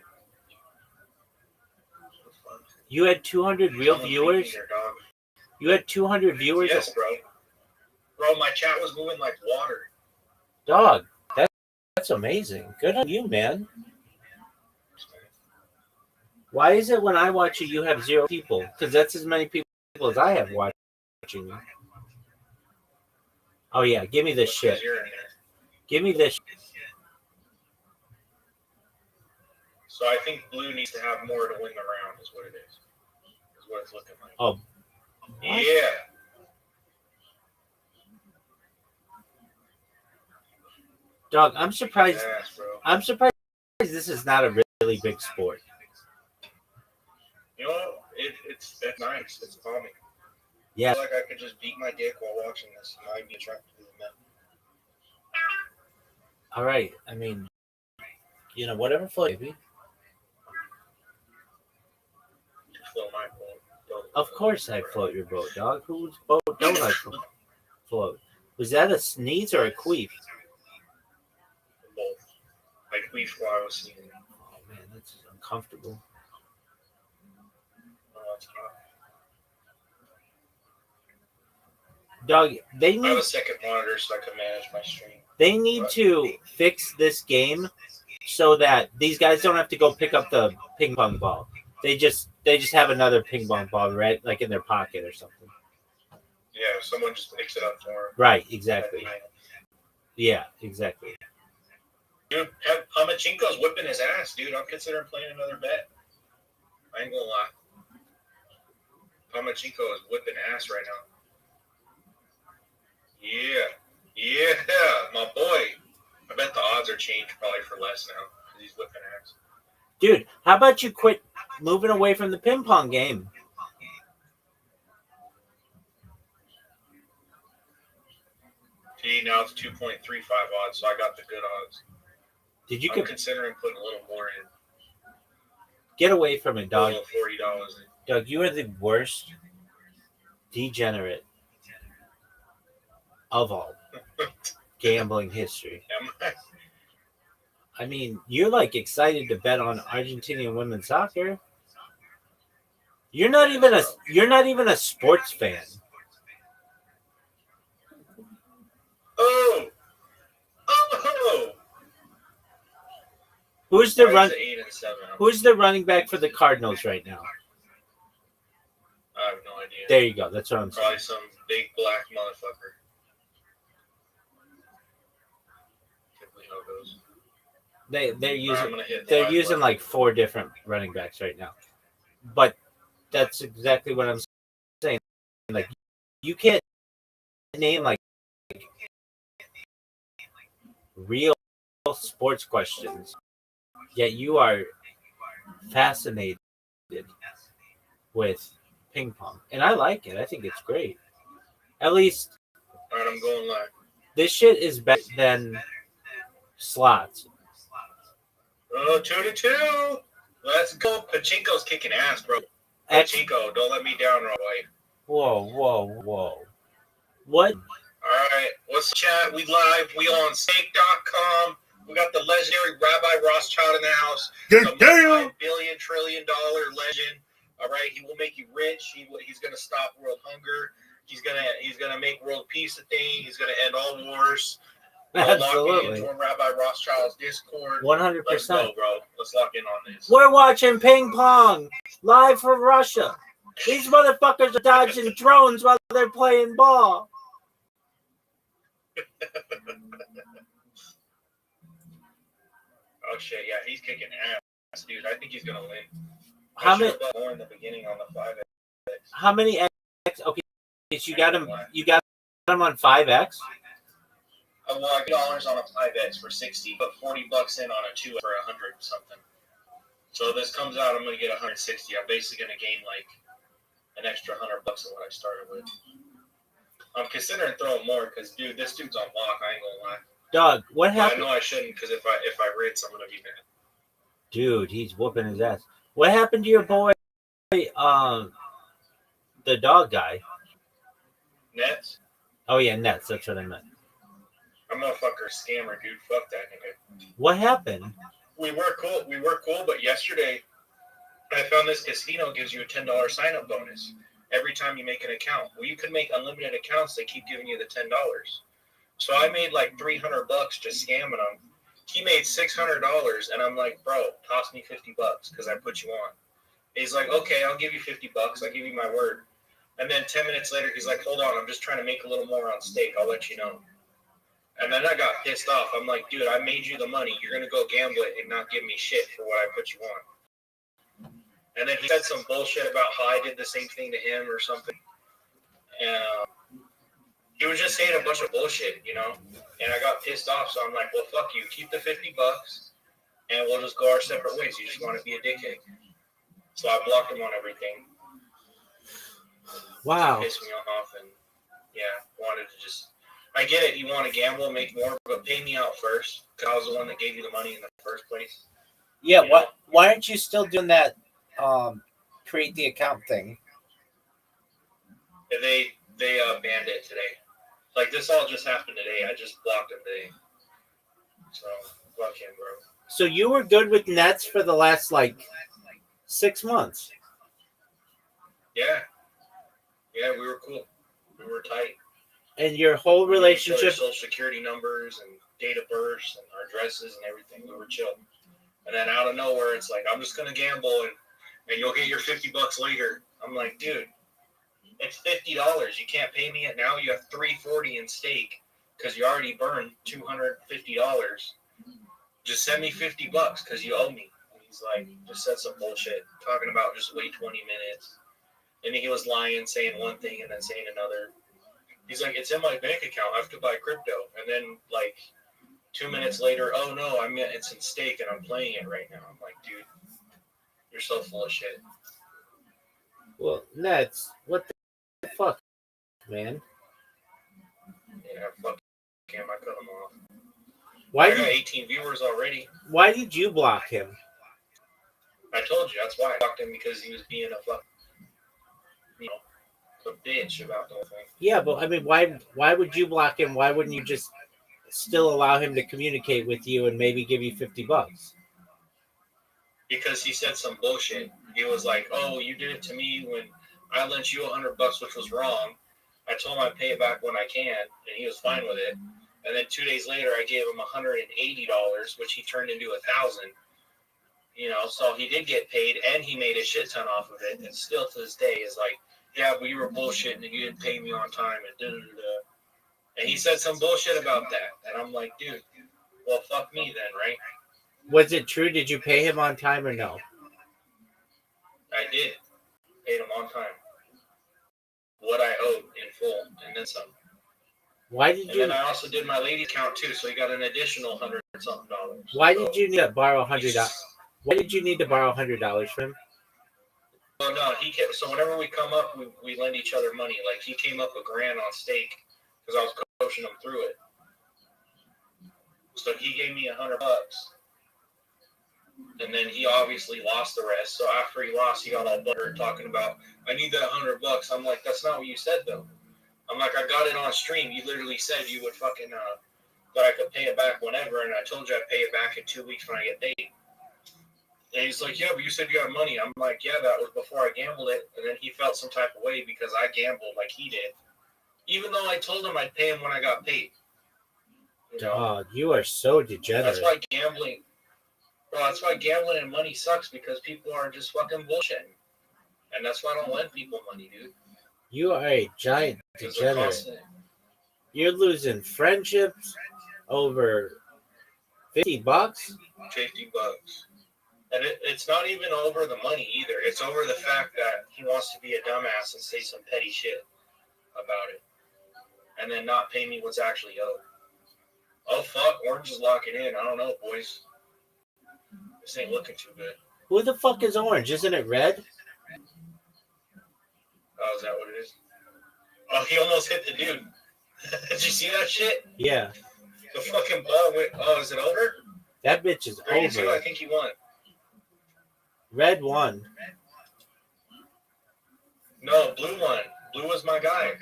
You had 200 real viewers? You had 200 viewers? Yes, bro. Bro, my chat was moving like water. Dog, that's amazing. Good on you, man. Why is it when I watch you have 0 people? Because that's as many people as I have watching you. Oh, yeah. Give me this shit. Give me this. So I think blue needs to have more to win the round, is what it is. Is what it's looking like. Oh. Yeah. Dog, I'm surprised. I'm surprised this is not a really big sport. You know, it's nice. It's calming. Yeah. I feel like I could just beat my dick while watching this, and I'd be attracted to the men. All right. I mean, whatever float, baby. Float my boat. Of course I float your boat, dog. Whose boat don't I float? Was that a sneeze or a queef? Both. I queef while I was sneezing. Oh, man, that's uncomfortable. Oh, it's not. Dog, they I have need a second monitor so I can manage my stream. They need to fix this game so that these guys don't have to go pick up the ping pong ball. They just have another ping pong ball right like in their pocket or something. Yeah, someone just picks it up for them. Right, exactly. Yeah, exactly. Dude, Pamachenko's whipping his ass, dude. I'm considering playing another bet. I ain't gonna lie. Pamachenko is whipping ass right now. Yeah, my boy. I bet the odds are changed probably for less now because he's whipping ass. Dude, how about you quit moving away from the ping pong game? See, now it's 2.35 odds, so I got the good odds. I'm considering putting a little more in. Get away from it, dog. $40 in. Doug, you are the worst degenerate of all gambling history. I mean, you're like excited to bet on Argentinian women's soccer. You're not even a sports fan. Oh. Who's the running back for the Cardinals right now? I have no idea. There you go. That's what I'm saying. Probably some big black motherfucker. They're using like 4 different running backs right now. But that's exactly what I'm saying. Like you can't name like real sports questions, yet you are fascinated with ping pong. And I like it. I think it's great. At least all right, I'm going live. This shit is better than slots. Oh, 2-2. Let's go. Pachinko's kicking ass, bro. Pachinko, don't let me down, Roy. Whoa. What? All right. What's the chat? We live. We on stake.com. We got the legendary Rabbi Rothschild in the house. The multi-billion, trillion-dollar legend. All right. He will make you rich. He's going to stop world hunger. He's gonna make world peace a thing. He's going to end all wars. Absolutely. Join Rabbi Rothschild's Discord. 100%. Let's go, bro. Let's lock in on this. We're watching ping pong live from Russia. These motherfuckers are dodging drones while they're playing ball. Oh shit! Yeah, he's kicking ass, dude. I think he's gonna win. How many? More in the beginning on the 5X. How many X? Okay, so you got him. You got him on 5X. Well, I get dollars on a 5X for 60, but $40 in on a 2 for 100 something. So this comes out, I'm gonna get 160. I'm basically gonna gain like an extra $100 of what I started with. I'm considering throwing more because, dude, this dude's on lock. I ain't gonna lie. Dog, what happened? I know I shouldn't because if I rinse, I'm gonna be mad. Dude, he's whooping his ass. What happened to your boy, the dog guy? Nets. Oh yeah, Nets. That's what I meant. I'm a motherfucker scammer, dude. Fuck that nigga. What happened? We were cool, but yesterday I found this casino gives you a $10 sign-up bonus every time you make an account. Well, you can make unlimited accounts. They keep giving you the $10. So I made like $300 just scamming him. He made $600, and I'm like, bro, toss me $50 because I put you on. He's like, okay, I'll give you $50. I'll give you my word. And then 10 minutes later, he's like, hold on, I'm just trying to make a little more on stake. I'll let you know. And then I got pissed off. I'm like, dude, I made you the money. You're going to go gamble it and not give me shit for what I put you on. And then he said some bullshit about how I did the same thing to him or something. And he was just saying a bunch of bullshit, you know? And I got pissed off. So I'm like, well, fuck you. Keep the $50 and we'll just go our separate ways. You just want to be a dickhead. So I blocked him on everything. Wow. It pissed me off and, yeah, wanted to just... I get it. You want to gamble, make more, but pay me out first because I was the one that gave you the money in the first place. Yeah. Why aren't you still doing that? Create the account thing. They banned it today. Like this all just happened today. I just blocked it today. So fuck him, bro. So you were good with Nets for the last 6 months. Yeah, we were cool. We were tight. And your whole relationship. Social security numbers and date of birth and our addresses and everything. We were chill. And then out of nowhere, it's like, I'm just going to gamble and you'll get your $50 later. I'm like, dude, it's $50. You can't pay me it now. You have $340 in stake because you already burned $250. Just send me $50 because you owe me. And he's like, just said some bullshit, talking about just wait 20 minutes. And he was lying, saying one thing and then saying another. He's like, it's in my bank account. I have to buy crypto. And then 2 minutes later, oh no, it's in stake and I'm playing it right now. I'm like, dude, you're so full of shit. Well, Nets, what the fuck, man? Yeah, fuck him. I cut him off. I got 18 viewers already. Why did you block him? I told you. That's why I blocked him because he was being a fuck, a bitch about the whole thing. Yeah, but I mean, why would you block him? Why wouldn't you just still allow him to communicate with you and maybe give you $50? Because he said some bullshit. He was like, oh, you did it to me when I lent you $100, which was wrong. I told him I'd pay it back when I can, and he was fine with it. And then 2 days later, I gave him $180, which he turned into $1,000. So he did get paid, and he made a shit ton off of it. And still to this day is like, yeah, but you were bullshitting and you didn't pay me on time and da-da-da-da. And he said some bullshit about that. And I'm like, dude, well, fuck me then, right? Was it true? Did you pay him on time or no? I did. Paid him on time. What I owed in full, and then some. Why did you? And then I also did my lady account too, so he got an additional $100-something. Why did you need to borrow $100? Why did you need to borrow $100 from him? Well, no, he kept. So whenever we come up, we lend each other money. Like he came up $1,000 on stake because I was coaching him through it. So he gave me $100, and then he obviously lost the rest. So after he lost, he got all buttered talking about, I need that $100. I'm like, that's not what you said though. I'm like, I got it on stream. You literally said you would fucking that I could pay it back whenever, and I told you I'd pay it back in 2 weeks when I get paid. And he's like, yeah, but you said you got money. I'm like, yeah, that was before I gambled it. And then he felt some type of way because I gambled like he did, even though I told him I'd pay him when I got paid. Oh, you are so degenerate. That's why gambling. Well, that's why gambling and money sucks because people are just fucking bullshitting, and that's why I don't lend people money, dude. You are a giant degenerate. You're losing friendships over $50. $50, and it's not even over the money either. It's over the fact that he wants to be a dumbass and say some petty shit about it, and then not pay me what's actually owed. Oh fuck, Orange is locking in. I don't know, boys. This ain't looking too good. Who the fuck is Orange? Isn't it Red? Oh, is that what it is? Oh, he almost hit the dude. Did you see that shit? Yeah. The fucking ball went. Oh, is it over? That bitch is over. I think he won. Red won. No, Blue won. Blue was my guy.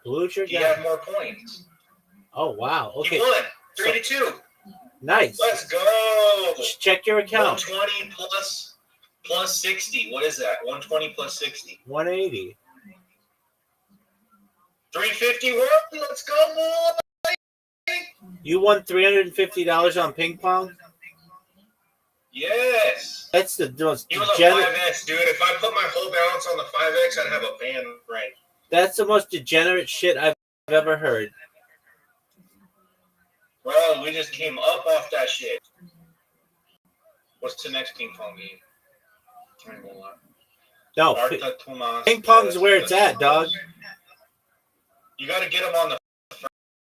Who's your He guy? had more points. Oh wow. He Okay. won 3-2. Nice. Let's go. Check your account. 120 plus 60. What is that? 120 plus 60. 180. 351. Let's go, boy. You won $350 on ping pong? Yes. That's the most He was a degenerate. 5X, dude. If I put my whole balance on the 5X, I'd have a band right. That's the most degenerate shit I've ever heard. Bro, we just came up off that shit. What's the next ping pong game? No, Marta Tomas. ping pong's where it's at, dog. You got to get them on the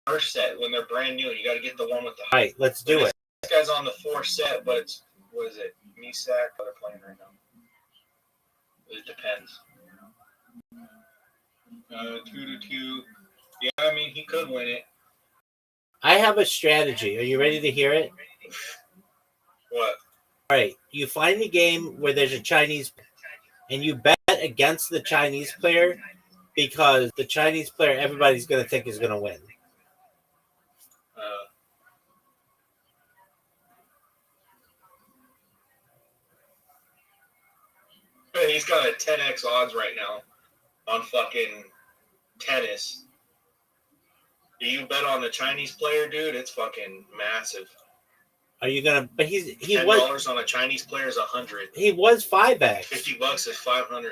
first set when they're brand new. You got to get the one with the. All right, let's do it. This guy's on the fourth set, but it's what is it? Misak. They're playing right now. It depends. 2-2. Yeah, I mean he could win it. I have a strategy. Are you ready to hear it? What? All right. You find a game where there's a Chinese, and you bet against the Chinese player because the Chinese player everybody's going to think is going to win. He's got a 10x odds right now on fucking tennis. Do you bet on the Chinese player, dude? It's fucking massive. Are you gonna? But he $10 was on a Chinese player is 100. he was 5x. $50 is 500.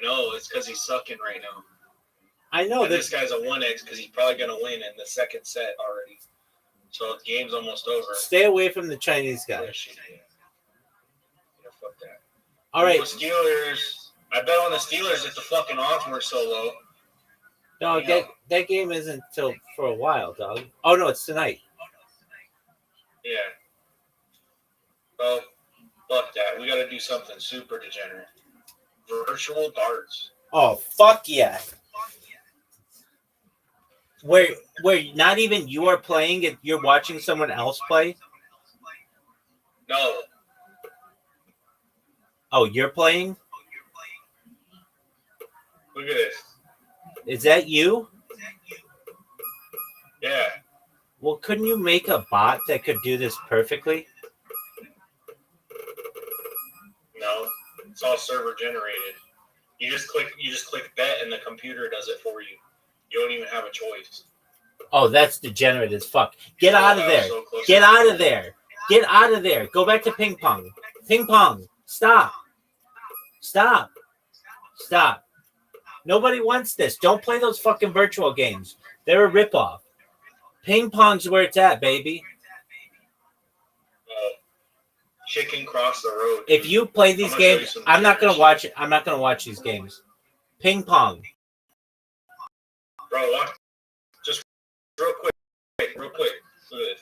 No, it's because he's sucking right now. I know and this guy's a 1x because he's probably gonna win in the second set already. So the game's almost over. Stay away from the Chinese guy. Yeah, fuck that. All right. Steelers. I bet on the Steelers if the fucking odds were so low. No, that game isn't till for a while, dog. Oh no, it's tonight. Yeah. Well, fuck that. We got to do something super degenerate. Virtual darts. Oh fuck yeah! Where not even you are playing it, you're watching someone else play. No. Oh, you're playing? Look at this. Is that you? Yeah. Well, couldn't you make a bot that could do this perfectly? No, it's all server generated. You just click bet, and the computer does it for you. You don't even have a choice. Oh, that's degenerate as fuck. Get out of there. So Get out of there. Get out of there. Go back to ping pong. Ping pong. Stop. Stop. Stop. Nobody wants this. Don't play those fucking virtual games. They're a ripoff. Ping pong's where it's at, baby. Chicken cross the road. If you play these games, I'm not gonna watch it. I'm not gonna watch these games. Ping pong. Bro, watch. Just real quick. Look at this.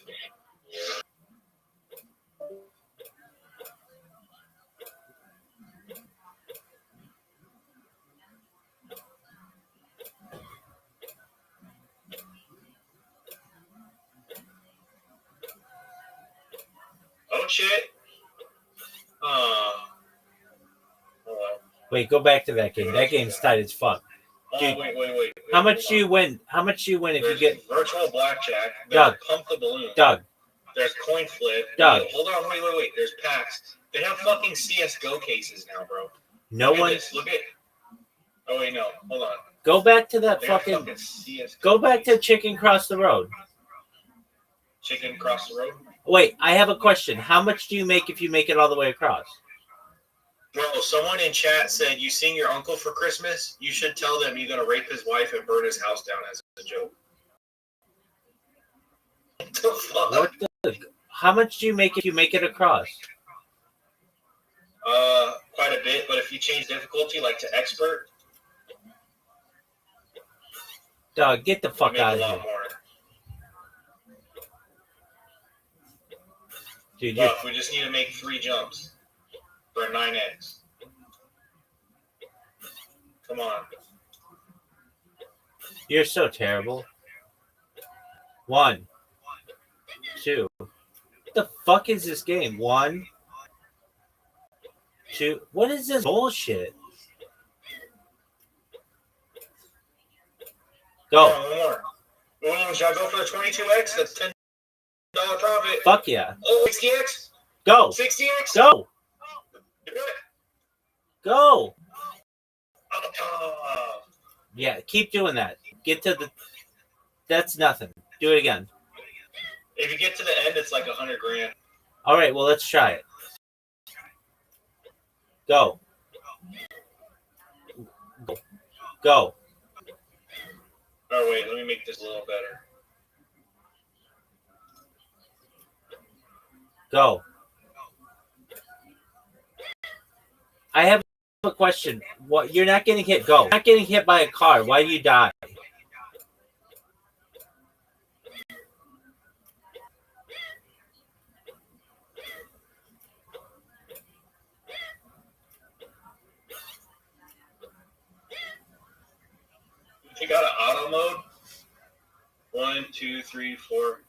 Oh shit. Wait, go back to that game. That game's tight as fuck. Dude, Wait. How much do you win? How much do you win if you get virtual blackjack? Doug? Pump the balloon. Doug. There's coin flip. Doug. Hold on, wait. There's packs. They have fucking CS:GO cases now, bro. No Look one. At this. Look at. Oh wait, no. Hold on. Go back to that They have fucking. CS:GO Go back to Chicken Cross the Road. Chicken cross the road. Wait, I have a question. How much do you make if you make it all the way across? Bro, someone in chat said you sing your uncle for Christmas. You should tell them you're gonna rape his wife and burn his house down as a joke. What the fuck? What the? How much do you make if you make it across? Quite a bit. But if you change difficulty, like to expert, Dog, get the fuck you make out a of lot here, more. dude. Look, we just need to make 3 jumps for a 9x. Come on. You're so terrible. 1, 2. What the fuck is this game? 1, 2. What is this bullshit? Go. One more. Should I go for the 22x? That's $10 profit. Fuck yeah. Oh, 60x? Go. 60x? Go. Do it. Go. Oh. Yeah, keep doing that. Get to the. That's nothing. Do it again. If you get to the end, it's like $100 grand. All right, well, let's try it. Go. Go. Oh, wait, let me make this a little better. Go. I have a question. What? You're not getting hit. Go. You're not getting hit by a car. Why do you die? If you got an auto mode, 1, 2, 3, 4.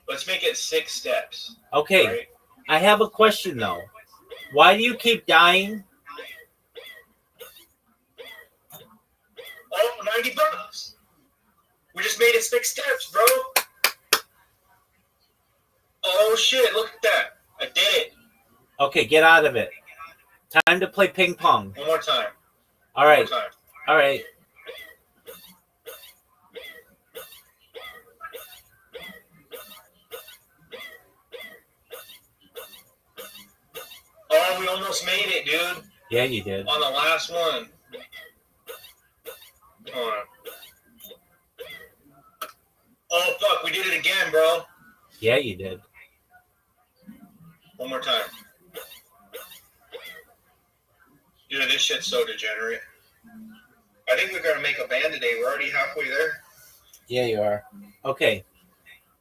Let's make it 6 steps. Okay. Right? I have a question, though. Why do you keep dying? Oh, $90. We just made it 6 steps, bro. Oh, shit. Look at that. I did it. Okay, get out of it. Time to play ping pong. One more time. All right. One more time. All right. Oh, we almost made it, dude. Yeah, you did. On the last one. Come on. Oh, fuck. We did it again, bro. Yeah, you did. One more time. Dude, this shit's so degenerate. I think we're going to make a band today. We're already halfway there. Yeah, you are. Okay.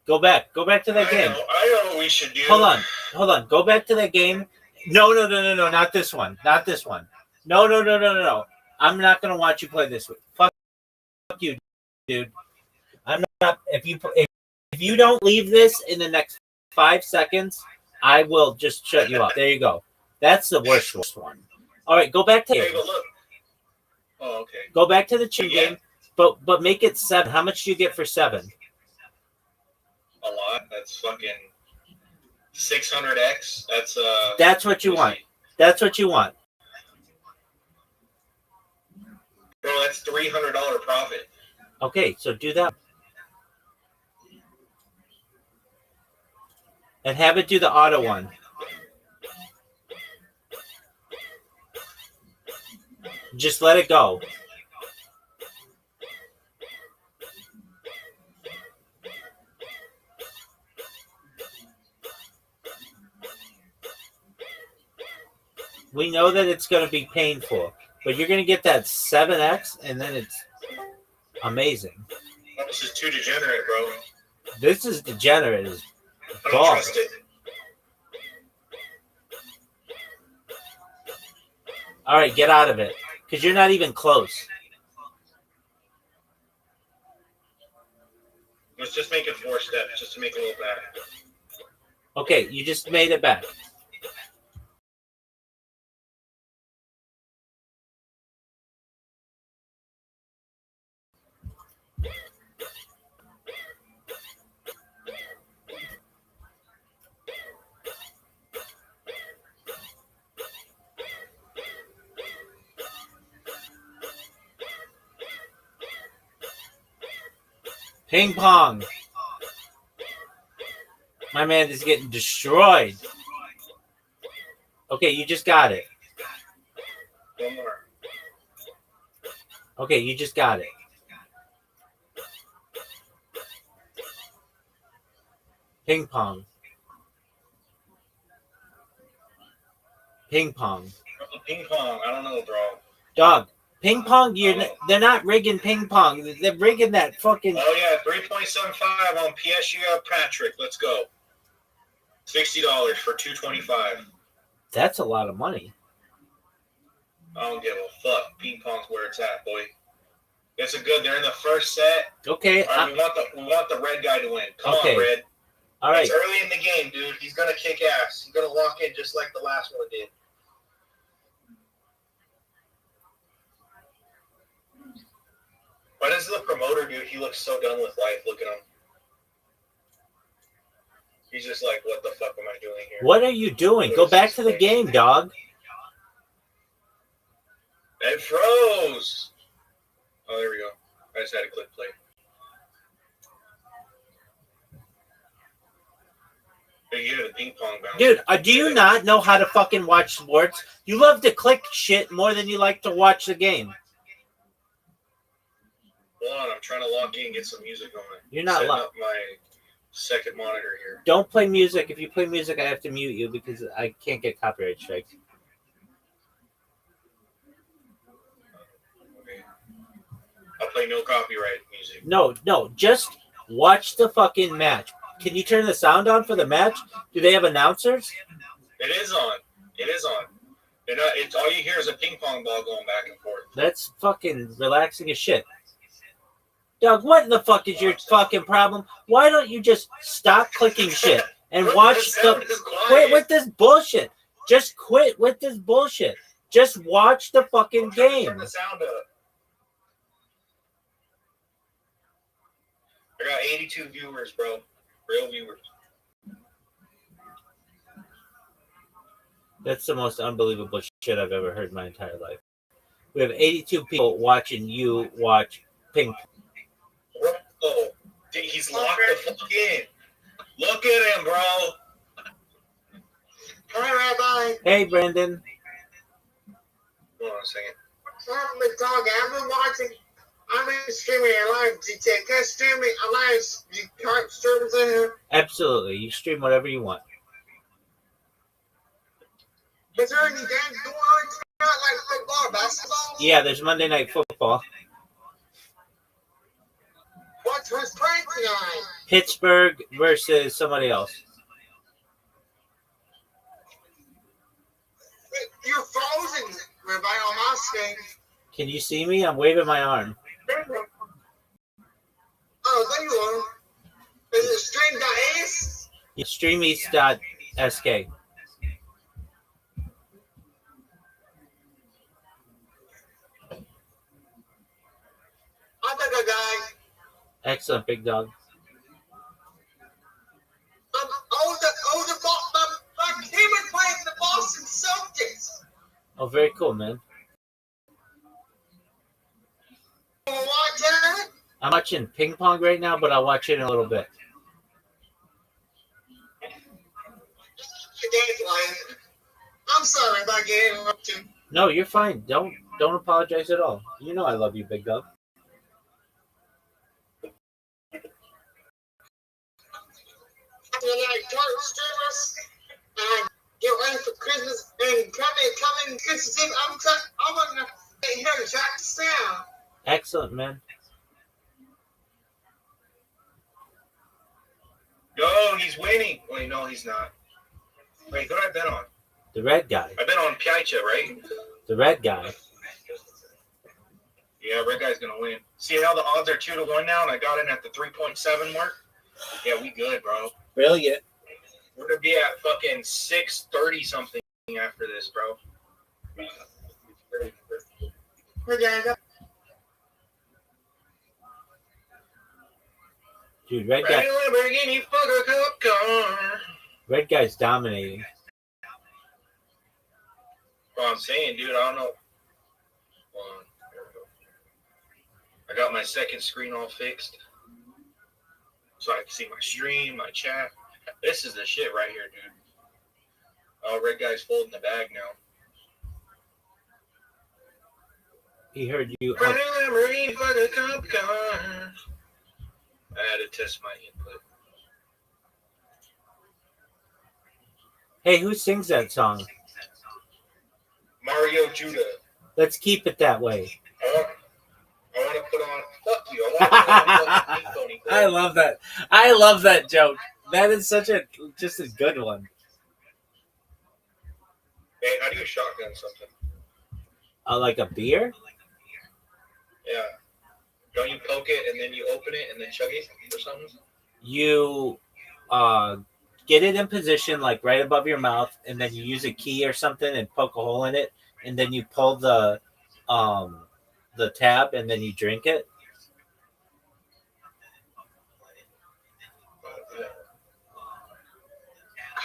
Go back. Go back to that game. I know what we should do. Hold on. Go back to that game. No. Not this one. Not this one. No. I'm not going to watch you play this one. Fuck you, dude. I'm not. If you don't leave this in the next 5 seconds, I will just shut you up. There you go. That's the worst one. All right, go back to Okay, but look. Oh, okay. Go back to the chin game, but make it 7. How much do you get for 7? A lot. That's fucking 600x. That's what you want. That's what you want. Bro, that's $300 profit. Okay, so do that. And have it do the auto one. Just let it go. We know that it's going to be painful, but you're going to get that 7x, and then it's amazing. This is too degenerate, bro. This is degenerate as I don't balls. trust it. All right, get out of it, because you're not even close. Let's just make it 4 steps, just to make it a little better. Okay, you just made it back. Ping pong. My man is getting destroyed. Okay, you just got it. One more. Okay, you just got it. Ping pong. Ping pong. Ping pong, I don't know, bro. Dog. Ping pong, they're not rigging ping pong. They're rigging that fucking... Oh, yeah, 3.75 on PSU Patrick. Let's go. $60 for 225. That's a lot of money. I don't give a fuck. Ping pong's where it's at, boy. It's a good. They're in the first set. Okay. All right, we want the red guy to win. Come Okay. on, Red. All right. It's early in the game, dude. He's gonna kick ass. He's gonna walk in just like the last one did. Why does the promoter, dude? He looks so done with life. Look at him. He's just like, what the fuck am I doing here? What are you doing? Go back to the game, dog. It froze. Oh, there we go. I just had to click play. You get a ping pong bounce. Dude, do you not know how to fucking watch sports? You love to click shit more than you like to watch the game. Hold on, I'm trying to log in and get some music on it. You're not setting locked. up my second monitor here. Don't play music. If you play music, I have to mute you because I can't get copyright strikes. Okay. I'll play no copyright music. No, just watch the fucking match. Can you turn the sound on for the match? Do they have announcers? It is on. It is on. It's all you hear is a ping pong ball going back and forth. That's fucking relaxing as shit. Doug, what the fuck is your fucking problem? Why don't you just stop clicking shit and watch the... Quit with this bullshit. Just quit with this bullshit. Just watch the fucking game. Turn the sound up. I got 82 viewers, bro. Real viewers. That's the most unbelievable shit I've ever heard in my entire life. We have 82 people watching you watch ping pong. Oh, he's locked the fuck in. Look at him, bro. Hi, Rabbi. Hey, Brandon. Hold on a second. I'm the dog. I've been watching. I've been streaming a live. Can I stream it live? You can't stream it in here. Absolutely. You stream whatever you want. Is there any games going on tonight, like football, basketball? Yeah, there's Monday Night Football. Who's playing tonight? Pittsburgh versus somebody else. You're frozen, Rabbi, on my screen. Can you see me? I'm waving my arm. Oh, there you are. Is it stream.s? Streameast.sk. I think I got. Excellent, big dog. My team is playing the Boston Celtics. Oh, very cool, man. I'm watching ping pong right now, but I'll watch it in a little bit. I'm sorry about getting interrupted. No, you're fine. Don't apologize at all. You know I love you, big dog. Like dark streamers and get ready for Christmas and coming Christmas Eve. I'm gonna get here to track the sound. Excellent, man. No, he's winning. Wait, no, he's not. Wait, who did I bet on? The red guy. I bet on Piacha, right? The red guy. Yeah, red guy's gonna win. See how the odds are 2-1 now, and I got in at the 3.7 mark. Yeah, we good, bro. Brilliant. We're gonna be at fucking 630 something after this, bro. Dude, red guy's dominating. Well, I'm saying, dude, I don't know. Hold on. There we go. I got my second screen all fixed, so I can see my stream, my chat. This is the shit right here, dude. Oh, red guy's folding the bag now. He heard you. I had to test my input. Hey, who sings that song? Mario Judah. Let's keep it that way. I want to put on. Fuck you. I want to put on. I love that. I love that joke. That is just a good one. Hey, how do you shotgun something? Like a beer? Yeah. Don't you poke it and then you open it and then chug it or something? You get it in position like right above your mouth, and then you use a key or something and poke a hole in it, and then you pull the tab and then you drink it.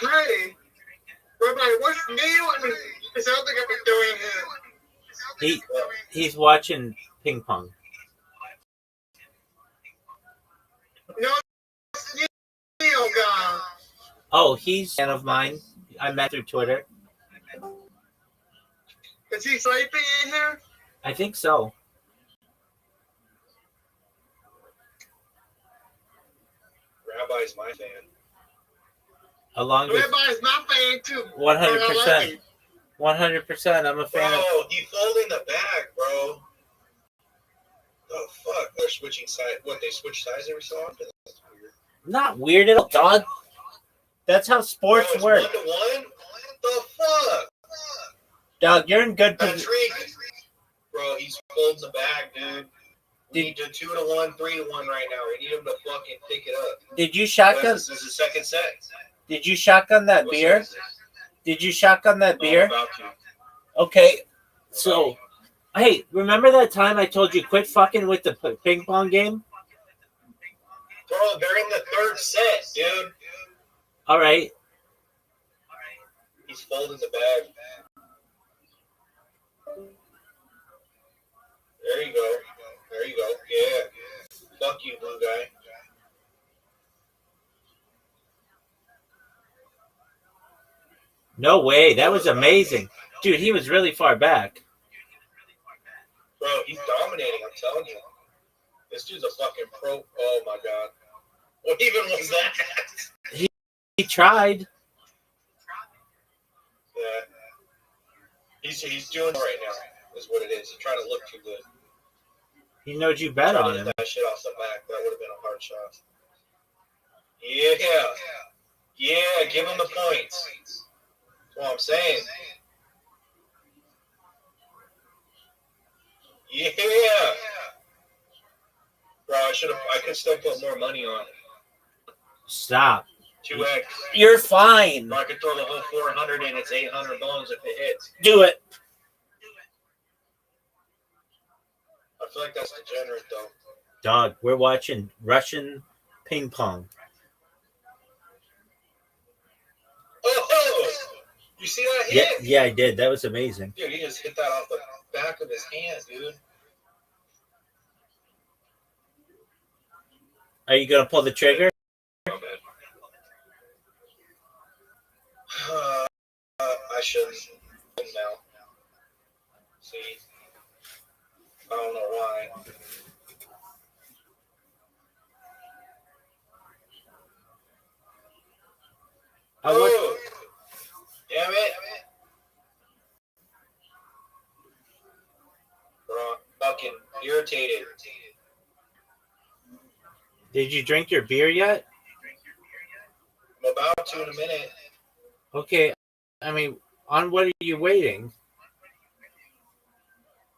Hey, Rabbi, what's new? It sounds like I'm doing here. He's watching ping pong. No, Neil guy. Oh, he's a fan of mine. I met through Twitter. Is he sleeping in here? I think so. Rabbi's my fan. Along with Rabbi's my fan too. 100%. 100%. I'm a fan of. Bro, he folded in the back, bro. Oh fuck! They're switching side. What, they switch sides every so often? That's weird. Not weird at all, dog. That's how sports Bro, it's work. 1-1. What the fuck? Dog, you're in good position. Patrick. Bro, he's folding the back, dude. We need to 2-1, 3-1 right now. We need him to fucking pick it up. Did you shotgun? This is the second set. Did you shotgun that beer? Did you shotgun that beer? I'm about to. Okay, so, hey, remember that time I told you quit fucking with the ping pong game? Bro, they're in the third set, dude. All right. He's folding the bag. There you go. There you go. Yeah. Fuck you, blue guy. No way. That was amazing. Dude, he was really far back. Bro, he's dominating, I'm telling you. This dude's a fucking pro. Oh, my God. What even was that? He tried. Yeah. He's doing it right now, is what it is. He's trying to look too good. He knows you bet on him. That shit off the back. That would have been a hard shot. Yeah. Yeah, give him the points. That's what I'm saying. Yeah. Bro, I could still put more money on it. Stop. 2x. You're fine. Bro, I could throw the whole 400 in. It's 800 bones if it hits. Do it. I feel like that's degenerate, though. Dog, we're watching Russian ping pong. Oh! You see that hit? Yeah, I did. That was amazing. Dude, he just hit that off the back of his hand, dude. Are you going to pull the trigger? I shouldn't now. See? I don't know why. Oh! Damn it! Bro, fucking irritated. Did you drink your beer yet? I'm about to in a minute. Okay. I mean, on what are you waiting?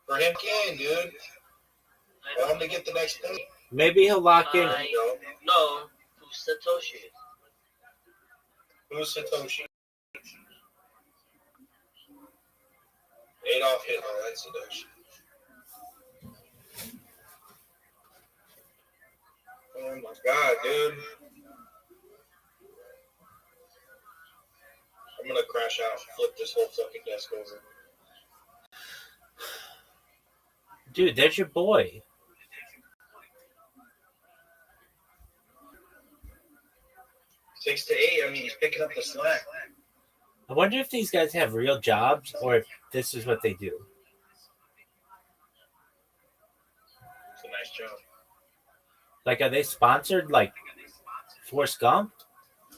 For him, dude. I want him to get the next thing. Maybe he'll lock in. No, who's Satoshi? Who's Satoshi? Adolf Hitler, that's Satoshi. Oh my god, dude. I'm gonna crash out and flip this whole fucking desk over. Dude, there's your boy. Six to eight. I mean, he's picking up the slack. I wonder if these guys have real jobs or if this is what they do. It's a nice job. Like, are they sponsored like Forrest Gump?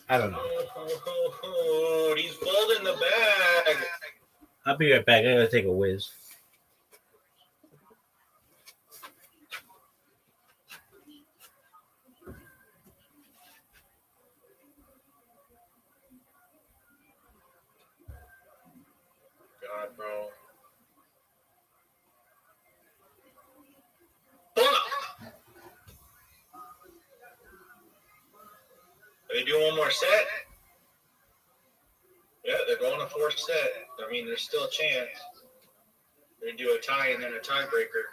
I don't know. Oh, he's folding the bag. I'll be right back. I gotta take a whiz. God, bro. Are they doing one more set? Yeah, they're going to fourth set. I mean, there's still a chance. They do a tie and then a tiebreaker.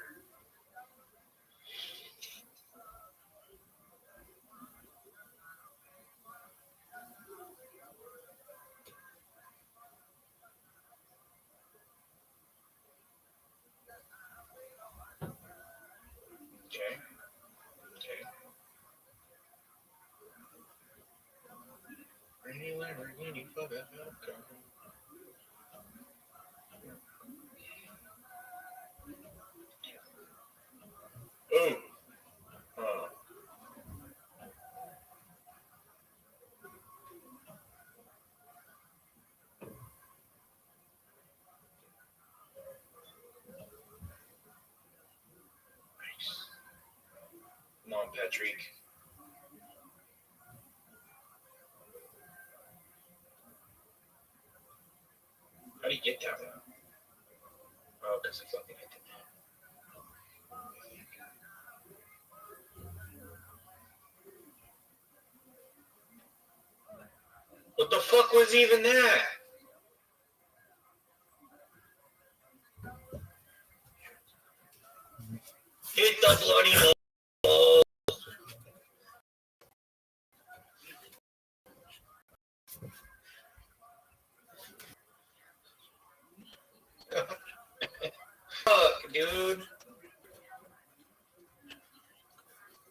Ooh. Oh. Come on, Patrick. How do you get that one? Oh, because I fucking hit the net. What the fuck was even that? Hit the bloody ball. Fuck, dude.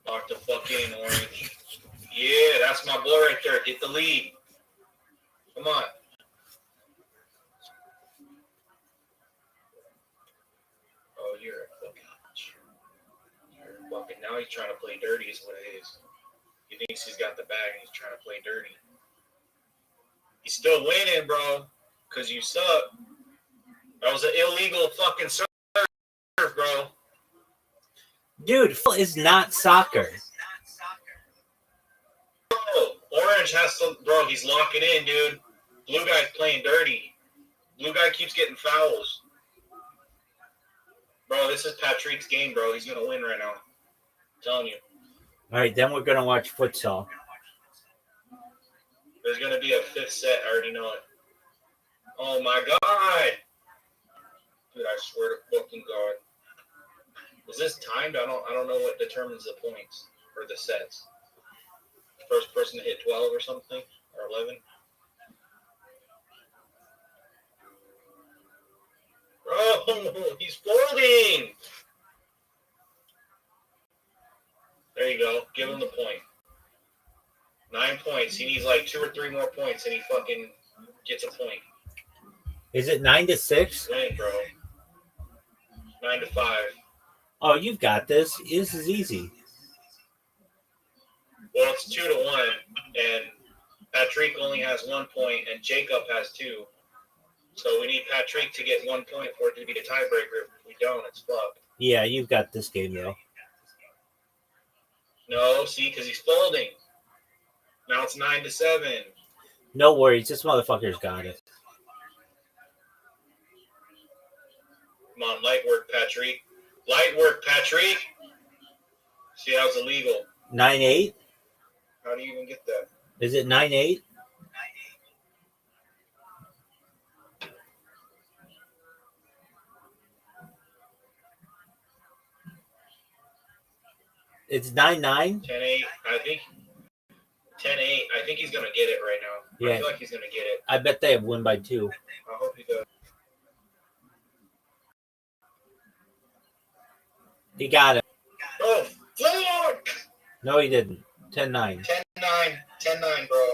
Lock the fuck in, Orange. Yeah, that's my boy right there. Get the lead. Come on. Oh, you're a fucking. Now he's trying to play dirty, is what it is. He thinks he's got the bag and he's trying to play dirty. He's still winning, bro, because you suck. That was an illegal fucking serve, bro. Dude, football is not soccer. Bro, Orange has to, bro, he's locking in, dude. Blue guy's playing dirty. Blue guy keeps getting fouls. Bro, this is Patrick's game, bro. He's going to win right now. I'm telling you. All right, then we're going to watch futsal. There's going to be a fifth set. I already know it. Oh, my God. Dude, I swear to fucking God. Is this timed? I don't know what determines the points or the sets. First person to hit 12 or something, or 11. Bro, he's folding. There you go. Give him the point. 9 points. He needs like 2 or 3 more points, and he fucking gets a point. Is it 9-6? Win, bro. 9-5. Oh, you've got this. This is easy. Well, it's 2-1, and Patrick only has 1 point, and Jacob has 2. So we need Patrick to get 1 point for it to be the tiebreaker. If we don't, it's fucked. Yeah, you've got this game, though. No, see, because he's folding. Now it's 9-7. No worries. This motherfucker's got it. Come on, light work, Patrick. Light work, Patrick. See, that was illegal. 9-8? How do you even get that? Is it 9-8? It's 9-9? 10-8. I think 10-8. I think he's going to get it right now. Yeah. I feel like he's going to get it. I bet they have win by 2. I hope he does. He got it. Oh, fuck! No, he didn't. 10-9. 10-9. 10-9, bro.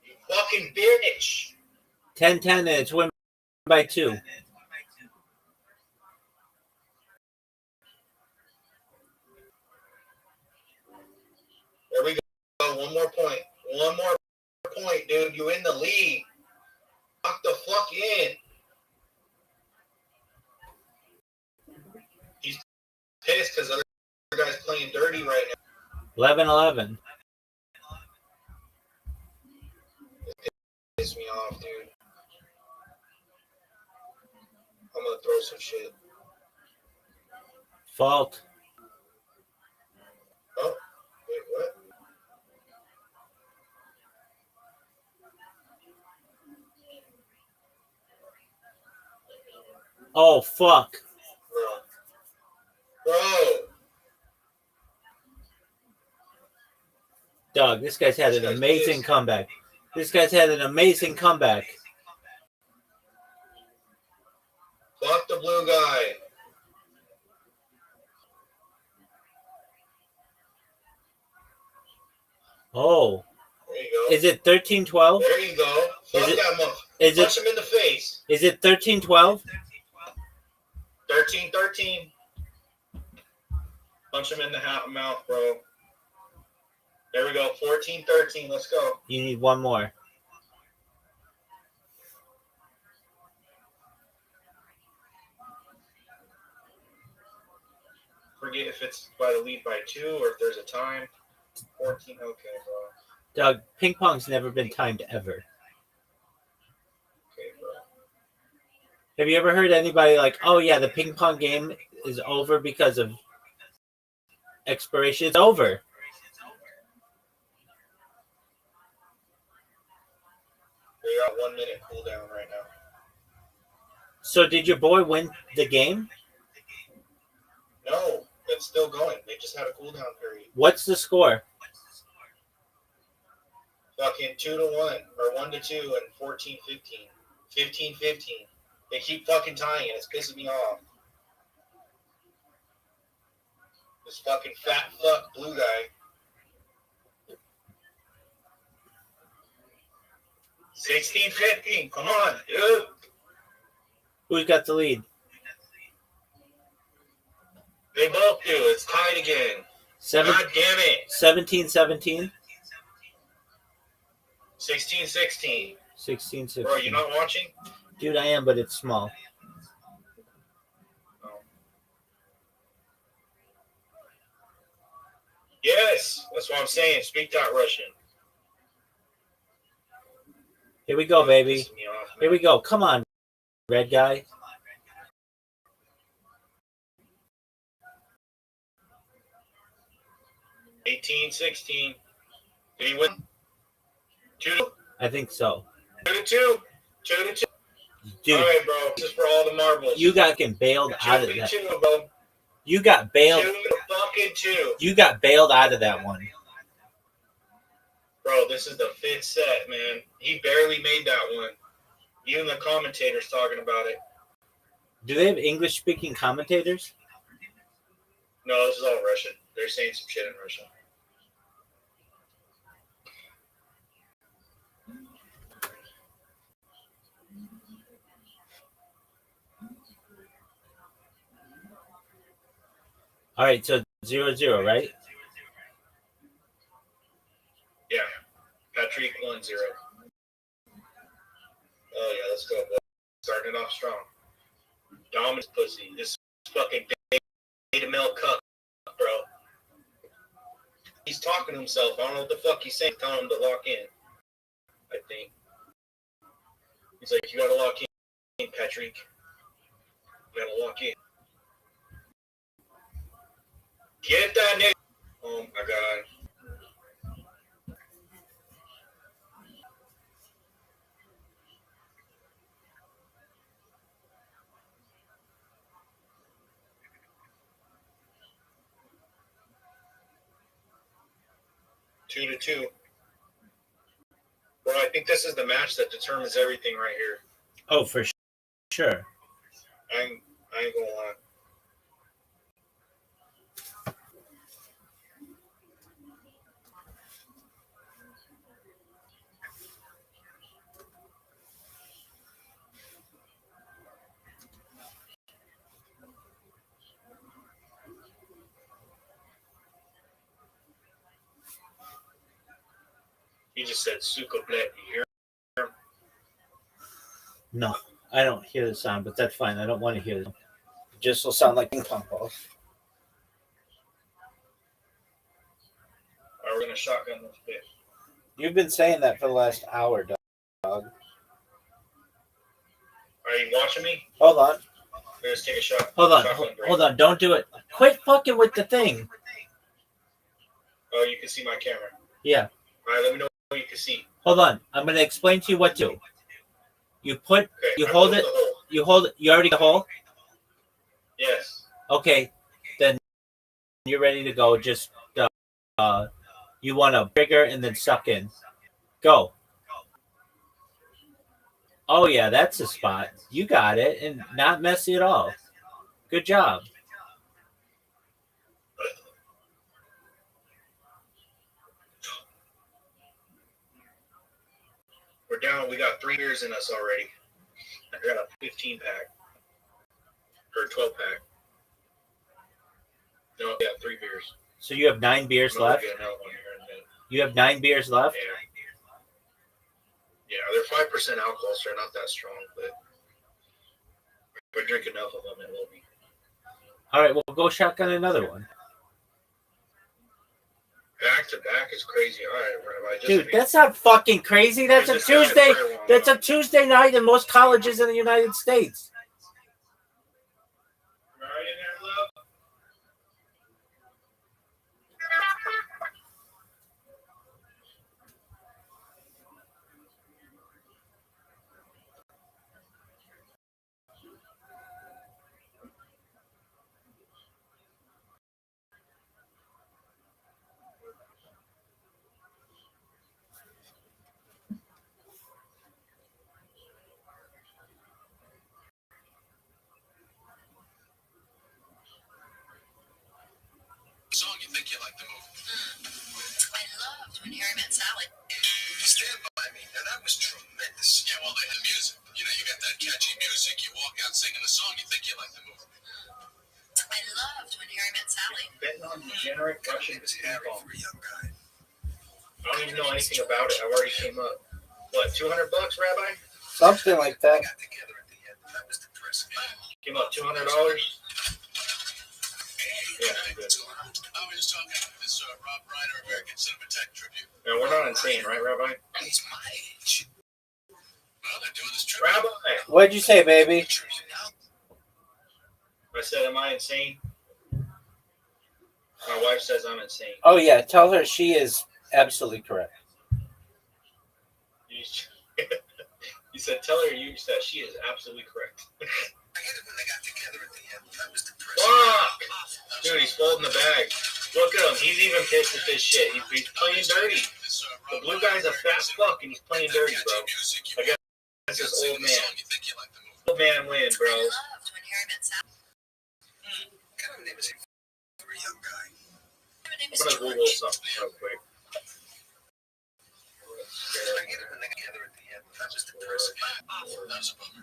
You fucking bitch. 10-10, and it's win by 2. There we go. 1 more point. 1 more point, dude. You in the lead. Lock the fuck in. He's pissed because other guys playing dirty right now. 11-11. Piss me off, dude. I'm gonna throw some shit. Fault. Oh, wait, what? Oh, fuck. Bro. Dog, this guy's had an amazing comeback. This guy's had an amazing comeback. Fuck the blue guy. Oh, There you go. is it 13-12? There you go. Fuck that month. Punch him in the face. Is it 13-12? 13-13. Punch him in the mouth, bro. There we go. 14-13. Let's go. You need one more. Forget if it's by the lead by 2 or if there's a time. 14. Okay, bro. Doug, ping pong's never been timed ever. Okay, bro. Have you ever heard anybody like, oh yeah, the ping pong game is over because of expiration? It's over. We got 1 minute cooldown right now. So did your boy win the game? No, it's still going. They just had a cooldown period. What's the score? Fucking 2-1 or 1-2 and 14-15. 15-15. They keep fucking tying it. It's pissing me off. This fucking fat fuck blue guy. 16-15. Come on, dude. Who's got the lead? They both do. It's tied again. God damn it. 17-17? 16-16. 16-16. Bro, you not watching? Dude, I am, but it's small. Yes, that's what I'm saying. Speak that Russian. Here we go, baby. Here we go. Come on, red guy. $18-16. Did he win? 2-2? I think so. 2-2. 2-2. Dude, all right, bro. This is for all the marbles. You got getting bailed out of that. 2-2, bro. You got bailed. 2-2. You got bailed out of that one. Bro, this is the 5th set, man. He barely made that one. Even the commentators talking about it. Do they have English-speaking commentators? No, this is all Russian. They're saying some shit in Russian. All right, so 0-0, right? Yeah. Patrick 1-0. Oh, yeah, let's go, boy. Starting it off strong. Dominant pussy. This fucking beta male cuck, bro. He's talking to himself. I don't know what the fuck he's saying. Telling him to lock in. I think. He's like, you gotta lock in, Patrick. You gotta lock in. Get that nigga. Oh my god. Two to two. Well, I think this is the match that determines everything right here. Oh, for sure. I ain't gonna lie. He just said "suka blet." You hear him? No, I don't hear the sound, but that's fine. I don't want to hear it. It just will sound like ping pong balls. Are we gonna shotgun this bitch? You've been saying that for the last hour, dog. Are you watching me? Hold on. Let's take a shot. Hold on. Don't do it. Quit fucking with the thing. Oh, you can see my camera. Yeah. All right, let me know what you can see. Hold on. I'm going to explain to you what to do. You put, Okay, you I hold built it, the hole. you hold it, you already got the hole? Yes. Okay. Then you're ready to go. Just, you want to bigger and then suck in. Go. Oh, yeah, that's the spot. You got it. And not messy at all. Good job. down. We got 3 beers in us already. I got a 15 pack or 12 pack. No, yeah, 3 beers. So you have 9 beers left? Get another one here in a minute. You have 9 beers left? Yeah, they're 5% alcohol, so they're not that strong, but if I drink enough of them, it will be. All right, well, go shotgun another one. Back to back is crazy. All right, Rabbi. Dude, that's not fucking crazy. That's a Tuesday. That's a Tuesday night in most colleges in the United States. Song you think you like the movie? I loved When Harry Met Sally. Stand By Me. Now that was tremendous. Yeah, well, the music. You know, you got that catchy music. You walk out singing a song. You think you like the movie? I loved When Harry Met Sally. Betting on degenerate Russian was Harry for a young guy. I don't even know anything about it. I already came up. What, $200, Rabbi? Something like that. Got together at the end. That was depressing. Came up $200. Yeah, good. I was just talking to this Rob Reiner, American Cinema Tech tribute. Now, we're not insane, right, Rabbi? He's my age. Well, they're doing this tribute. Rabbi! What'd you say, baby? I said, am I insane? My wife says I'm insane. Oh, yeah. Tell her she is absolutely correct. You said, tell her you said she is absolutely correct. I hate it when they got together at the end. That was depressing. Fuck! Dude, he's folding the bag. Look at him. He's even pissed at this shit. He's playing dirty. The blue guy's a fat fuck and he's playing dirty, bro. I guess that's this old man. Old man win, bro. I loved When Harry Met Sally. What kind of name is he for a young guy? Her name I'm is gonna Google something real quick. I hate it when they got together at the end. That was depressing. That was a bummer.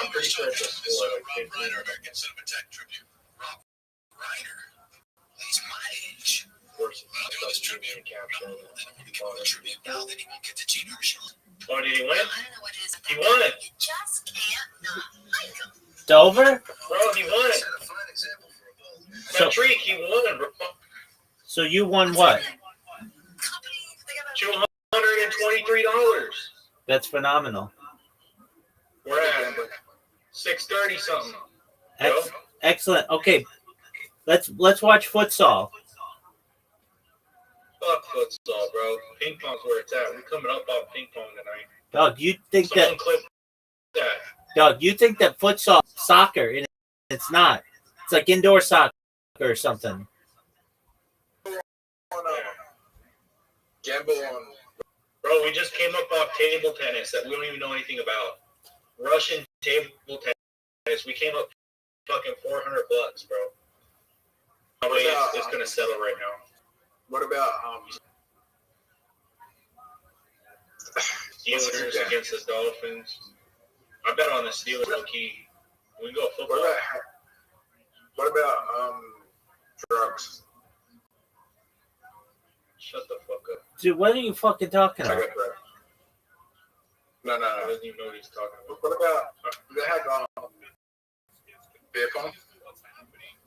I'm pretty sure it's a score. Rob Reiner, American Cinema Tech tribute. Rob Reiner. He's my age. Of course, Well, doing this tribute. They don't want to give him a tribute now. Then he won't get the Gene Herschel. Oh, did he win? I don't know what it is. He won it. You just can't not like him. Dover? Bro, he won it. Set a fine example for a bold man. So- Patrick, he won, bro. So you won what? $223. That's phenomenal. We're at 630 something. Excellent. Okay, let's watch futsal. Fuck futsal, bro. Ping pong's where it's at. We're coming up off ping pong tonight. Doug, you think Someone that? clip that. Doug, you think that futsal soccer? And it's not. It's like indoor soccer or something. Gamble on. Bro, we just came up off table tennis that we don't even know anything about. Russian table tennis. We came up fucking $400, bro. It's gonna settle right now. What about Steelers against the Dolphins? I bet on the Steelers low key. We can go football. what about drugs? Shut the fuck up. Dude, what are you fucking talking about? No. I don't even know what he's talking about. What about they have beer pong?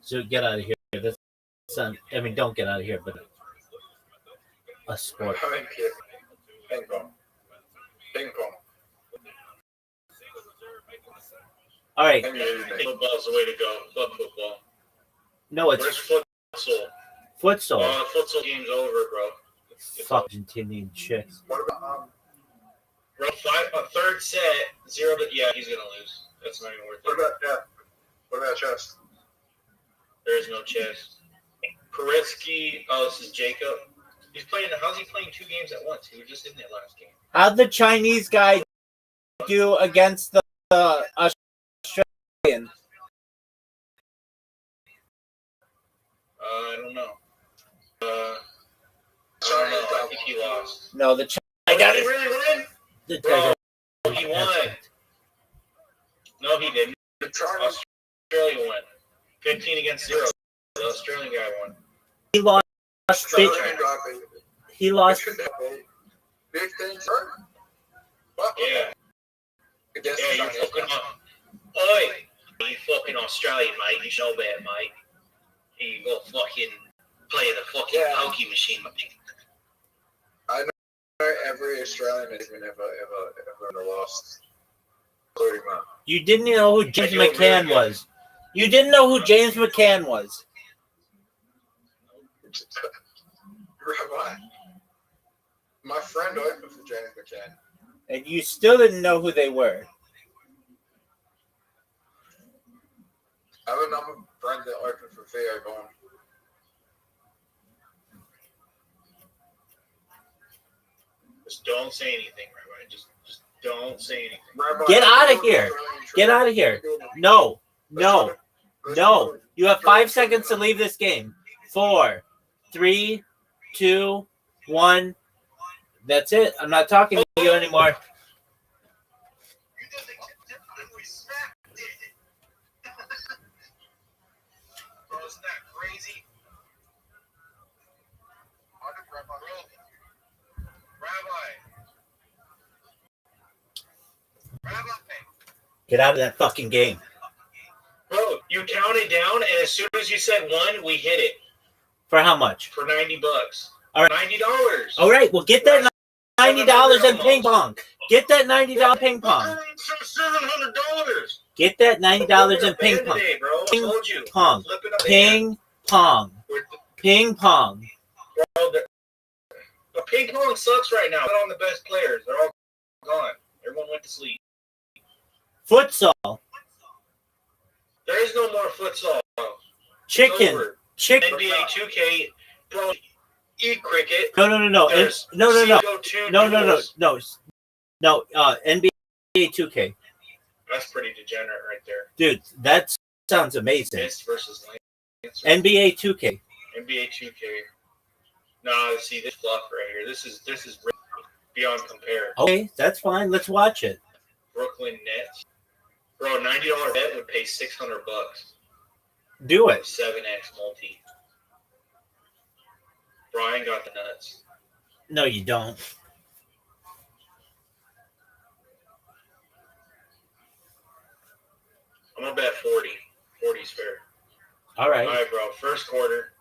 So get out of here. That's not, I mean, don't get out of here, but a sport. Ping pong. All right. Football's the way to go. Fuck football. No, it's Where's futsal? futsal. Futsal game's over, bro. Fuck Argentinian chicks. What about Bro, a third set, 0 to yeah, he's gonna lose. That's not even worth it. what about chess? There is no chess. Paritsky, this is Jacob. How's he playing 2 games at once? He was just in that last game. How'd the Chinese guy do against the Australian? I don't know. Sorry, he he lost. No, the I got Did it. he really win? The Bro, he won. No, he didn't. Australia won. 15 against 0. The Australian guy won. He lost. He lost. Big things. Yeah. Yeah, you're fucking Oi! You fucking Australian, mate. You know that, mate. Here you go fucking play the fucking pokey machine, mate. I know every Australian has been ever lost. Including that. You didn't know who James McCann was. You didn't know who James McCann was. Rabbi. My friend opened for James McCann. And you still didn't know who they were. I have another friend that opened for Theo Vaughn. Just don't say anything, Rabbi. Just don't say anything. Rabbi, Get out of here. Get out of here. No. No. No. You have 5 seconds to leave this game. 4, 3, 2, 1. That's it. I'm not talking to you anymore. Isn't that crazy? Rabbi. Get out of that fucking game. Bro, you counted down, and as soon as you said 1, we hit it. For how much? For $90. All right. $90. All right. Well, get that $90 in ping pong. Get that $90 ping pong. $700. Get that $90 in ping pong. Today, bro. I told you. Pong. Ping pong. Ping pong. Bro, the ping pong sucks right now. Not on the best players. They're all gone. Everyone went to sleep. Futsal. There is no more futsal. Chicken. Chicken. NBA 2K. Bro, eat cricket. No. No. NBA 2K. That's pretty degenerate right there. Dude, that sounds amazing. Mist versus Lance. NBA 2K. NBA 2K. Nah, see this fluff right here. This is beyond compare. Okay, that's fine. Let's watch it. Brooklyn Nets. Bro, $90 bet would pay $600. Do it. 7x multi. Brian got the nuts. No, you don't. I'm gonna bet 40. 40's fair. All right. All right, bro. First quarter.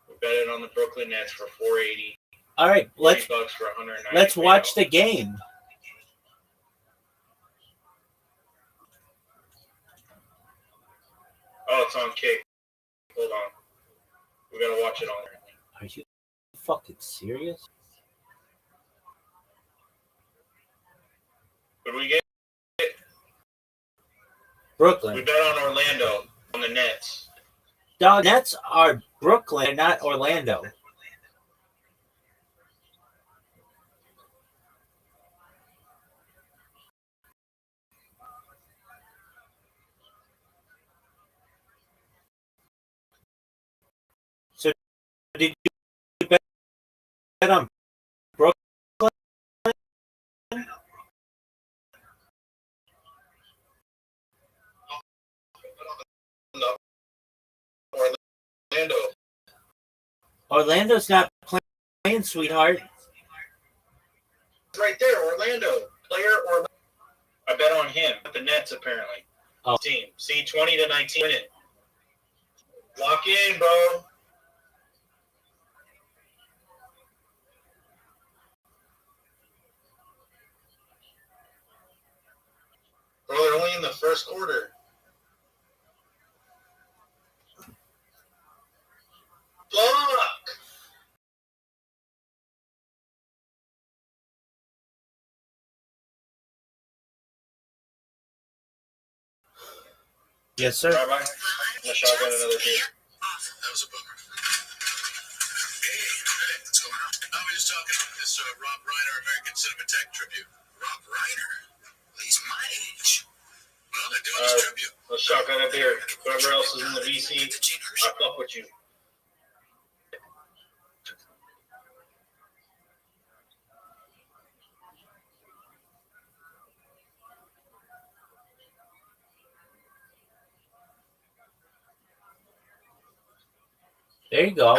We bet it on the Brooklyn Nets for $480. All right. $40 for $190. Let's watch the game. Oh, it's on kick. Hold on. We gotta watch it on there. Are you fucking serious? What do we get? Brooklyn. We bet on Orlando on the Nets. The Nets are Brooklyn, not Orlando. So, did you bet on Brooklyn? Orlando. Orlando's not playing, sweetheart. Right there, Orlando. Player Orlando. I bet on him. The Nets, apparently. Oh. Team. See, 20-19 win it. Lock in, bro. Bro, they're only in the first quarter. Fuck! Yes, sir. Rabbi, I'm gonna shotgun another beer. That was a bummer. Hey, what's going on? I was just talking to this Rob Reiner American Cinematheque tribute. Rob Reiner? Well, he's my age. Well, they're doing this tribute. Let's shotgun a beer. Whoever else is in the VC, I fuck with you. Hey, what's going on? I was just talking to this Rob Reiner American Cinematheque tribute. Rob Reiner? Well, they're doing this tribute. Let's shotgun a beer. Whoever else is in the VC, I fuck with you. There you go.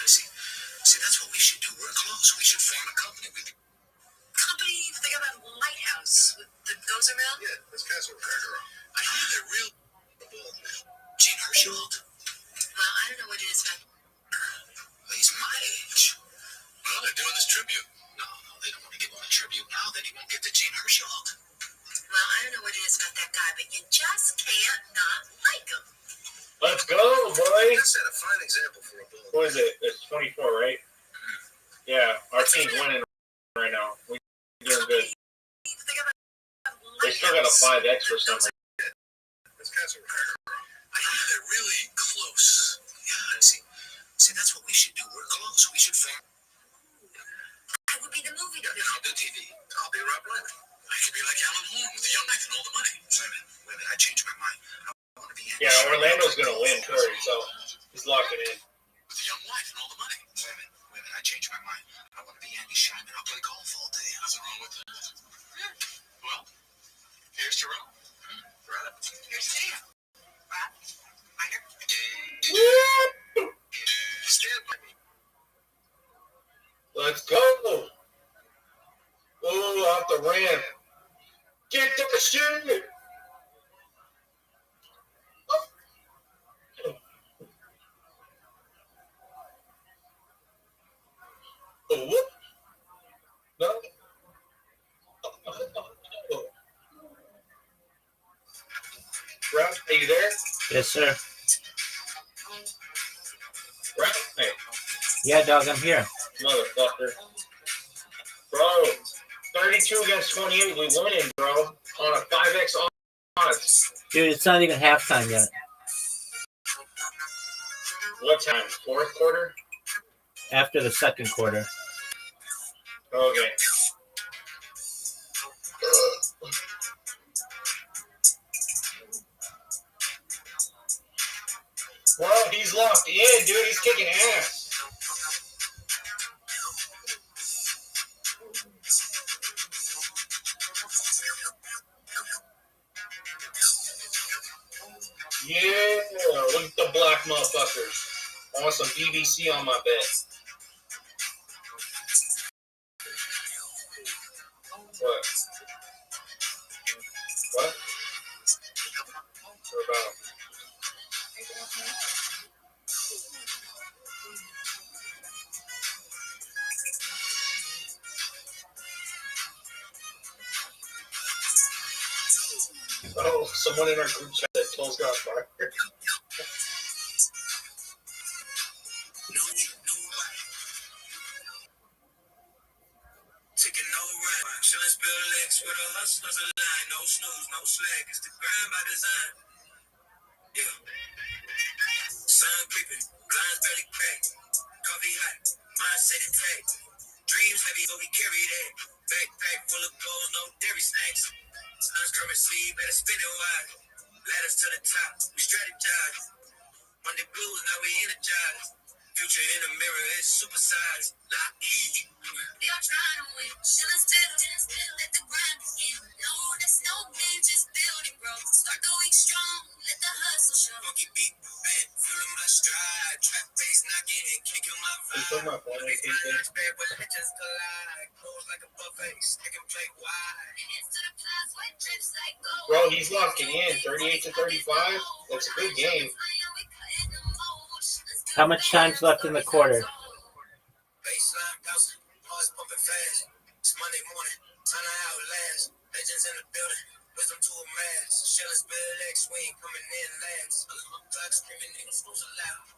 See, that's what we should do. We're close. We should form a company. Company, think about Lighthouse with the goes around? Yeah, that's Castle Cracker. I hear they're real. Gene Herschel. Well, I don't know what it is about. He's my age. Well, they're doing this tribute. No, they don't want to give him a tribute now. Then he won't get the Gene Herschel. Well, I don't know what it is about that guy, but you just can't not like him. Let's go, boy. That's a fine example for a bull. What is it? It's 24, right? Yeah, our team's winning right now. We're doing good. They still got a 5X for some reason. That's Castle Cracker. I hear they're really close. Yeah, see, that's what we should do. We're close. We should form. I would be the movie. Yeah, I'll do TV. I'll be Rob Reiner. I could be like Alan Horn with the young knife and all the money. Wait a minute. I changed my mind. I want to be Andy. Yeah, Orlando's gonna win, Curry, so he's locking in. With the young wife and all the money. Wait a minute. I changed my mind. I want to be Andy Shyman. I'll play golf all day. Nothing wrong with that. Well, here's to Rob. Rob. Here's to you. Rob. Reiner. Stand by me. Let's go. Oh, off the ramp. Get the shit. Oh, whoop. No. Ralph, are you there? Yes, sir. Ralph? Hey. Yeah, dog, I'm here. Motherfucker. Bro, 32 against 28, we winning, bro. On a 5X odds. Dude, it's not even halftime yet. What time? Fourth quarter? After the second quarter. Okay. Well, he's locked in, dude. He's kicking ass. Yeah, look at the black motherfuckers. I want some BBC on my bed. What? What? What about? Oh, someone in our group chat that Toll's got fired. Taking no ride. Chillin' spill legs with a hustler's a line. No snooze, no slack. It's the grind by design. Yeah. Sun creeping. Blinds barely cracked. Coffee hot. Mindset intact. Dreams heavy, so we carry that. Backpack full of goals, no dairy snacks. Sun's currency, better spin it wide. Ladders to the top, we strategize. Monday blues, now we energize. Future in the mirror, it's supersized. Lock in. You're trying to win. Chillin' still, let the grind begin. No, that's no game, just build it, bro. Start the week strong, let the hustle show. Monkey beat the bed, feeling my stride. Trap bass knocking and kicking my vibe. Legends collide. Close like a buffet, stick and play wide. Hands to the clouds, white drips like gold. Bro, he's locking in 38 to 35. That's a good game. How much time's left in the quarter? Baseline bouncing, hearts pumping fast. It's Monday morning, time to outlast. Legends in the building, wisdom to a mass. Shell spill X swing coming in last. Clock screaming, niggas schools aloud.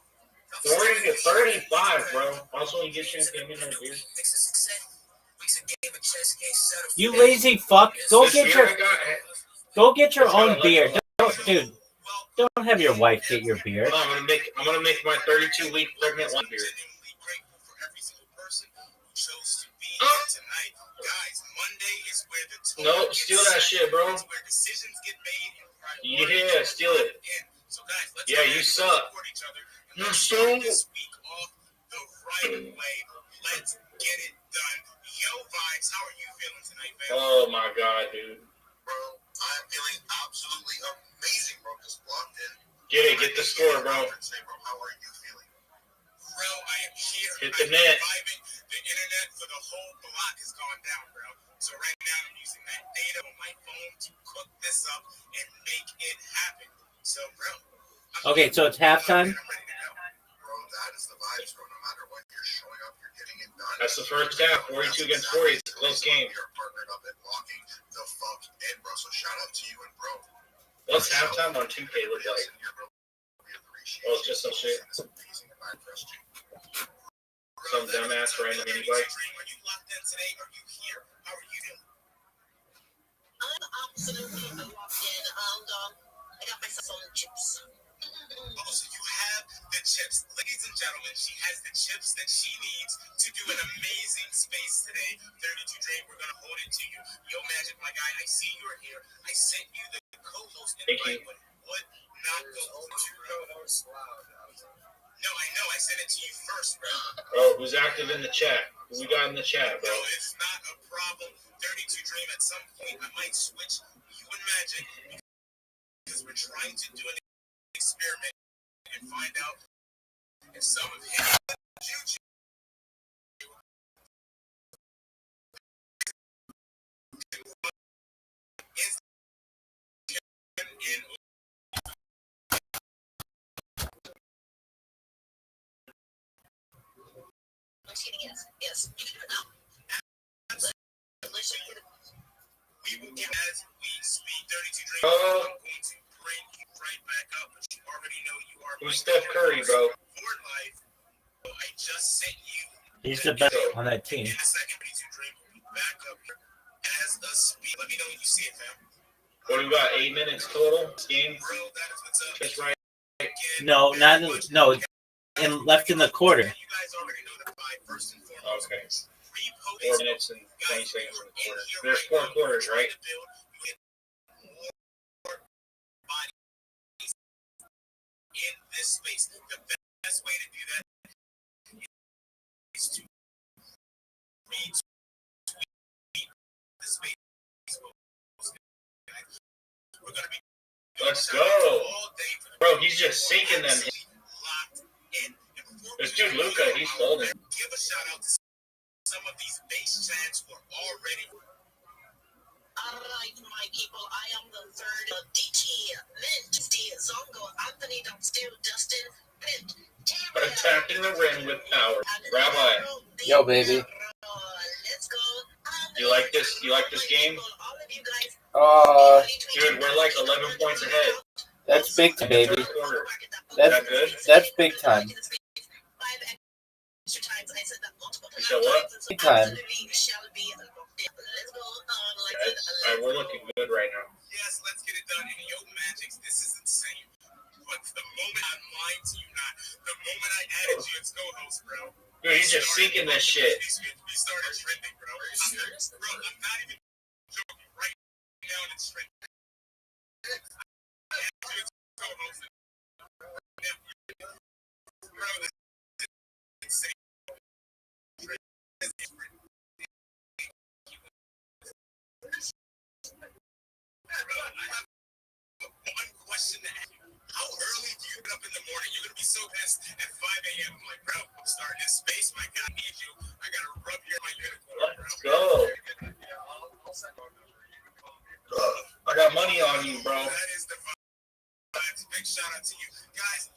40 to 35, bro. Also, you get chance to get in there, dude. You lazy fuck. Go get your own beer. Dude, don't have your wife get your beer. I'm gonna make my 32-week pregnant one beer. Nope, steal that shit, bro. Yeah, steal it. Yeah, you suck. You suck. Let's get it done. Yo, Vibes, how are you feeling tonight, man? Oh my god, dude. Bro, I'm feeling absolutely amazing, bro. Just locked in. Get it. Get the score, bro. How are you feeling? Bro, I am here. Hit the net. The internet for the whole block has gone down, bro. So right now I'm using that data on my phone to cook this up and make it happen. So, bro. Okay, so it's halftime. Bro, that is the vibes, bro. No matter what, you're showing up, you're getting it done. That's the first half. 42 against 40. It's a close game. You're partnered up and locking the fuck in, bro. So shout out to you and bro. What's halftime on 2K look like? Oh, it's just some shit. Some dumbass random mini bike. Are you locked in today? Are you here? How are you doing? I'm absolutely locked in, and I got myself some chips. Oh, so you have the chips. Ladies and gentlemen, she has the chips that she needs to do an amazing space today. 32 Dre, we're going to hold it to you. Yo, Magic, my guy, I see you're here. I sent you the co-host invite, but would not go through. No, I know. I sent it to you first, bro. Oh, who's active in the chat? Who we got in the chat, bro? No, it's not a problem. 32 Dream, at some point, I might switch you and Magic because we're trying to do an experiment and find out if some of his juju is in. I'm just kidding, yes. You can do it now. We will get as we speak. 32 Dream. Oh. I'm going to bring you right back up, but you already know you are. Who's Steph Curry, bro? For life. So I just sent you. He's the best on that team. In a second, 32 Dream will be back up here as a speed. Let me know when you see it, fam. What do we got? 8 minutes total game. Bro, that is what's up. That's right. No, and left in the quarter. You guys already know the vibe. First and foremost. Okay. 4 minutes and 20 seconds in the quarter. There's 4 quarters, right? In this space, the best way to do that is to retweet the space. We're gonna be. Let's go, bro. He's just sinking them. This dude Luca, he's folding. Give a shout out to some of these base chants who are already. All right, my people, I am the third DT, Mint, Steve, Zongo, Anthony, Still, Dustin, Mint, Attacking the rim with power. Rabbi. Yo, baby. Let's go. You like this? You like this game? Dude, we're like 11 points ahead. That's big time, baby. Third quarter. That's good. That's big time. You said what? Big time. Alright, we're looking good right now. Yes, let's get it done. And yo, Magics, this is insane. But the moment I'm lying to you not, the moment I added you as co-host, bro. Dude, he's just sinking this shit. We started trending, bro. Bro, I'm not even joking. Right now, it's trending. I added you as co-host. Bro, this is insane. I have one question to ask you. How early do you get up in the morning? You're going to be so pissed at 5 a.m. I'm like, bro, I'm starting this space. My God, I need you. I got to rub your my unicorn, bro. Let's go. I got money on you, bro. That is the vibes. Big shout out to you. Guys,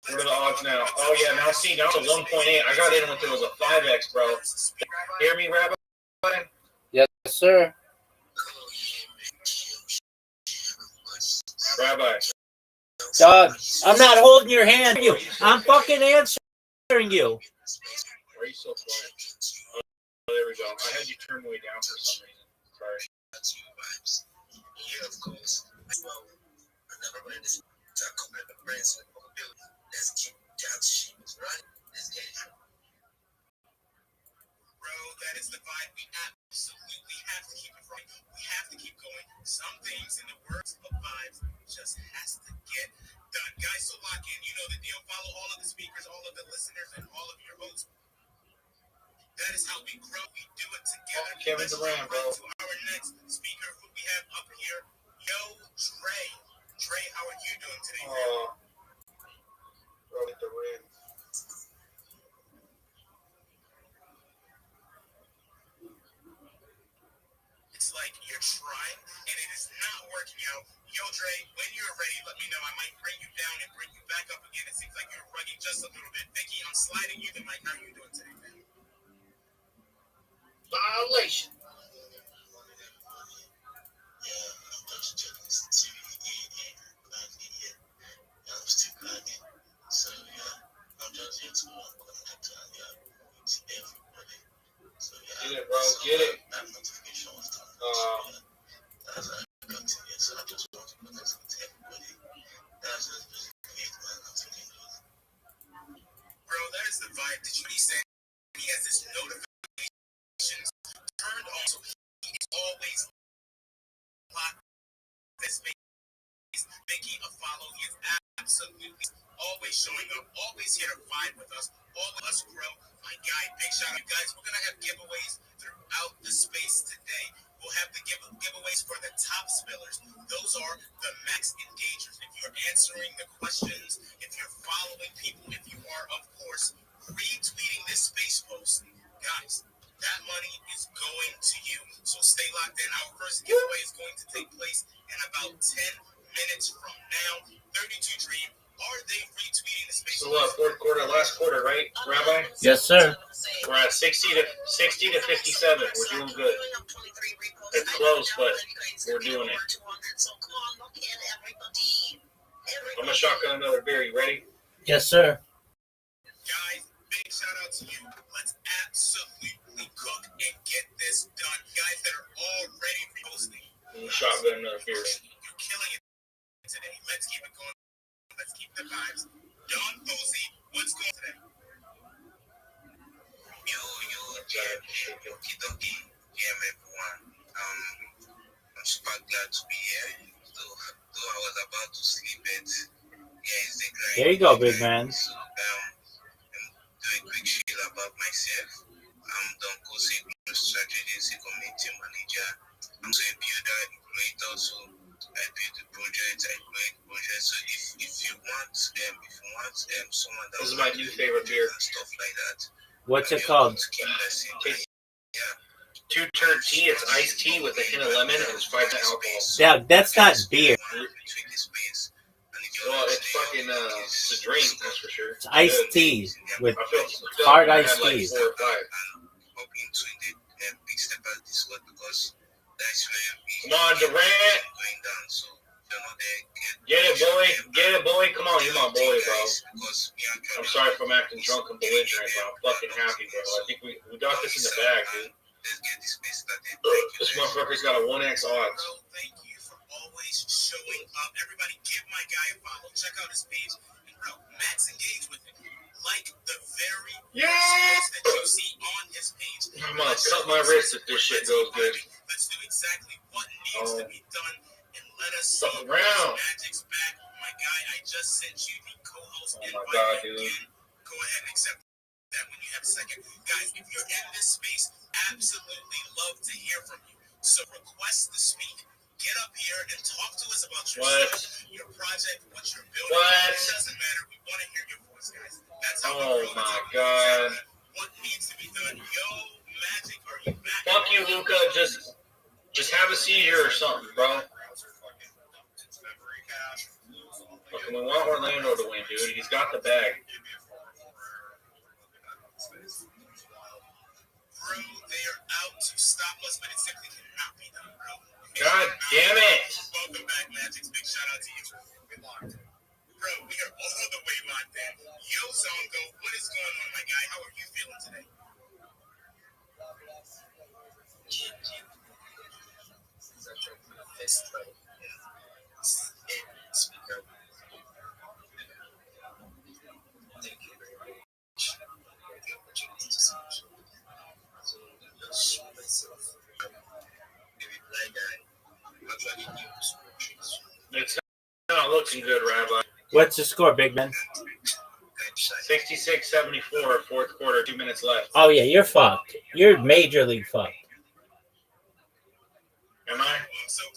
what are the odds now? Oh, yeah, now see, now it's 1.8. I got in with it was a 5x, bro. Hear me, Rabbi? Yes, sir. Rabbi. Dog, I'm not holding your hand. I'm fucking answering you. Why are you so quiet? Oh, there we go. I had you turn way down for some reason. Sorry. Yeah, of course. Well, another way to comment the friends with mobility. Let's keep down she was right. Let's get it. Bro, that is the vibe. We absolutely have to keep it right. We have to keep going. Some things in the words of vibes just has to get done. Guys, so lock in. You know the deal. Follow all of the speakers, all of the listeners, and all of your hosts. That is how we grow. We do it together. Kevin Durant, bro. To our next speaker, who we have up here, Yo, Dre. Dre, how are you doing today, man? bro, hit the rim. It's like you're trying and it is not working out. Yo, Dre, when you're ready, let me know. I might bring you down and bring you back up again. It seems like you're rugging just a little bit. Vicky, I'm sliding you the mic. How are you doing today, man? Violation. Get it, bro. Get it. Bro, that is the vibe. Did you what he said? He has his notifications turned on, so he is always locked. This makes Vicky a follow. He is absolutely always showing up, always here to vibe with us, all of us grow. My guy, big shout out, guys. We're gonna have giveaways throughout the space today. We'll have the giveaways for the top spillers. Those are the max engagers. If you're answering the questions, if you're following people, if you are, of course, retweeting this space post, guys, that money is going to you. So stay locked in. Our first giveaway is going to take place in about 10 minutes from now. 32 Dream. Are they retweeting the space? So what? Fourth quarter, last quarter, right, Rabbi? Yes, sir. We're at 60 to 57. We're doing good. It's close, but we're doing it. I'm gonna shotgun another beer. You ready? Yes, sir. Guys, big shout out to you. Let's absolutely cook and get this done. Guys that are already posting. I'm gonna shotgun another beer. You're killing it today. Let's keep it going. Let's keep the vibes. Don Posey, what's going today? everyone. I'm super glad to be here. Though I was about to sleep, but yeah, it's a grind. There you go, big man. So, do a quick shit about myself. I'm Don Posey, strategy community manager. I'm also a builder, a creator, so I build the project, I create projects. So if you want someone that this is my new favorite beer. Stuff like that. What's it called? Two-turn tea. It's iced tea with a hint of lemon and it's 5% alcohol. Yeah, that's not beer. Well, it's fucking it's a drink, that's for sure. It's iced tea with hard iced tea. Hop into the big step at this word because that's where Come on, Durant. going down. So you're not there. Get it, boy. Get it, boy. Come on, you're my boy, bro. I'm sorry if I'm acting drunk and belligerent, but I'm fucking happy, bro. I think we got this in the bag, dude. Let's get this space started. This motherfucker's got a 1x odds. Thank you for always showing up. Everybody give my guy a follow. Check out his page. And bro, Max, engage with him. Like the very post that you see on his page. I'm gonna suck my wrist if this shit goes good. Let's do exactly what needs to be done. And let us see Fuck around. Magic's back. My guy, I just sent you the co-host Oh my invite God, again. dude. Go ahead and accept that when you have a second. Guys, if you're in this space, absolutely love to hear from you. So request to speak. Get up here and talk to us about yourself, your project, what you're building. It doesn't matter. We want to hear your voice, guys. That's how Oh my God. what needs to be done. Yo, Magic, are you back? Fuck you, Luca. Just have a seizure or something, bro. Fucking we want Orlando to win, dude. He's got the bag. Bro, they are out to stop us, but it simply cannot be done, bro. God damn it. Welcome back, Magic. Big shout out to you. We're locked. Bro, we are all the way locked in. Yo, Zongo, what is going on, my guy? How are you feeling today? Thank you very much for the opportunity to see you. So, just show myself. Maybe blind eye. Actually, news. It's not looking good, Rabbi. What's the score, big man? 66-74, fourth quarter, 2 minutes left. Oh, yeah, you're fucked. You're major league fucked. Am I?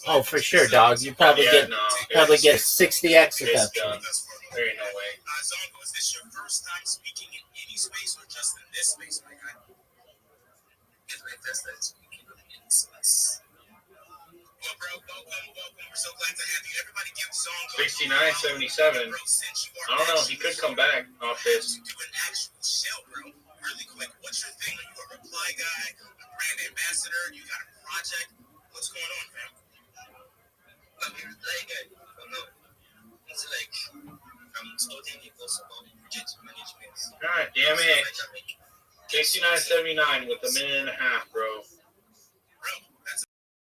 Oh, for sure, dog. You probably get 60 extra touchdowns. There ain't no way. Zongo, is this your first time speaking in any space or just in this space, my guy? It's my first time speaking in any space. Well, bro, welcome. We're so glad to have you. Everybody give Zongo 69-77. I don't know. He could come back off this. do an actual show, bro. Really quick, what's your thing? Are you a reply guy, a brand ambassador? You got a project? What's going on, fam? I'm a reply guy. It's like I'm studying the course about project management. God damn it. 69-79 with a minute and a half, bro. That's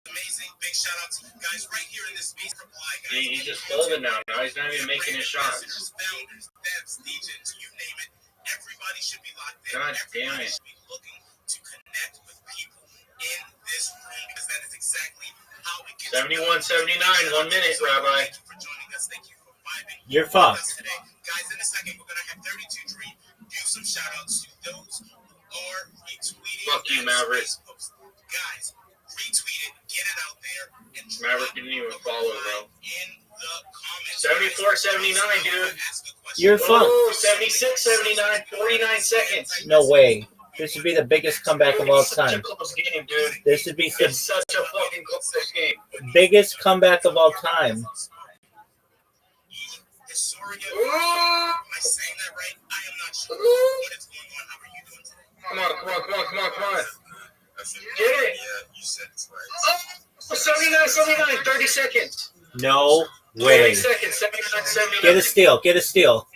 amazing. Big shout out to you guys right here in this space. Reply guys. He's just folding now. Now he's not even making his shots. Founders, devs, DJs, you name it. Everybody should be locked in. God damn Everybody it. should be looking to connect with people in this room because that is exactly how it gets 71-79, 1 minute, Rabbi. Thank you for joining us. Thank you for vibing You're with us fucked. today. Guys, in a second, we're going to have 32 Dream give some shout outs to those who are retweeting. Fuck you, Maverick. Guys, retweet it, get it out there, and Maverick didn't even follow, bro. in the comments. 74-79, dude. You're fucked. Oh, 76-79, 49 seconds. No way. This would be the biggest comeback of all It's such a time. close game, dude. This would be the It's such a fucking close game. biggest comeback of all time. Am I saying that right? I am not sure what is going on. How are you doing today? Come on. Get it. Yeah, you said it right. Oh, 79-79, 30 seconds. No 30 way. seconds, 79-79. Get a steal. Get a steal.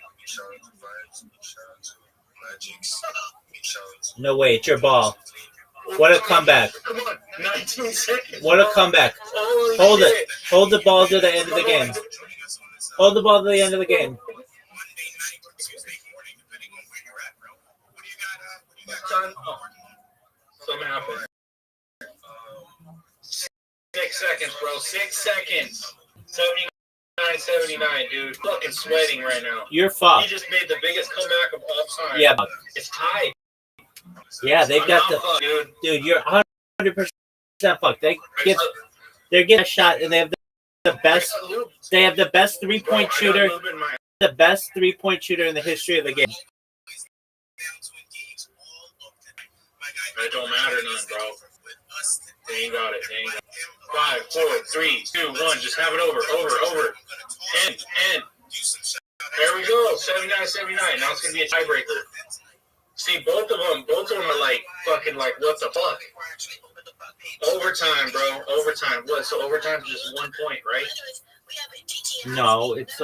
No way. It's your ball. What a comeback. Come on, 19 seconds. What a comeback. Holy Hold shit. it. Hold the ball to the end of the game. Hold the ball to the end of the game. Son, something happened. 6 seconds, bro. 6 seconds. 79-79, dude. Fucking sweating right now. You're He fucked. just made the biggest comeback of all time. Yeah. It's tied. Yeah, they've got I'm fucked, dude. Dude, you're 100% fucked. They're getting a shot, and they have the best. They have the best 3-point shooter. The best 3-point shooter in the history of the game. It don't matter none, bro. They ain't got it. 5, 4, 3, 2, 1. Just have it over. End. There we go. 79-79. Now it's gonna be a tiebreaker. See, both of them are like fucking like what the fuck? Overtime, bro. Overtime. What? So overtime's just 1 point, right? No, it's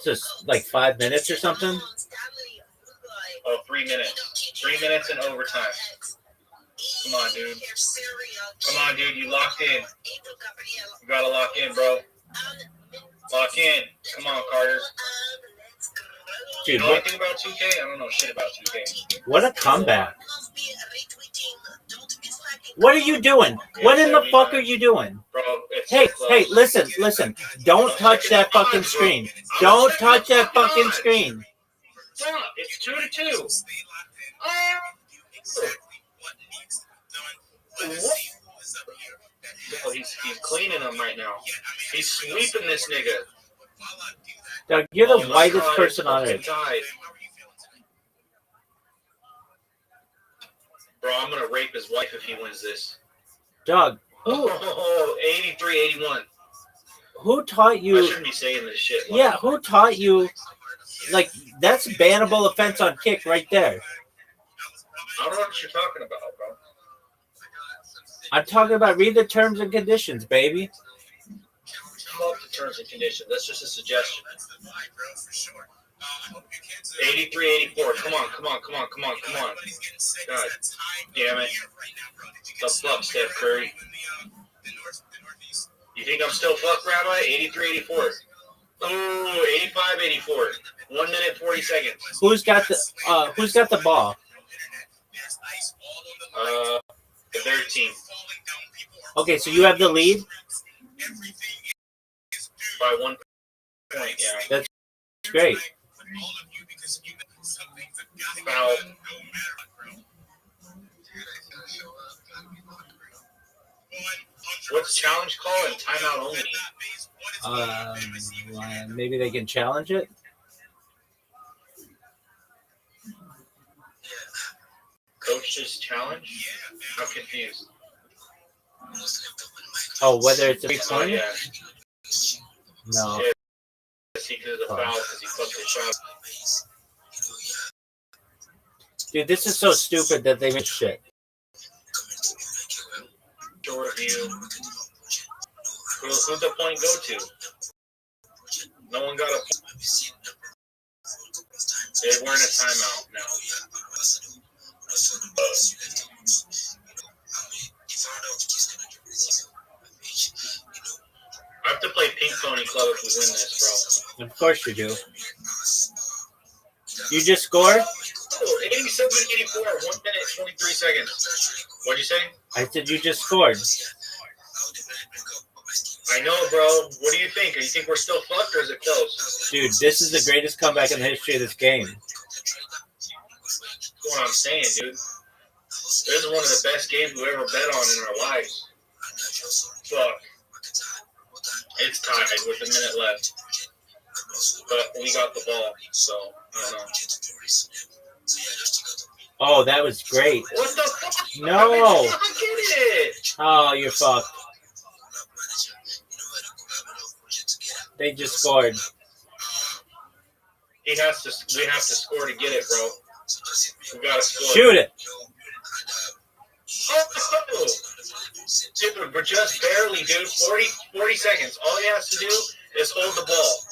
just like 5 minutes or something. Oh, 3 minutes. 3 minutes in overtime. Come on, dude. You locked in. You gotta lock in, bro. Lock in. Come on, Carter. Dude, You know anything about 2K? I don't know shit about 2K. what a comeback. What are you doing? What in the fuck are you doing? Bro, it's Hey, so close. hey, listen. Don't touch that fucking screen. Don't touch that fucking screen. Stop. It's 2-2. Oh, he's cleaning them right now. He's sweeping this nigga. Doug, you're the whitest person on earth. Bro, I'm gonna rape his wife if he wins this. Doug, Oh, 83-81. who taught I you? shouldn't be saying this shit. Yeah, who taught you? Like, that's bannable offense on kick right there. I don't know what you're talking about, bro. I'm talking about read the terms and conditions, baby. Fuck the terms and conditions. That's just a suggestion. 83-84. Come on. God damn it. The fuck, Steph Curry. You think I'm still fucked, Rabbi? 83-84. Ooh, 85-84. 1 minute 40 seconds. Who's got the ball? The third team. Okay, so you have the lead. By 1 point, yeah. That's great. Foul. What's challenge call and timeout only? Maybe they can challenge it. Coach's challenge? I'm confused. Oh, whether it's a free Oh, point? yeah. No. Yeah, he did a foul because he fucked his shot. Dude, this is so stupid that they made shit. Short review. Who'd the point go to? No one got a point. We're in a timeout now. I have to play Pink Pony Club if we win this, bro. Of course you do. You just scored? Oh, 87-84, 1 minute, 23 seconds. What'd you say? I said you just scored. I know, bro. What do you think? Do you think we're still fucked or is it close? Dude, this is the greatest comeback in the history of this game. That's what I'm saying, dude. This is one of the best games we've ever bet on in our lives. Fuck. It's tied with a minute left. But we got the ball, so I don't know. Oh, that was great. What the fuck? No. I get it. Oh, you're fucked. They just scored. We have to score to get it, bro. We gotta score. Shoot it. Oh, dude, we're just barely, dude. 40 seconds. All he has to do is hold the ball.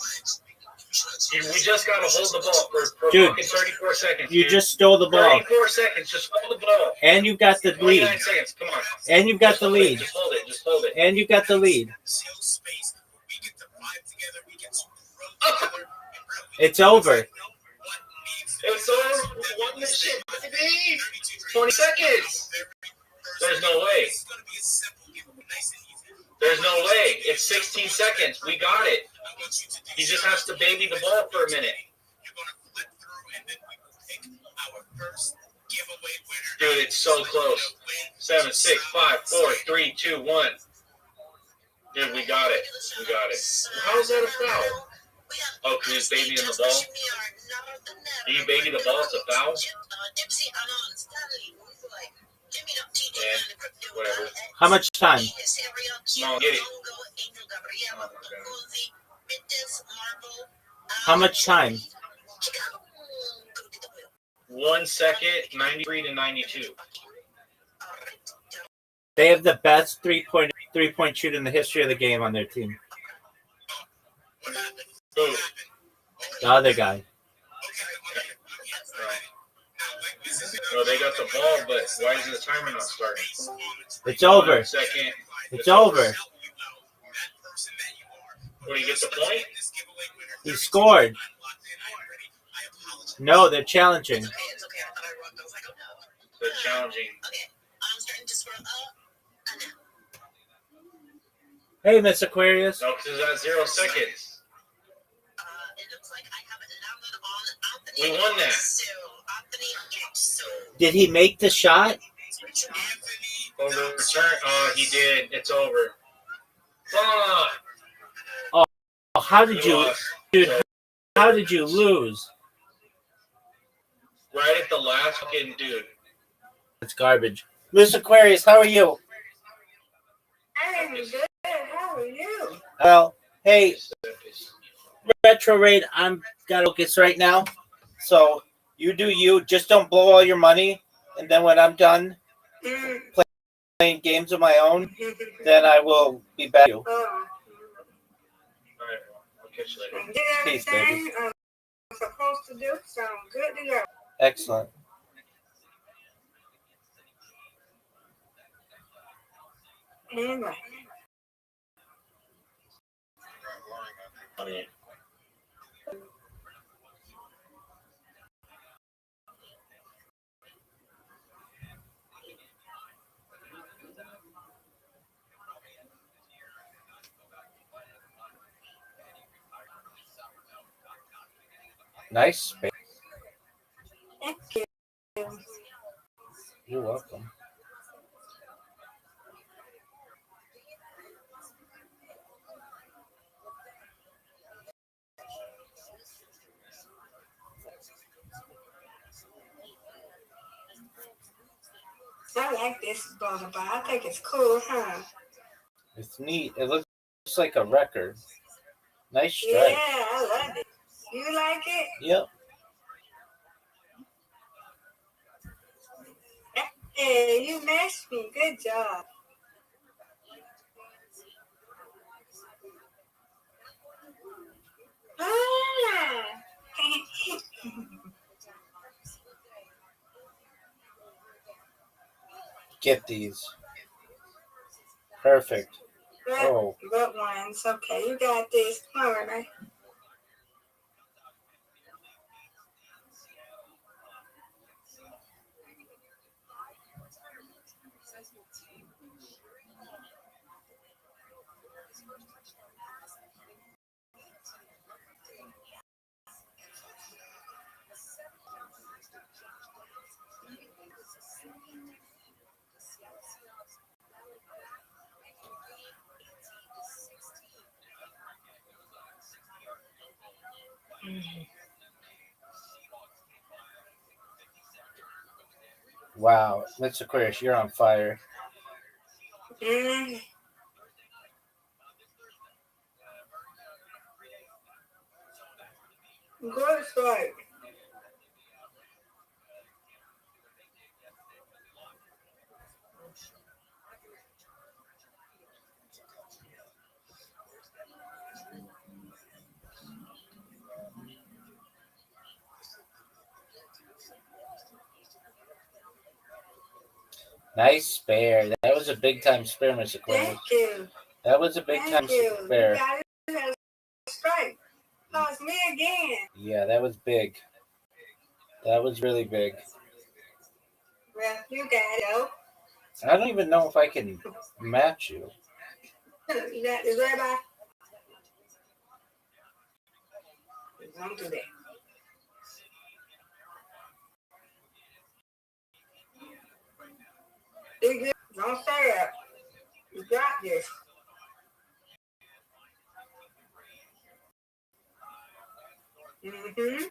We just gotta hold the ball for Dude, fucking 34 seconds. You dude. just stole the ball. 34 seconds. Just hold the ball. And you've got the 29 lead. seconds. Come on. And you've got the lead. Just hold it. Just hold it. And you've got the lead. It's over. It's over. One minute shit, baby. 20 seconds. There's no way. There's no way. It's 16 seconds. We got it. He just has to baby the ball for a minute. Dude, it's so close. 7, 6, 5, 4, 3, 2, 1. Dude, we got it. We got it. How is that a foul? Oh, because he's babying the ball? Do you baby the ball? It's a foul? Yeah, whatever. How much time? Come on, get it. How much time? 1 second, 93 to 92. They have the best three-point shooter in the history of the game on their team. Who? The other guy. No, they got the ball, but why isn't the timer not starting? It's over. 1 second. It's over. What, do you get the point? He scored. No, they're challenging. They're challenging. Hey, Miss Aquarius. No, because it's at 0 seconds. We won that. Did he make the shot? Over return. He did. It's over. Fuck. Oh, how did you, dude? How did you lose? Right at the last fucking dude. It's garbage. Miss Aquarius, how are you? I'm good. How are you? Well, hey, Retro Raid, I'm got focus right now. So you do you. Just don't blow all your money. And then when I'm done playing games of my own, then I will be back to you. Oh. All right, I'll catch you later. Did Peace, everything baby. I'm supposed to do, so I'm good to go. Excellent. Anyway. Nice. Thank you. You're welcome. I like this butterfly. I think it's cool, huh? It's neat. It looks like a record. Nice Yeah, stripe. I love it. You like it? Yep. Hey, you matched me. Good job. Ah. Get these. Perfect. Oh. Good ones. Okay, you got this. Come on, Rabbi. Wow. Miss Aquarius, you're on fire. Mm. Good start. Nice spare. That was a big time spare, Miss Aquarius. Thank you. That was a big time spare. You got it as a strike. Oh, it's me again. Yeah, that was big. That was really big. Well, you got it, though. I don't even know if I can match you. You got this, Rabbi? Don't do that. Don't say that. You got this. Mm-hmm.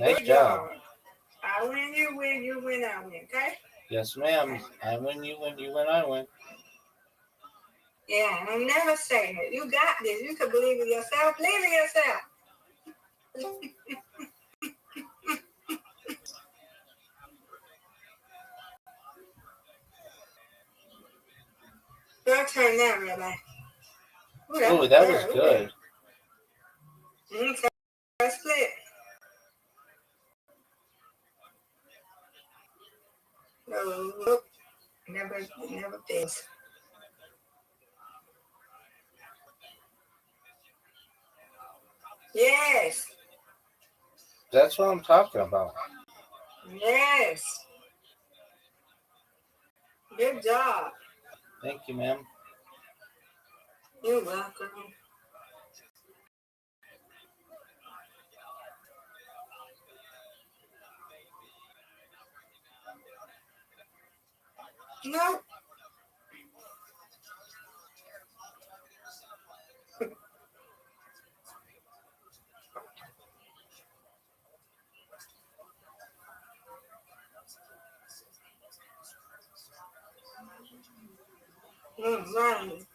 Nice job. I win, you win, you win, I win, okay? Yes, ma'am. I win, you win, you win, I win. Yeah, I'm never saying it. You got this. You can believe in yourself. Believe in yourself. Your turn now, Rabbi. Oh, that was good. First split. No, never fails. Yes. That's what I'm talking about. Yes. Good job. Thank you, ma'am. You're welcome. No. Right.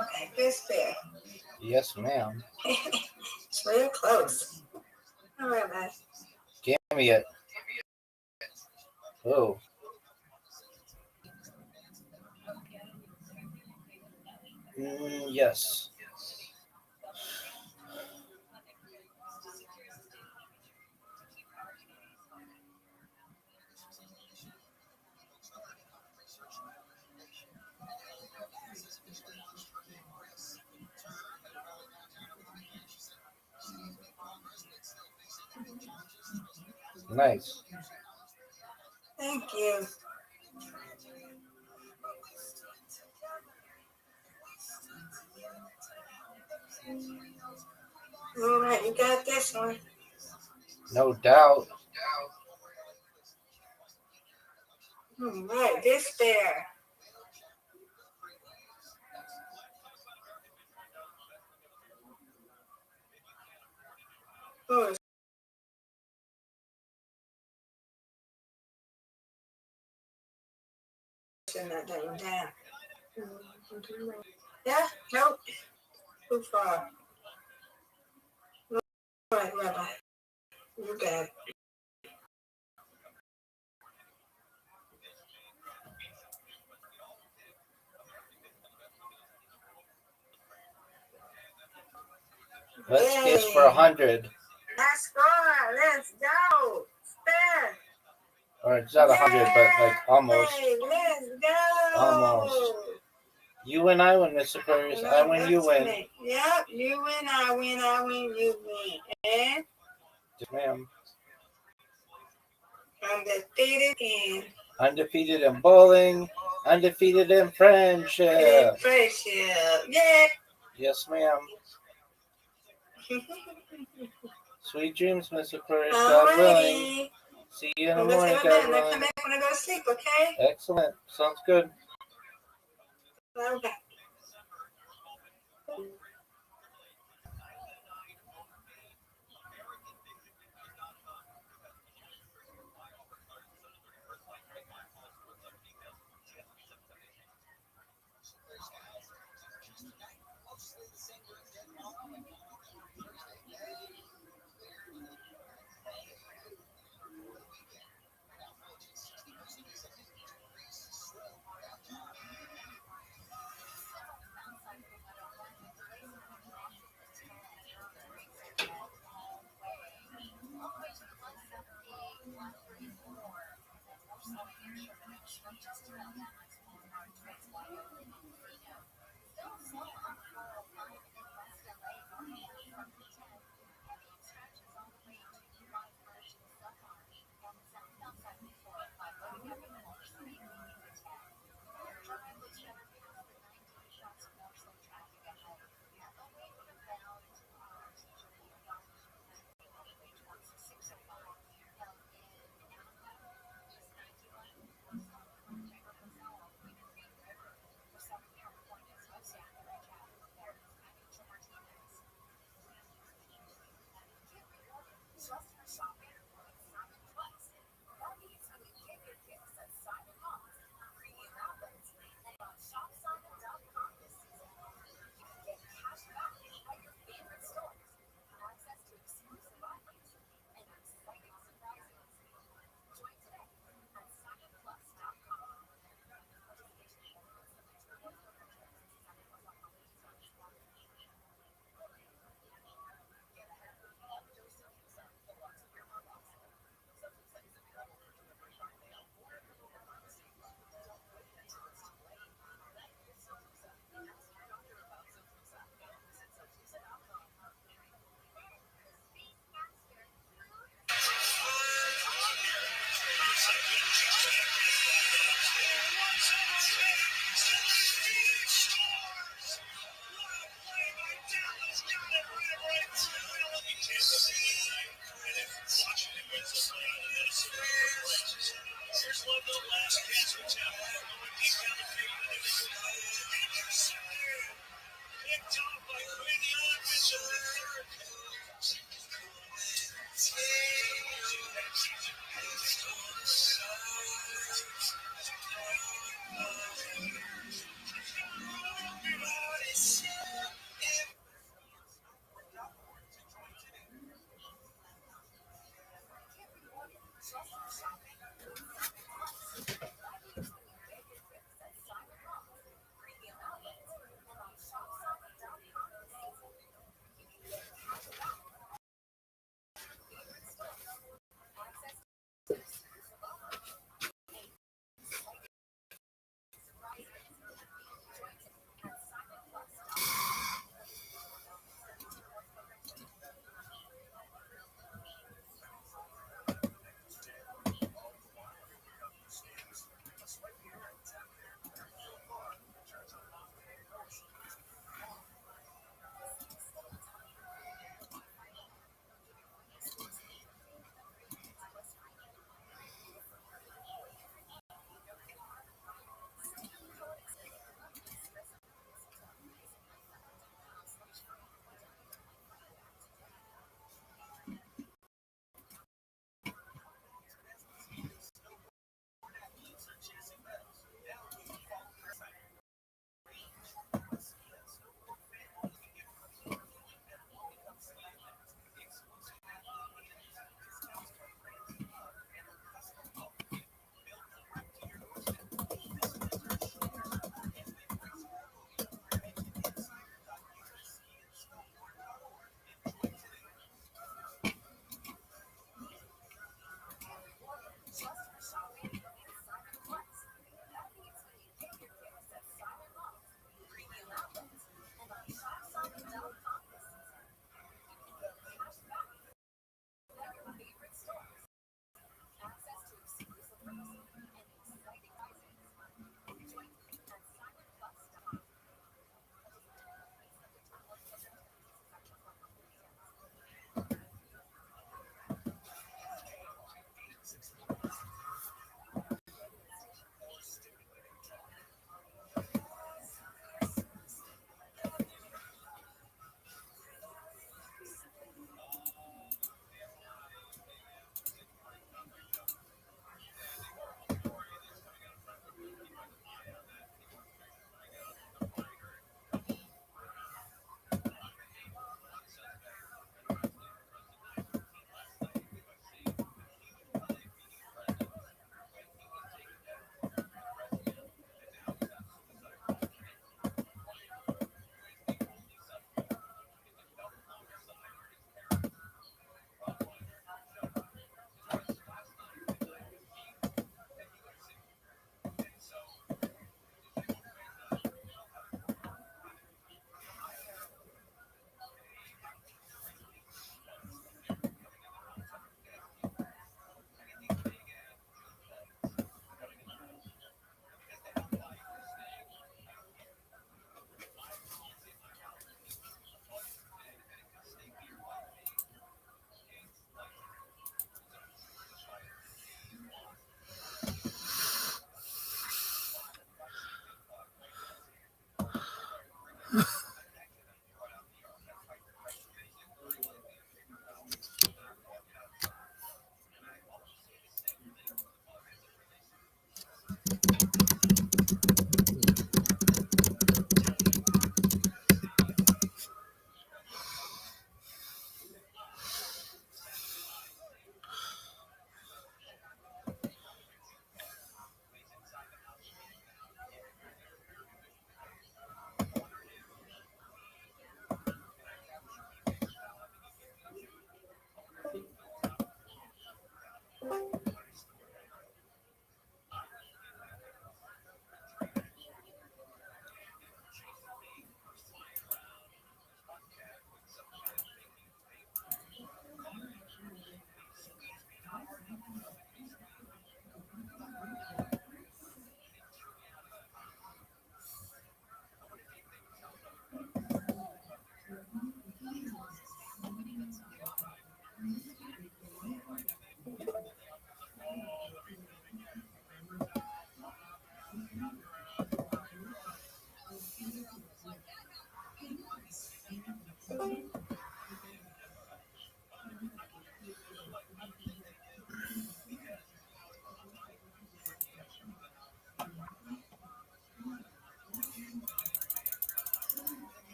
Okay, good spare. Yes, ma'am. It's real close. All right, man. Give me it. Oh. Yes. Nice. Thank you. All right, you got this one. No doubt. All right, this there. Oh, that thing down. Yeah, nope. Too far. All right, Rabbi. You got it. Let's kiss for 100. Let's go. Let's go. Spin. Or it's not 100, but like almost. Hey, let's go. Almost. You win, I win, Miss Aquarius. I win, you win. Yep, you win, I win, you win. And Yes, ma'am. undefeated in Undefeated in bowling. Undefeated in friendship. friendship. Yeah. Yes, ma'am. Sweet dreams, Miss Aquarius. God willing. See you in the morning, God willing. Come back when I go to sleep, okay? Excellent. Sounds good. Okay.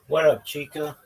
What up, Chica?